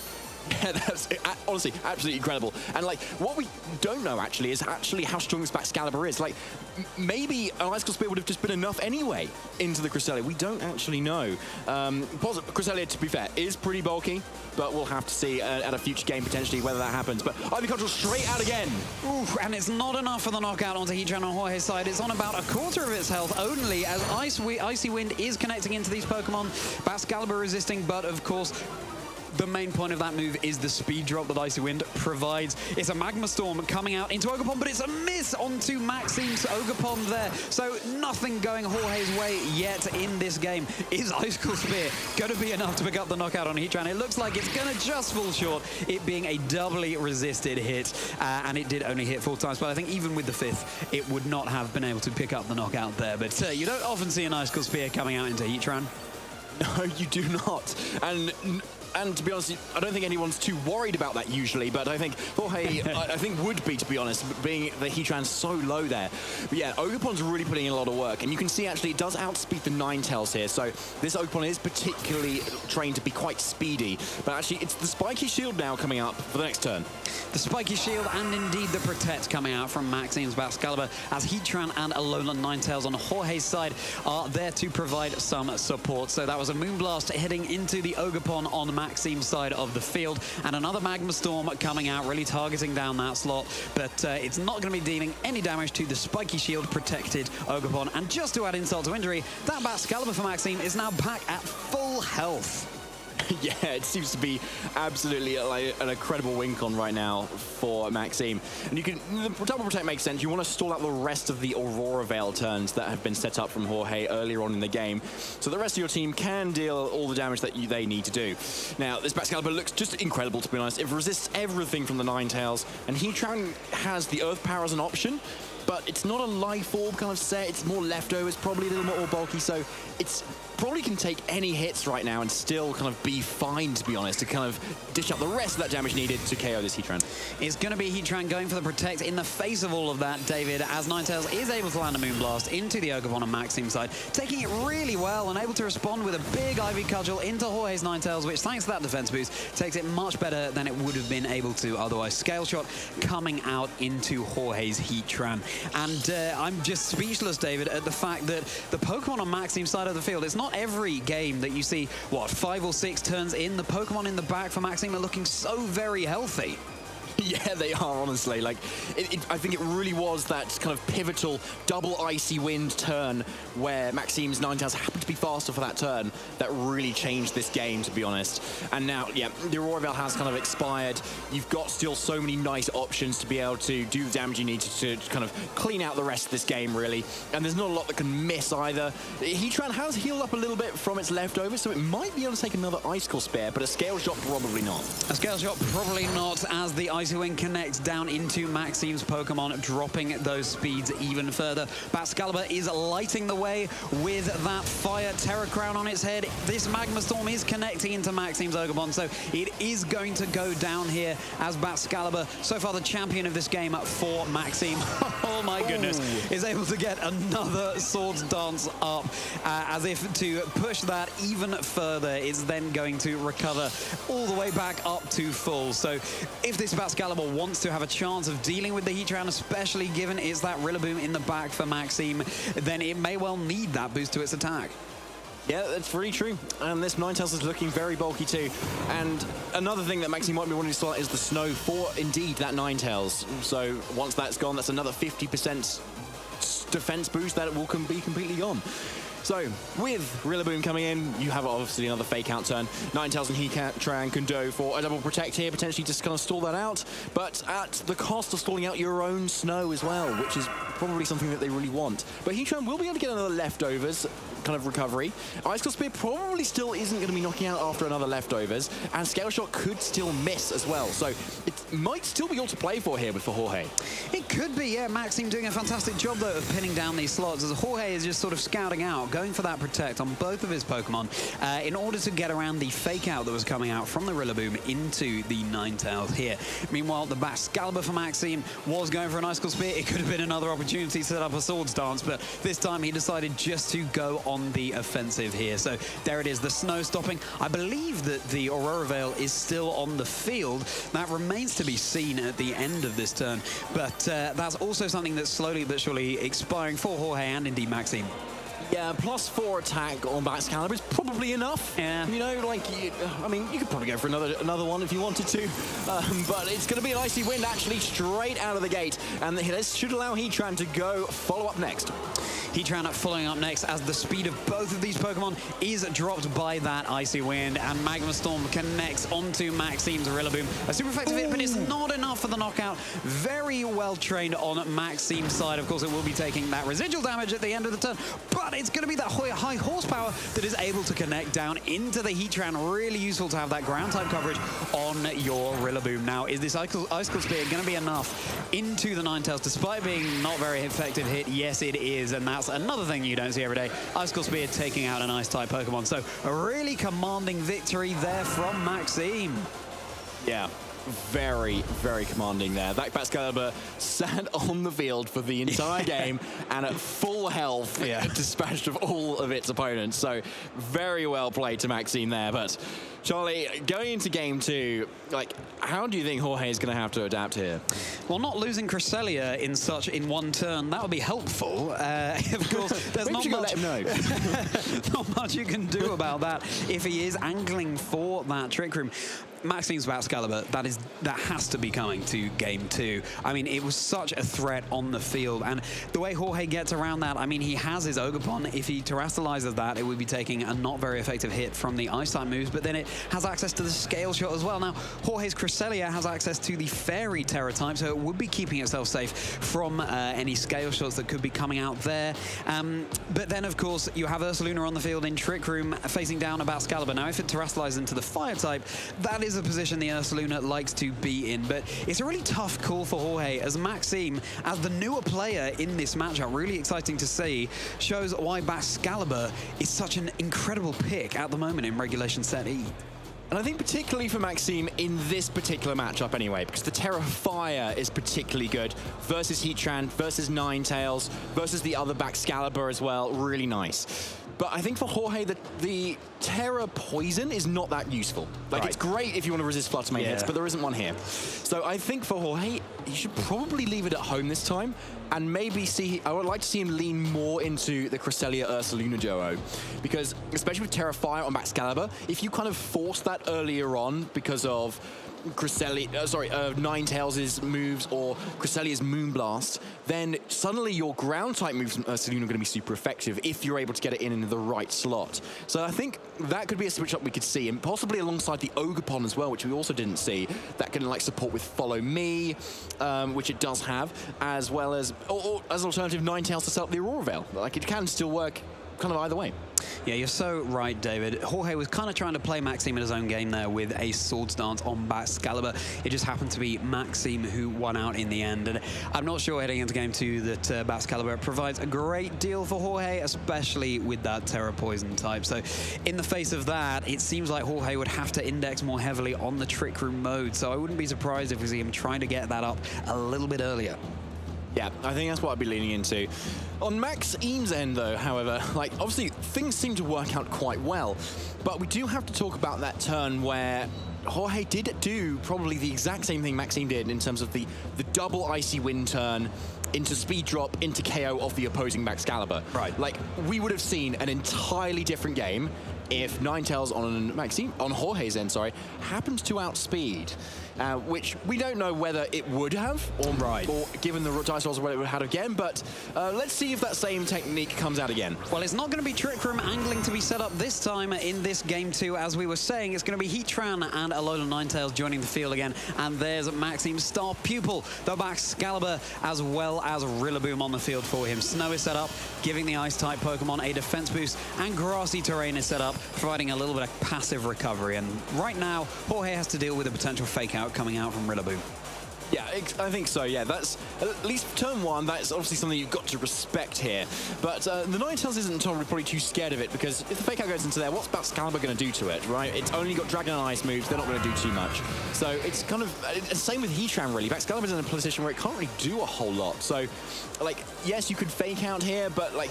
Yeah, that's honestly absolutely incredible. And like, what we don't know actually is how strong this Baxcalibur is. Like, maybe an Icicle Spear would have just been enough anyway into the Cresselia. We don't actually know. Cresselia, to be fair, is pretty bulky, but we'll have to see at a future game potentially whether that happens. But Ivy Cudgel straight out again.
Oof, and it's not enough for the knockout onto Heatran on Jorge's side. It's on about a quarter of its health only, as Icy Wind is connecting into these Pokemon. Baxcalibur resisting, but of course, the main point of that move is the speed drop that Icy Wind provides. It's a Magma Storm coming out into Ogerpon, but it's a miss onto Maxime's Ogerpon there. So nothing going Jorge's way yet in this game. Is Icicle Spear going to be enough to pick up the knockout on Heatran? It looks like it's going to just fall short, it being a doubly resisted hit, and it did only hit 4 times, but I think even with the 5th, it would not have been able to pick up the knockout there. But you don't often see an Icicle Spear coming out into Heatran.
No, you do not. And to be honest, I don't think anyone's too worried about that usually, but I think Jorge, I think would be, to be honest, being the Heatran's so low there. But yeah, Ogerpon's really putting in a lot of work, and you can see actually it does outspeed the Ninetales here, so this Ogerpon is particularly trained to be quite speedy, but actually it's the Spiky Shield now coming up for the next turn.
The Spiky Shield and indeed the Protect coming out from Maxime's Baxcalibur, as Heatran and Alolan Ninetales on Jorge's side are there to provide some support. So that was a Moonblast heading into the Ogerpon on Maxime's side of the field, and another Magma Storm coming out, really targeting down that slot, but it's not going to be dealing any damage to the Spiky Shield protected Ogerpon. And just to add insult to injury, that Baxcalibur for Maxime is now back at full health.
Yeah, it seems to be absolutely like an incredible wink on right now for Maxime. And you can, the double protect makes sense. You want to stall out the rest of the Aurora Veil turns that have been set up from Jorge earlier on in the game, so the rest of your team can deal all the damage that they need to do. Now, this Baxcalibur looks just incredible, to be honest. It resists everything from the Ninetales, and Heatran has the Earth Power as an option. but it's not a life orb kind of set. It's more leftovers, probably a little more bulky, so it's probably can take any hits right now and still kind of be fine, to be honest, to kind of dish out the rest of that damage needed to KO this Heatran.
It's going to be Heatran going for the Protect in the face of all of that, David, as Ninetales is able to land a Moonblast into the Ogre on Maxim's side, taking it really well and able to respond with a big Ivy Cudgel into Jorge's Ninetales, which, thanks to that defense boost, takes it much better than it would have been able to otherwise. Scale Shot coming out into Jorge's Heatran. And I'm just speechless, David, at the fact that the Pokemon on Maxim's side of the field, it's not every game that you see, what, 5 or 6 turns in, the Pokemon in the back for Maxime are looking so very healthy.
Yeah, they are, honestly. Like, I think it really was that kind of pivotal double Icy Wind turn where Maxime's Ninetales happened to be faster for that turn that really changed this game, to be honest. And now, yeah, the Aurora Veil has kind of expired. You've got still so many nice options to be able to do the damage you need to kind of clean out the rest of this game, really. And there's not a lot that can miss either. Heatran has healed up a little bit from its leftovers, so it might be able to take another Icicle Spear, but a Scale Shot probably not.
A Scale Shot probably not, as the Icy Wind connects down into Maxime's Pokemon, dropping those speeds even further. Baxcalibur is lighting the way with that Fire Terror Crown on its head. This Magma Storm is connecting into Maxime's Ogrebon, so it is going to go down here as Baxcalibur, so far the champion of this game for Maxime, oh my goodness, is able to get another Swords Dance up as if to push that even further. It's then going to recover all the way back up to full. So if this Baxcalibur wants to have a chance of dealing with the Heatran, especially given it's that Rillaboom in the back for Maxime, then it may well need that boost to its attack.
Yeah, that's really true. And this Ninetales is looking very bulky too. And another thing that Maxime might be wanting to start is the Snow for, indeed, that Ninetales. So once that's gone, that's another 50% defense boost that will be completely gone. So, with Rillaboom coming in, you have obviously another Fake Out turn. Ninetales and Heatran can go for a double Protect here, potentially just kind of stall that out, but at the cost of stalling out your own Snow as well, which is probably something that they really want. But Heatran will be able to get another Leftovers kind of recovery. Icicle Spear probably still isn't going to be knocking out after another Leftovers, and Scale Shot could still miss as well. So, it might still be all to play for here for Jorge.
It could be, yeah. Maxime doing a fantastic job, though, of pinning down these slots, as Jorge is just sort of scouting out, going for that Protect on both of his Pokemon in order to get around the Fake Out that was coming out from the Rillaboom into the Ninetales here. Meanwhile, the Baxcalibur for Maxime was going for an Icicle Spear. It could have been another opportunity to set up a Swords Dance, but this time he decided just to go on the offensive here. So there it is, the Snow stopping. I believe that the Aurora Veil is still on the field. That remains to be seen at the end of this turn, but that's also something that's slowly but surely expiring for Jorge and indeed Maxime.
Yeah, +4 attack on Baxcalibur is probably enough.
Yeah.
You know, like, I mean, you could probably go for another one if you wanted to. But it's going to be an Icy Wind, actually, straight out of the gate. And this should allow Heatran to go follow up next.
Heatran following up next as the speed of both of these Pokemon is dropped by that Icy Wind, and Magma Storm connects onto Maxime's Rillaboom. A super effective hit, but it's not enough for the knockout. Very well trained on Maxime's side. Of course, it will be taking that residual damage at the end of the turn, but it's going to be that high horsepower that is able to connect down into the Heatran. Really useful to have that ground type coverage on your Rillaboom. Now, is this Icicle Spear going to be enough into the Ninetales, despite being not very effective hit? Yes, it is, and that's another thing you don't see every day. Icicle Spear taking out an Ice-type Pokemon. So a really commanding victory there from Maxime.
Yeah. Very, very commanding there. That Baxcalibur sat on the field for the entire game and at full health dispatched of all of its opponents. So very well played to Maxime there. But Charlie, going into game 2, like, how do you think Jorge is going to have to adapt here?
Well, not losing Cresselia in one turn, that would be helpful. Of course, there's not much,
let him know.
not much you can do about that if he is angling for that Trick Room. Maxime's Baxcalibur, that has to be coming to game 2. I mean, it was such a threat on the field, and the way Jorge gets around that, I mean, he has his Ogerpon. If he terrestrializes that, it would be taking a not very effective hit from the Ice-type moves, but then it has access to the Scale Shot as well. Now, Jorge's Cresselia has access to the Fairy Terror type, so it would be keeping itself safe from any Scale Shots that could be coming out there. But then, of course, you have Ursaluna on the field in Trick Room facing down a Baxcalibur. Now, if it terrestrializes into the Fire type, that is is a position the Ursaluna likes to be in, but it's a really tough call for Jorge, as Maxime, as the newer player in this matchup, really exciting to see, shows why Baxcalibur is such an incredible pick at the moment in Regulation Set E.
And I think particularly for Maxime in this particular matchup anyway, because the Terra Fire is particularly good versus Heatran, versus Ninetales, versus the other Baxcalibur as well, really nice. But I think for Jorge, the Terra Poison is not that useful. Like, it's great if you want to resist Flutter Mane hits, but there isn't one here. So I think for Jorge, you should probably leave it at home this time, and maybe see, I would like to see him lean more into the Cresselia Ursaluna duo, because especially with Terra Fire on Baxcalibur, if you kind of force that earlier on because of Ninetales' moves or Cresselia's Moonblast, then suddenly your ground type moves from Ursaluna are going to be super effective if you're able to get it in the right slot. So I think that could be a switch up we could see, and possibly alongside the Ogerpon as well, which we also didn't see, that can like support with Follow Me, which it does have, as well as, or as an alternative, Ninetales to set up the Aurora Veil. Like, it can still work kind of either way.
Yeah, you're so right, David. Jorge was kind of trying to play Maxime in his own game there with a Swords Dance on Baxcalibur. It just happened to be Maxime who won out in the end. And I'm not sure heading into game 2 that Baxcalibur provides a great deal for Jorge, especially with that Terra Poison type. So in the face of that, it seems like Jorge would have to index more heavily on the Trick Room mode. So I wouldn't be surprised if we see him trying to get that up a little bit earlier.
Yeah, I think that's what I'd be leaning into. On Maxime's end, though, however, like, obviously, things seem to work out quite well, but we do have to talk about that turn where Jorge did do probably the exact same thing Maxime did in terms of the double Icy Wind turn into speed drop, into KO of the opposing Baxcalibur. Right. Like, we would have seen an entirely different game if Ninetales on Jorge's end, happened to outspeed, which we don't know whether it would have, or given the dice rolls, whether it would have had again, but let's see if that same technique comes out again.
Well, it's not going to be Trick Room angling to be set up this time in this game 2. As we were saying, it's going to be Heatran and Alola Ninetales joining the field again, and there's Maxime's star pupil, the Baxcalibur, as well as Rillaboom on the field for him. Snow is set up, giving the Ice-type Pokemon a defense boost, and Grassy Terrain is set up, providing a little bit of passive recovery. And right now, Jorge has to deal with a potential fake out coming out from Rillaboom.
Yeah, I think so, yeah. That's, at least turn 1, that's obviously something you've got to respect here. But the Ninetales isn't probably too scared of it, because if the fake out goes into there, what's Baxcalibur going to do to it, right? It's only got Dragon and Ice moves, they're not going to do too much. So it's kind of, same with Heatran, really. Baxcalibur's in a position where it can't really do a whole lot. So, like, yes, you could fake out here, but, like,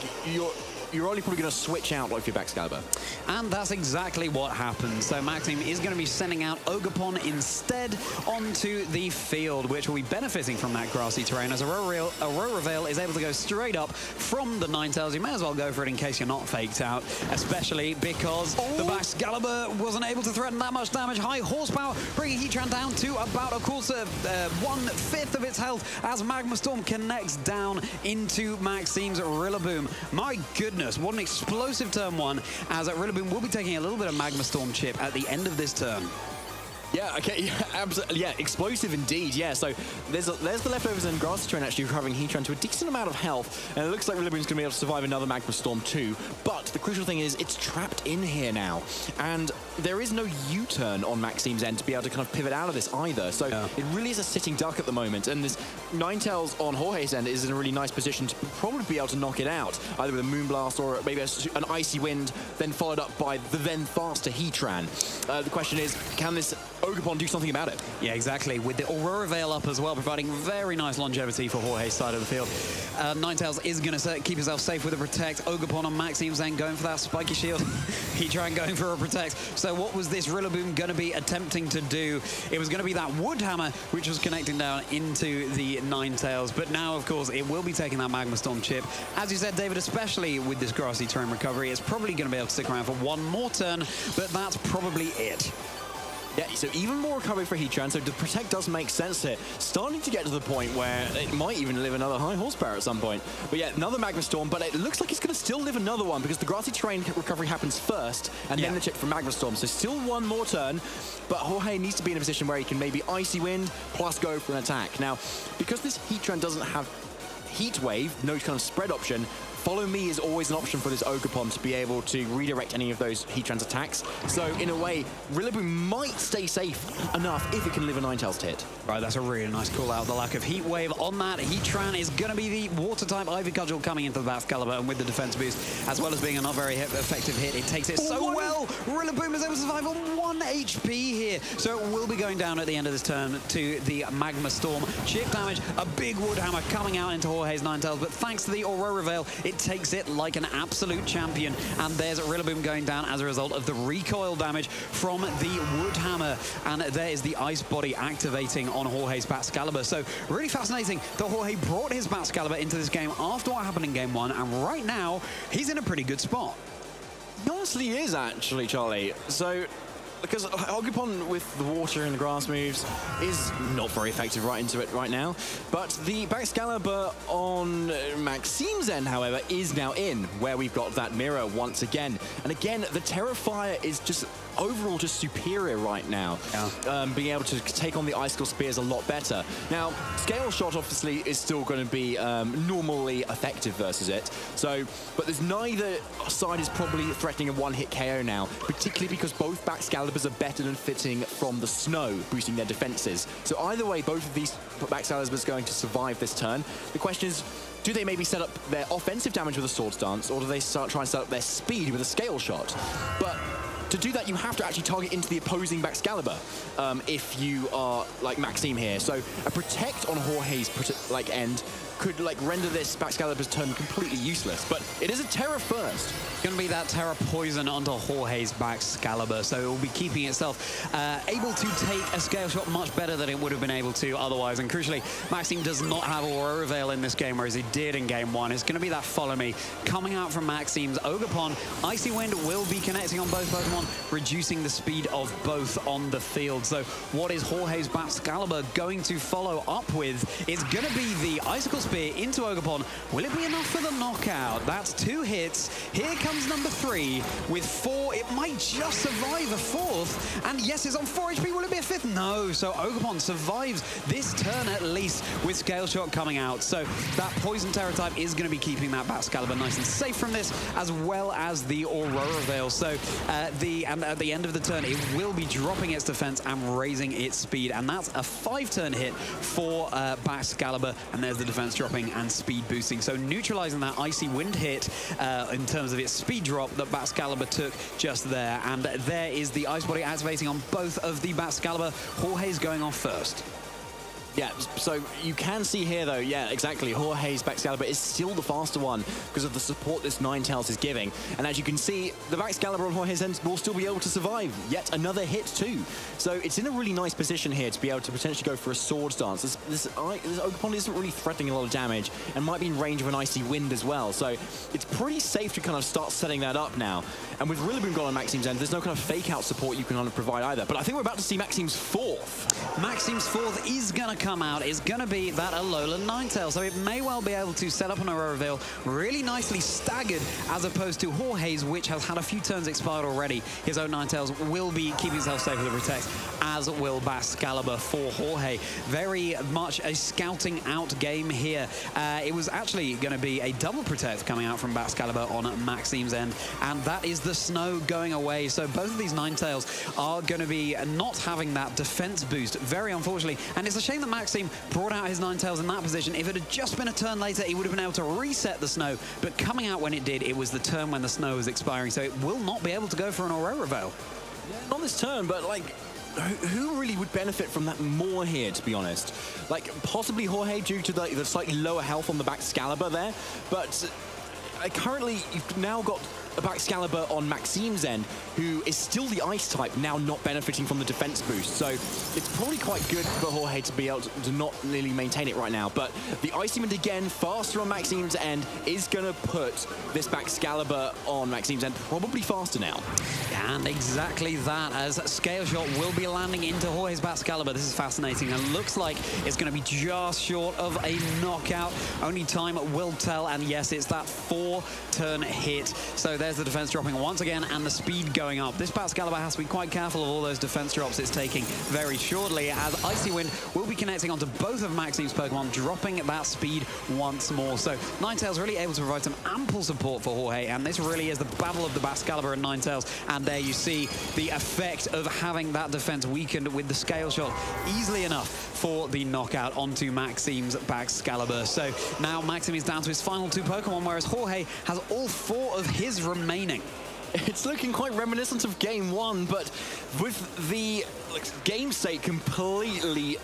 you're only probably going to switch out if you're Baxcalibur. And
that's exactly what happened. So Maxime is going to be sending out Ogerpon instead onto the field, which will be benefiting from that grassy terrain, as Aurora Veil is able to go straight up from the Ninetales. You may as well go for it in case you're not faked out, especially because the Baxcalibur wasn't able to threaten that much damage. High horsepower, bringing Heatran down to about a quarter, 1/5 of its health as Magma Storm connects down into Maxime's Rillaboom. My goodness, what an explosive turn 1, as Rillaboom will be taking a little bit of Magma Storm chip at the end of this turn.
Yeah, okay, yeah, absolutely, yeah, explosive indeed, yeah. So there's the leftovers and Grassy Terrain actually recovering Heatran to a decent amount of health, and it looks like Rillaboom's going to be able to survive another Magma Storm too. But the crucial thing is it's trapped in here now, and there is no U-turn on Maxime's end to be able to kind of pivot out of this either. So it really is a sitting duck at the moment, and this Ninetales on Jorge's end is in a really nice position to probably be able to knock it out, either with a Moonblast or maybe an Icy Wind, then followed up by the then faster Heatran. The question is, can this Ogerpon do something about it?
Yeah, exactly. With the Aurora Veil up as well, providing very nice longevity for Jorge's side of the field. Ninetales is going to keep himself safe with a Protect. Ogerpon on Maxime's then going for that Spiky Shield. Heatran going for a Protect. So what was this Rillaboom going to be attempting to do? It was going to be that Wood Hammer, which was connecting down into the Ninetales. But now, of course, it will be taking that Magma Storm chip. As you said, David, especially with this Grassy Terrain recovery, it's probably going to be able to stick around for one more turn, but that's probably it.
Yeah, so even more recovery for Heatran, so the Protect does make sense here. Starting to get to the point where it might even live another high horsepower at some point. But yeah, another Magma Storm, but it looks like it's going to still live another one because the Grassy Terrain recovery happens first, and then the chip from Magma Storm. So still one more turn, but Jorge needs to be in a position where he can maybe Icy Wind plus go for an attack. Now, because this Heatran doesn't have Heat Wave, no kind of spread option, follow me is always an option for this Ogerpon to be able to redirect any of those Heatran's attacks. So in a way, Rillaboom might stay safe enough if it can live a Ninetales hit.
Right, that's a really nice call out. The lack of Heat Wave on that. Heatran is going to be the Water-type Ivy Cudgel coming into the Excalibur, and with the defense boost, as well as being a not very effective hit, it takes it so well. Rillaboom is able to survive on 1 HP here. So it will be going down at the end of this turn to the Magma Storm. Chip damage, a big Wood Hammer coming out into Jorge's Ninetales, but thanks to the Aurora Veil, it takes it like an absolute champion. And there's Rillaboom going down as a result of the recoil damage from the Wood Hammer. And there is the Ice Body activating on Jorge's Excalibur. So really fascinating that Jorge brought his Excalibur into this game after what happened in game 1, and right now he's in a pretty good spot.
He honestly is, actually, Charlie. So, because Ogerpon with the water and the grass moves is not very effective right into it right now. But the Excalibur on Maxim's end, however, is now in, where we've got that mirror once again. And again, the Terrifier is just overall just superior right now. Yeah. Being able to take on the Icicle Spears a lot better. Now, Scale Shot obviously is still going to be normally effective versus it. So, but there's neither side is probably threatening a one-hit KO now, particularly because both Excaliburs are better than fitting from the snow, boosting their defenses. So either way, both of these Excaliburs are going to survive this turn. The question is, do they maybe set up their offensive damage with a Swords Dance, or do they try and set up their speed with a Scale Shot? But to do that, you have to actually target into the opposing Excalibur if you are like Maxime here. So a Protect on Jorge's end could render this Excalibur's turn completely useless, but it is a Terra first.
It's going to be that Terra Poison onto Jorge's Excalibur, so it will be keeping itself able to take a Scale Shot much better than it would have been able to otherwise. And crucially, Maxime does not have Aurora Veil in this game, whereas he did in game 1. It's going to be that Follow Me coming out from Maxime's Ogerpon. Icy Wind will be connecting on both Pokemon, reducing the speed of both on the field. So what is Jorge's Excalibur going to follow up with? It's going to be the Icicle Spear into Ogerpon. Will it be enough for the knockout? That's 2 hits. Here comes number 3 with 4. It might just survive a 4th. And yes, it's on 4 HP. Will it be a 5th? No. So Ogerpon survives this turn at least with Scale Shot coming out. So that Poison Terror type is going to be keeping that Excalibur nice and safe from this, as well as the Aurora Veil. So at the end of the turn, it will be dropping its defense and raising its speed. And that's a 5-turn hit for Excalibur. And there's the defense dropping and speed boosting. So neutralizing that Icy Wind hit in terms of its speed drop that Excalibur took just there. And there is the Ice Body activating on both of the Excalibur. Jorge's going off first.
Yeah, so you can see here, though, yeah, exactly, Jorge's Excalibur is still the faster one because of the support this Ninetales is giving. And as you can see, the Excalibur on Jorge's end will still be able to survive yet another hit, too. So it's in a really nice position here to be able to potentially go for a Swords Dance. This Ogerpon isn't really threatening a lot of damage and might be in range of an Icy Wind as well. So it's pretty safe to kind of start setting that up now. And with Rillaboom gone on Maxime's end, there's no kind of fake-out support you can kind of provide either. But I think we're about to see Maxime's 4th.
Maxime's 4th is going to come out. Is going to be that Alolan Ninetales, so it may well be able to set up an Aurora Veil really nicely staggered, as opposed to Jorge's, which has had a few turns expired already. His own Ninetales will be keeping himself safe with the Protect, as will Excalibur for Jorge. Very much a scouting out game here. It was actually going to be a double Protect coming out from Excalibur on Maxime's end, and that is the snow going away. So both of these Ninetales are going to be not having that defense boost, very unfortunately, and it's a shame that Maxime brought out his Ninetales in that position. If it had just been a turn later, he would have been able to reset the snow, but coming out when it did, it was the turn when the snow was expiring, so it will not be able to go for an Aurora Veil.
Yeah, not this turn, but who really would benefit from that more here, to be honest? Possibly Jorge due to the slightly lower health on the Excalibur there, but currently you've now got a Excalibur on Maxime's end, who is still the Ice type, now not benefiting from the defense boost. So it's probably quite good for Jorge to be able to not really maintain it right now. But the Icy Wind again, faster on Maxime's end, is going to put this Excalibur on Maxime's end probably faster now.
And exactly that, as Scale Shot will be landing into Jorge's Excalibur. This is fascinating, and looks like it's going to be just short of a knockout. Only time will tell, and yes, it's that 4-turn hit. So there there's the defense dropping once again, and the speed going up. This Baxcalibur has to be quite careful of all those defense drops it's taking very shortly, as Icy Wind will be connecting onto both of Maxime's Pokemon, dropping that speed once more. So Ninetales really able to provide some ample support for Jorge, and this really is the battle of the Baxcalibur and Ninetales. And there you see the effect of having that defense weakened with the Scale Shot easily enough for the knockout onto Maxime's Baxcalibur. So now Maxime is down to his final 2 Pokemon, whereas Jorge has all 4 of his remaining.
It's looking quite reminiscent of game 1, but with the game state completely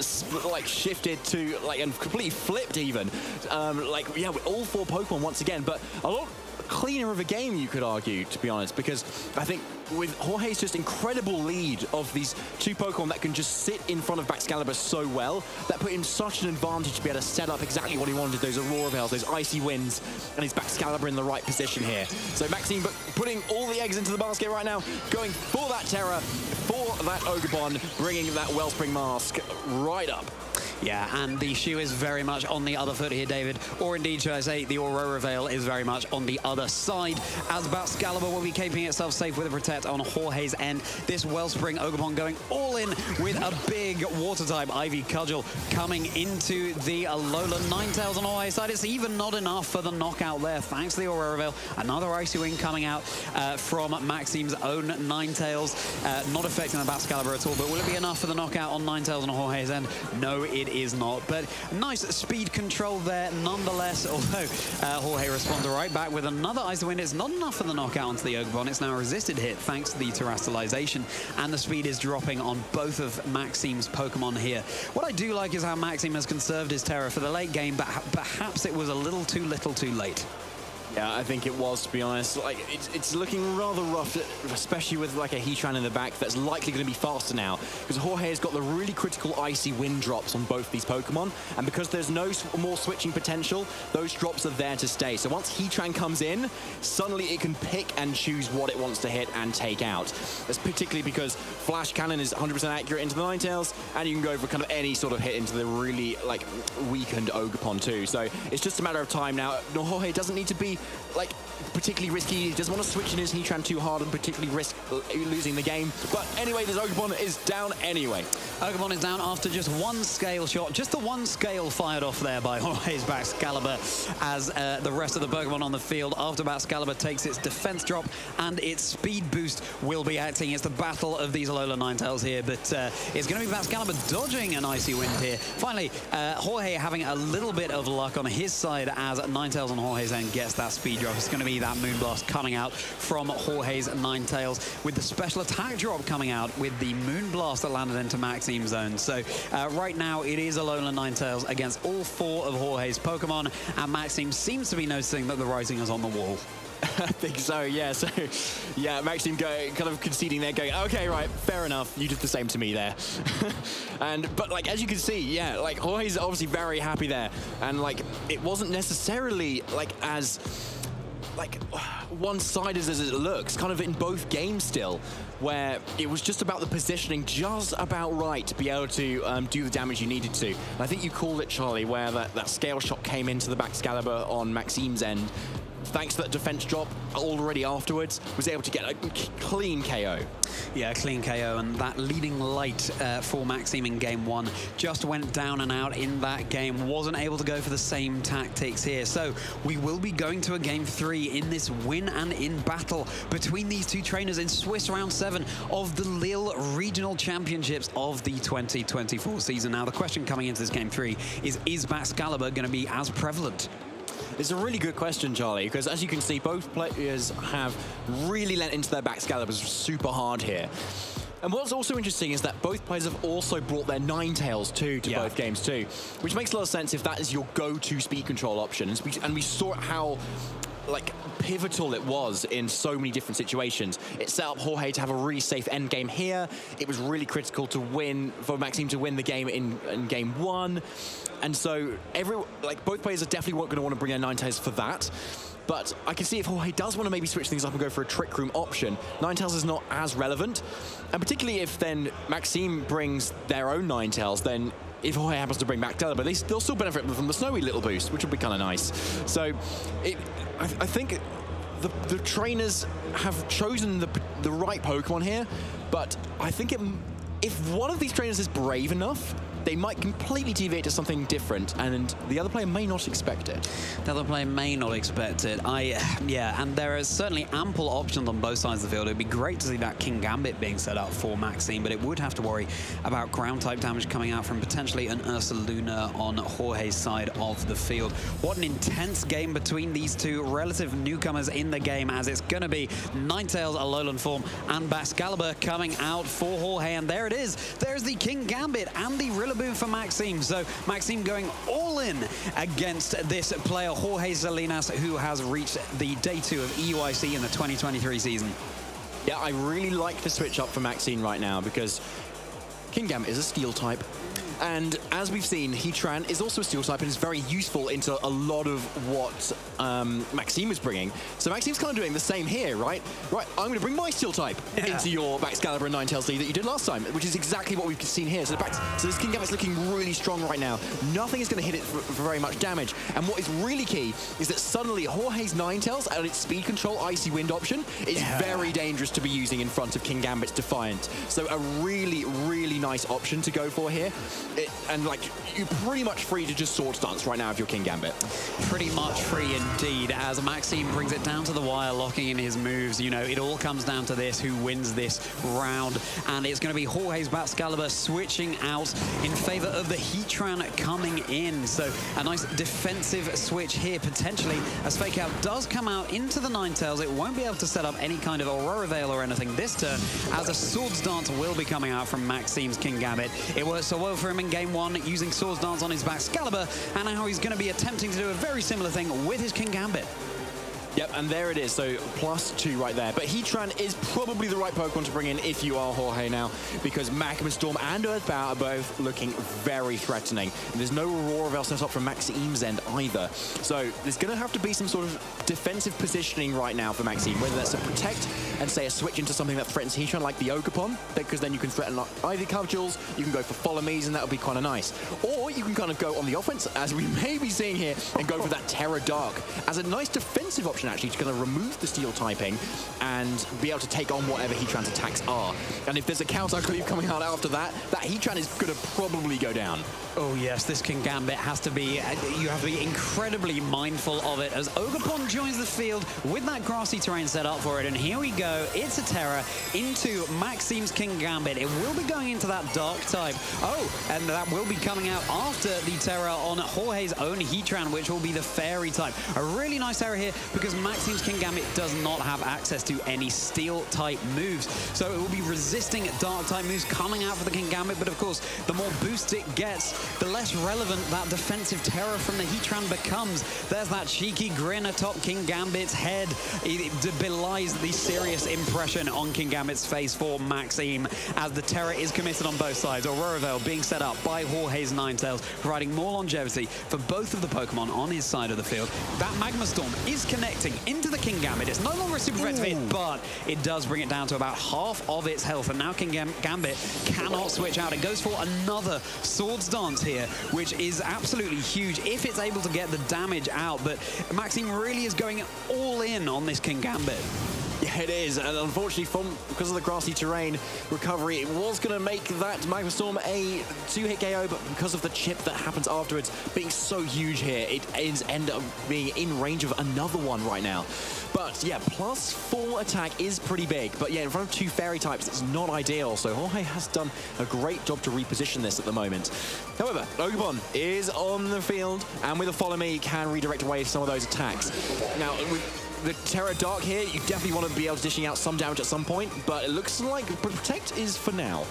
shifted to and completely flipped even. Yeah, with all 4 Pokemon once again, but a lot cleaner of a game, you could argue, to be honest, because I think with Jorge's just incredible lead of these 2 Pokemon that can just sit in front of Baxcalibur so well, that put him such an advantage to be able to set up exactly what he wanted, those Aurora Veils, those Icy Winds, and his Baxcalibur in the right position here. So Maxime putting all the eggs into the basket right now, going for that Terra, for that Ogerpon, bringing that Wellspring Mask right up.
Yeah, and the shoe is very much on the other foot here, David. Or indeed, should I say, the Aurora Veil is very much on the other side, as Baxcalibur will be keeping itself safe with a Protect on Jorge's end. This Wellspring Ogerpon going all in with a big Water-type Ivy Cudgel coming into the Alola Ninetales on Jorge's side. It's even not enough for the knockout there, thanks to the Aurora Veil. Another Icy Wing coming out from Maxime's own Ninetales. Not affecting the Baxcalibur at all, but will it be enough for the knockout on Ninetales on Jorge's end? No, it is not, but nice speed control there nonetheless, although Jorge responded right back with another Icy Wind. It's not enough for the knockout onto the Ogerpon. It's now a resisted hit thanks to the Terastallization, and the speed is dropping on both of Maxime's Pokemon here. What I do like is how Maxime has conserved his Terra for the late game, but perhaps it was a little too late.
Yeah, I think it was, to be honest. It's looking rather rough, especially with a Heatran in the back that's likely going to be faster now, because Jorge has got the really critical Icy Wind drops on both these Pokemon, and because there's no more switching potential, those drops are there to stay. So once Heatran comes in, suddenly it can pick and choose what it wants to hit and take out. That's particularly because Flash Cannon is 100% accurate into the Ninetales, and you can go for kind of any sort of hit into the really weakened Ogerpon too. So it's just a matter of time now. Jorge doesn't need to be particularly risky. He doesn't want to switch in his Heatran too hard and particularly risk losing the game. But anyway, this Ogerpon is down anyway.
Ogerpon is down after just 1 Scale Shot. Just the 1 Scale fired off there by Jorge's Baxcalibur, as the rest of the Pokemon on the field after Baxcalibur takes its defense drop and its speed boost will be acting. It's the battle of these Alola Ninetales here, but it's going to be Baxcalibur dodging an Icy Wind here. Finally, Jorge having a little bit of luck on his side as Ninetales on Jorge's end gets that speed drop. It's going to be that Moonblast coming out from Jorge's Ninetales, with the special attack drop coming out with the Moonblast that landed into Maxime's zone. So right now it is Alola Ninetales against all 4 of Jorge's Pokemon, and Maxime seems to be noticing that the writing is on the wall.
I think so, yeah. So, yeah, Maxime kind of conceding there, going, okay, right, fair enough. You did the same to me there. But as you can see, yeah, Jorge's obviously very happy there. And, it wasn't necessarily, as one-sided as it looks, kind of in both games still, where it was just about the positioning just about right to be able to do the damage you needed to. And I think you called it, Charlie, where that Scale Shot came into the Baxcalibur on Maxime's end. Thanks to that defense drop already afterwards, was able to get a clean KO.
Yeah, clean KO, and that leading light for Maxime in game 1 just went down and out in that game. Wasn't able to go for the same tactics here. So we will be going to a game 3 in this win and in battle between these 2 trainers in Swiss round 7 of the Lille Regional Championships of the 2024 season. Now, the question coming into this game 3 is Baxcalibur going to be as prevalent?
It's a really good question, Charlie, because as you can see, both players have really lent into their Baxcaliburs super hard here. And what's also interesting is that both players have also brought their Ninetales too to both games too, which makes a lot of sense if that is your go-to speed control option. And we saw how pivotal it was in so many different situations. It set up Jorge to have a really safe end game here. It was really critical to win, for Maxime to win the game in game 1. And so both players are definitely going to want to bring their Ninetales for that. But I can see if Jorge does want to maybe switch things up and go for a Trick Room option, Ninetales is not as relevant. And particularly if then Maxime brings their own Ninetales, then if Jorge happens to bring back Baxcalibur, they'll still benefit from the snowy little boost, which will be kind of nice. So I think the trainers have chosen the right Pokemon here, but I think if one of these trainers is brave enough, they might completely deviate to something different, and the other player may not expect it.
The other player may not expect it. Yeah, and there is certainly ample options on both sides of the field. It'd be great to see that King Gambit being set up for Maxime, but it would have to worry about ground-type damage coming out from potentially an Ursaluna on Jorge's side of the field. What an intense game between these two relative newcomers in the game, as it's going to be Ninetales, Alolan form, and Baxcalibur coming out for Jorge, and there it is. There's the King Gambit and the Rillaboom for Maxime. So Maxime going all in against this player, Jorge Salinas, who has reached the day 2 of EUIC in the 2023 season.
Yeah, I really like the switch up for Maxime right now because King Gambit is a steel type. And as we've seen, Heatran is also a steel type and is very useful into a lot of what Maxime is bringing. So Maxime's kind of doing the same here, right? Right, I'm going to bring my steel type into your Baxcalibur and Ninetales lead that you did last time, which is exactly what we've seen here. So this King Gambit's looking really strong right now. Nothing is going to hit it for very much damage. And what is really key is that suddenly Jorge's Ninetales and its speed control Icy Wind option is very dangerous to be using in front of King Gambit's Defiant. So a really, really nice option to go for here. And like, you're pretty much free to just Sword Dance right now if you're King Gambit.
Pretty much free indeed, as Maxime brings it down to the wire, locking in his moves. You know, it all comes down to this, who wins this round. And it's going to be Jorge's Baxcalibur switching out in favor of the Heatran coming in. So a nice defensive switch here, potentially, as Fake Out does come out into the Ninetales. It won't be able to set up any kind of Aurora Veil or anything this turn, as a Swords Dance will be coming out from Maxime's King Gambit. It worked so well for him in game 1, using Swords Dance on his Baxcalibur, and now he's going to be attempting to do a very similar thing with his King Gambit.
Yep, and there it is, so +2 right there. But Heatran is probably the right Pokemon to bring in if you are Jorge now, because Magma Storm and Earthbound are both looking very threatening. And there's no Aurora Veil set up from Maxime's end either. So there's going to have to be some sort of defensive positioning right now for Maxime, whether that's a Protect and say a switch into something that threatens Heatran like the Ogerpon, because then you can threaten Ivy Cubjules, you can go for Follow Me's, and that would be kind of nice. Or you can kind of go on the offense, as we may be seeing here, and go for that Terra Dark as a nice defensive option actually to kind of remove the steel typing and be able to take on whatever Heatran's attacks are. And if there's a counter cleave coming out after that, that Heatran is going to probably go down.
Oh yes, this King Gambit has to be, you have to be incredibly mindful of it as Ogerpon joins the field with that grassy terrain set up for it. And here we go, it's a Terra into Maxime's King Gambit. It will be going into that Dark type. Oh, and that will be coming out after the Terra on Jorge's own Heatran, which will be the Fairy type. A really nice Terra here because Maxime's King Gambit does not have access to any Steel type moves. So it will be resisting Dark type moves coming out for the King Gambit, but of course, the more boost it gets, the less relevant that defensive Terror from the Heatran becomes. There's that cheeky grin atop King Gambit's head. It belies the serious impression on King Gambit's face for Maxime, as the Terror is committed on both sides. Aurora Veil being set up by Jorge's Ninetales, providing more longevity for both of the Pokemon on his side of the field. That Magma Storm is connecting into the King Gambit. It's no longer a super effective hit, but it does bring it down to about half of its health, and now King Gambit cannot switch out. It goes for another Swords Dance here, which is absolutely huge if it's able to get the damage out, but Maxime really is going all in on this King Gambit.
Yeah, it is, and unfortunately, because of the grassy terrain recovery, it was going to make that Magma Storm a 2-hit KO, but because of the chip that happens afterwards being so huge here, it ends up being in range of another one right now. But yeah, +4 attack is pretty big, but yeah, in front of 2 Fairy types, it's not ideal, so Jorge has done a great job to reposition this at the moment. However, Ogerpon is on the field, and with a Follow Me, can redirect away some of those attacks. Now, the Terra Dark here, you definitely want to be able to dishing out some damage at some point, but it looks like Protect is for now.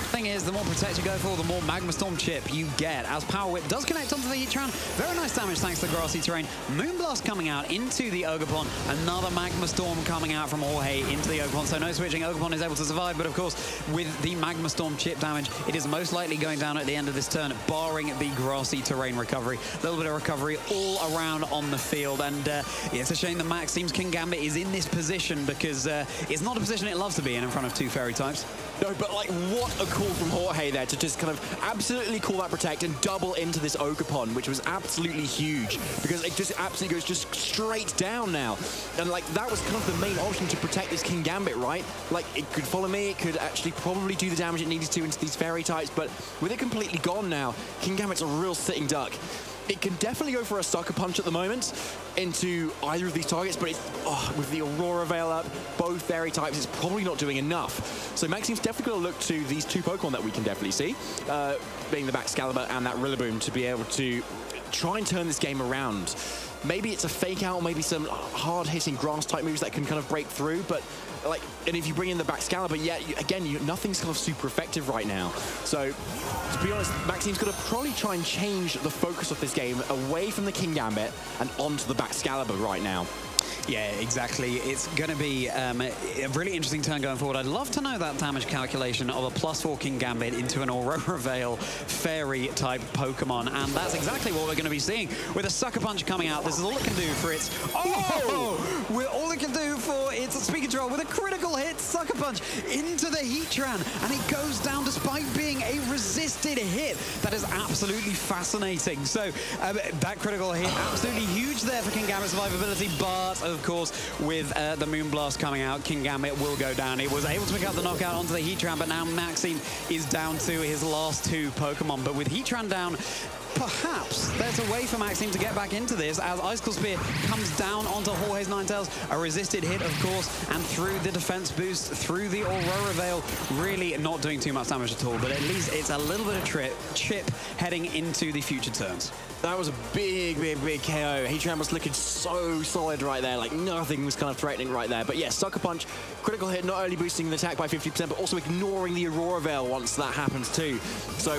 Thing is, the more Protect you go for, the more Magma Storm chip you get, as Power Whip does connect onto the Heatran. Very nice damage thanks to the grassy terrain. Moonblast coming out into the Ogerpon. Another Magma Storm coming out from Jorge into the Ogerpon. So no switching. Ogerpon is able to survive, but of course, with the Magma Storm chip damage, it is most likely going down at the end of this turn, barring the grassy terrain recovery. A little bit of recovery all around on the field, and it's a shame that Maxime's King Gambit is in this position, because it's not a position it loves to be in front of 2 Fairy types.
No, but like, what a call from Jorge there to just kind of absolutely call that protect and double into this Ogerpon, which was absolutely huge because it just absolutely goes just straight down now. And like that was kind of the main option to protect this King Gambit, right? Like it could follow me, it could actually probably do the damage it needed to into these fairy types, but with it completely gone now, King Gambit's a real sitting duck. It can definitely go for a sucker punch at the moment into either of these targets, but it's, with the Aurora Veil up, both fairy types, it's probably not doing enough. So Maxime's definitely going to look to these two Pokemon that we can definitely see, being the Baxcalibur and that Rillaboom, to be able to try and turn this game around. Maybe it's a fake out, maybe some hard-hitting grass-type moves that can kind of break through, but like, and if you bring in the Baxcalibur, nothing's kind of super effective right now. So, to be honest, Maxime's going to probably try and change the focus of this game away from the King Gambit and onto the Baxcalibur right now.
Yeah, exactly. It's going to be a really interesting turn going forward. I'd love to know that damage calculation of a +4 King Gambit into an Aurora Veil Fairy-type Pokemon, and that's exactly what we're going to be seeing. With a Sucker Punch coming out, this is all it can do for its... all it can do for its Speed Control with a critical hit, Sucker Punch into the Heatran, and it goes down despite being a resisted hit. That is absolutely fascinating. So, that critical hit, absolutely huge there for King Gambit's survivability, but of course, with the Moonblast coming out, King Gambit will go down. It was able to pick up the knockout onto the Heatran, but now Maxime is down to his last two Pokemon. But with Heatran down, perhaps there's a way for Maxime to get back into this as Icicle Spear comes down onto Jorge's Ninetales. A resisted hit, of course, and through the defense boost, through the Aurora Veil, really not doing too much damage at all, but at least it's a little bit of chip heading into the future turns.
That was a big, big, big KO. Heatran was looking so solid right there, like nothing was kind of threatening right there. But yes, Sucker Punch, critical hit, not only boosting the attack by 50%, but also ignoring the Aurora Veil once that happens too. So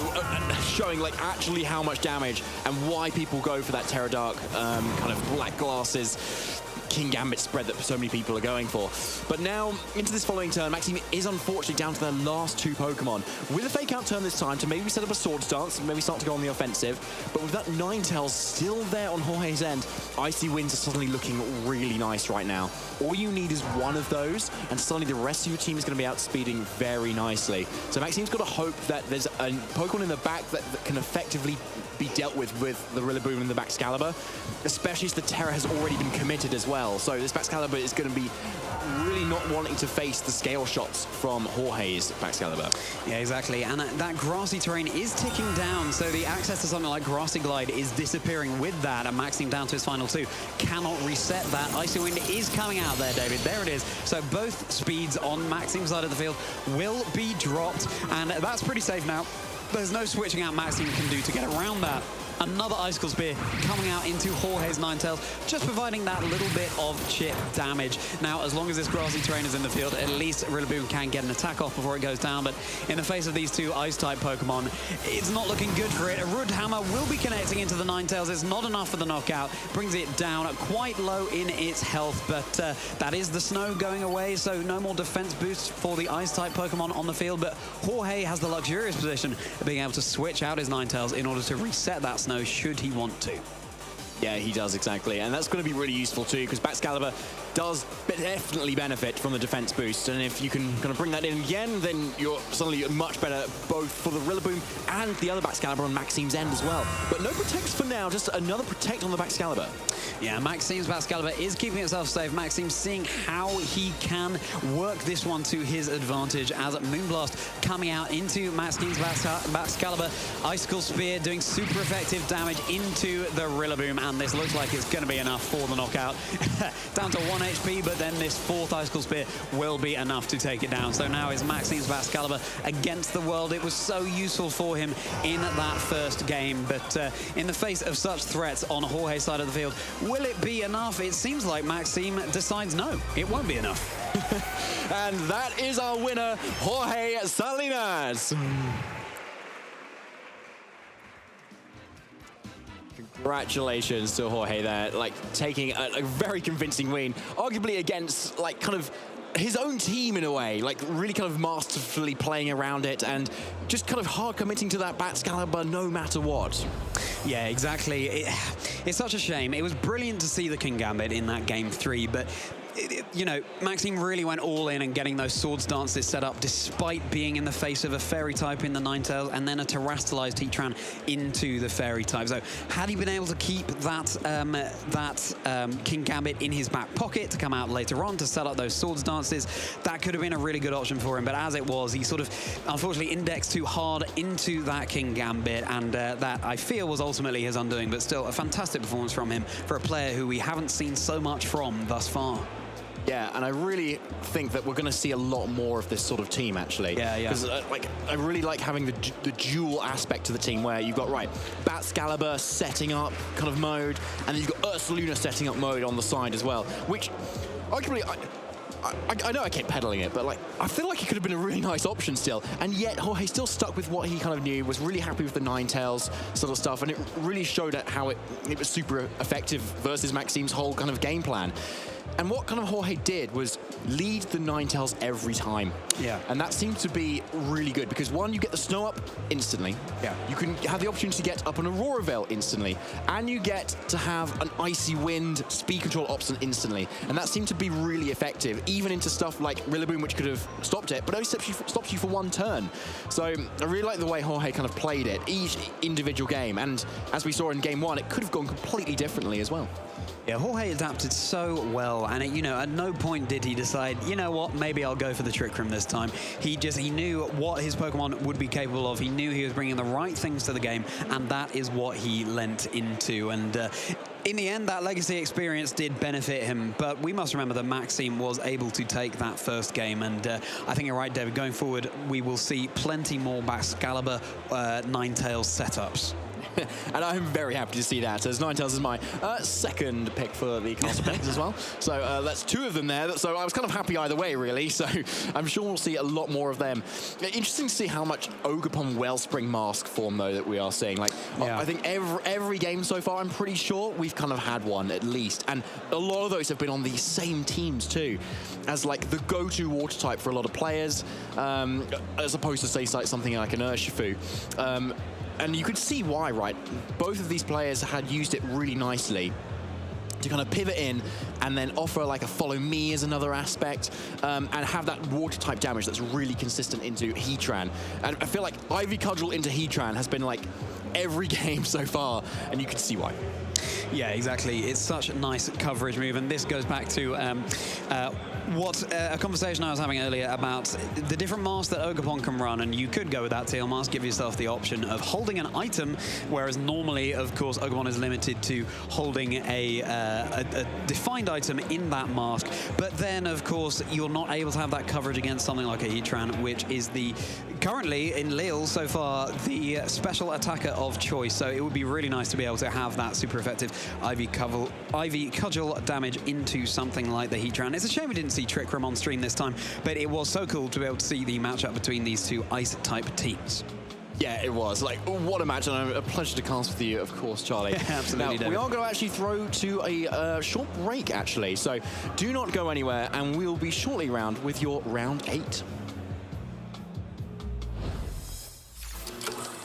showing like actually how much damage and why people go for that Terra Dark kind of black glasses King Gambit spread that so many people are going for. But now, into this following turn, Maxime is unfortunately down to their last two Pokemon. With a fake out turn this time to maybe set up a Sword Stance, maybe start to go on the offensive, but with that Ninetales still there on Jorge's end, Icy Winds are suddenly looking really nice right now. All you need is one of those, and suddenly the rest of your team is going to be outspeeding very nicely. So Maxime's got to hope that there's a Pokemon in the back that can effectively be dealt with the Rillaboom and the Baxcalibur, especially as the Terra has already been committed as well. So this Baxcalibur is going to be really not wanting to face the scale shots from Jorge's Baxcalibur.
Yeah, exactly. And that grassy terrain is ticking down, so the access to something like Grassy Glide is disappearing with that, and Maxime down to his final two. Cannot reset that. Icy Wind is coming out there, David. There it is. So both speeds on Maxime's side of the field will be dropped, and that's pretty safe now. There's no switching out Maxime can do to get around that. Another Icicle Spear coming out into Jorge's Ninetales, just providing that little bit of chip damage. Now, as long as this grassy terrain is in the field, at least Rillaboom can get an attack off before it goes down. But in the face of these two Ice-type Pokemon, it's not looking good for it. A Root Hammer will be connecting into the Ninetales. It's not enough for the knockout. Brings it down quite low in its health, but that is the snow going away, so no more defense boost for the Ice-type Pokemon on the field. But Jorge has the luxurious position of being able to switch out his Ninetales in order to reset that snow should he want to.
Yeah, he does, exactly. And that's going to be really useful too, because Baxcalibur does definitely benefit from the defense boost. And if you can kind of bring that in again, then you're suddenly much better both for the Rillaboom and the other Baxcalibur on Maxime's end as well. But no protects for now, just another protect on the Baxcalibur.
Yeah, Maxime's Baxcalibur is keeping itself safe. Maxime seeing how he can work this one to his advantage as Moonblast coming out into Maxime's Baxcalibur. Icicle Spear doing super effective damage into the Rillaboom, and this looks like it's going to be enough for the knockout. Down to 1 HP, but then this fourth Icicle Spear will be enough to take it down. So now is Maxime's Baxcalibur against the world. It was so useful for him in that first game, but in the face of such threats on Jorge's side of the field, will it be enough? It seems like Maxime decides no, it won't be enough.
And that is our winner, Jorge Salinas. Congratulations to Jorge there, like taking a very convincing win, arguably against like kind of his own team in a way, like really kind of masterfully playing around it and just kind of hard committing to that Baxcalibur no matter what.
Yeah, exactly. It's such a shame. It was brilliant to see the King Gambit in that game 3, but you know, Maxime really went all in and getting those swords dances set up despite being in the face of a fairy type in the Ninetales and then a terastallized Heatran into the fairy type. So had he been able to keep that King Gambit in his back pocket to come out later on to set up those swords dances, that could have been a really good option for him. But as it was, he sort of unfortunately indexed too hard into that King Gambit, and that I feel was ultimately his undoing. But still, a fantastic performance from him for a player who we haven't seen so much from thus far.
Yeah, and I really think that we're going to see a lot more of this sort of team, actually.
Yeah.
Because I really like having the dual aspect to the team where you've got, Batxcalibur setting up kind of mode, and then you've got Ursaluna setting up mode on the side as well, which arguably, I know I kept peddling it, but I feel like it could have been a really nice option still, and yet Jorge still stuck with what he kind of knew, was really happy with the Ninetales sort of stuff, and it really showed how it was super effective versus Maxime's whole kind of game plan. And what kind of Jorge did was lead the Ninetales every time.
Yeah.
And that seemed to be really good because, one, you get the snow up instantly.
Yeah.
You can have the opportunity to get up an Aurora Veil instantly. And you get to have an Icy Wind speed control option instantly. And that seemed to be really effective, even into stuff like Rillaboom, which could have stopped it, but only stops you for one turn. So I really like the way Jorge kind of played it, each individual game. And as we saw in game one, it could have gone completely differently as well.
Yeah, Jorge adapted so well, and at no point did he decide, you know what, maybe I'll go for the Trick Room this time. He knew what his Pokemon would be capable of. He knew he was bringing the right things to the game, and that is what he lent into. And in the end, that Legacy experience did benefit him, but we must remember that Maxime was able to take that first game, and I think you're right, David. Going forward, we will see plenty more Batxcalibur Ninetales setups.
And I'm very happy to see that, as Ninetales is my second pick for the Castle picks as well. So that's two of them there. So I was kind of happy either way, really. So I'm sure we'll see a lot more of them. Interesting to see how much Ogerpon Wellspring mask form, though, that we are seeing. I think every game so far, I'm pretty sure we've kind of had one at least. And a lot of those have been on the same teams, too, as the go-to water type for a lot of players, as opposed to, say, something like an Urshifu. And you could see why, right? Both of these players had used it really nicely to kind of pivot in and then offer a follow me as another aspect, and have that water type damage that's really consistent into Heatran. And I feel like Ivy Cudgel into Heatran has been every game so far, and you can see why.
Yeah, exactly. It's such a nice coverage move, and this goes back to a conversation I was having earlier about the different masks that Ogerpon can run, and you could go with that tail mask, give yourself the option of holding an item, whereas normally, of course, Ogerpon is limited to holding a defined item in that mask, but then, of course, you're not able to have that coverage against something like a Heatran, which is currently in Lille so far, the special attacker of choice, so it would be really nice to be able to have that super effective Ivy Cudgel damage into something like the Heatran. It's a shame we didn't see Trick Room on stream this time, but it was so cool to be able to see the matchup between these two Ice-type teams.
Yeah, it was. What a match, and a pleasure to cast with you, of course, Charlie.
Yeah, absolutely.
Now, we are going to actually throw to a short break, actually, so do not go anywhere, and we'll be shortly round with your round 8.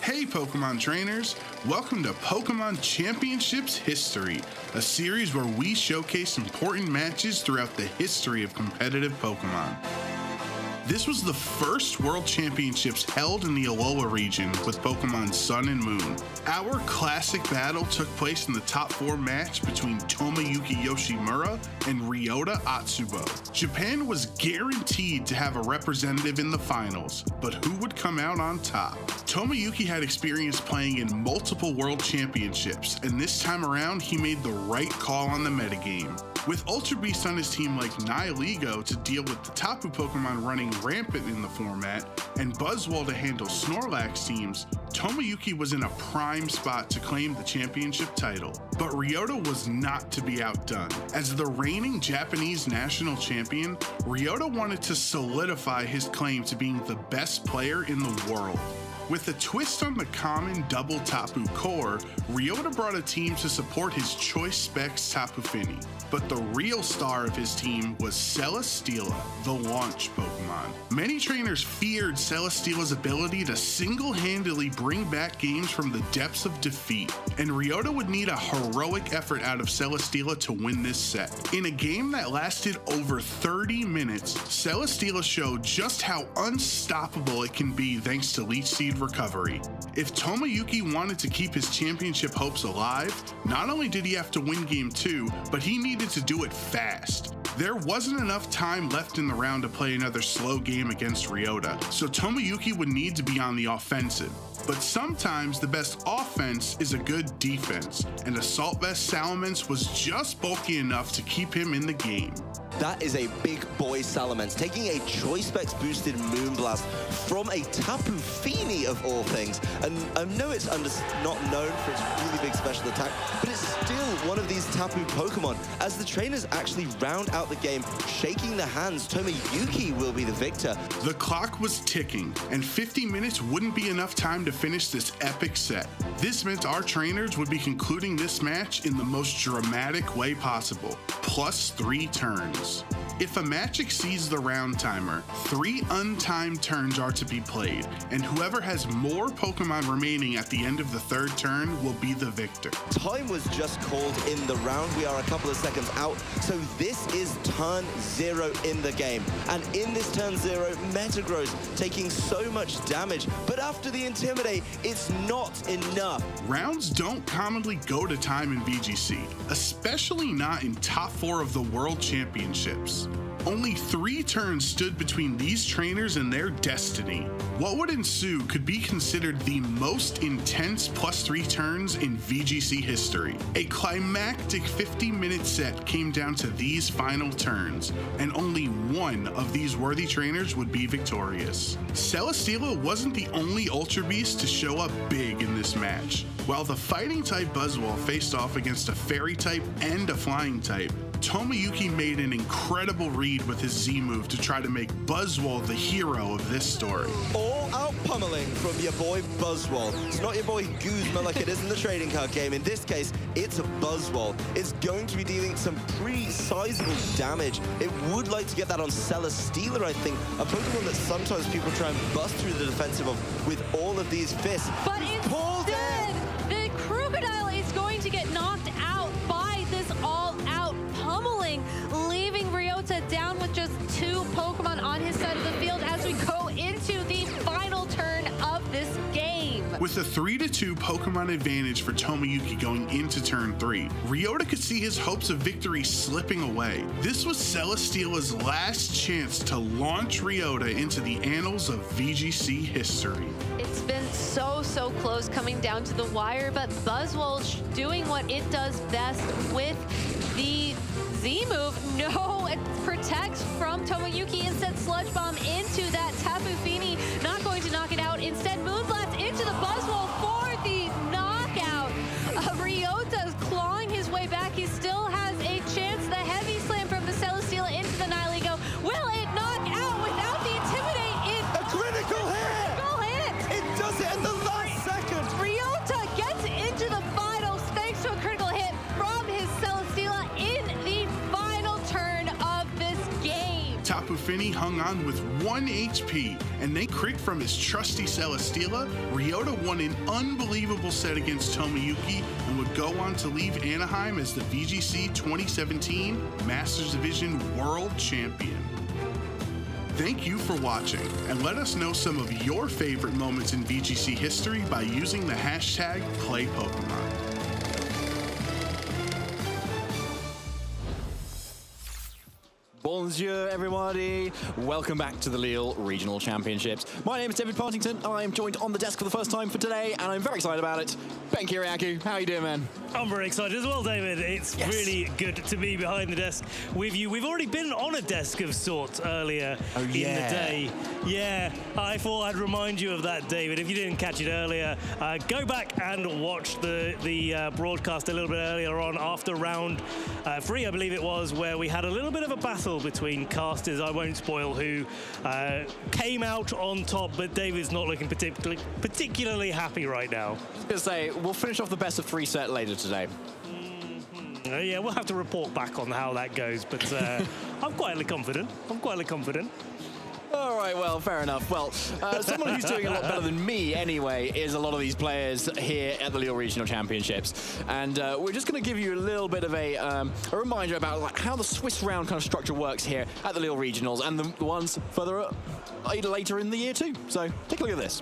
Hey Pokemon trainers, welcome to Pokemon Championships History, a series where we showcase important matches throughout the history of competitive Pokemon. This was the first World Championships held in the Alola region with Pokemon Sun and Moon. Our classic battle took place in the top 4 match between Tomoyuki Yoshimura and Ryota Atsubo. Japan was guaranteed to have a representative in the finals, but who would come out on top? Tomoyuki had experience playing in multiple World Championships, and this time around he made the right call on the metagame. With Ultra Beast on his team like Nihilego to deal with the Tapu Pokemon running rampant in the format, and Buzzwole to handle Snorlax teams, Tomoyuki was in a prime spot to claim the championship title. But Ryota was not to be outdone. As the reigning Japanese national champion, Ryota wanted to solidify his claim to being the best player in the world.
With a twist on the common double Tapu core, Ryota brought a team to support his choice specs Tapu Fini. But the real star of his team was Celesteela, the launch Pokemon. Many trainers feared Celesteela's ability to single-handedly bring back games from the depths of defeat, and Ryota would need a heroic effort out of Celesteela to win this set. In a game that lasted over 30 minutes, Celesteela showed just how unstoppable it can be thanks to Leech Seed recovery. If Tomoyuki wanted to keep his championship hopes alive, not only did he have to win game 2, but he needed to do it fast. There wasn't enough time left in the round to play another slow game against Ryota, so Tomoyuki would need to be on the offensive. But sometimes the best offense is a good defense, and Assault Vest Salamence was just bulky enough to keep him in the game.
That is a big boy Salamence, taking a Choice Specs boosted Moonblast from a Tapu Fini of all things. And I know it's not known for its really big special attack, but it's still one of these Tapu Pokemon. As the trainers actually round out the game, shaking the hands, Tomoyuki will be the victor.
The clock was ticking, and 50 minutes wouldn't be enough time to finish this epic set. This meant our trainers would be concluding this match in the most dramatic way possible, plus 3 turns. If a match exceeds the round timer, 3 untimed turns are to be played, and whoever has more Pokemon remaining at the end of the 3rd turn will be the victor.
Time was just called in the round. We are a couple of seconds out, so this is turn 0 in the game. And in this turn 0, Metagross taking so much damage, but after the Intimidate, it's not enough.
Rounds don't commonly go to time in VGC, especially not in top 4 of the World Championships. Only 3 turns stood between these trainers and their destiny. What would ensue could be considered the most intense plus 3 turns in VGC history. A climactic 50-minute set came down to these final turns, and only one of these worthy trainers would be victorious. Celesteela wasn't the only Ultra Beast to show up big in this match. While the Fighting-type Buzzwole faced off against a Fairy-type and a Flying-type, Tomoyuki made an incredible read with his Z move to try to make Buzzwole the hero of this story.
All out pummeling from your boy Buzzwole. It's not your boy Guzma like it is in the trading card game. In this case, it's a Buzzwole. It's going to be dealing some pretty sizable damage. It would like to get that on Celesteela, I think. A Pokemon that sometimes people try and bust through the defensive of with all of these fists.
But instead, the Crocodile is going to get knocked out by this all-out pummeling, leaving Ryota down with just 2 Pokemon on his side of the field as we go into the final turn of this game.
With a 3-2 Pokemon advantage for Tomoyuki going into turn 3, Ryota could see his hopes of victory slipping away. This was Celesteela's last chance to launch Ryota into the annals of VGC history.
It's been so close coming down to the wire, but Buzzwole doing what it does best with the Z move. No, it protects from Tomoyuki. Instead, Sludge Bomb into that Tapu Fini. Not going to knock it out. Instead, Moonblast into the Buzzwole for the knockout. Ryota's clawing his way back. He still has a chance. The Heavy Slam from the Celesteela into the Nihilego. Will it knock out without the Intimidate?
A critical hit!
Critical hit!
It does it in the last second!
Ryota gets into the finals thanks to a critical hit from his Celesteela in the final turn of this game.
Tapu Fini hung on with 1 HP, and then crit from his trusty Celesteela, Ryota won an unbelievable set against Tomoyuki and would go on to leave Anaheim as the VGC 2017 Masters Division World Champion. Thank you for watching, and let us know some of your favorite moments in VGC history by using the hashtag #PlayPokemon.
Bonjour, everybody. Welcome back to the Lille Regional Championships. My name is David Partington. I am joined on the desk for the first time for today, and I'm very excited about it. Ben Kiriakou, how are you doing, man?
I'm very excited as well, David. It's really good to be behind the desk with you. We've already been on a desk of sorts earlier in the day. Yeah, I thought I'd remind you of that, David. If you didn't catch it earlier, go back and watch the broadcast a little bit earlier on after round 3, I believe it was, where we had a little bit of a battle between casters. I won't spoil who came out on top, but David's not looking particularly happy right now.
I was going to say, we'll finish off the best of 3 set later today.
Yeah, we'll have to report back on how that goes, but I'm quietly confident.
All right, well, fair enough. Well, someone who's doing a lot better than me anyway is a lot of these players here at the Lille Regional Championships. And we're just going to give you a little bit of a reminder about like, how the Swiss round kind of structure works here at the Lille Regionals and the ones further later in the year too. So take a look at this.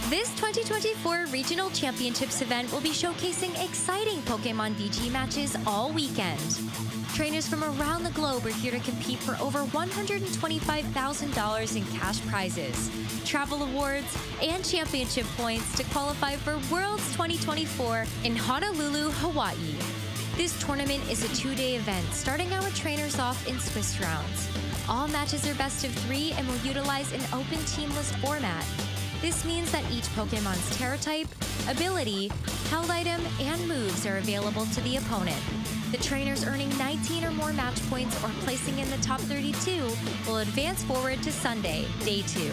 This 2024 Regional Championships event will be showcasing exciting Pokémon VG matches all weekend. Trainers from around the globe are here to compete for over $125,000 in cash prizes, travel awards, and championship points to qualify for Worlds 2024 in Honolulu, Hawaii. This tournament is a 2-day event, starting our trainers off in Swiss rounds. All matches are best of 3 and will utilize an open team list format. This means that each Pokemon's Terra type, ability, held item, and moves are available to the opponent. The trainers earning 19 or more match points or placing in the top 32 will advance forward to Sunday, Day 2.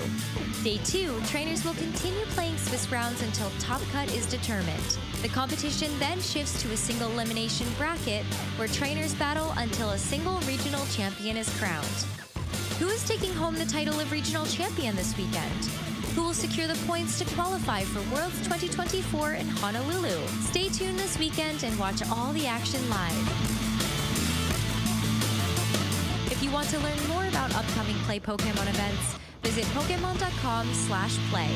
Day 2, trainers will continue playing Swiss rounds until top cut is determined. The competition then shifts to a single elimination bracket where trainers battle until a single regional champion is crowned. Who is taking home the title of regional champion this weekend? Who will secure the points to qualify for Worlds 2024 in Honolulu? Stay tuned this weekend and watch all the action live. If you want to learn more about upcoming Play Pokémon events, visit Pokemon.com/play.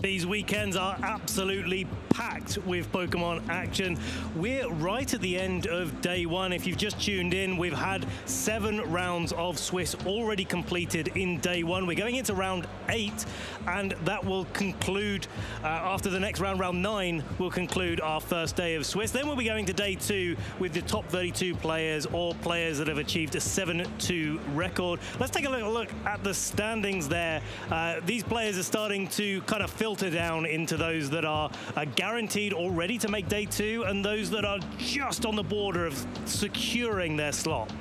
These weekends are absolutely packed with Pokemon action. We're right at the end of day 1. If you've just tuned in, we've had 7 rounds of Swiss already completed in day 1. We're going into round 8, and that will conclude, after the next round, round 9, will conclude our first day of Swiss. Then we'll be going to day 2 with the top 32 players or players that have achieved a 7-2 record. Let's take a look at the standings there. These players are starting to kind of filter down into those that are guaranteed already to make day 2 and those that are just on the border of securing their slot.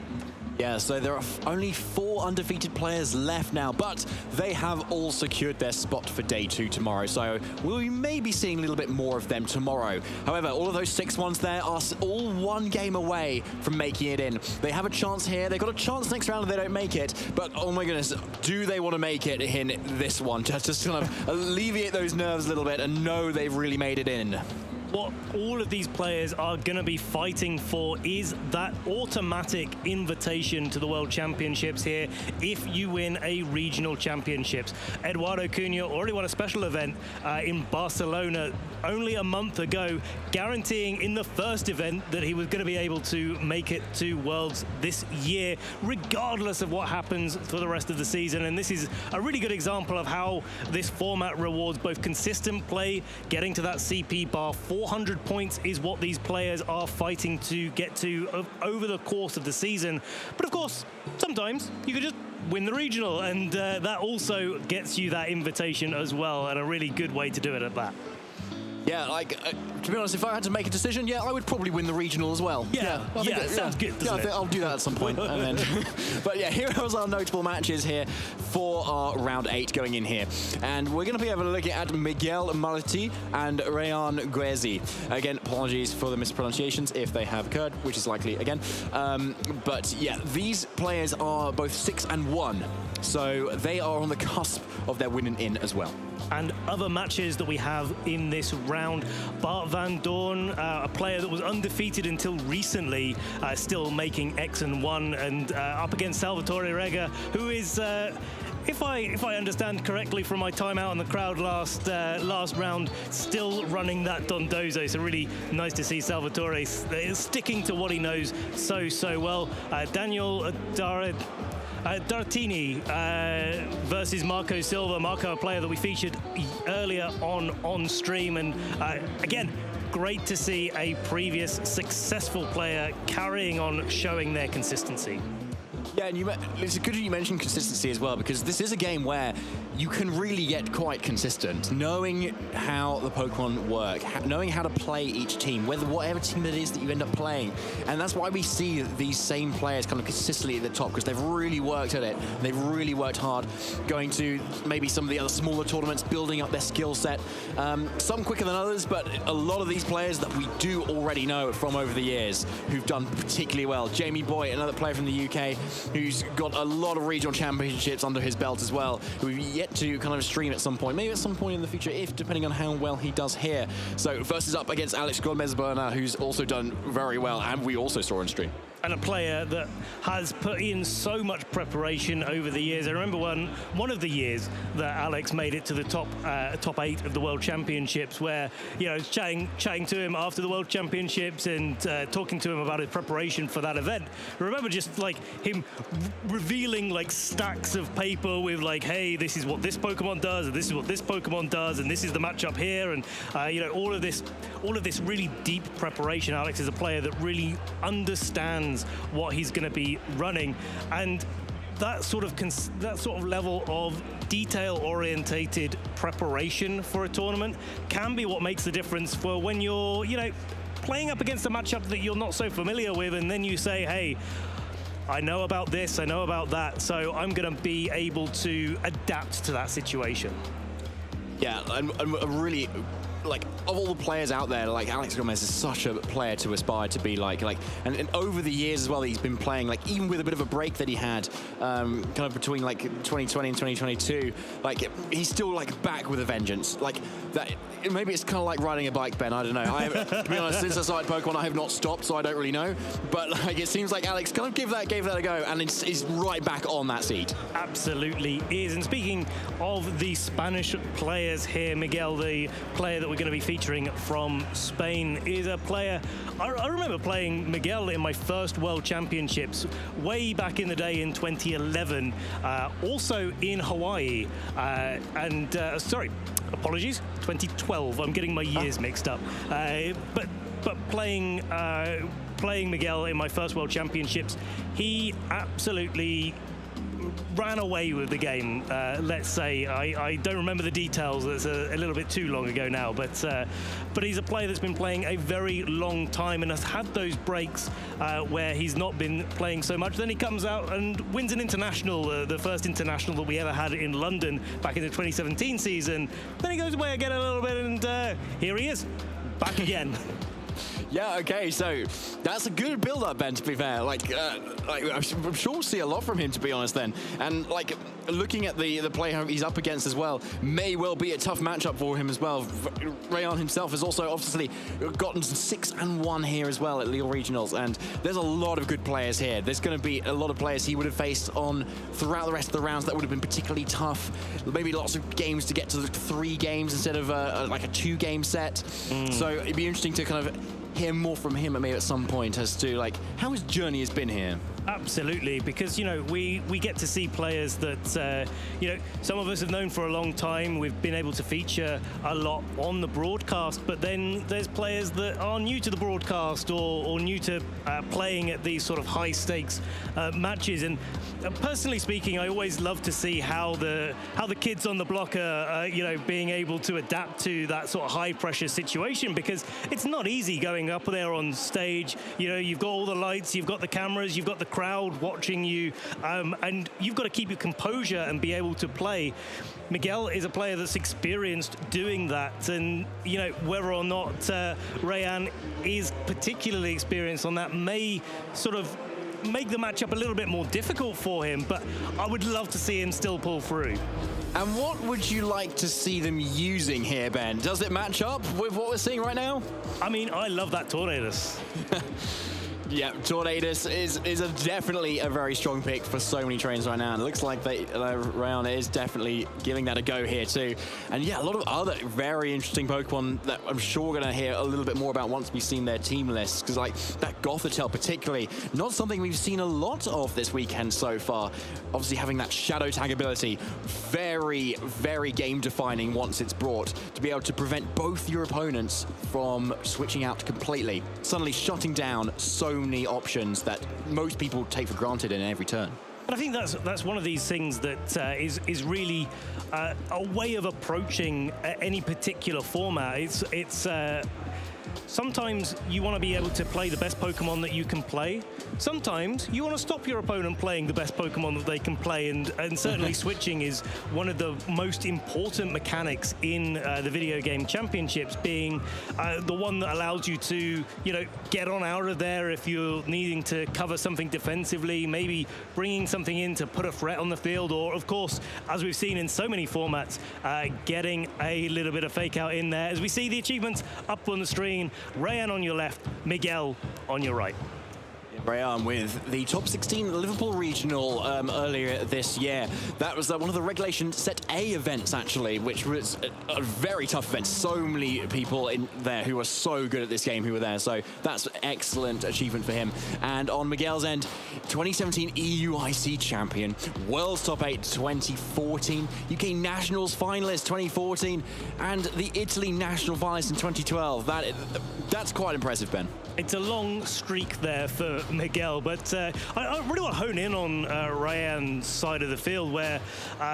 Yeah, so there are only 4 undefeated players left now, but they have all secured their spot for day 2 tomorrow, so we may be seeing a little bit more of them tomorrow. However, all of those 6 ones there are all 1 game away from making it in. They have a chance here. They've got a chance next round if they don't make it, but oh my goodness, do they want to make it in this one? Just kind of alleviate those nerves a little bit and know they've really made it in.
What all of these players are going to be fighting for is that automatic invitation to the World Championships here if you win a regional championships. Eduardo Cunha already won a special event in Barcelona only a month ago, guaranteeing in the first event that he was going to be able to make it to Worlds this year, regardless of what happens for the rest of the season. And this is a really good example of how this format rewards both consistent play, getting to that CP bar. 400 points is what these players are fighting to get to over the course of the season. But of course, sometimes you could just win the regional, and that also gets you that invitation as well, and a really good way to do it at that.
Yeah, like, to be honest, if I had to make a decision, yeah, I would probably win the regional as well.
Yeah, sounds good, doesn't
I think
it?
I'll do that at some point. And then, but yeah, here are our notable matches here for our round 8 going in here. And we're going to be able to look at Miguel Malati and Rayan Guezi. Again, apologies for the mispronunciations if they have occurred, which is likely again. But yeah, these players are both 6 and 1. So they are on the cusp of their winning in as well.
And other matches that we have in this round, Bart van Doorn, a player that was undefeated until recently, still making X and 1, and up against Salvatore Rega, who is, if I understand correctly from my time out in the crowd last round, still running that Dondozo. So really nice to see Salvatore sticking to what he knows so well. Daniel Dartini versus Marco Silva. Marco, a player that we featured earlier on stream, and again, great to see a previous successful player carrying on, showing their consistency.
Yeah, and it's good you mentioned consistency as well, because this is a game where you can really get quite consistent. Knowing how the Pokemon work, knowing how to play each team, whatever team it is that you end up playing. And that's why we see these same players kind of consistently at the top, because they've really worked at it. They've really worked hard going to maybe some of the other smaller tournaments, building up their skill set. Some quicker than others, but a lot of these players that we do already know from over the years who've done particularly well. Jamie Boy, another player from the UK, who's got a lot of regional championships under his belt as well, who we've yet to kind of stream at some point, maybe at some point in the future, if depending on how well he does here. So versus up against Alex Gomez-Bernal, who's also done very well, and we also saw on stream.
And a player that has put in so much preparation over the years. I remember one of the years that Alex made it to the top 8 of the World Championships, where, you know, chatting to him after the World Championships and talking to him about his preparation for that event. I remember just like him revealing like stacks of paper with like, hey, this is what this Pokemon does, and this is what this Pokemon does, and this is the matchup here, and you know, all of this really deep preparation. Alex is a player that really understands what he's going to be running, and that sort of level of detail-orientated preparation for a tournament can be what makes the difference for when you're, you know, playing up against a matchup that you're not so familiar with, and then you say, hey, I know about this, I know about that, so I'm going to be able to adapt to that situation.
Yeah, I'm really, like, of all the players out there, like, Alex Gomez is such a player to aspire to be like, and over the years as well, he's been playing, like, even with a bit of a break that he had, kind of between, like, 2020 and 2022, like, he's still, like, back with a vengeance. Like, that, maybe it's kind of like riding a bike, Ben, I don't know. To be honest, since I started Pokemon, I have not stopped, so I don't really know. But, like, it seems like Alex kind of gave that a go, and is right back on that seat.
Absolutely is. And speaking of the Spanish players here, Miguel, the player that we're going to be featuring from Spain, is a player. I remember playing Miguel in my first World Championships way back in the day in 2011, also in Hawaii. Sorry, apologies, 2012. I'm getting my years mixed up. But playing Miguel in my first World Championships, he absolutely ran away with the game, let's say. I don't remember the details, it's a little bit too long ago now, but he's a player that's been playing a very long time and has had those breaks where he's not been playing so much. Then he comes out and wins an international, the first international that we ever had in London back in the 2017 season. Then he goes away again a little bit, and here he is, back again.
Yeah, okay, so that's a good build-up, Ben, to be fair. Like, I'm sure we'll see a lot from him, to be honest, then. And, like, looking at the player he's up against as well, may well be a tough matchup for him as well. Rayan himself has also obviously gotten 6-1 here as well at Lille Regionals, and there's a lot of good players here. There's going to be a lot of players he would have faced on throughout the rest of the rounds that would have been particularly tough. Maybe lots of games to get to the 3 games instead of like a 2-game set. So it'd be interesting to kind of hear more from him maybe at some point as to like how his journey has been here.
Absolutely, because, you know, we get to see players that, you know, some of us have known for a long time. We've been able to feature a lot on the broadcast, but then there's players that are new to the broadcast or new to playing at these sort of high-stakes matches. And personally speaking, I always love to see how the kids on the block are, you know, being able to adapt to that sort of high-pressure situation, because it's not easy going up there on stage. You know, you've got all the lights, you've got the cameras, you've got the crowd watching you, and you've got to keep your composure and be able to play. Miguel is a player that's experienced doing that, and, you know, whether or not Rayan is particularly experienced on that may sort of make the matchup a little bit more difficult for him, but I would love to see him still pull through.
And what would you like to see them using here, Ben? Does it match up with what we're seeing right now?
I mean, I love that Tornadus.
Yeah, Tornadus is definitely a very strong pick for so many trains right now. And it looks like Rayan is definitely giving that a go here too. And yeah, a lot of other very interesting Pokemon that I'm sure we're going to hear a little bit more about once we've seen their team lists. Because like that Gothitelle particularly, not something we've seen a lot of this weekend so far. Obviously having that Shadow Tag ability, very, very game defining once it's brought, to be able to prevent both your opponents from switching out completely. Suddenly shutting down so many options that most people take for granted in every turn.
But I think that's one of these things that is really a way of approaching any particular format. It's sometimes you want to be able to play the best Pokemon that you can play. Sometimes you want to stop your opponent playing the best Pokemon that they can play, and certainly switching is one of the most important mechanics in the video game championships, being the one that allows you to, get on out of there if you're needing to cover something defensively, maybe bringing something in to put a threat on the field, or of course, as we've seen in so many formats, getting a little bit of fake out in there. As we see the achievements up on the screen, Rayan on your left, Miguel on your right.
Rayan with the top 16 Liverpool Regional earlier this year. That was one of the Regulation Set A events, actually, which was a very tough event. So many people in there who are so good at this game who were there. So that's an excellent achievement for him. And on Miguel's end, 2017 EUIC champion, World's Top 8 2014, UK Nationals finalist 2014, and the Italy National finalist in 2012. That's quite impressive, Ben.
It's a long streak there for Miguel, but I really want to hone in on Rayan's side of the field, where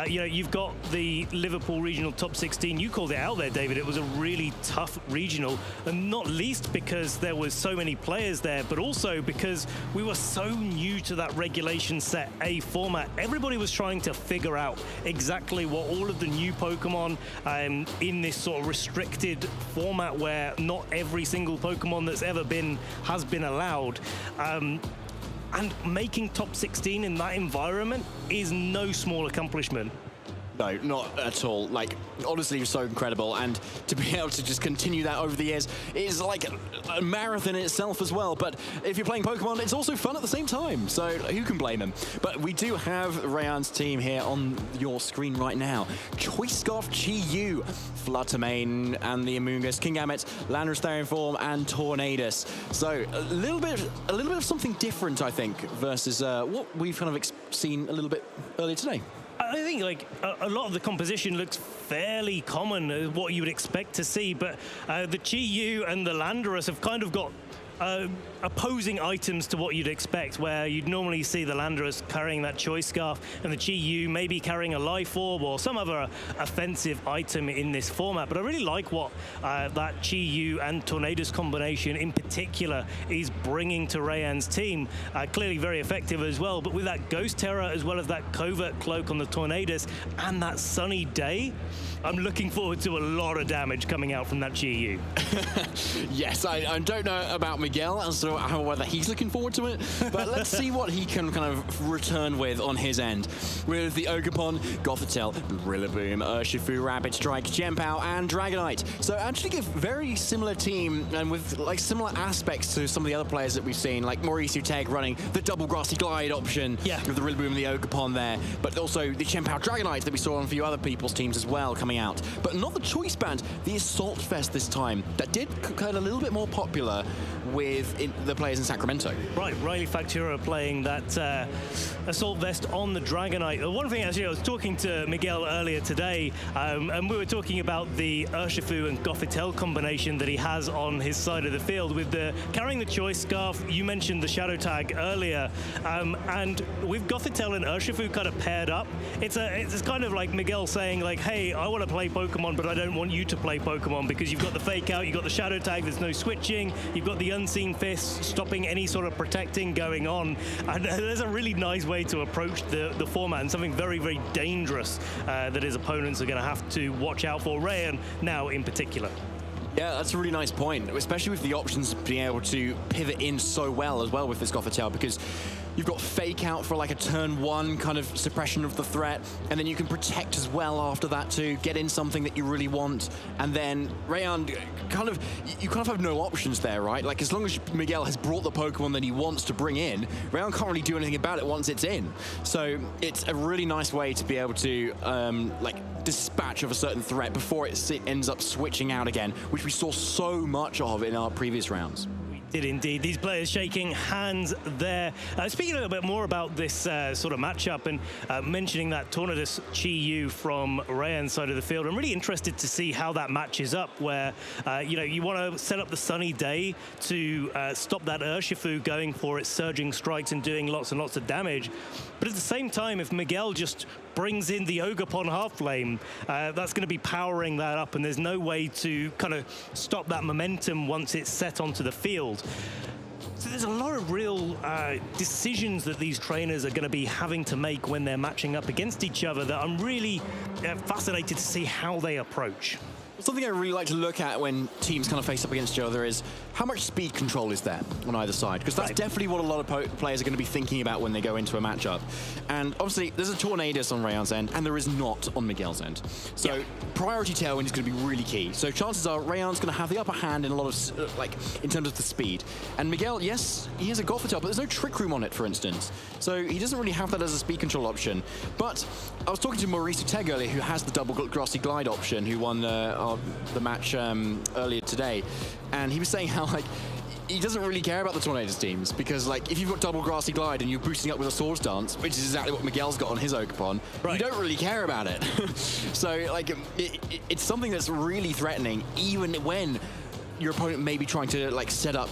you've got the Liverpool Regional Top 16. You called it out there, David. It was a really tough regional, and not least because there was so many players there, but also because we were so new to that Regulation Set A format. Everybody was trying to figure out exactly what all of the new Pokemon in this sort of restricted format, where not every single Pokemon that's ever been has been allowed. And making top 16 in that environment is no small accomplishment.
No, not at all. Like, honestly, it was so incredible. And to be able to just continue that over the years is like a marathon in itself as well. But if you're playing Pokemon, it's also fun at the same time. So who can blame him? But we do have Rayan's team here on your screen right now. Choice Scarf, Chi-Yu, Fluttermane, and the Amoonguss, Kingambit, Landorus Therianform, and Tornadus. So a little bit of something different, I think, versus what we've kind of seen a little bit earlier today.
I think a lot of the composition looks fairly common, what you would expect to see, but the Chi-Yu and the Landorus have kind of got opposing items to what you'd expect, where you'd normally see the Landorus carrying that Choice Scarf and the Chi-Yu maybe carrying a Life Orb or some other offensive item in this format. But I really like what that Chi-Yu and Tornadus combination in particular is bringing to Rayan's team. Clearly very effective as well, but with that Ghost Terror as well as that Covert Cloak on the Tornadus and that Sunny Day, I'm looking forward to a lot of damage coming out from that Chi-Yu.
Yes, I don't know about Miguel as to whether he's looking forward to it, but let's see what he can kind of return with on his end. With the Ogerpon, Gothitelle, Rillaboom, Urshifu, Rapid Strike, Genpow, and Dragonite. So actually a very similar team, and with like similar aspects to some of the other players that we've seen, like Mauricio Teg running the double Grassy Glide option with the Rillaboom and the Ogerpon there, but also the Genpow Dragonite that we saw on a few other people's teams as well coming out. But not the Choice Band, the Assault Vest this time. That did get a little bit more popular with the players in Sacramento.
Right, Riley Factura playing that Assault Vest on the Dragonite. One thing, actually, I was talking to Miguel earlier today, and we were talking about the Urshifu and Gothitelle combination that he has on his side of the field with carrying the Choice Scarf. You mentioned the Shadow Tag earlier, and with Gothitelle and Urshifu kind of paired up, it's kind of like Miguel saying, like, hey, I want to play Pokemon, but I don't want you to play Pokemon, because you've got the Fake Out, you've got the Shadow Tag, there's no switching, you've got the Unseen Fist stopping any sort of protecting going on, and there's a really nice way to approach the format, and something very, very dangerous that his opponents are going to have to watch out for, Rayan now in particular.
Yeah, that's a really nice point, especially with the options being able to pivot in so well as well with this Gothitelle, because you've got Fake Out for like a turn one kind of suppression of the threat, and then you can protect as well after that to get in something that you really want. And then Rayan you kind of have no options there, right? Like, as long as Miguel has brought the Pokemon that he wants to bring in, Rayan can't really do anything about it once it's in. So it's a really nice way to be able to like dispatch of a certain threat before it ends up switching out again, which we saw so much of in our previous rounds.
We Did indeed. These players shaking hands there. Speaking a little bit more about this sort of matchup and mentioning that Tornadus Chi Yu from Rayan's side of the field, I'm really interested to see how that matches up where, you know, you want to set up the sunny day to stop that Urshifu going for its surging strikes and doing lots and lots of damage. But at the same time, if Miguel just brings in the Ogerpon half flame, that's going to be powering that up, and there's no way to kind of stop that momentum once it's set onto the field. So there's a lot of real decisions that these trainers are going to be having to make when they're matching up against each other that I'm really fascinated to see how they approach.
Something I really like to look at when teams kind of face up against each other is how much speed control is there on either side, because that's definitely what a lot of players are going to be thinking about when they go into a matchup. And obviously, there's a Tornadus on Rayan's end, and there is not on Miguel's end. So priority tailwind is going to be really key. So chances are Rayan's going to have the upper hand in a lot of, like, in terms of the speed. And Miguel, yes, he has a Gothitelle, but there's no Trick Room on it, for instance. So he doesn't really have that as a speed control option. But I was talking to Maurice Uteg earlier, who has the double Grassy Glide option, who won the match earlier today, and he was saying how, like, he doesn't really care about the Tornadus teams because, like, if you've got double Grassy Glide and you're boosting up with a Swords Dance, which is exactly what Miguel's got on his Ogerpon, you don't really care about it. So, like, it's something that's really threatening, even when your opponent may be trying to, like, set up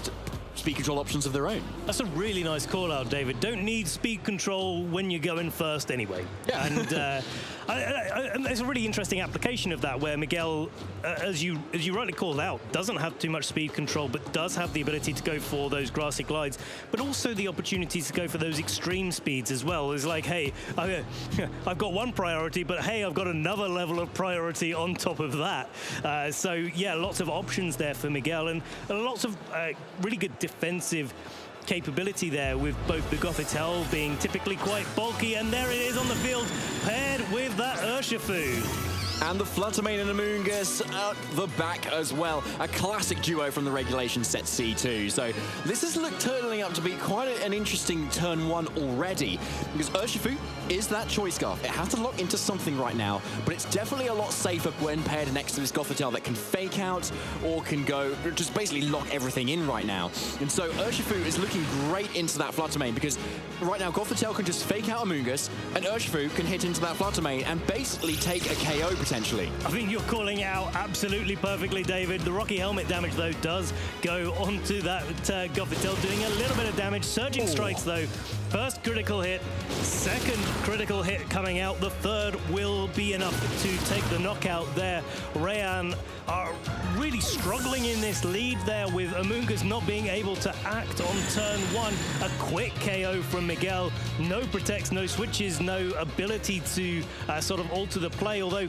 speed control options of their own.
That's a really nice call out, David. Don't need speed control when you go in first anyway. Yeah. And there's a really interesting application of that where Miguel, as you rightly called out, doesn't have too much speed control, but does have the ability to go for those Grassy Glides, but also the opportunity to go for those extreme speeds as well. It's like, hey, I've got one priority, but hey, I've got another level of priority on top of that. So yeah, lots of options there for Miguel, and lots of really good defensive capability there, with both the Gothitelle being typically quite bulky, and there it is on the field, paired with that Urshifu.
And the Fluttermane and Amoonguss at the back as well. A classic duo from the regulation set C2. So this is turning up to be quite an interesting turn one already, because Urshifu is that choice scarf. It has to lock into something right now, but it's definitely a lot safer when paired next to this Gothitelle that can fake out or can go, just basically lock everything in right now. And so Urshifu is looking great into that Fluttermane, because right now Gothitelle can just fake out Amoonguss, and Urshifu can hit into that Fluttermane and basically take a KO potentially.
I think you're calling out absolutely perfectly, David. The Rocky Helmet damage, though, does go onto that Gothitelle, doing a little bit of damage. Surging strikes, though. First critical hit, second critical hit coming out. The third will be enough to take the knockout there. Rayan are really struggling in this lead there, with Amoonguss not being able to act on turn one. A quick KO from Miguel. No protects, no switches, no ability to sort of alter the play, although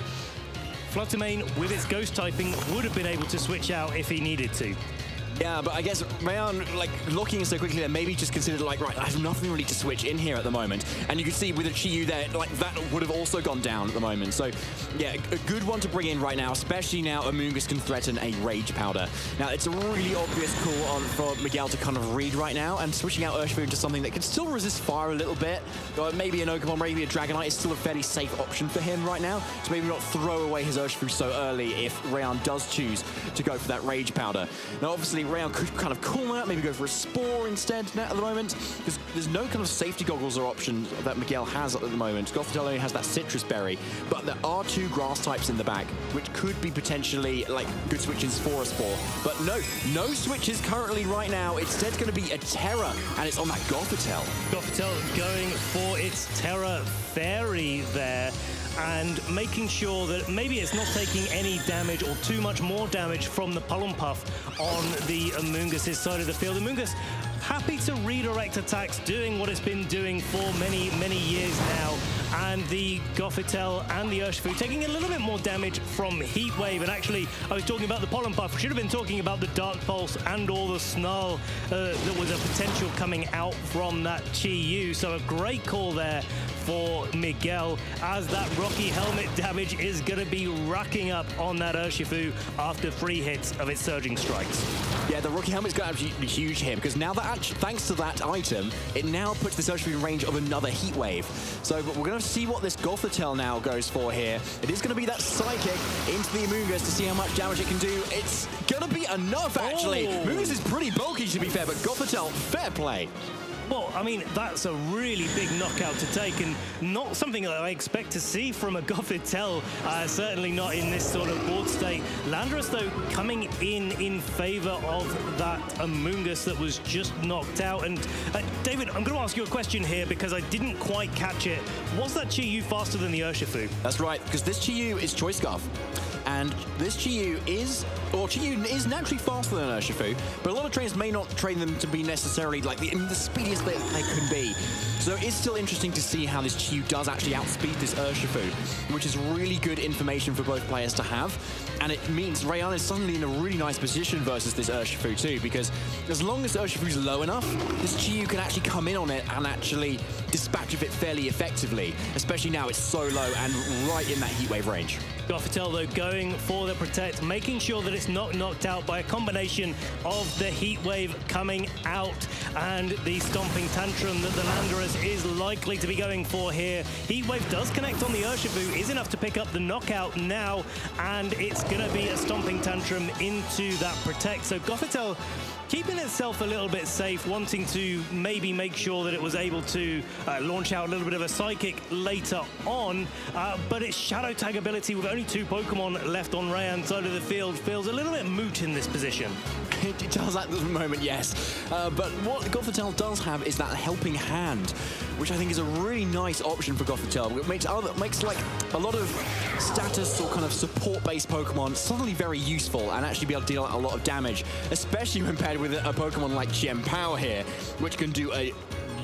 Fluttermane, with its ghost typing, would have been able to switch out if he needed to.
Yeah, but I guess Rayan, like, looking so quickly there, maybe just considered, like, right, I have nothing really to switch in here at the moment. And you can see with a Chi Yu there, like, that would have also gone down at the moment. So, yeah, a good one to bring in right now, especially now Amoonguss can threaten a Rage Powder. Now, it's a really obvious call for Miguel to kind of read right now, and switching out Urshifu into something that can still resist fire a little bit. Maybe an Ogerpon, maybe a Dragonite is still a fairly safe option for him right now. So maybe not throw away his Urshifu so early if Rayan does choose to go for that Rage Powder. Now, obviously, Rayan could kind of cool out, maybe go for a Spore instead at the moment, because there's no kind of safety goggles or options that Miguel has at the moment. Gothitelle only has that Citrus Berry, but there are two grass types in the back, which could be potentially, like, good switches for a Spore. But no switches currently right now. Instead, going to be a Terra, and it's on that Gothitelle.
Gothitelle going for its Terra Fairy there, and making sure that maybe it's not taking any damage or too much more damage from the Pollen Puff on the Amoonguss' side of the field. Amoonguss happy to redirect attacks, doing what it's been doing for many, many years now. And the Gothitelle and the Urshifu taking a little bit more damage from Heat Wave. And actually, I was talking about the Pollen Puff. Should have been talking about the Dark Pulse and all the Snarl that was a potential coming out from that Chi Yu. So a great call there for Miguel, as that Rocky Helmet damage is going to be racking up on that Urshifu after 3 hits of its Surging Strikes.
Yeah, the Rocky Helmet's got absolutely huge here, because now that thanks to that item, it now puts this Urshifu in range of another Heat Wave. So but we're going to see what this Gothitelle now goes for here. It is going to be that Psychic into the Amoonguss to see how much damage it can do. It's going to be enough, actually. Amoonguss is pretty bulky, to be fair, but Gothitelle, fair play.
Well, I mean, that's a really big knockout to take, and not something that I expect to see from a Gothitelle, certainly not in this sort of board state. Landorus, though, coming in favor of that Amoonguss that was just knocked out. And David, I'm going to ask you a question here because I didn't quite catch it. Was that Chi-Yu faster than the Urshifu?
That's right, because this Chi-Yu is Choice Scarf. And this Chi-Yu is naturally faster than Urshifu, but a lot of trainers may not train them to be necessarily like the speediest that they can be. So it's still interesting to see how this Chi-Yu does actually outspeed this Urshifu, which is really good information for both players to have. And it means Rayan is suddenly in a really nice position versus this Urshifu too, because as long as Urshifu's low enough, this Chi-Yu can actually come in on it and actually dispatch of it fairly effectively, especially now it's so low and right in that Heat Wave range.
Gothitelle, though, going for the Protect, making sure that it's not knocked out by a combination of the Heat Wave coming out and the Stomping Tantrum that the Landorus is likely to be going for here. Heat Wave does connect on the Urshifu, is enough to pick up the knockout now, and it's going to be a Stomping Tantrum into that Protect. So Gothitelle keeping itself a little bit safe, wanting to maybe make sure that it was able to launch out a little bit of a Psychic later on, but its Shadow Tag ability with only 2 Pokemon left on Rayan's side of the field feels a little bit moot in this position.
It does at the moment, yes. But what Gothitelle does have is that Helping Hand, which I think is a really nice option for Gothitelle. It makes like a lot of status or kind of support-based Pokemon suddenly very useful and actually be able to deal out a lot of damage, especially when paired with a Pokemon like Chien-Pao here, which can do a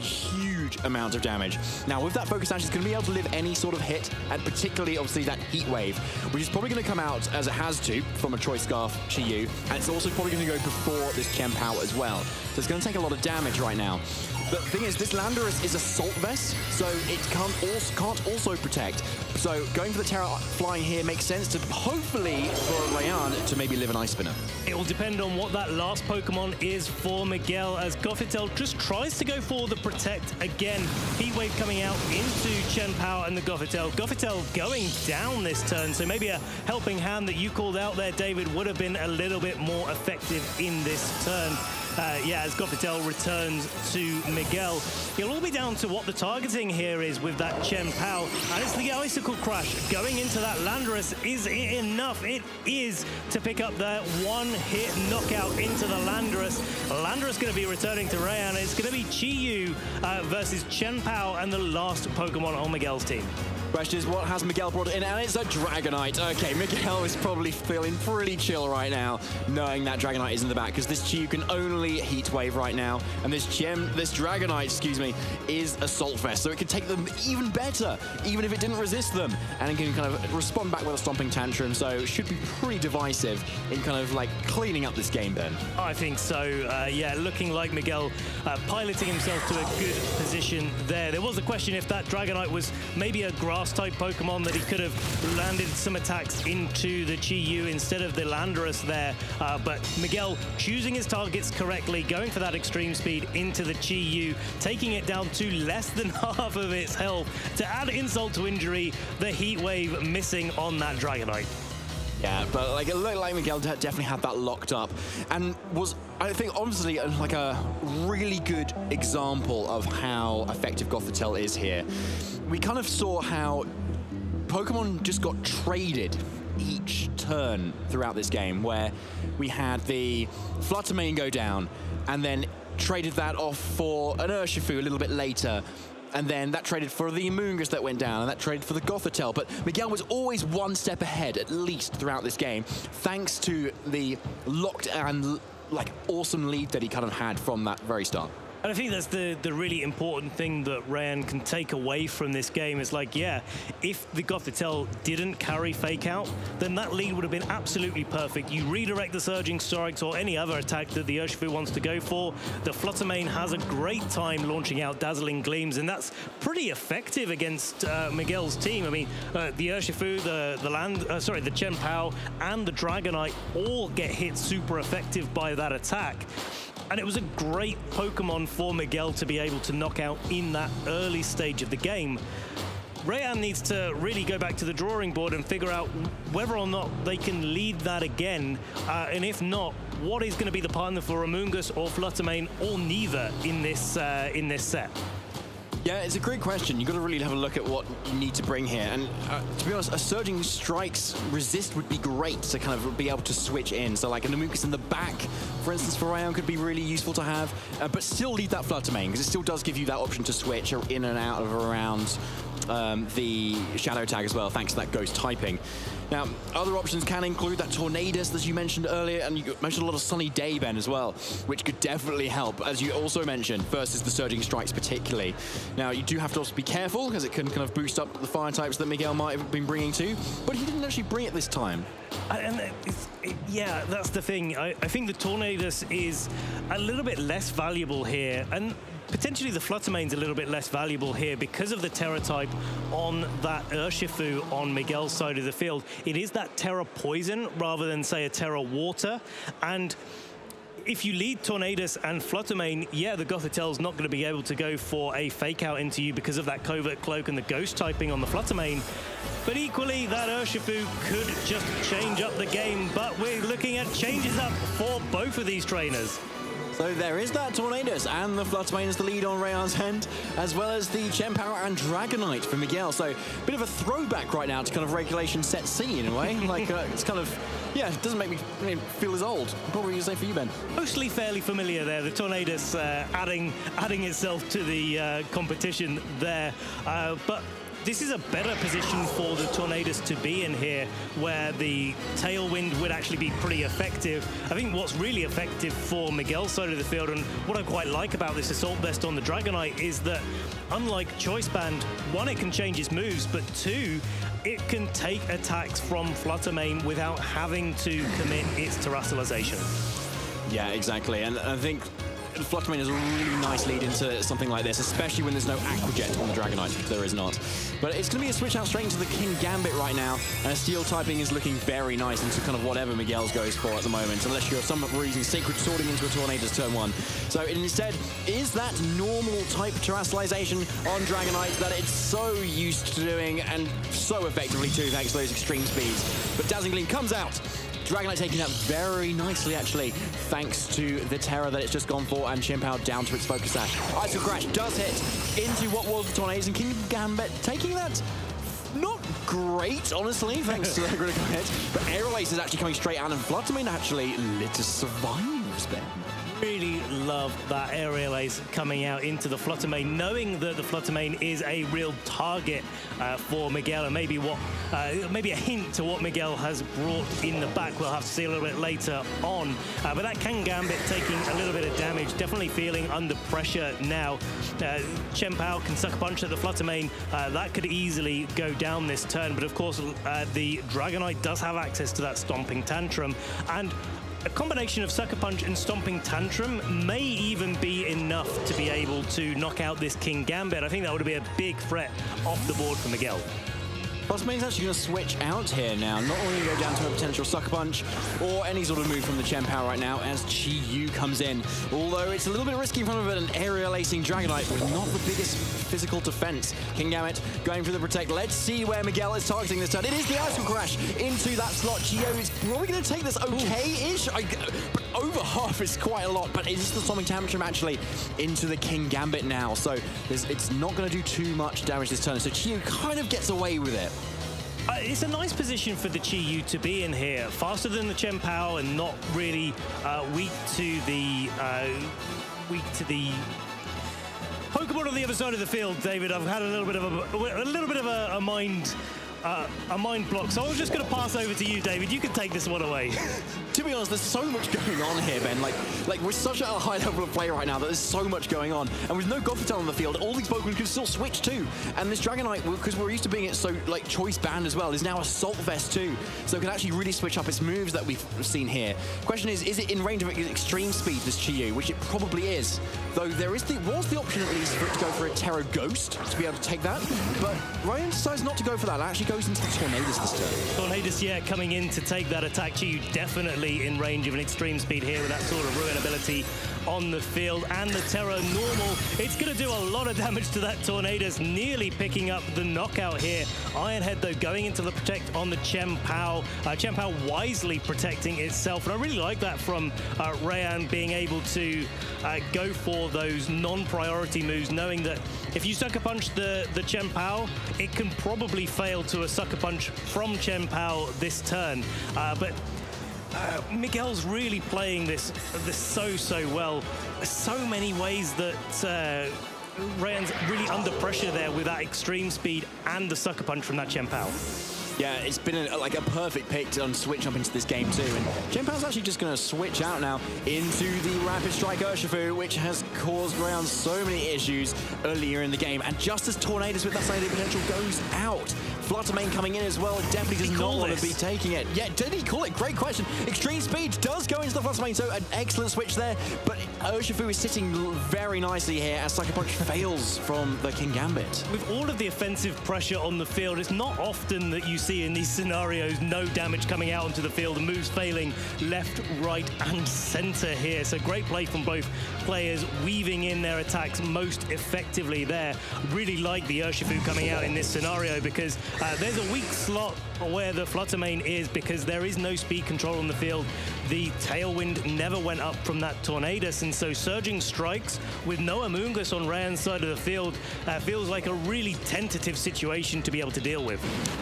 huge amount of damage. Now, with that Focus Sash, it's going to be able to live any sort of hit, and particularly, obviously, that Heat Wave, which is probably going to come out, as it has to, from a Choice Scarf Chi-Yu, and it's also probably going to go before this Chien-Pao as well. So it's going to take a lot of damage right now. But the thing is, this Landorus is Assault Vest, so it can't also protect. So going for the Terra Flying here makes sense to hopefully for Rayan to maybe live an Ice Spinner.
It will depend on what that last Pokemon is for Miguel, as Gothitelle just tries to go for the Protect again. Heat Wave coming out into Chien-Pao and the Gothitelle. Gothitelle going down this turn, so maybe a Helping Hand that you called out there, David, would have been a little bit more effective in this turn. Yeah, as Gothitelle returns to Miguel. It'll all be down to what the targeting here is with that Chien-Pao. And it's the Icicle Crush going into that Landorus. Is it enough? It is to pick up that one-hit knockout into the Landorus. Landorus going to be returning to Rayan. It's going to be Chi-Yu versus Chien-Pao and the last Pokemon on Miguel's team.
Question is, what has Miguel brought in? And it's a Dragonite. Okay, Miguel is probably feeling pretty chill right now, knowing that Dragonite is in the back, because this Chi-Yu can only Heat Wave right now, and this Dragonite, excuse me, is Assault Vest, so it can take them even better, even if it didn't resist them, and it can kind of respond back with a Stomping Tantrum, so it should be pretty divisive in kind of like cleaning up this game, Ben.
I think so, yeah, looking like Miguel piloting himself to a good position there. There was a question if that Dragonite was maybe a Grass-type Pokemon that he could have landed some attacks into the Chi-Yu instead of the Landorus there, but Miguel choosing his targets correctly, going for that extreme speed into the Chi-Yu, taking it down to less than half of its health. To add insult to injury, the Heat Wave missing on that Dragonite.
Yeah, but like it looked like Miguel definitely had that locked up, and was, I think, honestly, like a really good example of how effective Gothitelle is here. We kind of saw how Pokemon just got traded each turn throughout this game, where we had the Flutter Mane go down, and then traded that off for an Urshifu a little bit later, and then that traded for the Amoonguss that went down, and that traded for the Gothitelle. But Miguel was always one step ahead, at least throughout this game, thanks to the locked and like awesome lead that he kind of had from that very start.
And I think that's the really important thing that Rayan can take away from this game is like, yeah, if the Gothitelle didn't carry Fake Out, then that lead would have been absolutely perfect. You redirect the Surging Strikes or any other attack that the Urshifu wants to go for. The Flutter Mane has a great time launching out Dazzling Gleams, and that's pretty effective against Miguel's team. I mean, the Urshifu, the Chien-Pao, and the Dragonite all get hit super effective by that attack. And it was a great Pokemon for Miguel to be able to knock out in that early stage of the game. Rayan needs to really go back to the drawing board and figure out whether or not they can lead that again. And if not, what is going to be the partner for Amoonguss or Fluttermane or neither in this set?
Yeah, it's a great question. You've got to really have a look at what you need to bring here. And to be honest, a Surging Strikes resist would be great to kind of be able to switch in. So like an Amoonguss in the back, for instance, for Rayan could be really useful to have, but still lead that Fluttermane, because it still does give you that option to switch in and out of around the Shadow Tag as well, thanks to that Ghost typing. Now, other options can include that Tornadus, as you mentioned earlier, and you mentioned a lot of Sunny Day, Ben, as well, which could definitely help, as you also mentioned, versus the Surging Strikes particularly. Now, you do have to also be careful, because it can kind of boost up the fire types that Miguel might have been bringing too, but he didn't actually bring it this time.
And yeah, that's the thing. I think the Tornadus is a little bit less valuable here, and potentially the Fluttermane's a little bit less valuable here because of the Terra type on that Urshifu on Miguel's side of the field. It is that Terra Poison rather than, say, a Terra Water. And if you lead Tornadus and Fluttermane, yeah, the Gothitel's not going to be able to go for a fake out into you because of that Covert Cloak and the Ghost typing on the Fluttermane. But equally, that Urshifu could just change up the game. But we're looking at changes up for both of these trainers.
So there is that Tornadus and the Fluttermane as the lead on Rayan's end, as well as the Chempower and Dragonite for Miguel. So a bit of a throwback right now to kind of Regulation Set C in a way. Like it's kind of, yeah, it doesn't make me feel as old. Probably the same for you, Ben.
Mostly fairly familiar there. The Tornadus adding itself to the competition there. But this is a better position for the Tornadus to be in here, where the Tailwind would actually be pretty effective. I think what's really effective for Miguel's side of the field, and what I quite like about this Assault Vest on the Dragonite, is that unlike Choice Band, one, it can change its moves, but two, it can take attacks from Fluttermane without having to commit its Terrestrialization.
Yeah, exactly. And I think Fluttermane is a really nice lead into something like this, especially when there's no Aqua Jet on the Dragonite, because there is not. But it's going to be a switch out straight into the King Gambit right now, and Steel typing is looking very nice into kind of whatever Miguel's goes for at the moment, unless you're some reason Sacred Swording into a Tornadus turn one. So it instead is that normal type Terrestrialization on Dragonite that it's so used to doing, and so effectively too, thanks to those extreme speeds. But Dazzling Gleam comes out. Dragonite taking that very nicely, actually, thanks to the Terror that it's just gone for, and Chimpow down to its Focus Sash. Icicle Crash does hit into what was the Tornadus, and King Gambit taking that not great, honestly, thanks to the critical hit. But Aerial Ace is actually coming straight out, and Fluttermane actually lit to survive, Ben.
Really love that Aerial Ace coming out into the Fluttermane, knowing that the Fluttermane is a real target for Miguel, and maybe a hint to what Miguel has brought in the back. We'll have to see a little bit later on. But that King Gambit taking a little bit of damage, definitely feeling under pressure now. Chempow can suck a punch at the Fluttermane. That could easily go down this turn, but of course the Dragonite does have access to that Stomping Tantrum, and a combination of Sucker Punch and Stomping Tantrum may even be enough to be able to knock out this King Gambit. I think that would be a big threat off the board for Miguel.
Fluttermane's actually going to switch out here now, not only go down to a potential Sucker Punch or any sort of move from the Chempower right now as Chi-Yu comes in. Although it's a little bit risky in front of it, an Aerial Acing Dragonite with not the biggest physical defense. King Gambit going for the Protect. Let's see where Miguel is targeting this turn. It is the Icicle Crash into that slot. Chi-Yu is probably going to take this okay-ish, but over half is quite a lot, but it is the Stomping Tantrum actually into the King Gambit now, so it's not going to do too much damage this turn, so Chi-Yu kind of gets away with it.
It's a nice position for the Chi-Yu to be in here. Faster than the Chempow and not really weak to the Pokemon on the other side of the field. David, I've had a little bit of a mind block, so I was just going to pass over to you, David. You can take this one away.
To be honest, there's so much going on here, Ben. Like we're such at a high level of play right now that there's so much going on. And with no Gothitelle on the field, all these Pokemon can still switch too. And this Dragonite, because we're used to being it so like Choice Band as well, is now Assault Vest too. So it can actually really switch up its moves that we've seen here. Question is it in range of extreme speed, this Chi-Yu, which it probably is. Though there was the option at least for it to go for a Terra Ghost to be able to take that. But Ryan decides not to go for that. It actually goes into the Tornadus this turn.
Tornadus, yeah, coming in to take that attack. Chi-Yu definitely very in range of an extreme speed here with that sort of ruin ability on the field, and the Terra normal. It's going to do a lot of damage to that Tornadus, nearly picking up the knockout here. Ironhead, though, going into the protect on the Chen Pao. Chen Pao wisely protecting itself, and I really like that from Rayan, being able to go for those non-priority moves, knowing that if you Sucker Punch the Chen Pao, it can probably fail to a Sucker Punch from Chen Pao this turn. But Miguel's really playing this so well. So many ways that Rayan's really under pressure there with that extreme speed and the Sucker Punch from that Chen Pao.
Yeah, it's been like a perfect pick to switch up into this game too. And Chen Pao's actually just going to switch out now into the Rapid Strike Urshifu, which has caused Rayan so many issues earlier in the game. And just as Tornadus with that side potential goes out, Fluttermane coming in as well, definitely does not want to be taking it. Yeah, did he call it? Great question. Extreme Speed does go into the Fluttermane, so an excellent switch there. But Urshifu is sitting very nicely here as Sucker Punch fails from the King Gambit.
With all of the offensive pressure on the field, it's not often that you see in these scenarios no damage coming out onto the field and moves failing left, right, and center here. So great play from both players, weaving in their attacks most effectively there. Really like the Urshifu coming out in this scenario, because there's a weak slot where the Fluttermane is, because there is no speed control on the field. The Tailwind never went up from that Tornadus, and so Surging Strikes with no Amoonguss on Rayan's side of the field feels like a really tentative situation to be able to deal with.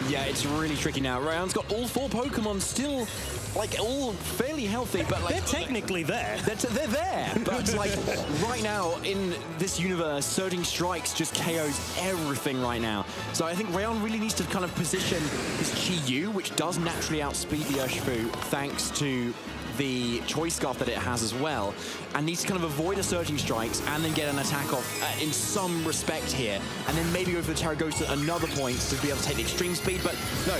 Yeah, it's really tricky now. Rayan's got all 4 Pokemon still, like, all fairly healthy, but like...
They're technically there.
They're there, but like, right now, in this universe, Surging Strikes just KOs everything right now. So I think Rayan really needs to kind of position his Chi-Yu, which does naturally outspeed the Urshifu, thanks to the Choice Scarf that it has as well, and needs to kind of avoid a Surging Strikes and then get an attack off in some respect here, and then maybe go for the Terra Ghost at another point to be able to take the extreme speed, but no.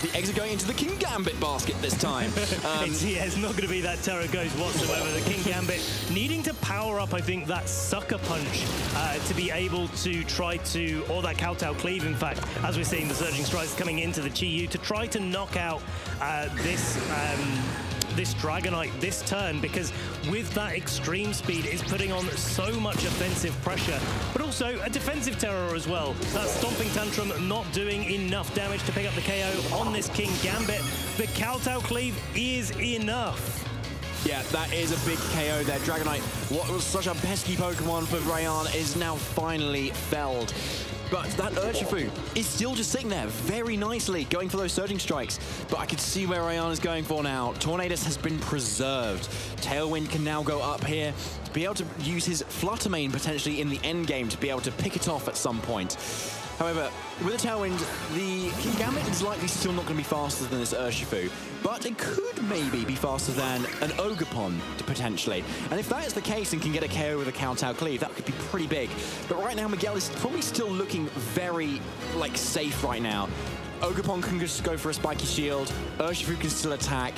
The eggs are going into the King Gambit basket this time.
It's not going to be that Terra Ghost whatsoever. The King Gambit needing to power up, I think, that Sucker Punch to be able to try to, or that Kowtow Cleave, in fact, as we're seeing the Surging Strikes coming into the Chi-Yu to try to knock out this Dragonite this turn, because with that extreme speed is putting on so much offensive pressure, but also a defensive terror as well. That Stomping Tantrum not doing enough damage to pick up the KO on this King Gambit. The Kowtow Cleave is enough.
Yeah, that is a big KO there. Dragonite, what was such a pesky Pokemon for Rayan, is now finally felled. But that Urshifu is still just sitting there very nicely, going for those Surging Strikes. But I can see where Rayan is going for now. Tornadus has been preserved. Tailwind can now go up here to be able to use his Fluttermane potentially in the end game to be able to pick it off at some point. However, with a Tailwind, the King Gambit is likely still not going to be faster than this Urshifu, but it could maybe be faster than an Ogerpon, potentially. And if that is the case and can get a KO with a Kowtow Cleave, that could be pretty big. But right now, Miguel is probably still looking very, like, safe right now. Ogerpon can just go for a Spiky Shield, Urshifu can still attack,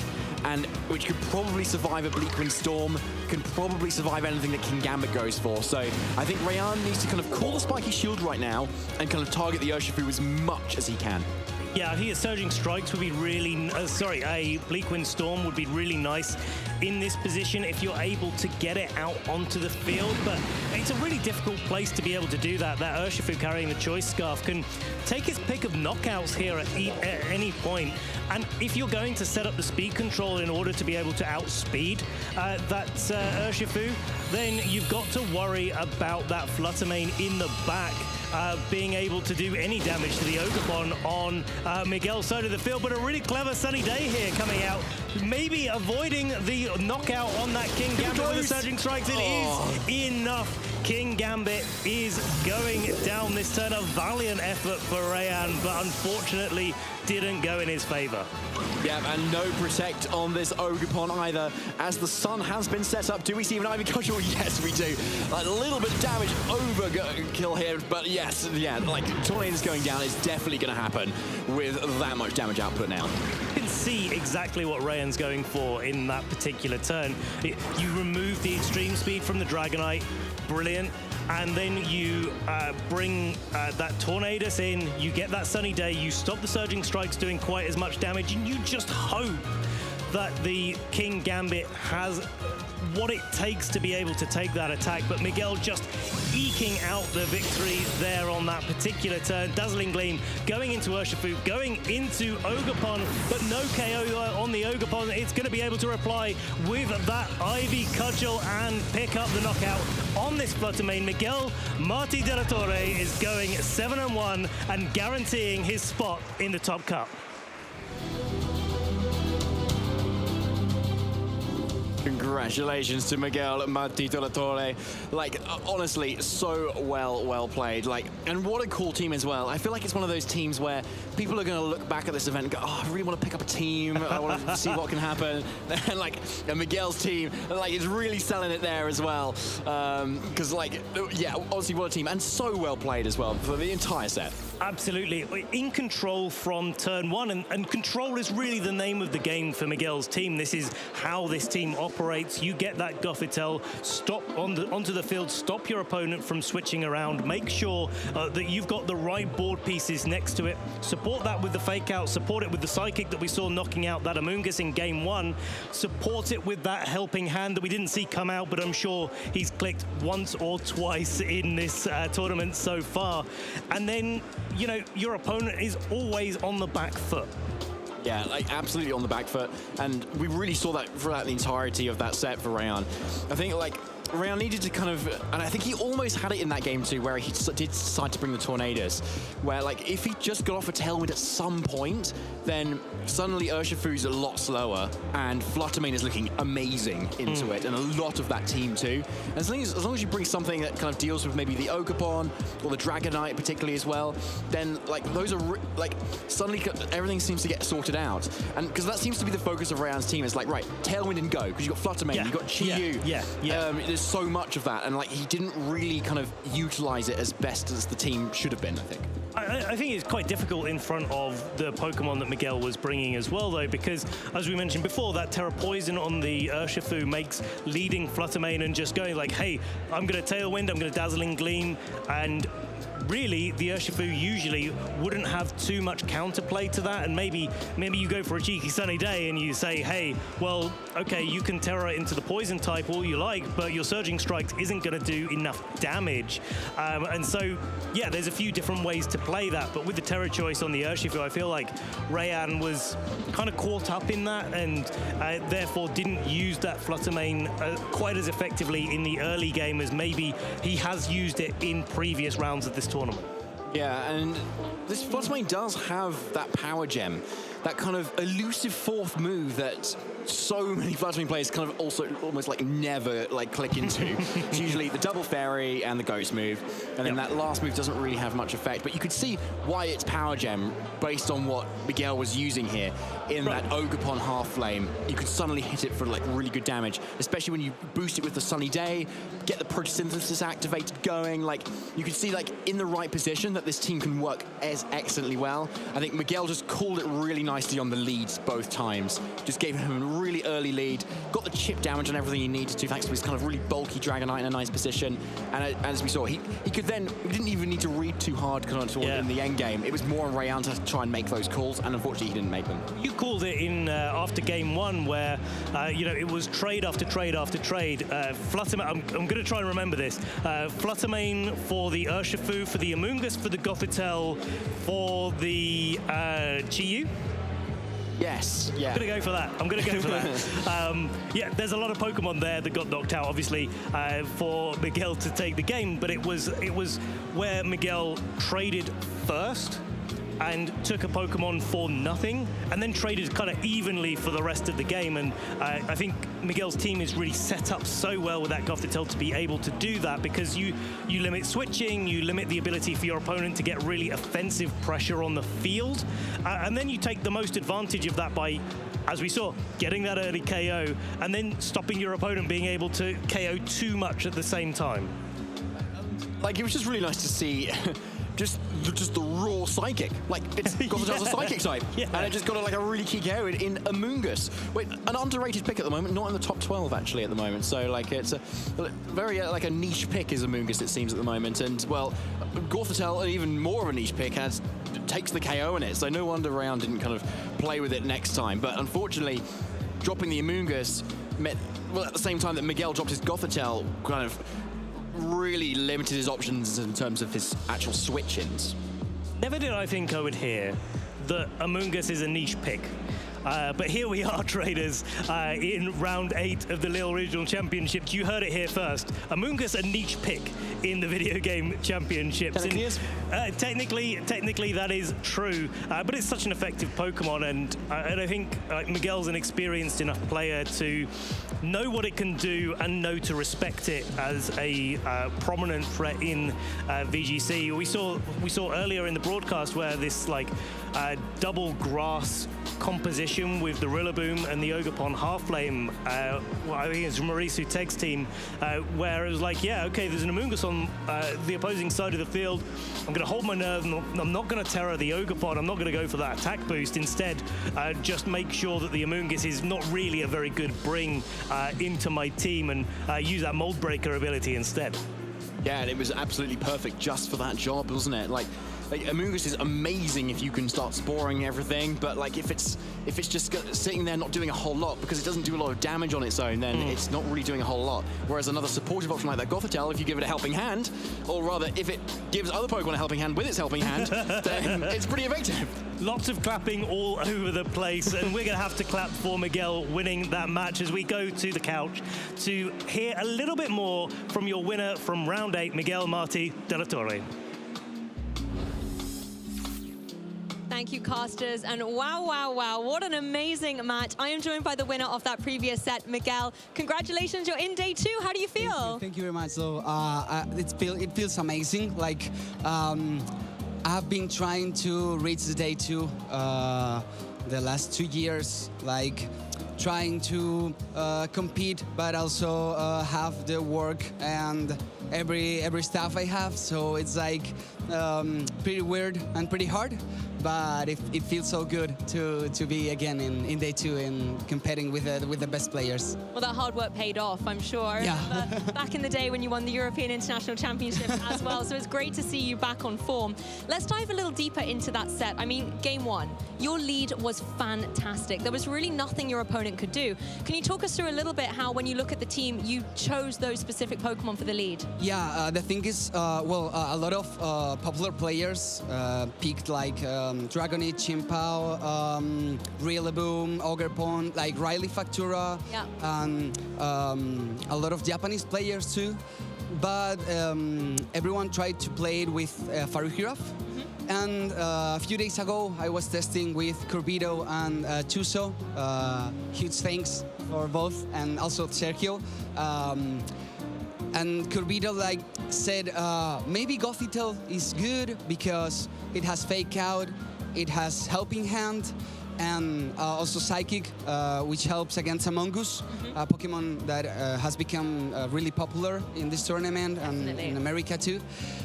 and which could probably survive a Bleak Wind Storm, can probably survive anything that King Gambit goes for. So I think Rayan needs to kind of call the Spiky Shield right now and kind of target the Urshifu as much as he can.
Yeah, I think a Surging Strikes would be really... a Bleak Wind Storm would be really nice in this position if you're able to get it out onto the field, but it's a really difficult place to be able to do that. That Urshifu carrying the Choice Scarf can take his pick of knockouts here at any point, and if you're going to set up the speed control in order to be able to outspeed that Urshifu, then you've got to worry about that Fluttermane in the back being able to do any damage to the Ogerpon on Miguel's side of the field. But a really clever Sunny Day here coming out, maybe avoiding the knockout on that King Gambit with the Surging Strikes. It is enough. King Gambit is going down this turn. A valiant effort for Rayan, but unfortunately didn't go in his favor.
Yeah, and no protect on this Ogerpon either, as the sun has been set up. Do we see an Ivy Cudgel? Yes, we do. Like, a little bit of damage overkill here, but yes, yeah, like, Tornadus going down is definitely going to happen with that much damage output now.
You can see exactly what Rayan's going for in that particular turn. You remove the extreme speed from the Dragonite, brilliant. And then you bring that Tornadus in, you get that Sunny Day, you stop the Surging Strikes doing quite as much damage, and you just hope that the King Gambit has what it takes to be able to take that attack, but Miguel just eking out the victory there on that particular turn. Dazzling Gleam going into Urshifu, going into Ogerpon, but no KO on the Ogerpon. It's going to be able to reply with that Ivy Cudgel and pick up the knockout on this Fluttermane. Miguel Martí de la Torre is going 7-1 and guaranteeing his spot in the top cup.
Congratulations to Miguel Martí de la Torre. Like, honestly, so well played. Like, and what a cool team as well. I feel like it's one of those teams where people are going to look back at this event and go, oh, I really want to pick up a team. I want to see what can happen. And like, and Miguel's team, like, is really selling it there as well. Because, like, yeah, obviously what a team. And so well played as well for the entire set.
Absolutely. In control from turn one, and control is really the name of the game for Miguel's team. This is how this team operates. You get that Gothitelle, stop onto the field, stop your opponent from switching around, make sure that you've got the right board pieces next to it, support that with the fake out, support it with the Psychic that we saw knocking out that Amoonguss in game one, support it with that helping hand that we didn't see come out, but I'm sure he's clicked once or twice in this tournament so far. And then, you know, your opponent is always on the back foot.
Yeah, like absolutely on the back foot, and we really saw that throughout the entirety of that set for Rayan. I think like Rayan needed to kind of, and I think he almost had it in that game too, where he did decide to bring the Tornadoes, where like if he just got off a tailwind at some point, then suddenly Urshifu's a lot slower, and Fluttermane is looking amazing into it, and a lot of that team too. And as long as you bring something that kind of deals with maybe the Ogerpon or the Dragonite particularly as well, then like those are like suddenly everything seems to get sorted out. And because that seems to be the focus of Rayan's team, is like, right, tailwind and go, because you've got Fluttermane, you've got Chi-Yu. There's so much of that, and like he didn't really kind of utilize it as best as the team should have been, I think.
I think it's quite difficult in front of the Pokemon that Miguel was bringing as well, though, because, as we mentioned before, that Terra Poison on the Urshifu makes leading Fluttermane and just going like, hey, I'm going to Tailwind, I'm going to Dazzling Gleam, and really, the Urshifu usually wouldn't have too much counterplay to that, and maybe you go for a cheeky sunny day and you say, hey, well, okay, you can Terra into the Poison type all you like, but your Surging Strikes isn't going to do enough damage. And so, yeah, there's a few different ways to play that, but with the Terra choice on the Urshifu, I feel like Rayan was kind of caught up in that, and therefore didn't use that Fluttermane quite as effectively in the early game as maybe he has used it in previous rounds of this tournament.
Yeah, and this Fluttermane does have that power gem, that kind of elusive fourth move that so many Fluttermane players kind of also almost like never like click into. It's usually the double fairy and the ghost move, and then that last move doesn't really have much effect, but you could see why it's power gem based on what Miguel was using here in that Ogerpon half flame. You could suddenly hit it for like really good damage, especially when you boost it with the Sunny Day, get the Protosynthesis activated going. Like you could see like in the right position that this team can work as excellently well. I think Miguel just called it really nicely on the leads both times, just gave him a really early lead, got the chip damage and everything he needed to thanks to his kind of really bulky Dragonite in a nice position, and as we saw, he could then, we didn't even need to read too hard kind of in the end game. It was more on Rayan to try and make those calls, and unfortunately he didn't make them.
You called it in after game one, where you know, it was trade after trade after trade. Fluttermane, I'm going to try and remember this. Fluttermane for the Urshifu, for the Amoonguss, for the Gothitelle, for the Chi-Yu.
Yes, yeah.
I'm going to go for that. I'm going to go for that. Yeah, there's a lot of Pokemon there that got knocked out, obviously, for Miguel to take the game, but it was where Miguel traded first and took a Pokemon for nothing, and then traded kind of evenly for the rest of the game. And I think Miguel's team is really set up so well with that Gothitelle to be able to do that, because you limit switching, you limit the ability for your opponent to get really offensive pressure on the field, and then you take the most advantage of that by, as we saw, getting that early KO, and then stopping your opponent being able to KO too much at the same time.
Like, it was just really nice to see just the raw Psychic. Like, it's Gothitelle's a Psychic type. And it just got like a really key KO in Amoonguss. Wait, an underrated pick at the moment, not in the top 12 actually at the moment. So like, it's a very like a niche pick is Amoonguss, it seems, at the moment. And well, Gothitelle, even more of a niche pick, takes the KO in it. So no wonder Rayan didn't kind of play with it next time. But unfortunately, dropping the Amoonguss meant, well, at the same time that Miguel dropped his Gothitelle, kind of really limited his options in terms of his actual switch-ins.
Never did I think I would hear that Amoonguss is a niche pick. But here we are, traders, in round 8 of the Lille Regional Championships. You heard it here first. Amoonguss, a niche pick in the video game championships. Technically, that is true. But it's such an effective Pokemon, and I think Miguel's an experienced enough player to know what it can do and know to respect it as a prominent threat in VGC. We saw earlier in the broadcast where this double grass composition with the Rillaboom and the Ogerpon half-flame, I think it's Marisu Teg's team, where it was like, yeah, okay, there's an Amoonguss on the opposing side of the field. I'm going to hold my nerve. I'm not going to Terra the Ogerpon. I'm not going to go for that attack boost. Instead, just make sure that the Amoonguss is not really a very good bring into my team and use that Mold Breaker ability instead.
Yeah, and it was absolutely perfect just for that job, wasn't it? Like Amoonguss is amazing if you can start sporing everything, but if it's just sitting there not doing a whole lot because it doesn't do a lot of damage on its own, then it's not really doing a whole lot. Whereas another supportive option like that Gothitelle, if you give it a helping hand, or rather if it gives other Pokemon a helping hand with its helping hand, then it's pretty effective.
Lots of clapping all over the place, and we're going to have to clap for Miguel winning that match as we go to the couch to hear a little bit more from your winner from round 8, Miguel Martí de la Torre.
Thank you, casters, and wow, what an amazing match. I am joined by the winner of that previous set, Miguel. Congratulations, you're in day 2. How do you feel?
Thank you very much. So it feels amazing. I've been trying to reach the day 2 the last 2 years, trying to compete, but also have the work and every stuff I have. So it's pretty weird and pretty hard, but it feels so good to be again in day 2 and competing with the best players.
Well, that hard work paid off, I'm sure.
Yeah.
Back in the day when you won the European International Championships as well, so it's great to see you back on form. Let's dive a little deeper into that set. I mean, game 1, your lead was fantastic. There was really nothing your opponent could do. Can you talk us through a little bit how, when you look at the team, you chose those specific Pokemon for the lead?
Yeah, the thing is, a lot of popular players picked Dragonite, Chimpao, Rillaboom, Ogerpon, Riley Factura, and a lot of Japanese players too. But everyone tried to play it with Farugiraf. And a few days ago, I was testing with Corbido and Chuso. Huge thanks for both, and also Sergio. And Corbido said maybe Gothitelle is good because it has Fake Out, it has Helping Hand, and also Psychic, which helps against Amoonguss, a Pokemon that has become really popular in this tournament and in America too.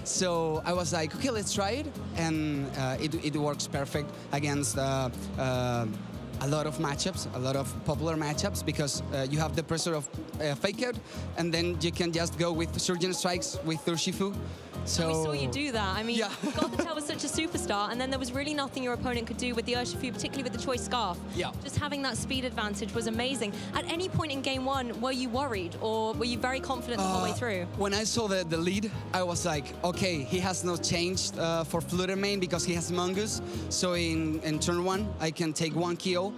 So I was like, okay, let's try it, and it works perfect against a lot of matchups, a lot of popular matchups, because you have the pressure of Fake Out, and then you can just go with Surgeon Strikes with Urshifu. So
we saw you do that. I mean, Gothitelle was such a superstar, and then there was really nothing your opponent could do with the Urshifu, particularly with the Choice Scarf.
Yeah.
Just having that speed advantage was amazing. At any point in game 1, were you worried, or were you very confident the whole way through?
When I saw the lead, I was like, okay, he has not changed for Fluttermane because he has Amoonguss. So in turn 1, I can take 1 KO.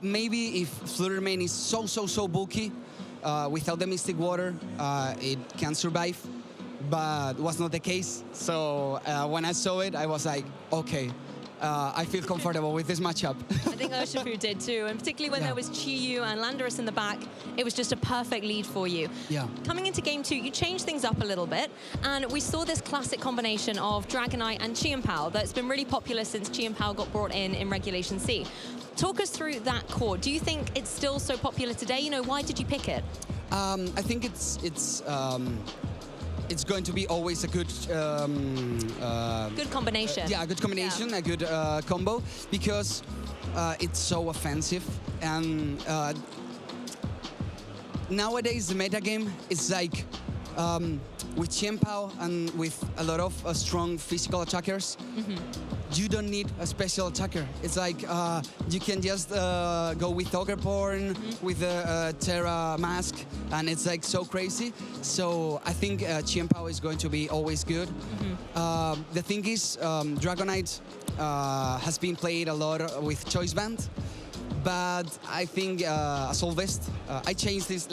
Maybe if Fluttermane is so bulky, without the Mystic Water, it can survive. But was not the case. So when I saw it, I was like, okay, I feel comfortable with this matchup.
I think Urshifu did too, and particularly when there was Chiyu and Landorus in the back, it was just a perfect lead for you.
Yeah.
Coming into game 2, you changed things up a little bit, and we saw this classic combination of Dragonite and Chimpao that's been really popular since Chimpao got brought in Regulation C. Talk us through that core. Do you think it's still so popular today? Why did you pick it?
I think it's going to be always a good
good combination.
Yeah, a good combination, a good combo, because it's so offensive, and nowadays the metagame is with Qianpao and with a lot of strong physical attackers, you don't need a special attacker. It's like you can just go with Ogre Porn, with a Terra Mask, and it's like so crazy. So I think Qianpao is going to be always good. The thing is, Dragonite has been played a lot with Choice Band. But I think Assault Vest, I changed this.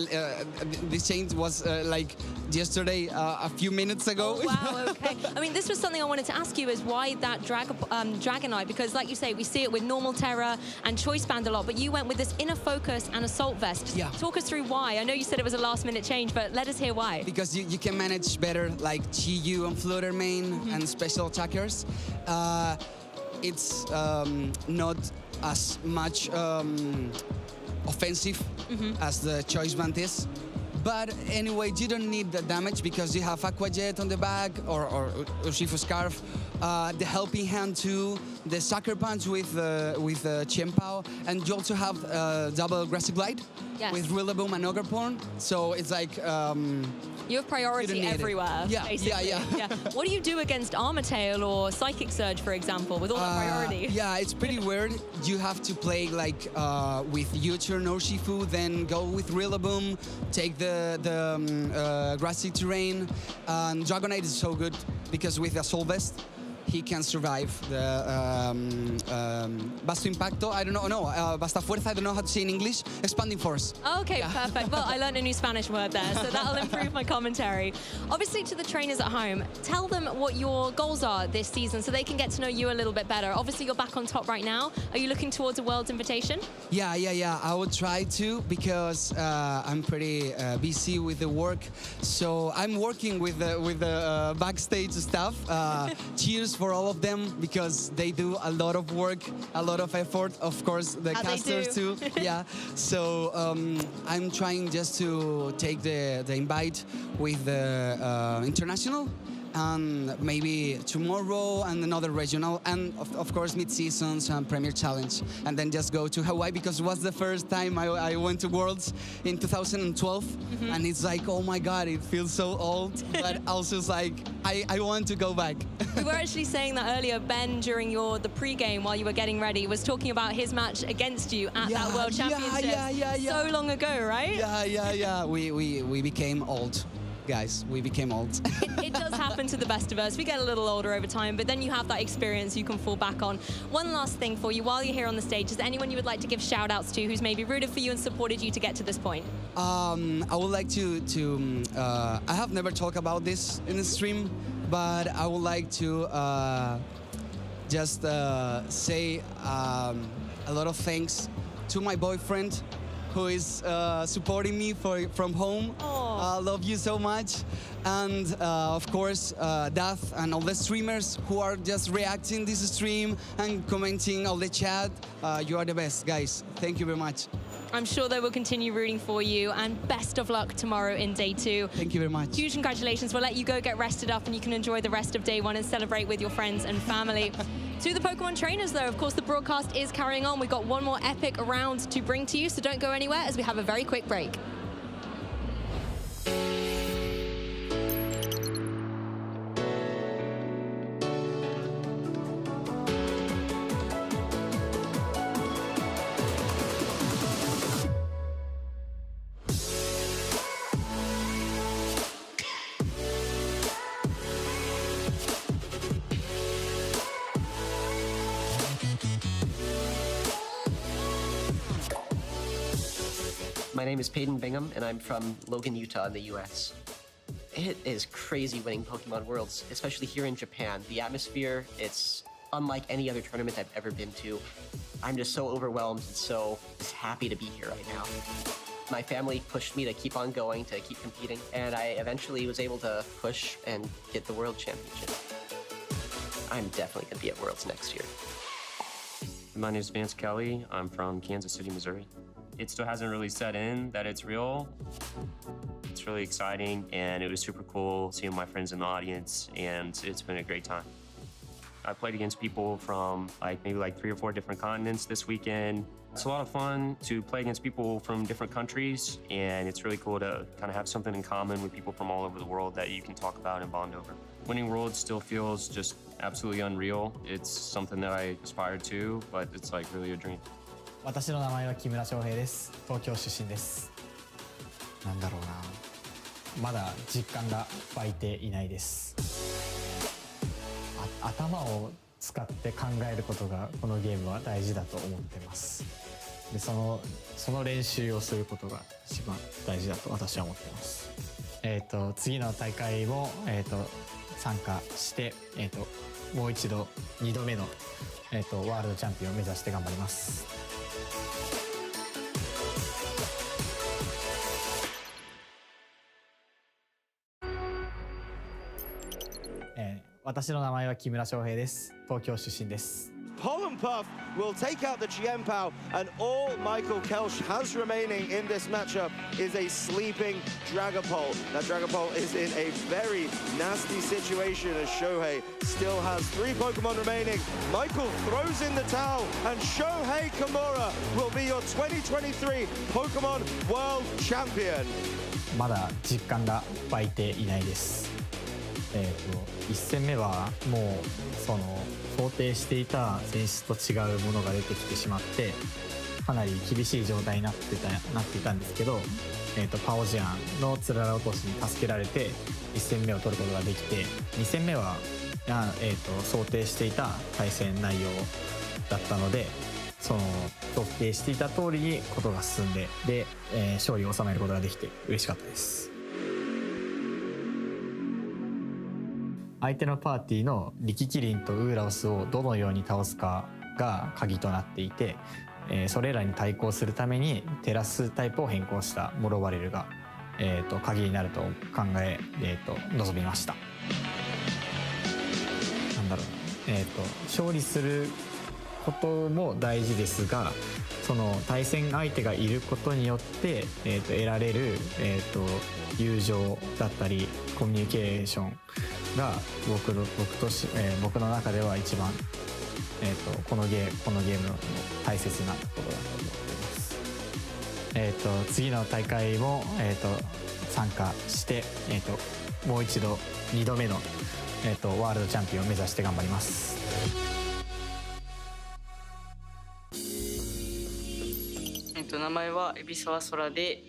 This change was like yesterday, a few minutes ago.
Oh, wow, okay. I mean, this was something I wanted to ask you, is why that Dragonite? Because like you say, we see it with normal Terra and Choice Band a lot, but you went with this Inner Focus and Assault Vest.
Yeah.
Talk us through why. I know you said it was a last-minute change, but let us hear why.
Because you can manage better like GU and Flutter main and special attackers. It's not as much offensive as the Choice Band is. But anyway, you don't need the damage because you have Aqua Jet on the back or Urshifu Scarf, the Helping Hand too, the Sucker Punch with Qianpao, and you also have double Grassy Glide with Rillaboom and Ogre Porn. So it's like
you have priority everywhere. Basically. Yeah. What do you do against Armor Tail or Psychic Surge, for example, with all that priority?
Yeah, it's pretty weird. You have to play like with U-turn Urshifu, then go with Rillaboom, take the grassy terrain. And Dragonite is so good because with Assault Vest, he can survive the Vasto Impacto. I don't know. No, Basta Fuerza. I don't know how to say in English. Expanding Force.
Okay, perfect. Well, I learned a new Spanish word there, so that'll improve my commentary. Obviously, to the trainers at home, tell them what your goals are this season so they can get to know you a little bit better. Obviously, you're back on top right now. Are you looking towards a World's invitation?
Yeah. I will try to because I'm pretty busy with the work. So I'm working with the backstage stuff. Cheers for all of them because they do a lot of work, a lot of effort. Of course, the casters too. Yeah. So I'm trying just to take the invite with the international. And maybe tomorrow and another regional, and of course mid-seasons and Premier Challenge, and then just go to Hawaii because it was the first time I went to Worlds in 2012, and it's like, oh my God, it feels so old, but also it's like I want to go back.
We were actually saying that earlier. Ben, during the pre-game while you were getting ready, was talking about his match against you at that World Championship so long ago, right?
Yeah. We became old. Guys, we became old.
It does happen to the best of us. We get a little older over time, but then you have that experience you can fall back on. One last thing for you while you're here on the stage, is there anyone you would like to give shout outs to who's maybe rooted for you and supported you to get to this point?
I would like to I have never talked about this in the stream, but I would like to just say a lot of thanks to my boyfriend, who is supporting me from home. I love you so much. And of course, Dath and all the streamers who are just reacting this stream and commenting all the chat. You are the best, guys. Thank you very much.
I'm sure they will continue rooting for you, and best of luck tomorrow in day 2.
Thank you very much.
Huge congratulations. We'll let you go get rested up and you can enjoy the rest of day 1 and celebrate with your friends and family. To the Pokemon trainers, though, of course, the broadcast is carrying on. We've got one more epic round to bring to you, so don't go anywhere as we have a very quick break.
My name is Peyton Bingham, and I'm from Logan, Utah in the US. It is crazy winning Pokemon Worlds, especially here in Japan. The atmosphere, it's unlike any other tournament I've ever been to. I'm just so overwhelmed and so just happy to be here right now. My family pushed me to keep on going, to keep competing, and I eventually was able to push and get the World Championship. I'm definitely going to be at Worlds next year.
My name is Vance Kelly. I'm from Kansas City, Missouri. It still hasn't really set in that it's real. It's really exciting, and it was super cool seeing my friends in the audience, and it's been a great time. I played against people from maybe 3 or 4 different continents this weekend. It's a lot of fun to play against people from different countries, and it's really cool to kind of have something in common with people from all over the world that you can talk about and bond over. Winning Worlds still feels just absolutely unreal. It's something that I aspire to, but it's really a dream.
私の名前は木村翔平です。東京出身です。なんだろうな。まだ実感が湧いていないです。頭を使って考えることがこのゲームは大事だと思ってます。で、その練習をすることが一番大事だと私は思ってます。次の大会も参加して、もう一度2度目のワールドチャンピオンを目指して頑張ります。私の名前は木村翔平です。東京出身です。
Pollen Puff will take out the Chien-Pao, and all Michael Kelsch has remaining in this matchup is a sleeping Dragapult. Now Dragapult is in a very nasty situation as Shohei still has 3 Pokemon remaining. Michael throws in the towel, and Shohei Kimura will be your 2023 Pokemon World Champion.
まだ実感が湧いていないです。1戦目はもう想定していた選手と違うものが出てきてしまってかなり厳しい状態になっていたんですけど、パオジアンのつらら落としに助けられて1戦目を取ることができて、2戦目は想定していた対戦内容だったので想定していた通りにことが進んで勝利を収めることができて嬉しかったです。相手のパーティーのリキキリンとウーラオスをどのように倒すかが鍵となっていて、それらに対抗するためにテラスタイプを変更したモロバレルが、鍵になると考え、臨みました。なんだろう、勝利することも大事ですが、その対戦相手がいることによって、得られる、友情だったりコミュニケーションが僕の中では一番、このゲームの大切なところだと思っています。次の大会も、参加して、もう一度2度目の、ワールドチャンピオンを目指して頑張ります。
名前は海老沢空で、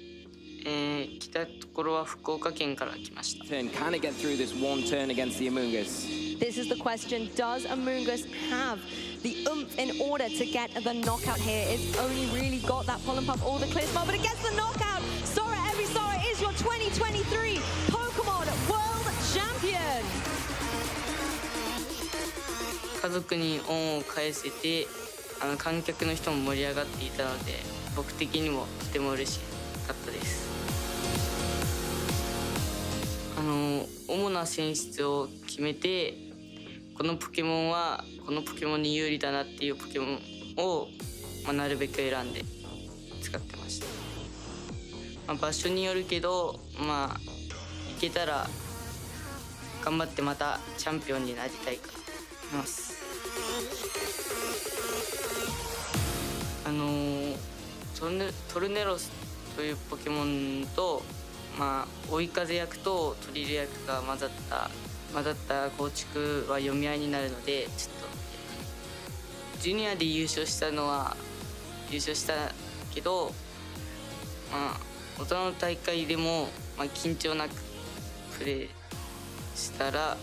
来たところは福岡県から来ました。
Can it get through this one turn against the Amoonguss?
This is the question. Does Amoonguss have the oomph in order to get the knockout here? It's only really got that Pollen Puff or the Clear Spell, but it gets the knockout. Sora Ebisawa is your 2023 Pokemon World Champion.
家族に恩を返せて、観客の人も盛り上がっていたので、僕的にもとても嬉しかったです。主な選出を決めて、このポケモンはこのポケモンに有利だなっていうポケモンを、なるべく選んで使ってました。場所によるけど、行けたら頑張ってまたチャンピオンになりたいかと思います。トルネロスというポケモンと、追い風役とトリル役が混ざった構築は読み合いになるので、ちょっとジュニアで優勝したけど、大人の大会でも、緊張なくプレーしたら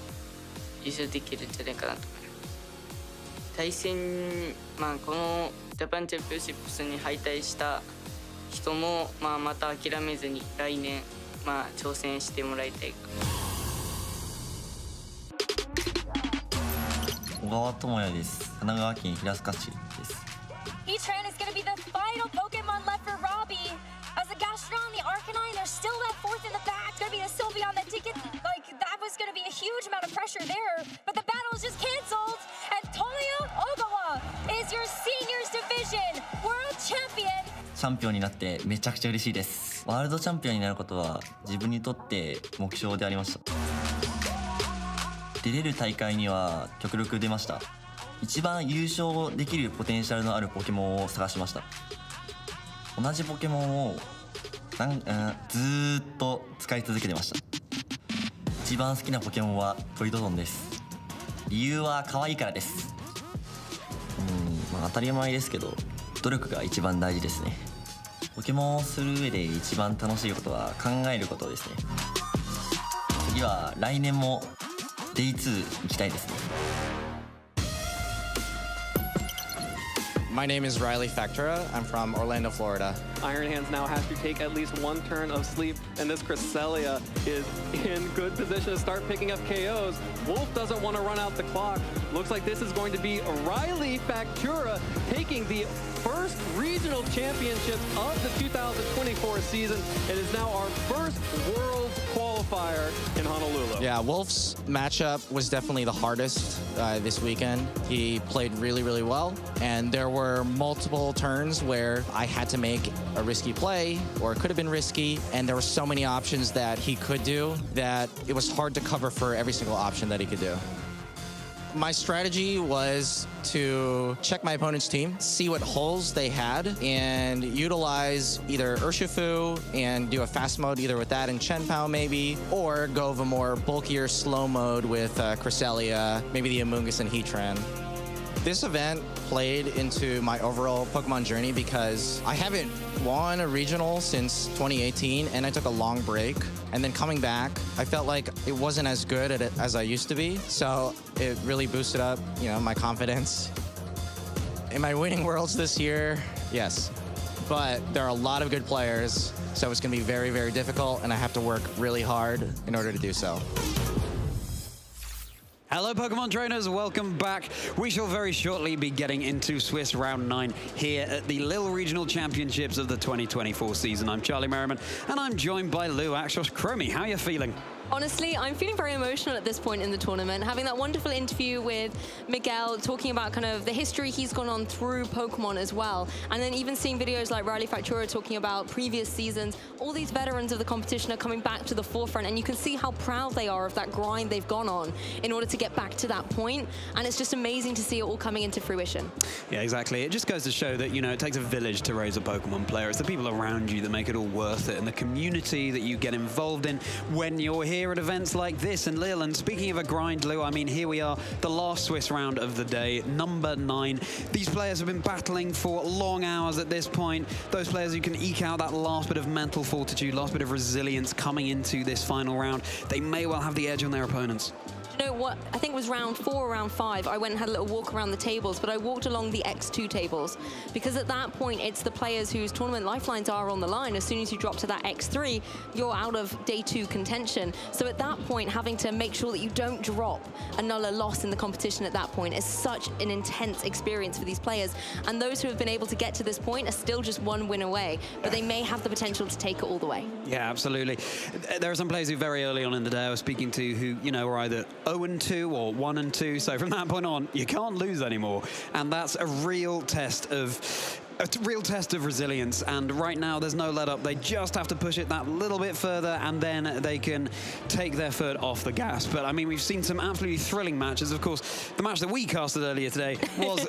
優勝できるんじゃないかなと思います。対戦、このジャパンチャンピオンシップスに敗退した人も、また諦めずに来年、挑戦してもらいたいか
小川智也です。神奈川県平塚市です。
E-Train is going to be the final Pokemon left for Robbie. As a Gastrodon on the Arcanine, there's still that fourth in the back. It's going to be the Sylveon that ticket. That was going to be a huge amount of pressure there. But the battle is just canceled. And Tomoya Ogawa is your Seniors Division World Champion.
チャンピオンになってめちゃくちゃ嬉しいです。ワールドチャンピオンになることは自分にとって目標でありました。出れる大会には極力出ました。一番優勝できるポテンシャルのあるポケモンを探しました。同じポケモンをずーっと使い続けてました。一番好きなポケモンはトリドドンです。理由は可愛いからです。当たり前ですけど努力が一番大事ですね。ポケモンをする上で一番楽しいことは考えることですね。次は来年も Day2 行きたいですね。
My name is Riley Factura. I'm from Orlando, Florida.
Iron Hands now has to take at least one turn of sleep, and this Cresselia is in good position to start picking up KOs. Wolf doesn't want to run out the clock. Looks like this is going to be Riley Factura taking the first regional championships of the 2024 season. It is now our first world qualifier in Honolulu.
Yeah, Wolf's matchup was definitely the hardest this weekend. He played really, really well, and there were multiple turns where I had to make a risky play, or it could have been risky, and there were so many options that he could do that it was hard to cover for every single option that he could do. My strategy was to check my opponent's team, see what holes they had, and utilize either Urshifu and do a fast mode either with that and Chen Pao maybe, or go of a more bulkier slow mode with Cresselia, maybe the Amoonguss and Heatran. This event played into my overall Pokemon journey because I haven't won a regional since 2018, and I took a long break. And then coming back, I felt like it wasn't as good at it as I used to be. So it really boosted up, my confidence. Am I winning Worlds this year? Yes. But there are a lot of good players, so it's going to be very, very difficult, and I have to work really hard in order to do so.
Hello, Pokemon trainers. Welcome back. We shall very shortly be getting into Swiss Round 9 here at the Lille Regional Championships of the 2024 season. I'm Charlie Merriman, and I'm joined by Lou Axos. Chromie, how are you feeling?
Honestly, I'm feeling very emotional at this point in the tournament. Having that wonderful interview with Miguel, talking about kind of the history he's gone on through Pokemon as well. And then even seeing videos like Riley Factura talking about previous seasons. All these veterans of the competition are coming back to the forefront, and you can see how proud they are of that grind they've gone on in order to get back to that point. And it's just amazing to see it all coming into fruition.
Yeah, exactly. It just goes to show that, it takes a village to raise a Pokemon player. It's the people around you that make it all worth it, and the community that you get involved in when you're here at events like this in Lille. And speaking of a grind, Lou, I mean, here we are, the last Swiss round of the day, number 9. These players have been battling for long hours at this point. Those players who can eke out that last bit of mental fortitude, last bit of resilience coming into this final round, they may well have the edge on their opponents.
You know what? I think it was round 4 or round 5. I went and had a little walk around the tables, but I walked along the X2 tables because at that point, it's the players whose tournament lifelines are on the line. As soon as you drop to that X3, you're out of day 2 contention. So at that point, having to make sure that you don't drop another loss in the competition at that point is such an intense experience for these players. And those who have been able to get to this point are still just one win away, but they may have the potential to take it all the way.
Yeah, absolutely. There are some players who very early on in the day I was speaking to who, were either 0-2 or 1-2. So from that point on, you can't lose anymore. And that's a real test of resilience, and right now there's no let up. They just have to push it that little bit further, and then they can take their foot off the gas. But I mean, we've seen some absolutely thrilling matches. Of course, the match that we casted earlier today was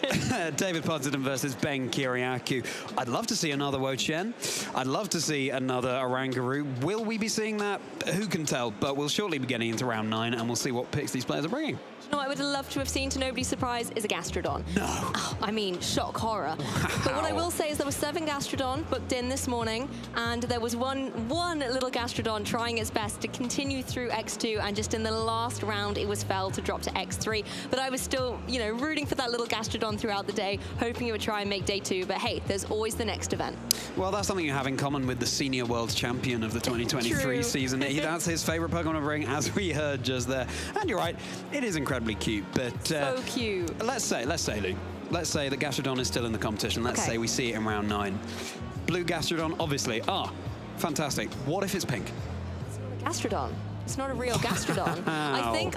David Podsidan versus Ben Kiriakou. I'd love to see another Wo Chen. I'd love to see another Oranguru. Will we be seeing that? Who can tell? But we'll shortly be getting into round 9, and we'll see what picks these players are bringing.
You know what I would have loved to have seen, to nobody's surprise, is a Gastrodon.
No.
Oh, I mean, shock horror. Wow. But what I will say is there were 7 Gastrodon booked in this morning, and there was one little Gastrodon trying its best to continue through X2, and just in the last round, it was fell to drop to X3. But I was still, rooting for that little Gastrodon throughout the day, hoping it would try and make day 2. But hey, there's always the next event.
Well, that's something you have in common with the senior world champion of the 2023 season. That's his favorite Pokemon to bring, as we heard just there. And you're right, it is incredibly cute, but
so cute.
Let's say, Lou, let's say that Gastrodon is still in the competition. Let's say we see it in round 9. Blue Gastrodon, obviously. Fantastic. What if it's pink?
It's not a Gastrodon. It's not a real Gastrodon. I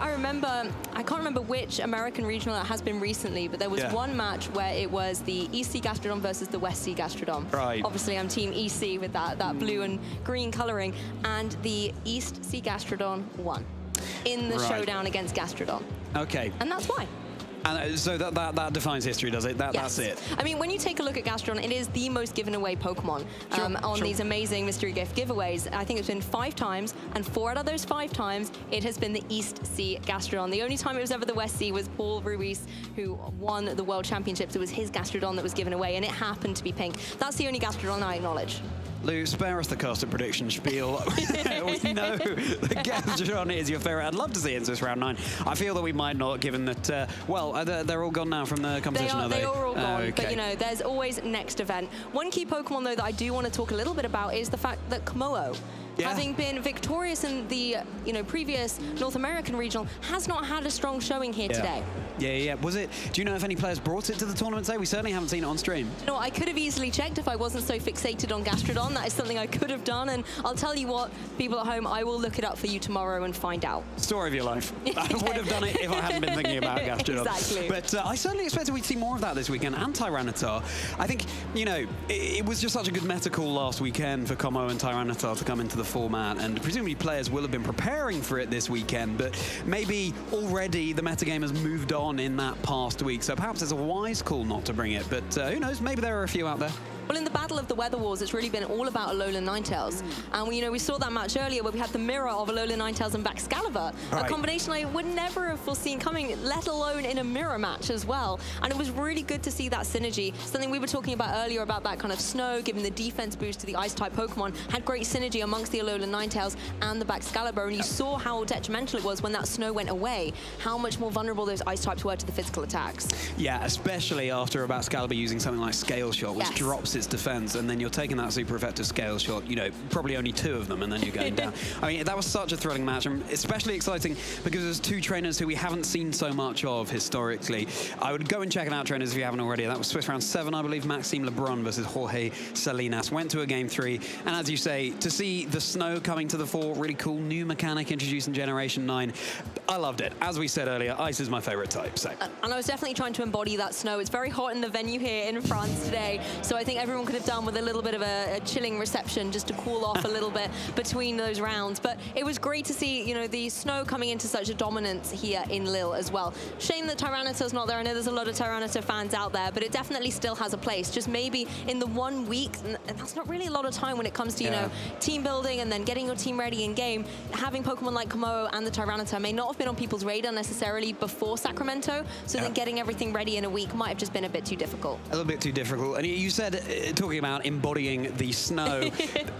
can't remember which American regional it has been recently, but there was one match where it was the East Sea Gastrodon versus the West Sea Gastrodon.
Right.
Obviously, I'm team EC with that blue and green coloring, and the East Sea Gastrodon won. in the showdown against Gastrodon.
Okay.
And that's why.
And so that defines history, does it? That's it.
I mean, when you take a look at Gastrodon, it is the most given away Pokemon on these amazing mystery gift giveaways. I think it's been 5 times, and 4 out of those 5 times, it has been the East Sea Gastrodon. The only time it was ever the West Sea was Paul Ruiz, who won the World Championships. It was his Gastrodon that was given away, and it happened to be pink. That's the only Gastrodon I acknowledge.
Lou, spare us the caster prediction spiel. We know that Gastrodon is your favourite. I'd love to see it in this round 9. I feel that we might not, given that, they're all gone now from the competition, are they?
They are all gone,
okay.
but, you know, there's always next event. One key Pokemon, though, that I do want to talk a little bit about is the fact that Komodo, having been victorious in the previous North American regional, has not had a strong showing here today.
Yeah. Do you know if any players brought it to the tournament today? We certainly haven't seen it on stream.
No, I could have easily checked if I wasn't so fixated on Gastrodon. That is something I could have done, and I'll tell you what, people at home, I will look it up for you tomorrow and find out. Story
of your life. I would have done it if I hadn't been thinking about Gastrodon.
Exactly.
But I certainly expected we'd see more of that this weekend, and Tyranitar. I think, it was just such a good meta call last weekend for Como and Tyranitar to come into the format, and presumably players will have been preparing for it this weekend, but maybe already the metagame has moved on in that past week, so perhaps it's a wise call not to bring it, but who knows, maybe there are a few out there.
Well, in the Battle of the Weather Wars, it's really been all about Alolan Ninetales. And we saw that match earlier where we had the mirror of Alolan Ninetales and Baxcalibur. A combination I would never have foreseen coming, let alone in a mirror match as well. And it was really good to see that synergy. Something we were talking about earlier about that kind of snow, giving the defense boost to the Ice-type Pokemon, had great synergy amongst the Alolan Ninetales and the Baxcalibur. And you saw how detrimental it was when that snow went away, how much more vulnerable those Ice-types were to the physical attacks.
Yeah, especially after a Baxcalibur using something like Scale Shot, which drops its defense, and then you're taking that super effective Scale Shot, probably only 2 of them, and then you're going down. I mean, that was such a thrilling match, and especially exciting because there's 2 trainers who we haven't seen so much of historically. I would go and check it out, trainers, if you haven't already. That was Swiss round 7, I believe. Maxime Lebrun versus Jorge Salinas. Went to a game 3, and as you say, to see the snow coming to the fore, really cool new mechanic introduced in Generation 9. I loved it. As we said earlier, ice is my favorite type. So.
And I was definitely trying to embody that snow. It's very hot in the venue here in France today, so I think everyone could have done with a little bit of a chilling reception just to cool off a little bit between those rounds. But it was great to see, the snow coming into such a dominance here in Lille as well. Shame that Tyranitar's not there. I know there's a lot of Tyranitar fans out there, but it definitely still has a place. Just maybe in the 1 week, and that's not really a lot of time when it comes to, team building and then getting your team ready in game. Having Pokemon like Komodo and the Tyranitar may not have been on people's radar necessarily before Sacramento, so then getting everything ready in a week might have just been a bit too difficult.
A little bit too difficult. And you said, talking about embodying the snow,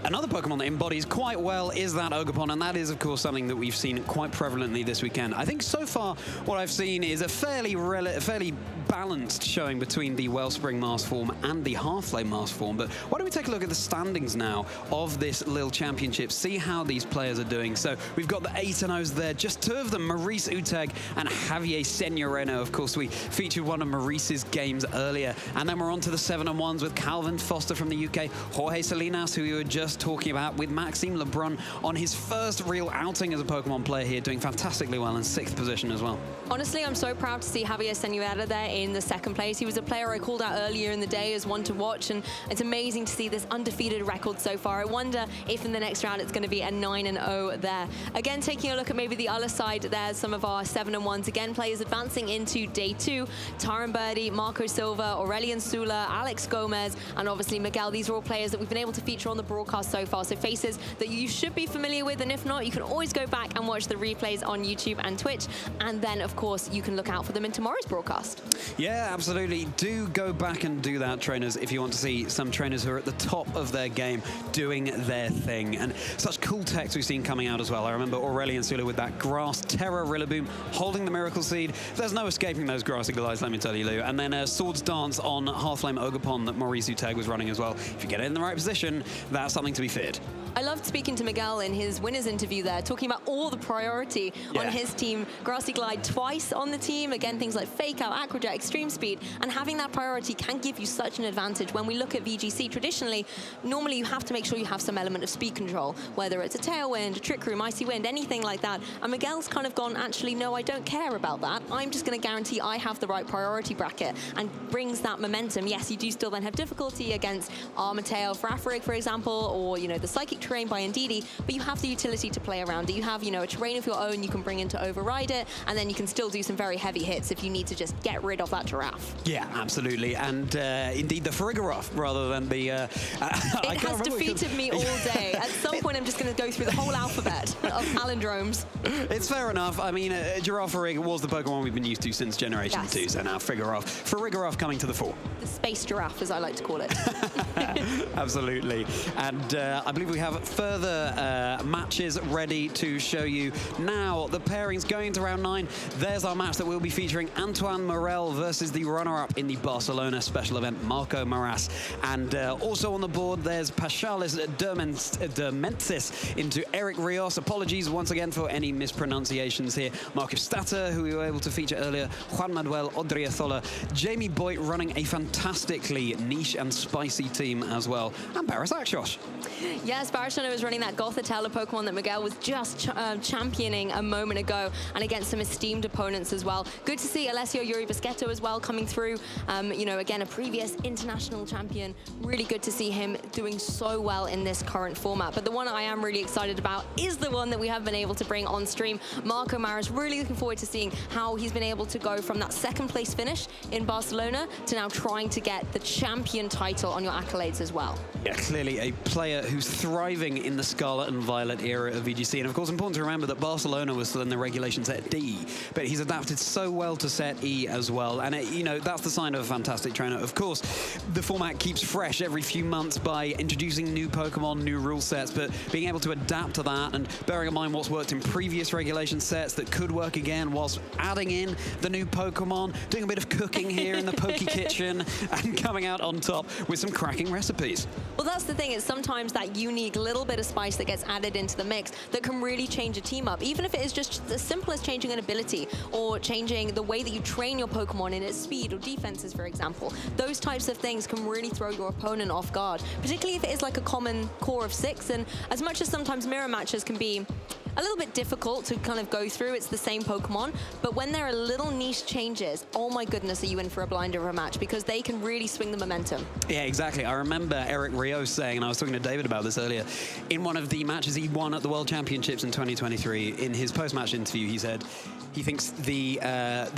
another Pokemon that embodies quite well is that Ogerpon, and that is, of course, something that we've seen quite prevalently this weekend. I think so far what I've seen is a fairly balanced showing between the Wellspring Mask form and the Half-Flame Mask form. But why don't we take a look at the standings now of this Lille Championship, see how these players are doing. So we've got the 8-0s there, just 2 of them, Maurice Uteg and Javier Senoreno. Of course, we featured one of Maurice's games earlier. And then we're on to the 7-1s with Calvin Foster from the UK, Jorge Salinas, who we were just talking about, with Maxime Lebrun on his first real outing as a Pokemon player here, doing fantastically well in 6th position as well.
Honestly, I'm so proud to see Javier Senoreno there in the 2nd place. He was a player I called out earlier in the day as one to watch, and it's amazing to see this undefeated record so far. I wonder if in the next round it's going to be a 9-0 there. Again, taking a look at maybe the other side, there's some of our 7-1s. Again, players advancing into day 2. Taran Birdie, Marco Silva, Aurelian Sula, Alex Gomez, and obviously Miguel. These are all players that we've been able to feature on the broadcast so far, so faces that you should be familiar with, and if not, you can always go back and watch the replays on YouTube and Twitch, and then, of course, you can look out for them in tomorrow's broadcast.
Yeah, absolutely. Do go back and do that, trainers, if you want to see some trainers who are at the top of their game doing their thing. And such cool text we've seen coming out as well. I remember Aurelian Sula with that Grass Terror Rillaboom holding the Miracle Seed. There's no escaping those Grass Eagle Eyes, let me tell you, Lou. And then Swords Dance on Half-Flame Ogerpon that Maurice Uteg was running as well. If you get it in the right position, that's something to be feared.
I loved speaking to Miguel in his winners interview there, talking about all the priority on his team. Grassy Glide twice on the team. Again, things like Fake Out, Acro Jet, Extreme Speed. And having that priority can give you such an advantage. When we look at VGC, traditionally, normally you have to make sure you have some element of speed control, whether it's a Tailwind, a Trick Room, Icy Wind, anything like that. And Miguel's kind of gone, actually, no, I don't care about that. I'm just going to guarantee I have the right priority bracket, and brings that momentum. Yes, you do still then have difficulty against Armateo, Farafrig, for example, or, the Psychic terrain by Ndidi, but you have the utility to play around it. You have, a terrain of your own you can bring in to override it, and then you can still do some very heavy hits if you need to just get rid of that giraffe.
Yeah, absolutely. And indeed, the Frigoroth rather than the...
it has defeated me all day. At some point, I'm just going to go through the whole alphabet of palindromes.
It's fair enough. I mean, Girafarig was the Pokemon we've been used to since Generation 2, so now Frigoroth coming to the fore.
The space giraffe, as I like to call it.
Absolutely. And I believe we have further matches ready to show you now. The pairings going into round 9. There's our match that we'll be featuring Antoine Morel versus the runner-up in the Barcelona special event, Marco Maras. And also on the board, there's Paschalis Dermensis into Eric Rios. Apologies once again for any mispronunciations here. Marcus Statter, who we were able to feature earlier, Juan Manuel Odriozola, Jamie Boyd running a fantastically niche and spicy team as well, and Paris Akshos.
Yes, Barcelona was running that Gothitelle, a Pokemon that Miguel was just championing a moment ago, and against some esteemed opponents as well. Good to see Alessio Yuri Boschetto as well coming through. Again, a previous international champion. Really good to see him doing so well in this current format. But the one I am really excited about is the one that we have been able to bring on stream. Marco Maras, really looking forward to seeing how he's been able to go from that second place finish in Barcelona to now trying to get the champion title on your accolades as well.
Yeah, clearly a player who's thriving in the Scarlet and Violet era of VGC. And of course, important to remember that Barcelona was still in the regulation set D, but he's adapted so well to set E as well. And, that's the sign of a fantastic trainer. Of course, the format keeps fresh every few months by introducing new Pokemon, new rule sets, but being able to adapt to that and bearing in mind what's worked in previous regulation sets that could work again whilst adding in the new Pokemon, doing a bit of cooking here in the Poke Kitchen and coming out on top with some cracking recipes.
Well, that's the thing, is sometimes that unique little bit of spice that gets added into the mix that can really change a team up, even if it is just as simple as changing an ability or changing the way that you train your Pokemon in its speed or defenses, for example. Those types of things can really throw your opponent off guard, particularly if it is like a common core of 6. And as much as sometimes mirror matches can be a little bit difficult to kind of go through, it's the same Pokemon, but when there are little niche changes, oh my goodness, are you in for a blinder of a match, because they can really swing the momentum.
Yeah, exactly. I remember Eric Rios saying, and I was talking to David about this earlier, in one of the matches he won at the World Championships in 2023, in his post-match interview, he said he thinks the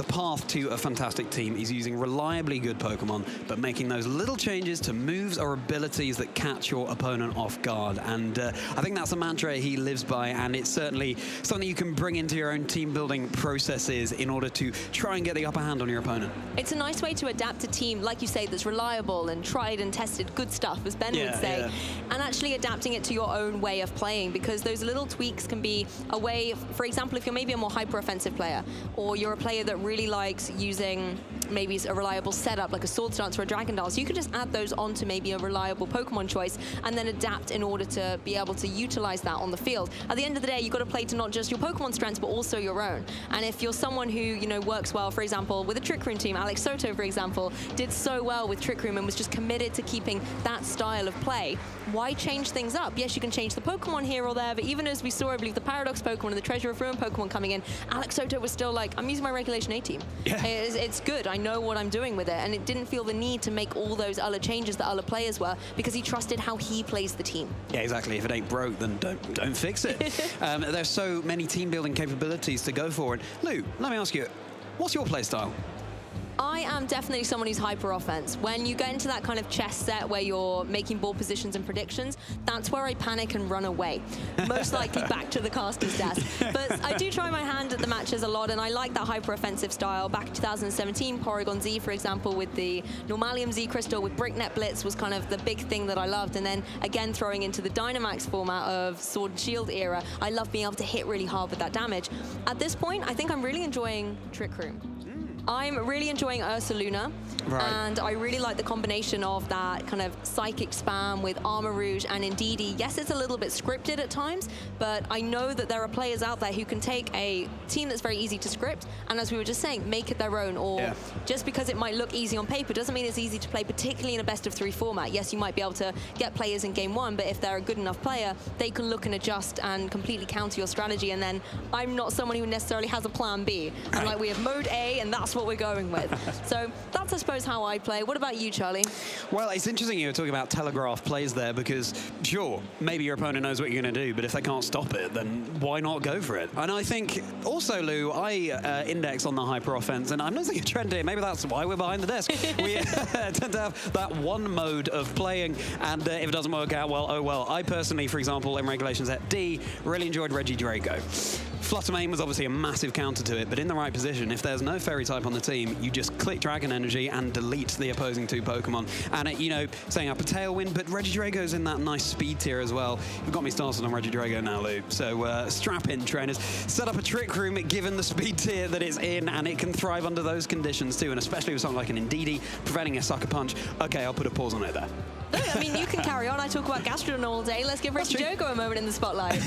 path to a fantastic team is using reliably good Pokemon, but making those little changes to moves or abilities that catch your opponent off guard. And I think that's a mantra he lives by, and it's certainly something you can bring into your own team building processes in order to try and get the upper hand on your opponent.
It's a nice way to adapt a team, like you say, that's reliable and tried and tested good stuff, as Ben would say, and actually adapting it to your own way of playing, because those little tweaks can be a way, for example, if you're maybe a more hyper-offensive player, or you're a player that really likes using maybe a reliable setup like a Swords Dance or a Dragon Dance, you can just add those onto maybe a reliable Pokemon choice and then adapt in order to be able to utilize that on the field. At the end of the day, you've got to play to not just your Pokemon strengths, but also your own. And if you're someone who, works well, for example, with a Trick Room team, Alex Soto, for example, did so well with Trick Room and was just committed to keeping that style of play, why change things up? Yes, you can change the Pokemon here or there, but even as we saw, I believe, the Paradox Pokemon and the Treasure of Ruin Pokemon coming in, Alex Soto was still like, I'm using my Regulation A team. Yeah. It's good. I know what I'm doing with it. And it didn't feel the need to make all those other changes that other players were, because he trusted how he plays the team.
Yeah, exactly. If it ain't broke, then don't fix it. There's so many team building capabilities to go for. And Lou, let me ask you, what's your play style?
I am definitely someone who's hyper-offense. When you get into that kind of chess set where you're making ball positions and predictions, that's where I panic and run away. Most likely back to the caster's desk. But I do try my hand at the matches a lot, and I like that hyper-offensive style. Back in 2017, Porygon Z, for example, with the Normalium Z Crystal with Bricknet Blitz was kind of the big thing that I loved. And then, again, throwing into the Dynamax format of Sword and Shield era, I love being able to hit really hard with that damage. At this point, I think I'm really enjoying Trick Room. I'm really enjoying Ursaluna, and I really like the combination of that kind of psychic spam with Armor Rouge and Indeedee. Yes, it's a little bit scripted at times, but I know that there are players out there who can take a team that's very easy to script, and as we were just saying, make it their own, or just because it might look easy on paper doesn't mean it's easy to play, particularly in a best-of-3 format. Yes, you might be able to get players in game 1, but if they're a good enough player, they can look and adjust and completely counter your strategy, and then I'm not someone who necessarily has a plan B. I'm like, we have mode A, and that's that's what we're going with. So that's, I suppose, how I play. What about you, Charlie?
Well, it's interesting you were talking about telegraph plays there because, sure, maybe your opponent knows what you're going to do, but if they can't stop it, then why not go for it? And I think also, Lou, I index on the hyper offense, and I'm noticing a trend here. Maybe that's why we're behind the desk. We tend to have that one mode of playing, and if it doesn't work out, well, oh well. I personally, for example, in regulations at D, really enjoyed Reggie Drago. Fluttermane was obviously a massive counter to it, but in the right position, if there's no fairy type on the team, you just click Dragon Energy and delete the opposing 2 Pokemon. And, setting up a Tailwind, but Reggie Drago's in that nice speed tier as well. You've got me started on Reggie Drago now, Lou. So strap in, trainers. Set up a Trick Room given the speed tier that it's in, and it can thrive under those conditions too, and especially with something like an Indeedee, preventing a Sucker Punch. Okay, I'll put a pause on it there.
No, I mean, you can carry on. I talk about Gastrodon all day. Let's give Reggie Jogo a moment in the spotlight.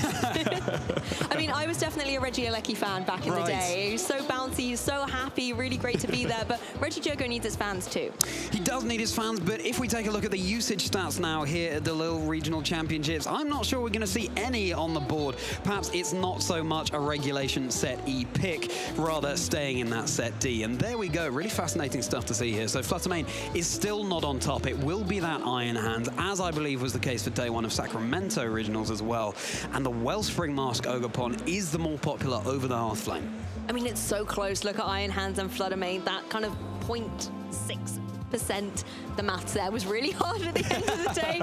I mean, I was definitely a Reggie Alecki fan back in the day. He was so bouncy, he's so happy, really great to be there. But Reggie Jogo needs his fans too.
He does need his fans, but if we take a look at the usage stats now here at the Lille Regional Championships, I'm not sure we're going to see any on the board. Perhaps it's not so much a regulation set E pick, rather staying in that set D. And there we go. Really fascinating stuff to see here. So Fluttermane is still not on top. It will be that Iron Hand, as I believe was the case for day 1 of Sacramento Originals as well. And the Wellspring Mask Ogerpon is the more popular over the Hearthflame.
I mean, it's so close. Look at Iron Hands and Fluttermane, that kind of 0.6%. The maths there was really hard at the end of the day,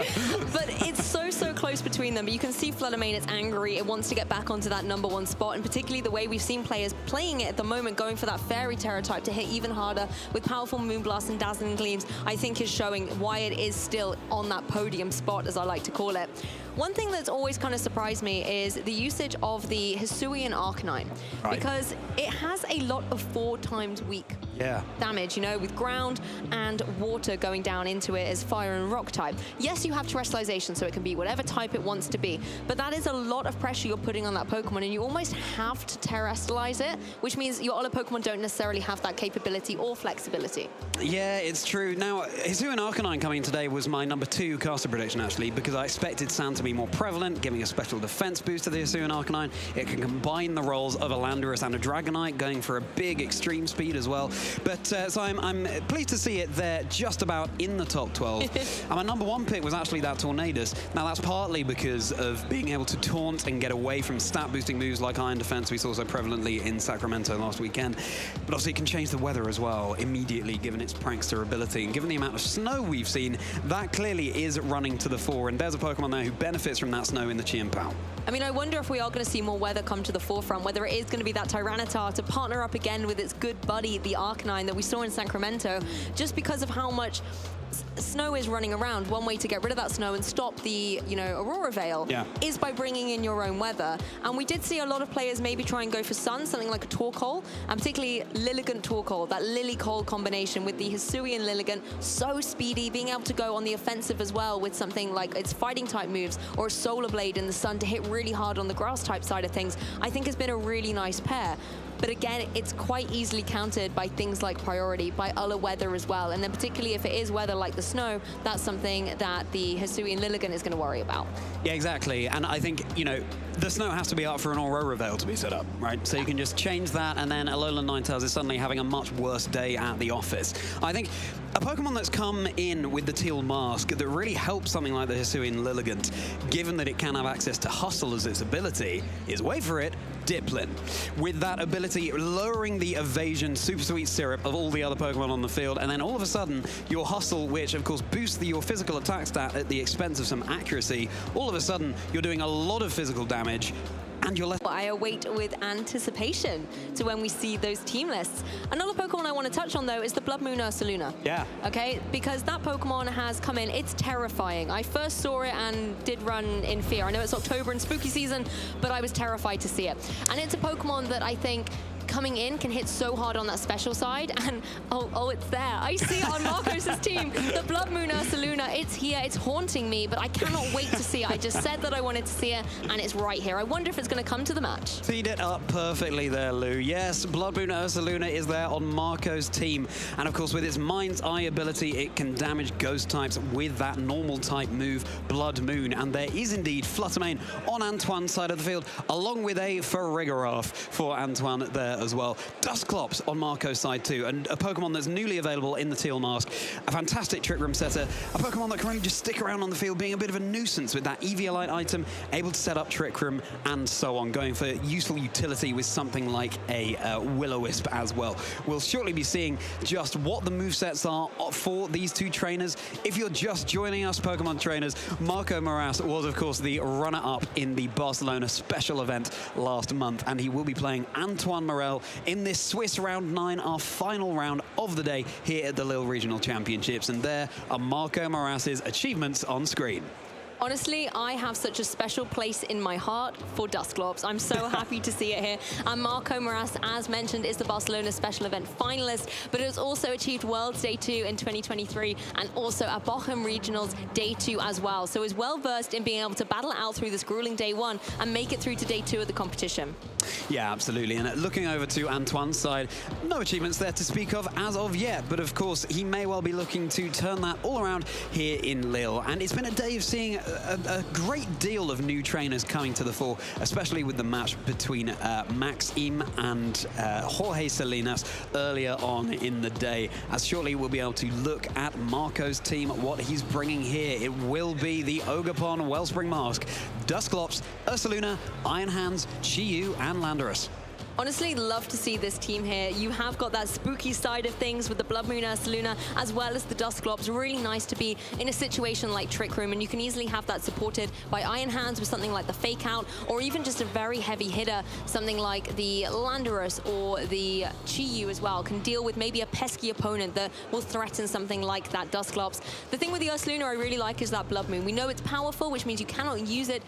but it's so close between them. But you can see Fluttermane is angry. It wants to get back onto that #1 spot, and particularly the way we've seen players playing it at the moment, going for that Fairy Terror type to hit even harder with powerful Moonblast and Dazzling Gleams, I think is showing why it is still on that podium spot, as I like to call it. One thing that's always kind of surprised me is the usage of the Hisuian Arcanine, because it has a lot of 4 times weak damage, with ground and water going down into it as fire and rock type. Yes, you have terrestrialization, so it can be whatever type it wants to be, but that is a lot of pressure you're putting on that Pokemon, and you almost have to terrestrialize it, which means your other Pokemon don't necessarily have that capability or flexibility.
Yeah, it's true. Now, Hisuian Arcanine coming today was my #2 caster prediction, actually, because I expected Sand to be more prevalent, giving a special defense boost to the Hisuian Arcanine. It can combine the roles of a Landorus and a Dragonite, going for a big extreme speed as well. But so I'm pleased to see it there, just about in the top 12. And my #1 pick was actually that Tornadus. Now, that's partly because of being able to taunt and get away from stat-boosting moves like Iron Defense we saw so prevalently in Sacramento last weekend. But also it can change the weather as well immediately, given its prankster ability. And given the amount of snow we've seen, that clearly is running to the fore. And there's a Pokemon there who benefits from that snow in the Chien-Pao.
I mean, I wonder if we are going to see more weather come to the forefront, whether it is going to be that Tyranitar to partner up again with its good buddy, the Arcanine, that we saw in Sacramento, just because of how much snow is running around. One way to get rid of that snow and stop the, Aurora Veil is by bringing in your own weather. And we did see a lot of players maybe try and go for sun, something like a Torkoal, and particularly Lilligant Torkoal, that Lily-Cole combination with the Hisuian Lilligant, so speedy, being able to go on the offensive as well with something like its fighting type moves or a Solar Blade in the sun to hit really hard on the grass type side of things, I think has been a really nice pair. But again, it's quite easily countered by things like priority, by other weather as well. And then particularly if it is weather like the snow, that's something that the Hisuian Lilligant is going to worry about.
Yeah, exactly. And I think, the snow has to be up for an Aurora Veil to be set up, right? So you can just change that, and then Alolan Ninetales is suddenly having a much worse day at the office. I think a Pokemon that's come in with the Teal Mask that really helps something like the Hisuian Lilligant, given that it can have access to Hustle as its ability, is, wait for it, Diplin. With that ability lowering the evasion super sweet syrup of all the other Pokemon on the field, and then all of a sudden your Hustle, which of course boosts your physical attack stat at the expense of some accuracy, all of a sudden you're doing a lot of physical damage. And you're left.
I await with anticipation to when we see those team lists. Another Pokemon I want to touch on, though, is the Blood Moon Ursaluna.
Yeah.
Okay, because that Pokemon has come in. It's terrifying. I first saw it and did run in fear. I know it's October and spooky season, but I was terrified to see it. And it's a Pokemon that I think coming in can hit so hard on that special side, and oh, it's there. I see it on Marcos' team. The Blood Moon Ursaluna, it's here, it's haunting me, but I cannot wait to see it. I just said that I wanted to see it, and it's right here. I wonder if it's going to come to the match.
Teed it up perfectly there, Lou. Yes, Blood Moon Ursaluna is there on Marco's team, and of course with its Mind's Eye ability, it can damage ghost types with that normal type move, Blood Moon, and there is indeed Fluttermane on Antoine's side of the field, along with a Farigiraf for Antoine there as well. Dusclops on Marco's side too, and a Pokemon that's newly available in the Teal Mask. A fantastic Trick Room setter, a Pokemon that can really just stick around on the field, being a bit of a nuisance with that Eviolite item, able to set up Trick Room and so on, going for useful utility with something like a Will-O-Wisp as well. We'll shortly be seeing just what the movesets are for these two trainers. If you're just joining us, Pokemon trainers, Marco Moras was, of course, the runner-up in the Barcelona special event last month, and he will be playing Antoine Morel in this Swiss Round 9, our final round of the day here at the Lille Regional Championships. And there are Marco Moras's achievements on screen.
Honestly, I have such a special place in my heart for Dusclops. I'm so happy to see it here. And Marco Moras, as mentioned, is the Barcelona special event finalist, but has also achieved Worlds Day 2 in 2023 and also at Bochum Regionals Day 2 as well. So is well versed in being able to battle out through this grueling Day 1 and make it through to Day 2 of the competition.
Yeah, absolutely. And looking over to Antoine's side, no achievements there to speak of as of yet, but of course he may well be looking to turn that all around here in Lille. And it's been a day of seeing a great deal of new trainers coming to the fore, especially with the match between Maxime and Jorge Salinas earlier on in the day. As shortly we'll be able to look at Marco's team, what he's bringing here. It will be the Ogerpon Wellspring Mask, Dusclops, Ursaluna, Iron Hands, Chi-Yu and Landorus.
Honestly, love to see this team here. You have got that spooky side of things with the Blood Moon Ursaluna as well as the Dusclops. Really nice to be in a situation like Trick Room, and you can easily have that supported by Iron Hands with something like the Fake Out, or even just a very heavy hitter, something like the Landorus or the Chi-Yu as well, can deal with maybe a pesky opponent that will threaten something like that Dusclops. The thing with the Ursaluna I really like is that Blood Moon. We know it's powerful, which means you cannot use it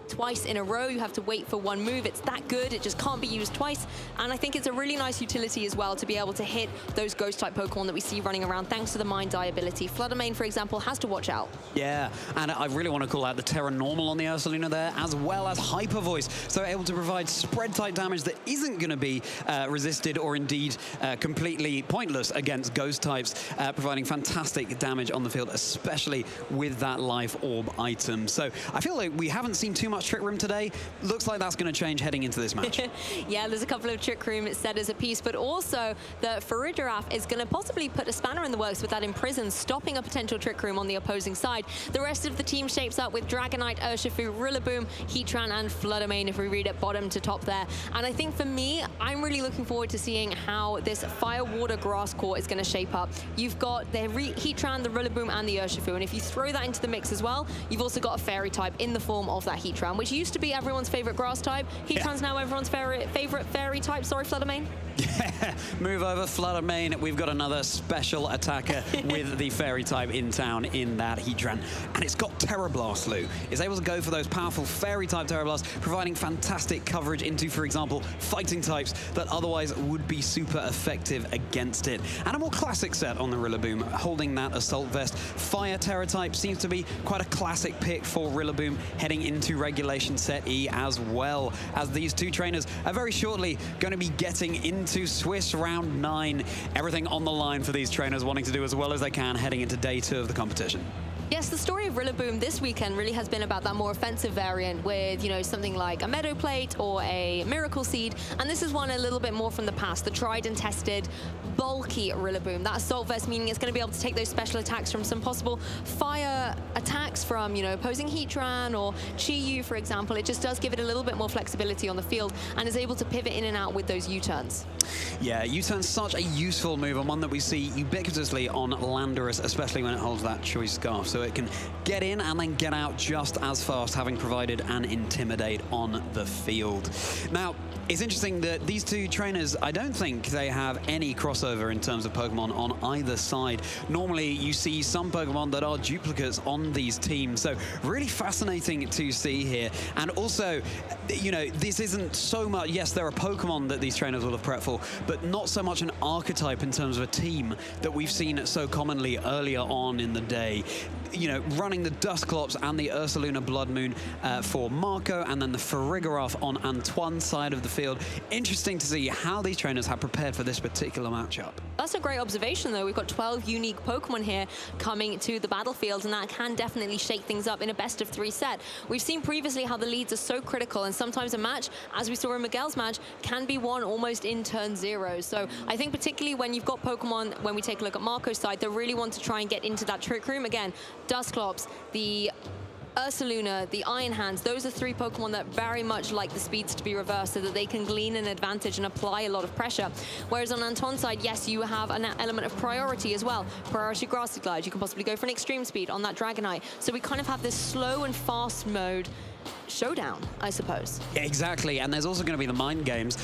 twice in a row. You have to wait for one move. It's that good. It just can't be used twice. And I think it's a really nice utility as well to be able to hit those ghost-type Pokemon that we see running around thanks to the Mind Eye ability. Fluttermane, for example, has to watch out.
Yeah, and I really want to call out the Terra Normal on the Ursaluna there, as well as Hyper Voice. So able to provide spread-type damage that isn't going to be resisted or indeed completely pointless against ghost types, providing fantastic damage on the field, especially with that Life Orb item. So I feel like we haven't seen too much Trick Room today. Looks like that's going to change heading into this match.
Yeah, there's a couple of Trick Room setters apiece, but also the Farigiraf is going to possibly put a spanner in the works with that Imprison, stopping a potential Trick Room on the opposing side. The rest of the team shapes up with Dragonite, Urshifu, Rillaboom, Heatran, and Fluttermane if we read it bottom to top there. And I think for me, I'm really looking forward to seeing how this Fire, Water, Grass core is going to shape up. You've got the Heatran, the Rillaboom, and the Urshifu, and if you throw that into the mix as well, you've also got a Fairy type in the form of that Heatran, which used to be everyone's favorite grass type. Heatran's now everyone's favorite fairy type. Sorry, Fluttermane.
Yeah, move over, Fluttermane. We've got another special attacker with the fairy type in town in that Heatran. And it's got Terra Blast, Lou. It's able to go for those powerful fairy type Terra Blast, providing fantastic coverage into, for example, fighting types that otherwise would be super effective against it. And a more classic set on the Rillaboom, holding that Assault Vest. Fire Terra type seems to be quite a classic pick for Rillaboom heading into Regulation Set E, as well as these two trainers are very shortly going to be getting into Swiss Round 9. Everything on the line for these trainers, wanting to do as well as they can heading into Day 2 of the competition.
Yes, the story of Rillaboom this weekend really has been about that more offensive variant with, you know, something like a Meadow Plate or a Miracle Seed. And this is one a little bit more from the past, the tried and tested, bulky Rillaboom. That Assault Vest meaning it's going to be able to take those special attacks from some possible fire attacks from, you know, opposing Heatran or Chi-Yu, for example. It just does give it a little bit more flexibility on the field and is able to pivot in and out with those U-turns.
Yeah, U-turn's such a useful move and one that we see ubiquitously on Landorus, especially when it holds that Choice Scarf. So it can get in and then get out just as fast, having provided an Intimidate on the field. Now, it's interesting that these two trainers, I don't think they have any crossover in terms of Pokemon on either side. Normally, you see some Pokemon that are duplicates on these teams. So really fascinating to see here. And also, you know, this isn't so much, yes, there are Pokemon that these trainers will have prepped for, but not so much an archetype in terms of a team that we've seen so commonly earlier on in the day. You know, running the Dusclops and the Ursaluna Blood Moon for Marco, and then the Farigiraf on Antoine's side of the field. Interesting to see how these trainers have prepared for this particular matchup.
That's a great observation, though. We've got 12 unique Pokemon here coming to the battlefield, and that can definitely shake things up in a best-of-3 set. We've seen previously how the leads are so critical, and sometimes a match, as we saw in Miguel's match, can be won almost in turn 0. So I think particularly when you've got Pokemon, when we take a look at Marco's side, they really want to try and get into that Trick Room. Again, Dusclops, the Ursaluna, the Iron Hands, those are 3 Pokemon that very much like the speeds to be reversed so that they can glean an advantage and apply a lot of pressure. Whereas on Antoine's side, yes, you have an element of priority as well. Priority Grassy Glide, you can possibly go for an extreme speed on that Dragonite. So we kind of have this slow and fast mode showdown, I suppose.
Yeah, exactly, and there's also going to be the mind games,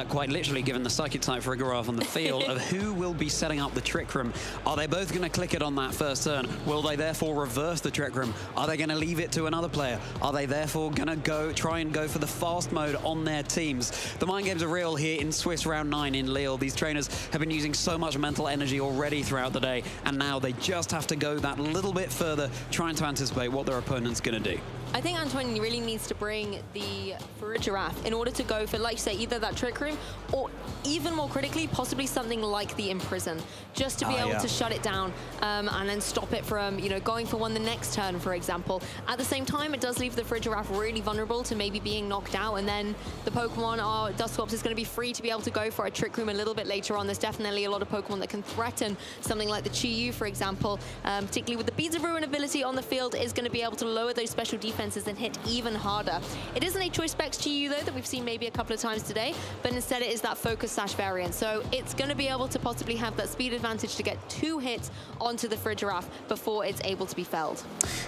quite literally, given the psychic type for Rigorov on the field, of who will be setting up the Trick Room. Are they both going to click it on that first turn? Will they therefore reverse the Trick Room? Are they going to leave it to another player? Are they therefore going to try and go for the fast mode on their teams? The mind games are real here in Swiss Round 9 in Lille. These trainers have been using so much mental energy already throughout the day, and now they just have to go that little bit further, trying to anticipate what their opponent's going to do.
I think Antoine really needs to bring the Farigiraf in order to go for, like you say, either that Trick Room or even more critically, possibly something like the Imprison, just to be able to shut it down and then stop it from, you know, going for one the next turn, for example. At the same time, it does leave the Farigiraf really vulnerable to maybe being knocked out, and then the Pokemon, Dusclops is going to be free to be able to go for a Trick Room a little bit later on. There's definitely a lot of Pokemon that can threaten something like the Chi-Yu, for example, particularly with the Beads of Ruin ability on the field, is going to be able to lower those special defenses and hit even harder. It isn't a Choice Specs Chi-Yu, though, that we've seen maybe a couple of times today, but instead it is that Focus Sash variant. So it's going to be able to possibly have that speed advantage to get 2 hits onto the Farigiraf before it's able to be felled.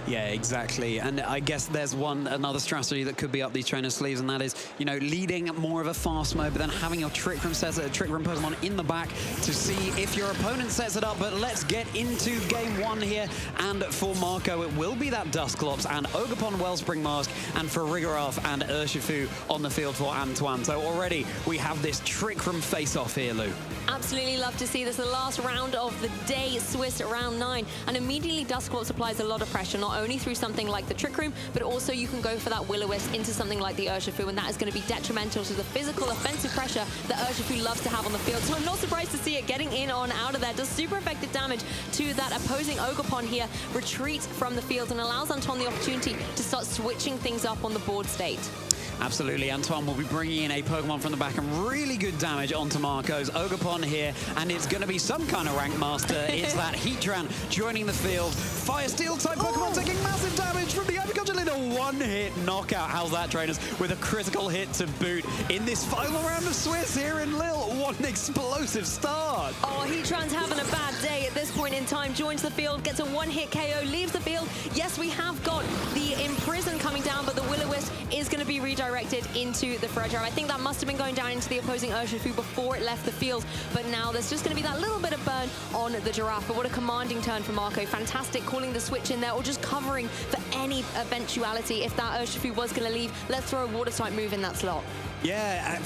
Yeah, exactly. And I guess there's another strategy that could be up these trainers' sleeves, and that is, you know, leading more of a fast mode, but then having your Trick Room Pokemon in the back to see if your opponent sets it up. But let's get into game 1 here. And for Marco, it will be that Dusclops and Ogerpon Wellspring Mask, and for Rigorov and Urshifu on the field for Antoine. So already we have this Trick Room face-off here, Lou.
Absolutely love to see this. The last round of the day, Swiss Round 9. And immediately Dusclops applies a lot of pressure, not only through something like the Trick Room, but also you can go for that Will-O-Wisp into something like the Urshifu, and that is going to be detrimental to the physical offensive pressure that Urshifu loves to have on the field. So I'm not surprised to see it getting in on out of there. Does super effective damage to that opposing Ogerpon here, retreats from the field, and allows Antoine the opportunity to start switching things up on the board state.
Absolutely, Antoine will be bringing in a Pokemon from the back and really good damage onto Marco's Ogerpon here, and it's going to be some kind of rank master. It's that Heatran joining the field. Fire Steel type Pokemon taking massive damage from the Agriculture Leader. 1-hit knockout. How's that, trainers? With a critical hit to boot in this final round of Swiss here in Lille. What an explosive start.
Oh, Heatran's having a bad day at this point in time. Joins the field, gets a 1-hit KO, leaves the field. Yes, we have got the Imprison coming down, but the Will-O-Wisp is going to be redirected into the Farigiraf. I think that must have been going down into the opposing Urshifu before it left the field, but now there's just going to be that little bit of burn on the Giraffe. But what a commanding turn from Marco. Fantastic calling the switch in there, or just covering for any eventuality. If that Urshifu was going to leave, let's throw a Water-type move in that slot.
Yeah,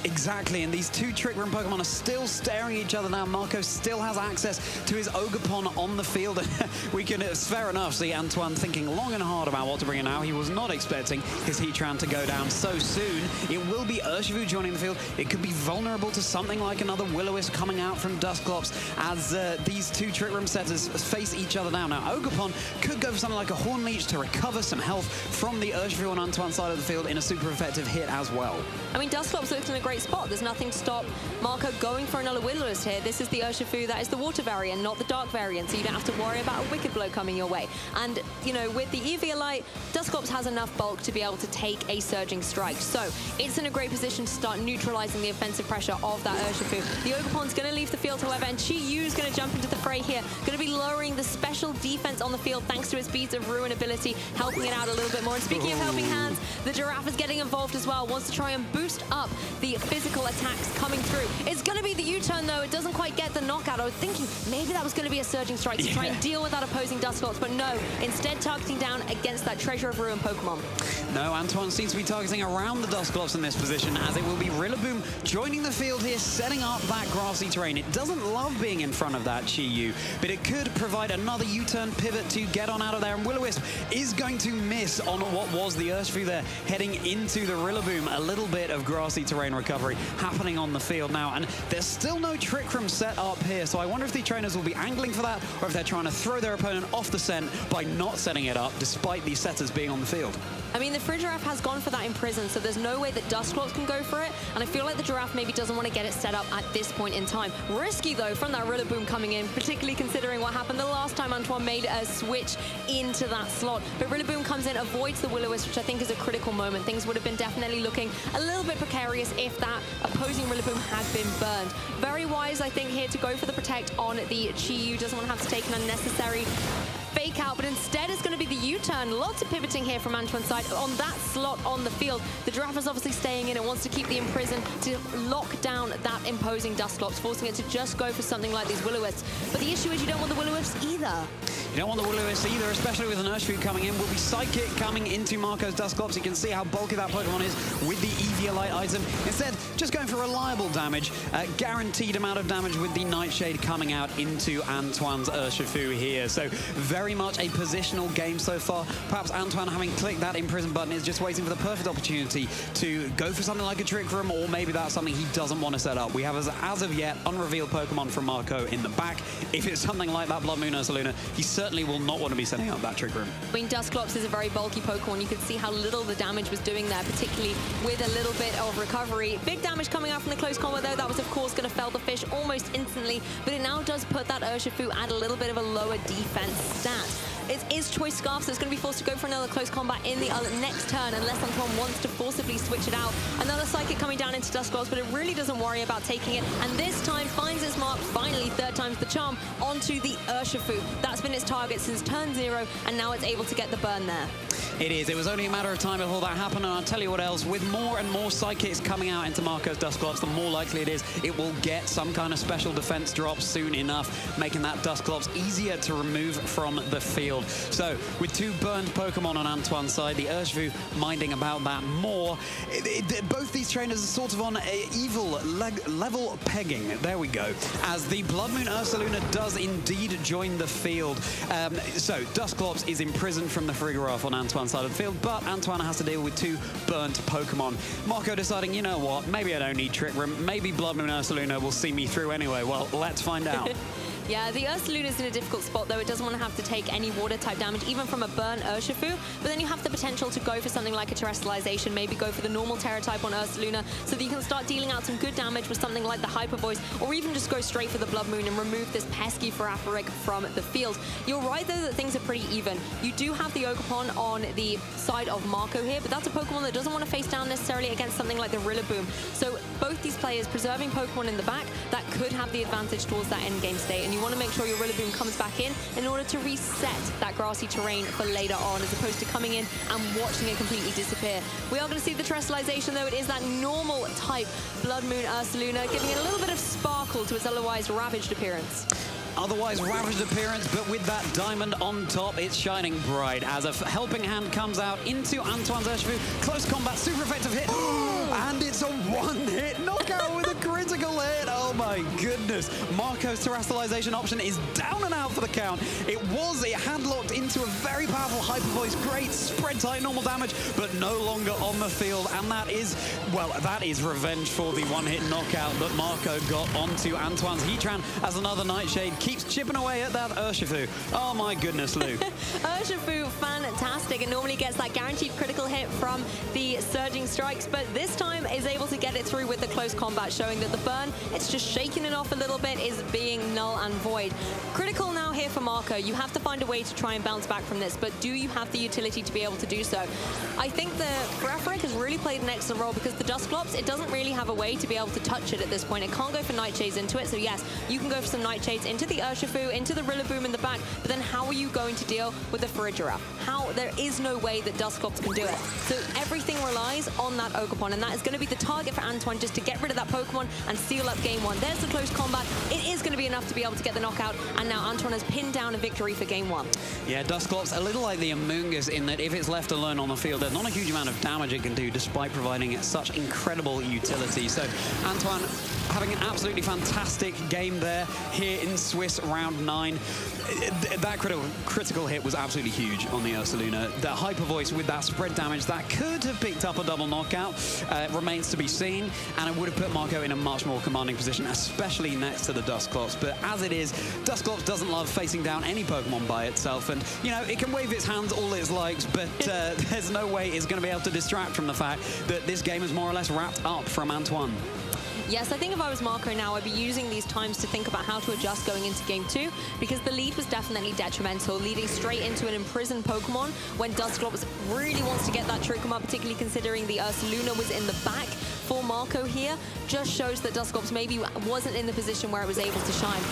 exactly. And these 2 Trick Room Pokemon are still staring at each other now. Marco still has access to his Ogerpon on the field. We can, it's fair enough, see Antoine thinking long and hard about what to bring in now. He was not expecting his Heatran to go down so soon. It will be Urshifu joining the field. It could be vulnerable to something like another Will-O-Wisp coming out from Dusclops as these 2 Trick Room setters face each other now. Now, Ogerpon could go for something like a Horn Leech to recover some health from the Urshifu on Antoine's side of the field in a super effective hit as well.
I mean, Dusclops looks in a great spot. There's nothing to stop Marco going for another Will-O-Wisp here. This is the Urshifu that is the water variant, not the dark variant, so you don't have to worry about a Wicked Blow coming your way. And, you know, with the Eviolite, Dusclops has enough bulk to be able to take a Surging Strike. So it's in a great position to start neutralizing the offensive pressure of that Urshifu. The Ogerpon's going to leave the field, however, and Chi-Yu's going to jump into the fray here. Going to be lowering the special defense on the field thanks to his Beads of Ruin ability, helping it out a little bit more. And speaking of helping hands, the Giraffe is getting involved as well, wants to try and boost up the physical attacks coming through. It's going to be the U-turn, though. It doesn't quite get the knockout. I was thinking maybe that was going to be a Surging Strike to try and deal with that opposing Dusclops, but no, instead targeting down against that Treasure of Ruin Pokemon.
No, Antoine seems to be targeting around the Dusclops in this position, as it will be Rillaboom joining the field here, setting up that grassy terrain. It doesn't love being in front of that Chi-Yu, but it could provide another U-turn pivot to get on out of there, and Will-O-Wisp is going to miss on what was the Urshifu there, heading into the Rillaboom. A little bit of grassy terrain recovery happening on the field now, and there's still no Trick Room set up here, so I wonder if the trainers will be angling for that, or if they're trying to throw their opponent off the scent by not setting it up, despite these setters being on the field.
I mean, the Frigiraffe has gone for that in prison, so there's no way that Dusclops can go for it, and I feel like the Giraffe maybe doesn't want to get it set up at this point in time. Risky, though, from that Rillaboom coming in, particularly considering what happened the last time Antoine made a switch into that slot. But Rillaboom comes in, avoids the Will-O-Wisp, which I think is a critical moment. Things would have been definitely looking a little bit precarious if that opposing Rillaboom had been burned. Very wise, I think, here to go for the Protect on the Chi-Yu. Doesn't want to have to take an unnecessary fake out, but instead it's going to be the U-turn. Lots of pivoting here from Antoine's side on that slot on the field. The Giraffe is obviously staying in. It wants to keep the Imprison to lock down that imposing Dusclops, forcing it to just go for something like these Will-O-Wisps. But the issue is you don't want the Will-O-Wisps either.
You don't want the Will-O-Wisp either, especially with an Urshifu coming in. Will be Psychic coming into Marco's Dusclops. You can see how bulky that Pokemon is with the Eviolite item. Instead, just going for reliable damage, guaranteed amount of damage with the Nightshade coming out into Antoine's Urshifu here. So very much a positional game so far. Perhaps Antoine, having clicked that Imprison button, is just waiting for the perfect opportunity to go for something like a Trick Room, or maybe that's something he doesn't want to set up. We have, as of yet, unrevealed Pokemon from Marco in the back. If it's something like that Blood Moon Ursaluna, he certainly will not want to be setting up that Trick Room.
I mean, Dusclops is a very bulky Pokemon. You could see how little the damage was doing there, particularly with a little bit of recovery. Big damage coming out from the close combat, though. That was, of course, going to fell the fish almost instantly, but it now does put that Urshifu at a little bit of a lower defense stat. It is Choice Scarf, so it's going to be forced to go for another close combat in the next turn, unless Antoine wants to forcibly switch it out. Another Psychic coming down into Dusclops, but it really doesn't worry about taking it, and this time finds its mark, finally, third time's the charm, onto the Urshifu. That's been its target since turn 0, and now it's able to get the burn there.
It is. It was only a matter of time before that happened, and I'll tell you what else. With more and more Psychics coming out into Marco's Dusclops, the more likely it is it will get some kind of special defense drop soon enough, making that Dusclops easier to remove from the field. So, with two burned Pokemon on Antoine's side, the Urshifu minding about that more. Both these trainers are sort of on evil level pegging. There we go. As the Blood Moon Ursaluna does indeed join the field. So, Dusclops is imprisoned from the Frigiraffe on Antoine's side of the field, but Antoine has to deal with two burnt Pokemon. Marco deciding, you know what, maybe I don't need Trick Room, maybe Blood Moon Ursaluna will see me through anyway. Well, let's find out.
Yeah, the Ursaluna is in a difficult spot, though. It doesn't want to have to take any water-type damage, even from a burn Urshifu. But then you have the potential to go for something like a Terrestrialization, maybe go for the normal Terra-type on Ursaluna, so that you can start dealing out some good damage with something like the Hyper Voice, or even just go straight for the Blood Moon and remove this pesky Farafaric from the field. You're right, though, that things are pretty even. You do have the Ogerpon on the side of Marco here, but that's a Pokemon that doesn't want to face down necessarily against something like the Rillaboom. So both these players preserving Pokemon in the back, that could have the advantage towards that endgame state, and you want to make sure your Rillaboom comes back in order to reset that grassy terrain for later on, as opposed to coming in and watching it completely disappear. We are going to see the Terrestrialization, though. It is that normal type Blood Moon Ursaluna, giving it a little bit of sparkle to its otherwise ravaged appearance.
Otherwise ravaged appearance, but with that diamond on top, it's shining bright as a helping hand comes out into Antoine's Urshifu. Close combat, super effective hit, and it's a one-hit knockout with a critical hit. Oh my goodness. Marco's Terrestrialization option is down and out for the count. It had locked into a very powerful Hyper Voice, great spread tight normal damage, but no longer on the field, and that is, well, that is revenge for the one-hit knockout that Marco got onto Antoine's Heatran, as another Nightshade keeps chipping away at that Urshifu. Oh my goodness, Lou.
Urshifu, fantastic. It normally gets that guaranteed critical hit from the Surging Strikes, but this time is able to get it through with the close combat, showing that the burn, it's just shaking it off a little bit, is being null and void. Critical now here for Marco. You have to find a way to try and bounce back from this, but do you have the utility to be able to do so? I think the Farafaric has really played an excellent role, because the Dusclops, it doesn't really have a way to be able to touch it at this point. It can't go for Nightshades into it, so yes, you can go for some Nightshades into the Urshifu, into the Rillaboom in the back, but then how are you going to deal with the Farigiraffe? There is no way that Dusclops can do it. So everything relies on that Ogerpon, and that is going to be the target for Antoine, just to get rid of that Pokemon and seal up game one. There's the close combat. It is going to be enough to be able to get the knockout, and now Antoine has pinned down a victory for game one.
Yeah, Dusclops, a little like the Amoonguss in that if it's left alone on the field, there's not a huge amount of damage it can do, despite providing it such incredible utility. So Antoine having an absolutely fantastic game there here in Swiss round 9. That critical hit was absolutely huge on the Ursaluna. The Hyper Voice with that spread damage that could have picked up a double knockout remains to be seen, and it would have put Marco in a much more commanding position, especially next to the Dusclops. But as it is, Dusclops doesn't love facing down any Pokemon by itself, and you know, it can wave its hands all it likes, but there's no way it's going to be able to distract from the fact that this game is more or less wrapped up from Antoine.
Yes, I think if I was Marco now, I'd be using these times to think about how to adjust going into Game 2, because the lead was definitely detrimental, leading straight into an imprisoned Pokemon when Dusclops really wants to get that Trick Room up, particularly considering the Ursaluna was in the back for Marco here. Just shows that Dusclops maybe wasn't in the position where it was able to shine.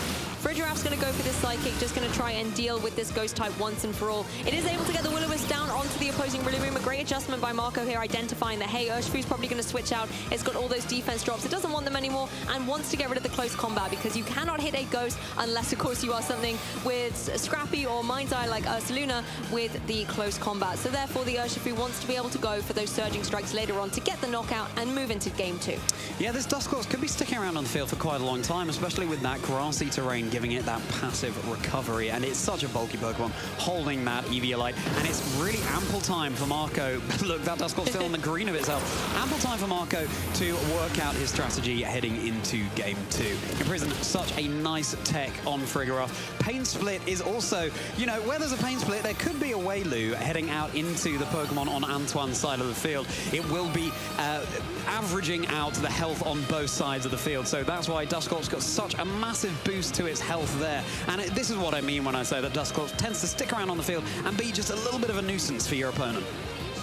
Frigiraff's going to go for this Psychic, just going to try and deal with this Ghost type once and for all. It is able to get the Will-O-Wisp down onto the opposing Rillaboom. A great adjustment by Marco here, identifying that, hey, Urshifu's probably going to switch out. It's got all those defense drops. It doesn't want them anymore and wants to get rid of the close combat, because you cannot hit a Ghost unless, of course, you are something with Scrappy or Mind's Eye like Ursaluna with the close combat. So therefore, the Urshifu wants to be able to go for those Surging Strikes later on to get the knockout and move into Game 2.
Yeah, this Dusclops could be sticking around on the field for quite a long time, especially with that grassy terrain giving it that passive recovery, and it's such a bulky Pokemon holding that Eviolite, and it's really ample time for Marco. Look, that Dusclops still on the green of itself. Ample time for Marco to work out his strategy heading into Game 2. Imprison, such a nice tech on Frigoroth. Pain Split is also, you know, where there's a Pain Split, there could be a Wailoo heading out into the Pokemon on Antoine's side of the field. It will be averaging out the health on both sides of the field, so that's why Dusclops got such a massive boost to its health there. And this is what I mean when I say that Dusclops tends to stick around on the field and be just a little bit of a nuisance for your opponent.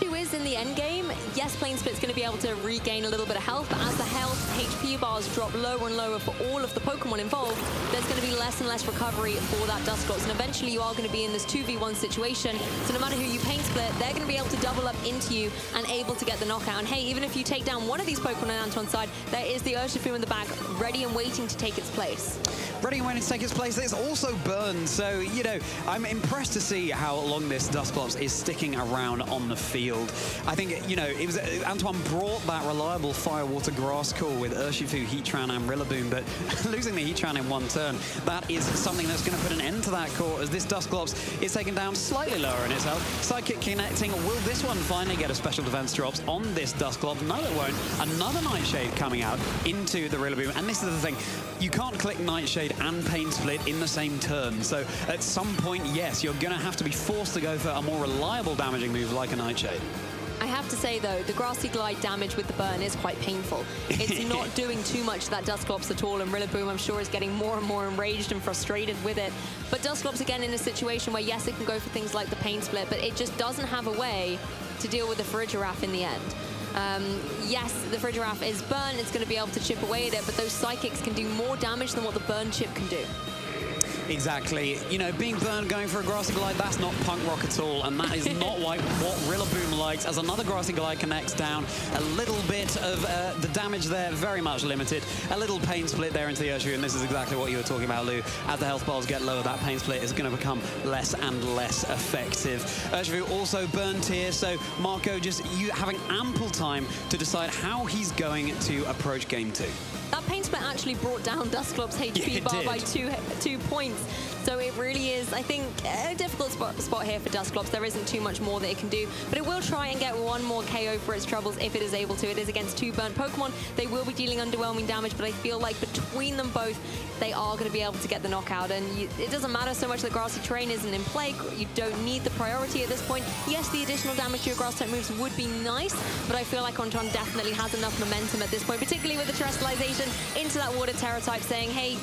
Issue is in the end game, yes, Plane Split's going to be able to regain a little bit of health, but as the health HP bars drop lower and lower for all of the Pokemon involved, there's going to be less and less recovery for that Dusclops, and eventually you are going to be in this 2v1 situation, so no matter who you Pain Split, they're going to be able to double up into you and able to get the knockout. And hey, even if you take down one of these Pokemon on Antoine's side, there is the Urshifu in the back, ready and waiting to take its place.
Ready and waiting to take its place. It's also burned, so, you know, I'm impressed to see how long this Dusclops is sticking around on the field. I think, you know, it was Antoine brought that reliable Fire-Water Grass core with Urshifu, Heatran, and Rillaboom, but losing the Heatran in one turn, that is something that's going to put an end to that core, as this Dusclops is taken down slightly lower in its health. Sidekick connecting. Will this one finally get a special defense drops on this Dusclops? No, it won't. Another Nightshade coming out into the Rillaboom, and this is the thing. You can't click Nightshade and Pain Split in the same turn, so at some point, yes, you're going to have to be forced to go for a more reliable damaging move like a Nightshade.
I have to say, though, the Grassy Glide damage with the burn is quite painful. It's not doing too much to that Dusclops at all, and Rillaboom, I'm sure, is getting more and more enraged and frustrated with it. But Dusclops, again, in a situation where, yes, it can go for things like the Pain Split, but it just doesn't have a way to deal with the Frigiraff in the end. Yes, the Frigiraff is burn, it's going to be able to chip away at it, but those Psychics can do more damage than what the burn chip can do.
Exactly. You know, being burned, going for a Grassy Glide, that's not punk rock at all, and that is not what Rillaboom likes, as another Grassy Glide connects down. A little bit of the damage there, very much limited. A little Pain Split there into the Urshifu, and this is exactly what you were talking about, Lou. As the health bars get lower, that Pain Split is going to become less and less effective. Urshifu also burned here, so Marco just having ample time to decide how he's going to approach Game 2.
That Pain Split actually brought down Dusclops' HP bar by two points. So it really is, I think, a difficult spot here for Dusclops. There isn't too much more that it can do, but it will try and get one more KO for its troubles if it is able to. It is against two burnt Pokemon. They will be dealing underwhelming damage, but I feel like between them both, they are going to be able to get the knockout. And it doesn't matter so much that Grassy Terrain isn't in play. You don't need the priority at this point. Yes, the additional damage to your Grass-type moves would be nice, but I feel like Antoine definitely has enough momentum at this point, particularly with the Terrestrialization into that Water Terror type, saying, hey,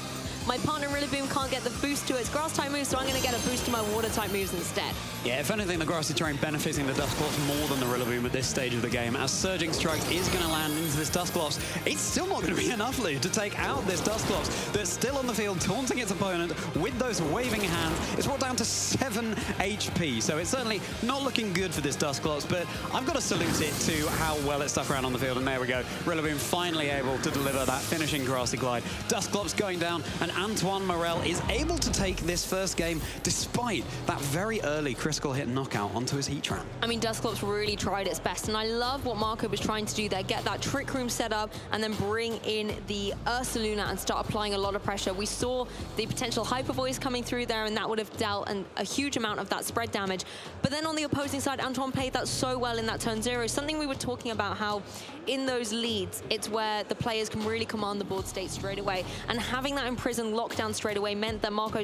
my partner Rillaboom can't get the boost to its Grass-type moves, so I'm going to get a boost to my Water-type moves instead.
Yeah, if anything, the Grassy Terrain benefiting the Dusclops more than the Rillaboom at this stage of the game. As Surging Strikes is going to land into this Dusclops, it's still not going to be enough, Lou, to take out this Dusclops that's still on the field, taunting its opponent with those waving hands. It's brought down to 7 HP, so it's certainly not looking good for this Dusclops, but I've got to salute it to how well it stuck around on the field, and there we go. Rillaboom finally able to deliver that finishing Grassy Glide. Dusclops going down, and Antoine Morel is able to take this first game despite that very early critical hit knockout onto his Heatran.
I mean, Dusclops really tried its best, and I love what Marco was trying to do there, get that Trick Room set up and then bring in the Ursaluna and start applying a lot of pressure. We saw the potential Hyper Voice coming through there, and that would have dealt a huge amount of that spread damage. But then on the opposing side, Antoine played that so well in that turn 0. Something we were talking about, how in those leads, it's where the players can really command the board state straight away. And having that imprisoned lockdown straight away meant that Marco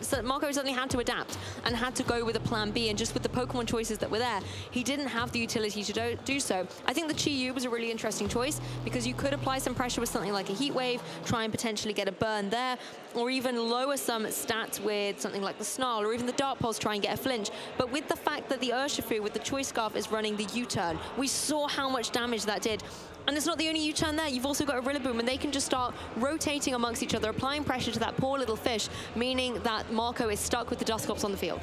suddenly had to adapt and had to go with a plan B. And just with the Pokemon choices that were there, he didn't have the utility to do so. I think the Chi-Yu was a really interesting choice because you could apply some pressure with something like a Heat Wave, try and potentially get a burn there, or even lower some stats with something like the Snarl, or even the Dark Pulse, try and get a flinch. But with the fact that the Urshifu with the Choice Scarf is running the U-turn, we saw how much damage that did. And it's not the only U-turn there. You've also got a Rillaboom, and they can just start rotating amongst each other, applying pressure to that poor little fish, meaning that Marco is stuck with the Dusclops on the field.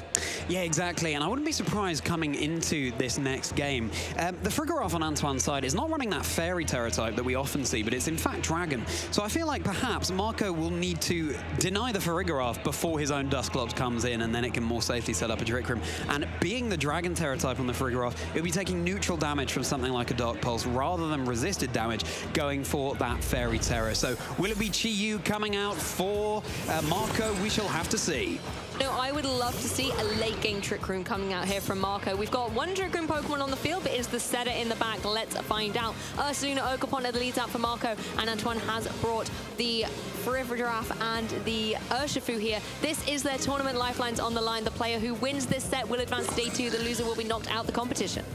Yeah, exactly. And I wouldn't be surprised coming into this next game. The Frigoroth on Antoine's side is not running that Fairy Terror type that we often see, but it's in fact Dragon. So I feel like perhaps Marco will need to deny the Frigoroth before his own Dusclops comes in, and then it can more safely set up a Trick Room. And being the Dragon Terror type on the Frigoroth, it'll be taking neutral damage from something like a Dark Pulse rather than resisted damage, going for that Fairy Terror. So will it be Chi-Yu coming out for Marco? We shall have to see.
No, I would love to see a late game Trick Room coming out here from Marco. We've got one Trick Room Pokemon on the field, but is the setter in the back? Let's find out. Ursaluna, Ogerpon are the leads out for Marco, and Antoine has brought the Giraffe and the Urshifu here. This is their tournament lifelines on the line. The player who wins this set will advance to day 2. The loser will be knocked out the competition.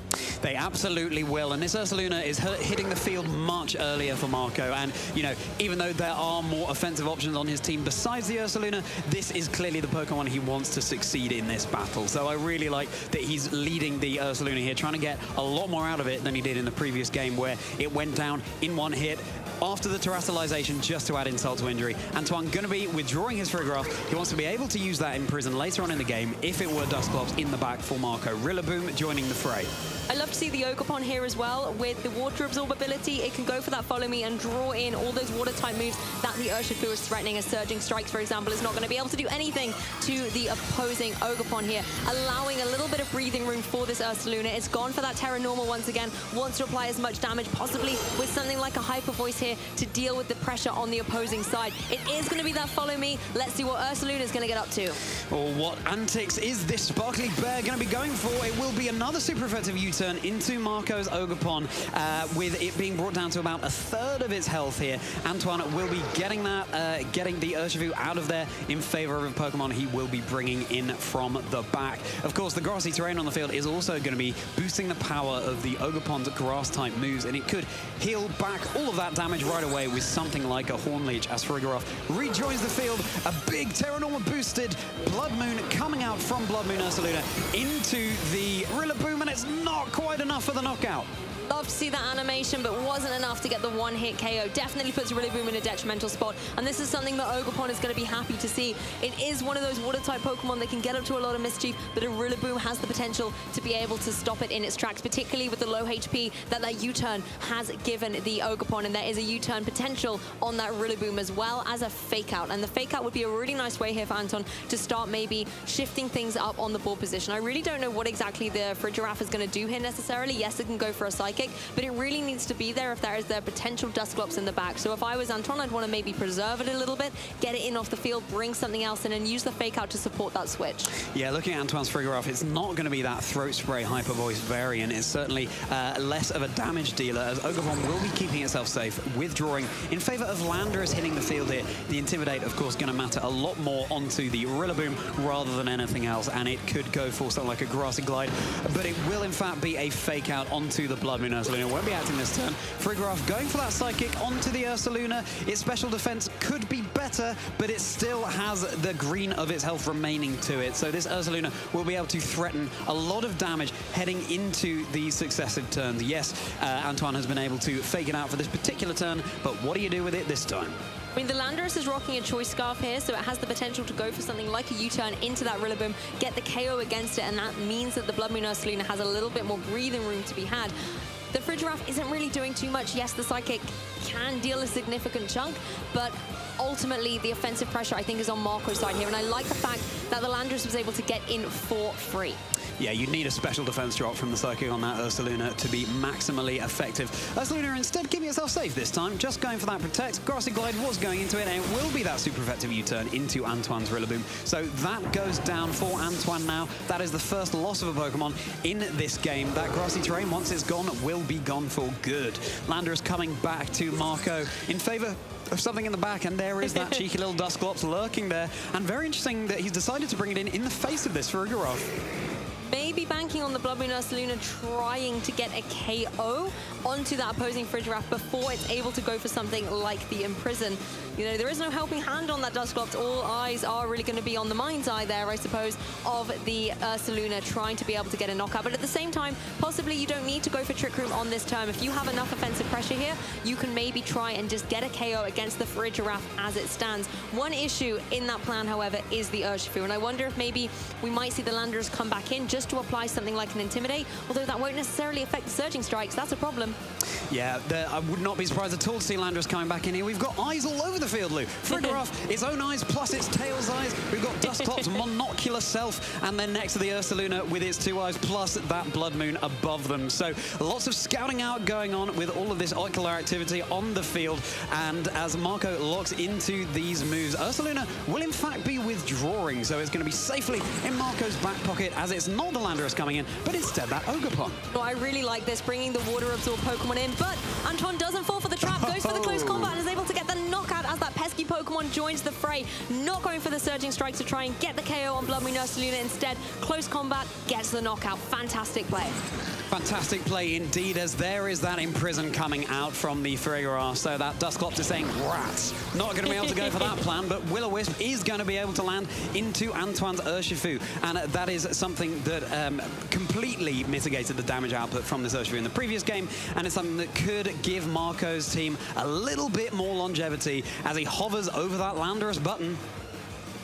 They absolutely will, and this Ursaluna is hitting the field much earlier for Marco, and, you know, even though there are more offensive options on his team besides the Ursaluna, this is clearly the Pokemon he wants to succeed in this battle. So I really like that he's leading the Ursaluna here, trying to get a lot more out of it than he did in the previous game, where it went down in one hit after the terrestrialization just to add insult to injury. Antoine going to be withdrawing his Frigoroth. He wants to be able to use that Imprison later on in the game if it were Dusclops in the back for Marco. Rillaboom joining the fray.
I love to see the Ogerpon here as well. With the Water Absorb ability, it can go for that Follow Me and draw in all those Water-type moves that the Urshifu is threatening. A Surging Strikes, for example, is not going to be able to do anything to the opposing Ogerpon here, allowing a little bit of breathing room for this Ursaluna. It's gone for that Terra Normal once again, wants to apply as much damage, possibly with something like a Hyper Voice here to deal with the pressure on the opposing side. It is going to be that Follow Me. Let's see what Ursaluna is going to get up to.
Or what antics is this Sparkly Bear going to be going for? It will be another super effective U-turn into Marco's Ogerpon, with it being brought down to about a third of its health here. Antoine will be getting that, getting the Urshifu out of there in favor of a Pokemon he will be bringing in from the back. Of course, the grassy terrain on the field is also going to be boosting the power of the Ogerpon's grass-type moves, and it could heal back all of that damage right away with something like a Horn Leech as Frigoroth rejoins the field. A big Terra Normal boosted Blood Moon coming out from Blood Moon Ursaluna into the Rillaboom, and it's not quite enough for the knockout.
Love to see that animation, but wasn't enough to get the one-hit KO. Definitely puts Rillaboom in a detrimental spot, and this is something that Ogerpon is going to be happy to see. It is one of those water-type Pokemon that can get up to a lot of mischief, but a Rillaboom has the potential to be able to stop it in its tracks, particularly with the low HP that U-turn has given the Ogerpon, and there is a U-turn potential on that Rillaboom as well as a Fake-Out, and the Fake-Out would be a really nice way here for Anton to start maybe shifting things up on the board position. I really don't know what exactly the Frigiraffe is going to do here necessarily. Yes, it can go for a Psychic, but it really needs to be there if there is their potential Dusclops in the back. So if I was Anton, I'd want to maybe preserve it a little bit, get it in off the field, bring something else in, and use the Fake-Out to support that switch.
Yeah, looking at Antoine's Frigoroth, it's not going to be that Throat Spray Hyper Voice variant. It's certainly less of a damage dealer, as Ogerpon will be keeping itself safe, withdrawing in favor of Landorus hitting the field here. The Intimidate, of course, going to matter a lot more onto the Rillaboom rather than anything else, and it could go for something like a Grassy Glide, but it will in fact be a Fake-Out onto the Blood Moon Ursaluna. Won't be acting this turn. Frigoroth going for that Psychic onto the Ursaluna. Its special defense could be better, but it still has the green of its health remaining to it. So this Ursaluna will be able to threaten a lot of damage heading into the successive turns. Yes, Antoine has been able to fake it out for this particular turn, but what do you do with it this time?
I mean, the Landorus is rocking a Choice Scarf here, so it has the potential to go for something like a U-turn into that Rillaboom, get the KO against it, and that means that the Blood Moon Ursaluna has a little bit more breathing room to be had. The Frigiraffe isn't really doing too much. Yes, the Psychic can deal a significant chunk, but ultimately the offensive pressure, I think, is on Marco's side here. And I like the fact that the Landorus was able to get in for free.
Yeah, you'd need a special defense drop from the Psychic on that Ursaluna to be maximally effective. Ursaluna instead keeping itself safe this time, just going for that protect. Grassy Glide was going into it, and it will be that super effective U-turn into Antoine's Rillaboom. So that goes down for Antoine now. That is the first loss of a Pokemon in this game. That grassy terrain, once it's gone, will be gone for good. Landorus coming back to Marco in favor of something in the back, and there is that cheeky little Dusclops lurking there. And very interesting that he's decided to bring it in the face of this Farigiraf.
Maybe banking on the Blood Moon Ursaluna trying to get a KO onto that opposing Farigiraf before it's able to go for something like the Imprison. You know, there is no helping hand on that Dusclops. All eyes are really going to be on the mind's eye there, I suppose, of the Ursaluna trying to be able to get a knockout. But at the same time, possibly you don't need to go for Trick Room on this turn. If you have enough offensive pressure here, you can maybe try and just get a KO against the Farigiraf as it stands. One issue in that plan, however, is the Urshifu. And I wonder if maybe we might see the Landorus come back in just to apply something like an Intimidate, although that won't necessarily affect the Surging Strikes. That's a problem.
Yeah, I would not be surprised at all to see Landorus coming back in here. We've got eyes all over the field, Lou. Farigiraf, its own eyes plus its tail's eyes. We've got Dusclops' monocular self, and then next to the Ursaluna with its two eyes plus that Blood Moon above them. So lots of scouting out going on with all of this ocular activity on the field. And as Marco locks into these moves, Ursaluna will in fact be withdrawing. So it's going to be safely in Marco's back pocket, as it's not the Landorus coming in, but instead that Ogerpon.
Well, I really like this, bringing the Water Absorb Pokemon in, but Antoine doesn't fall for the trap, goes for the close combat and is able to get the knockout as that pesky Pokemon joins the fray. Not going for the Surging Strike to try and get the KO on Blood Moon Ursaluna. Instead, close combat, gets the knockout. Fantastic play.
Fantastic play indeed, as there is that Imprison coming out from the Farigiraf. So that Dusclops is saying, rats. Not going to be able to go for that plan, but Will-O-Wisp is going to be able to land into Antoine's Urshifu. And that is something that completely mitigated the damage output from this Urshifu in the previous game. And it's something that could give Marco's team a little bit more longevity as he hovers over that Landorus button.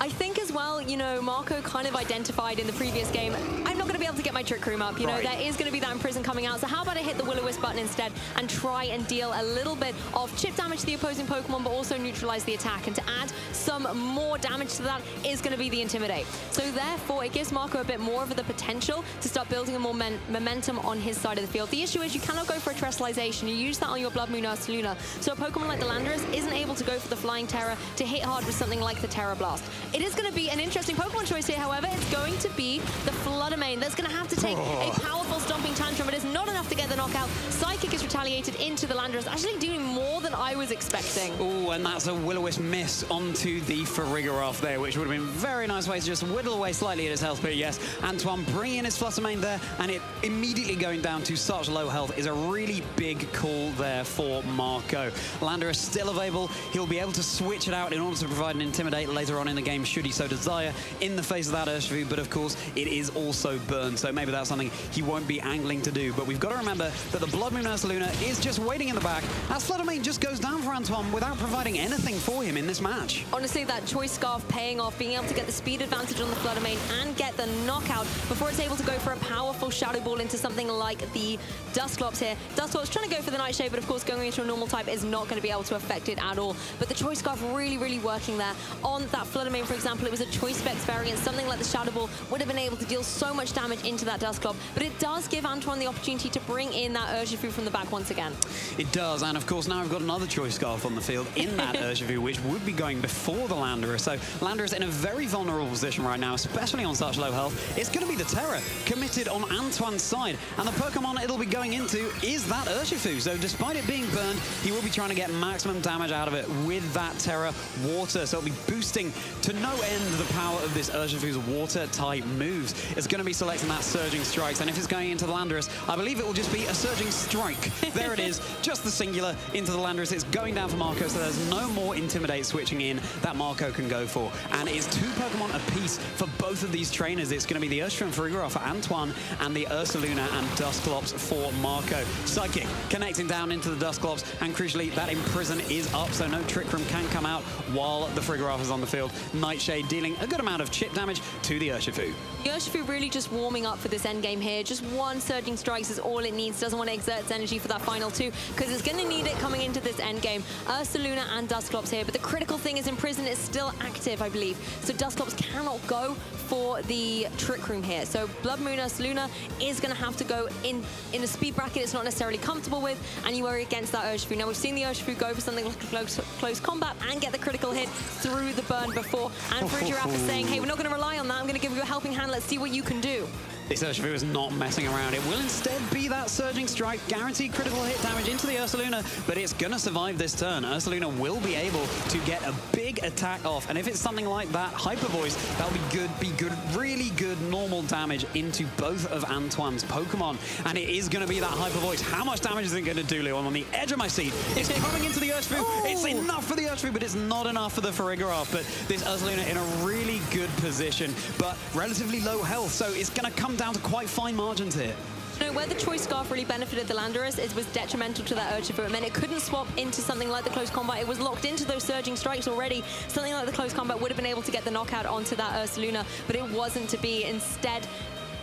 I think as well, you know, Marco kind of identified in the previous game, I'm not going to be able to get my Trick Room up. You know, there is going to be that Imprison coming out. So how about I hit the Will-O-Wisp button instead and try and deal a little bit of chip damage to the opposing Pokemon, but also neutralize the attack. And to add some more damage to that is going to be the Intimidate. So therefore, it gives Marco a bit more of the potential to start building a more momentum on his side of the field. The issue is you cannot go for a Terrestrialization. You use that on your Blood Moon Ursaluna. So a Pokemon like the Landorus isn't able to go for the Flying Terror to hit hard with something like the Terra Blast. It is going to be an interesting Pokemon choice here, however. It's going to be the Floodamane that's going to have to take a powerful Stomping Tantrum, but it's not enough to get the knockout. Psychic is retaliated into the Landorus, actually doing more than I was expecting.
Oh, and that's a Will-O-Wisp miss onto the Farigiraf there, which would have been a very nice way to just whittle away slightly at his health. But yes, Antoine bringing in his Floodamane there, and it immediately going down to such low health is a really big call there for Marco. Landorus still available. He'll be able to switch it out in order to provide an Intimidate later on in the game, should he so desire, in the face of that Urshifu. But of course, it is also burned, so maybe that's something he won't be angling to do. But we've got to remember that the Blood Moon Ursaluna is just waiting in the back, as Floodamane just goes down for Antoine without providing anything for him in this match.
Honestly, that Choice Scarf paying off, being able to get the speed advantage on the Floodamane and get the knockout before it's able to go for a powerful Shadow Ball into something like the Dusclops here. Dusclops trying to go for the Nightshade, but of course going into a normal type is not going to be able to affect it at all. But the Choice Scarf really, really working there. On that Floodamane, for example, it was a Choice Specs variant. Something like the Shadow Ball would have been able to deal so much damage into that Dusclops, but it does give Antoine the opportunity to bring in that Urshifu from the back once again.
It does, and of course now we've got another Choice Scarf on the field in that Urshifu, which would be going before the Landorus. So Landorus in a very vulnerable position right now, especially on such low health. It's going to be the Terra committed on Antoine's side, and the Pokemon it'll be going into is that Urshifu. So despite it being burned, he will be trying to get maximum damage out of it with that Terra Water. So it'll be boosting to no end the power of this Urshifu's Water-type moves. It's going to be selecting that Surging Strikes, and if it's going into the Landorus, I believe it will just be a Surging Strike. There it is, just the singular into the Landorus. It's going down for Marco, so there's no more Intimidate switching in that Marco can go for. And it's 2 Pokemon apiece for both of these trainers. It's going to be the Urshifu and Farigiraf for Antoine, and the Ursaluna and Dusclops for Marco. Psychic connecting down into the Dusclops, and crucially, that Imprison is up, so no Trick Room can come out while the Farigiraf is on the field. Nightshade, dealing a good amount of chip damage to the Urshifu.
The Urshifu really just warming up for this endgame here. Just one Surging Strikes is all it needs. Doesn't want to exert its energy for that final two, because it's going to need it coming into this endgame. Ursaluna and Dusclops here, but the critical thing is Imprison is still active, I believe. So Dusclops cannot go for the Trick Room here. So Blood Moon Ursaluna is going to have to go in a speed bracket it's not necessarily comfortable with, and you are against that Urshifu. Now, we've seen the Urshifu go for something like close combat and get the critical hit through the burn before, and Frigiraf is saying, hey, we're not going to rely on that. I'm going to give you a helping hand. Let's see what you can do.
This Urshifu is not messing around. It will instead be that Surging Strike, guaranteed critical hit damage into the Ursaluna, but it's going to survive this turn. Ursaluna will be able to get a big attack off, and if it's something like that Hyper Voice, that'll be good, really good normal damage into both of Antoine's Pokemon, and it is going to be that Hyper Voice. How much damage is it going to do, Lou? I'm on the edge of my seat. It's coming into the Urshifu. Oh. It's enough for the Urshifu, but it's not enough for the Farigiraf. But this Ursaluna in a really good position, but relatively low health, so it's going to come down to quite fine margins here.
You know, where the Choice Scarf really benefited the Landorus, it was detrimental to that Urshifu. It meant it couldn't swap into something like the Close Combat. It was locked into those Surging Strikes already. Something like the Close Combat would have been able to get the knockout onto that Ursaluna, but it wasn't to be. Instead,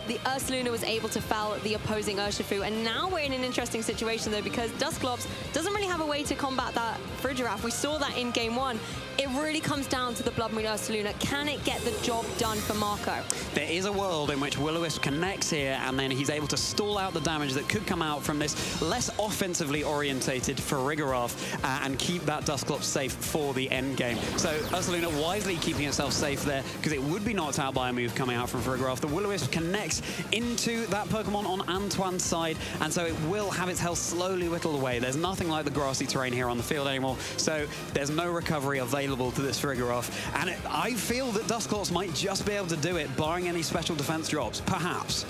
the Ursaluna was able to foul the opposing Urshifu. And now we're in an interesting situation, though, because Dusclops doesn't really have a way to combat that Frigiraf. We saw that in Game 1. It really comes down to the Blood Moon Ursaluna. Can it get the job done for Marco?
There is a world in which Will-O-Wisp connects here, and then he's able to stall out the damage that could come out from this less offensively orientated Farigiraf and keep that Dusclops safe for the end game. So Ursaluna wisely keeping itself safe there, because it would be knocked out by a move coming out from Farigiraf. The Will-O-Wisp connects into that Pokemon on Antoine's side, and so it will have its health slowly whittled away. There's nothing like the grassy terrain here on the field anymore, so there's no recovery available to this Farigiraf, and I feel that Dusclops might just be able to do it, barring any special defense drops, perhaps.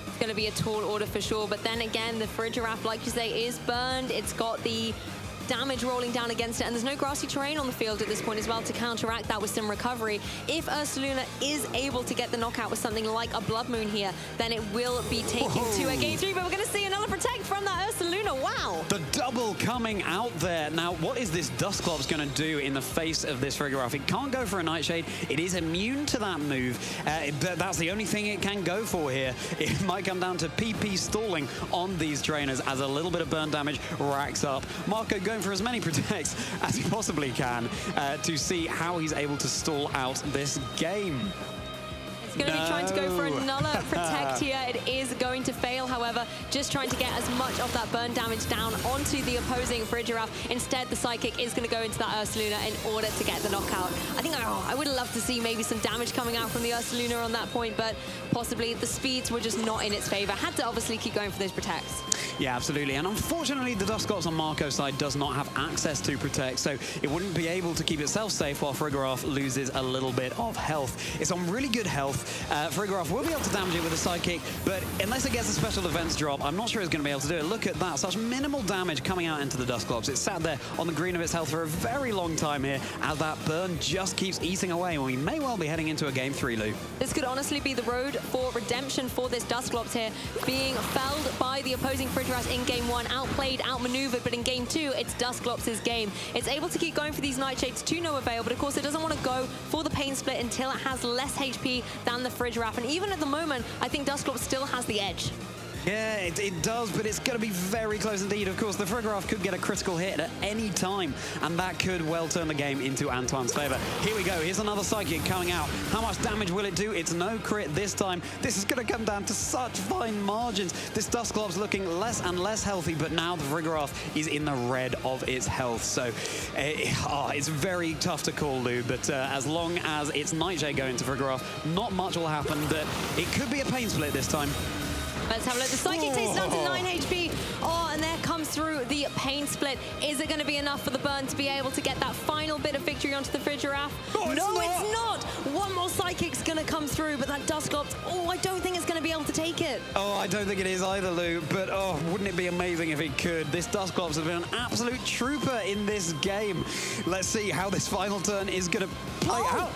It's going to be a tall order for sure, but then again, the Farigiraf, like you say, is burned. It's got the damage rolling down against it, and there's no grassy terrain on the field at this point as well to counteract that with some recovery. If Ursaluna is able to get the knockout with something like a Blood Moon here, then it will be taken to a Game 3, but we're going to see another Protect from that Ursaluna. Wow!
The double coming out there. Now, what is this Dusclops going to do in the face of this Farigiraf? It can't go for a Nightshade. It is immune to that move. That's the only thing it can go for here. It might come down to PP stalling on these trainers as a little bit of burn damage racks up. Marco going for as many Protects as he possibly can to see how he's able to stall out this game.
It's going to be trying to go for another Protect here. It is going to fail, however, just trying to get as much of that burn damage down onto the opposing Farigiraf. Instead, the Psychic is going to go into that Ursaluna in order to get the knockout. I think I would love to see maybe some damage coming out from the Ursaluna on that point, but possibly the speeds were just not in its favor. Had to obviously keep going for those Protects.
Yeah, absolutely. And unfortunately, the Dusclops on Marco's side does not have access to Protect, so it wouldn't be able to keep itself safe while Farigiraf loses a little bit of health. It's on really good health. Farigiraf will be able to damage it with a Psychic, but unless it gets a special defense drop, I'm not sure it's going to be able to do it. Look at that. Such minimal damage coming out into the Dusclops. It's sat there on the green of its health for a very long time here as that burn just keeps eating away, and we may well be heading into a Game 3, Lou.
This could honestly be the road for redemption for this Dusclops here, being felled by the opposing Farigiraf in Game 1, outplayed, outmaneuvered, but in Game 2, it's Dusclops' game. It's able to keep going for these Nightshades to no avail, but of course it doesn't want to go for the Pain Split until it has less HP than the Farigiraf, and even at the moment, I think Dusclops still has the edge.
Yeah, it does, but it's going to be very close indeed. Of course, the Farigiraf could get a critical hit at any time, and that could well turn the game into Antoine's favor. Here we go. Here's another Psychic coming out. How much damage will it do? It's no crit this time. This is going to come down to such fine margins. This Dusclops looking less and less healthy, but now the Farigiraf is in the red of its health. So it's very tough to call, Lou, but as long as it's Nightshade going to Farigiraf, not much will happen, but it could be a Pain Split this time.
Let's have a look. The Psychic takes it down to 9 HP. Oh, and there comes through the Pain Split. Is it going to be enough for the burn to be able to get that final bit of victory onto the Farigiraf? No, it's not. One more Psychic's going to come through, but that Dusclops, I don't think it's going to be able to take it.
Oh, I don't think it is either, Lou, but wouldn't it be amazing if it could? This Dusclops has been an absolute trooper in this game. Let's see how this final turn is going to play out.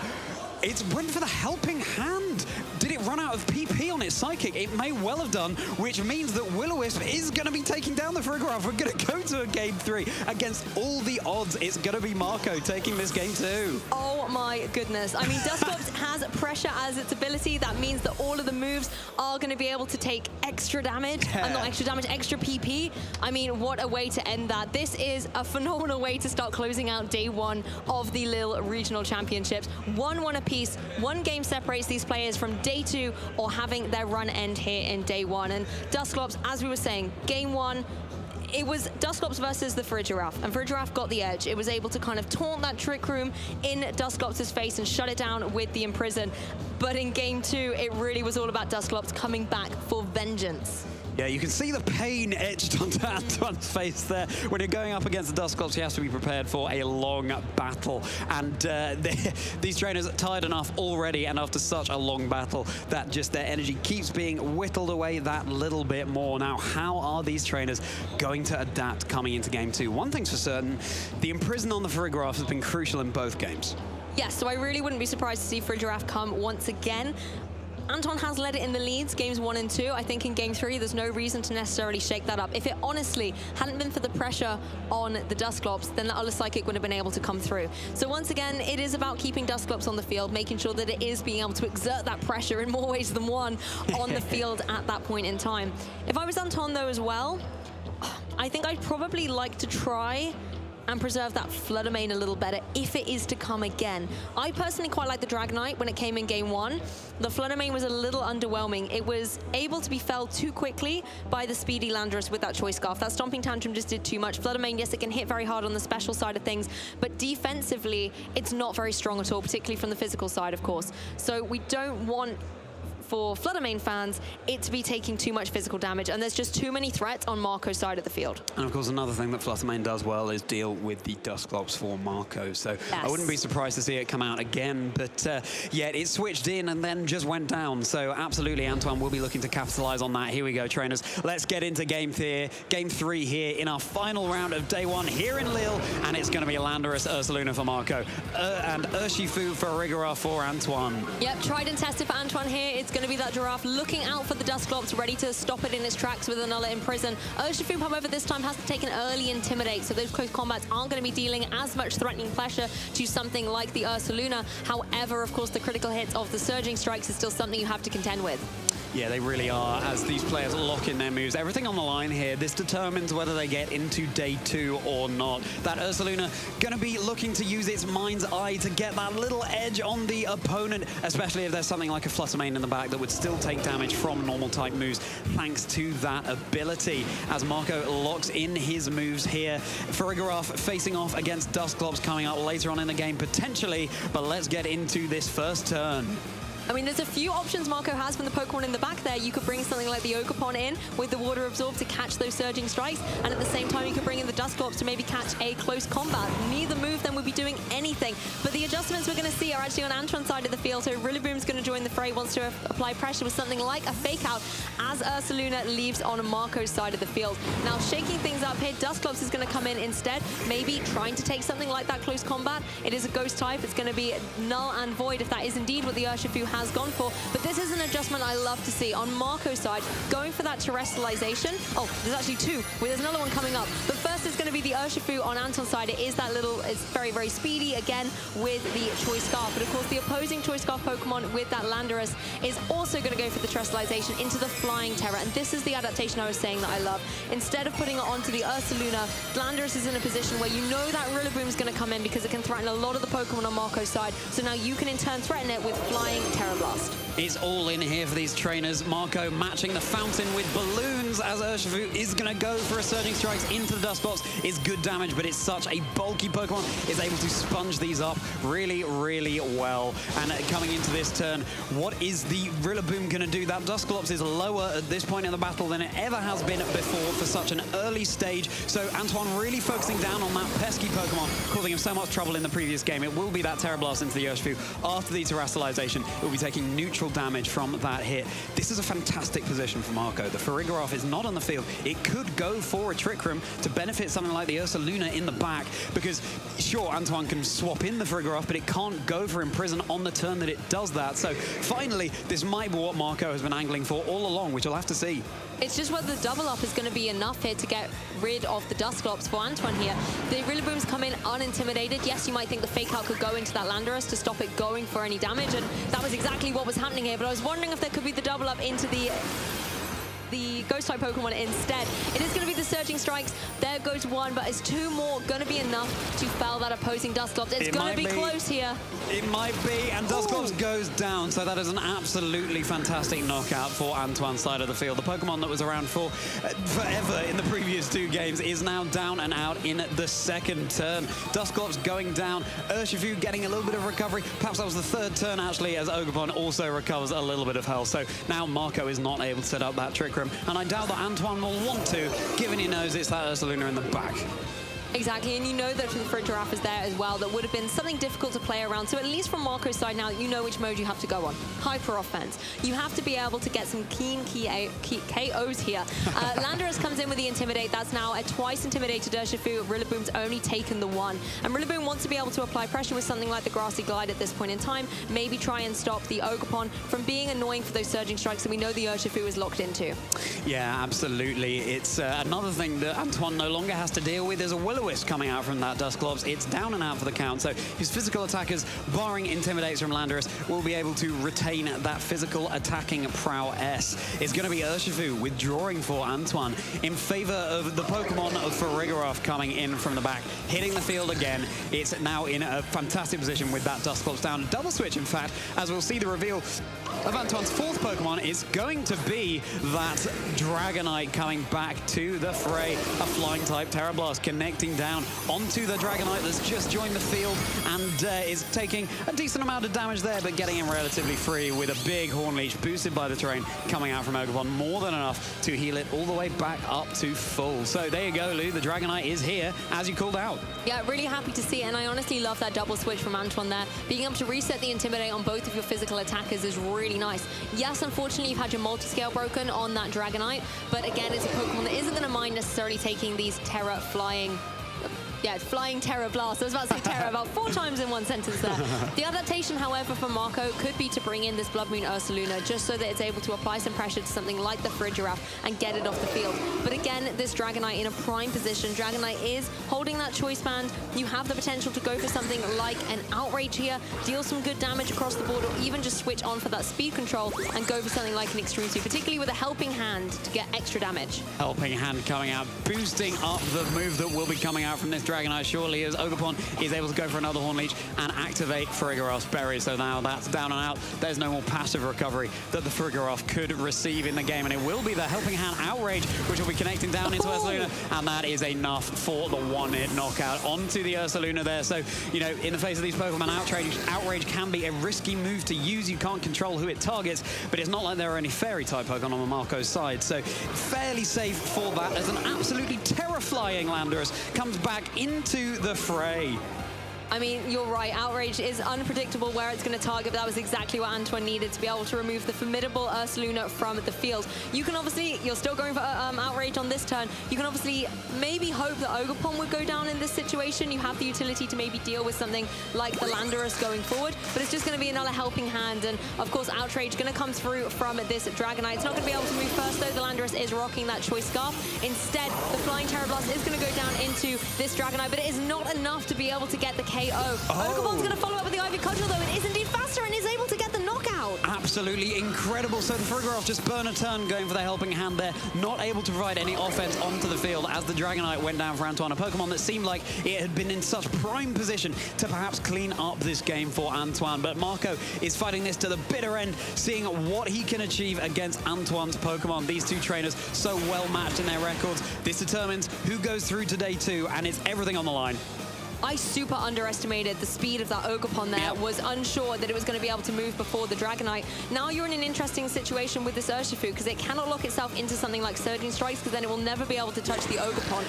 It's went for the helping hand. Did it it run out of PP on its Psychic? It may well have done, which means that Will-O-Wisp is going to be taking down the Farigiraf. We're going to go to a game 3. Against all the odds, it's going to be Marco taking this game 2.
Oh my goodness. I mean, Dusclops has pressure as its ability. That means that all of the moves are going to be able to take extra damage. Not extra damage, extra PP. I mean, what a way to end that. This is a phenomenal way to start closing out day 1 of the Lille Regional Championships. 1-1 apiece. One game separates these players from day 2 or having their run end here in day 1. And Dusclops, as we were saying, game 1, it was Dusclops versus the Farigiraf, and Farigiraf got the edge. It was able to kind of taunt that Trick Room in Dusclops' face and shut it down with the Imprison. But in game 2, it really was all about Dusclops coming back for vengeance.
Yeah, you can see the pain etched onto Antoine's face there. When you're going up against the Dusclops, he has to be prepared for a long battle. And these trainers are tired enough already, and after such a long battle, that just their energy keeps being whittled away that little bit more. Now, how are these trainers going to adapt coming into game 2? One thing's for certain, the Imprison on the Farigiraf has been crucial in both games.
Yes, so I really wouldn't be surprised to see Farigiraf come once again. Antoine has led it in the leads, games 1 and 2. I think in game 3, there's no reason to necessarily shake that up. If it honestly hadn't been for the pressure on the Dusclops, then the other Psychic would have been able to come through. So once again, it is about keeping Dusclops on the field, making sure that it is being able to exert that pressure in more ways than one on the field at that point in time. If I was Antoine, though, as well, I think I'd probably like to try and preserve that Flutter Mane a little better if it is to come again. I personally quite like the Dragonite when it came in game 1. The Flutter Mane was a little underwhelming. It was able to be felled too quickly by the speedy Landorus with that Choice Scarf. That Stomping Tantrum just did too much. Flutter Mane, yes, it can hit very hard on the special side of things, but defensively, it's not very strong at all, particularly from the physical side, of course. So we don't want, for Flutter Mane fans, it to be taking too much physical damage, and there's just too many threats on Marco's side of the field.
And of course, another thing that Flutter Mane does well is deal with the Dusclops for Marco, so yes. I wouldn't be surprised to see it come out again, but yeah, it switched in and then just went down, so absolutely Antoine will be looking to capitalize on that. Here we go, trainers. Let's get into game 3 here in our final round of day 1 here in Lille, and it's going to be Landorus Ursaluna for Marco, and Urshifu for Farigiraf for Antoine.
Yep, tried and tested for Antoine here. It's going to be that Giraffe looking out for the Dusclops, ready to stop it in its tracks with another Imprison. Urshifu, however, this time has to take an early Intimidate, so those close combats aren't going to be dealing as much threatening pressure to something like the Ursaluna. However, of course, the critical hits of the Surging Strikes is still something you have to contend with.
Yeah, they really are, as these players lock in their moves. Everything on the line here. This determines whether they get into day 2 or not. That Ursaluna going to be looking to use its Mind's Eye to get that little edge on the opponent, especially if there's something like a Flutter Mane in the back that would still take damage from normal type moves, thanks to that ability. As Marco locks in his moves here. Farigiraf facing off against Dusclops coming up later on in the game, potentially, but let's get into this first turn.
I mean, there's a few options Marco has from the Pokemon in the back there. You could bring something like the Ogerpon in with the Water Absorb to catch those Surging Strikes, and at the same time, you could bring in the Dusclops to maybe catch a close combat. Neither move then would be doing anything, but the adjustments we're going to see are actually on Antoine's side of the field, so Rillaboom's going to join the fray, wants to apply pressure with something like a Fake Out as Ursaluna leaves on Marco's side of the field. Now, shaking things up here, Dusclops is going to come in instead, maybe trying to take something like that close combat. It is a Ghost type. It's going to be null and void if that is indeed what the Urshifu has gone for, but this is an adjustment I love to see on Marco's side, going for that terrestrialization. Oh, there's actually 2. Well, there's another one coming up, but first is going to be the Urshifu on Anton's side. It is that little, it's very, very speedy again with the Choice Scarf, but of course the opposing Choice Scarf Pokemon with that Landorus is also going to go for the terrestrialization into the Flying Terror, and this is the adaptation I was saying that I love. Instead of putting it onto the Ursaluna, Landorus is in a position where you know that Rillaboom is going to come in because it can threaten a lot of the Pokemon on Marco's side, so now you can in turn threaten it with Flying Terror Blast.
It's all in here for these trainers. Marco matching the fountain with balloons as Urshifu is going to go for a Surging Strikes into the Dusclops. It's good damage, but it's such a bulky Pokemon. It's able to sponge these up really, really well. And coming into this turn, what is the Rillaboom going to do? That Dusclops is lower at this point in the battle than it ever has been before for such an early stage. So Antoine really focusing down on that pesky Pokemon, causing him so much trouble in the previous game. It will be that Terra Blast into the Urshifu. After the terrestrialization, it will be taking neutral damage from that hit. This is a fantastic position for Marco. The Farigiraf is not on the field, it could go for a Trick Room to benefit something like the Ursaluna in the back, because sure, Antoine can swap in the Frigoroth, but it can't go for Imprison on the turn that it does that. So finally, this might be what Marco has been angling for all along, which we'll have to see.
It's just whether the double up is going to be enough here to get rid of the Dusclops for Antoine here. The Rillaboom's come in unintimidated. Yes, you might think the fake out could go into that Landorus to stop it going for any damage, and that was exactly what was happening here. But I was wondering if there could be the double up into the Ghost-type Pokemon instead. It is going to be the Surging Strikes. There goes one, but is two more going to be enough to fell that opposing Dusclops? It's going to be close here.
It might be, and Dusclops goes down, so that is an absolutely fantastic knockout for Antoine's side of the field. The Pokemon that was around for forever in the previous two games is now down and out in the second turn. Dusclops going down, Urshifu getting a little bit of recovery. Perhaps that was the third turn, actually, as Ogerpon also recovers a little bit of health. So now Marco is not able to set up that Trick Room, and I doubt that Antoine will want to, given he knows it's that Ursaluna in the back.
Exactly, and you know that the Frigiraffe is there as well. That would have been something difficult to play around. So at least from Marco's side now, you know which mode you have to go on. Hyper offense. You have to be able to get some keen KOs here. Landorus comes in with the Intimidate. That's now a twice intimidated Urshifu. Rillaboom's only taken the one. And Rillaboom wants to be able to apply pressure with something like the Grassy Glide at this point in time. Maybe try and stop the Ogerpon from being annoying for those Surging Strikes that we know the Urshifu is locked into.
Yeah, absolutely. It's another thing that Antoine no longer has to deal with. There's a Will-O-Wisp coming out from that Dusclops. It's down and out for the count, so his physical attackers, barring Intimidates from Landorus, will be able to retain that physical attacking prowess. It's going to be Urshifu withdrawing for Antoine in favor of the Pokemon of Farigiraf coming in from the back, hitting the field again. It's now in a fantastic position with that Dusclops down. A double switch, in fact, as we'll see the reveal of Antoine's fourth Pokemon is going to be that Dragonite coming back to the fray. A flying type Terra Blast connecting down onto the Dragonite that's just joined the field and is taking a decent amount of damage there, but getting him relatively free with a big Horn Leech boosted by the terrain coming out from Ogerpon. More than enough to heal it all the way back up to full. So there you go, Lou. The Dragonite is here, as you called out.
Yeah, really happy to see it, and I honestly love that double switch from Antoine there. Being able to reset the Intimidate on both of your physical attackers is really nice. Yes, unfortunately, you've had your multi-scale broken on that Dragonite, but again, it's a Pokemon that isn't going to mind necessarily taking these Terra flying... Yeah, flying Terra Blast. I was about to say Terra about 4 times in one sentence there. The adaptation, however, for Marco could be to bring in this Blood Moon Ursaluna just so that it's able to apply some pressure to something like the Frigiraffe and get it off the field. But again, this Dragonite in a prime position. Dragonite is holding that choice band. You have the potential to go for something like an Outrage here, deal some good damage across the board, or even just switch on for that speed control and go for something like an Extreme Sweep, particularly with a Helping Hand to get extra damage.
Helping Hand coming out, boosting up the move that will be coming out from this Dragonite shortly, as Ogerpon is able to go for another Horn Leech and activate Farigiraf's Berry. So now that's down and out. There's no more passive recovery that the Farigiraf could receive in the game, and it will be the Helping Hand Outrage which will be connecting down into Ursaluna, and that is enough for the one-hit knockout onto the Ursaluna there. So, you know, in the face of these Pokemon, Outrage can be a risky move to use. You can't control who it targets, but it's not like there are any Fairy-type Pokemon on Marco's side, so fairly safe for that, as an absolutely terror-flying Landorus comes back into the fray.
I mean, you're right. Outrage is unpredictable where it's going to target, but that was exactly what Antoine needed to be able to remove the formidable Ursaluna from the field. You can obviously, you're still going for Outrage on this turn. You can obviously maybe hope that Ogerpon would go down in this situation. You have the utility to maybe deal with something like the Landorus going forward, but it's just going to be another Helping Hand. And of course, Outrage going to come through from this Dragonite. It's not going to be able to move first, though. The Landorus is rocking that Choice Scarf. Instead, the Flying Terra Blast is going to go down into this Dragonite, but it is not enough to be able to get the KO. Ogerpon's going to follow up with the Ivy Cudgel, though. It is indeed faster and is able to get the knockout.
Absolutely incredible. So the Farigiraf just burn a turn going for the Helping Hand there, not able to provide any offense onto the field as the Dragonite went down for Antoine, a Pokemon that seemed like it had been in such prime position to perhaps clean up this game for Antoine. But Marco is fighting this to the bitter end, seeing what he can achieve against Antoine's Pokemon. These two trainers so well matched in their records. This determines who goes through to day 2, and it's everything on the line.
I super underestimated the speed of that Ogerpon there, was unsure that it was going to be able to move before the Dragonite. Now you're in an interesting situation with this Urshifu because it cannot lock itself into something like Surging Strikes because then it will never be able to touch the Ogerpon.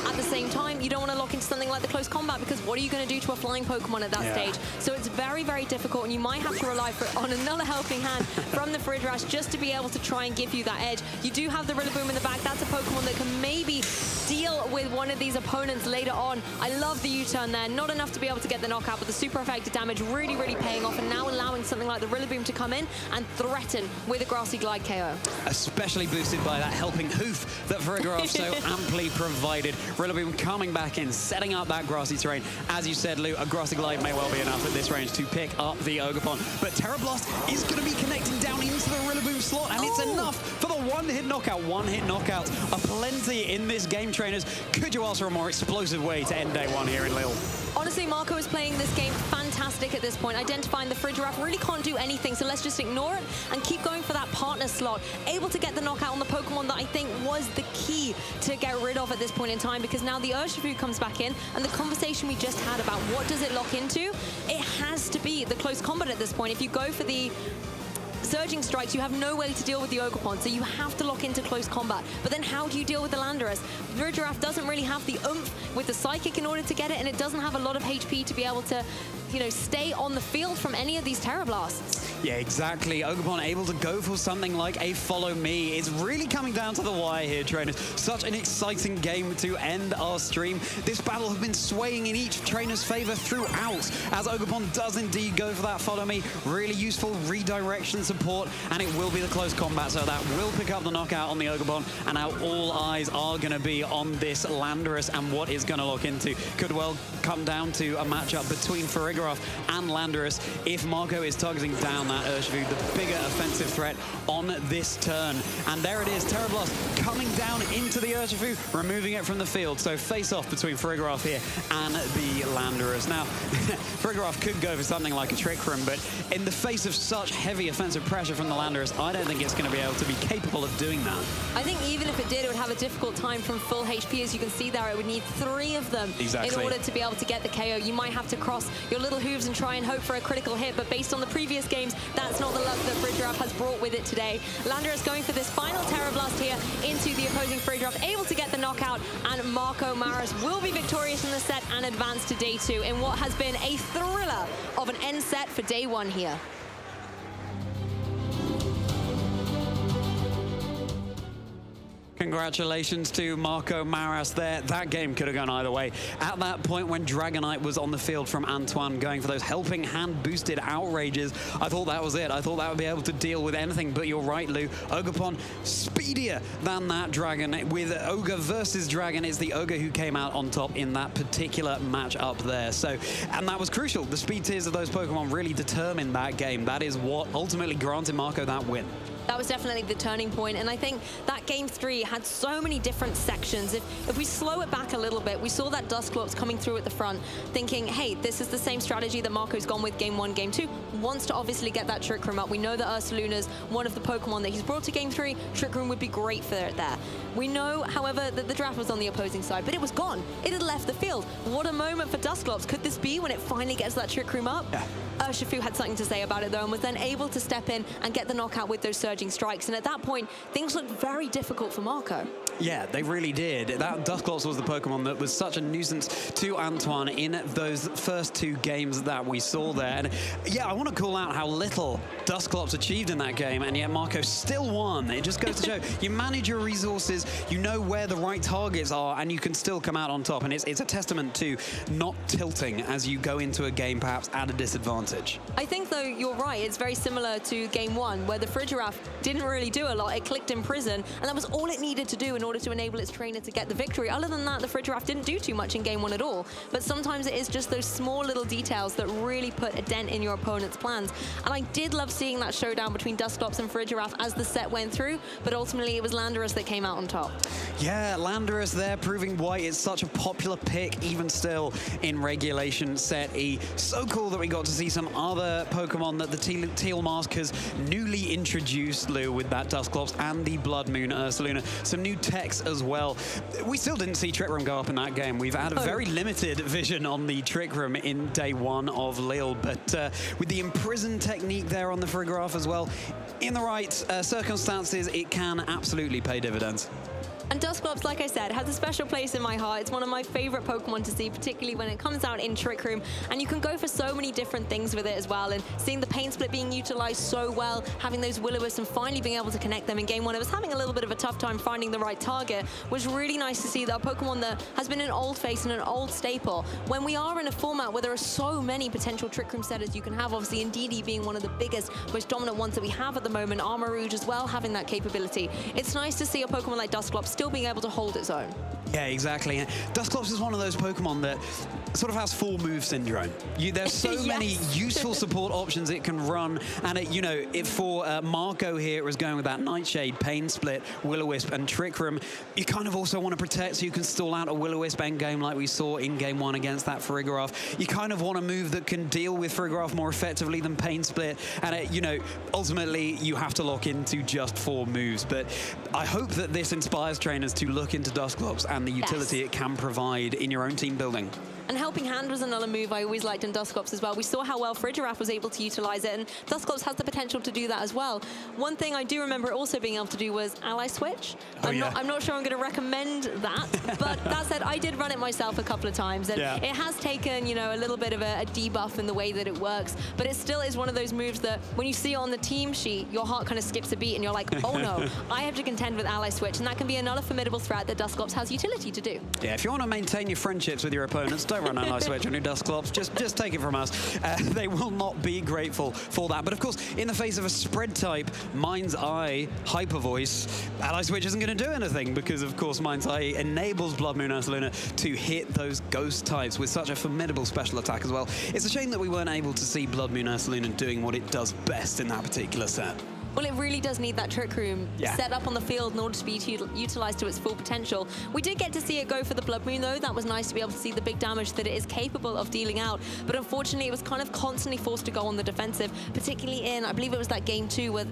At the same time, you don't want to lock into something like the Close Combat because what are you going to do to a flying Pokemon at that stage? So it's very, very difficult, and you might have to rely on another helping hand from the Fridrash just to be able to try and give you that edge. You do have the Rillaboom in the back. That's a Pokemon that can maybe deal with one of these opponents later on. I love the U-turn there. Not enough to be able to get the knockout, but the super effective damage really, really paying off, and now allowing something like the Rillaboom to come in and threaten with a Grassy Glide KO.
Especially boosted by that helping hoof that Farigiraf so amply provided. Rillaboom coming back in, setting up that grassy terrain. As you said, Lou, a Grassy Glide may well be enough at this range to pick up the Ogerpon, but Terra Blast is going to be connecting down into the Rillaboom slot, and it's enough for the one-hit knockout. One-hit knockouts are plenty in this game, trainers. Could you ask for a more explosive way to end day one here in Lille?
Honestly, Marco is playing this game fantastic at this point. Identifying the Fridraff really can't do anything, so let's just ignore it and keep going for that partner slot. Able to get the knockout on the Pokemon that I think was the key to get rid of at this point in time, because now the Urshifu comes back in, and the conversation we just had about what does it lock into, it has to be the Close Combat at this point. If you go for the Surging Strikes, you have no way to deal with the Ogerpon, so you have to lock into Close Combat. But then how do you deal with the Landorus? Fridraff doesn't really have the oomph with the Psychic in order to get it, and it doesn't have a lot of HP to be able to, you know, stay on the field from any of these Terra Blasts.
Yeah, exactly. Ogerpon able to go for something like a Follow Me. It's really coming down to the wire here, trainers. Such an exciting game to end our stream. This battle has been swaying in each trainer's favor throughout, as Ogerpon does indeed go for that Follow Me. Really useful redirection support, and it will be the Close Combat, so that will pick up the knockout on the Ogerpon, and now all eyes are going to be on this Landorus and what it's going to lock into. Could well come down to a matchup between Farigiraf and Landorus if Marco is targeting down that Urshifu, the bigger offensive threat on this turn. And there it is, Terra Blast coming down into the Urshifu, removing it from the field. So face off between Farigiraf here and the Landorus. Now, Farigiraf could go for something like a Trick Room, but in the face of such heavy offensive pressure from the Landorus, I don't think it's going to be able to be capable of doing that.
I think even if it did, it would have a difficult time from full HP. As you can see there, it would need 3 of them in order to be able to get the KO. You might have to cross your little hooves and try and hope for a critical hit, but based on the previous games, that's not the luck that Fridraff has brought with it today. Landorus going for this final Terra Blast here into the opposing Fridraff, able to get the knockout, and Marco Maris will be victorious in the set and advance to day 2 in what has been a thriller of an end set for day 1 here.
Congratulations to Marco Maras there. That game could have gone either way. At that point when Dragonite was on the field from Antoine going for those helping hand boosted outrages, I thought that was it. I thought that would be able to deal with anything, but you're right, Lou. Ogerpon speedier than that Dragon. With Ogre versus Dragon, it's the Ogre who came out on top in that particular match up there. So, and that was crucial. The speed tiers of those Pokemon really determined that game. That is what ultimately granted Marco that win.
That was definitely the turning point, and I think that game 3 had so many different sections. If we slow it back a little bit, we saw that Dusclops coming through at the front, thinking, hey, this is the same strategy that Marco's gone with game 1, game 2. Wants to obviously get that Trick Room up. We know that Ursaluna's one of the Pokemon that he's brought to game 3. Trick Room would be great for it there. We know, however, that the draft was on the opposing side, but it was gone. It had left the field. What a moment for Dusclops. Could this be when it finally gets that Trick Room up? Yeah. Urshifu had something to say about it, though, and was then able to step in and get the knockout with those Surging Strikes. And at that point, things looked very difficult for Marco.
Yeah, they really did. That Dusclops was the Pokemon that was such a nuisance to Antoine in those first 2 games that we saw there. And yeah, I want to call out how little Dusclops achieved in that game, and yet Marco still won. It just goes to show you manage your resources, you know where the right targets are, and you can still come out on top. And it's a testament to not tilting as you go into a game perhaps at a disadvantage.
I think, though, you're right. It's very similar to game 1, where the Fridraff didn't really do a lot. It clicked in prison, and that was all it needed to do in order to enable its trainer to get the victory. Other than that, the Fridraff didn't do too much in game 1 at all. But sometimes it is just those small little details that really put a dent in your opponent's plans. And I did love seeing that showdown between Dusclops and Fridraff as the set went through, but ultimately it was Landorus that came out on top.
Yeah, Landorus there proving why it's such a popular pick, even still in Regulation Set E. So cool that we got to see some other Pokemon that the Teal Mask has newly introduced, Lou, with that Dusclops and the Blood Moon Ursaluna. Some new tech protects as well. We still didn't see Trick Room go up in that game. We've had a very limited vision on the Trick Room in day one of Lille, but with the imprisoned technique there on the Frigoraph as well, in the right circumstances, it can absolutely pay dividends.
And Dusclops, like I said, has a special place in my heart. It's one of my favorite Pokemon to see, particularly when it comes out in Trick Room. And you can go for so many different things with it as well. And seeing the Pain Split being utilized so well, having those Will-O-Wisps and finally being able to connect them in game one. It was having a little bit of a tough time finding the right target. Was really nice to see that Pokemon that has been an old face and an old staple. When we are in a format where there are so many potential Trick Room setters you can have, obviously Indeedee being one of the biggest, most dominant ones that we have at the moment, Armarouge as well having that capability. It's nice to see a Pokemon like Dusclops still being able to hold its own.
Yeah, exactly. Dusclops is one of those Pokemon that sort of has full move syndrome. There's so many useful support options it can run, and for Marco here, it was going with that Nightshade, Pain Split, Will-O-Wisp, and Trick Room. You kind of also want to protect, so you can stall out a Will-O-Wisp endgame like we saw in game one against that Frigoraph. You kind of want a move that can deal with Frigoraph more effectively than Pain Split, and ultimately you have to lock into just 4 moves. But I hope that this inspires trainers to look into Dusclops and the utility it can provide in your own team building.
And Helping Hand was another move I always liked in Dusclops as well. We saw how well Frigoraph was able to utilize it, and Dusclops has the potential to do that as well. One thing I do remember it also being able to do was Ally Switch. I'm not sure I'm going to recommend that, but that said, I did run it myself a couple of times, and it has taken, a little bit of a debuff in the way that it works, but it still is one of those moves that when you see it on the team sheet, your heart kind of skips a beat, and you're like, oh no, I have to contend with Ally Switch, and that can be another formidable threat that Dusclops has utility to do.
Yeah, if you want to maintain your friendships with your opponents, don't run Ally Switch on your Dusclops. Just take it from us. They will not be grateful for that. But of course, in the face of a spread type, Mind's Eye, Hyper Voice, Ally Switch isn't going to do anything because, of course, Mind's Eye enables Blood Moon Ursaluna to hit those ghost types with such a formidable special attack as well. It's a shame that we weren't able to see Blood Moon Ursaluna doing what it does best in that particular set.
Well, it really does need that Trick Room set up on the field in order to be utilized to its full potential. We did get to see it go for the Blood Moon, though. That was nice to be able to see the big damage that it is capable of dealing out. But unfortunately, it was kind of constantly forced to go on the defensive, particularly in, I believe it was that game 2 where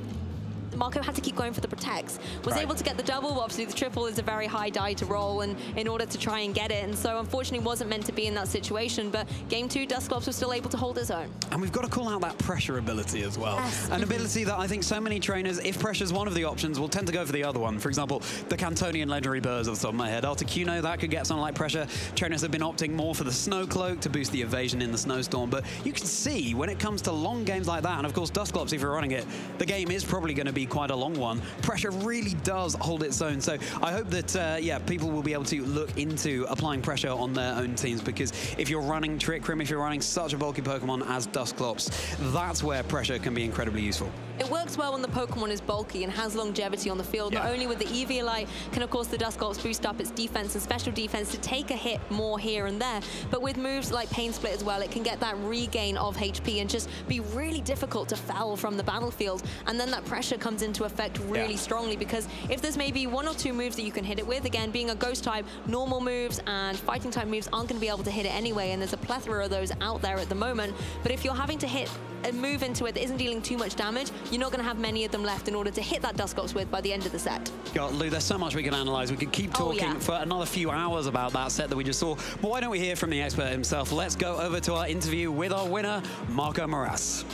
Marco had to keep going for the protects. Was able to get the double, but obviously the triple is a very high die to roll and in order to try and get it. And so unfortunately wasn't meant to be in that situation. But game 2, Dusclops was still able to hold his own.
And we've got to call out that pressure ability as well.
Yes.
An ability that I think so many trainers, if pressure's one of the options, will tend to go for the other one. For example, the Cantonian Legendary Burrs off the top of my head. Articuno, that could get something like pressure. Trainers have been opting more for the Snow Cloak to boost the evasion in the snowstorm. But you can see when it comes to long games like that, and of course Dusclops, if you're running it, the game is probably going to be quite a long one. Pressure really does hold its own. So I hope that, people will be able to look into applying pressure on their own teams, because if you're running Trick Room, if you're running such a bulky Pokemon as Dusclops, that's where pressure can be incredibly useful.
It works well when the Pokemon is bulky and has longevity on the field. Not only with the Eviolite can, of course, the Dusclops boost up its defense and special defense to take a hit more here and there, but with moves like Pain Split as well, it can get that regain of HP and just be really difficult to foul from the battlefield. And then that pressure comes into effect really strongly, because if there's maybe 1 or 2 moves that you can hit it with, again, being a ghost type, normal moves and fighting type moves aren't going to be able to hit it anyway, and there's a plethora of those out there at the moment. But if you're having to hit a move into it that isn't dealing too much damage, you're not going to have many of them left in order to hit that Dusclops with by the end of the set.
God, Lou, there's so much we can analyze. We could keep talking for another few hours about that set that we just saw. But why don't we hear from the expert himself? Let's go over to our interview with our winner, Marco Moras.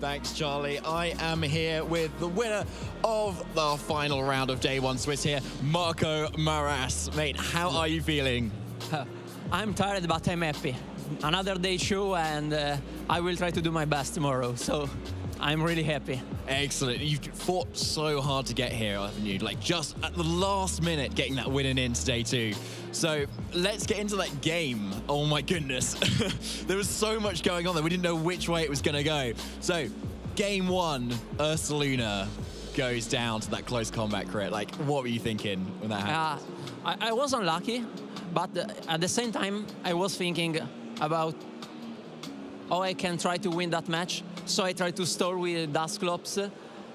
Thanks, Charlie. I am here with the winner of the final round of day 1 Swiss here, Marco Moras. Mate, how are you feeling?
I'm tired, but I'm happy. Another day show, and I will try to do my best tomorrow. So I'm really happy.
Excellent. You've fought so hard to get here, haven't you? Like, just at the last minute, getting that win in day 2. So let's get into that game. Oh my goodness. There was so much going on there. We didn't know which way it was going to go. So game 1, Ursaluna goes down to that close combat crit. Like, what were you thinking when that happened?
I was unlucky, but at the same time, I was thinking about how I can try to win that match. So I tried to stall with Dusclops.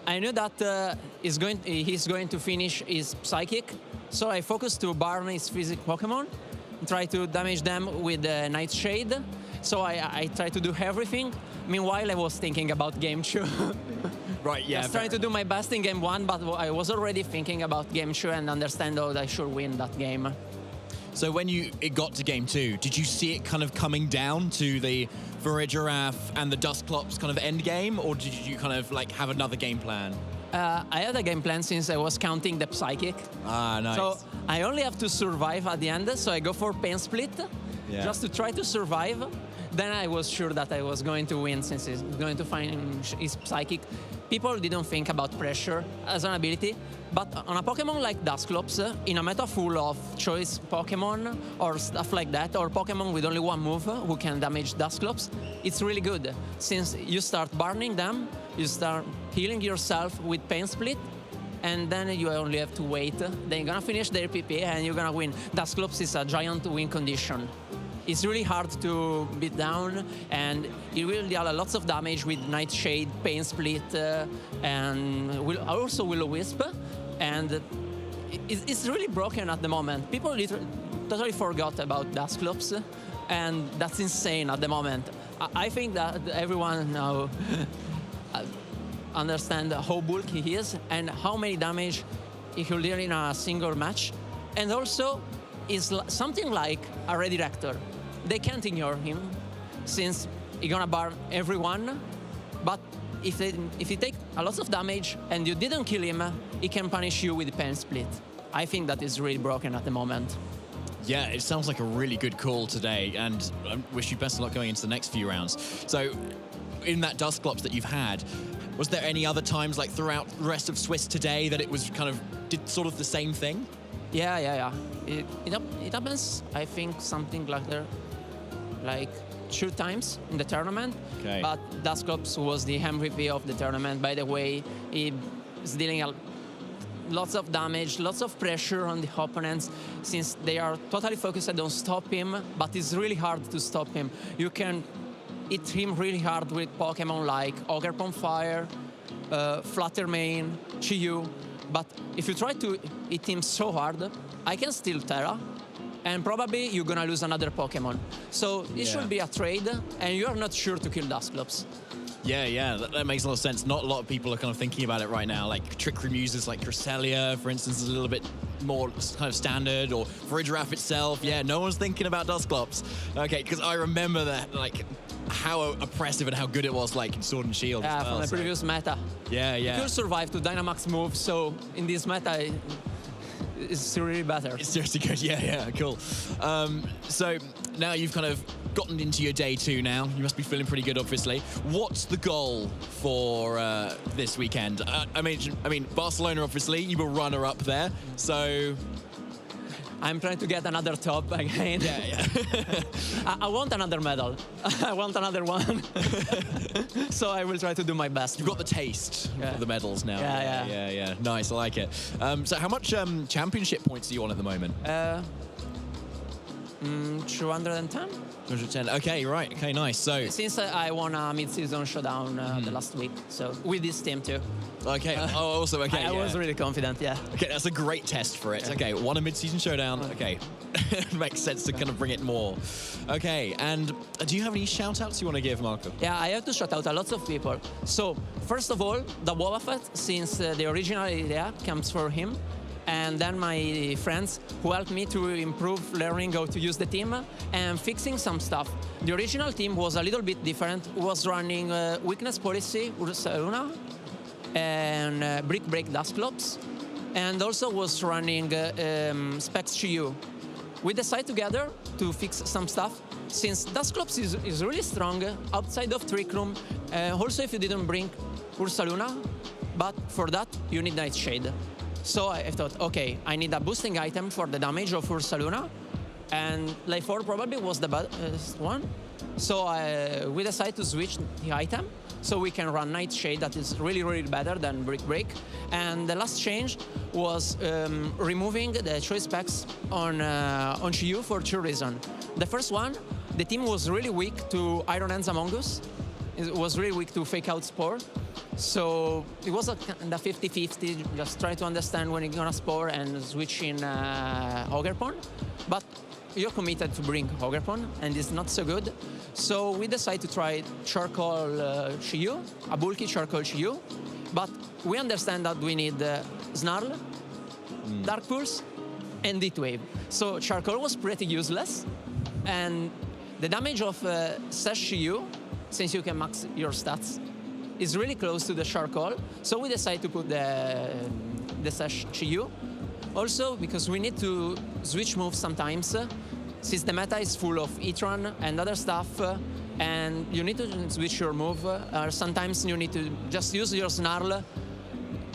I knew that he's going to finish his Psychic, so I focused to burn his Physic Pokemon, try to damage them with Nightshade. So I tried to do everything. Meanwhile, I was thinking about game 2.
Right, yeah.
I was trying to do my best in game 1, but I was already thinking about game 2 and understand that I should win that game.
So when it got to game 2, did you see it kind of coming down to the Giraffe and the Dusclops kind of end game, or did you kind of like have another game plan?
I had a game plan since I was counting the Psychic.
Ah, nice.
So I only have to survive at the end, so I go for Pain Split, just to try to survive. Then I was sure that I was going to win since he's going to find his Psychic. People didn't think about pressure as an ability, but on a Pokemon like Dusclops, in a meta full of choice Pokemon or stuff like that, or Pokemon with only one move who can damage Dusclops, it's really good. Since you start burning them, you start healing yourself with Pain Split, and then you only have to wait. Then you're gonna finish their PP and you're gonna win. Dusclops is a giant win condition. It's really hard to beat down, and it will deal lots of damage with Nightshade, Pain Split, and also Will-O-Wisp. And it's really broken at the moment. People totally forgot about Dusclops, and that's insane at the moment. I think that everyone now understands how bulky he is and how many damage he will deal in a single match. And also, it's something like a Redirector. They can't ignore him, since he's gonna burn everyone. But if you take a lot of damage and you didn't kill him, he can punish you with Pain Split. I think that is really broken at the moment.
Yeah, it sounds like a really good call today, and I wish you best of luck going into the next few rounds. So, in that Dusclops that you've had, was there any other times, like throughout the rest of Swiss today, that it was kind of did sort of the same thing?
Yeah. It happens, I think, something like that. Like 2 times in the tournament, but Dusclops was the MVP of the tournament. By the way, he is dealing lots of damage, lots of pressure on the opponents, since they are totally focused on stop him, but it's really hard to stop him. You can hit him really hard with Pokemon like Ogerpon Fire, Fluttermane, Chi-Yu, but if you try to hit him so hard, I can steal Terra, and probably you're gonna lose another Pokemon. So it should be a trade, and you're not sure to kill Dusclops.
Yeah, that makes a lot of sense. Not a lot of people are kind of thinking about it right now. Like Trick Room users like Cresselia, for instance, is a little bit more kind of standard, or Giraffe itself. Yeah, no one's thinking about Dusclops. Okay, because I remember that, like, how oppressive and how good it was, like in Sword and Shield.
Yeah,
as well,
from the previous meta.
Yeah.
You could survive to Dynamax move, so in this meta, it's really better.
It's seriously good. Yeah, cool. So now you've kind of gotten into your day 2 now. You must be feeling pretty good, obviously. What's the goal for this weekend? I mean, Barcelona, obviously, you were runner-up there, so...
I'm trying to get another top again.
Yeah.
I want another medal. I want another one. So I will try to do my best.
You've got the taste for the medals now.
Yeah.
Nice, I like it. So how much championship points are you on at the moment?
210.
210. Okay, right. Okay, nice. So
since I won a mid-season showdown the last week, so with this team too.
Okay. Also okay.
I was really confident. Yeah.
Okay, that's a great test for it. Okay, won a mid-season showdown. Okay, makes sense to kind of bring it more. Okay, and do you have any shout-outs you want to give, Marco?
Yeah, I have to shout out a lot of people. So first of all, the Boba Fett, since the original idea comes from him. And then my friends who helped me to improve learning how to use the team and fixing some stuff. The original team was a little bit different. It was running Weakness Policy, Ursaluna, and Brick Break Dusclops, and also was running Specs Chi-Yu. We decided together to fix some stuff, since Dusclops is really strong outside of Trick Room, also if you didn't bring Ursaluna, but for that you need Nightshade. So I thought, okay, I need a boosting item for the damage of Ursaluna, and Life 4 probably was the best one. So we decided to switch the item, so we can run Nightshade that is really, really better than Brick Break. And the last change was removing the choice specs on Chi-Yu for 2 reasons. The first one, the team was really weak to Iron Hands Among Us. It was really weak to Fake Out Spore. So it was a 50-50, just try to understand when you're gonna Spore and switch in Ogerpon. But you're committed to bring Ogerpon, and it's not so good. So we decided to try charcoal Shiyu, a bulky charcoal Shiyu, but we understand that we need Snarl, Dark Pulse, and Heat Wave. So charcoal was pretty useless, and the damage of Sash Shiyu, since you can max your stats, is really close to the charcoal. So we decided to put the Sash Shiyu. Also, because we need to switch moves sometimes, since the meta is full of E-Tron and other stuff, and you need to switch your move, or sometimes you need to just use your Snarl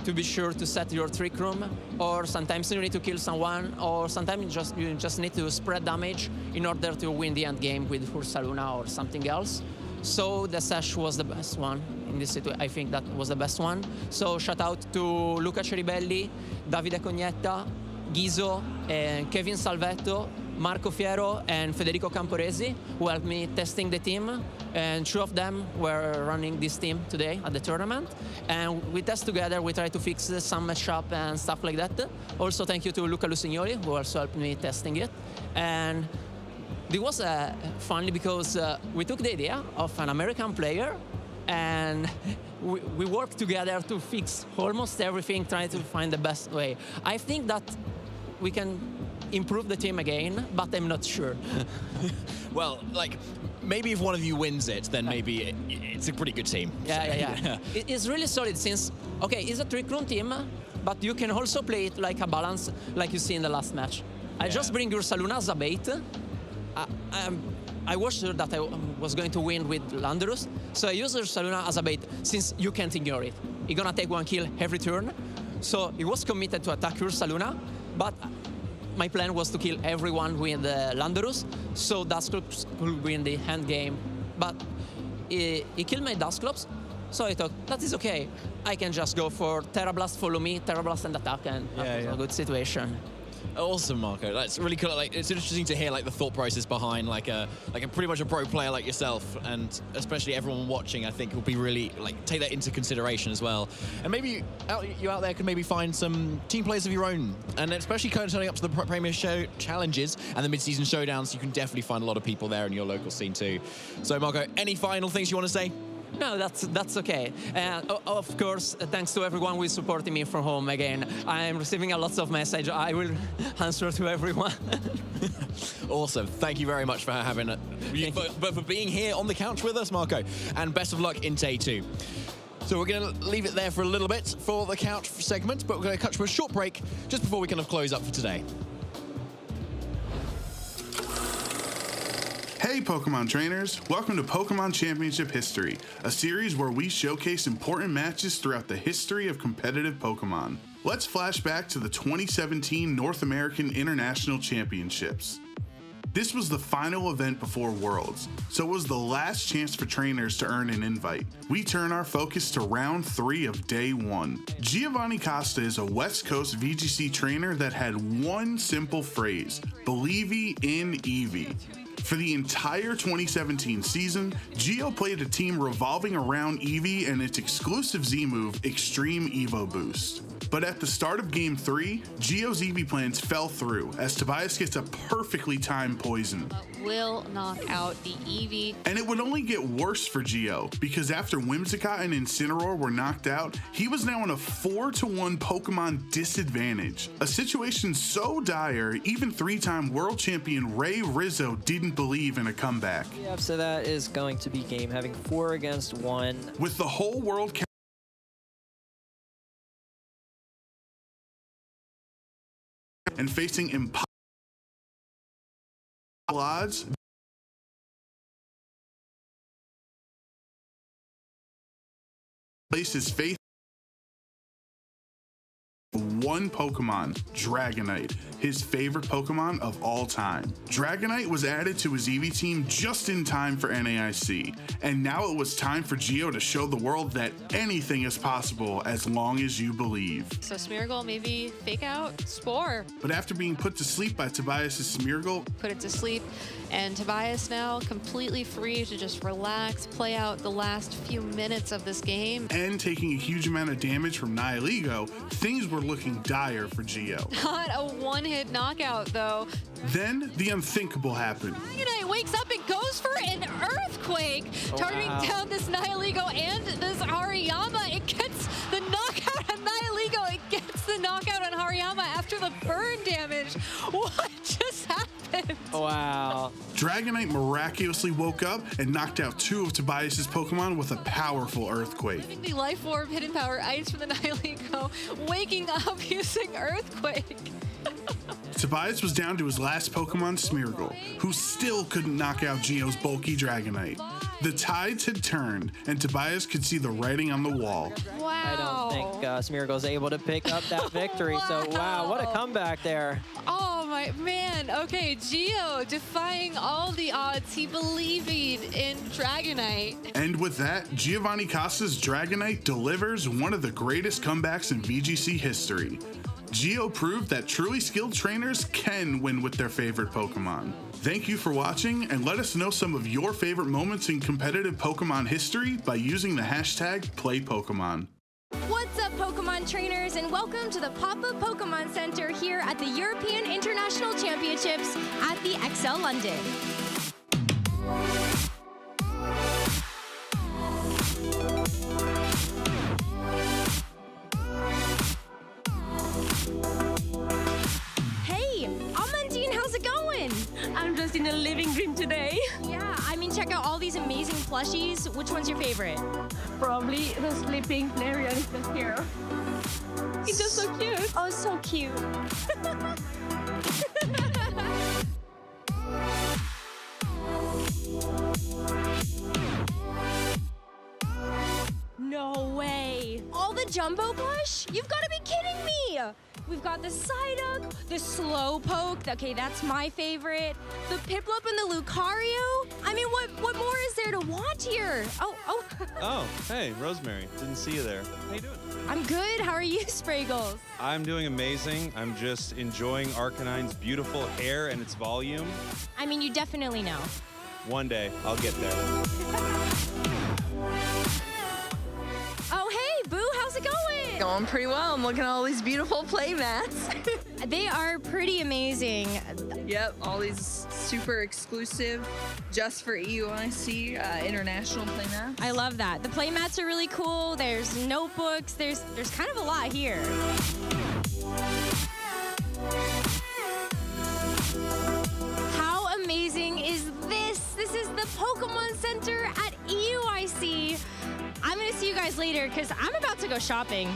to be sure to set your Trick Room, or sometimes you need to kill someone, or sometimes you just need to spread damage in order to win the end game with Ursaluna or something else. So the Sash was the best one in this situation. I think that was the best one. So shout out to Luca Ceribelli, Davide Cognetta, Ghiso, Kevin Salvetto, Marco Fiero, and Federico Camporesi, who helped me testing the team. And two of them were running this team today at the tournament. And we test together, we try to fix some matchup and stuff like that. Also, thank you to Luca Lusignoli, who also helped me testing it. And it was funny because we took the idea of an American player, and we worked together to fix almost everything, trying to find the best way. I think that we can improve the team again, but I'm not sure.
Well, like, maybe if one of you wins it, then maybe it's a pretty good team.
Yeah. It's really solid since, okay, it's a Trick Room team, but you can also play it like a balance, like you see in the last match. I just bring Ursaluna as a bait. I was sure that I was going to win with Landorus, so I used Ursaluna as a bait, since you can't ignore it. You're gonna take one kill every turn, so he was committed to attack Ursaluna, but my plan was to kill everyone with Landorus, so Dusclops could win the hand game. But he killed my Dusclops, so I thought, that is okay. I can just go for Terra Blast, follow me, Terra Blast and attack, and that was a good situation.
Awesome, Marco. That's really cool. Like, it's interesting to hear like the thought process behind like a pretty much a pro player like yourself, and especially everyone watching. I think will be really like take that into consideration as well. And maybe you out there can maybe find some team players of your own, and especially kind of turning up to the Premier Show challenges and the mid-season showdowns. You can definitely find a lot of people there in your local scene too. So, Marco, any final things you want to say?
No, that's okay. Of course, thanks to everyone who is supporting me from home again. I'm receiving a lot of messages. I will answer to everyone.
Awesome. Thank you very much for having it, but for being here on the couch with us, Marco. And best of luck in day 2. So we're going to leave it there for a little bit for the couch segment, but we're going to cut to a short break just before we kind of close up for today.
Hey Pokemon trainers, welcome to Pokemon Championship History, a series where we showcase important matches throughout the history of competitive Pokemon. Let's flash back to the 2017 North American International Championships. This was the final event before Worlds, so it was the last chance for trainers to earn an invite. We turn our focus to round 3 of day 1. Giovanni Costa is a West Coast VGC trainer that had one simple phrase, "Believe in Eevee." For the entire 2017 season, Gio played a team revolving around Eevee and its exclusive Z move, Extreme Evo Boost. But at the start of Game 3, Gio's Eevee plans fell through as Tobias gets a perfectly timed poison.
Will knock out the Eevee.
And it would only get worse for Gio, because after Whimsicott and Incineroar were knocked out, he was now in a 4-1 Pokemon disadvantage. A situation so dire, even 3-time world champion Ray Rizzo didn't believe in a comeback.
Yeah, so that is going to be game having 4 against 1.
With the whole world and facing impossible odds, place his faith in one Pokemon, Dragonite, his favorite Pokemon of all time. Dragonite was added to his Eevee team just in time for NAIC, and now it was time for Gio to show the world that anything is possible as long as you believe.
So Smeargle maybe fake out Spore.
But after being put to sleep by Tobias' Smeargle,
Put it to sleep, and Tobias now completely free to just relax, play out the last few minutes of this game.
and taking a huge amount of damage from Nihilego, things were looking dire for Geo.
Not a one-hit knockout, though.
Then the unthinkable happened.
Dragonite wakes up and goes for an earthquake, targeting down this Nihilego and this Hariyama. It gets the knockout on Nihilego. It gets the knockout on Hariyama after the burn damage. What just happened?
Wow.
Dragonite miraculously woke up and knocked out 2 of Tobias's Pokemon with a powerful earthquake.
The life orb hidden power ice from the Nihilego, waking up using earthquake.
Tobias was down to his last Pokemon, Smeargle, who still couldn't knock out Geo's bulky Dragonite. The tides had turned, and Tobias could see the writing on the wall.
Wow. I don't think Smeargle's able to pick up that victory, so wow, what a comeback there.
Oh my man, okay, Geo defying all the odds, he believing in Dragonite.
And with that, Giovanni Costa's Dragonite delivers one of the greatest comebacks in VGC history. Geo proved that truly skilled trainers can win with their favorite Pokemon. Thank you for watching, and let us know some of your favorite moments in competitive Pokemon history by using the hashtag #PlayPokemon.
What's up, Pokemon trainers, and welcome to the Pop-Up Pokemon Center here at the European International Championships at the XL London. Hey, Amandine, how's it going? I'm just in a living dream today. Yeah, I mean, check out all these amazing plushies. Which one's your favorite? Probably the sleeping Flareon is just here. He's just so cute. Oh, so cute. No way. All the jumbo plush? You've got to be kidding me. We've got the Psyduck, the Slowpoke. Okay, that's my favorite. The Piplup and the Lucario. I mean, what more is there to want here? Oh.
Oh, hey, Rosemary. Didn't see you there. How you doing?
I'm good. How are you, Spraggles?
I'm doing amazing. I'm just enjoying Arcanine's beautiful hair and its volume.
I mean, you definitely know.
One day, I'll get there.
Oh, hey, Boo, how's it going?
Going pretty well. I'm looking at all these beautiful play mats.
They are pretty amazing.
Yep, all these super exclusive, just for EUIC international play mats.
I love that. The play mats are really cool. There's notebooks. There's kind of a lot here. How amazing is this? This is the Pokemon Center at EUIC. I'm gonna see you guys later because I'm about to go shopping.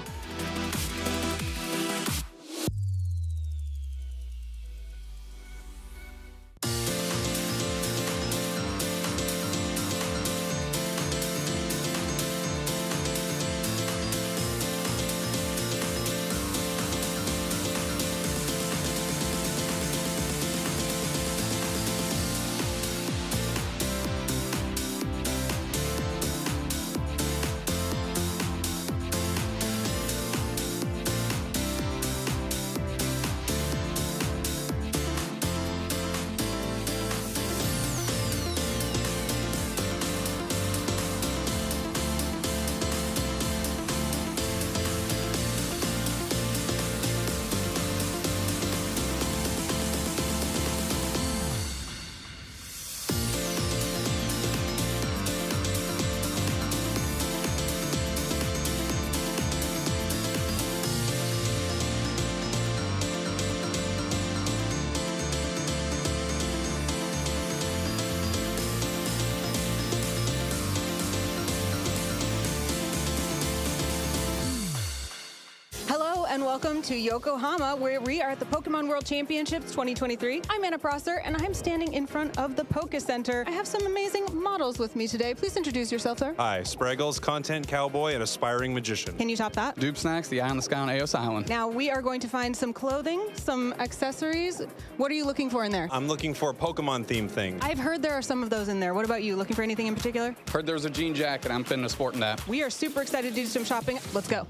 and welcome to Yokohama, where we are at the Pokemon World Championships 2023. I'm Anna Prosser, and I'm standing in front of the Poké Center. I have some amazing models with me today. Please introduce yourself, sir.
Hi, Spraggles, content cowboy and aspiring magician.
Can you top that?
Dupe Snacks, the eye on the sky on Eos Island.
Now, we are going to find some clothing, some accessories. What are you looking for in there?
I'm looking for a Pokemon themed thing.
I've heard there are some of those in there. What about you? Looking for anything in particular?
Heard there was a jean jacket. I'm finna sporting that.
We are super excited to do some shopping. Let's go.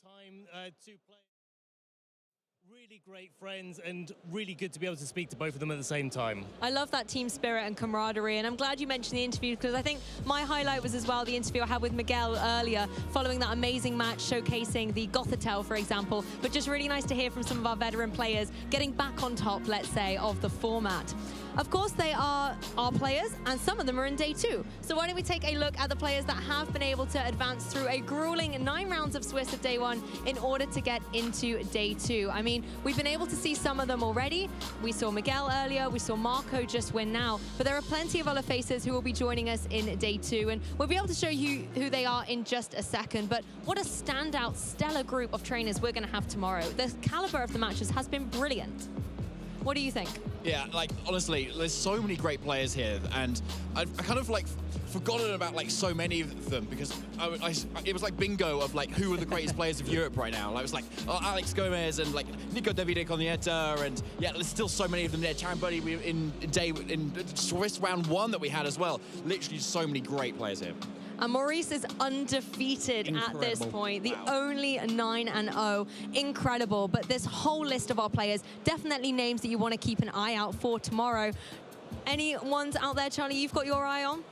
time to play. Really great friends and really good to be able to speak to both of them at the same time.
I love that team spirit and camaraderie, and I'm glad you mentioned the interview because I think my highlight was as well the interview I had with Miguel earlier following that amazing match showcasing the Gothitelle, for example, but just really nice to hear from some of our veteran players getting back on top, let's say, of the format. Of course, they are our players, and some of them are in day 2. So why don't we take a look at the players that have been able to advance through a grueling 9 rounds of Swiss of day 1 in order to get into day 2. I mean, we've been able to see some of them already. We saw Miguel earlier, we saw Marco just win now, but there are plenty of other faces who will be joining us in day 2, and we'll be able to show you who they are in just a second. But what a standout, stellar group of trainers we're going to have tomorrow. The caliber of the matches has been brilliant. What do you think?
Yeah, like, honestly, there's so many great players here, and I kind of, like, forgotten about, like, so many of them, because it was like bingo of, like, who are the greatest players of Europe right now. Like, it was like, oh, Alex Gomez and, like, Nico Davide Conieta, and, yeah, there's still so many of them there. Charon Buddy in Swiss round 1 that we had as well. Literally so many great players here.
And Maurice is undefeated at this point, the only 9-0. Incredible. But this whole list of our players, definitely names that you want to keep an eye out for tomorrow. Any ones out there, Charlie, you've got your eye on?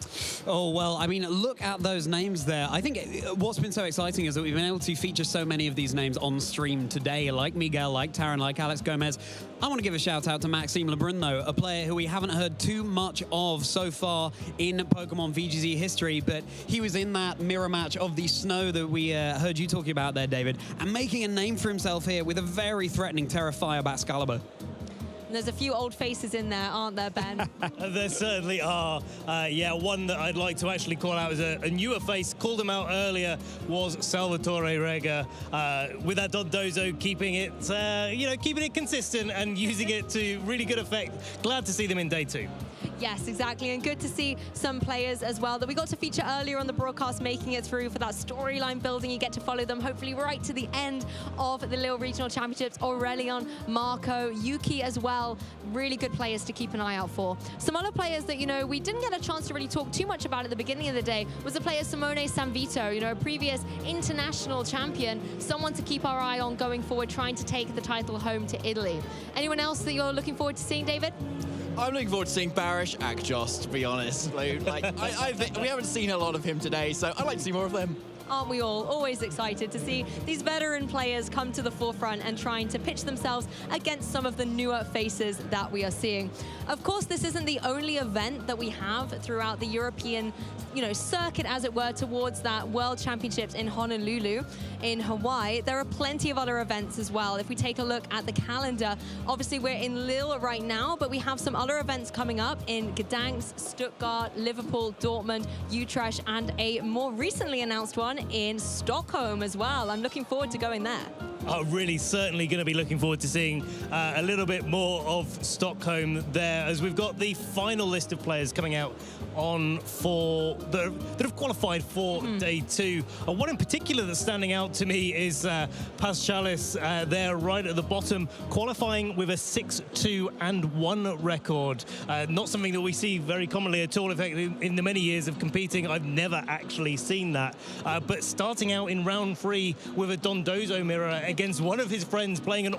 Oh, well, I mean, look at those names there. I think what's been so exciting is that we've been able to feature so many of these names on stream today, like Miguel, like Taran, like Alex Gomez. I want to give a shout out to Maxime Lebrun, though, a player who we haven't heard too much of so far in Pokemon VGZ history, but he was in that mirror match of the snow that we heard you talking about there, David, and making a name for himself here with a very threatening Terrafire Baxcalibur.
There's a few old faces in there, aren't there, Ben?
There certainly are. Yeah, one that I'd like to actually call out as a newer face, called him out earlier, was Salvatore Rega. With that Dondozo, keeping it, keeping it consistent and using it to really good effect. Glad to see them in day 2.
Yes, exactly, and good to see some players as well that we got to feature earlier on the broadcast making it through for that storyline building. You get to follow them hopefully right to the end of the Lille Regional Championships. Aurelion, Marco, Yuki as well. Really good players to keep an eye out for. Some other players that, we didn't get a chance to really talk too much about at the beginning of the day was the player Simone Sanvito, a previous international champion, someone to keep our eye on going forward, trying to take the title home to Italy. Anyone else that you're looking forward to seeing, David?
I'm looking forward to seeing Barish Akjos, to be honest. Like, we haven't seen a lot of him today, so I'd like to see more of them.
Aren't we all always excited to see these veteran players come to the forefront and trying to pitch themselves against some of the newer faces that we are seeing. Of course, this isn't the only event that we have throughout the European, circuit, as it were, towards that World Championships in Honolulu in Hawaii. There are plenty of other events as well. If we take a look at the calendar, obviously we're in Lille right now, but we have some other events coming up in Gdansk, Stuttgart, Liverpool, Dortmund, Utrecht, and a more recently announced one in Stockholm as well. I'm looking forward to going there.
Really certainly going to be looking forward to seeing a little bit more of Stockholm there, as we've got the final list of players coming out on that have qualified for day 2. One in particular that's standing out to me is Paz Chalice there right at the bottom, qualifying with a 6-2-1 record. Not something that we see very commonly at all. In fact, in the many years of competing, I've never actually seen that. But starting out in round 3 with a Dondozo mirror against one of his friends playing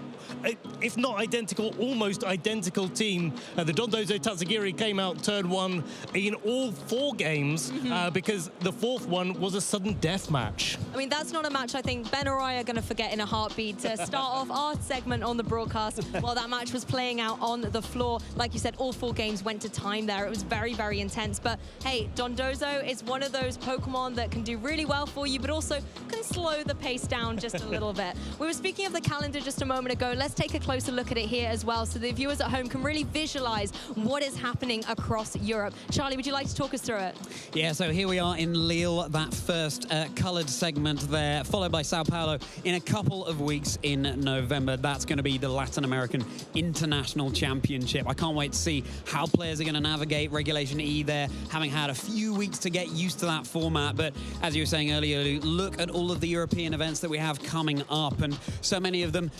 if not identical, almost identical team. The Dondozo Tatsugiri came out turn 1 in all 4 games because the 4th one was a sudden death match.
I mean, that's not a match I think Ben or I are going to forget in a heartbeat to start off our segment on the broadcast while that match was playing out on the floor. Like you said, all 4 games went to time there. It was very, very intense. But hey, Dondozo is one of those Pokemon that can do really well for you, but also can slow the pace down just a little bit. We were speaking of the calendar just a moment ago. Let's take a closer look at it here as well so the viewers at home can really visualize what is happening across Europe. Charlie, would you like to talk us through it?
Yeah, so here we are in Lille, that first coloured segment there, followed by Sao Paulo in a couple of weeks in November. That's going to be the Latin American International Championship. I can't wait to see how players are going to navigate Regulation E there, having had a few weeks to get used to that format. But as you were saying earlier, look at all of the European events that we have coming up, and so many of them,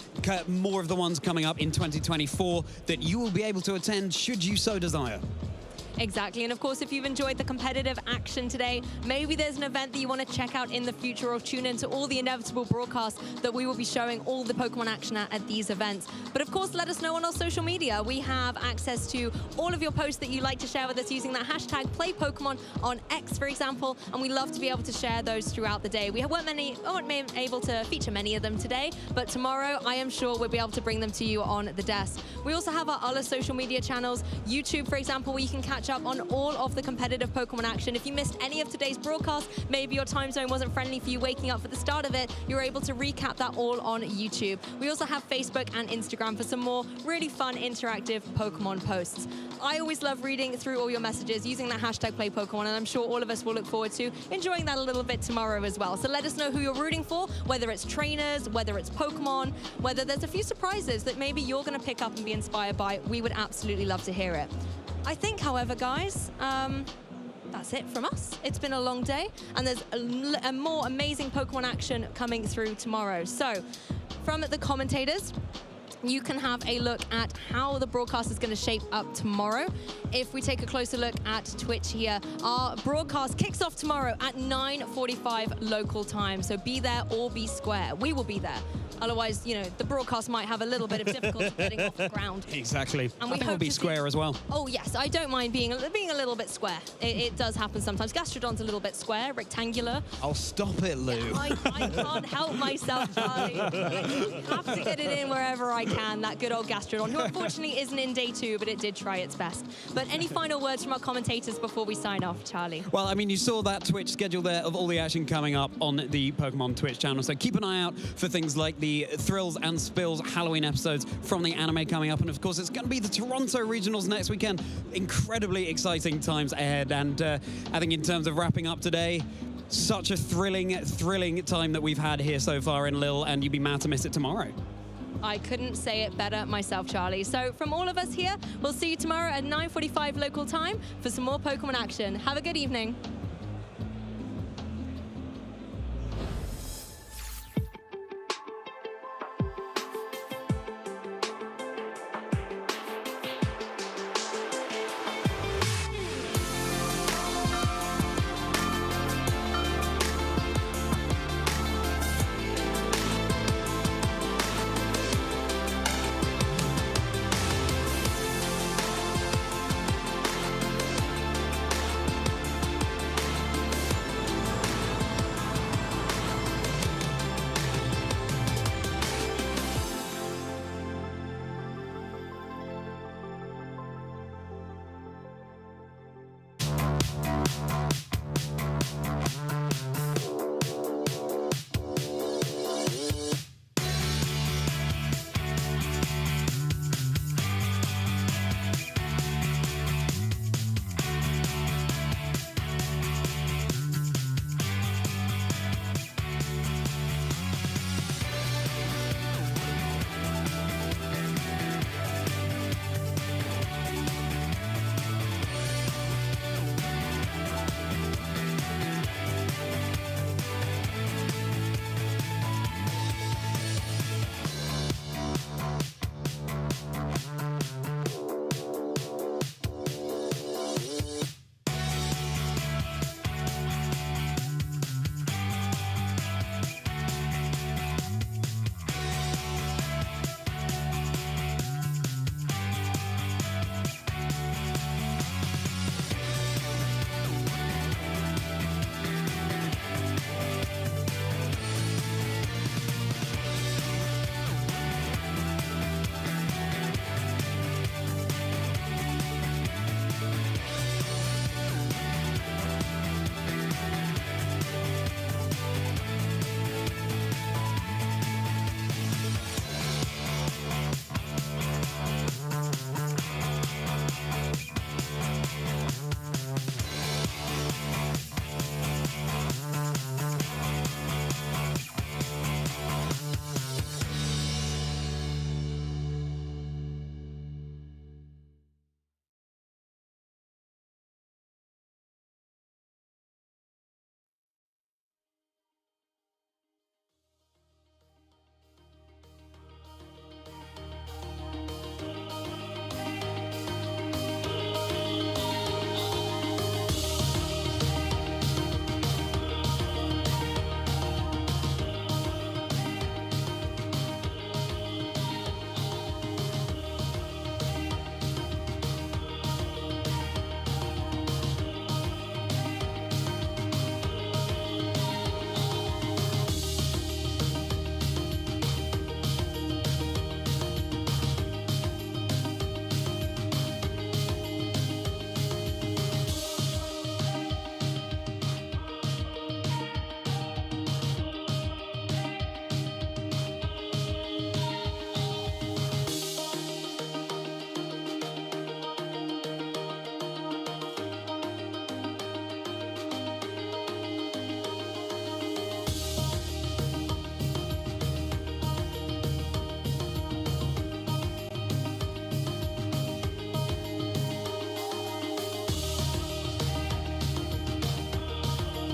more of the ones coming up in 2024 that you will be able to attend should you so desire.
Exactly, and of course, if you've enjoyed the competitive action today, maybe there's an event that you want to check out in the future or tune into all the inevitable broadcasts that we will be showing all the Pokemon action at these events. But of course, let us know on our social media. We have access to all of your posts that you like to share with us using that hashtag #PlayPokemon on X, for example, and we love to be able to share those throughout the day. We weren't able to feature many of them today, but tomorrow I am sure we'll be able to bring them to you on the desk. We also have our other social media channels, YouTube, for example, where you can catch up on all of the competitive Pokemon action. If you missed any of today's broadcast, maybe your time zone wasn't friendly for you waking up for the start of it, you're able to recap that all on YouTube. We also have Facebook and Instagram for some more really fun interactive Pokemon posts. I always love reading through all your messages using that hashtag #PlayPokemon, and I'm sure all of us will look forward to enjoying that a little bit tomorrow as well. So let us know who you're rooting for, whether it's trainers, whether it's Pokemon, whether there's a few surprises that maybe you're going to pick up and be inspired by. We would absolutely love to hear it. I think, however, guys, that's it from us. It's been a long day, and there's a more amazing Pokemon action coming through tomorrow. So, from the commentators, you can have a look at how the broadcast is going to shape up tomorrow. If we take a closer look at Twitch here, our broadcast kicks off tomorrow at 9:45 local time. So be there or be square. We will be there. Otherwise, you know, the broadcast might have a little bit of difficulty getting off the ground.
Exactly.
And
I think we'll be square as well.
Oh, yes. I don't mind being a little bit square. It does happen sometimes. Gastrodon's a little bit square, rectangular.
Oh, stop it, Lou.
Yeah, I can't help myself, Charlie. I have to get it in wherever I can, that good old Gastrodon, who unfortunately isn't in day 2, but it did try its best. But any final words from our commentators before we sign off, Charlie?
Well, I mean, you saw that Twitch schedule there of all the action coming up on the Pokemon Twitch channel, so keep an eye out for things like the Thrills and Spills Halloween episodes from the anime coming up, and of course it's going to be the Toronto Regionals next weekend. Incredibly exciting times ahead, and I think in terms of wrapping up today, such a thrilling time that we've had here so far in Lille, and you'd be mad to miss it tomorrow.
I couldn't say it better myself, Charlie. So from all of us here, we'll see you tomorrow at 9:45 local time for some more Pokemon action. Have a good evening.